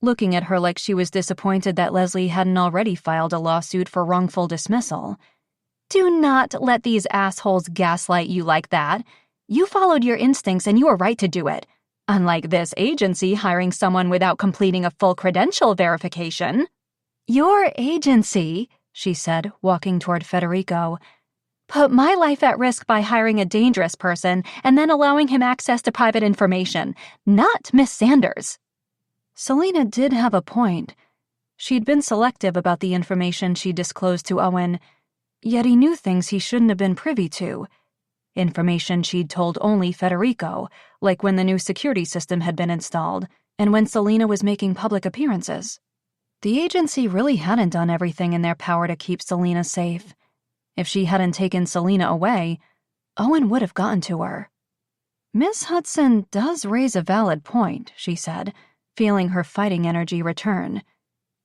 looking at her like she was disappointed that Leslie hadn't already filed a lawsuit for wrongful dismissal. Do not let these assholes gaslight you like that. You followed your instincts and you were right to do it. Unlike this agency hiring someone without completing a full credential verification. Your agency, she said, walking toward Federico, put my life at risk by hiring a dangerous person and then allowing him access to private information, not Miss Sanders. Selina did have a point. She'd been selective about the information she disclosed to Owen, yet he knew things he shouldn't have been privy to. Information she'd told only Federico, like when the new security system had been installed and when Selina was making public appearances. The agency really hadn't done everything in their power to keep Selina safe. If she hadn't taken Selina away, Owen would have gotten to her. Miss Hudson does raise a valid point, she said, feeling her fighting energy return.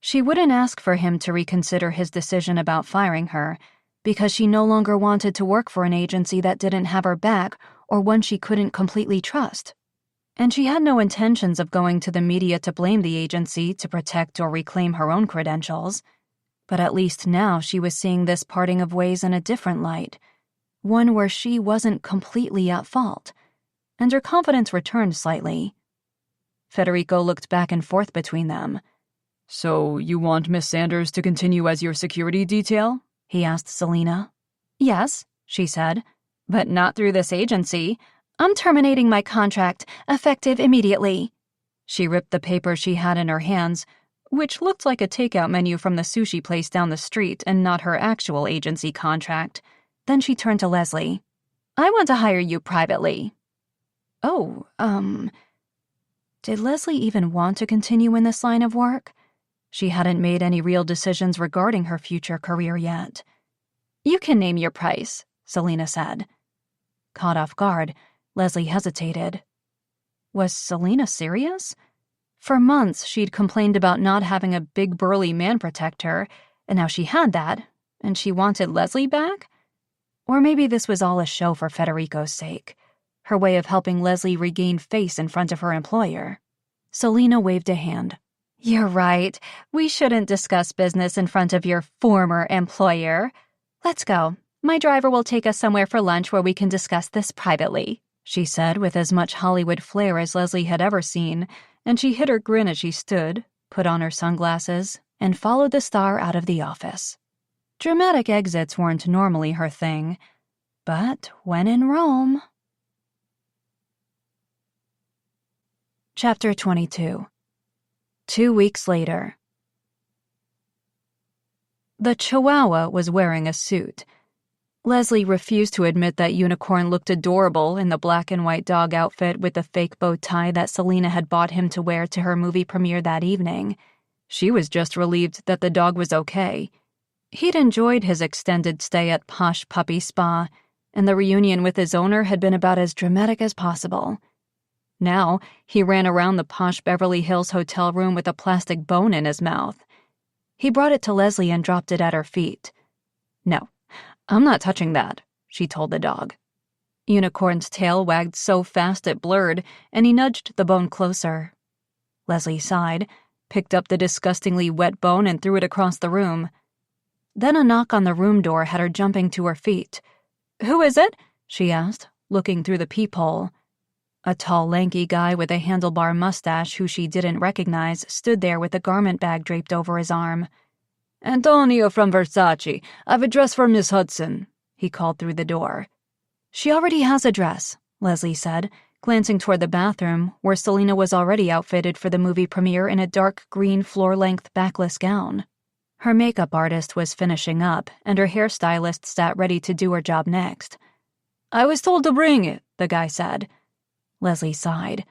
She wouldn't ask for him to reconsider his decision about firing her, because she no longer wanted to work for an agency that didn't have her back or one she couldn't completely trust. And she had no intentions of going to the media to blame the agency to protect or reclaim her own credentials. But at least now she was seeing this parting of ways in a different light, one where she wasn't completely at fault, and her confidence returned slightly. Federico looked back and forth between them. So you want Miss Sanders to continue as your security detail? He asked Selina. Yes, she said, but not through this agency. I'm terminating my contract, effective immediately. She ripped the paper she had in her hands, which looked like a takeout menu from the sushi place down the street and not her actual agency contract. Then she turned to Leslie. I want to hire you privately. Oh, Did Leslie even want to continue in this line of work? She hadn't made any real decisions regarding her future career yet. You can name your price, Selena said. Caught off guard, Leslie hesitated. Was Selena serious? For months, she'd complained about not having a big burly man protect her, and now she had that, and she wanted Leslie back? Or maybe this was all a show for Federico's sake, her way of helping Leslie regain face in front of her employer. Selena waved a hand. You're right. We shouldn't discuss business in front of your former employer. Let's go. My driver will take us somewhere for lunch where we can discuss this privately, she said with as much Hollywood flair as Leslie had ever seen, and she hid her grin as she stood, put on her sunglasses, and followed the star out of the office. Dramatic exits weren't normally her thing, but when in Rome... Chapter 22. 2 weeks later. The Chihuahua was wearing a suit. Leslie refused to admit that Unicorn looked adorable in the black and white dog outfit with the fake bow tie that Selena had bought him to wear to her movie premiere that evening. She was just relieved that the dog was okay. He'd enjoyed his extended stay at Posh Puppy Spa, and the reunion with his owner had been about as dramatic as possible. Now, he ran around the posh Beverly Hills hotel room with a plastic bone in his mouth. He brought it to Leslie and dropped it at her feet. "No, I'm not touching that," she told the dog. Unicorn's tail wagged so fast it blurred, and he nudged the bone closer. Leslie sighed, picked up the disgustingly wet bone and threw it across the room. Then a knock on the room door had her jumping to her feet. "Who is it?" she asked, looking through the peephole. A tall, lanky guy with a handlebar mustache who she didn't recognize stood there with a garment bag draped over his arm. "Antonio from Versace. I've a dress for Miss Hudson," he called through the door. "She already has a dress," Leslie said, glancing toward the bathroom, where Selena was already outfitted for the movie premiere in a dark green floor-length backless gown. Her makeup artist was finishing up, and her hairstylist sat ready to do her job next. "I was told to bring it," the guy said. Leslie sighed.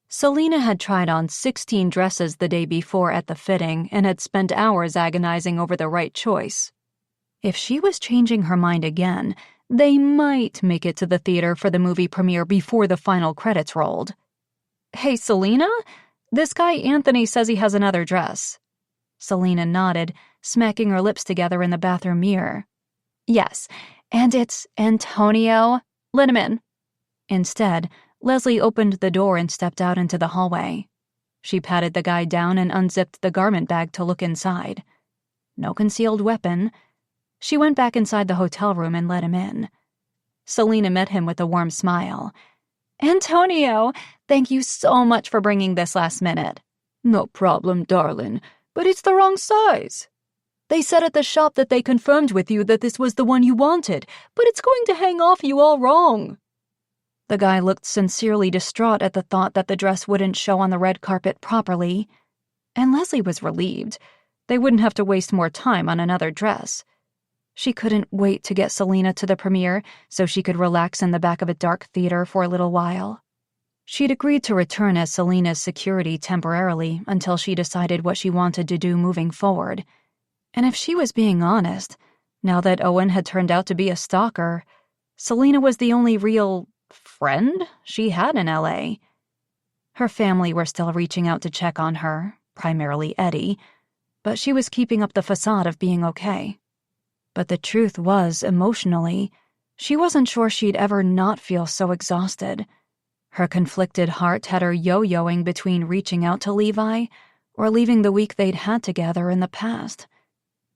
Selena had tried on 16 dresses the day before at the fitting and had spent hours agonizing over the right choice. If she was changing her mind again, they might make it to the theater for the movie premiere before the final credits rolled. "Hey, Selena? This guy Anthony says he has another dress." Selena nodded, smacking her lips together in the bathroom mirror. "Yes, and it's Antonio. Let him in." Instead, Leslie opened the door and stepped out into the hallway. She patted the guy down and unzipped the garment bag to look inside. No concealed weapon. She went back inside the hotel room and let him in. Selena met him with a warm smile. "Antonio, thank you so much for bringing this last minute." "No problem, darling, but it's the wrong size. They said at the shop that they confirmed with you that this was the one you wanted, but it's going to hang off you all wrong." The guy looked sincerely distraught at the thought that the dress wouldn't show on the red carpet properly. And Leslie was relieved. They wouldn't have to waste more time on another dress. She couldn't wait to get Selena to the premiere so she could relax in the back of a dark theater for a little while. She'd agreed to return as Selena's security temporarily until she decided what she wanted to do moving forward. And if she was being honest, now that Owen had turned out to be a stalker, Selena was the only real friend she had in LA. Her family were still reaching out to check on her, primarily Eddie, but she was keeping up the facade of being okay. But the truth was, emotionally, she wasn't sure she'd ever not feel so exhausted. Her conflicted heart had her yo-yoing between reaching out to Levi or leaving the week they'd had together in the past.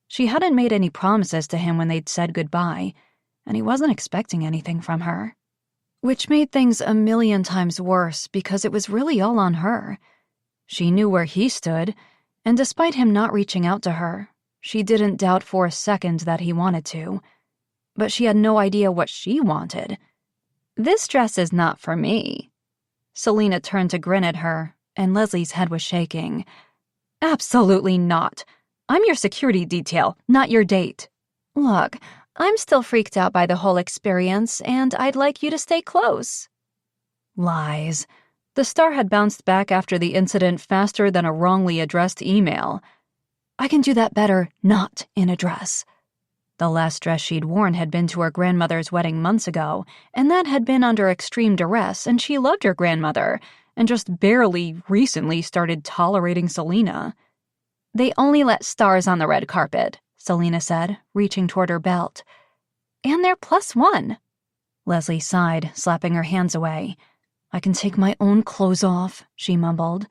She hadn't made any promises to him when they'd said goodbye, and he wasn't expecting anything from her. Which made things a million times worse because it was really all on her. She knew where he stood, and despite him not reaching out to her, she didn't doubt for a second that he wanted to. But she had no idea what she wanted. "This dress is not for me." Selena turned to grin at her, and Leslie's head was shaking. "Absolutely not. I'm your security detail, not your date." "Look, I'm still freaked out by the whole experience, and I'd like you to stay close." Lies. The star had bounced back after the incident faster than a wrongly addressed email. I can do that better not in a dress. The last dress she'd worn had been to her grandmother's wedding months ago, and that had been under extreme duress, and she loved her grandmother, and just barely recently started tolerating Selena. They only let stars on the red carpet, Selena said, reaching toward her belt. And they're +1. Leslie sighed, slapping her hands away. I can take my own clothes off, she mumbled.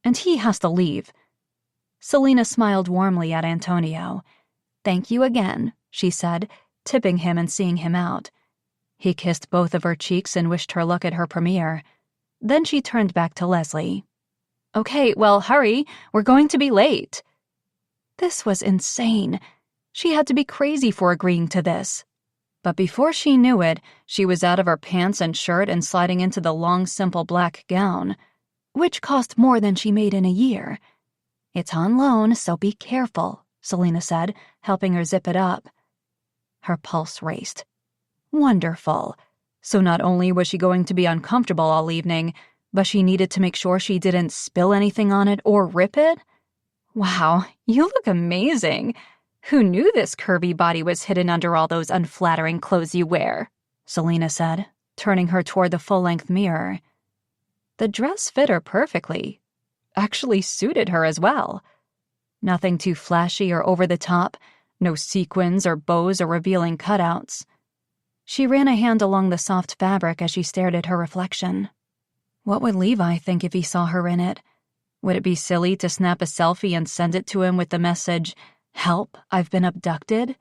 And he has to leave. Selena smiled warmly at Antonio. Thank you again, she said, tipping him and seeing him out. He kissed both of her cheeks and wished her luck at her premiere. Then she turned back to Leslie. Okay, well, hurry. We're going to be late. This was insane. She had to be crazy for agreeing to this. But before she knew it, she was out of her pants and shirt and sliding into the long, simple black gown, which cost more than she made in a year. It's on loan, so be careful, Selena said, helping her zip it up. Her pulse raced. Wonderful. So not only was she going to be uncomfortable all evening, but she needed to make sure she didn't spill anything on it or rip it? Wow, you look amazing. Who knew this curvy body was hidden under all those unflattering clothes you wear? Selena said, turning her toward the full-length mirror. The dress fit her perfectly. Actually suited her as well. Nothing too flashy or over the top, no sequins or bows or revealing cutouts. She ran a hand along the soft fabric as she stared at her reflection. What would Levi think if he saw her in it? Would it be silly to snap a selfie and send it to him with the message, "Help, I've been abducted"?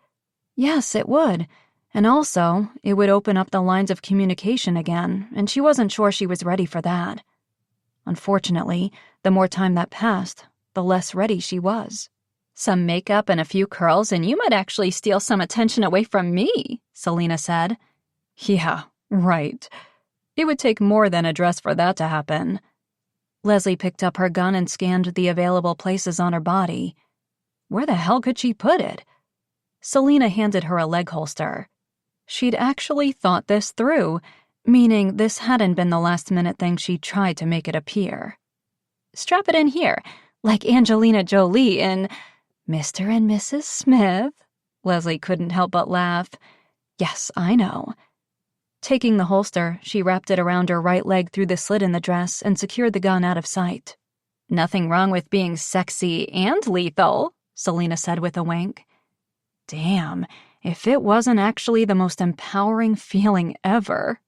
Yes, it would. And also, it would open up the lines of communication again, and she wasn't sure she was ready for that. Unfortunately, the more time that passed, the less ready she was. Some makeup and a few curls, and you might actually steal some attention away from me, Selena said. Yeah, right. It would take more than a dress for that to happen. Leslie picked up her gun and scanned the available places on her body. Where the hell could she put it? Selena handed her a leg holster. She'd actually thought this through, meaning this hadn't been the last-minute thing she tried to make it appear. Strap it in here, like Angelina Jolie in Mr. and Mrs. Smith. Leslie couldn't help but laugh. Yes, I know. Taking the holster, she wrapped it around her right leg through the slit in the dress and secured the gun out of sight. Nothing wrong with being sexy and lethal, Selena said with a wink. Damn, if it wasn't actually the most empowering feeling ever.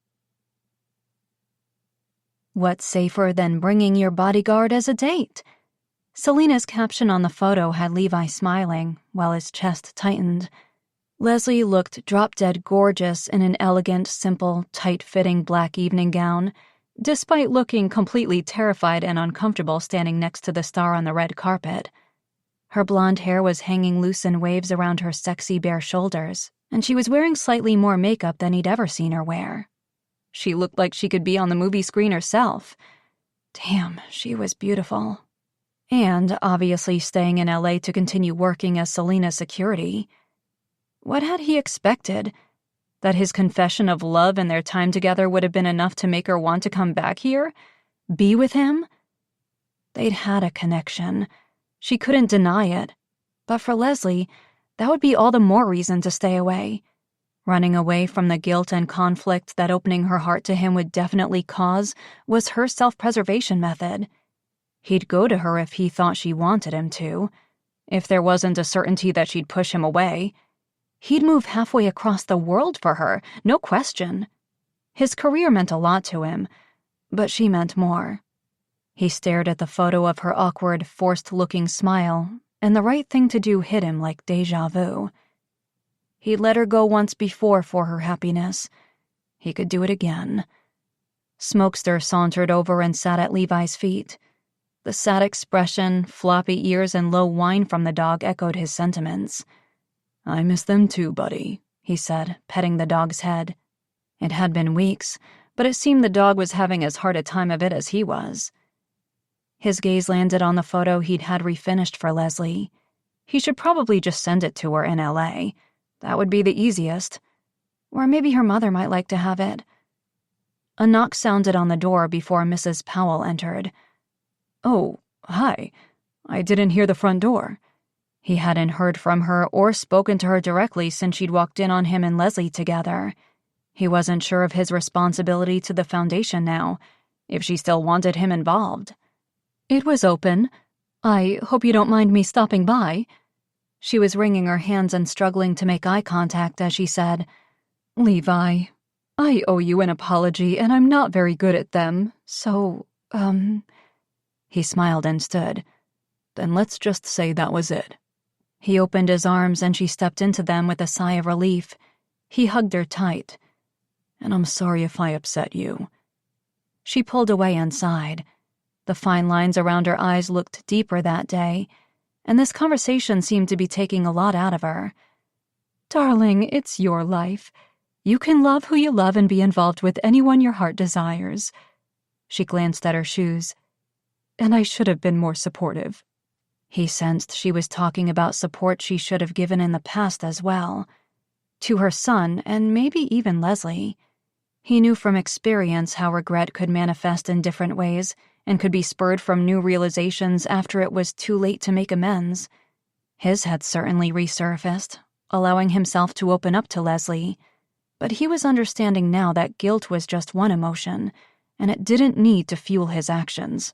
What's safer than bringing your bodyguard as a date? Selena's caption on the photo had Levi smiling, while his chest tightened. Leslie looked drop-dead gorgeous in an elegant, simple, tight-fitting black evening gown, despite looking completely terrified and uncomfortable standing next to the star on the red carpet. Her blonde hair was hanging loose in waves around her sexy bare shoulders, and she was wearing slightly more makeup than he'd ever seen her wear. She looked like she could be on the movie screen herself. Damn, she was beautiful. And obviously staying in LA to continue working as Selena's security. What had he expected? That his confession of love and their time together would have been enough to make her want to come back here? Be with him? They'd had a connection. She couldn't deny it. But for Leslie, that would be all the more reason to stay away. Running away from the guilt and conflict that opening her heart to him would definitely cause was her self-preservation method. He'd go to her if he thought she wanted him to. If there wasn't a certainty that she'd push him away, he'd move halfway across the world for her, no question. His career meant a lot to him, but she meant more. He stared at the photo of her awkward, forced-looking smile, and the right thing to do hit him like déjà vu. He'd let her go once before for her happiness. He could do it again. Smokester sauntered over and sat at Levi's feet. The sad expression, floppy ears, and low whine from the dog echoed his sentiments. "I miss them too, buddy," he said, petting the dog's head. It had been weeks, but it seemed the dog was having as hard a time of it as he was. His gaze landed on the photo he'd had refinished for Leslie. He should probably just send it to her in LA. That would be the easiest. Or maybe her mother might like to have it. A knock sounded on the door before Mrs. Powell entered. "Oh, hi. I didn't hear the front door." He hadn't heard from her or spoken to her directly since she'd walked in on him and Leslie together. He wasn't sure of his responsibility to the foundation now, if she still wanted him involved. It was open. I hope you don't mind me stopping by. She was wringing her hands and struggling to make eye contact as she said, Levi, I owe you an apology and I'm not very good at them, so, He smiled and stood. Then let's just say that was it. He opened his arms and she stepped into them with a sigh of relief. He hugged her tight. And I'm sorry if I upset you. She pulled away and sighed. The fine lines around her eyes looked deeper that day, and this conversation seemed to be taking a lot out of her. Darling, it's your life. You can love who you love and be involved with anyone your heart desires. She glanced at her shoes. And I should have been more supportive. He sensed she was talking about support she should have given in the past as well. To her son, and maybe even Leslie. He knew from experience how regret could manifest in different ways and could be spurred from new realizations after it was too late to make amends. His had certainly resurfaced, allowing himself to open up to Leslie, but he was understanding now that guilt was just one emotion, and it didn't need to fuel his actions.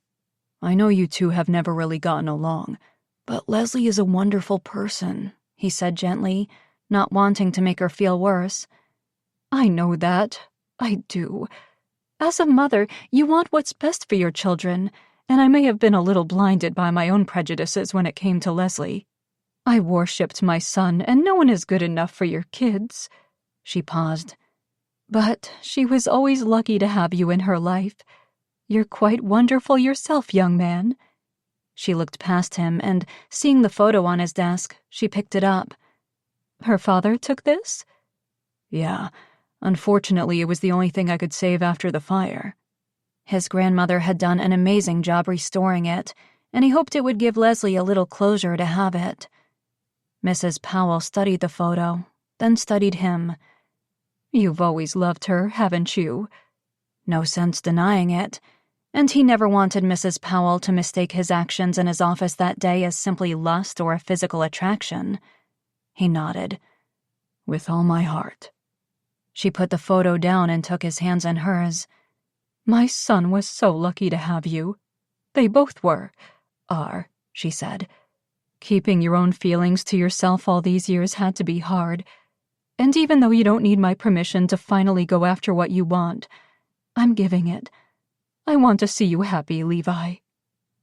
I know you two have never really gotten along, but Leslie is a wonderful person, he said gently, not wanting to make her feel worse. I know that. I do. As a mother, you want what's best for your children, and I may have been a little blinded by my own prejudices when it came to Leslie. I worshipped my son, and no one is good enough for your kids. She paused. But she was always lucky to have you in her life. You're quite wonderful yourself, young man. She looked past him, and, seeing the photo on his desk, she picked it up. Her father took this? Yeah. Unfortunately, it was the only thing I could save after the fire. His grandmother had done an amazing job restoring it, and he hoped it would give Leslie a little closure to have it. Mrs. Powell studied the photo, then studied him. You've always loved her, haven't you? No sense denying it, and he never wanted Mrs. Powell to mistake his actions in his office that day as simply lust or a physical attraction. He nodded. With all my heart. She put the photo down and took his hands in hers. My son was so lucky to have you. They both are, she said. Keeping your own feelings to yourself all these years had to be hard. And even though you don't need my permission to finally go after what you want, I'm giving it. I want to see you happy, Levi.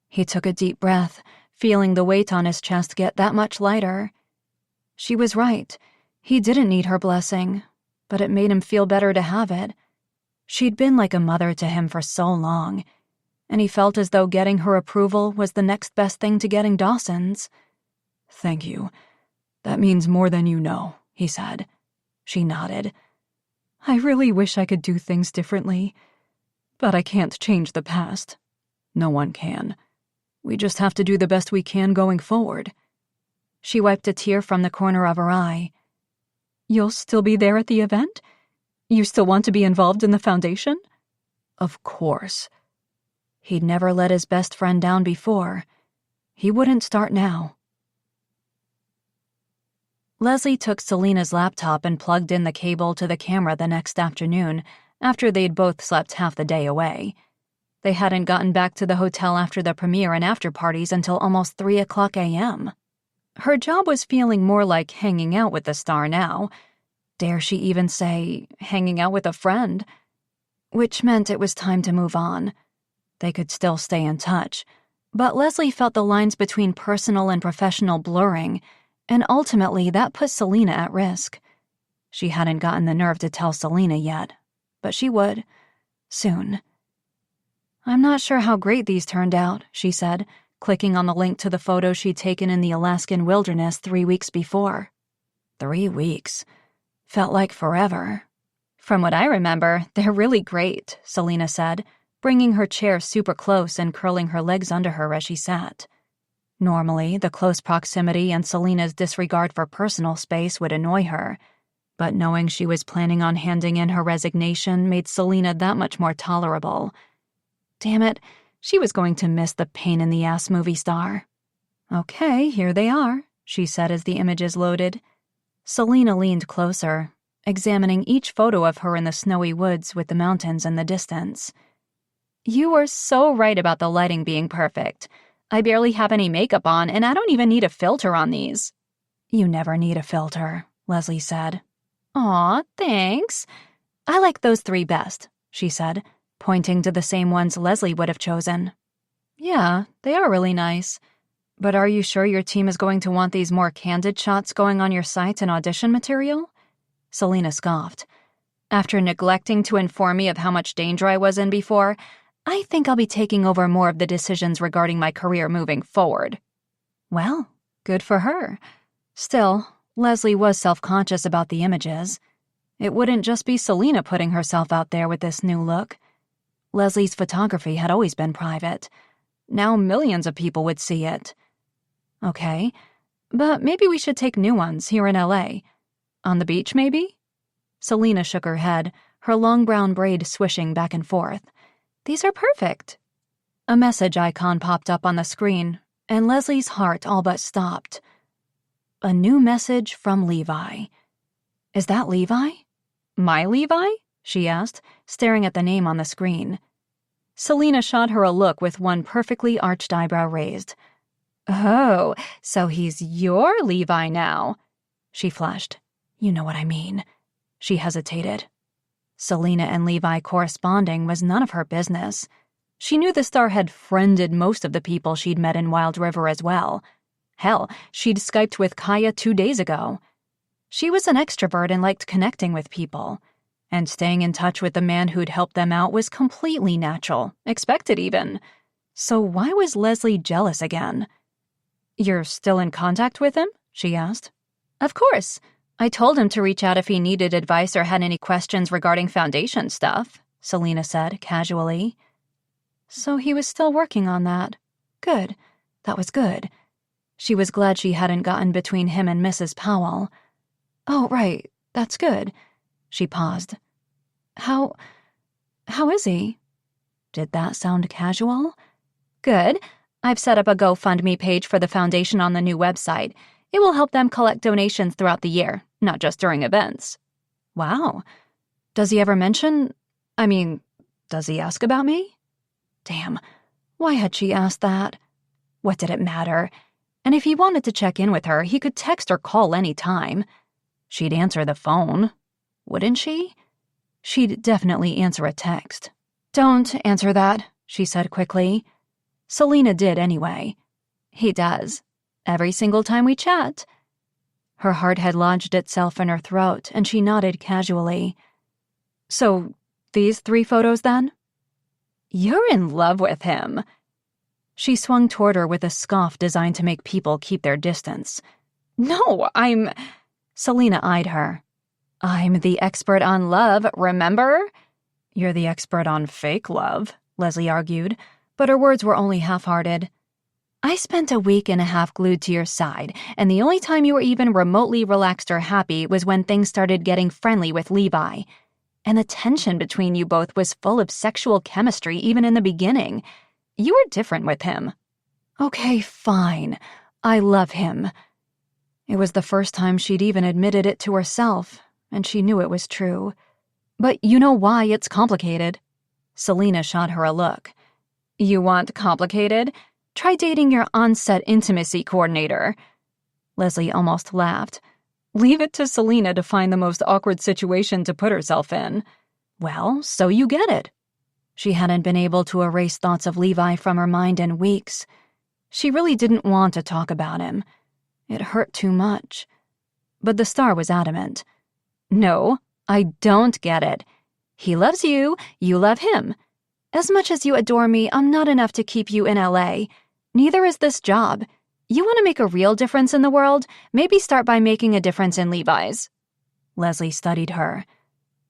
He took a deep breath, feeling the weight on his chest get that much lighter. She was right. He didn't need her blessing, but it made him feel better to have it. She'd been like a mother to him for so long, and he felt as though getting her approval was the next best thing to getting Dawson's. Thank you. That means more than you know, he said. She nodded. I really wish I could do things differently, but I can't change the past. No one can. We just have to do the best we can going forward. She wiped a tear from the corner of her eye. You'll still be there at the event? You still want to be involved in the foundation? Of course. He'd never let his best friend down before. He wouldn't start now. Leslie took Selena's laptop and plugged in the cable to the camera the next afternoon, after they'd both slept half the day away. They hadn't gotten back to the hotel after the premiere and after parties until almost 3:00 a.m. Her job was feeling more like hanging out with the star now. Dare she even say, hanging out with a friend? Which meant it was time to move on. They could still stay in touch, but Leslie felt the lines between personal and professional blurring, and ultimately that put Selena at risk. She hadn't gotten the nerve to tell Selena yet, but she would. Soon. I'm not sure how great these turned out, she said, clicking on the link to the photo she'd taken in the Alaskan wilderness 3 weeks before. 3 weeks. Felt like forever. From what I remember, they're really great, Selena said, bringing her chair super close and curling her legs under her as she sat. Normally, the close proximity and Selena's disregard for personal space would annoy her, but knowing she was planning on handing in her resignation made Selena that much more tolerable. Damn it, she was going to miss the pain-in-the-ass movie star. Okay, here they are, she said as the images loaded. Selena leaned closer, examining each photo of her in the snowy woods with the mountains in the distance. You were so right about the lighting being perfect. I barely have any makeup on, and I don't even need a filter on these. You never need a filter, Leslie said. Aw, thanks. I like those 3 best, she said, pointing to the same ones Leslie would have chosen. Yeah, they are really nice. But are you sure your team is going to want these more candid shots going on your site and audition material? Selena scoffed. After neglecting to inform me of how much danger I was in before, I think I'll be taking over more of the decisions regarding my career moving forward. Well, good for her. Still, Leslie was self-conscious about the images. It wouldn't just be Selena putting herself out there with this new look. Leslie's photography had always been private. Now millions of people would see it. Okay, but maybe we should take new ones here in LA. On the beach, maybe? Selena shook her head, her long brown braid swishing back and forth. These are perfect. A message icon popped up on the screen, and Leslie's heart all but stopped. A new message from Levi. Is that Levi? My Levi? She asked, staring at the name on the screen. Selena shot her a look with one perfectly arched eyebrow raised. Oh, so he's your Levi now, she flushed. You know what I mean. She hesitated. Selena and Levi corresponding was none of her business. She knew the star had friended most of the people she'd met in Wild River as well. Hell, she'd Skyped with Kaya 2 days ago. She was an extrovert and liked connecting with people, and staying in touch with the man who'd helped them out was completely natural, expected even. So why was Leslie jealous again? You're still in contact with him? She asked. Of course. I told him to reach out if he needed advice or had any questions regarding foundation stuff, Selena said casually. So he was still working on that. Good. That was good. She was glad she hadn't gotten between him and Mrs. Powell. Oh, right. That's good. She paused. How is he? Did that sound casual? Good. I've set up a GoFundMe page for the foundation on the new website. It will help them collect donations throughout the year, not just during events. Wow. Does he ever does he ask about me? Damn, why had she asked that? What did it matter? And if he wanted to check in with her, he could text or call any time. She'd answer the phone, wouldn't she? She'd definitely answer a text. Don't answer that, she said quickly. Selena did anyway. He does. Every single time we chat. Her heart had lodged itself in her throat, and she nodded casually. So, these 3 photos then? You're in love with him. She swung toward her with a scoff designed to make people keep their distance. No, Selena eyed her. I'm the expert on love, remember? You're the expert on fake love, Leslie argued, but her words were only half-hearted. I spent a week and a half glued to your side, and the only time you were even remotely relaxed or happy was when things started getting friendly with Levi. And the tension between you both was full of sexual chemistry even in the beginning. You were different with him. Okay, fine. I love him. It was the first time she'd even admitted it to herself, and she knew it was true. But you know why it's complicated. Selena shot her a look. You want complicated? Try dating your on-set intimacy coordinator. Leslie almost laughed. Leave it to Selena to find the most awkward situation to put herself in. Well, so you get it. She hadn't been able to erase thoughts of Levi from her mind in weeks. She really didn't want to talk about him. It hurt too much. But the star was adamant. No, I don't get it. He loves you, you love him. As much as you adore me, I'm not enough to keep you in LA. Neither is this job. You want to make a real difference in the world? Maybe start by making a difference in Levi's. Leslie studied her.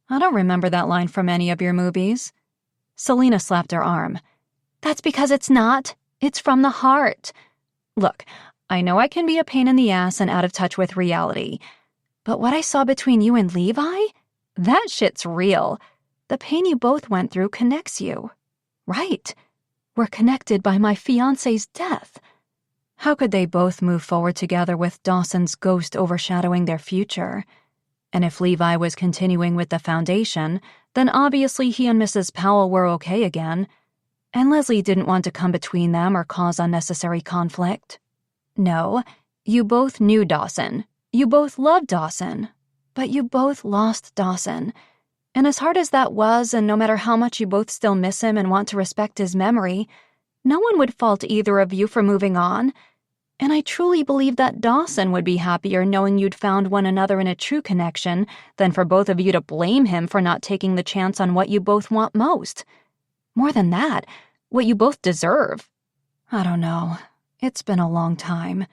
I don't remember that line from any of your movies. Selena slapped her arm. That's because it's not. It's from the heart. Look, I know I can be a pain in the ass and out of touch with reality. But what I saw between you and Levi? That shit's real. The pain you both went through connects you. Right. We're connected by my fiancé's death. How could they both move forward together with Dawson's ghost overshadowing their future? And if Levi was continuing with the foundation, then obviously he and Mrs. Powell were okay again, and Leslie didn't want to come between them or cause unnecessary conflict. No, you both knew Dawson. You both loved Dawson. But you both lost Dawson. And as hard as that was, and no matter how much you both still miss him and want to respect his memory, no one would fault either of you for moving on. And I truly believe that Dawson would be happier knowing you'd found one another in a true connection than for both of you to blame him for not taking the chance on what you both want most. More than that, what you both deserve. I don't know. It's been a long time.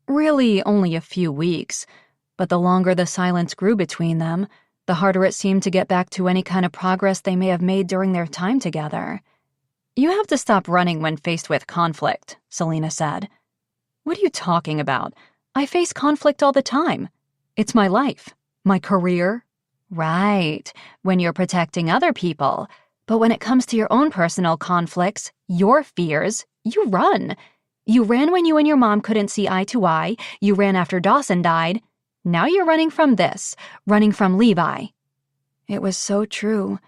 Really, only a few weeks. But the longer the silence grew between them, the harder it seemed to get back to any kind of progress they may have made during their time together. You have to stop running when faced with conflict, Selena said. What are you talking about? I face conflict all the time. It's my life. My career. Right, when you're protecting other people. But when it comes to your own personal conflicts, your fears, you run. You ran when you and your mom couldn't see eye to eye. You ran after Dawson died. Now you're running from this, running from Levi. It was so true.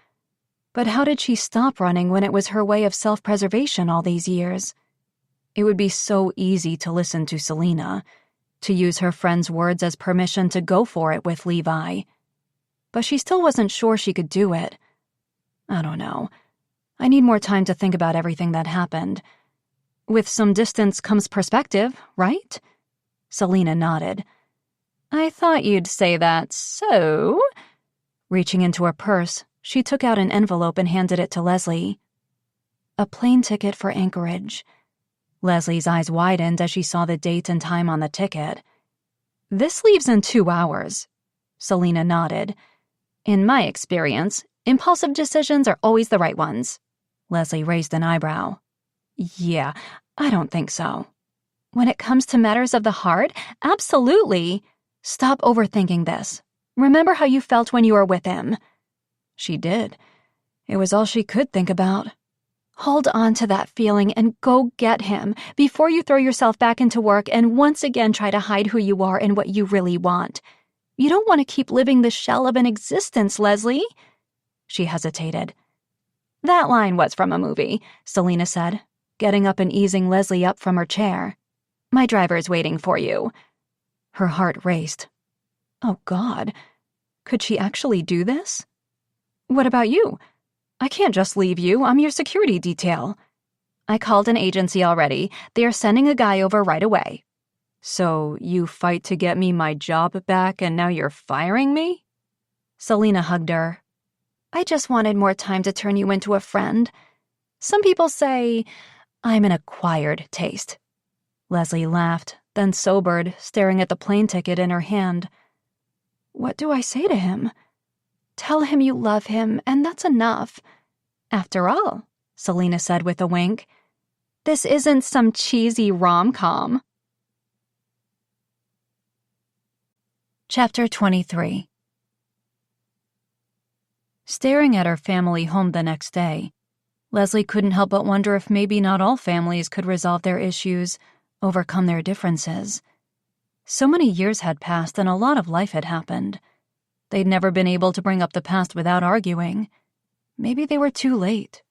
But how did she stop running when it was her way of self-preservation all these years? It would be so easy to listen to Selena, to use her friend's words as permission to go for it with Levi. But she still wasn't sure she could do it. I don't know. I need more time to think about everything that happened. With some distance comes perspective, right? Selena nodded. I thought you'd say that, so... Reaching into her purse, she took out an envelope and handed it to Leslie. A plane ticket for Anchorage. Leslie's eyes widened as she saw the date and time on the ticket. This leaves in 2 hours. Selena nodded. In my experience, impulsive decisions are always the right ones. Leslie raised an eyebrow. Yeah, I don't think so. When it comes to matters of the heart, absolutely. Stop overthinking this. Remember how you felt when you were with him. She did. It was all she could think about. Hold on to that feeling and go get him before you throw yourself back into work and once again try to hide who you are and what you really want. You don't want to keep living the shell of an existence, Leslie. She hesitated. That line was from a movie, Selena said, getting up and easing Leslie up from her chair. My driver's waiting for you. Her heart raced. Oh, God. Could she actually do this? What about you? I can't just leave you. I'm your security detail. I called an agency already. They are sending a guy over right away. So you fight to get me my job back and now you're firing me? Selena hugged her. I just wanted more time to turn you into a friend. Some people say I'm an acquired taste. Leslie laughed, then sobered, staring at the plane ticket in her hand. What do I say to him? Tell him you love him, and that's enough. After all, Selena said with a wink, this isn't some cheesy rom-com. Chapter 23. Staring at her family home the next day, Leslie couldn't help but wonder if maybe not all families could resolve their issues, overcome their differences. So many years had passed and a lot of life had happened. They'd never been able to bring up the past without arguing. Maybe they were too late.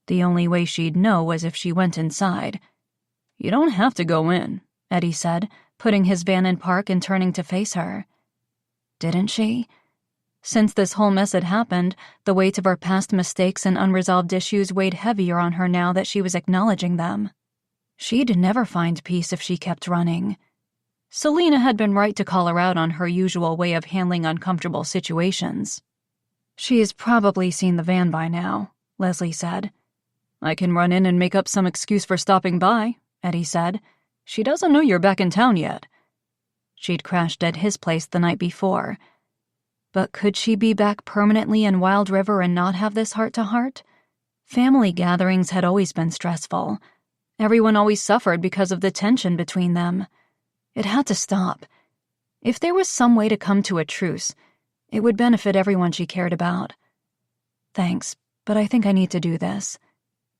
The only way she'd know was if she went inside. You don't have to go in, Eddie said, putting his van in park and turning to face her. Didn't she? Since this whole mess had happened, the weight of her past mistakes and unresolved issues weighed heavier on her now that she was acknowledging them. She'd never find peace if she kept running. Selena had been right to call her out on her usual way of handling uncomfortable situations. She's probably seen the van by now, Leslie said. I can run in and make up some excuse for stopping by, Eddie said. She doesn't know you're back in town yet. She'd crashed at his place the night before. But could she be back permanently in Wild River and not have this heart-to-heart? Family gatherings had always been stressful. Everyone always suffered because of the tension between them. It had to stop. If there was some way to come to a truce, it would benefit everyone she cared about. Thanks, but I think I need to do this.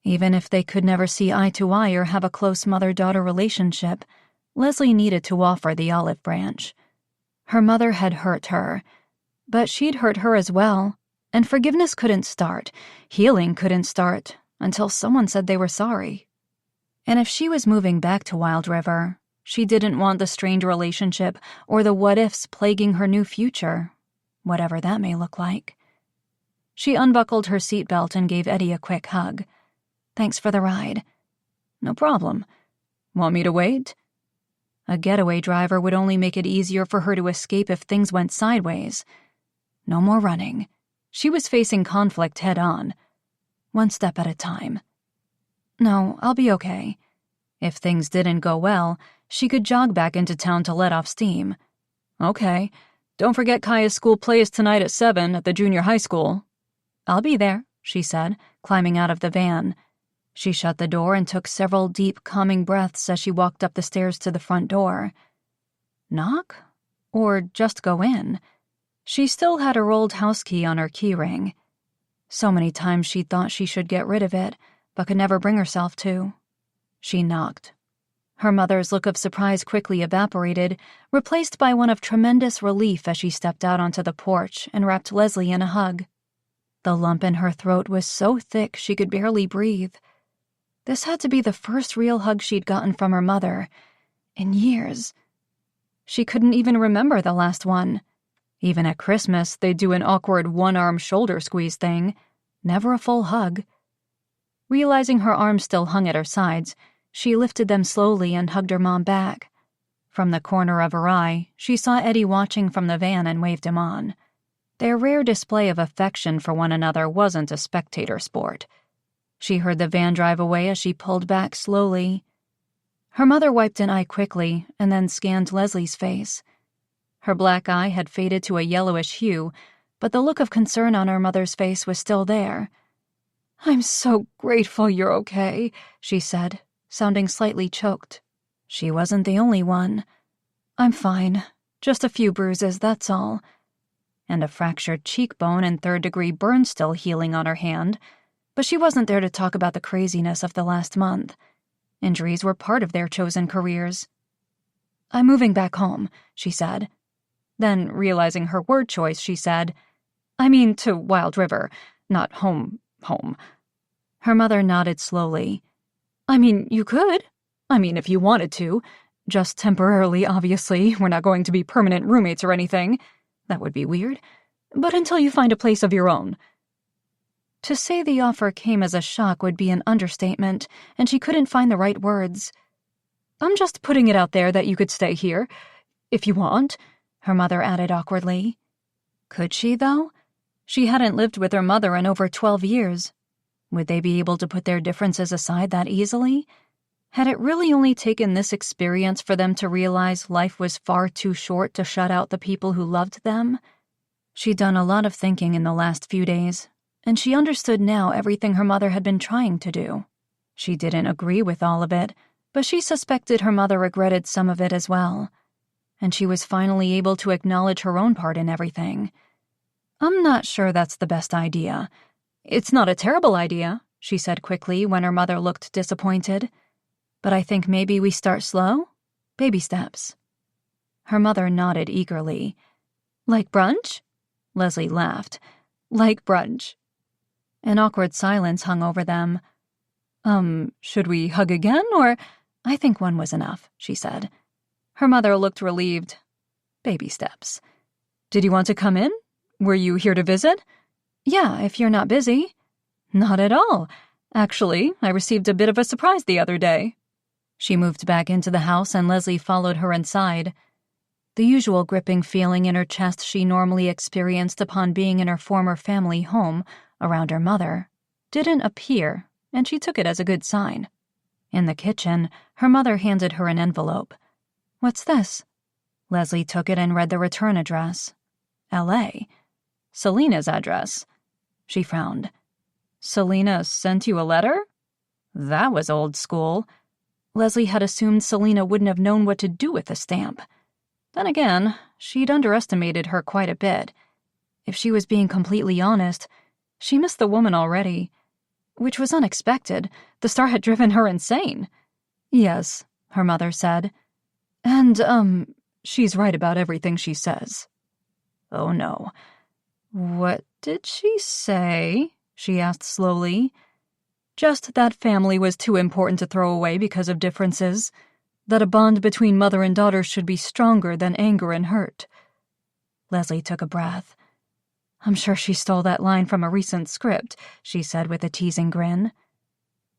Even if they could never see eye to eye or have a close mother-daughter relationship, Leslie needed to offer the olive branch. Her mother had hurt her, but she'd hurt her as well, and forgiveness couldn't start, healing couldn't start, until someone said they were sorry. And if she was moving back to Wild River, she didn't want the strained relationship or the what-ifs plaguing her new future, whatever that may look like. She unbuckled her seatbelt and gave Eddie a quick hug. "Thanks for the ride." "No problem. Want me to wait?" A getaway driver would only make it easier for her to escape if things went sideways. No more running. She was facing conflict head-on. One step at a time. "No, I'll be okay." If things didn't go well, she could jog back into town to let off steam. "Okay. Don't forget Kaya's school play is tonight at 7 at the junior high school." "I'll be there," she said, climbing out of the van. She shut the door and took several deep, calming breaths as she walked up the stairs to the front door. Knock? Or just go in? She still had her old house key on her keyring. So many times she thought she should get rid of it, but could never bring herself to. She knocked. Her mother's look of surprise quickly evaporated, replaced by one of tremendous relief as she stepped out onto the porch and wrapped Leslie in a hug. The lump in her throat was so thick she could barely breathe. This had to be the first real hug she'd gotten from her mother in years. She couldn't even remember the last one. Even at Christmas, they'd do an awkward one-arm shoulder squeeze thing. Never a full hug. Realizing her arms still hung at her sides, she lifted them slowly and hugged her mom back. From the corner of her eye, she saw Eddie watching from the van and waved him on. Their rare display of affection for one another wasn't a spectator sport. She heard the van drive away as she pulled back slowly. Her mother wiped an eye quickly and then scanned Leslie's face. Her black eye had faded to a yellowish hue, but the look of concern on her mother's face was still there. "I'm so grateful you're okay," she said, sounding slightly choked. She wasn't the only one. "I'm fine. Just a few bruises, that's all." And a fractured cheekbone and third-degree burn still healing on her hand. But she wasn't there to talk about the craziness of the last month. Injuries were part of their chosen careers. "I'm moving back home," she said. Then, realizing her word choice, she said, "I mean to Wild River, not home. Her mother nodded slowly. "I mean, you could. I mean, if you wanted to. Just temporarily, obviously. We're not going to be permanent roommates or anything. That would be weird. But until you find a place of your own." To say the offer came as a shock would be an understatement, and she couldn't find the right words. "I'm just putting it out there that you could stay here, if you want," her mother added awkwardly. Could she, though? She hadn't lived with her mother in over 12 years. Would they be able to put their differences aside that easily? Had it really only taken this experience for them to realize life was far too short to shut out the people who loved them? She'd done a lot of thinking in the last few days, and she understood now everything her mother had been trying to do. She didn't agree with all of it, but she suspected her mother regretted some of it as well. And she was finally able to acknowledge her own part in everything. "I'm not sure that's the best idea." "It's not a terrible idea," she said quickly when her mother looked disappointed. "But I think maybe we start slow? Baby steps." Her mother nodded eagerly. "Like brunch?" Leslie laughed. "Like brunch." An awkward silence hung over them. Should we hug again, or—" "I think one was enough," she said. Her mother looked relieved. "Baby steps. Did you want to come in? Were you here to visit?" "Yeah, if you're not busy." "Not at all. Actually, I received a bit of a surprise the other day." She moved back into the house and Leslie followed her inside. The usual gripping feeling in her chest she normally experienced upon being in her former family home, around her mother, didn't appear, and she took it as a good sign. In the kitchen, her mother handed her an envelope. "What's this?" Leslie took it and read the return address. L.A. Selena's address. She frowned. "Selena sent you a letter?" That was old school. Leslie had assumed Selena wouldn't have known what to do with the stamp. Then again, she'd underestimated her quite a bit. If she was being completely honest, she missed the woman already. which was unexpected. The star had driven her insane. Yes, her mother said. And, she's right about everything she says. Oh no. What did she say? She asked slowly. Just that family was too important to throw away because of differences. That a bond between mother and daughter should be stronger than anger and hurt. Leslie took a breath. I'm sure she stole that line from a recent script, she said with a teasing grin.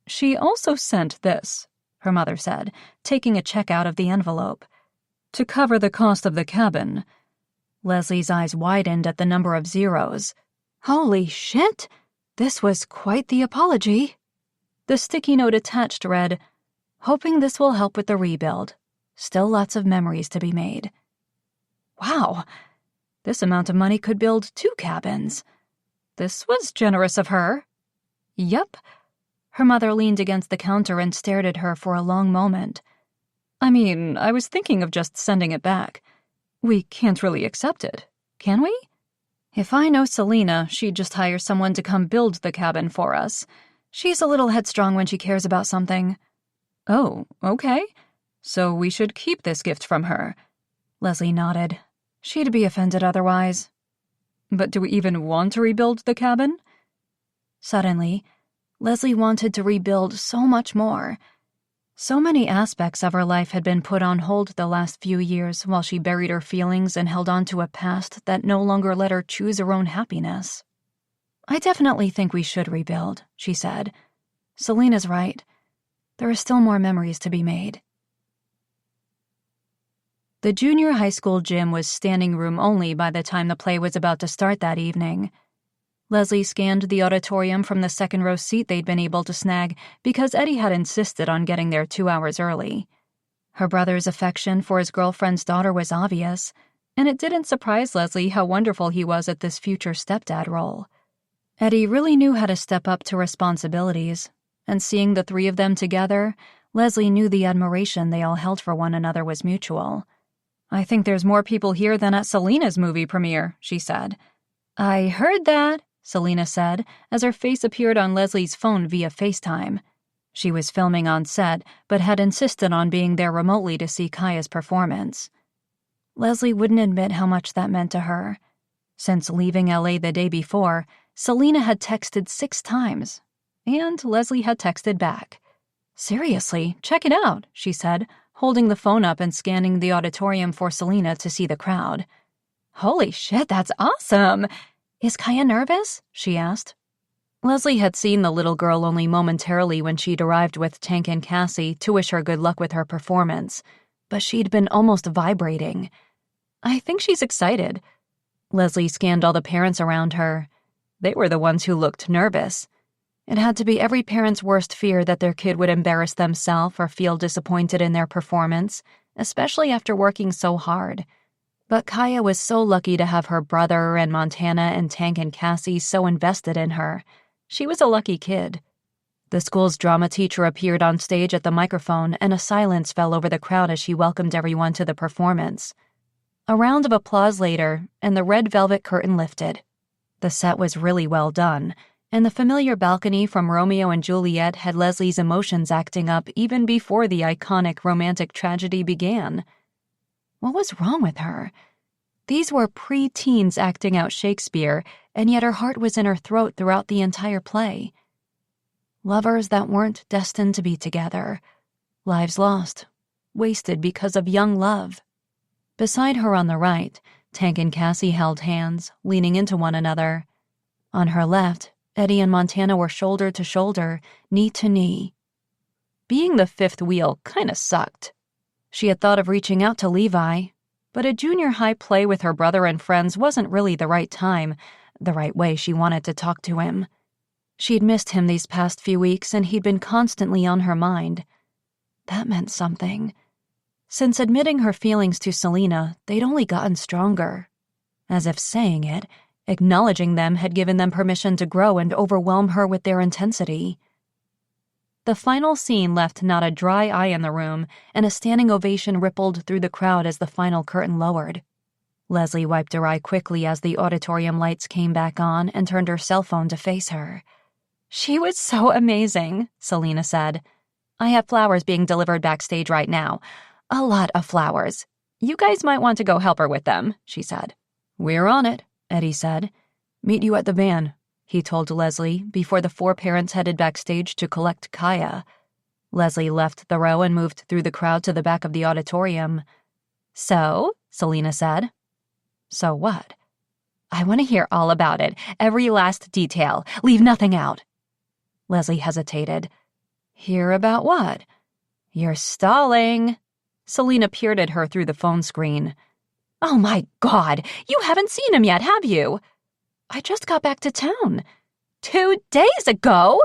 She also sent this, her mother said, taking a check out of the envelope. To cover the cost of the cabin. Leslie's eyes widened at the number of zeros. Holy shit! This was quite the apology. The sticky note attached read, hoping this will help with the rebuild. Still lots of memories to be made. Wow! This amount of money could build 2 cabins. This was generous of her. Yep. Her mother leaned against the counter and stared at her for a long moment. I mean, I was thinking of just sending it back. We can't really accept it, can we? If I know Selena, she'd just hire someone to come build the cabin for us. She's a little headstrong when she cares about something. Oh, okay. So we should keep this gift from her. Leslie nodded. She'd be offended otherwise. But do we even want to rebuild the cabin? Suddenly, Leslie wanted to rebuild so much more. So many aspects of her life had been put on hold the last few years while she buried her feelings and held on to a past that no longer let her choose her own happiness. I definitely think we should rebuild, she said. Selena's right. There are still more memories to be made. The junior high school gym was standing room only by the time the play was about to start that evening. Leslie scanned the auditorium from the second-row seat they'd been able to snag because Eddie had insisted on getting there 2 hours early. Her brother's affection for his girlfriend's daughter was obvious, and it didn't surprise Leslie how wonderful he was at this future stepdad role. Eddie really knew how to step up to responsibilities, and seeing the 3 of them together, Leslie knew the admiration they all held for one another was mutual. I think there's more people here than at Selena's movie premiere, she said. I heard that, Selena said, as her face appeared on Leslie's phone via FaceTime. She was filming on set, but had insisted on being there remotely to see Kaya's performance. Leslie wouldn't admit how much that meant to her. Since leaving LA the day before, Selena had texted 6 times, and Leslie had texted back. Seriously, check it out, she said, holding the phone up and scanning the auditorium for Selena to see the crowd. Holy shit, that's awesome! Is Kaya nervous? She asked. Leslie had seen the little girl only momentarily when she'd arrived with Tank and Cassie to wish her good luck with her performance, but she'd been almost vibrating. I think she's excited. Leslie scanned all the parents around her. They were the ones who looked nervous. It had to be every parent's worst fear that their kid would embarrass themselves or feel disappointed in their performance, especially after working so hard. But Kaya was so lucky to have her brother and Montana and Tank and Cassie so invested in her. She was a lucky kid. The school's drama teacher appeared on stage at the microphone, and a silence fell over the crowd as she welcomed everyone to the performance. A round of applause later, and the red velvet curtain lifted. The set was really well done, and the familiar balcony from Romeo and Juliet had Leslie's emotions acting up even before the iconic romantic tragedy began. What was wrong with her? These were pre-teens acting out Shakespeare, and yet her heart was in her throat throughout the entire play. Lovers that weren't destined to be together. Lives lost. Wasted because of young love. Beside her on the right, Tank and Cassie held hands, leaning into one another. On her left, Eddie and Montana were shoulder to shoulder, knee to knee. Being the 5th wheel kinda sucked. She had thought of reaching out to Levi, but a junior high play with her brother and friends wasn't really the right time, the right way she wanted to talk to him. She'd missed him these past few weeks, and he'd been constantly on her mind. That meant something. Since admitting her feelings to Selena, they'd only gotten stronger. As if saying it, acknowledging them had given them permission to grow and overwhelm her with their intensity. The final scene left not a dry eye in the room, and a standing ovation rippled through the crowd as the final curtain lowered. Leslie wiped her eye quickly as the auditorium lights came back on and turned her cell phone to face her. She was so amazing, Selena said. I have flowers being delivered backstage right now. A lot of flowers. You guys might want to go help her with them, she said. We're on it, Eddie said. Meet you at the van, he told Leslie before the 4 parents headed backstage to collect Kaya. Leslie left the row and moved through the crowd to the back of the auditorium. So, Selena said. So what? I want to hear all about it, every last detail. Leave nothing out. Leslie hesitated. Hear about what? You're stalling. Selena peered at her through the phone screen. Oh my God, you haven't seen him yet, have you? I just got back to town. 2 days ago?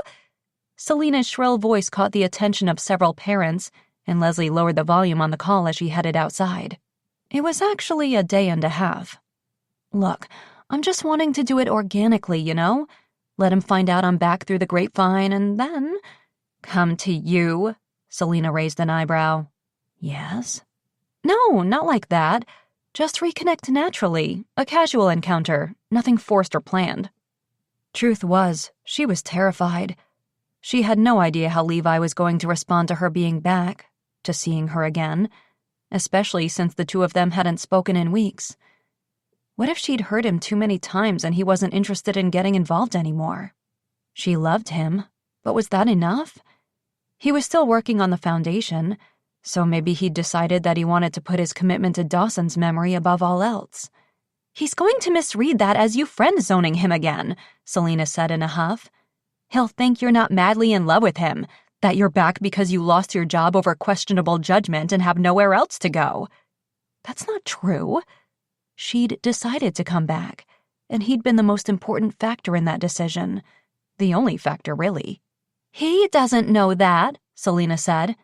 Selena's shrill voice caught the attention of several parents, and Leslie lowered the volume on the call as she headed outside. It was actually a day and a half. Look, I'm just wanting to do it organically, you know? Let him find out I'm back through the grapevine and then... Come to you? Selena raised an eyebrow. Yes? No, not like that. Just reconnect naturally. A casual encounter. Nothing forced or planned. Truth was, she was terrified. She had no idea how Levi was going to respond to her being back, to seeing her again, especially since the 2 of them hadn't spoken in weeks. What if she'd hurt him too many times and he wasn't interested in getting involved anymore? She loved him, but was that enough? He was still working on the foundation, so maybe he'd decided that he wanted to put his commitment to Dawson's memory above all else. He's going to misread that as you friend-zoning him again, Selena said in a huff. He'll think you're not madly in love with him, that you're back because you lost your job over questionable judgment and have nowhere else to go. That's not true. She'd decided to come back, and he'd been the most important factor in that decision. The only factor, really. He doesn't know that, Selena said.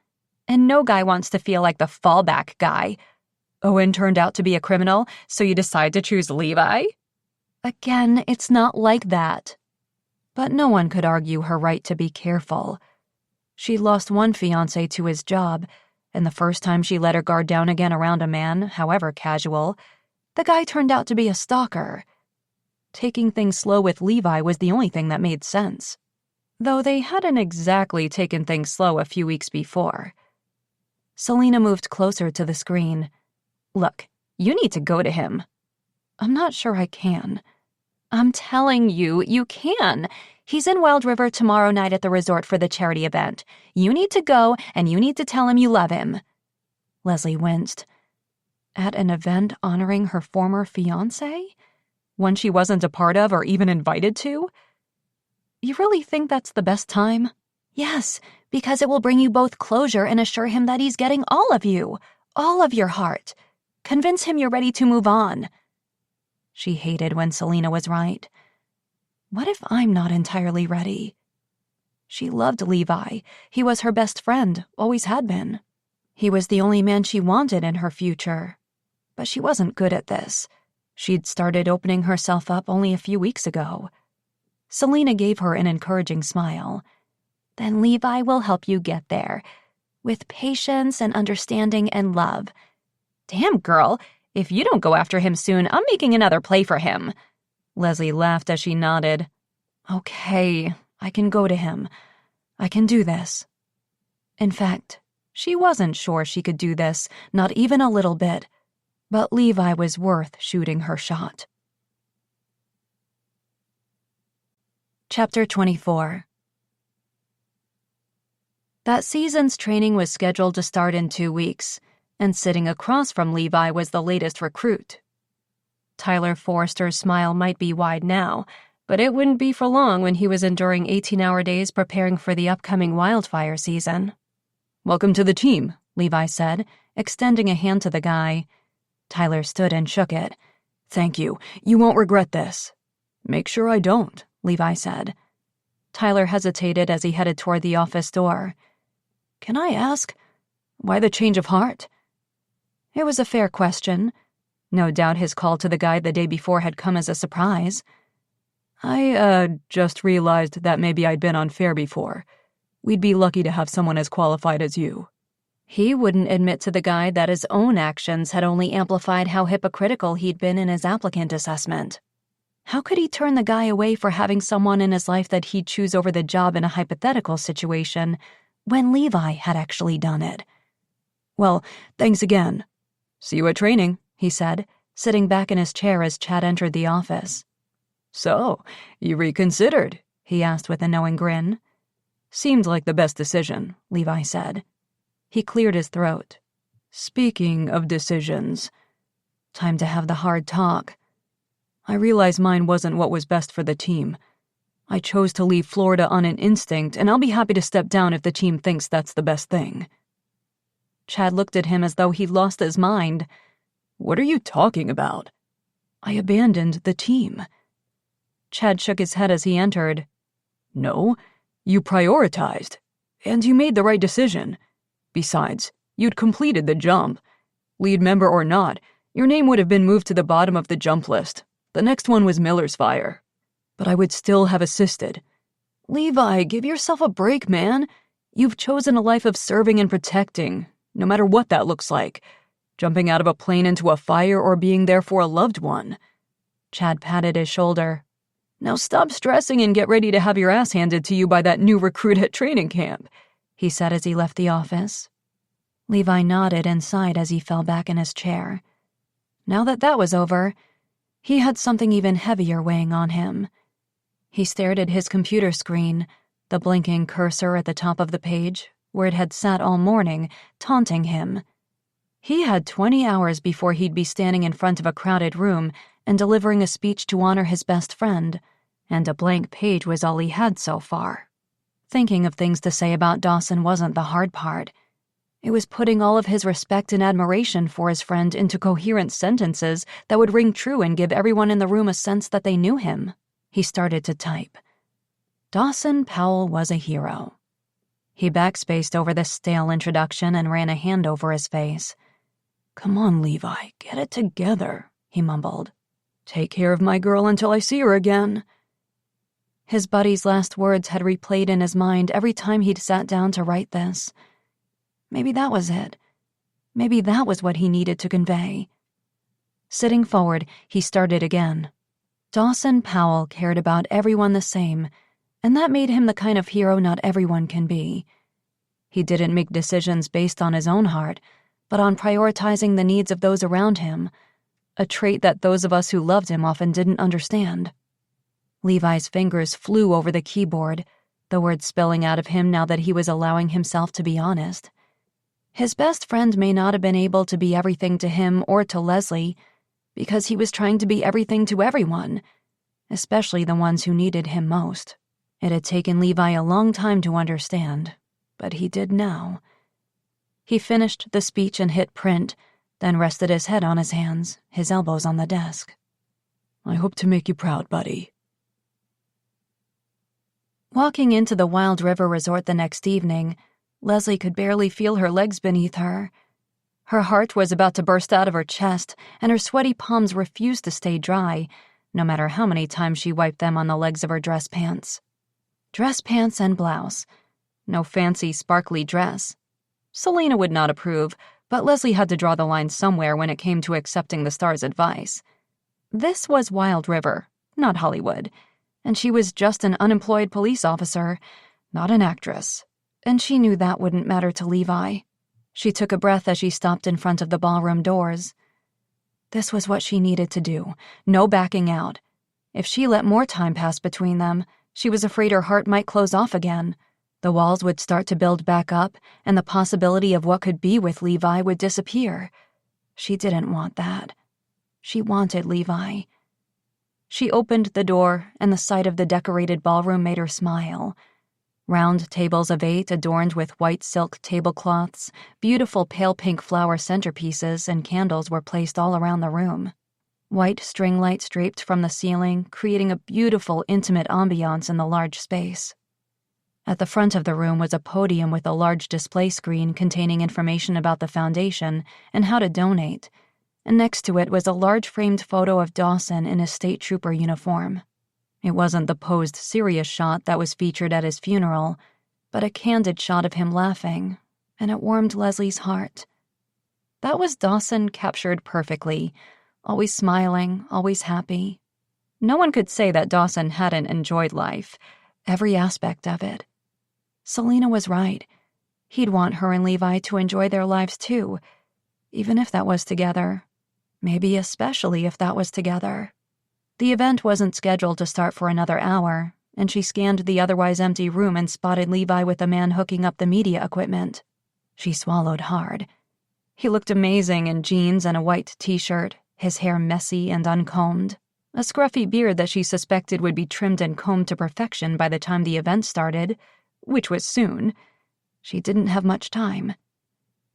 And no guy wants to feel like the fallback guy. Owen turned out to be a criminal, so you decide to choose Levi? Again, it's not like that. But no one could argue her right to be careful. She lost one fiancé to his job, and the first time she let her guard down again around a man, however casual, the guy turned out to be a stalker. Taking things slow with Levi was the only thing that made sense. Though they hadn't exactly taken things slow a few weeks before. Selena moved closer to the screen. Look, you need to go to him. I'm not sure I can. I'm telling you, you can. He's in Wild River tomorrow night at the resort for the charity event. You need to go, and you need to tell him you love him. Leslie winced. At an event honoring her former fiancé? One she wasn't a part of or even invited to? You really think that's the best time? Yes, because it will bring you both closure and assure him that he's getting all of you, all of your heart. Convince him you're ready to move on. She hated when Selena was right. What if I'm not entirely ready? She loved Levi. He was her best friend, always had been. He was the only man she wanted in her future. But she wasn't good at this. She'd started opening herself up only a few weeks ago. Selena gave her an encouraging smile. Then Levi will help you get there, with patience and understanding and love. Damn, girl, if you don't go after him soon, I'm making another play for him. Leslie laughed as she nodded. Okay, I can go to him. I can do this. In fact, she wasn't sure she could do this, not even a little bit. But Levi was worth shooting her shot. Chapter 24. That season's training was scheduled to start in 2 weeks, and sitting across from Levi was the latest recruit. Tyler Forrester's smile might be wide now, but it wouldn't be for long when he was enduring 18-hour days preparing for the upcoming wildfire season. Welcome to the team, Levi said, extending a hand to the guy. Tyler stood and shook it. Thank you. You won't regret this. Make sure I don't, Levi said. Tyler hesitated as he headed toward the office door. Can I ask, why the change of heart? It was a fair question. No doubt his call to the guy the day before had come as a surprise. I, just realized that maybe I'd been unfair before. We'd be lucky to have someone as qualified as you. He wouldn't admit to the guy that his own actions had only amplified how hypocritical he'd been in his applicant assessment. How could he turn the guy away for having someone in his life that he'd choose over the job in a hypothetical situation when Levi had actually done it? Well, thanks again. See you at training, he said, sitting back in his chair as Chad entered the office. So, you reconsidered? He asked with a knowing grin. Seemed like the best decision, Levi said. He cleared his throat. Speaking of decisions, time to have the hard talk. I realize mine wasn't what was best for the team. I chose to leave Florida on an instinct, and I'll be happy to step down if the team thinks that's the best thing. Chad looked at him as though he'd lost his mind. What are you talking about? I abandoned the team. Chad shook his head as he entered. No, you prioritized, and you made the right decision. Besides, you'd completed the jump. Lead member or not, your name would have been moved to the bottom of the jump list. The next one was Miller's fire. But I would still have assisted. Levi, give yourself a break, man. You've chosen a life of serving and protecting, no matter what that looks like. Jumping out of a plane into a fire or being there for a loved one. Chad patted his shoulder. Now stop stressing and get ready to have your ass handed to you by that new recruit at training camp, he said as he left the office. Levi nodded and sighed as he fell back in his chair. Now that was over, he had something even heavier weighing on him. He stared at his computer screen, the blinking cursor at the top of the page, where it had sat all morning, taunting him. He had 20 hours before he'd be standing in front of a crowded room and delivering a speech to honor his best friend, and a blank page was all he had so far. Thinking of things to say about Dawson wasn't the hard part. It was putting all of his respect and admiration for his friend into coherent sentences that would ring true and give everyone in the room a sense that they knew him. He started to type. Dawson Powell was a hero. He backspaced over the stale introduction and ran a hand over his face. Come on, Levi, get it together, he mumbled. Take care of my girl until I see her again. His buddy's last words had replayed in his mind every time he'd sat down to write this. Maybe that was it. Maybe that was what he needed to convey. Sitting forward, he started again. Dawson Powell cared about everyone the same, and that made him the kind of hero not everyone can be. He didn't make decisions based on his own heart, but on prioritizing the needs of those around him, a trait that those of us who loved him often didn't understand. Levi's fingers flew over the keyboard, the words spilling out of him now that he was allowing himself to be honest. His best friend may not have been able to be everything to him or to Leslie because he was trying to be everything to everyone, especially the ones who needed him most. It had taken Levi a long time to understand, but he did now. He finished the speech and hit print, then rested his head on his hands, his elbows on the desk. I hope to make you proud, buddy. Walking into the Wild River Resort the next evening, Leslie could barely feel her legs beneath her. Her heart was about to burst out of her chest, and her sweaty palms refused to stay dry, no matter how many times she wiped them on the legs of her dress pants. Dress pants and blouse. No fancy, sparkly dress. Selena would not approve, but Leslie had to draw the line somewhere when it came to accepting the star's advice. This was Wild River, not Hollywood, and she was just an unemployed police officer, not an actress. And she knew that wouldn't matter to Levi. She took a breath as she stopped in front of the ballroom doors. This was what she needed to do, no backing out. If she let more time pass between them, she was afraid her heart might close off again. The walls would start to build back up, and the possibility of what could be with Levi would disappear. She didn't want that. She wanted Levi. She opened the door, and the sight of the decorated ballroom made her smile. Round tables of 8 adorned with white silk tablecloths, beautiful pale pink flower centerpieces, and candles were placed all around the room. White string lights draped from the ceiling, creating a beautiful, intimate ambiance in the large space. At the front of the room was a podium with a large display screen containing information about the foundation and how to donate, and next to it was a large framed photo of Dawson in his state trooper uniform. It wasn't the posed, serious shot that was featured at his funeral, but a candid shot of him laughing, and it warmed Leslie's heart. That was Dawson captured perfectly, always smiling, always happy. No one could say that Dawson hadn't enjoyed life, every aspect of it. Selena was right. He'd want her and Levi to enjoy their lives too, even if that was together. Maybe especially if that was together. The event wasn't scheduled to start for another hour, and she scanned the otherwise empty room and spotted Levi with a man hooking up the media equipment. She swallowed hard. He looked amazing in jeans and a white t-shirt, his hair messy and uncombed, a scruffy beard that she suspected would be trimmed and combed to perfection by the time the event started, which was soon. She didn't have much time.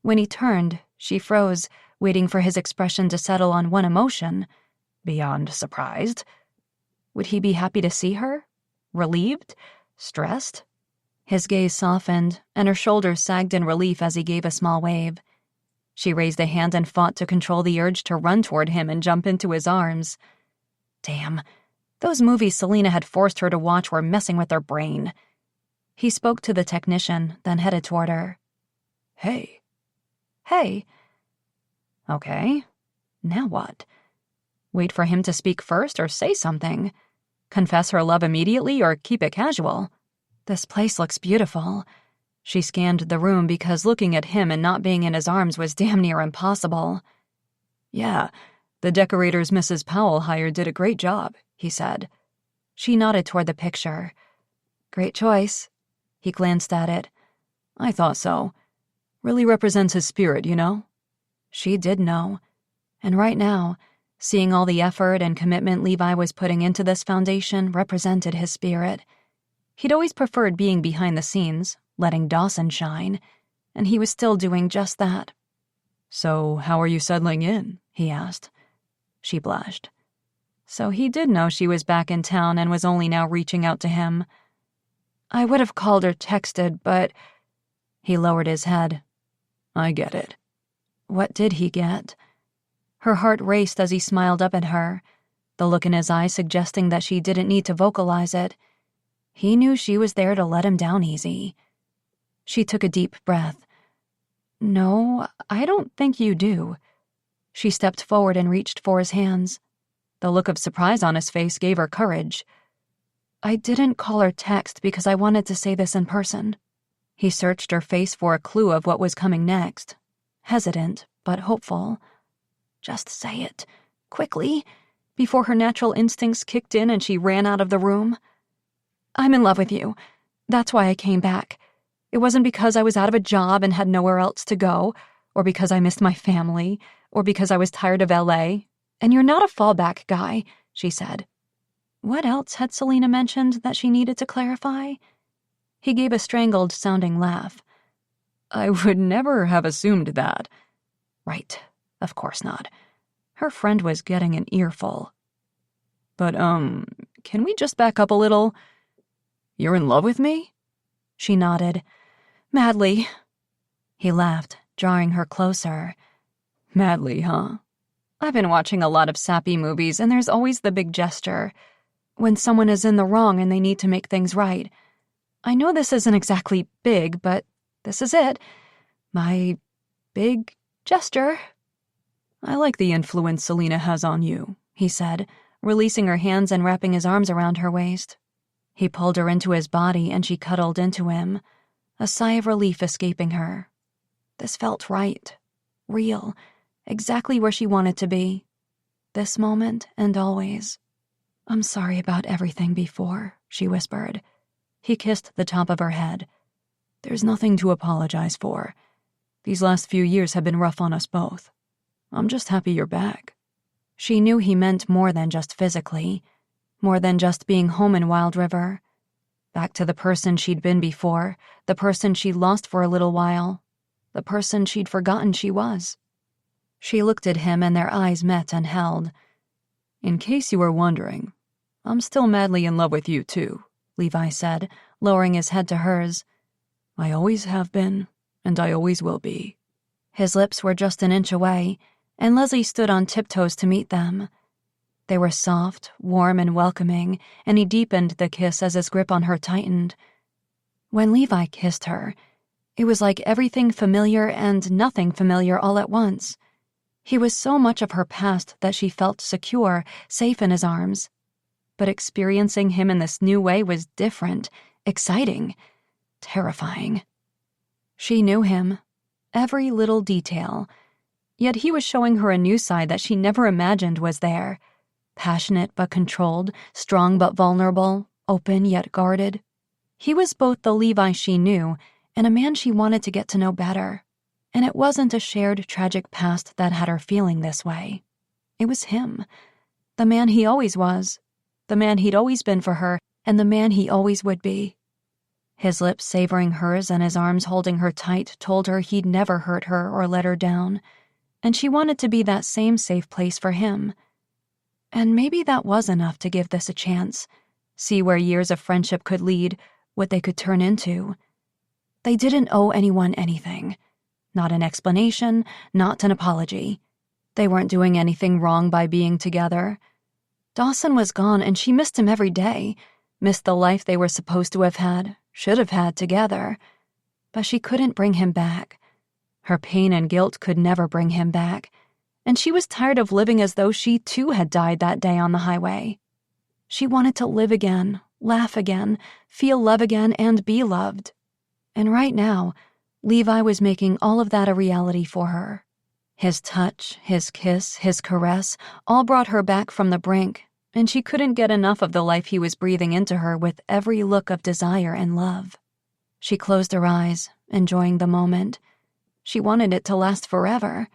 When he turned, she froze, waiting for his expression to settle on one emotion, beyond surprised. Would he be happy to see her? Relieved? Stressed? His gaze softened, and her shoulders sagged in relief as he gave a small wave. She raised a hand and fought to control the urge to run toward him and jump into his arms. Damn, those movies Selena had forced her to watch were messing with her brain. He spoke to the technician, then headed toward her. Hey. Hey. Okay. Now what? Wait for him to speak first or say something? Confess her love immediately or keep it casual? This place looks beautiful. She scanned the room because looking at him and not being in his arms was damn near impossible. Yeah, the decorators Mrs. Powell hired did a great job, he said. She nodded toward the picture. Great choice. He glanced at it. I thought so. Really represents his spirit, you know? She did know. And right now, seeing all the effort and commitment Levi was putting into this foundation represented his spirit. He'd always preferred being behind the scenes, letting Dawson shine, and he was still doing just that. So how are you settling in? He asked. She blushed. So he did know she was back in town and was only now reaching out to him. I would have called or texted, but... He lowered his head. I get it. What did he get? Her heart raced as he smiled up at her, the look in his eyes suggesting that she didn't need to vocalize it. He knew she was there to let him down easy. She took a deep breath. No, I don't think you do. She stepped forward and reached for his hands. The look of surprise on his face gave her courage. I didn't call or text because I wanted to say this in person. He searched her face for a clue of what was coming next. Hesitant, but hopeful. Just say it, quickly, before her natural instincts kicked in and she ran out of the room. I'm in love with you. That's why I came back. It wasn't because I was out of a job and had nowhere else to go, or because I missed my family, or because I was tired of LA. And you're not a fallback guy, she said. What else had Selena mentioned that she needed to clarify? He gave a strangled-sounding laugh. I would never have assumed that. Right, of course not. Her friend was getting an earful. But, can we just back up a little? You're in love with me? She nodded. Madly. He laughed, drawing her closer. Madly, huh? I've been watching a lot of sappy movies, and there's always the big gesture. When someone is in the wrong and they need to make things right. I know this isn't exactly big, but this is it. My big gesture. I like the influence Selena has on you, he said, releasing her hands and wrapping his arms around her waist. He pulled her into his body and she cuddled into him, a sigh of relief escaping her. This felt right, real, exactly where she wanted to be. This moment and always. I'm sorry about everything before, she whispered. He kissed the top of her head. There's nothing to apologize for. These last few years have been rough on us both. I'm just happy you're back. She knew he meant more than just physically, more than just being home in Wild River. Back to the person she'd been before, the person she'd lost for a little while, the person she'd forgotten she was. She looked at him and their eyes met and held. In case you were wondering, I'm still madly in love with you too, Levi said, lowering his head to hers. I always have been, and I always will be. His lips were just an inch away, and Leslie stood on tiptoes to meet them. They were soft, warm, and welcoming, and he deepened the kiss as his grip on her tightened. When Levi kissed her, it was like everything familiar and nothing familiar all at once. He was so much of her past that she felt secure, safe in his arms. but experiencing him in this new way was different, exciting, terrifying. She knew him, every little detail, yet he was showing her a new side that she never imagined was there. Passionate but controlled, strong but vulnerable, open yet guarded. He was both the Levi she knew and a man she wanted to get to know better. And it wasn't a shared tragic past that had her feeling this way. It was him, the man he always was, the man he'd always been for her, and the man he always would be. His lips savoring hers and his arms holding her tight told her he'd never hurt her or let her down, and she wanted to be that same safe place for him. And maybe that was enough to give this a chance, see where years of friendship could lead, what they could turn into. They didn't owe anyone anything. Not an explanation, not an apology. They weren't doing anything wrong by being together. Dawson was gone and she missed him every day, missed the life they were supposed to have had, should have had together. But she couldn't bring him back. Her pain and guilt could never bring him back, and she was tired of living as though she too had died that day on the highway. She wanted to live again, laugh again, feel love again, and be loved. And right now, Levi was making all of that a reality for her. His touch, his kiss, his caress all brought her back from the brink, and she couldn't get enough of the life he was breathing into her with every look of desire and love. She closed her eyes, enjoying the moment. She wanted it to last forever.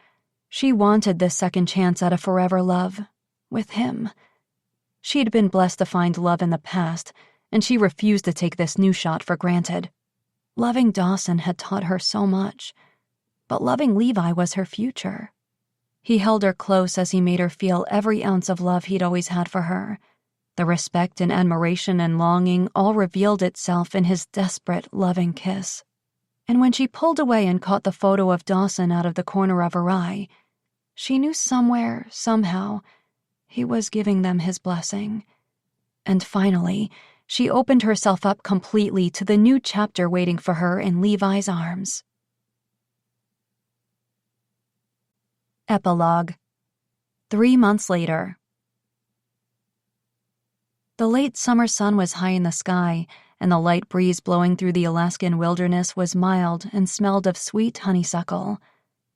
She wanted this second chance at a forever love, with him. She'd been blessed to find love in the past, and she refused to take this new shot for granted. Loving Dawson had taught her so much, but loving Levi was her future. He held her close as he made her feel every ounce of love he'd always had for her. The respect and admiration and longing all revealed itself in his desperate, loving kiss. And when she pulled away and caught the photo of Dawson out of the corner of her eye, she knew somewhere, somehow, he was giving them his blessing. And finally, she opened herself up completely to the new chapter waiting for her in Levi's arms. Epilogue. 3 months later. The late summer sun was high in the sky, and the light breeze blowing through the Alaskan wilderness was mild and smelled of sweet honeysuckle.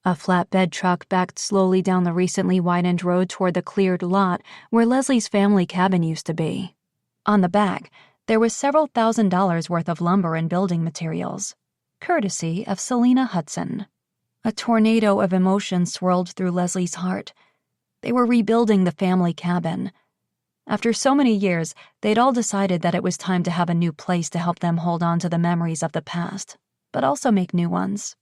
A flatbed truck backed slowly down the recently widened road toward the cleared lot where Leslie's family cabin used to be. On the back, there was several $1,000s worth of lumber and building materials, courtesy of Selina Hudson. A tornado of emotion swirled through Leslie's heart. They were rebuilding the family cabin. After so many years, they'd all decided that it was time to have a new place to help them hold on to the memories of the past, but also make new ones.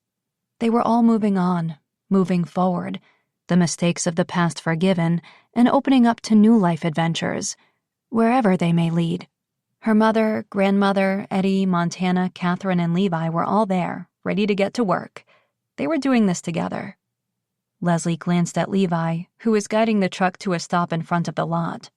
They were all moving on, moving forward, the mistakes of the past forgiven, and opening up to new life adventures, wherever they may lead. Her mother, grandmother, Eddie, Montana, Catherine, and Levi were all there, ready to get to work. They were doing this together. Leslie glanced at Levi, who was guiding the truck to a stop in front of the lot.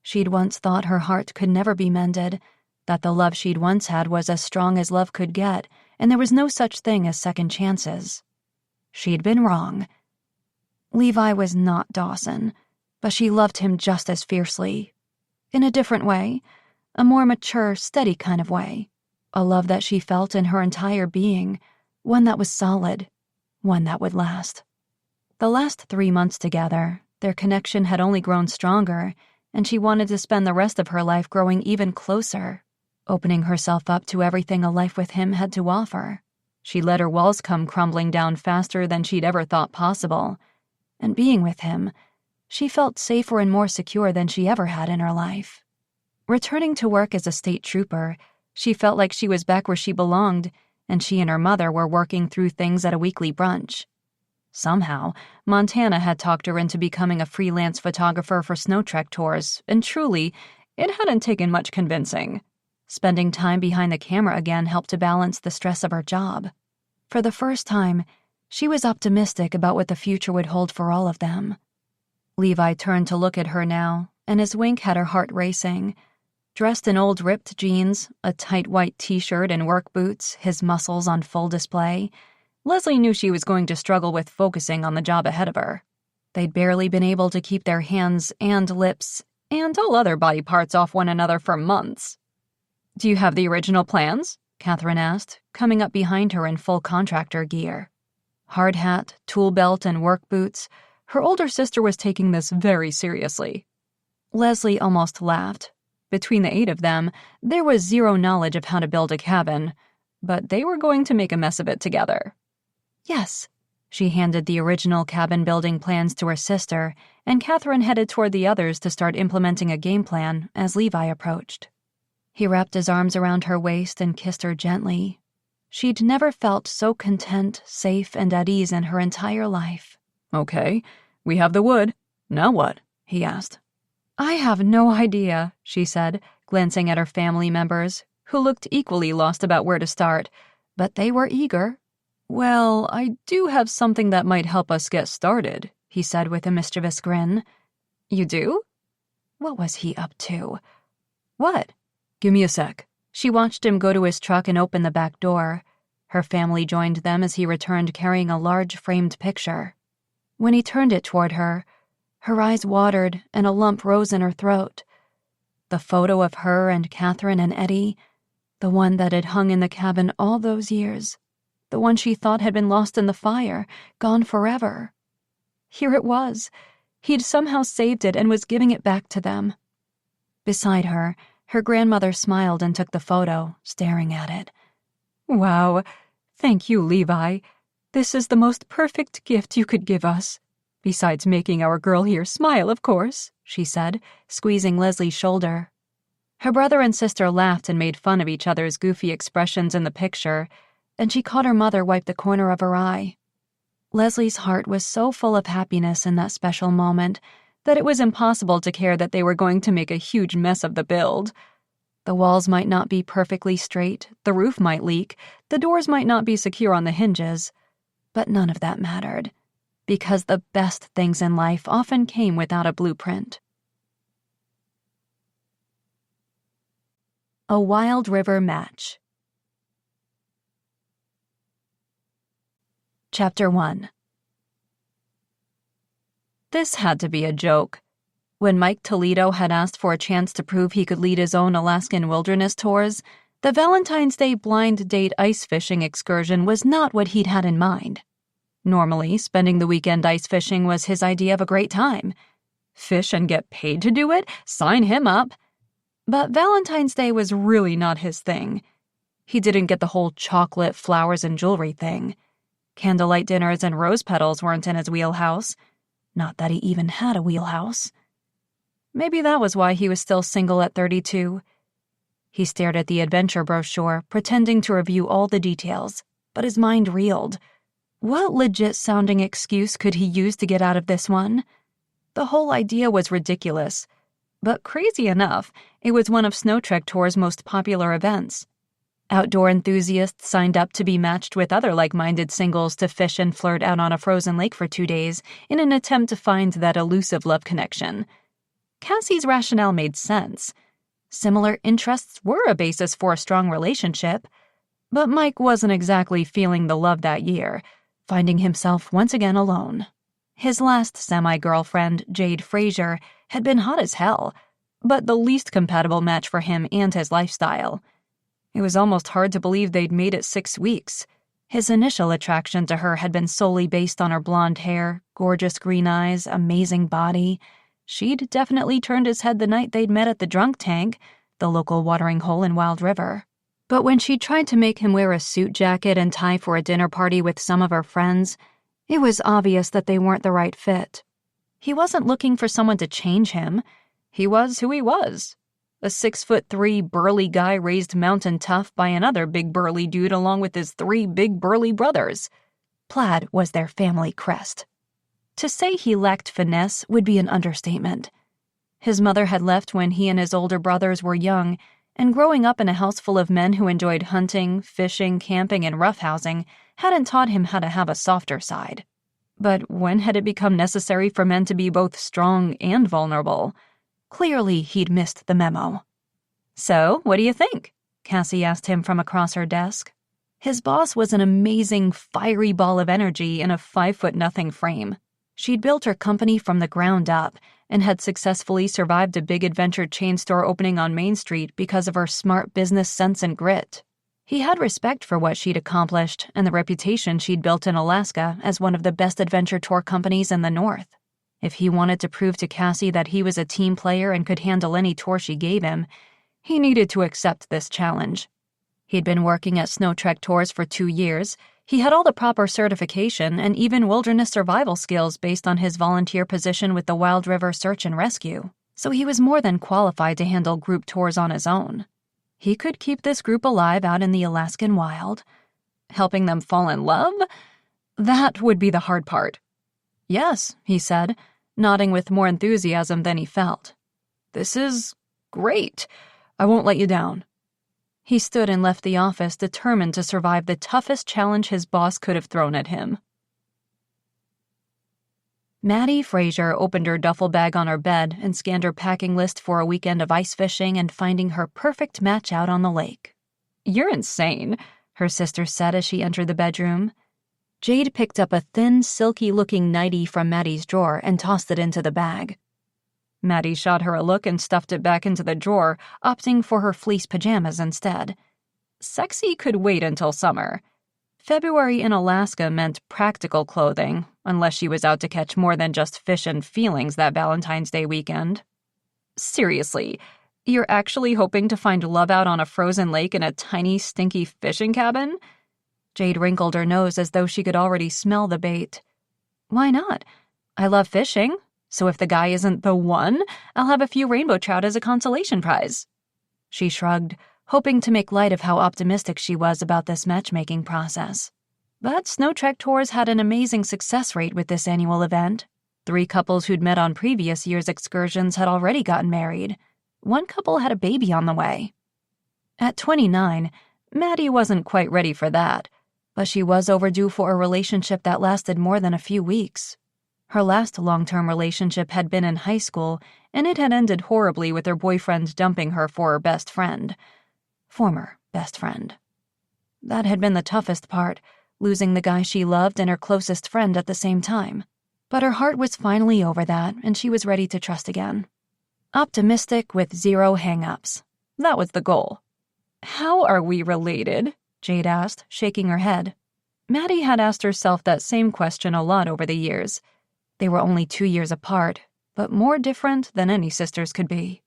She'd once thought her heart could never be mended, that the love she'd once had was as strong as love could get, and there was no such thing as second chances. She'd been wrong. Levi was not Dawson, but she loved him just as fiercely. In a different way, a more mature, steady kind of way. A love that she felt in her entire being, one that was solid, one that would last. The last 3 months together, their connection had only grown stronger, and she wanted to spend the rest of her life growing even closer, opening herself up to everything a life with him had to offer. She let her walls come crumbling down faster than she'd ever thought possible, and being with him, she felt safer and more secure than she ever had in her life. Returning to work as a state trooper, she felt like she was back where she belonged, and she and her mother were working through things at a weekly brunch. Somehow, Montana had talked her into becoming a freelance photographer for snow trek tours, and truly, it hadn't taken much convincing. Spending time behind the camera again helped to balance the stress of her job. For the first time, she was optimistic about what the future would hold for all of them. Levi turned to look at her now, and his wink had her heart racing. Dressed in old ripped jeans, a tight white t-shirt and work boots, his muscles on full display, Leslie knew she was going to struggle with focusing on the job ahead of her. They'd barely been able to keep their hands and lips and all other body parts off one another for months. Do you have the original plans? Catherine asked, coming up behind her in full contractor gear. Hard hat, tool belt, and work boots, her older sister was taking this very seriously. Leslie almost laughed. Between the 8 of them, there was zero knowledge of how to build a cabin, but they were going to make a mess of it together. Yes. She handed the original cabin building plans to her sister, and Catherine headed toward the others to start implementing a game plan as Levi approached. He wrapped his arms around her waist and kissed her gently. She'd never felt so content, safe, and at ease in her entire life. Okay, we have the wood. Now what? He asked. I have no idea, she said, glancing at her family members, who looked equally lost about where to start, but they were eager. Well, I do have something that might help us get started, he said with a mischievous grin. You do? What was he up to? What? Give me a sec. She watched him go to his truck and open the back door. Her family joined them as he returned carrying a large framed picture. When he turned it toward her, her eyes watered and a lump rose in her throat. The photo of her and Catherine and Eddie, the one that had hung in the cabin all those years, the one she thought had been lost in the fire, gone forever. Here it was. He'd somehow saved it and was giving it back to them. Beside her, her grandmother smiled and took the photo, staring at it. Wow. Thank you, Levi. This is the most perfect gift you could give us. Besides making our girl here smile, of course, she said, squeezing Leslie's shoulder. Her brother and sister laughed and made fun of each other's goofy expressions in the picture, and she caught her mother wipe the corner of her eye. Leslie's heart was so full of happiness in that special moment that it was impossible to care that they were going to make a huge mess of the build. The walls might not be perfectly straight, the roof might leak, the doors might not be secure on the hinges, but none of that mattered, because the best things in life often came without a blueprint. A Wild River Match. Chapter 1. This had to be a joke. When Mike Toledo had asked for a chance to prove he could lead his own Alaskan wilderness tours, the Valentine's Day blind date ice fishing excursion was not what he'd had in mind. Normally, spending the weekend ice fishing was his idea of a great time. Fish and get paid to do it? Sign him up. But Valentine's Day was really not his thing. He didn't get the whole chocolate, flowers, and jewelry thing. Candlelight dinners and rose petals weren't in his wheelhouse. Not that he even had a wheelhouse. Maybe that was why he was still single at 32. He stared at the adventure brochure, pretending to review all the details, but his mind reeled. What legit-sounding excuse could he use to get out of this one? The whole idea was ridiculous, but crazy enough, it was one of Snow Trek Tour's most popular events. Outdoor enthusiasts signed up to be matched with other like-minded singles to fish and flirt out on a frozen lake for 2 days in an attempt to find that elusive love connection. Cassie's rationale made sense. Similar interests were a basis for a strong relationship, but Mike wasn't exactly feeling the love that year, finding himself once again alone. His last semi-girlfriend, Jade Frazier, had been hot as hell, but the least compatible match for him and his lifestyle. It was almost hard to believe they'd made it 6 weeks. His initial attraction to her had been solely based on her blonde hair, gorgeous green eyes, amazing body. She'd definitely turned his head the night they'd met at the Drunk Tank, the local watering hole in Wild River. But when she tried to make him wear a suit jacket and tie for a dinner party with some of her friends, it was obvious that they weren't the right fit. He wasn't looking for someone to change him. He was who he was. A 6'3" burly guy raised mountain tough by another big burly dude along with his 3 big burly brothers. Plaid was their family crest. To say he lacked finesse would be an understatement. His mother had left when he and his older brothers were young, and growing up in a house full of men who enjoyed hunting, fishing, camping, and roughhousing hadn't taught him how to have a softer side. But when had it become necessary for men to be both strong and vulnerable? Clearly, he'd missed the memo. "So, what do you think?" Cassie asked him from across her desk. His boss was an amazing, fiery ball of energy in a 5'0" frame. She'd built her company from the ground up and had successfully survived a big adventure chain store opening on Main Street because of her smart business sense and grit. He had respect for what she'd accomplished and the reputation she'd built in Alaska as one of the best adventure tour companies in the North. If he wanted to prove to Cassie that he was a team player and could handle any tour she gave him, he needed to accept this challenge. He'd been working at Snow Trek Tours for 2 years. He had all the proper certification and even wilderness survival skills based on his volunteer position with the Wild River Search and Rescue, so he was more than qualified to handle group tours on his own. He could keep this group alive out in the Alaskan wild. Helping them fall in love? That would be the hard part. "Yes," he said, nodding with more enthusiasm than he felt. "This is great. I won't let you down." He stood and left the office, determined to survive the toughest challenge his boss could have thrown at him. Maddie Fraser opened her duffel bag on her bed and scanned her packing list for a weekend of ice fishing and finding her perfect match out on the lake. "You're insane," her sister said as she entered the bedroom. Jade picked up a thin, silky-looking nightie from Maddie's drawer and tossed it into the bag. Maddie shot her a look and stuffed it back into the drawer, opting for her fleece pajamas instead. Sexy could wait until summer. February in Alaska meant practical clothing, unless she was out to catch more than just fish and feelings that Valentine's Day weekend. "Seriously, you're actually hoping to find love out on a frozen lake in a tiny, stinky fishing cabin?" Jade wrinkled her nose as though she could already smell the bait. "Why not? I love fishing. So if the guy isn't the one, I'll have a few rainbow trout as a consolation prize." She shrugged, hoping to make light of how optimistic she was about this matchmaking process. But Snow Trek Tours had an amazing success rate with this annual event. 3 couples who'd met on previous year's excursions had already gotten married. 1 couple had a baby on the way. At 29, Maddie wasn't quite ready for that, but she was overdue for a relationship that lasted more than a few weeks. Her last long-term relationship had been in high school, and it had ended horribly with her boyfriend dumping her for her best friend. Former best friend. That had been the toughest part, losing the guy she loved and her closest friend at the same time. But her heart was finally over that, and she was ready to trust again. Optimistic with 0 hang-ups. That was the goal. "How are we related?" Jade asked, shaking her head. Maddie had asked herself that same question a lot over the years. They were only 2 years apart, but more different than any sisters could be.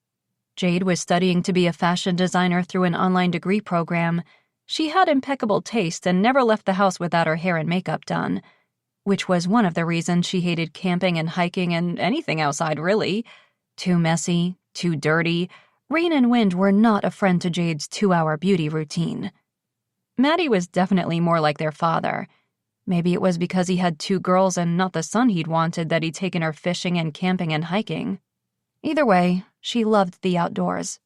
Jade was studying to be a fashion designer through an online degree program. She had impeccable taste and never left the house without her hair and makeup done, which was one of the reasons she hated camping and hiking and anything outside, really. Too messy, too dirty. Rain and wind were not a friend to Jade's 2-hour beauty routine. Maddie was definitely more like their father. Maybe it was because he had 2 girls and not the son he'd wanted that he'd taken her fishing and camping and hiking. Either way, she loved the outdoors.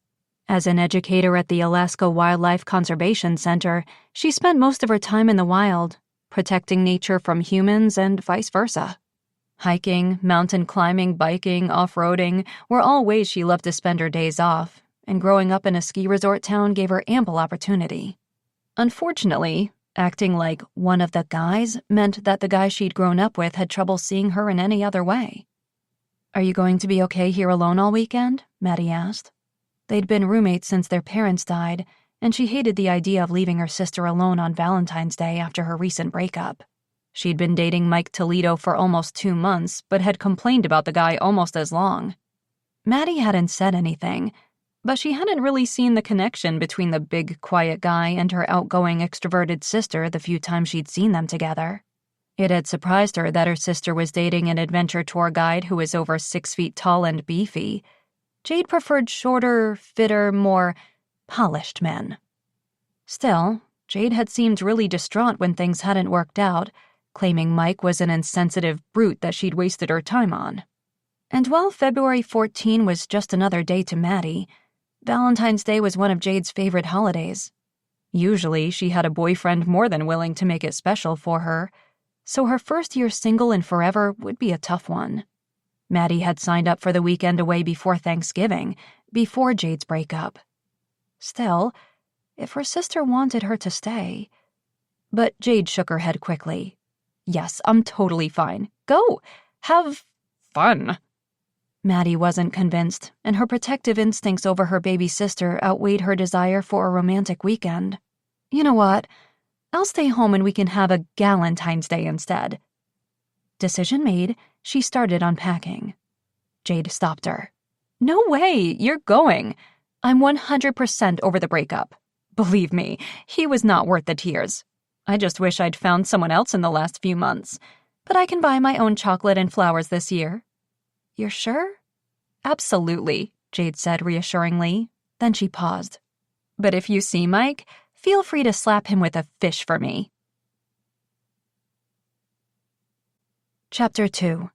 As an educator at the Alaska Wildlife Conservation Center, she spent most of her time in the wild, protecting nature from humans and vice versa. Hiking, mountain climbing, biking, off-roading were all ways she loved to spend her days off, and growing up in a ski resort town gave her ample opportunity. Unfortunately, acting like one of the guys meant that the guy she'd grown up with had trouble seeing her in any other way. "Are you going to be okay here alone all weekend?" Maddie asked. They'd been roommates since their parents died, and she hated the idea of leaving her sister alone on Valentine's Day after her recent breakup. She'd been dating Mike Toledo for almost 2 months, but had complained about the guy almost as long. Maddie hadn't said anything, but she hadn't really seen the connection between the big, quiet guy and her outgoing, extroverted sister the few times she'd seen them together. It had surprised her that her sister was dating an adventure tour guide who was over 6 feet tall and beefy. Jade preferred shorter, fitter, more polished men. Still, Jade had seemed really distraught when things hadn't worked out, claiming Mike was an insensitive brute that she'd wasted her time on. And while February 14 was just another day to Maddie, Valentine's Day was one of Jade's favorite holidays. Usually, she had a boyfriend more than willing to make it special for her, so her first year single and forever would be a tough one. Maddie had signed up for the weekend away before Thanksgiving, before Jade's breakup. Still, if her sister wanted her to stay... But Jade shook her head quickly. "Yes, I'm totally fine. Go! Have fun. Maddie wasn't convinced, and her protective instincts over her baby sister outweighed her desire for a romantic weekend. You know what? I'll stay home and we can have a Galentine's Day instead. Decision made, she started unpacking. Jade stopped her. No way, you're going. I'm 100% over the breakup. Believe me, he was not worth the tears. I just wish I'd found someone else in the last few months. But I can buy my own chocolate and flowers this year. You're sure? Absolutely, Jade said reassuringly. Then she paused. But if you see Mike, feel free to slap him with a fish for me. Chapter 2.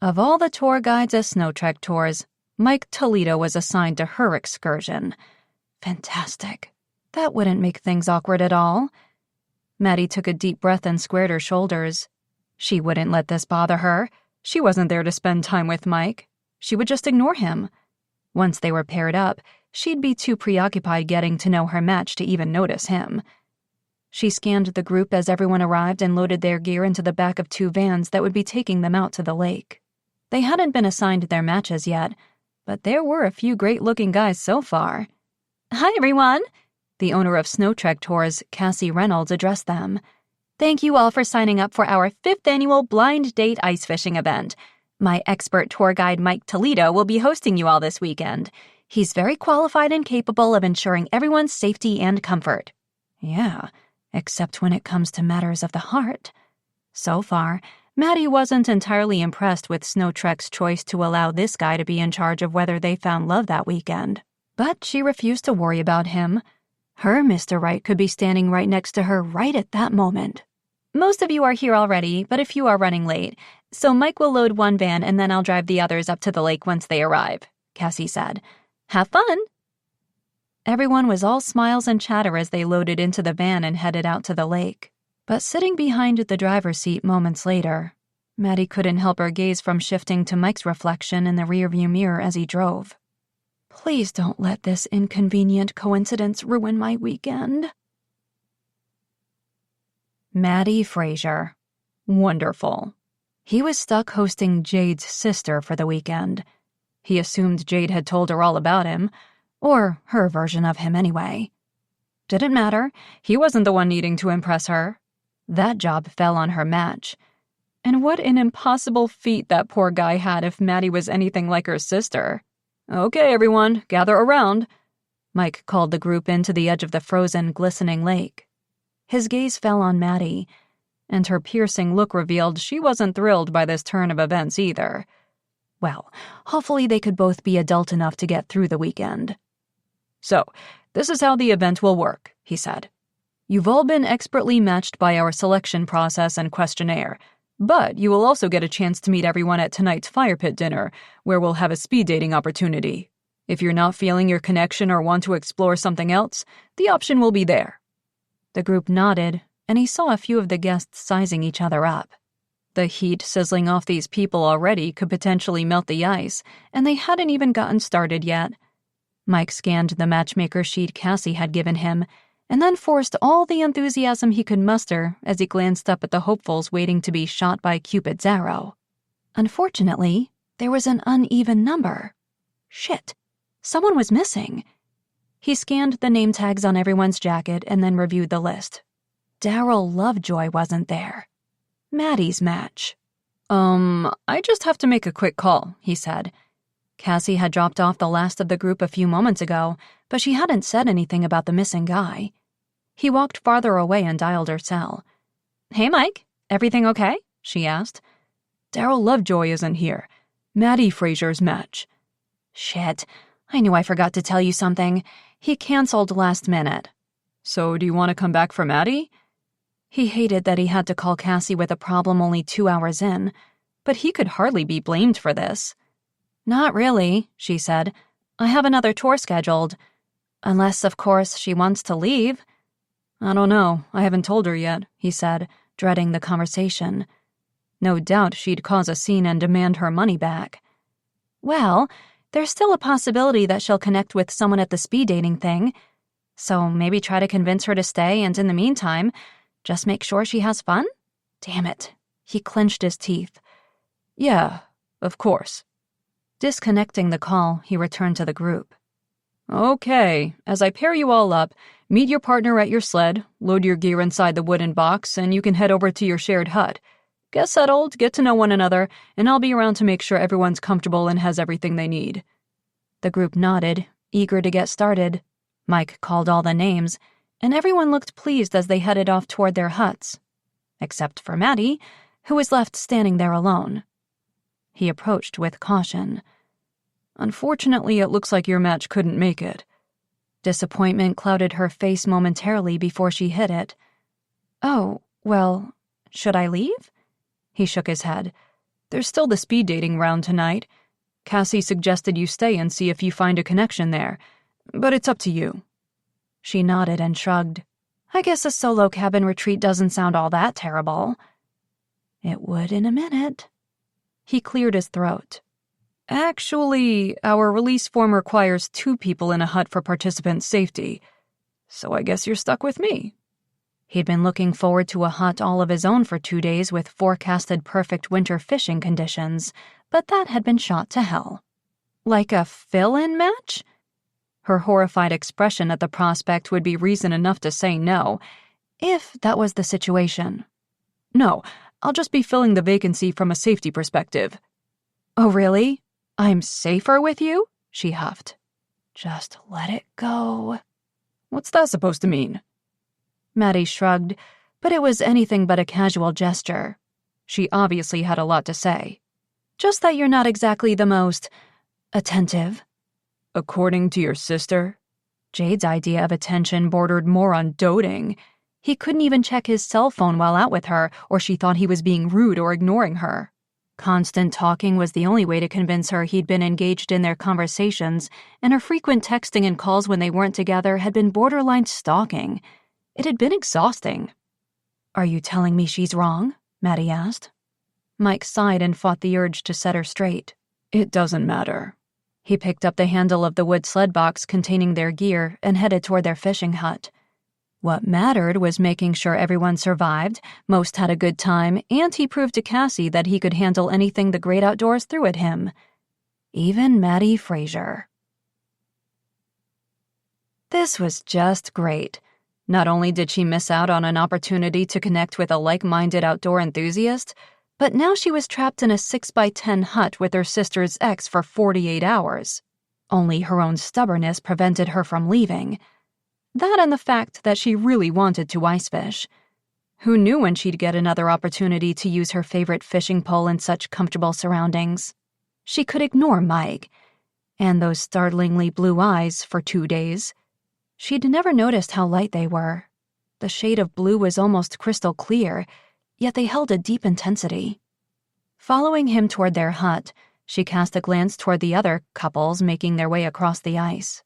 Of all the tour guides at Snow Trek tours, Mike Toledo was assigned to her excursion. Fantastic. That wouldn't make things awkward at all. Maddie took a deep breath and squared her shoulders. She wouldn't let this bother her. She wasn't there to spend time with Mike. She would just ignore him. Once they were paired up, she'd be too preoccupied getting to know her match to even notice him. She scanned the group as everyone arrived and loaded their gear into the back of 2 vans that would be taking them out to the lake. They hadn't been assigned their matches yet, but there were a few great-looking guys so far. Hi, everyone! The owner of Snow Trek Tours, Cassie Reynolds, addressed them. Thank you all for signing up for our 5th annual blind date ice fishing event. My expert tour guide Mike Toledo will be hosting you all this weekend. He's very qualified and capable of ensuring everyone's safety and comfort. Yeah, except when it comes to matters of the heart. So far, Maddie wasn't entirely impressed with Snow Trek's choice to allow this guy to be in charge of whether they found love that weekend. But she refused to worry about him. Her Mr. Right could be standing right next to her right at that moment. Most of you are here already, but a few are running late, so Mike will load 1 van and then I'll drive the others up to the lake once they arrive, Cassie said. Have fun! Everyone was all smiles and chatter as they loaded into the van and headed out to the lake. But sitting behind the driver's seat moments later, Maddie couldn't help her gaze from shifting to Mike's reflection in the rearview mirror as he drove. Please don't let this inconvenient coincidence ruin my weekend. Maddie Frazier. Wonderful. He was stuck hosting Jade's sister for the weekend. He assumed Jade had told her all about him, or her version of him anyway. Didn't matter. He wasn't the one needing to impress her. That job fell on her match. And what an impossible feat that poor guy had if Maddie was anything like her sister. Okay, everyone, gather around. Mike called the group in to the edge of the frozen, glistening lake. His gaze fell on Maddie, and her piercing look revealed she wasn't thrilled by this turn of events either. Well, hopefully they could both be adult enough to get through the weekend. So, this is how the event will work, he said. You've all been expertly matched by our selection process and questionnaire, but you will also get a chance to meet everyone at tonight's fire pit dinner, where we'll have a speed dating opportunity. If you're not feeling your connection or want to explore something else, the option will be there. The group nodded, and he saw a few of the guests sizing each other up. The heat sizzling off these people already could potentially melt the ice, and they hadn't even gotten started yet. Mike scanned the matchmaker sheet Cassie had given him, and then forced all the enthusiasm he could muster as he glanced up at the hopefuls waiting to be shot by Cupid's arrow. Unfortunately, there was an uneven number. Shit, someone was missing. He scanned the name tags on everyone's jacket and then reviewed the list. Daryl Lovejoy wasn't there. Maddie's match. I just have to make a quick call, he said. Cassie had dropped off the last of the group a few moments ago, but she hadn't said anything about the missing guy. He walked farther away and dialed her cell. Hey, Mike, everything okay? She asked. Daryl Lovejoy isn't here. Maddie Frazier's match. Shit, I knew I forgot to tell you something. He canceled last minute. So do you want to come back for Maddie? He hated that he had to call Cassie with a problem only 2 hours in, but he could hardly be blamed for this. Not really, she said. I have another tour scheduled. Unless, of course, she wants to leave. I don't know. I haven't told her yet, he said, dreading the conversation. No doubt she'd cause a scene and demand her money back. Well, there's still a possibility that she'll connect with someone at the speed dating thing. So maybe try to convince her to stay, and in the meantime, just make sure she has fun? Damn it. He clenched his teeth. Yeah, of course. Disconnecting the call, he returned to the group. Okay, as I pair you all up, meet your partner at your sled, load your gear inside the wooden box, and you can head over to your shared hut. Get settled, get to know one another, and I'll be around to make sure everyone's comfortable and has everything they need. The group nodded, eager to get started. Mike called all the names, and everyone looked pleased as they headed off toward their huts. Except for Maddie, who was left standing there alone. He approached with caution. Unfortunately, it looks like your match couldn't make it. Disappointment clouded her face momentarily before she hid it. Oh, well, should I leave? He shook his head. There's still the speed dating round tonight. Cassie suggested you stay and see if you find a connection there, but it's up to you. She nodded and shrugged. I guess a solo cabin retreat doesn't sound all that terrible. It would in a minute. He cleared his throat. Actually, our release form requires 2 people in a hut for participant safety, so I guess you're stuck with me. He'd been looking forward to a hut all of his own for 2 days with forecasted perfect winter fishing conditions, but that had been shot to hell. Like a fill-in match? Her horrified expression at the prospect would be reason enough to say no, if that was the situation. No, I'll just be filling the vacancy from a safety perspective. Oh, really? I'm safer with you? She huffed. Just let it go. What's that supposed to mean? Maddie shrugged, but it was anything but a casual gesture. She obviously had a lot to say. Just that you're not exactly the most attentive. According to your sister? Jade's idea of attention bordered more on doting. He couldn't even check his cell phone while out with her, or she thought he was being rude or ignoring her. Constant talking was the only way to convince her he'd been engaged in their conversations, and her frequent texting and calls when they weren't together had been borderline stalking. It had been exhausting. Are you telling me she's wrong? Maddie asked. Mike sighed and fought the urge to set her straight. It doesn't matter. He picked up the handle of the wood sled box containing their gear and headed toward their fishing hut. What mattered was making sure everyone survived, most had a good time, and he proved to Cassie that he could handle anything the great outdoors threw at him. Even Maddie Fraser. This was just great. Not only did she miss out on an opportunity to connect with a like-minded outdoor enthusiast, but now she was trapped in a 6x10 hut with her sister's ex for 48 hours. Only her own stubbornness prevented her from leaving. That and the fact that she really wanted to ice fish. Who knew when she'd get another opportunity to use her favorite fishing pole in such comfortable surroundings? She could ignore Mike, and those startlingly blue eyes for 2 days. She'd never noticed how light they were. The shade of blue was almost crystal clear, yet they held a deep intensity. Following him toward their hut, she cast a glance toward the other couples making their way across the ice.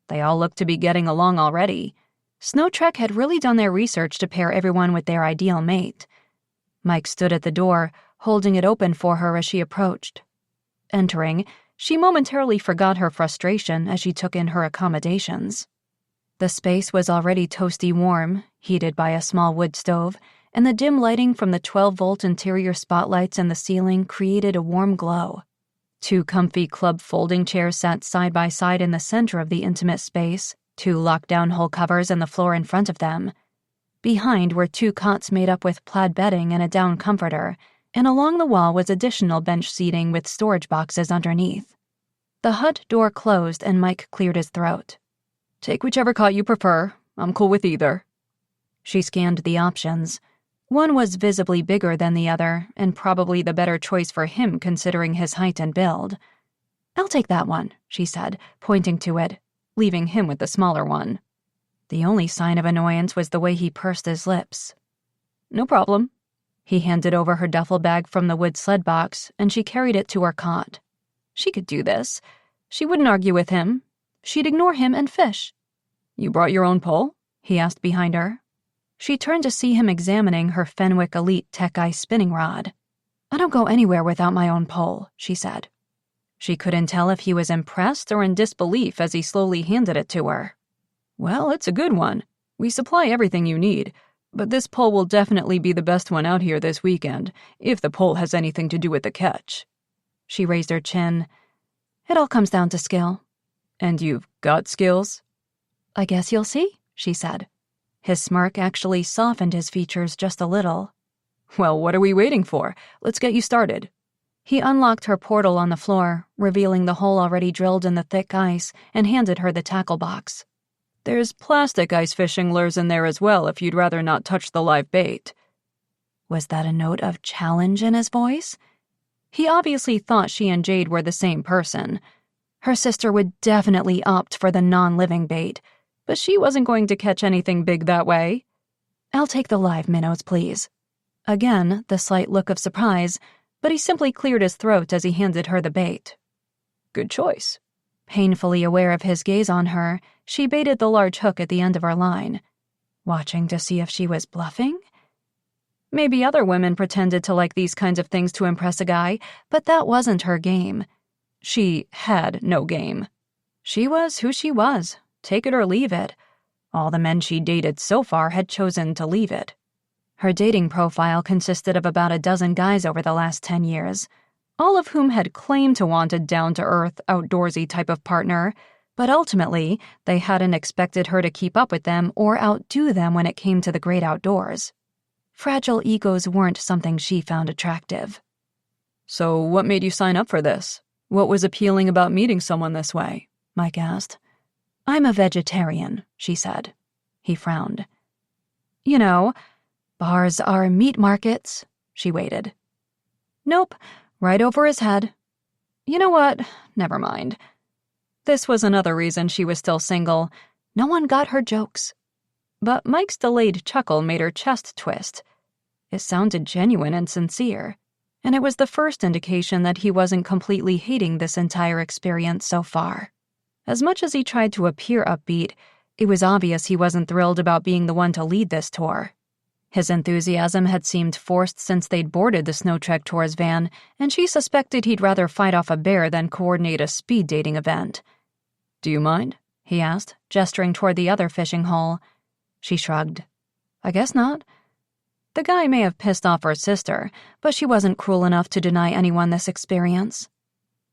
They all looked to be getting along already. Snow Trek had really done their research to pair everyone with their ideal mate. Mike stood at the door, holding it open for her as she approached. Entering, she momentarily forgot her frustration as she took in her accommodations. The space was already toasty warm, heated by a small wood stove, and the dim lighting from the 12-volt interior spotlights in the ceiling created a warm glow. 2 comfy club folding chairs sat side by side in the center of the intimate space, 2 lockdown hole covers on the floor in front of them. Behind were 2 cots made up with plaid bedding and a down comforter, and along the wall was additional bench seating with storage boxes underneath. The hut door closed and Mike cleared his throat. Take whichever cot you prefer. I'm cool with either. She scanned the options. One was visibly bigger than the other, and probably the better choice for him considering his height and build. I'll take that one, she said, pointing to it, leaving him with the smaller one. The only sign of annoyance was the way he pursed his lips. No problem. He handed over her duffel bag from the wood sled box, and she carried it to her cot. She could do this. She wouldn't argue with him. She'd ignore him and fish. You brought your own pole? He asked behind her. She turned to see him examining her Fenwick Elite Tech Ice spinning rod. I don't go anywhere without my own pole, she said. She couldn't tell if he was impressed or in disbelief as he slowly handed it to her. Well, it's a good one. We supply everything you need, But this pole will definitely be the best one out here this weekend, if the pole has anything to do with the catch." She raised her chin. "It all comes down to skill." "And you've got skills?" "I guess you'll see," she said. His smirk actually softened his features just a little. "Well, what are we waiting for? Let's get you started." He unlocked her portal on the floor, revealing the hole already drilled in the thick ice, and handed her the tackle box. "There's plastic ice fishing lures in there as well if you'd rather not touch the live bait." Was that a note of challenge in his voice? He obviously thought she and Jade were the same person. Her sister would definitely opt for the non-living bait, but she wasn't going to catch anything big that way. "I'll take the live minnows, please." Again, the slight look of surprise, but he simply cleared his throat as he handed her the bait. "Good choice." Painfully aware of his gaze on her, she baited the large hook at the end of her line. Watching to see if she was bluffing? Maybe other women pretended to like these kinds of things to impress a guy, but that wasn't her game. She had no game. She was who she was, take it or leave it. All the men she dated so far had chosen to leave it. Her dating profile consisted of about a dozen guys over the last 10 years, all of whom had claimed to want a down-to-earth, outdoorsy type of partner, but ultimately, they hadn't expected her to keep up with them or outdo them when it came to the great outdoors. Fragile egos weren't something she found attractive. "So what made you sign up for this? What was appealing about meeting someone this way?" Mike asked. "I'm a vegetarian," she said. He frowned. "You know, bars are meat markets." She waited. "Nope, right over his head." "You know what? Never mind." This was another reason she was still single. No one got her jokes. But Mike's delayed chuckle made her chest twist. It sounded genuine and sincere, and it was the first indication that he wasn't completely hating this entire experience so far. As much as he tried to appear upbeat, it was obvious he wasn't thrilled about being the one to lead this tour. His enthusiasm had seemed forced since they'd boarded the Snow Trek Tours van, and she suspected he'd rather fight off a bear than coordinate a speed dating event. "Do you mind?" he asked, gesturing toward the other fishing hole. She shrugged. "I guess not." The guy may have pissed off her sister, but she wasn't cruel enough to deny anyone this experience.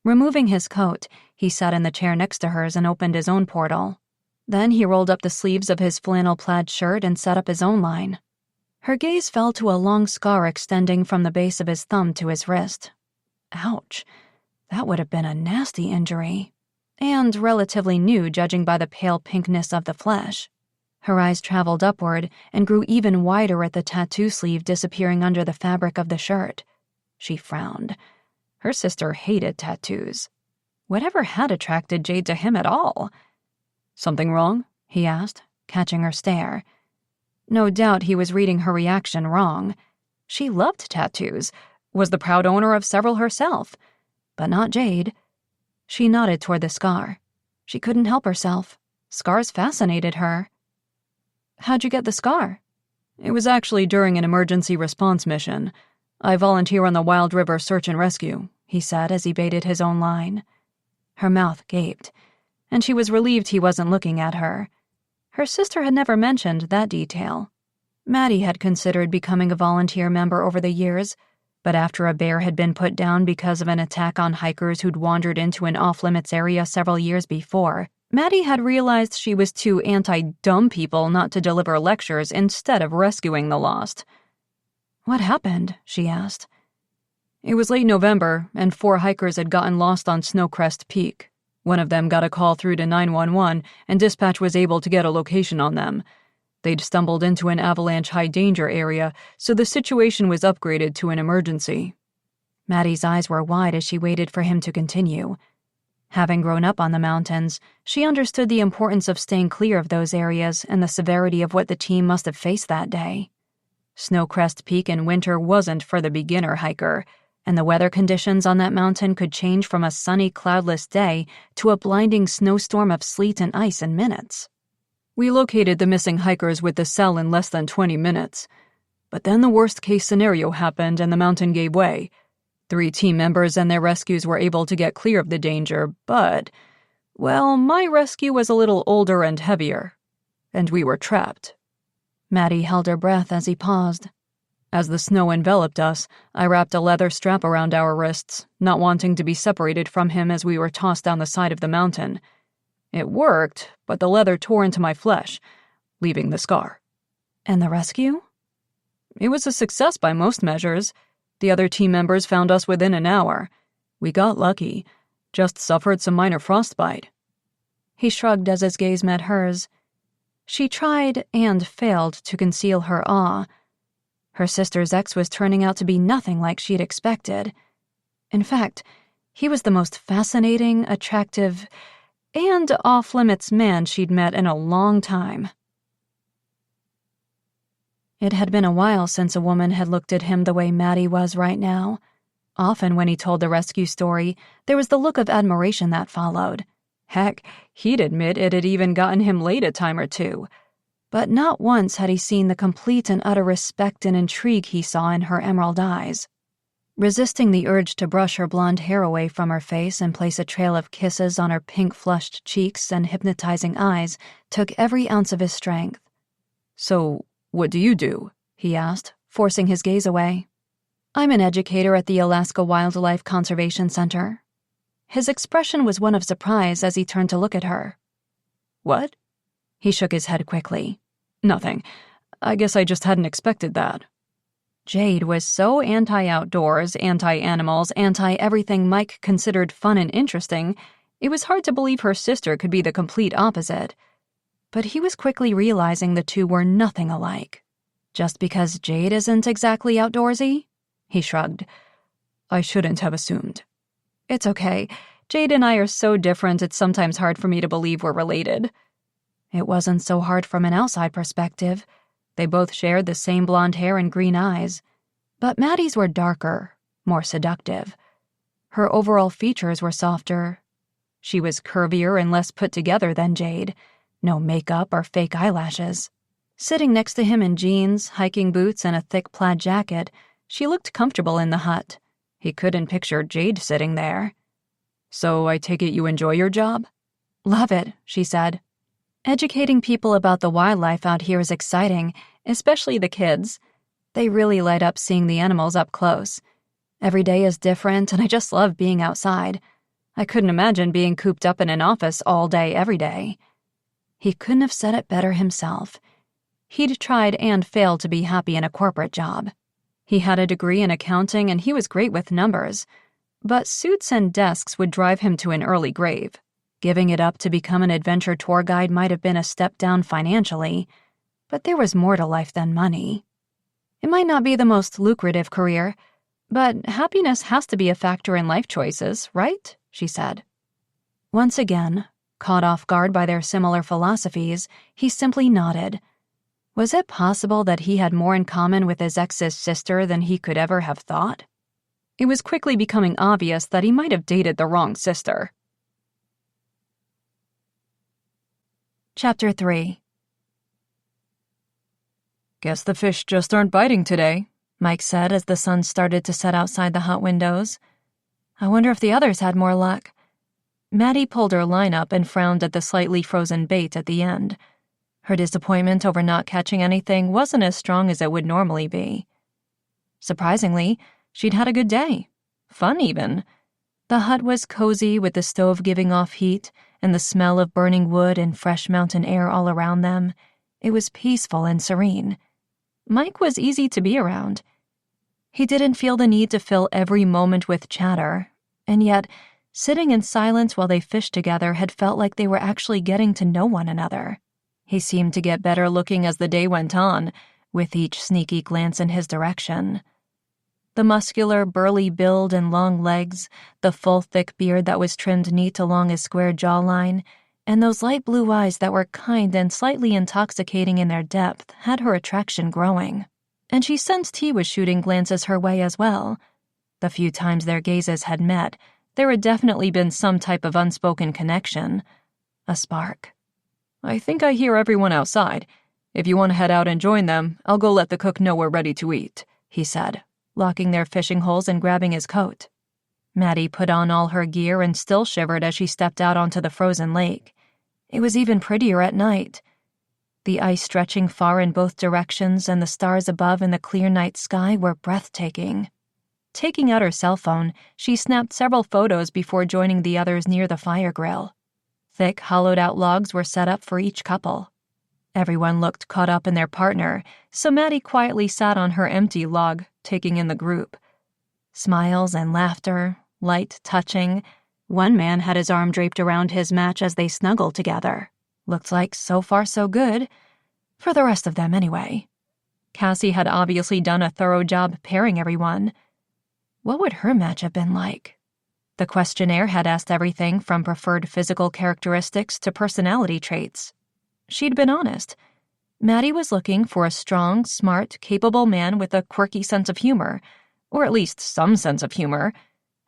Removing his coat, he sat in the chair next to hers and opened his own portal. Then he rolled up the sleeves of his flannel plaid shirt and set up his own line. Her gaze fell to a long scar extending from the base of his thumb to his wrist. Ouch, that would have been a nasty injury. And relatively new, judging by the pale pinkness of the flesh. Her eyes traveled upward and grew even wider at the tattoo sleeve disappearing under the fabric of the shirt. She frowned. Her sister hated tattoos. Whatever had attracted Jade to him at all? "Something wrong?" he asked, catching her stare. No doubt he was reading her reaction wrong. She loved tattoos, was the proud owner of several herself, but not Jade. She nodded toward the scar. She couldn't help herself. Scars fascinated her. "How'd you get the scar?" "It was actually during an emergency response mission. I volunteer on the Wild River Search and Rescue," he said as he baited his own line. Her mouth gaped, and she was relieved he wasn't looking at her. Her sister had never mentioned that detail. Maddie had considered becoming a volunteer member over the years, but after a bear had been put down because of an attack on hikers who'd wandered into an off-limits area several years before, Maddie had realized she was too anti-dumb people not to deliver lectures instead of rescuing the lost. "What happened?" she asked. "It was late November, and 4 hikers had gotten lost on Snowcrest Peak. One of them got a call through to 911, and dispatch was able to get a location on them. They'd stumbled into an avalanche high-danger area, so the situation was upgraded to an emergency." Maddie's eyes were wide as she waited for him to continue. Having grown up on the mountains, she understood the importance of staying clear of those areas and the severity of what the team must have faced that day. Snowcrest Peak in winter wasn't for the beginner hiker, and the weather conditions on that mountain could change from a sunny, cloudless day to a blinding snowstorm of sleet and ice in minutes. "We located the missing hikers with the cell in less than 20 minutes. But then the worst-case scenario happened and the mountain gave way. 3 team members and their rescues were able to get clear of the danger, but, well, my rescue was a little older and heavier, and we were trapped." Maddie held her breath as he paused. As the snow enveloped us, I wrapped a leather strap around our wrists, not wanting to be separated from him as we were tossed down the side of the mountain. It worked, but the leather tore into my flesh, leaving the scar. And the rescue? It was a success by most measures. The other team members found us within an hour. We got lucky, just suffered some minor frostbite. He shrugged as his gaze met hers. She tried and failed to conceal her awe. Her sister's ex was turning out to be nothing like she'd expected. In fact, he was the most fascinating, attractive, and off-limits man she'd met in a long time. It had been a while since a woman had looked at him the way Maddie was right now. Often when he told the rescue story, there was the look of admiration that followed. Heck, he'd admit it had even gotten him late a time or two. But not once had he seen the complete and utter respect and intrigue he saw in her emerald eyes. Resisting the urge to brush her blonde hair away from her face and place a trail of kisses on her pink-flushed cheeks and hypnotizing eyes took every ounce of his strength. "So, what do you do?" he asked, forcing his gaze away. "I'm an educator at the Alaska Wildlife Conservation Center." His expression was one of surprise as he turned to look at her. "What?" He shook his head quickly. "Nothing. I guess I just hadn't expected that." Jade was so anti-outdoors, anti-animals, anti-everything Mike considered fun and interesting, it was hard to believe her sister could be the complete opposite. But he was quickly realizing the two were nothing alike. Just because Jade isn't exactly outdoorsy? He shrugged. "I shouldn't have assumed." "It's okay. Jade and I are so different it's sometimes hard for me to believe we're related." It wasn't so hard from an outside perspective. They both shared the same blonde hair and green eyes. But Maddie's were darker, more seductive. Her overall features were softer. She was curvier and less put together than Jade. No makeup or fake eyelashes. Sitting next to him in jeans, hiking boots, and a thick plaid jacket, she looked comfortable in the hut. He couldn't picture Jade sitting there. "So I take it you enjoy your job?" "Love it," she said. "Educating people about the wildlife out here is exciting, especially the kids. They really light up seeing the animals up close. Every day is different, and I just love being outside. I couldn't imagine being cooped up in an office all day, every day." He couldn't have said it better himself. He'd tried and failed to be happy in a corporate job. He had a degree in accounting, and he was great with numbers. But suits and desks would drive him to an early grave. Giving it up to become an adventure tour guide might have been a step down financially, but there was more to life than money. It might not be the most lucrative career, but happiness has to be a factor in life choices, right? She said. Once again, caught off guard by their similar philosophies, he simply nodded. Was it possible that he had more in common with his ex's sister than he could ever have thought? It was quickly becoming obvious that he might have dated the wrong sister. Chapter 3. "Guess the fish just aren't biting today," Mike said as the sun started to set outside the hut windows. "I wonder if the others had more luck." Maddie pulled her line up and frowned at the slightly frozen bait at the end. Her disappointment over not catching anything wasn't as strong as it would normally be. Surprisingly, she'd had a good day. Fun, even. The hut was cozy with the stove giving off heat and the smell of burning wood and fresh mountain air all around them. It was peaceful and serene. Mike was easy to be around. He didn't feel the need to fill every moment with chatter, and yet, sitting in silence while they fished together had felt like they were actually getting to know one another. He seemed to get better looking as the day went on, with each sneaky glance in his direction. The muscular, burly build and long legs, the full, thick beard that was trimmed neat along his square jawline, and those light blue eyes that were kind and slightly intoxicating in their depth had her attraction growing. And she sensed he was shooting glances her way as well. The few times their gazes had met, there had definitely been some type of unspoken connection. A spark. "I think I hear everyone outside. If you want to head out and join them, I'll go let the cook know we're ready to eat," he said, locking their fishing holes and grabbing his coat. Maddie put on all her gear and still shivered as she stepped out onto the frozen lake. It was even prettier at night. The ice stretching far in both directions and the stars above in the clear night sky were breathtaking. Taking out her cell phone, she snapped several photos before joining the others near the fire grill. Thick, hollowed-out logs were set up for each couple. Everyone looked caught up in their partner, so Maddie quietly sat on her empty log, taking in the group. Smiles and laughter, light touching. One man had his arm draped around his match as they snuggled together. Looked like so far so good. For the rest of them, anyway. Cassie had obviously done a thorough job pairing everyone. What would her match have been like? The questionnaire had asked everything from preferred physical characteristics to personality traits. She'd been honest. Maddie was looking for a strong, smart, capable man with a quirky sense of humor, or at least some sense of humor,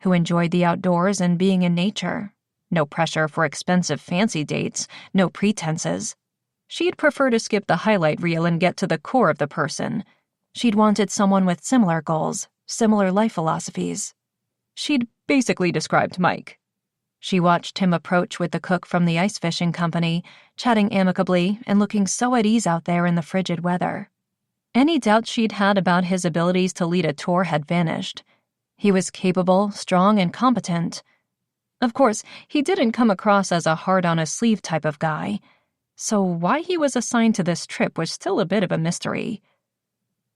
who enjoyed the outdoors and being in nature. No pressure for expensive fancy dates, no pretenses. She'd prefer to skip the highlight reel and get to the core of the person. She'd wanted someone with similar goals, similar life philosophies. She'd basically described Mike. She watched him approach with the cook from the ice fishing company, chatting amicably and looking so at ease out there in the frigid weather. Any doubts she'd had about his abilities to lead a tour had vanished. He was capable, strong, and competent. Of course, he didn't come across as a hard-on-a-sleeve type of guy, so why he was assigned to this trip was still a bit of a mystery.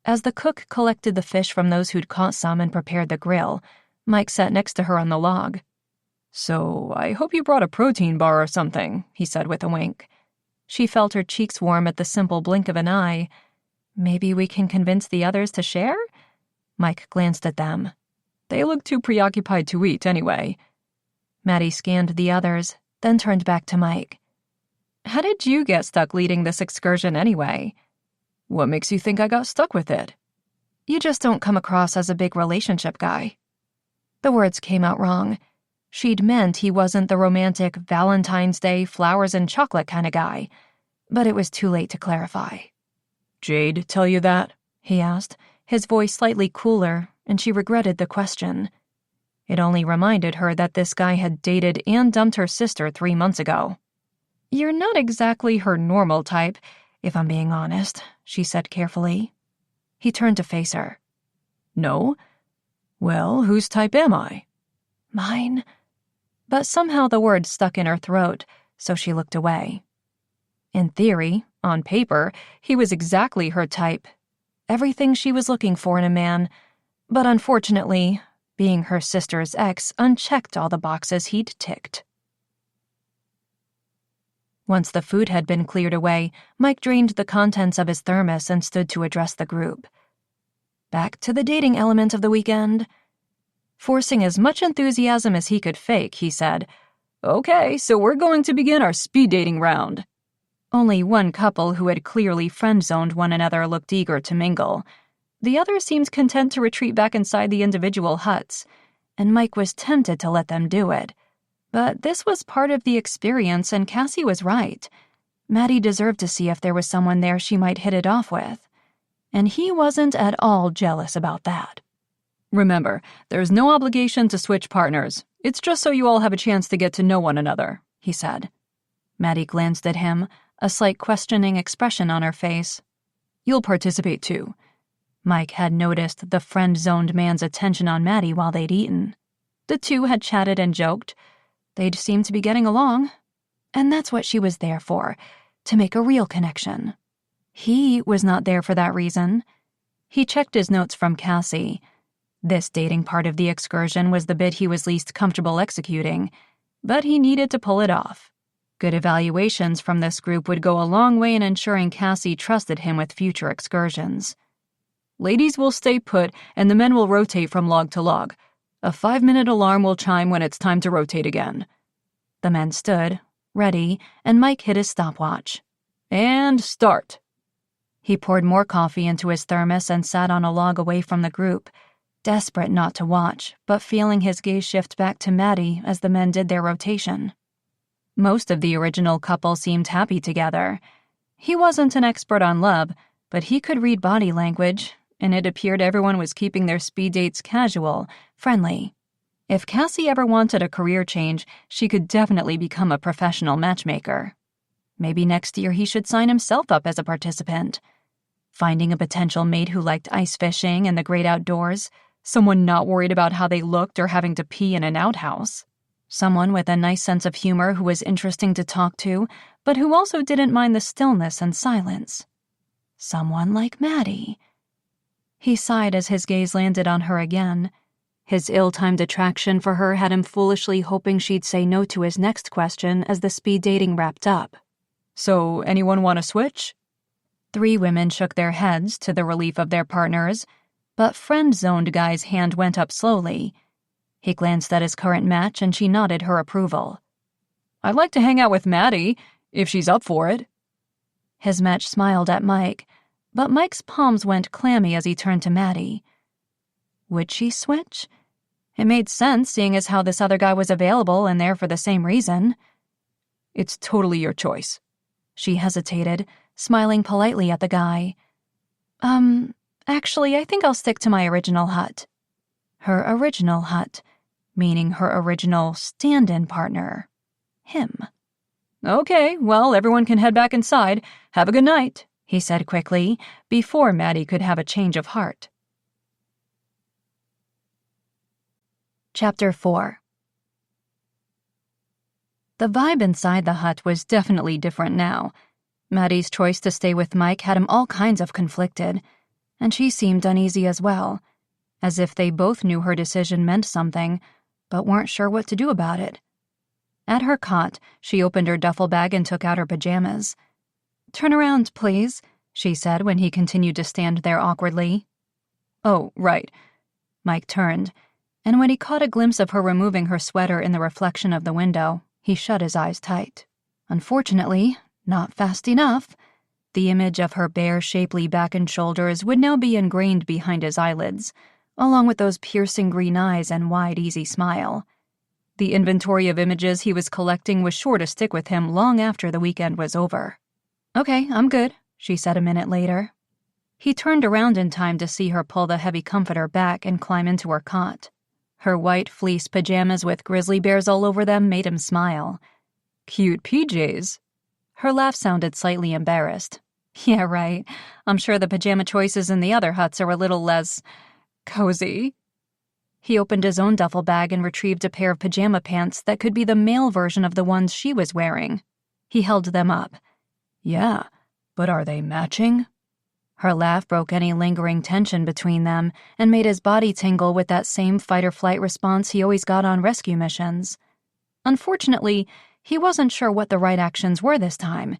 As the cook collected the fish from those who'd caught some and prepared the grill, Mike sat next to her on the log. "So, I hope you brought a protein bar or something," he said with a wink. She felt her cheeks warm at the simple blink of an eye. Maybe we can convince the others to share? Mike glanced at them. They look too preoccupied to eat anyway. Maddie scanned the others, then turned back to Mike. How did you get stuck leading this excursion anyway? What makes you think I got stuck with it? You just don't come across as a big relationship guy. The words came out wrong. She'd meant he wasn't the romantic Valentine's Day, flowers and chocolate kind of guy, but it was too late to clarify. Jade tell you that? He asked, his voice slightly cooler, and she regretted the question. It only reminded her that this guy had dated and dumped her sister 3 months ago. You're not exactly her normal type, if I'm being honest, she said carefully. He turned to face her. No? Well, whose type am I? Mine. But somehow the word stuck in her throat, so she looked away. In theory, on paper, he was exactly her type. Everything she was looking for in a man, but unfortunately, being her sister's ex unchecked all the boxes he'd ticked. Once the food had been cleared away, Mike drained the contents of his thermos and stood to address the group. Back to the dating element of the weekend. Forcing as much enthusiasm as he could fake, he said, "Okay, so we're going to begin our speed dating round." Only one couple who had clearly friend-zoned one another looked eager to mingle. The others seemed content to retreat back inside the individual huts, and Mike was tempted to let them do it. But this was part of the experience, and Cassie was right. Maddie deserved to see if there was someone there she might hit it off with. And he wasn't at all jealous about that. "Remember, there's no obligation to switch partners. It's just so you all have a chance to get to know one another," he said. Maddie glanced at him, a slight questioning expression on her face. "You'll participate too." Mike had noticed the friend-zoned man's attention on Maddie while they'd eaten. The two had chatted and joked. They'd seemed to be getting along. And that's what she was there for, to make a real connection. He was not there for that reason. He checked his notes from Cassie. This dating part of the excursion was the bit he was least comfortable executing, but he needed to pull it off. Good evaluations from this group would go a long way in ensuring Cassie trusted him with future excursions. "Ladies will stay put, and the men will rotate from log to log. A 5-minute alarm will chime when it's time to rotate again." The men stood, ready, and Mike hit his stopwatch. "And start." He poured more coffee into his thermos and sat on a log away from the group, desperate not to watch, but feeling his gaze shift back to Maddie as the men did their rotation. Most of the original couple seemed happy together. He wasn't an expert on love, but he could read body language, and it appeared everyone was keeping their speed dates casual, friendly. If Cassie ever wanted a career change, she could definitely become a professional matchmaker. Maybe next year he should sign himself up as a participant. Finding a potential mate who liked ice fishing and the great outdoors, someone not worried about how they looked or having to pee in an outhouse. Someone with a nice sense of humor who was interesting to talk to, but who also didn't mind the stillness and silence. Someone like Maddie. He sighed as his gaze landed on her again. His ill-timed attraction for her had him foolishly hoping she'd say no to his next question as the speed dating wrapped up. So, anyone want to switch? 3 women shook their heads to the relief of their partners, but friend-zoned guy's hand went up slowly. He glanced at his current match and she nodded her approval. I'd like to hang out with Maddie, if she's up for it. His match smiled at Mike, but Mike's palms went clammy as he turned to Maddie. Would she switch? It made sense, seeing as how this other guy was available and there for the same reason. It's totally your choice. She hesitated, smiling politely at the guy. Actually, I think I'll stick to my original hut. Her original hut, meaning her original stand-in partner. Him. Okay, well, everyone can head back inside. Have a good night, he said quickly, before Maddie could have a change of heart. Chapter 4. The vibe inside the hut was definitely different now. Maddie's choice to stay with Mike had him all kinds of conflicted, and she seemed uneasy as well, as if they both knew her decision meant something, but weren't sure what to do about it. At her cot, she opened her duffel bag and took out her pajamas. "Turn around, please," she said when he continued to stand there awkwardly. "Oh, right." Mike turned, and when he caught a glimpse of her removing her sweater in the reflection of the window, he shut his eyes tight. Unfortunately, not fast enough. The image of her bare, shapely back and shoulders would now be ingrained behind his eyelids, along with those piercing green eyes and wide, easy smile. The inventory of images he was collecting was sure to stick with him long after the weekend was over. "Okay, I'm good," she said a minute later. He turned around in time to see her pull the heavy comforter back and climb into her cot. Her white fleece pajamas with grizzly bears all over them made him smile. "Cute PJs." Her laugh sounded slightly embarrassed. "Yeah, right. I'm sure the pajama choices in the other huts are a little less cozy." He opened his own duffel bag and retrieved a pair of pajama pants that could be the male version of the ones she was wearing. He held them up. "Yeah, but are they matching?" Her laugh broke any lingering tension between them and made his body tingle with that same fight-or-flight response he always got on rescue missions. Unfortunately, he wasn't sure what the right actions were this time.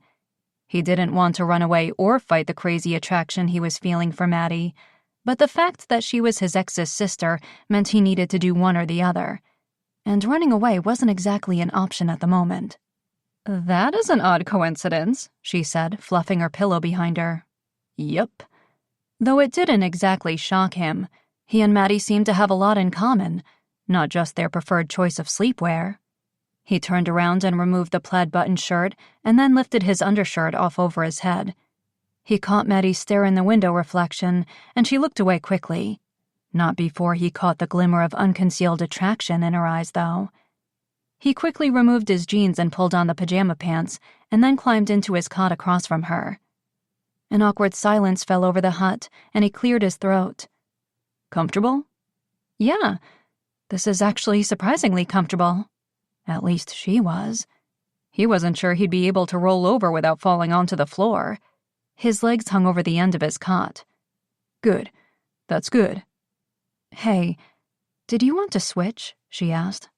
He didn't want to run away or fight the crazy attraction he was feeling for Maddie, but the fact that she was his ex's sister meant he needed to do one or the other, and running away wasn't exactly an option at the moment. "That is an odd coincidence," she said, fluffing her pillow behind her. "Yup." Though it didn't exactly shock him, he and Maddie seemed to have a lot in common, not just their preferred choice of sleepwear. He turned around and removed the plaid-button shirt and then lifted his undershirt off over his head. He caught Maddie's stare in the window reflection, and she looked away quickly. Not before he caught the glimmer of unconcealed attraction in her eyes, though. He quickly removed his jeans and pulled on the pajama pants, and then climbed into his cot across from her. An awkward silence fell over the hut, and he cleared his throat. "Comfortable?" "Yeah, this is actually surprisingly comfortable. At least she was." He wasn't sure he'd be able to roll over without falling onto the floor. His legs hung over the end of his cot. "Good. That's good." "Hey, did you want to switch?" she asked.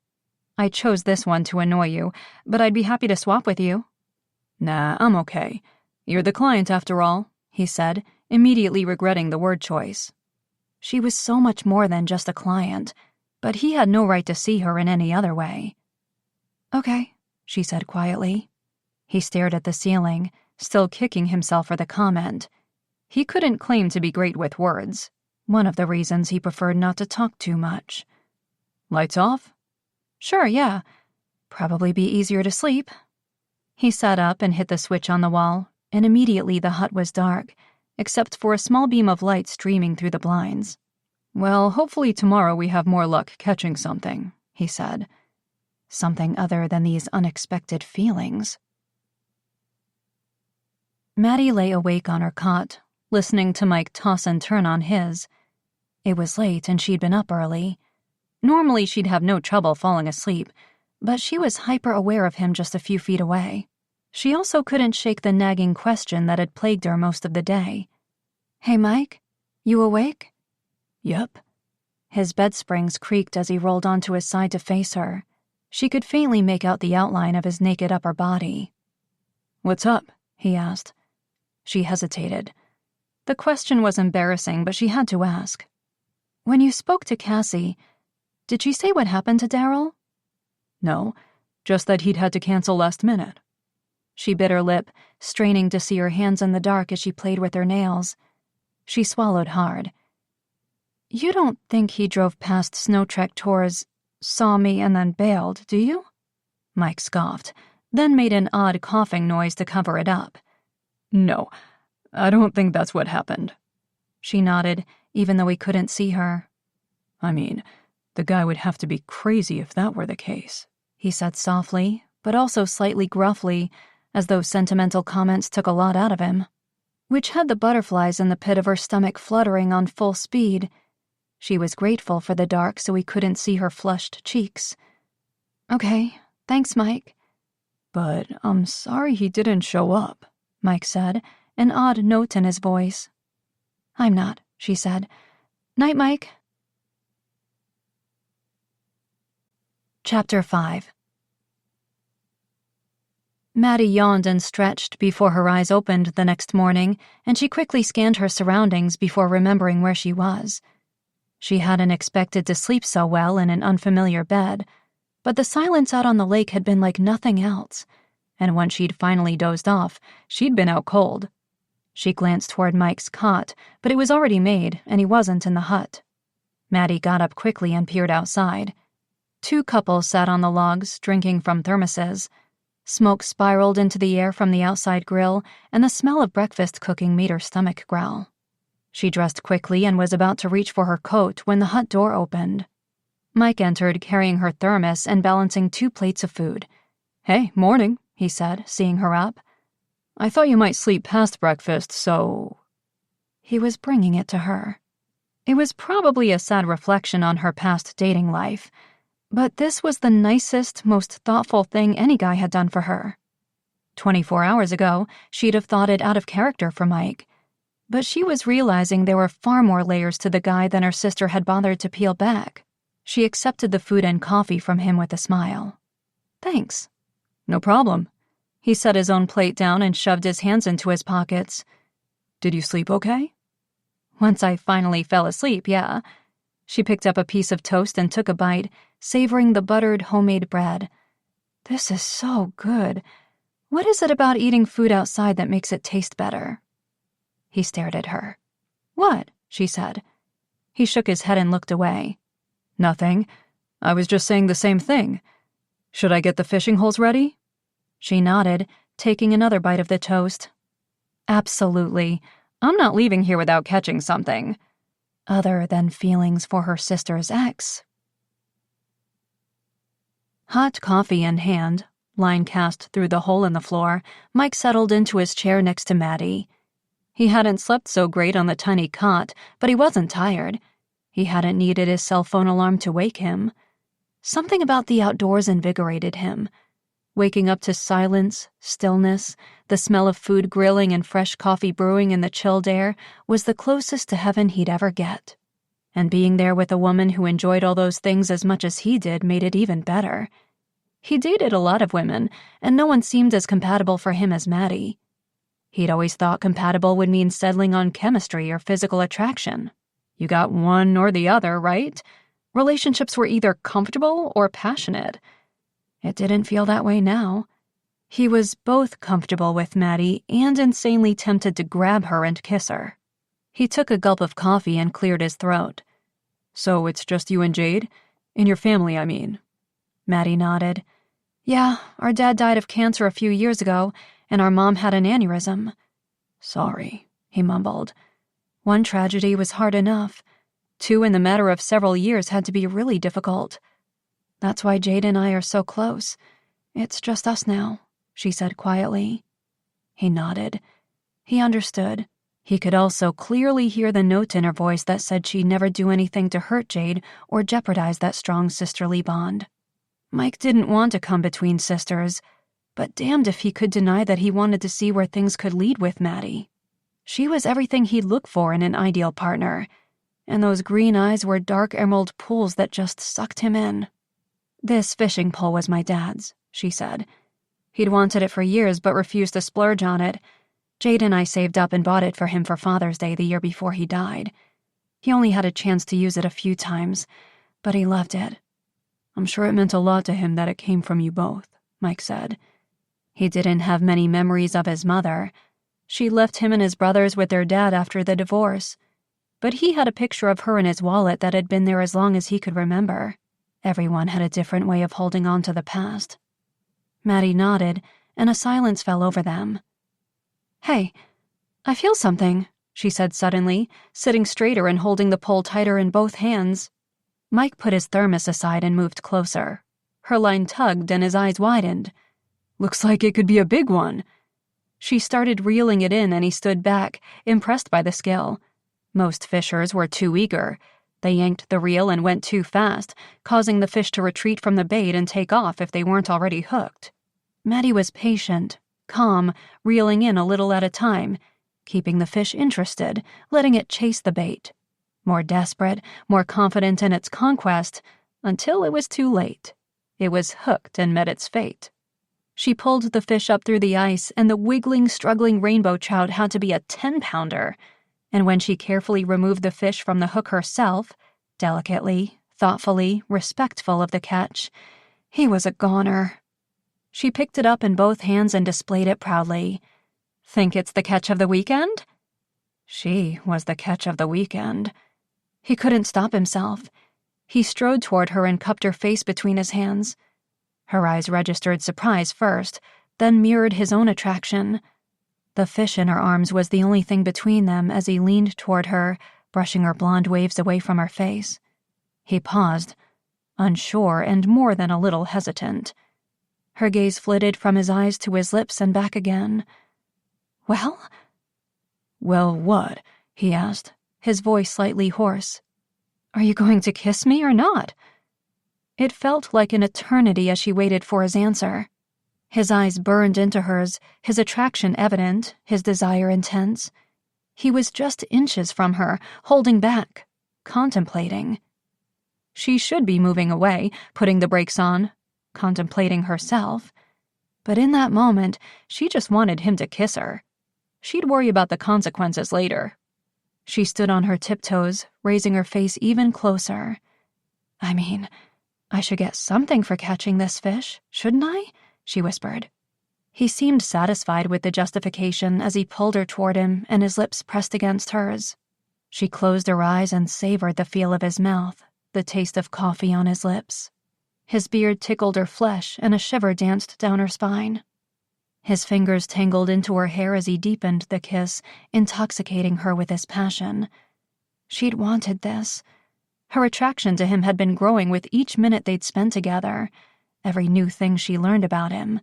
"I chose this one to annoy you, but I'd be happy to swap with you." "Nah, I'm okay. You're the client after all," he said, immediately regretting the word choice. She was so much more than just a client, but he had no right to see her in any other way. "Okay," she said quietly. He stared at the ceiling, still kicking himself for the comment. He couldn't claim to be great with words, one of the reasons he preferred not to talk too much. "Lights off?" "Sure, yeah. Probably be easier to sleep." He sat up and hit the switch on the wall, and immediately the hut was dark, except for a small beam of light streaming through the blinds. "Well, hopefully tomorrow we have more luck catching something," he said. Something other than these unexpected feelings. Maddie lay awake on her cot, listening to Mike toss and turn on his. It was late and she'd been up early. Normally she'd have no trouble falling asleep, but she was hyper-aware of him just a few feet away. She also couldn't shake the nagging question that had plagued her most of the day. "Hey, Mike? You awake?" "Yep." His bed springs creaked as he rolled onto his side to face her. She could faintly make out the outline of his naked upper body. "What's up?" he asked. She hesitated. The question was embarrassing, but she had to ask. "When you spoke to Cassie, did she say what happened to Daryl?" "No, just that he'd had to cancel last minute." She bit her lip, straining to see her hands in the dark as she played with her nails. She swallowed hard. "You don't think he drove past Snow Trek Tours, saw me, and then bailed, do you?" Mike scoffed, then made an odd coughing noise to cover it up. "No, I don't think that's what happened." She nodded, even though he couldn't see her. "I mean, the guy would have to be crazy if that were the case," he said softly, but also slightly gruffly, as though sentimental comments took a lot out of him, which had the butterflies in the pit of her stomach fluttering on full speed. She was grateful for the dark so he couldn't see her flushed cheeks. "Okay, thanks, Mike." "But I'm sorry he didn't show up," Mike said, an odd note in his voice. "I'm not," she said. "Night, Mike." Chapter 5. Maddie yawned and stretched before her eyes opened the next morning, and she quickly scanned her surroundings before remembering where she was. She hadn't expected to sleep so well in an unfamiliar bed, but the silence out on the lake had been like nothing else, and once she'd finally dozed off, she'd been out cold. She glanced toward Mike's cot, but it was already made, and he wasn't in the hut. Maddie got up quickly and peered outside. 2 couples sat on the logs, drinking from thermoses. Smoke spiraled into the air from the outside grill, and the smell of breakfast cooking made her stomach growl. She dressed quickly and was about to reach for her coat when the hut door opened. Mike entered, carrying her thermos and balancing 2 plates of food. "Hey, morning," he said, seeing her up. "I thought you might sleep past breakfast, so—" He was bringing it to her. It was probably a sad reflection on her past dating life, but this was the nicest, most thoughtful thing any guy had done for her. 24 hours ago, she'd have thought it out of character for Mike, but she was realizing there were far more layers to the guy than her sister had bothered to peel back. She accepted the food and coffee from him with a smile. "Thanks." "No problem." He set his own plate down and shoved his hands into his pockets. "Did you sleep okay?" "Once I finally fell asleep, yeah." She picked up a piece of toast and took a bite, savoring the buttered homemade bread. "This is so good. What is it about eating food outside that makes it taste better?" He stared at her. "What?" she said. He shook his head and looked away. "Nothing. I was just saying the same thing. Should I get the fishing holes ready?" She nodded, taking another bite of the toast. "Absolutely. I'm not leaving here without catching something." Other than feelings for her sister's ex. Hot coffee in hand, line cast through the hole in the floor, Mike settled into his chair next to Maddie. He hadn't slept so great on the tiny cot, but he wasn't tired. He hadn't needed his cell phone alarm to wake him. Something about the outdoors invigorated him. Waking up to silence, stillness, the smell of food grilling and fresh coffee brewing in the chilled air was the closest to heaven he'd ever get. And being there with a woman who enjoyed all those things as much as he did made it even better. He dated a lot of women, and no one seemed as compatible for him as Maddie. He'd always thought compatible would mean settling on chemistry or physical attraction. You got one or the other, right? Relationships were either comfortable or passionate. It didn't feel that way now. He was both comfortable with Maddie and insanely tempted to grab her and kiss her. He took a gulp of coffee and cleared his throat. "So it's just you and Jade? In your family, I mean." Maddie nodded. "Yeah, our dad died of cancer a few years ago, and our mom had an aneurysm." "Sorry," he mumbled. One tragedy was hard enough. 2 in the matter of several years had to be really difficult. "That's why Jade and I are so close. It's just us now," she said quietly. He nodded. He understood. He could also clearly hear the note in her voice that said she'd never do anything to hurt Jade or jeopardize that strong sisterly bond. Mike didn't want to come between sisters, but damned if he could deny that he wanted to see where things could lead with Maddie. She was everything he'd look for in an ideal partner, and those green eyes were dark emerald pools that just sucked him in. "This fishing pole was my dad's," she said. "He'd wanted it for years but refused to splurge on it. Jade and I saved up and bought it for him for Father's Day the year before he died. He only had a chance to use it a few times, but he loved it." "I'm sure it meant a lot to him that it came from you both," Mike said. He didn't have many memories of his mother. She left him and his brothers with their dad after the divorce, but he had a picture of her in his wallet that had been there as long as he could remember. Everyone had a different way of holding on to the past. Maddie nodded, and a silence fell over them. "Hey, I feel something," she said suddenly, sitting straighter and holding the pole tighter in both hands. Mike put his thermos aside and moved closer. Her line tugged and his eyes widened. "Looks like it could be a big one." She started reeling it in and he stood back, impressed by the skill. Most fishers were too eager. They yanked the reel and went too fast, causing the fish to retreat from the bait and take off if they weren't already hooked. Maddie was patient, calm, reeling in a little at a time, keeping the fish interested, letting it chase the bait. More desperate, more confident in its conquest, until it was too late. It was hooked and met its fate. She pulled the fish up through the ice, and the wiggling, struggling rainbow trout had to be a 10-pounder. And when she carefully removed the fish from the hook herself, delicately, thoughtfully, respectful of the catch, he was a goner. She picked it up in both hands and displayed it proudly. "Think it's the catch of the weekend?" She was the catch of the weekend. He couldn't stop himself. He strode toward her and cupped her face between his hands. Her eyes registered surprise first, then mirrored his own attraction. The fish in her arms was the only thing between them as he leaned toward her, brushing her blonde waves away from her face. He paused, unsure and more than a little hesitant. Her gaze flitted from his eyes to his lips and back again. "Well?" "Well, what?" he asked, his voice slightly hoarse. "Are you going to kiss me or not?" It felt like an eternity as she waited for his answer. His eyes burned into hers, his attraction evident, his desire intense. He was just inches from her, holding back, contemplating. She should be moving away, putting the brakes on, contemplating herself. But in that moment, she just wanted him to kiss her. She'd worry about the consequences later. She stood on her tiptoes, raising her face even closer. "I mean, I should get something for catching this fish, shouldn't I?" she whispered. He seemed satisfied with the justification as he pulled her toward him and his lips pressed against hers. She closed her eyes and savored the feel of his mouth, the taste of coffee on his lips. His beard tickled her flesh and a shiver danced down her spine. His fingers tangled into her hair as he deepened the kiss, intoxicating her with his passion. She'd wanted this. Her attraction to him had been growing with each minute they'd spent together, every new thing she learned about him.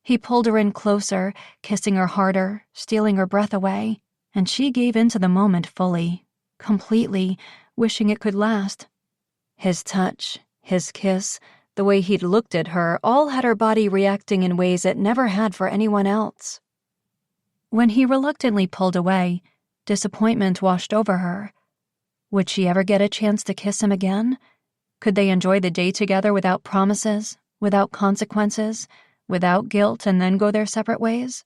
He pulled her in closer, kissing her harder, stealing her breath away, and she gave into the moment fully, completely, wishing it could last. His touch, his kiss, the way he'd looked at her, all had her body reacting in ways it never had for anyone else. When he reluctantly pulled away, disappointment washed over her. Would she ever get a chance to kiss him again? Could they enjoy the day together without promises, without consequences, without guilt, and then go their separate ways?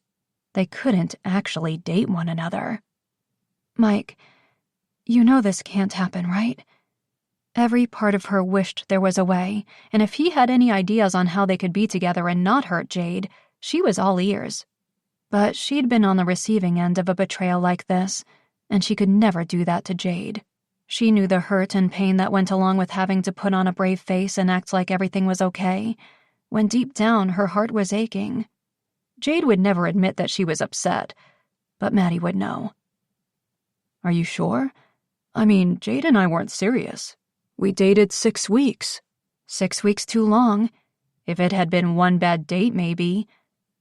They couldn't actually date one another. "Mike, you know this can't happen, right?" Every part of her wished there was a way, and if he had any ideas on how they could be together and not hurt Jade, she was all ears. But she'd been on the receiving end of a betrayal like this, and she could never do that to Jade. She knew the hurt and pain that went along with having to put on a brave face and act like everything was okay, when deep down her heart was aching. Jade would never admit that she was upset, but Maddie would know. "Are you sure? I mean, Jade and I weren't serious. We dated 6 weeks. 6 weeks too long. If it had been one bad date, maybe.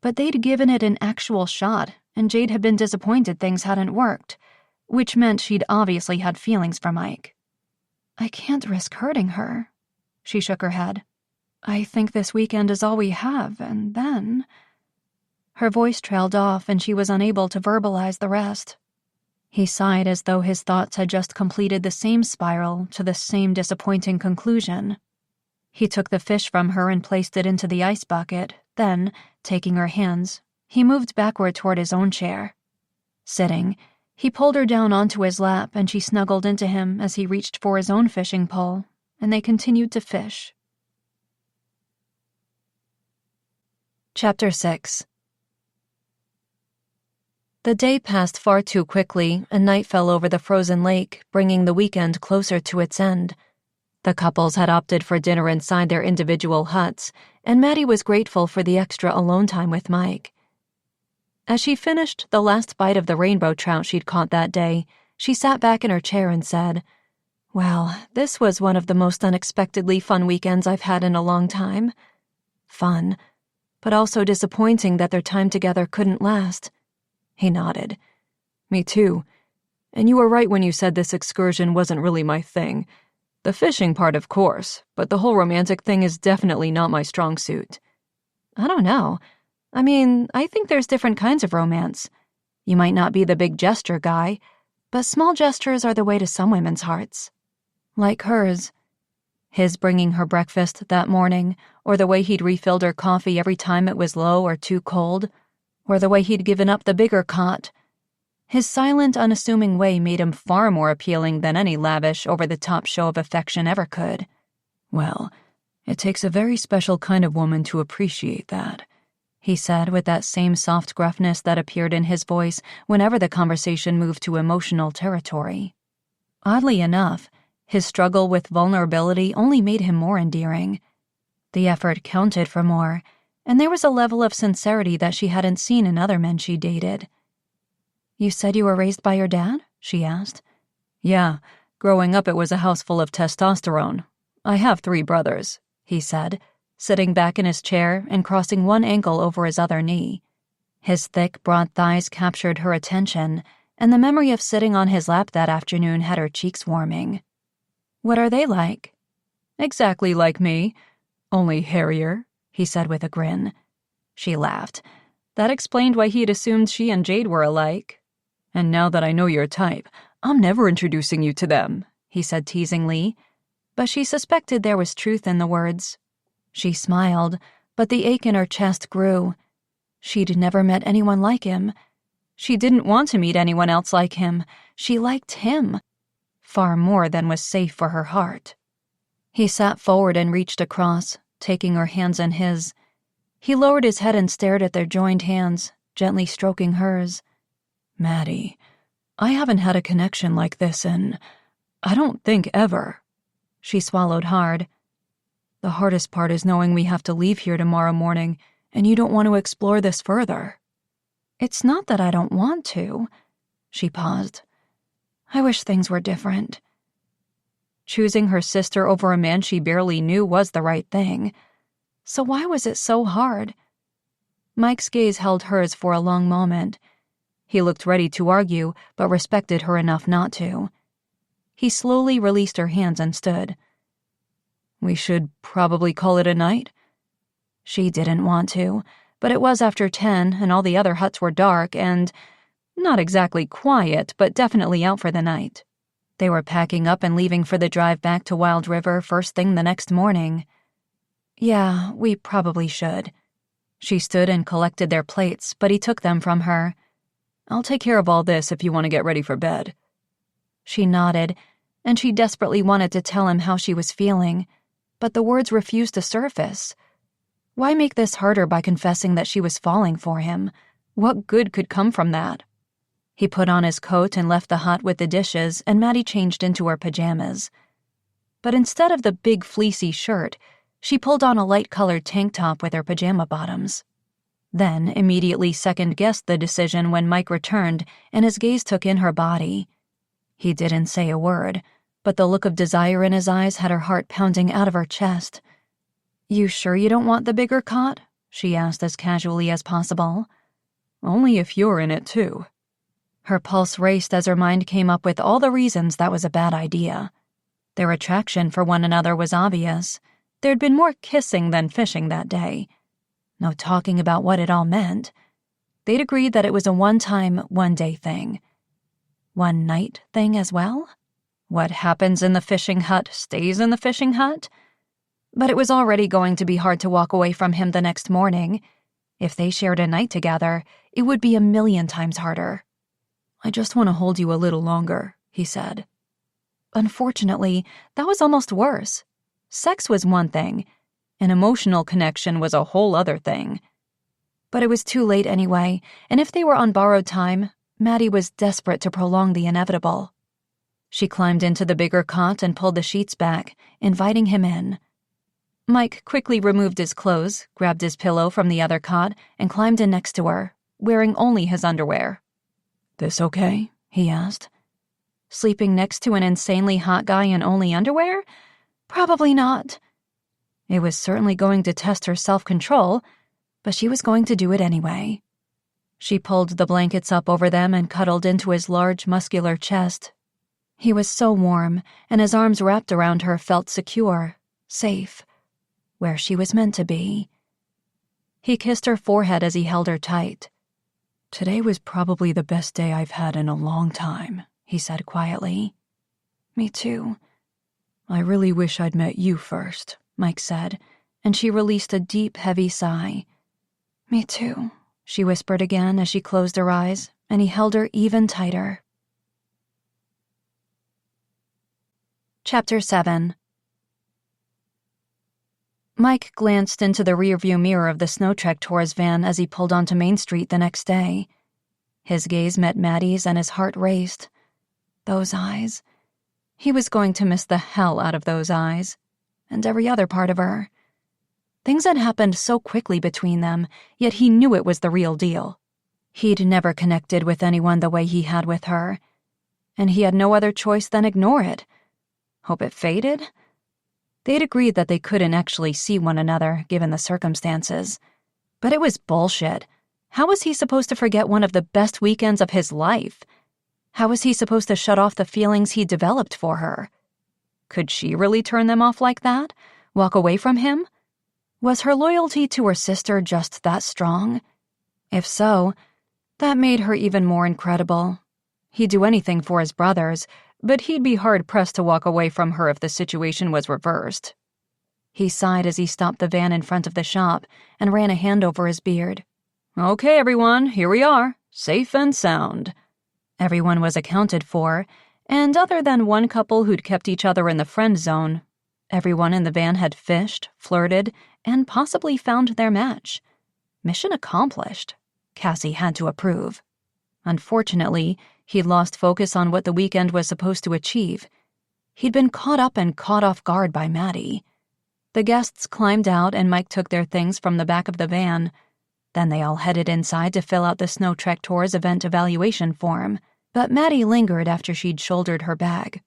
But they'd given it an actual shot, and Jade had been disappointed things hadn't worked, which meant she'd obviously had feelings for Mike. I can't risk hurting her. She shook her head. I think this weekend is all we have, and then... Her voice trailed off, and she was unable to verbalize the rest. He sighed as though his thoughts had just completed the same spiral to the same disappointing conclusion. He took the fish from her and placed it into the ice bucket, then, taking her hands, he moved backward toward his own chair. Sitting, he pulled her down onto his lap and she snuggled into him as he reached for his own fishing pole, and they continued to fish. Chapter 6. The day passed far too quickly, and night fell over the frozen lake, bringing the weekend closer to its end. The couples had opted for dinner inside their individual huts, and Maddie was grateful for the extra alone time with Mike. As she finished the last bite of the rainbow trout she'd caught that day, she sat back in her chair and said, "Well, this was one of the most unexpectedly fun weekends I've had in a long time. Fun, but also disappointing that their time together couldn't last." He nodded. "Me too. And you were right when you said this excursion wasn't really my thing. The fishing part, of course, but the whole romantic thing is definitely not my strong suit." "I don't know. I mean, I think there's different kinds of romance. You might not be the big gesture guy, but small gestures are the way to some women's hearts. Like hers. His bringing her breakfast that morning, or the way he'd refilled her coffee every time it was low or too cold, or the way he'd given up the bigger cot. His silent, unassuming way made him far more appealing than any lavish, over-the-top show of affection ever could. "Well, it takes a very special kind of woman to appreciate that," he said with that same soft gruffness that appeared in his voice whenever the conversation moved to emotional territory. Oddly enough, his struggle with vulnerability only made him more endearing. The effort counted for more, and there was a level of sincerity that she hadn't seen in other men she dated. "You said you were raised by your dad?" she asked. "Yeah, growing up it was a house full of testosterone. I have 3 brothers," he said, sitting back in his chair and crossing one ankle over his other knee. His thick, broad thighs captured her attention, and the memory of sitting on his lap that afternoon had her cheeks warming. "What are they like?" "Exactly like me, only hairier," he said with a grin. She laughed. That explained why he'd assumed she and Jade were alike. "And now that I know your type, I'm never introducing you to them," he said teasingly, but she suspected there was truth in the words. She smiled, but the ache in her chest grew. She'd never met anyone like him. She didn't want to meet anyone else like him. She liked him. Far more than was safe for her heart. He sat forward and reached across, taking her hands in his. He lowered his head and stared at their joined hands, gently stroking hers. "Maddie, I haven't had a connection like this in, I don't think ever." She swallowed hard. "The hardest part is knowing we have to leave here tomorrow morning, and you don't want to explore this further." "It's not that I don't want to." She paused. "I wish things were different." Choosing her sister over a man she barely knew was the right thing. So why was it so hard? Mike's gaze held hers for a long moment. He looked ready to argue, but respected her enough not to. He slowly released her hands and stood. "We should probably call it a night?" She didn't want to, but it was after 10 and all the other huts were dark and not exactly quiet, but definitely out for the night. They were packing up and leaving for the drive back to Wild River first thing the next morning. "Yeah, we probably should." She stood and collected their plates, but he took them from her. "I'll take care of all this if you want to get ready for bed." She nodded, and she desperately wanted to tell him how she was feeling, but the words refused to surface. Why make this harder by confessing that she was falling for him? What good could come from that? He put on his coat and left the hut with the dishes, and Maddie changed into her pajamas. But instead of the big fleecy shirt, she pulled on a light-colored tank top with her pajama bottoms. Then immediately second-guessed the decision when Mike returned and his gaze took in her body. He didn't say a word, but the look of desire in his eyes had her heart pounding out of her chest. "You sure you don't want the bigger cot?" she asked as casually as possible. Only if you're in it, too. Her pulse raced as her mind came up with all the reasons that was a bad idea. Their attraction for one another was obvious. There'd been more kissing than fishing that day. No talking about what it all meant. They'd agreed that it was a one-time, one-day thing. One-night thing as well? What happens in the fishing hut stays in the fishing hut? But it was already going to be hard to walk away from him the next morning. If they shared a night together, it would be 1,000,000 times harder. I just want to hold you a little longer, he said. Unfortunately, that was almost worse. Sex was one thing. An emotional connection was a whole other thing. But it was too late anyway, and if they were on borrowed time, Maddie was desperate to prolong the inevitable. She climbed into the bigger cot and pulled the sheets back, inviting him in. Mike quickly removed his clothes, grabbed his pillow from the other cot, and climbed in next to her, wearing only his underwear. This okay? He asked. Sleeping next to an insanely hot guy in only underwear? Probably not. It was certainly going to test her self-control, but she was going to do it anyway. She pulled the blankets up over them and cuddled into his large, muscular chest. He was so warm, and his arms wrapped around her felt secure, safe, where she was meant to be. He kissed her forehead as he held her tight. Today was probably the best day I've had in a long time, he said quietly. Me too. I really wish I'd met you first, Mike said, and she released a deep, heavy sigh. Me too, she whispered again as she closed her eyes, and he held her even tighter. Chapter 7. Mike glanced into the rearview mirror of the Snow Trek Tours van as he pulled onto Main Street the next day. His gaze met Maddie's and his heart raced. Those eyes. He was going to miss the hell out of those eyes, and every other part of her. Things had happened so quickly between them, yet he knew it was the real deal. He'd never connected with anyone the way he had with her, and he had no other choice than ignore it. Hope it faded? They'd agreed that they couldn't actually see one another, given the circumstances. But it was bullshit. How was he supposed to forget one of the best weekends of his life? How was he supposed to shut off the feelings he developed for her? Could she really turn them off like that? Walk away from him? Was her loyalty to her sister just that strong? If so, that made her even more incredible. He'd do anything for his brothers, but he'd be hard-pressed to walk away from her if the situation was reversed. He sighed as he stopped the van in front of the shop and ran a hand over his beard. Okay, everyone, here we are, safe and sound. Everyone was accounted for, and other than one couple who'd kept each other in the friend zone, everyone in the van had fished, flirted, and possibly found their match. Mission accomplished. Cassie had to approve. Unfortunately, he'd lost focus on what the weekend was supposed to achieve. He'd been caught up and caught off guard by Maddie. The guests climbed out and Mike took their things from the back of the van. Then they all headed inside to fill out the Snow Trek Tours event evaluation form, but Maddie lingered after she'd shouldered her bag.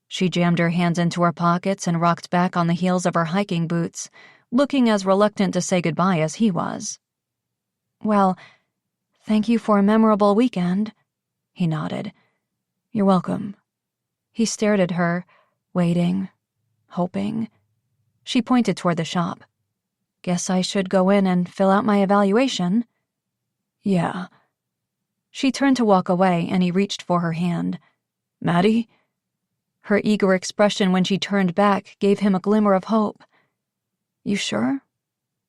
She jammed her hands into her pockets and rocked back on the heels of her hiking boots, looking as reluctant to say goodbye as he was. Well, thank you for a memorable weekend. He nodded. You're welcome. He stared at her, waiting, hoping. She pointed toward the shop. Guess I should go in and fill out my evaluation. Yeah. She turned to walk away, and he reached for her hand. Maddie? Her eager expression when she turned back gave him a glimmer of hope. You sure?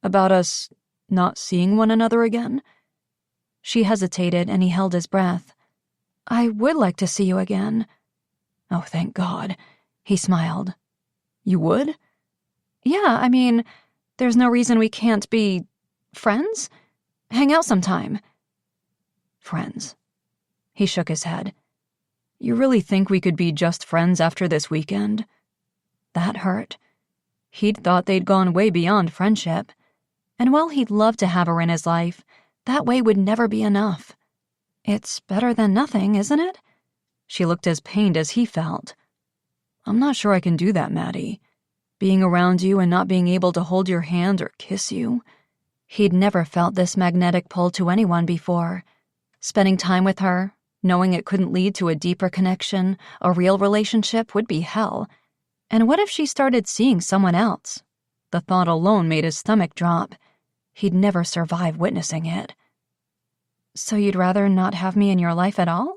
About us not seeing one another again? She hesitated, and he held his breath. I would like to see you again. Oh, thank God. He smiled. You would? Yeah, I mean, there's no reason we can't be friends? Hang out sometime. Friends. He shook his head. You really think we could be just friends after this weekend? That hurt. He'd thought they'd gone way beyond friendship. And while he'd love to have her in his life, that way would never be enough. It's better than nothing, isn't it? She looked as pained as he felt. I'm not sure I can do that, Maddie. Being around you and not being able to hold your hand or kiss you. He'd never felt this magnetic pull to anyone before. Spending time with her, knowing it couldn't lead to a deeper connection, a real relationship, would be hell. And what if she started seeing someone else? The thought alone made his stomach drop. He'd never survive witnessing it. So you'd rather not have me in your life at all?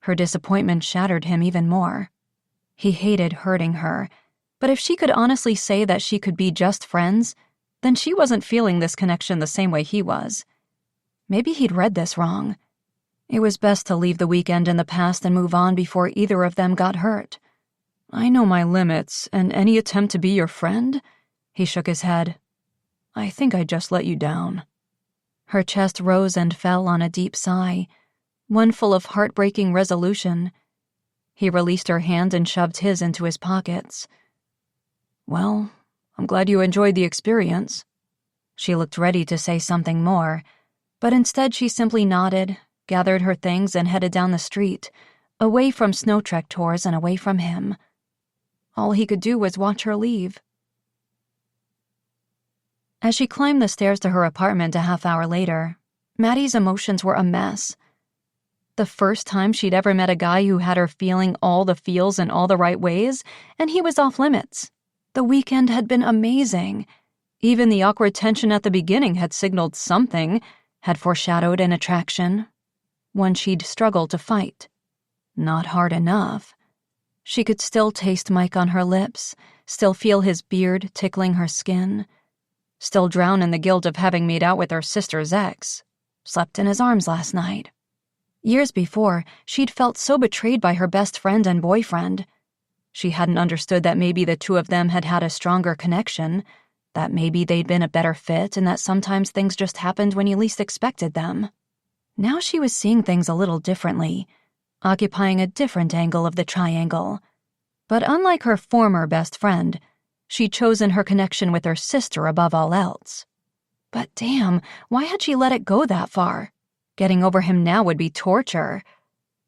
Her disappointment shattered him even more. He hated hurting her, but if she could honestly say that she could be just friends, then she wasn't feeling this connection the same way he was. Maybe he'd read this wrong. It was best to leave the weekend in the past and move on before either of them got hurt. I know my limits, and any attempt to be your friend? He shook his head. I think I just let you down. Her chest rose and fell on a deep sigh, one full of heartbreaking resolution. He released her hand and shoved his into his pockets. Well, I'm glad you enjoyed the experience. She looked ready to say something more, but instead she simply nodded, gathered her things, and headed down the street, away from Snow Trek tours and away from him. All he could do was watch her leave. As she climbed the stairs to her apartment a half-hour later, Maddie's emotions were a mess. The first time she'd ever met a guy who had her feeling all the feels in all the right ways, and he was off limits. The weekend had been amazing. Even the awkward tension at the beginning had signaled something, had foreshadowed an attraction, one she'd struggled to fight. Not hard enough. She could still taste Mike on her lips, still feel his beard tickling her skin, still drown in the guilt of having made out with her sister's ex, slept in his arms last night. Years before, she'd felt so betrayed by her best friend and boyfriend. She hadn't understood that maybe the two of them had had a stronger connection, that maybe they'd been a better fit, and that sometimes things just happened when you least expected them. Now she was seeing things a little differently, occupying a different angle of the triangle. But unlike her former best friend, she'd chosen her connection with her sister above all else. But damn, why had she let it go that far? Getting over him now would be torture.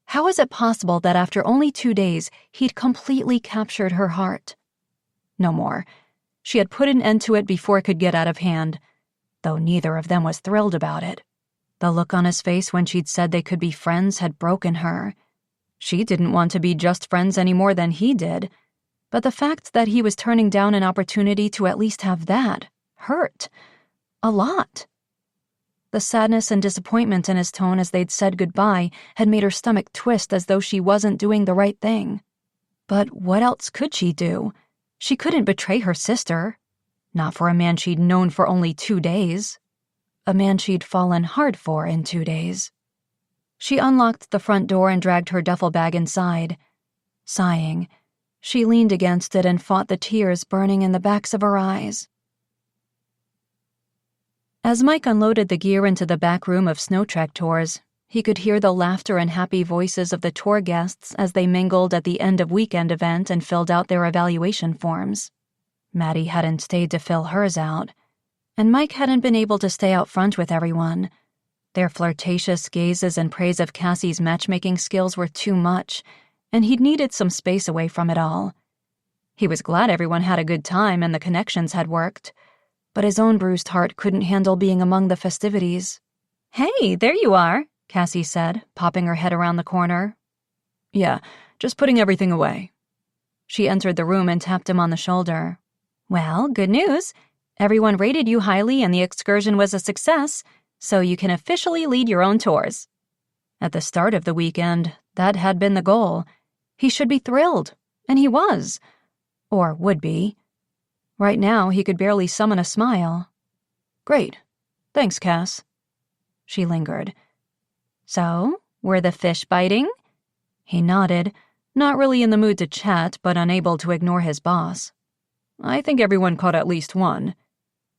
How is it possible that after only 2 days, he'd completely captured her heart? No more. She had put an end to it before it could get out of hand, though neither of them was thrilled about it. The look on his face when she'd said they could be friends had broken her. She didn't want to be just friends any more than he did, but the fact that he was turning down an opportunity to at least have that hurt. A lot. The sadness and disappointment in his tone as they'd said goodbye had made her stomach twist as though she wasn't doing the right thing. But what else could she do? She couldn't betray her sister. Not for a man she'd known for only 2 days. A man she'd fallen hard for in 2 days. She unlocked the front door and dragged her duffel bag inside. Sighing, she leaned against it and fought the tears burning in the backs of her eyes. As Mike unloaded the gear into the back room of Snow Trek tours, he could hear the laughter and happy voices of the tour guests as they mingled at the end of weekend event and filled out their evaluation forms. Maddie hadn't stayed to fill hers out, and Mike hadn't been able to stay out front with everyone. Their flirtatious gazes and praise of Cassie's matchmaking skills were too much, and he'd needed some space away from it all. He was glad everyone had a good time and the connections had worked, but his own bruised heart couldn't handle being among the festivities. "Hey, there you are," Cassie said, popping her head around the corner. "Yeah, just putting everything away." She entered the room and tapped him on the shoulder. "Well, good news. Everyone rated you highly and the excursion was a success, so you can officially lead your own tours." At the start of the weekend, that had been the goal. He should be thrilled, and he was. Or would be. Right now, he could barely summon a smile. "Great. Thanks, Cass." She lingered. "So, were the fish biting?" He nodded, not really in the mood to chat, but unable to ignore his boss. "I think everyone caught at least one."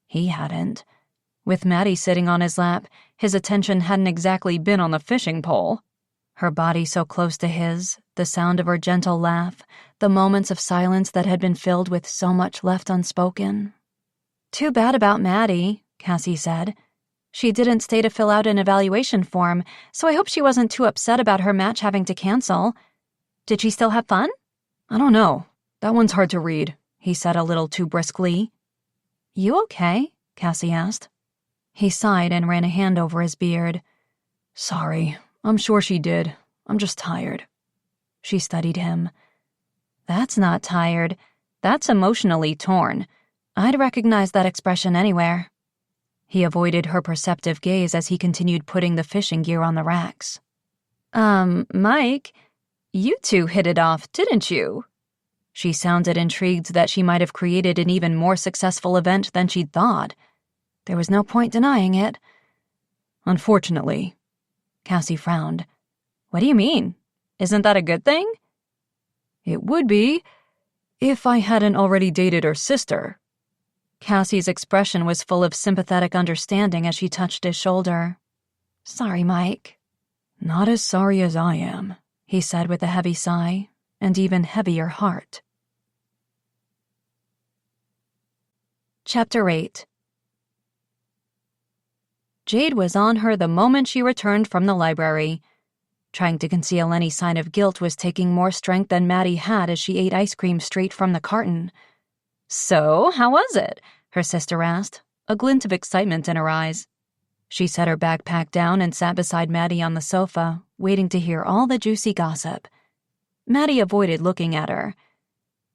He hadn't. With Maddie sitting on his lap, his attention hadn't exactly been on the fishing pole. Her body so close to his, the sound of her gentle laugh, the moments of silence that had been filled with so much left unspoken. "Too bad about Maddie," Cassie said. "She didn't stay to fill out an evaluation form, so I hope she wasn't too upset about her match having to cancel. Did she still have fun?" "I don't know. That one's hard to read," he said a little too briskly. "You okay?" Cassie asked. He sighed and ran a hand over his beard. Sorry, I'm sure she did. I'm just tired. She studied him. That's not tired. That's emotionally torn. I'd recognize that expression anywhere. He avoided her perceptive gaze as he continued putting the fishing gear on the racks. Mike, you two hit it off, didn't you? She sounded intrigued that she might have created an even more successful event than she'd thought. There was no point denying it. Unfortunately. Cassie frowned. What do you mean? Isn't that a good thing? It would be, if I hadn't already dated her sister. Cassie's expression was full of sympathetic understanding as she touched his shoulder. Sorry, Mike. Not as sorry as I am, he said with a heavy sigh, and even heavier heart. Chapter 8. Jade was on her the moment she returned from the library. Trying to conceal any sign of guilt was taking more strength than Maddie had as she ate ice cream straight from the carton. So, how was it? Her sister asked, a glint of excitement in her eyes. She set her backpack down and sat beside Maddie on the sofa, waiting to hear all the juicy gossip. Maddie avoided looking at her.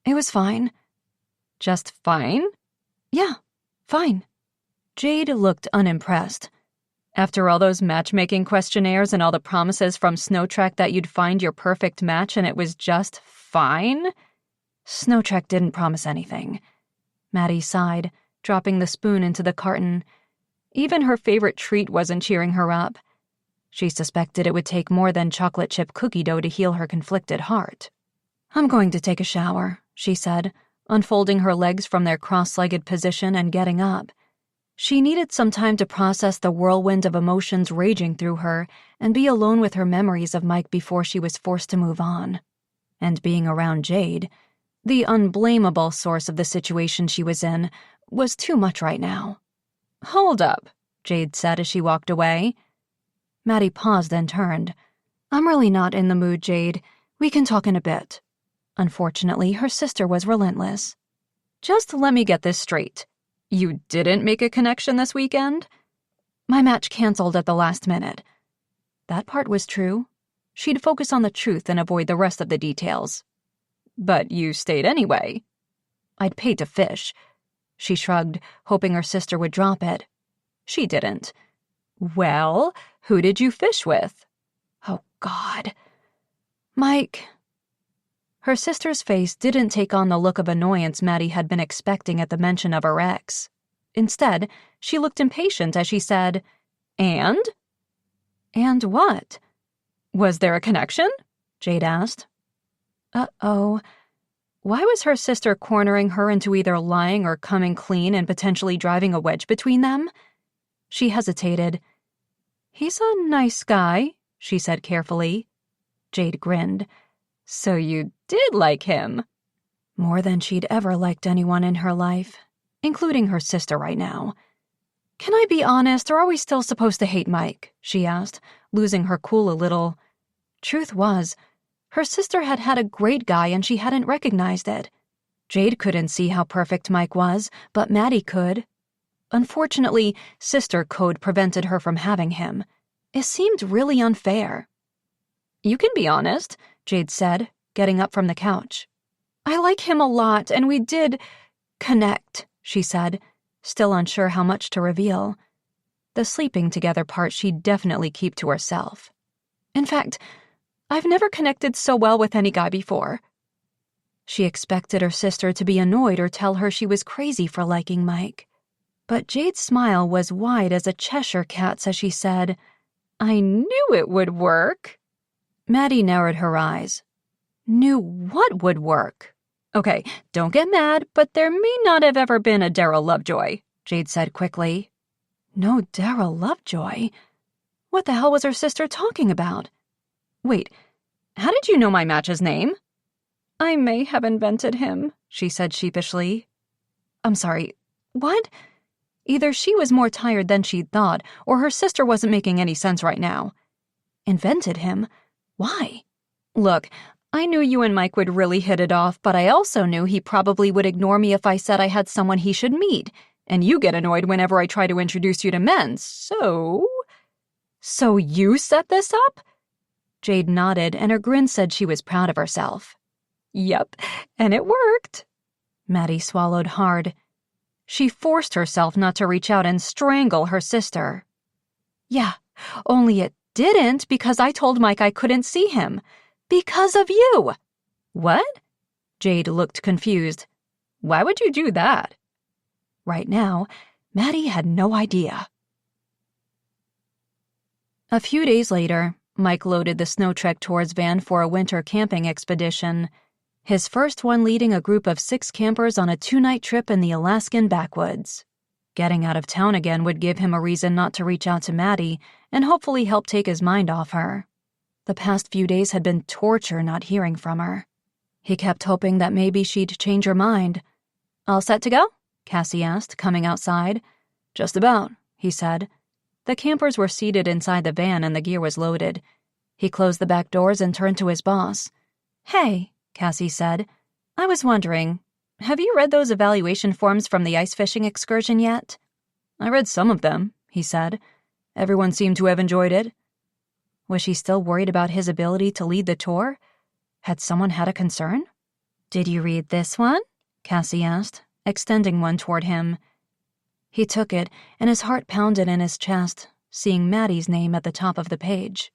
It was fine. Just fine? Yeah, fine. Jade looked unimpressed. After all those matchmaking questionnaires and all the promises from Snowtrek that you'd find your perfect match and it was just fine? Snowtrek didn't promise anything. Maddie sighed, dropping the spoon into the carton. Even her favorite treat wasn't cheering her up. She suspected it would take more than chocolate chip cookie dough to heal her conflicted heart. I'm going to take a shower, she said, unfolding her legs from their cross-legged position and getting up. She needed some time to process the whirlwind of emotions raging through her and be alone with her memories of Mike before she was forced to move on. And being around Jade, the unblameable source of the situation she was in, was too much right now. Hold up, Jade said as she walked away. Maddie paused and turned. I'm really not in the mood, Jade. We can talk in a bit. Unfortunately, her sister was relentless. Just let me get this straight. You didn't make a connection this weekend? My match canceled at the last minute. That part was true. She'd focus on the truth and avoid the rest of the details. But you stayed anyway. I'd paid to fish. She shrugged, hoping her sister would drop it. She didn't. Well, who did you fish with? Oh, God. Mike. Her sister's face didn't take on the look of annoyance Maddie had been expecting at the mention of her ex. Instead, she looked impatient as she said, And? And what? Was there a connection? Jade asked. Uh-oh. Why was her sister cornering her into either lying or coming clean and potentially driving a wedge between them? She hesitated. He's a nice guy, she said carefully. Jade grinned. So you did like him? More than she'd ever liked anyone in her life, including her sister right now. Can I be honest, or are we still supposed to hate Mike? She asked, losing her cool a little. Truth was, her sister had had a great guy and she hadn't recognized it. Jade couldn't see how perfect Mike was, but Maddie could. Unfortunately, sister code prevented her from having him. It seemed really unfair. You can be honest, Jade said, getting up from the couch. I like him a lot, and we did connect, she said, still unsure how much to reveal. The sleeping together part she'd definitely keep to herself. In fact, I've never connected so well with any guy before. She expected her sister to be annoyed or tell her she was crazy for liking Mike. But Jade's smile was wide as a Cheshire cat's as she said, I knew it would work. Maddie narrowed her eyes. Knew what would work? Okay, don't get mad, but there may not have ever been a Daryl Lovejoy, Jade said quickly. No Daryl Lovejoy? What the hell was her sister talking about? Wait, how did you know my match's name? I may have invented him, she said sheepishly. I'm sorry, what? Either she was more tired than she'd thought, or her sister wasn't making any sense right now. Invented him? Why? Look, I knew you and Mike would really hit it off, but I also knew he probably would ignore me if I said I had someone he should meet, And you get annoyed whenever I try to introduce you to men, so... So you set this up? Jade nodded, and her grin said she was proud of herself. Yep, and it worked. Maddie swallowed hard. She forced herself not to reach out and strangle her sister. Yeah, only it didn't because I told Mike I couldn't see him. Because of you. What? Jade looked confused. Why would you do that? Right now, Maddie had no idea. A few days later, Mike loaded the snow trek towards van for a winter camping expedition. His first one leading a group of 6 campers on a 2-night trip in the Alaskan backwoods. Getting out of town again would give him a reason not to reach out to Maddie and hopefully help take his mind off her. The past few days had been torture not hearing from her. He kept hoping that maybe she'd change her mind. All set to go? Cassie asked, coming outside. Just about, he said. The campers were seated inside the van and the gear was loaded. He closed the back doors and turned to his boss. Hey, Cassie said, I was wondering, have you read those evaluation forms from the ice fishing excursion yet? I read some of them, he said. Everyone seemed to have enjoyed it. Was she still worried about his ability to lead the tour? Had someone had a concern? Did you read this one? Cassie asked, extending one toward him. He took it, and his heart pounded in his chest, seeing Maddie's name at the top of the page.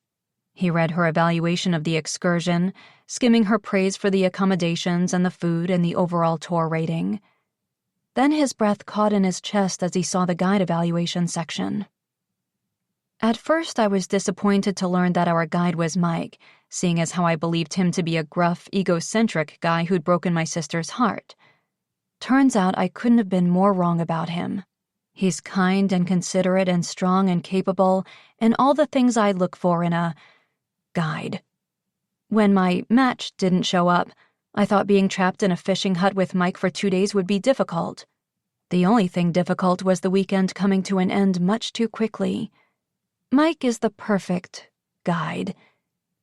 He read her evaluation of the excursion, skimming her praise for the accommodations and the food and the overall tour rating. Then his breath caught in his chest as he saw the guide evaluation section. At first, I was disappointed to learn that our guide was Mike, seeing as how I believed him to be a gruff, egocentric guy who'd broken my sister's heart. Turns out I couldn't have been more wrong about him. He's kind and considerate and strong and capable, and all the things I look for in a guide. When my match didn't show up, I thought being trapped in a fishing hut with Mike for 2 days would be difficult. The only thing difficult was the weekend coming to an end much too quickly. Mike is the perfect guide,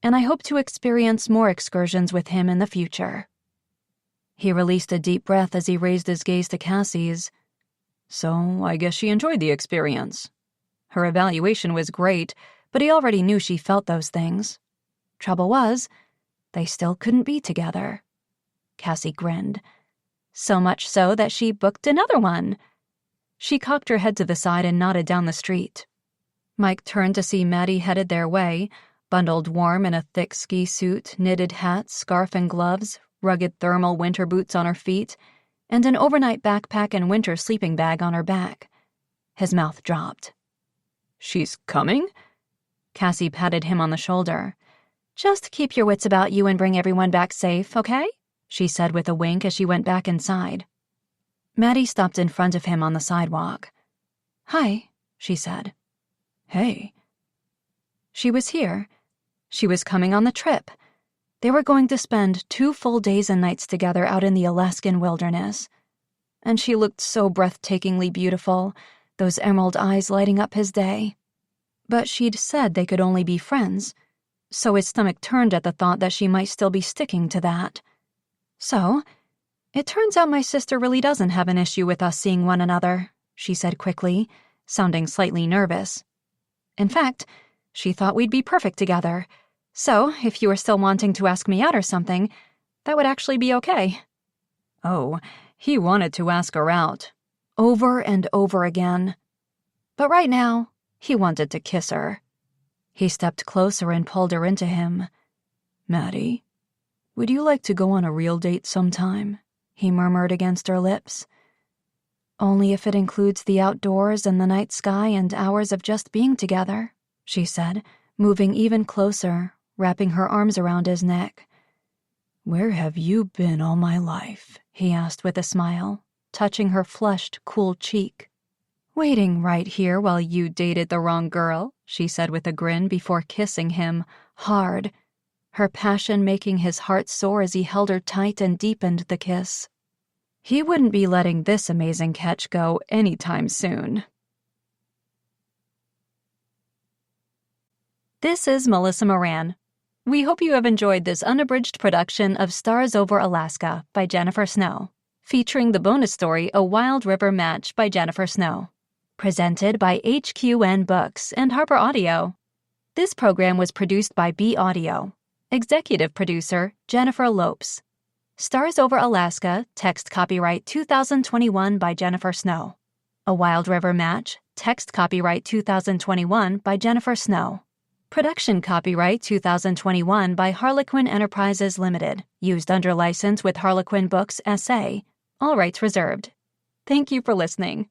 and I hope to experience more excursions with him in the future. He released a deep breath as he raised his gaze to Cassie's. So, I guess she enjoyed the experience. Her evaluation was great, but he already knew she felt those things. Trouble was, they still couldn't be together. Cassie grinned. So much so that she booked another one. She cocked her head to the side and nodded down the street. Mike turned to see Maddie headed their way, bundled warm in a thick ski suit, knitted hat, scarf and gloves, rugged thermal winter boots on her feet, and an overnight backpack and winter sleeping bag on her back. His mouth dropped. She's coming? Cassie patted him on the shoulder. Just keep your wits about you and bring everyone back safe, okay? She said with a wink as she went back inside. Maddie stopped in front of him on the sidewalk. Hi, she said. Hey. She was here. She was coming on the trip. They were going to spend 2 full days and nights together out in the Alaskan wilderness. And she looked so breathtakingly beautiful, those emerald eyes lighting up his day. But she'd said they could only be friends, so his stomach turned at the thought that she might still be sticking to that. So, it turns out my sister really doesn't have an issue with us seeing one another, she said quickly, sounding slightly nervous. In fact, she thought we'd be perfect together. So, if you were still wanting to ask me out or something, that would actually be okay. Oh, he wanted to ask her out. Over and over again. But right now, he wanted to kiss her. He stepped closer and pulled her into him. Maddie, would you like to go on a real date sometime? He murmured against her lips. Only if it includes the outdoors and the night sky and hours of just being together, she said, moving even closer, wrapping her arms around his neck. Where have you been all my life? He asked with a smile, touching her flushed, cool cheek. Waiting right here while you dated the wrong girl, she said with a grin before kissing him, hard, her passion making his heart soar as he held her tight and deepened the kiss. He wouldn't be letting this amazing catch go anytime soon. This is Melissa Moran. We hope you have enjoyed this unabridged production of Stars Over Alaska by Jennifer Snow. featuring the bonus story A Wild River Match by Jennifer Snow. Presented by HQN Books and Harper Audio. This program was produced by B Audio. Executive producer, Jennifer Lopes. Stars Over Alaska, text copyright 2021 by Jennifer Snow. A Wild River Match, text copyright 2021 by Jennifer Snow. Production copyright 2021 by Harlequin Enterprises Limited, used under license with Harlequin Books S.A., all rights reserved. Thank you for listening.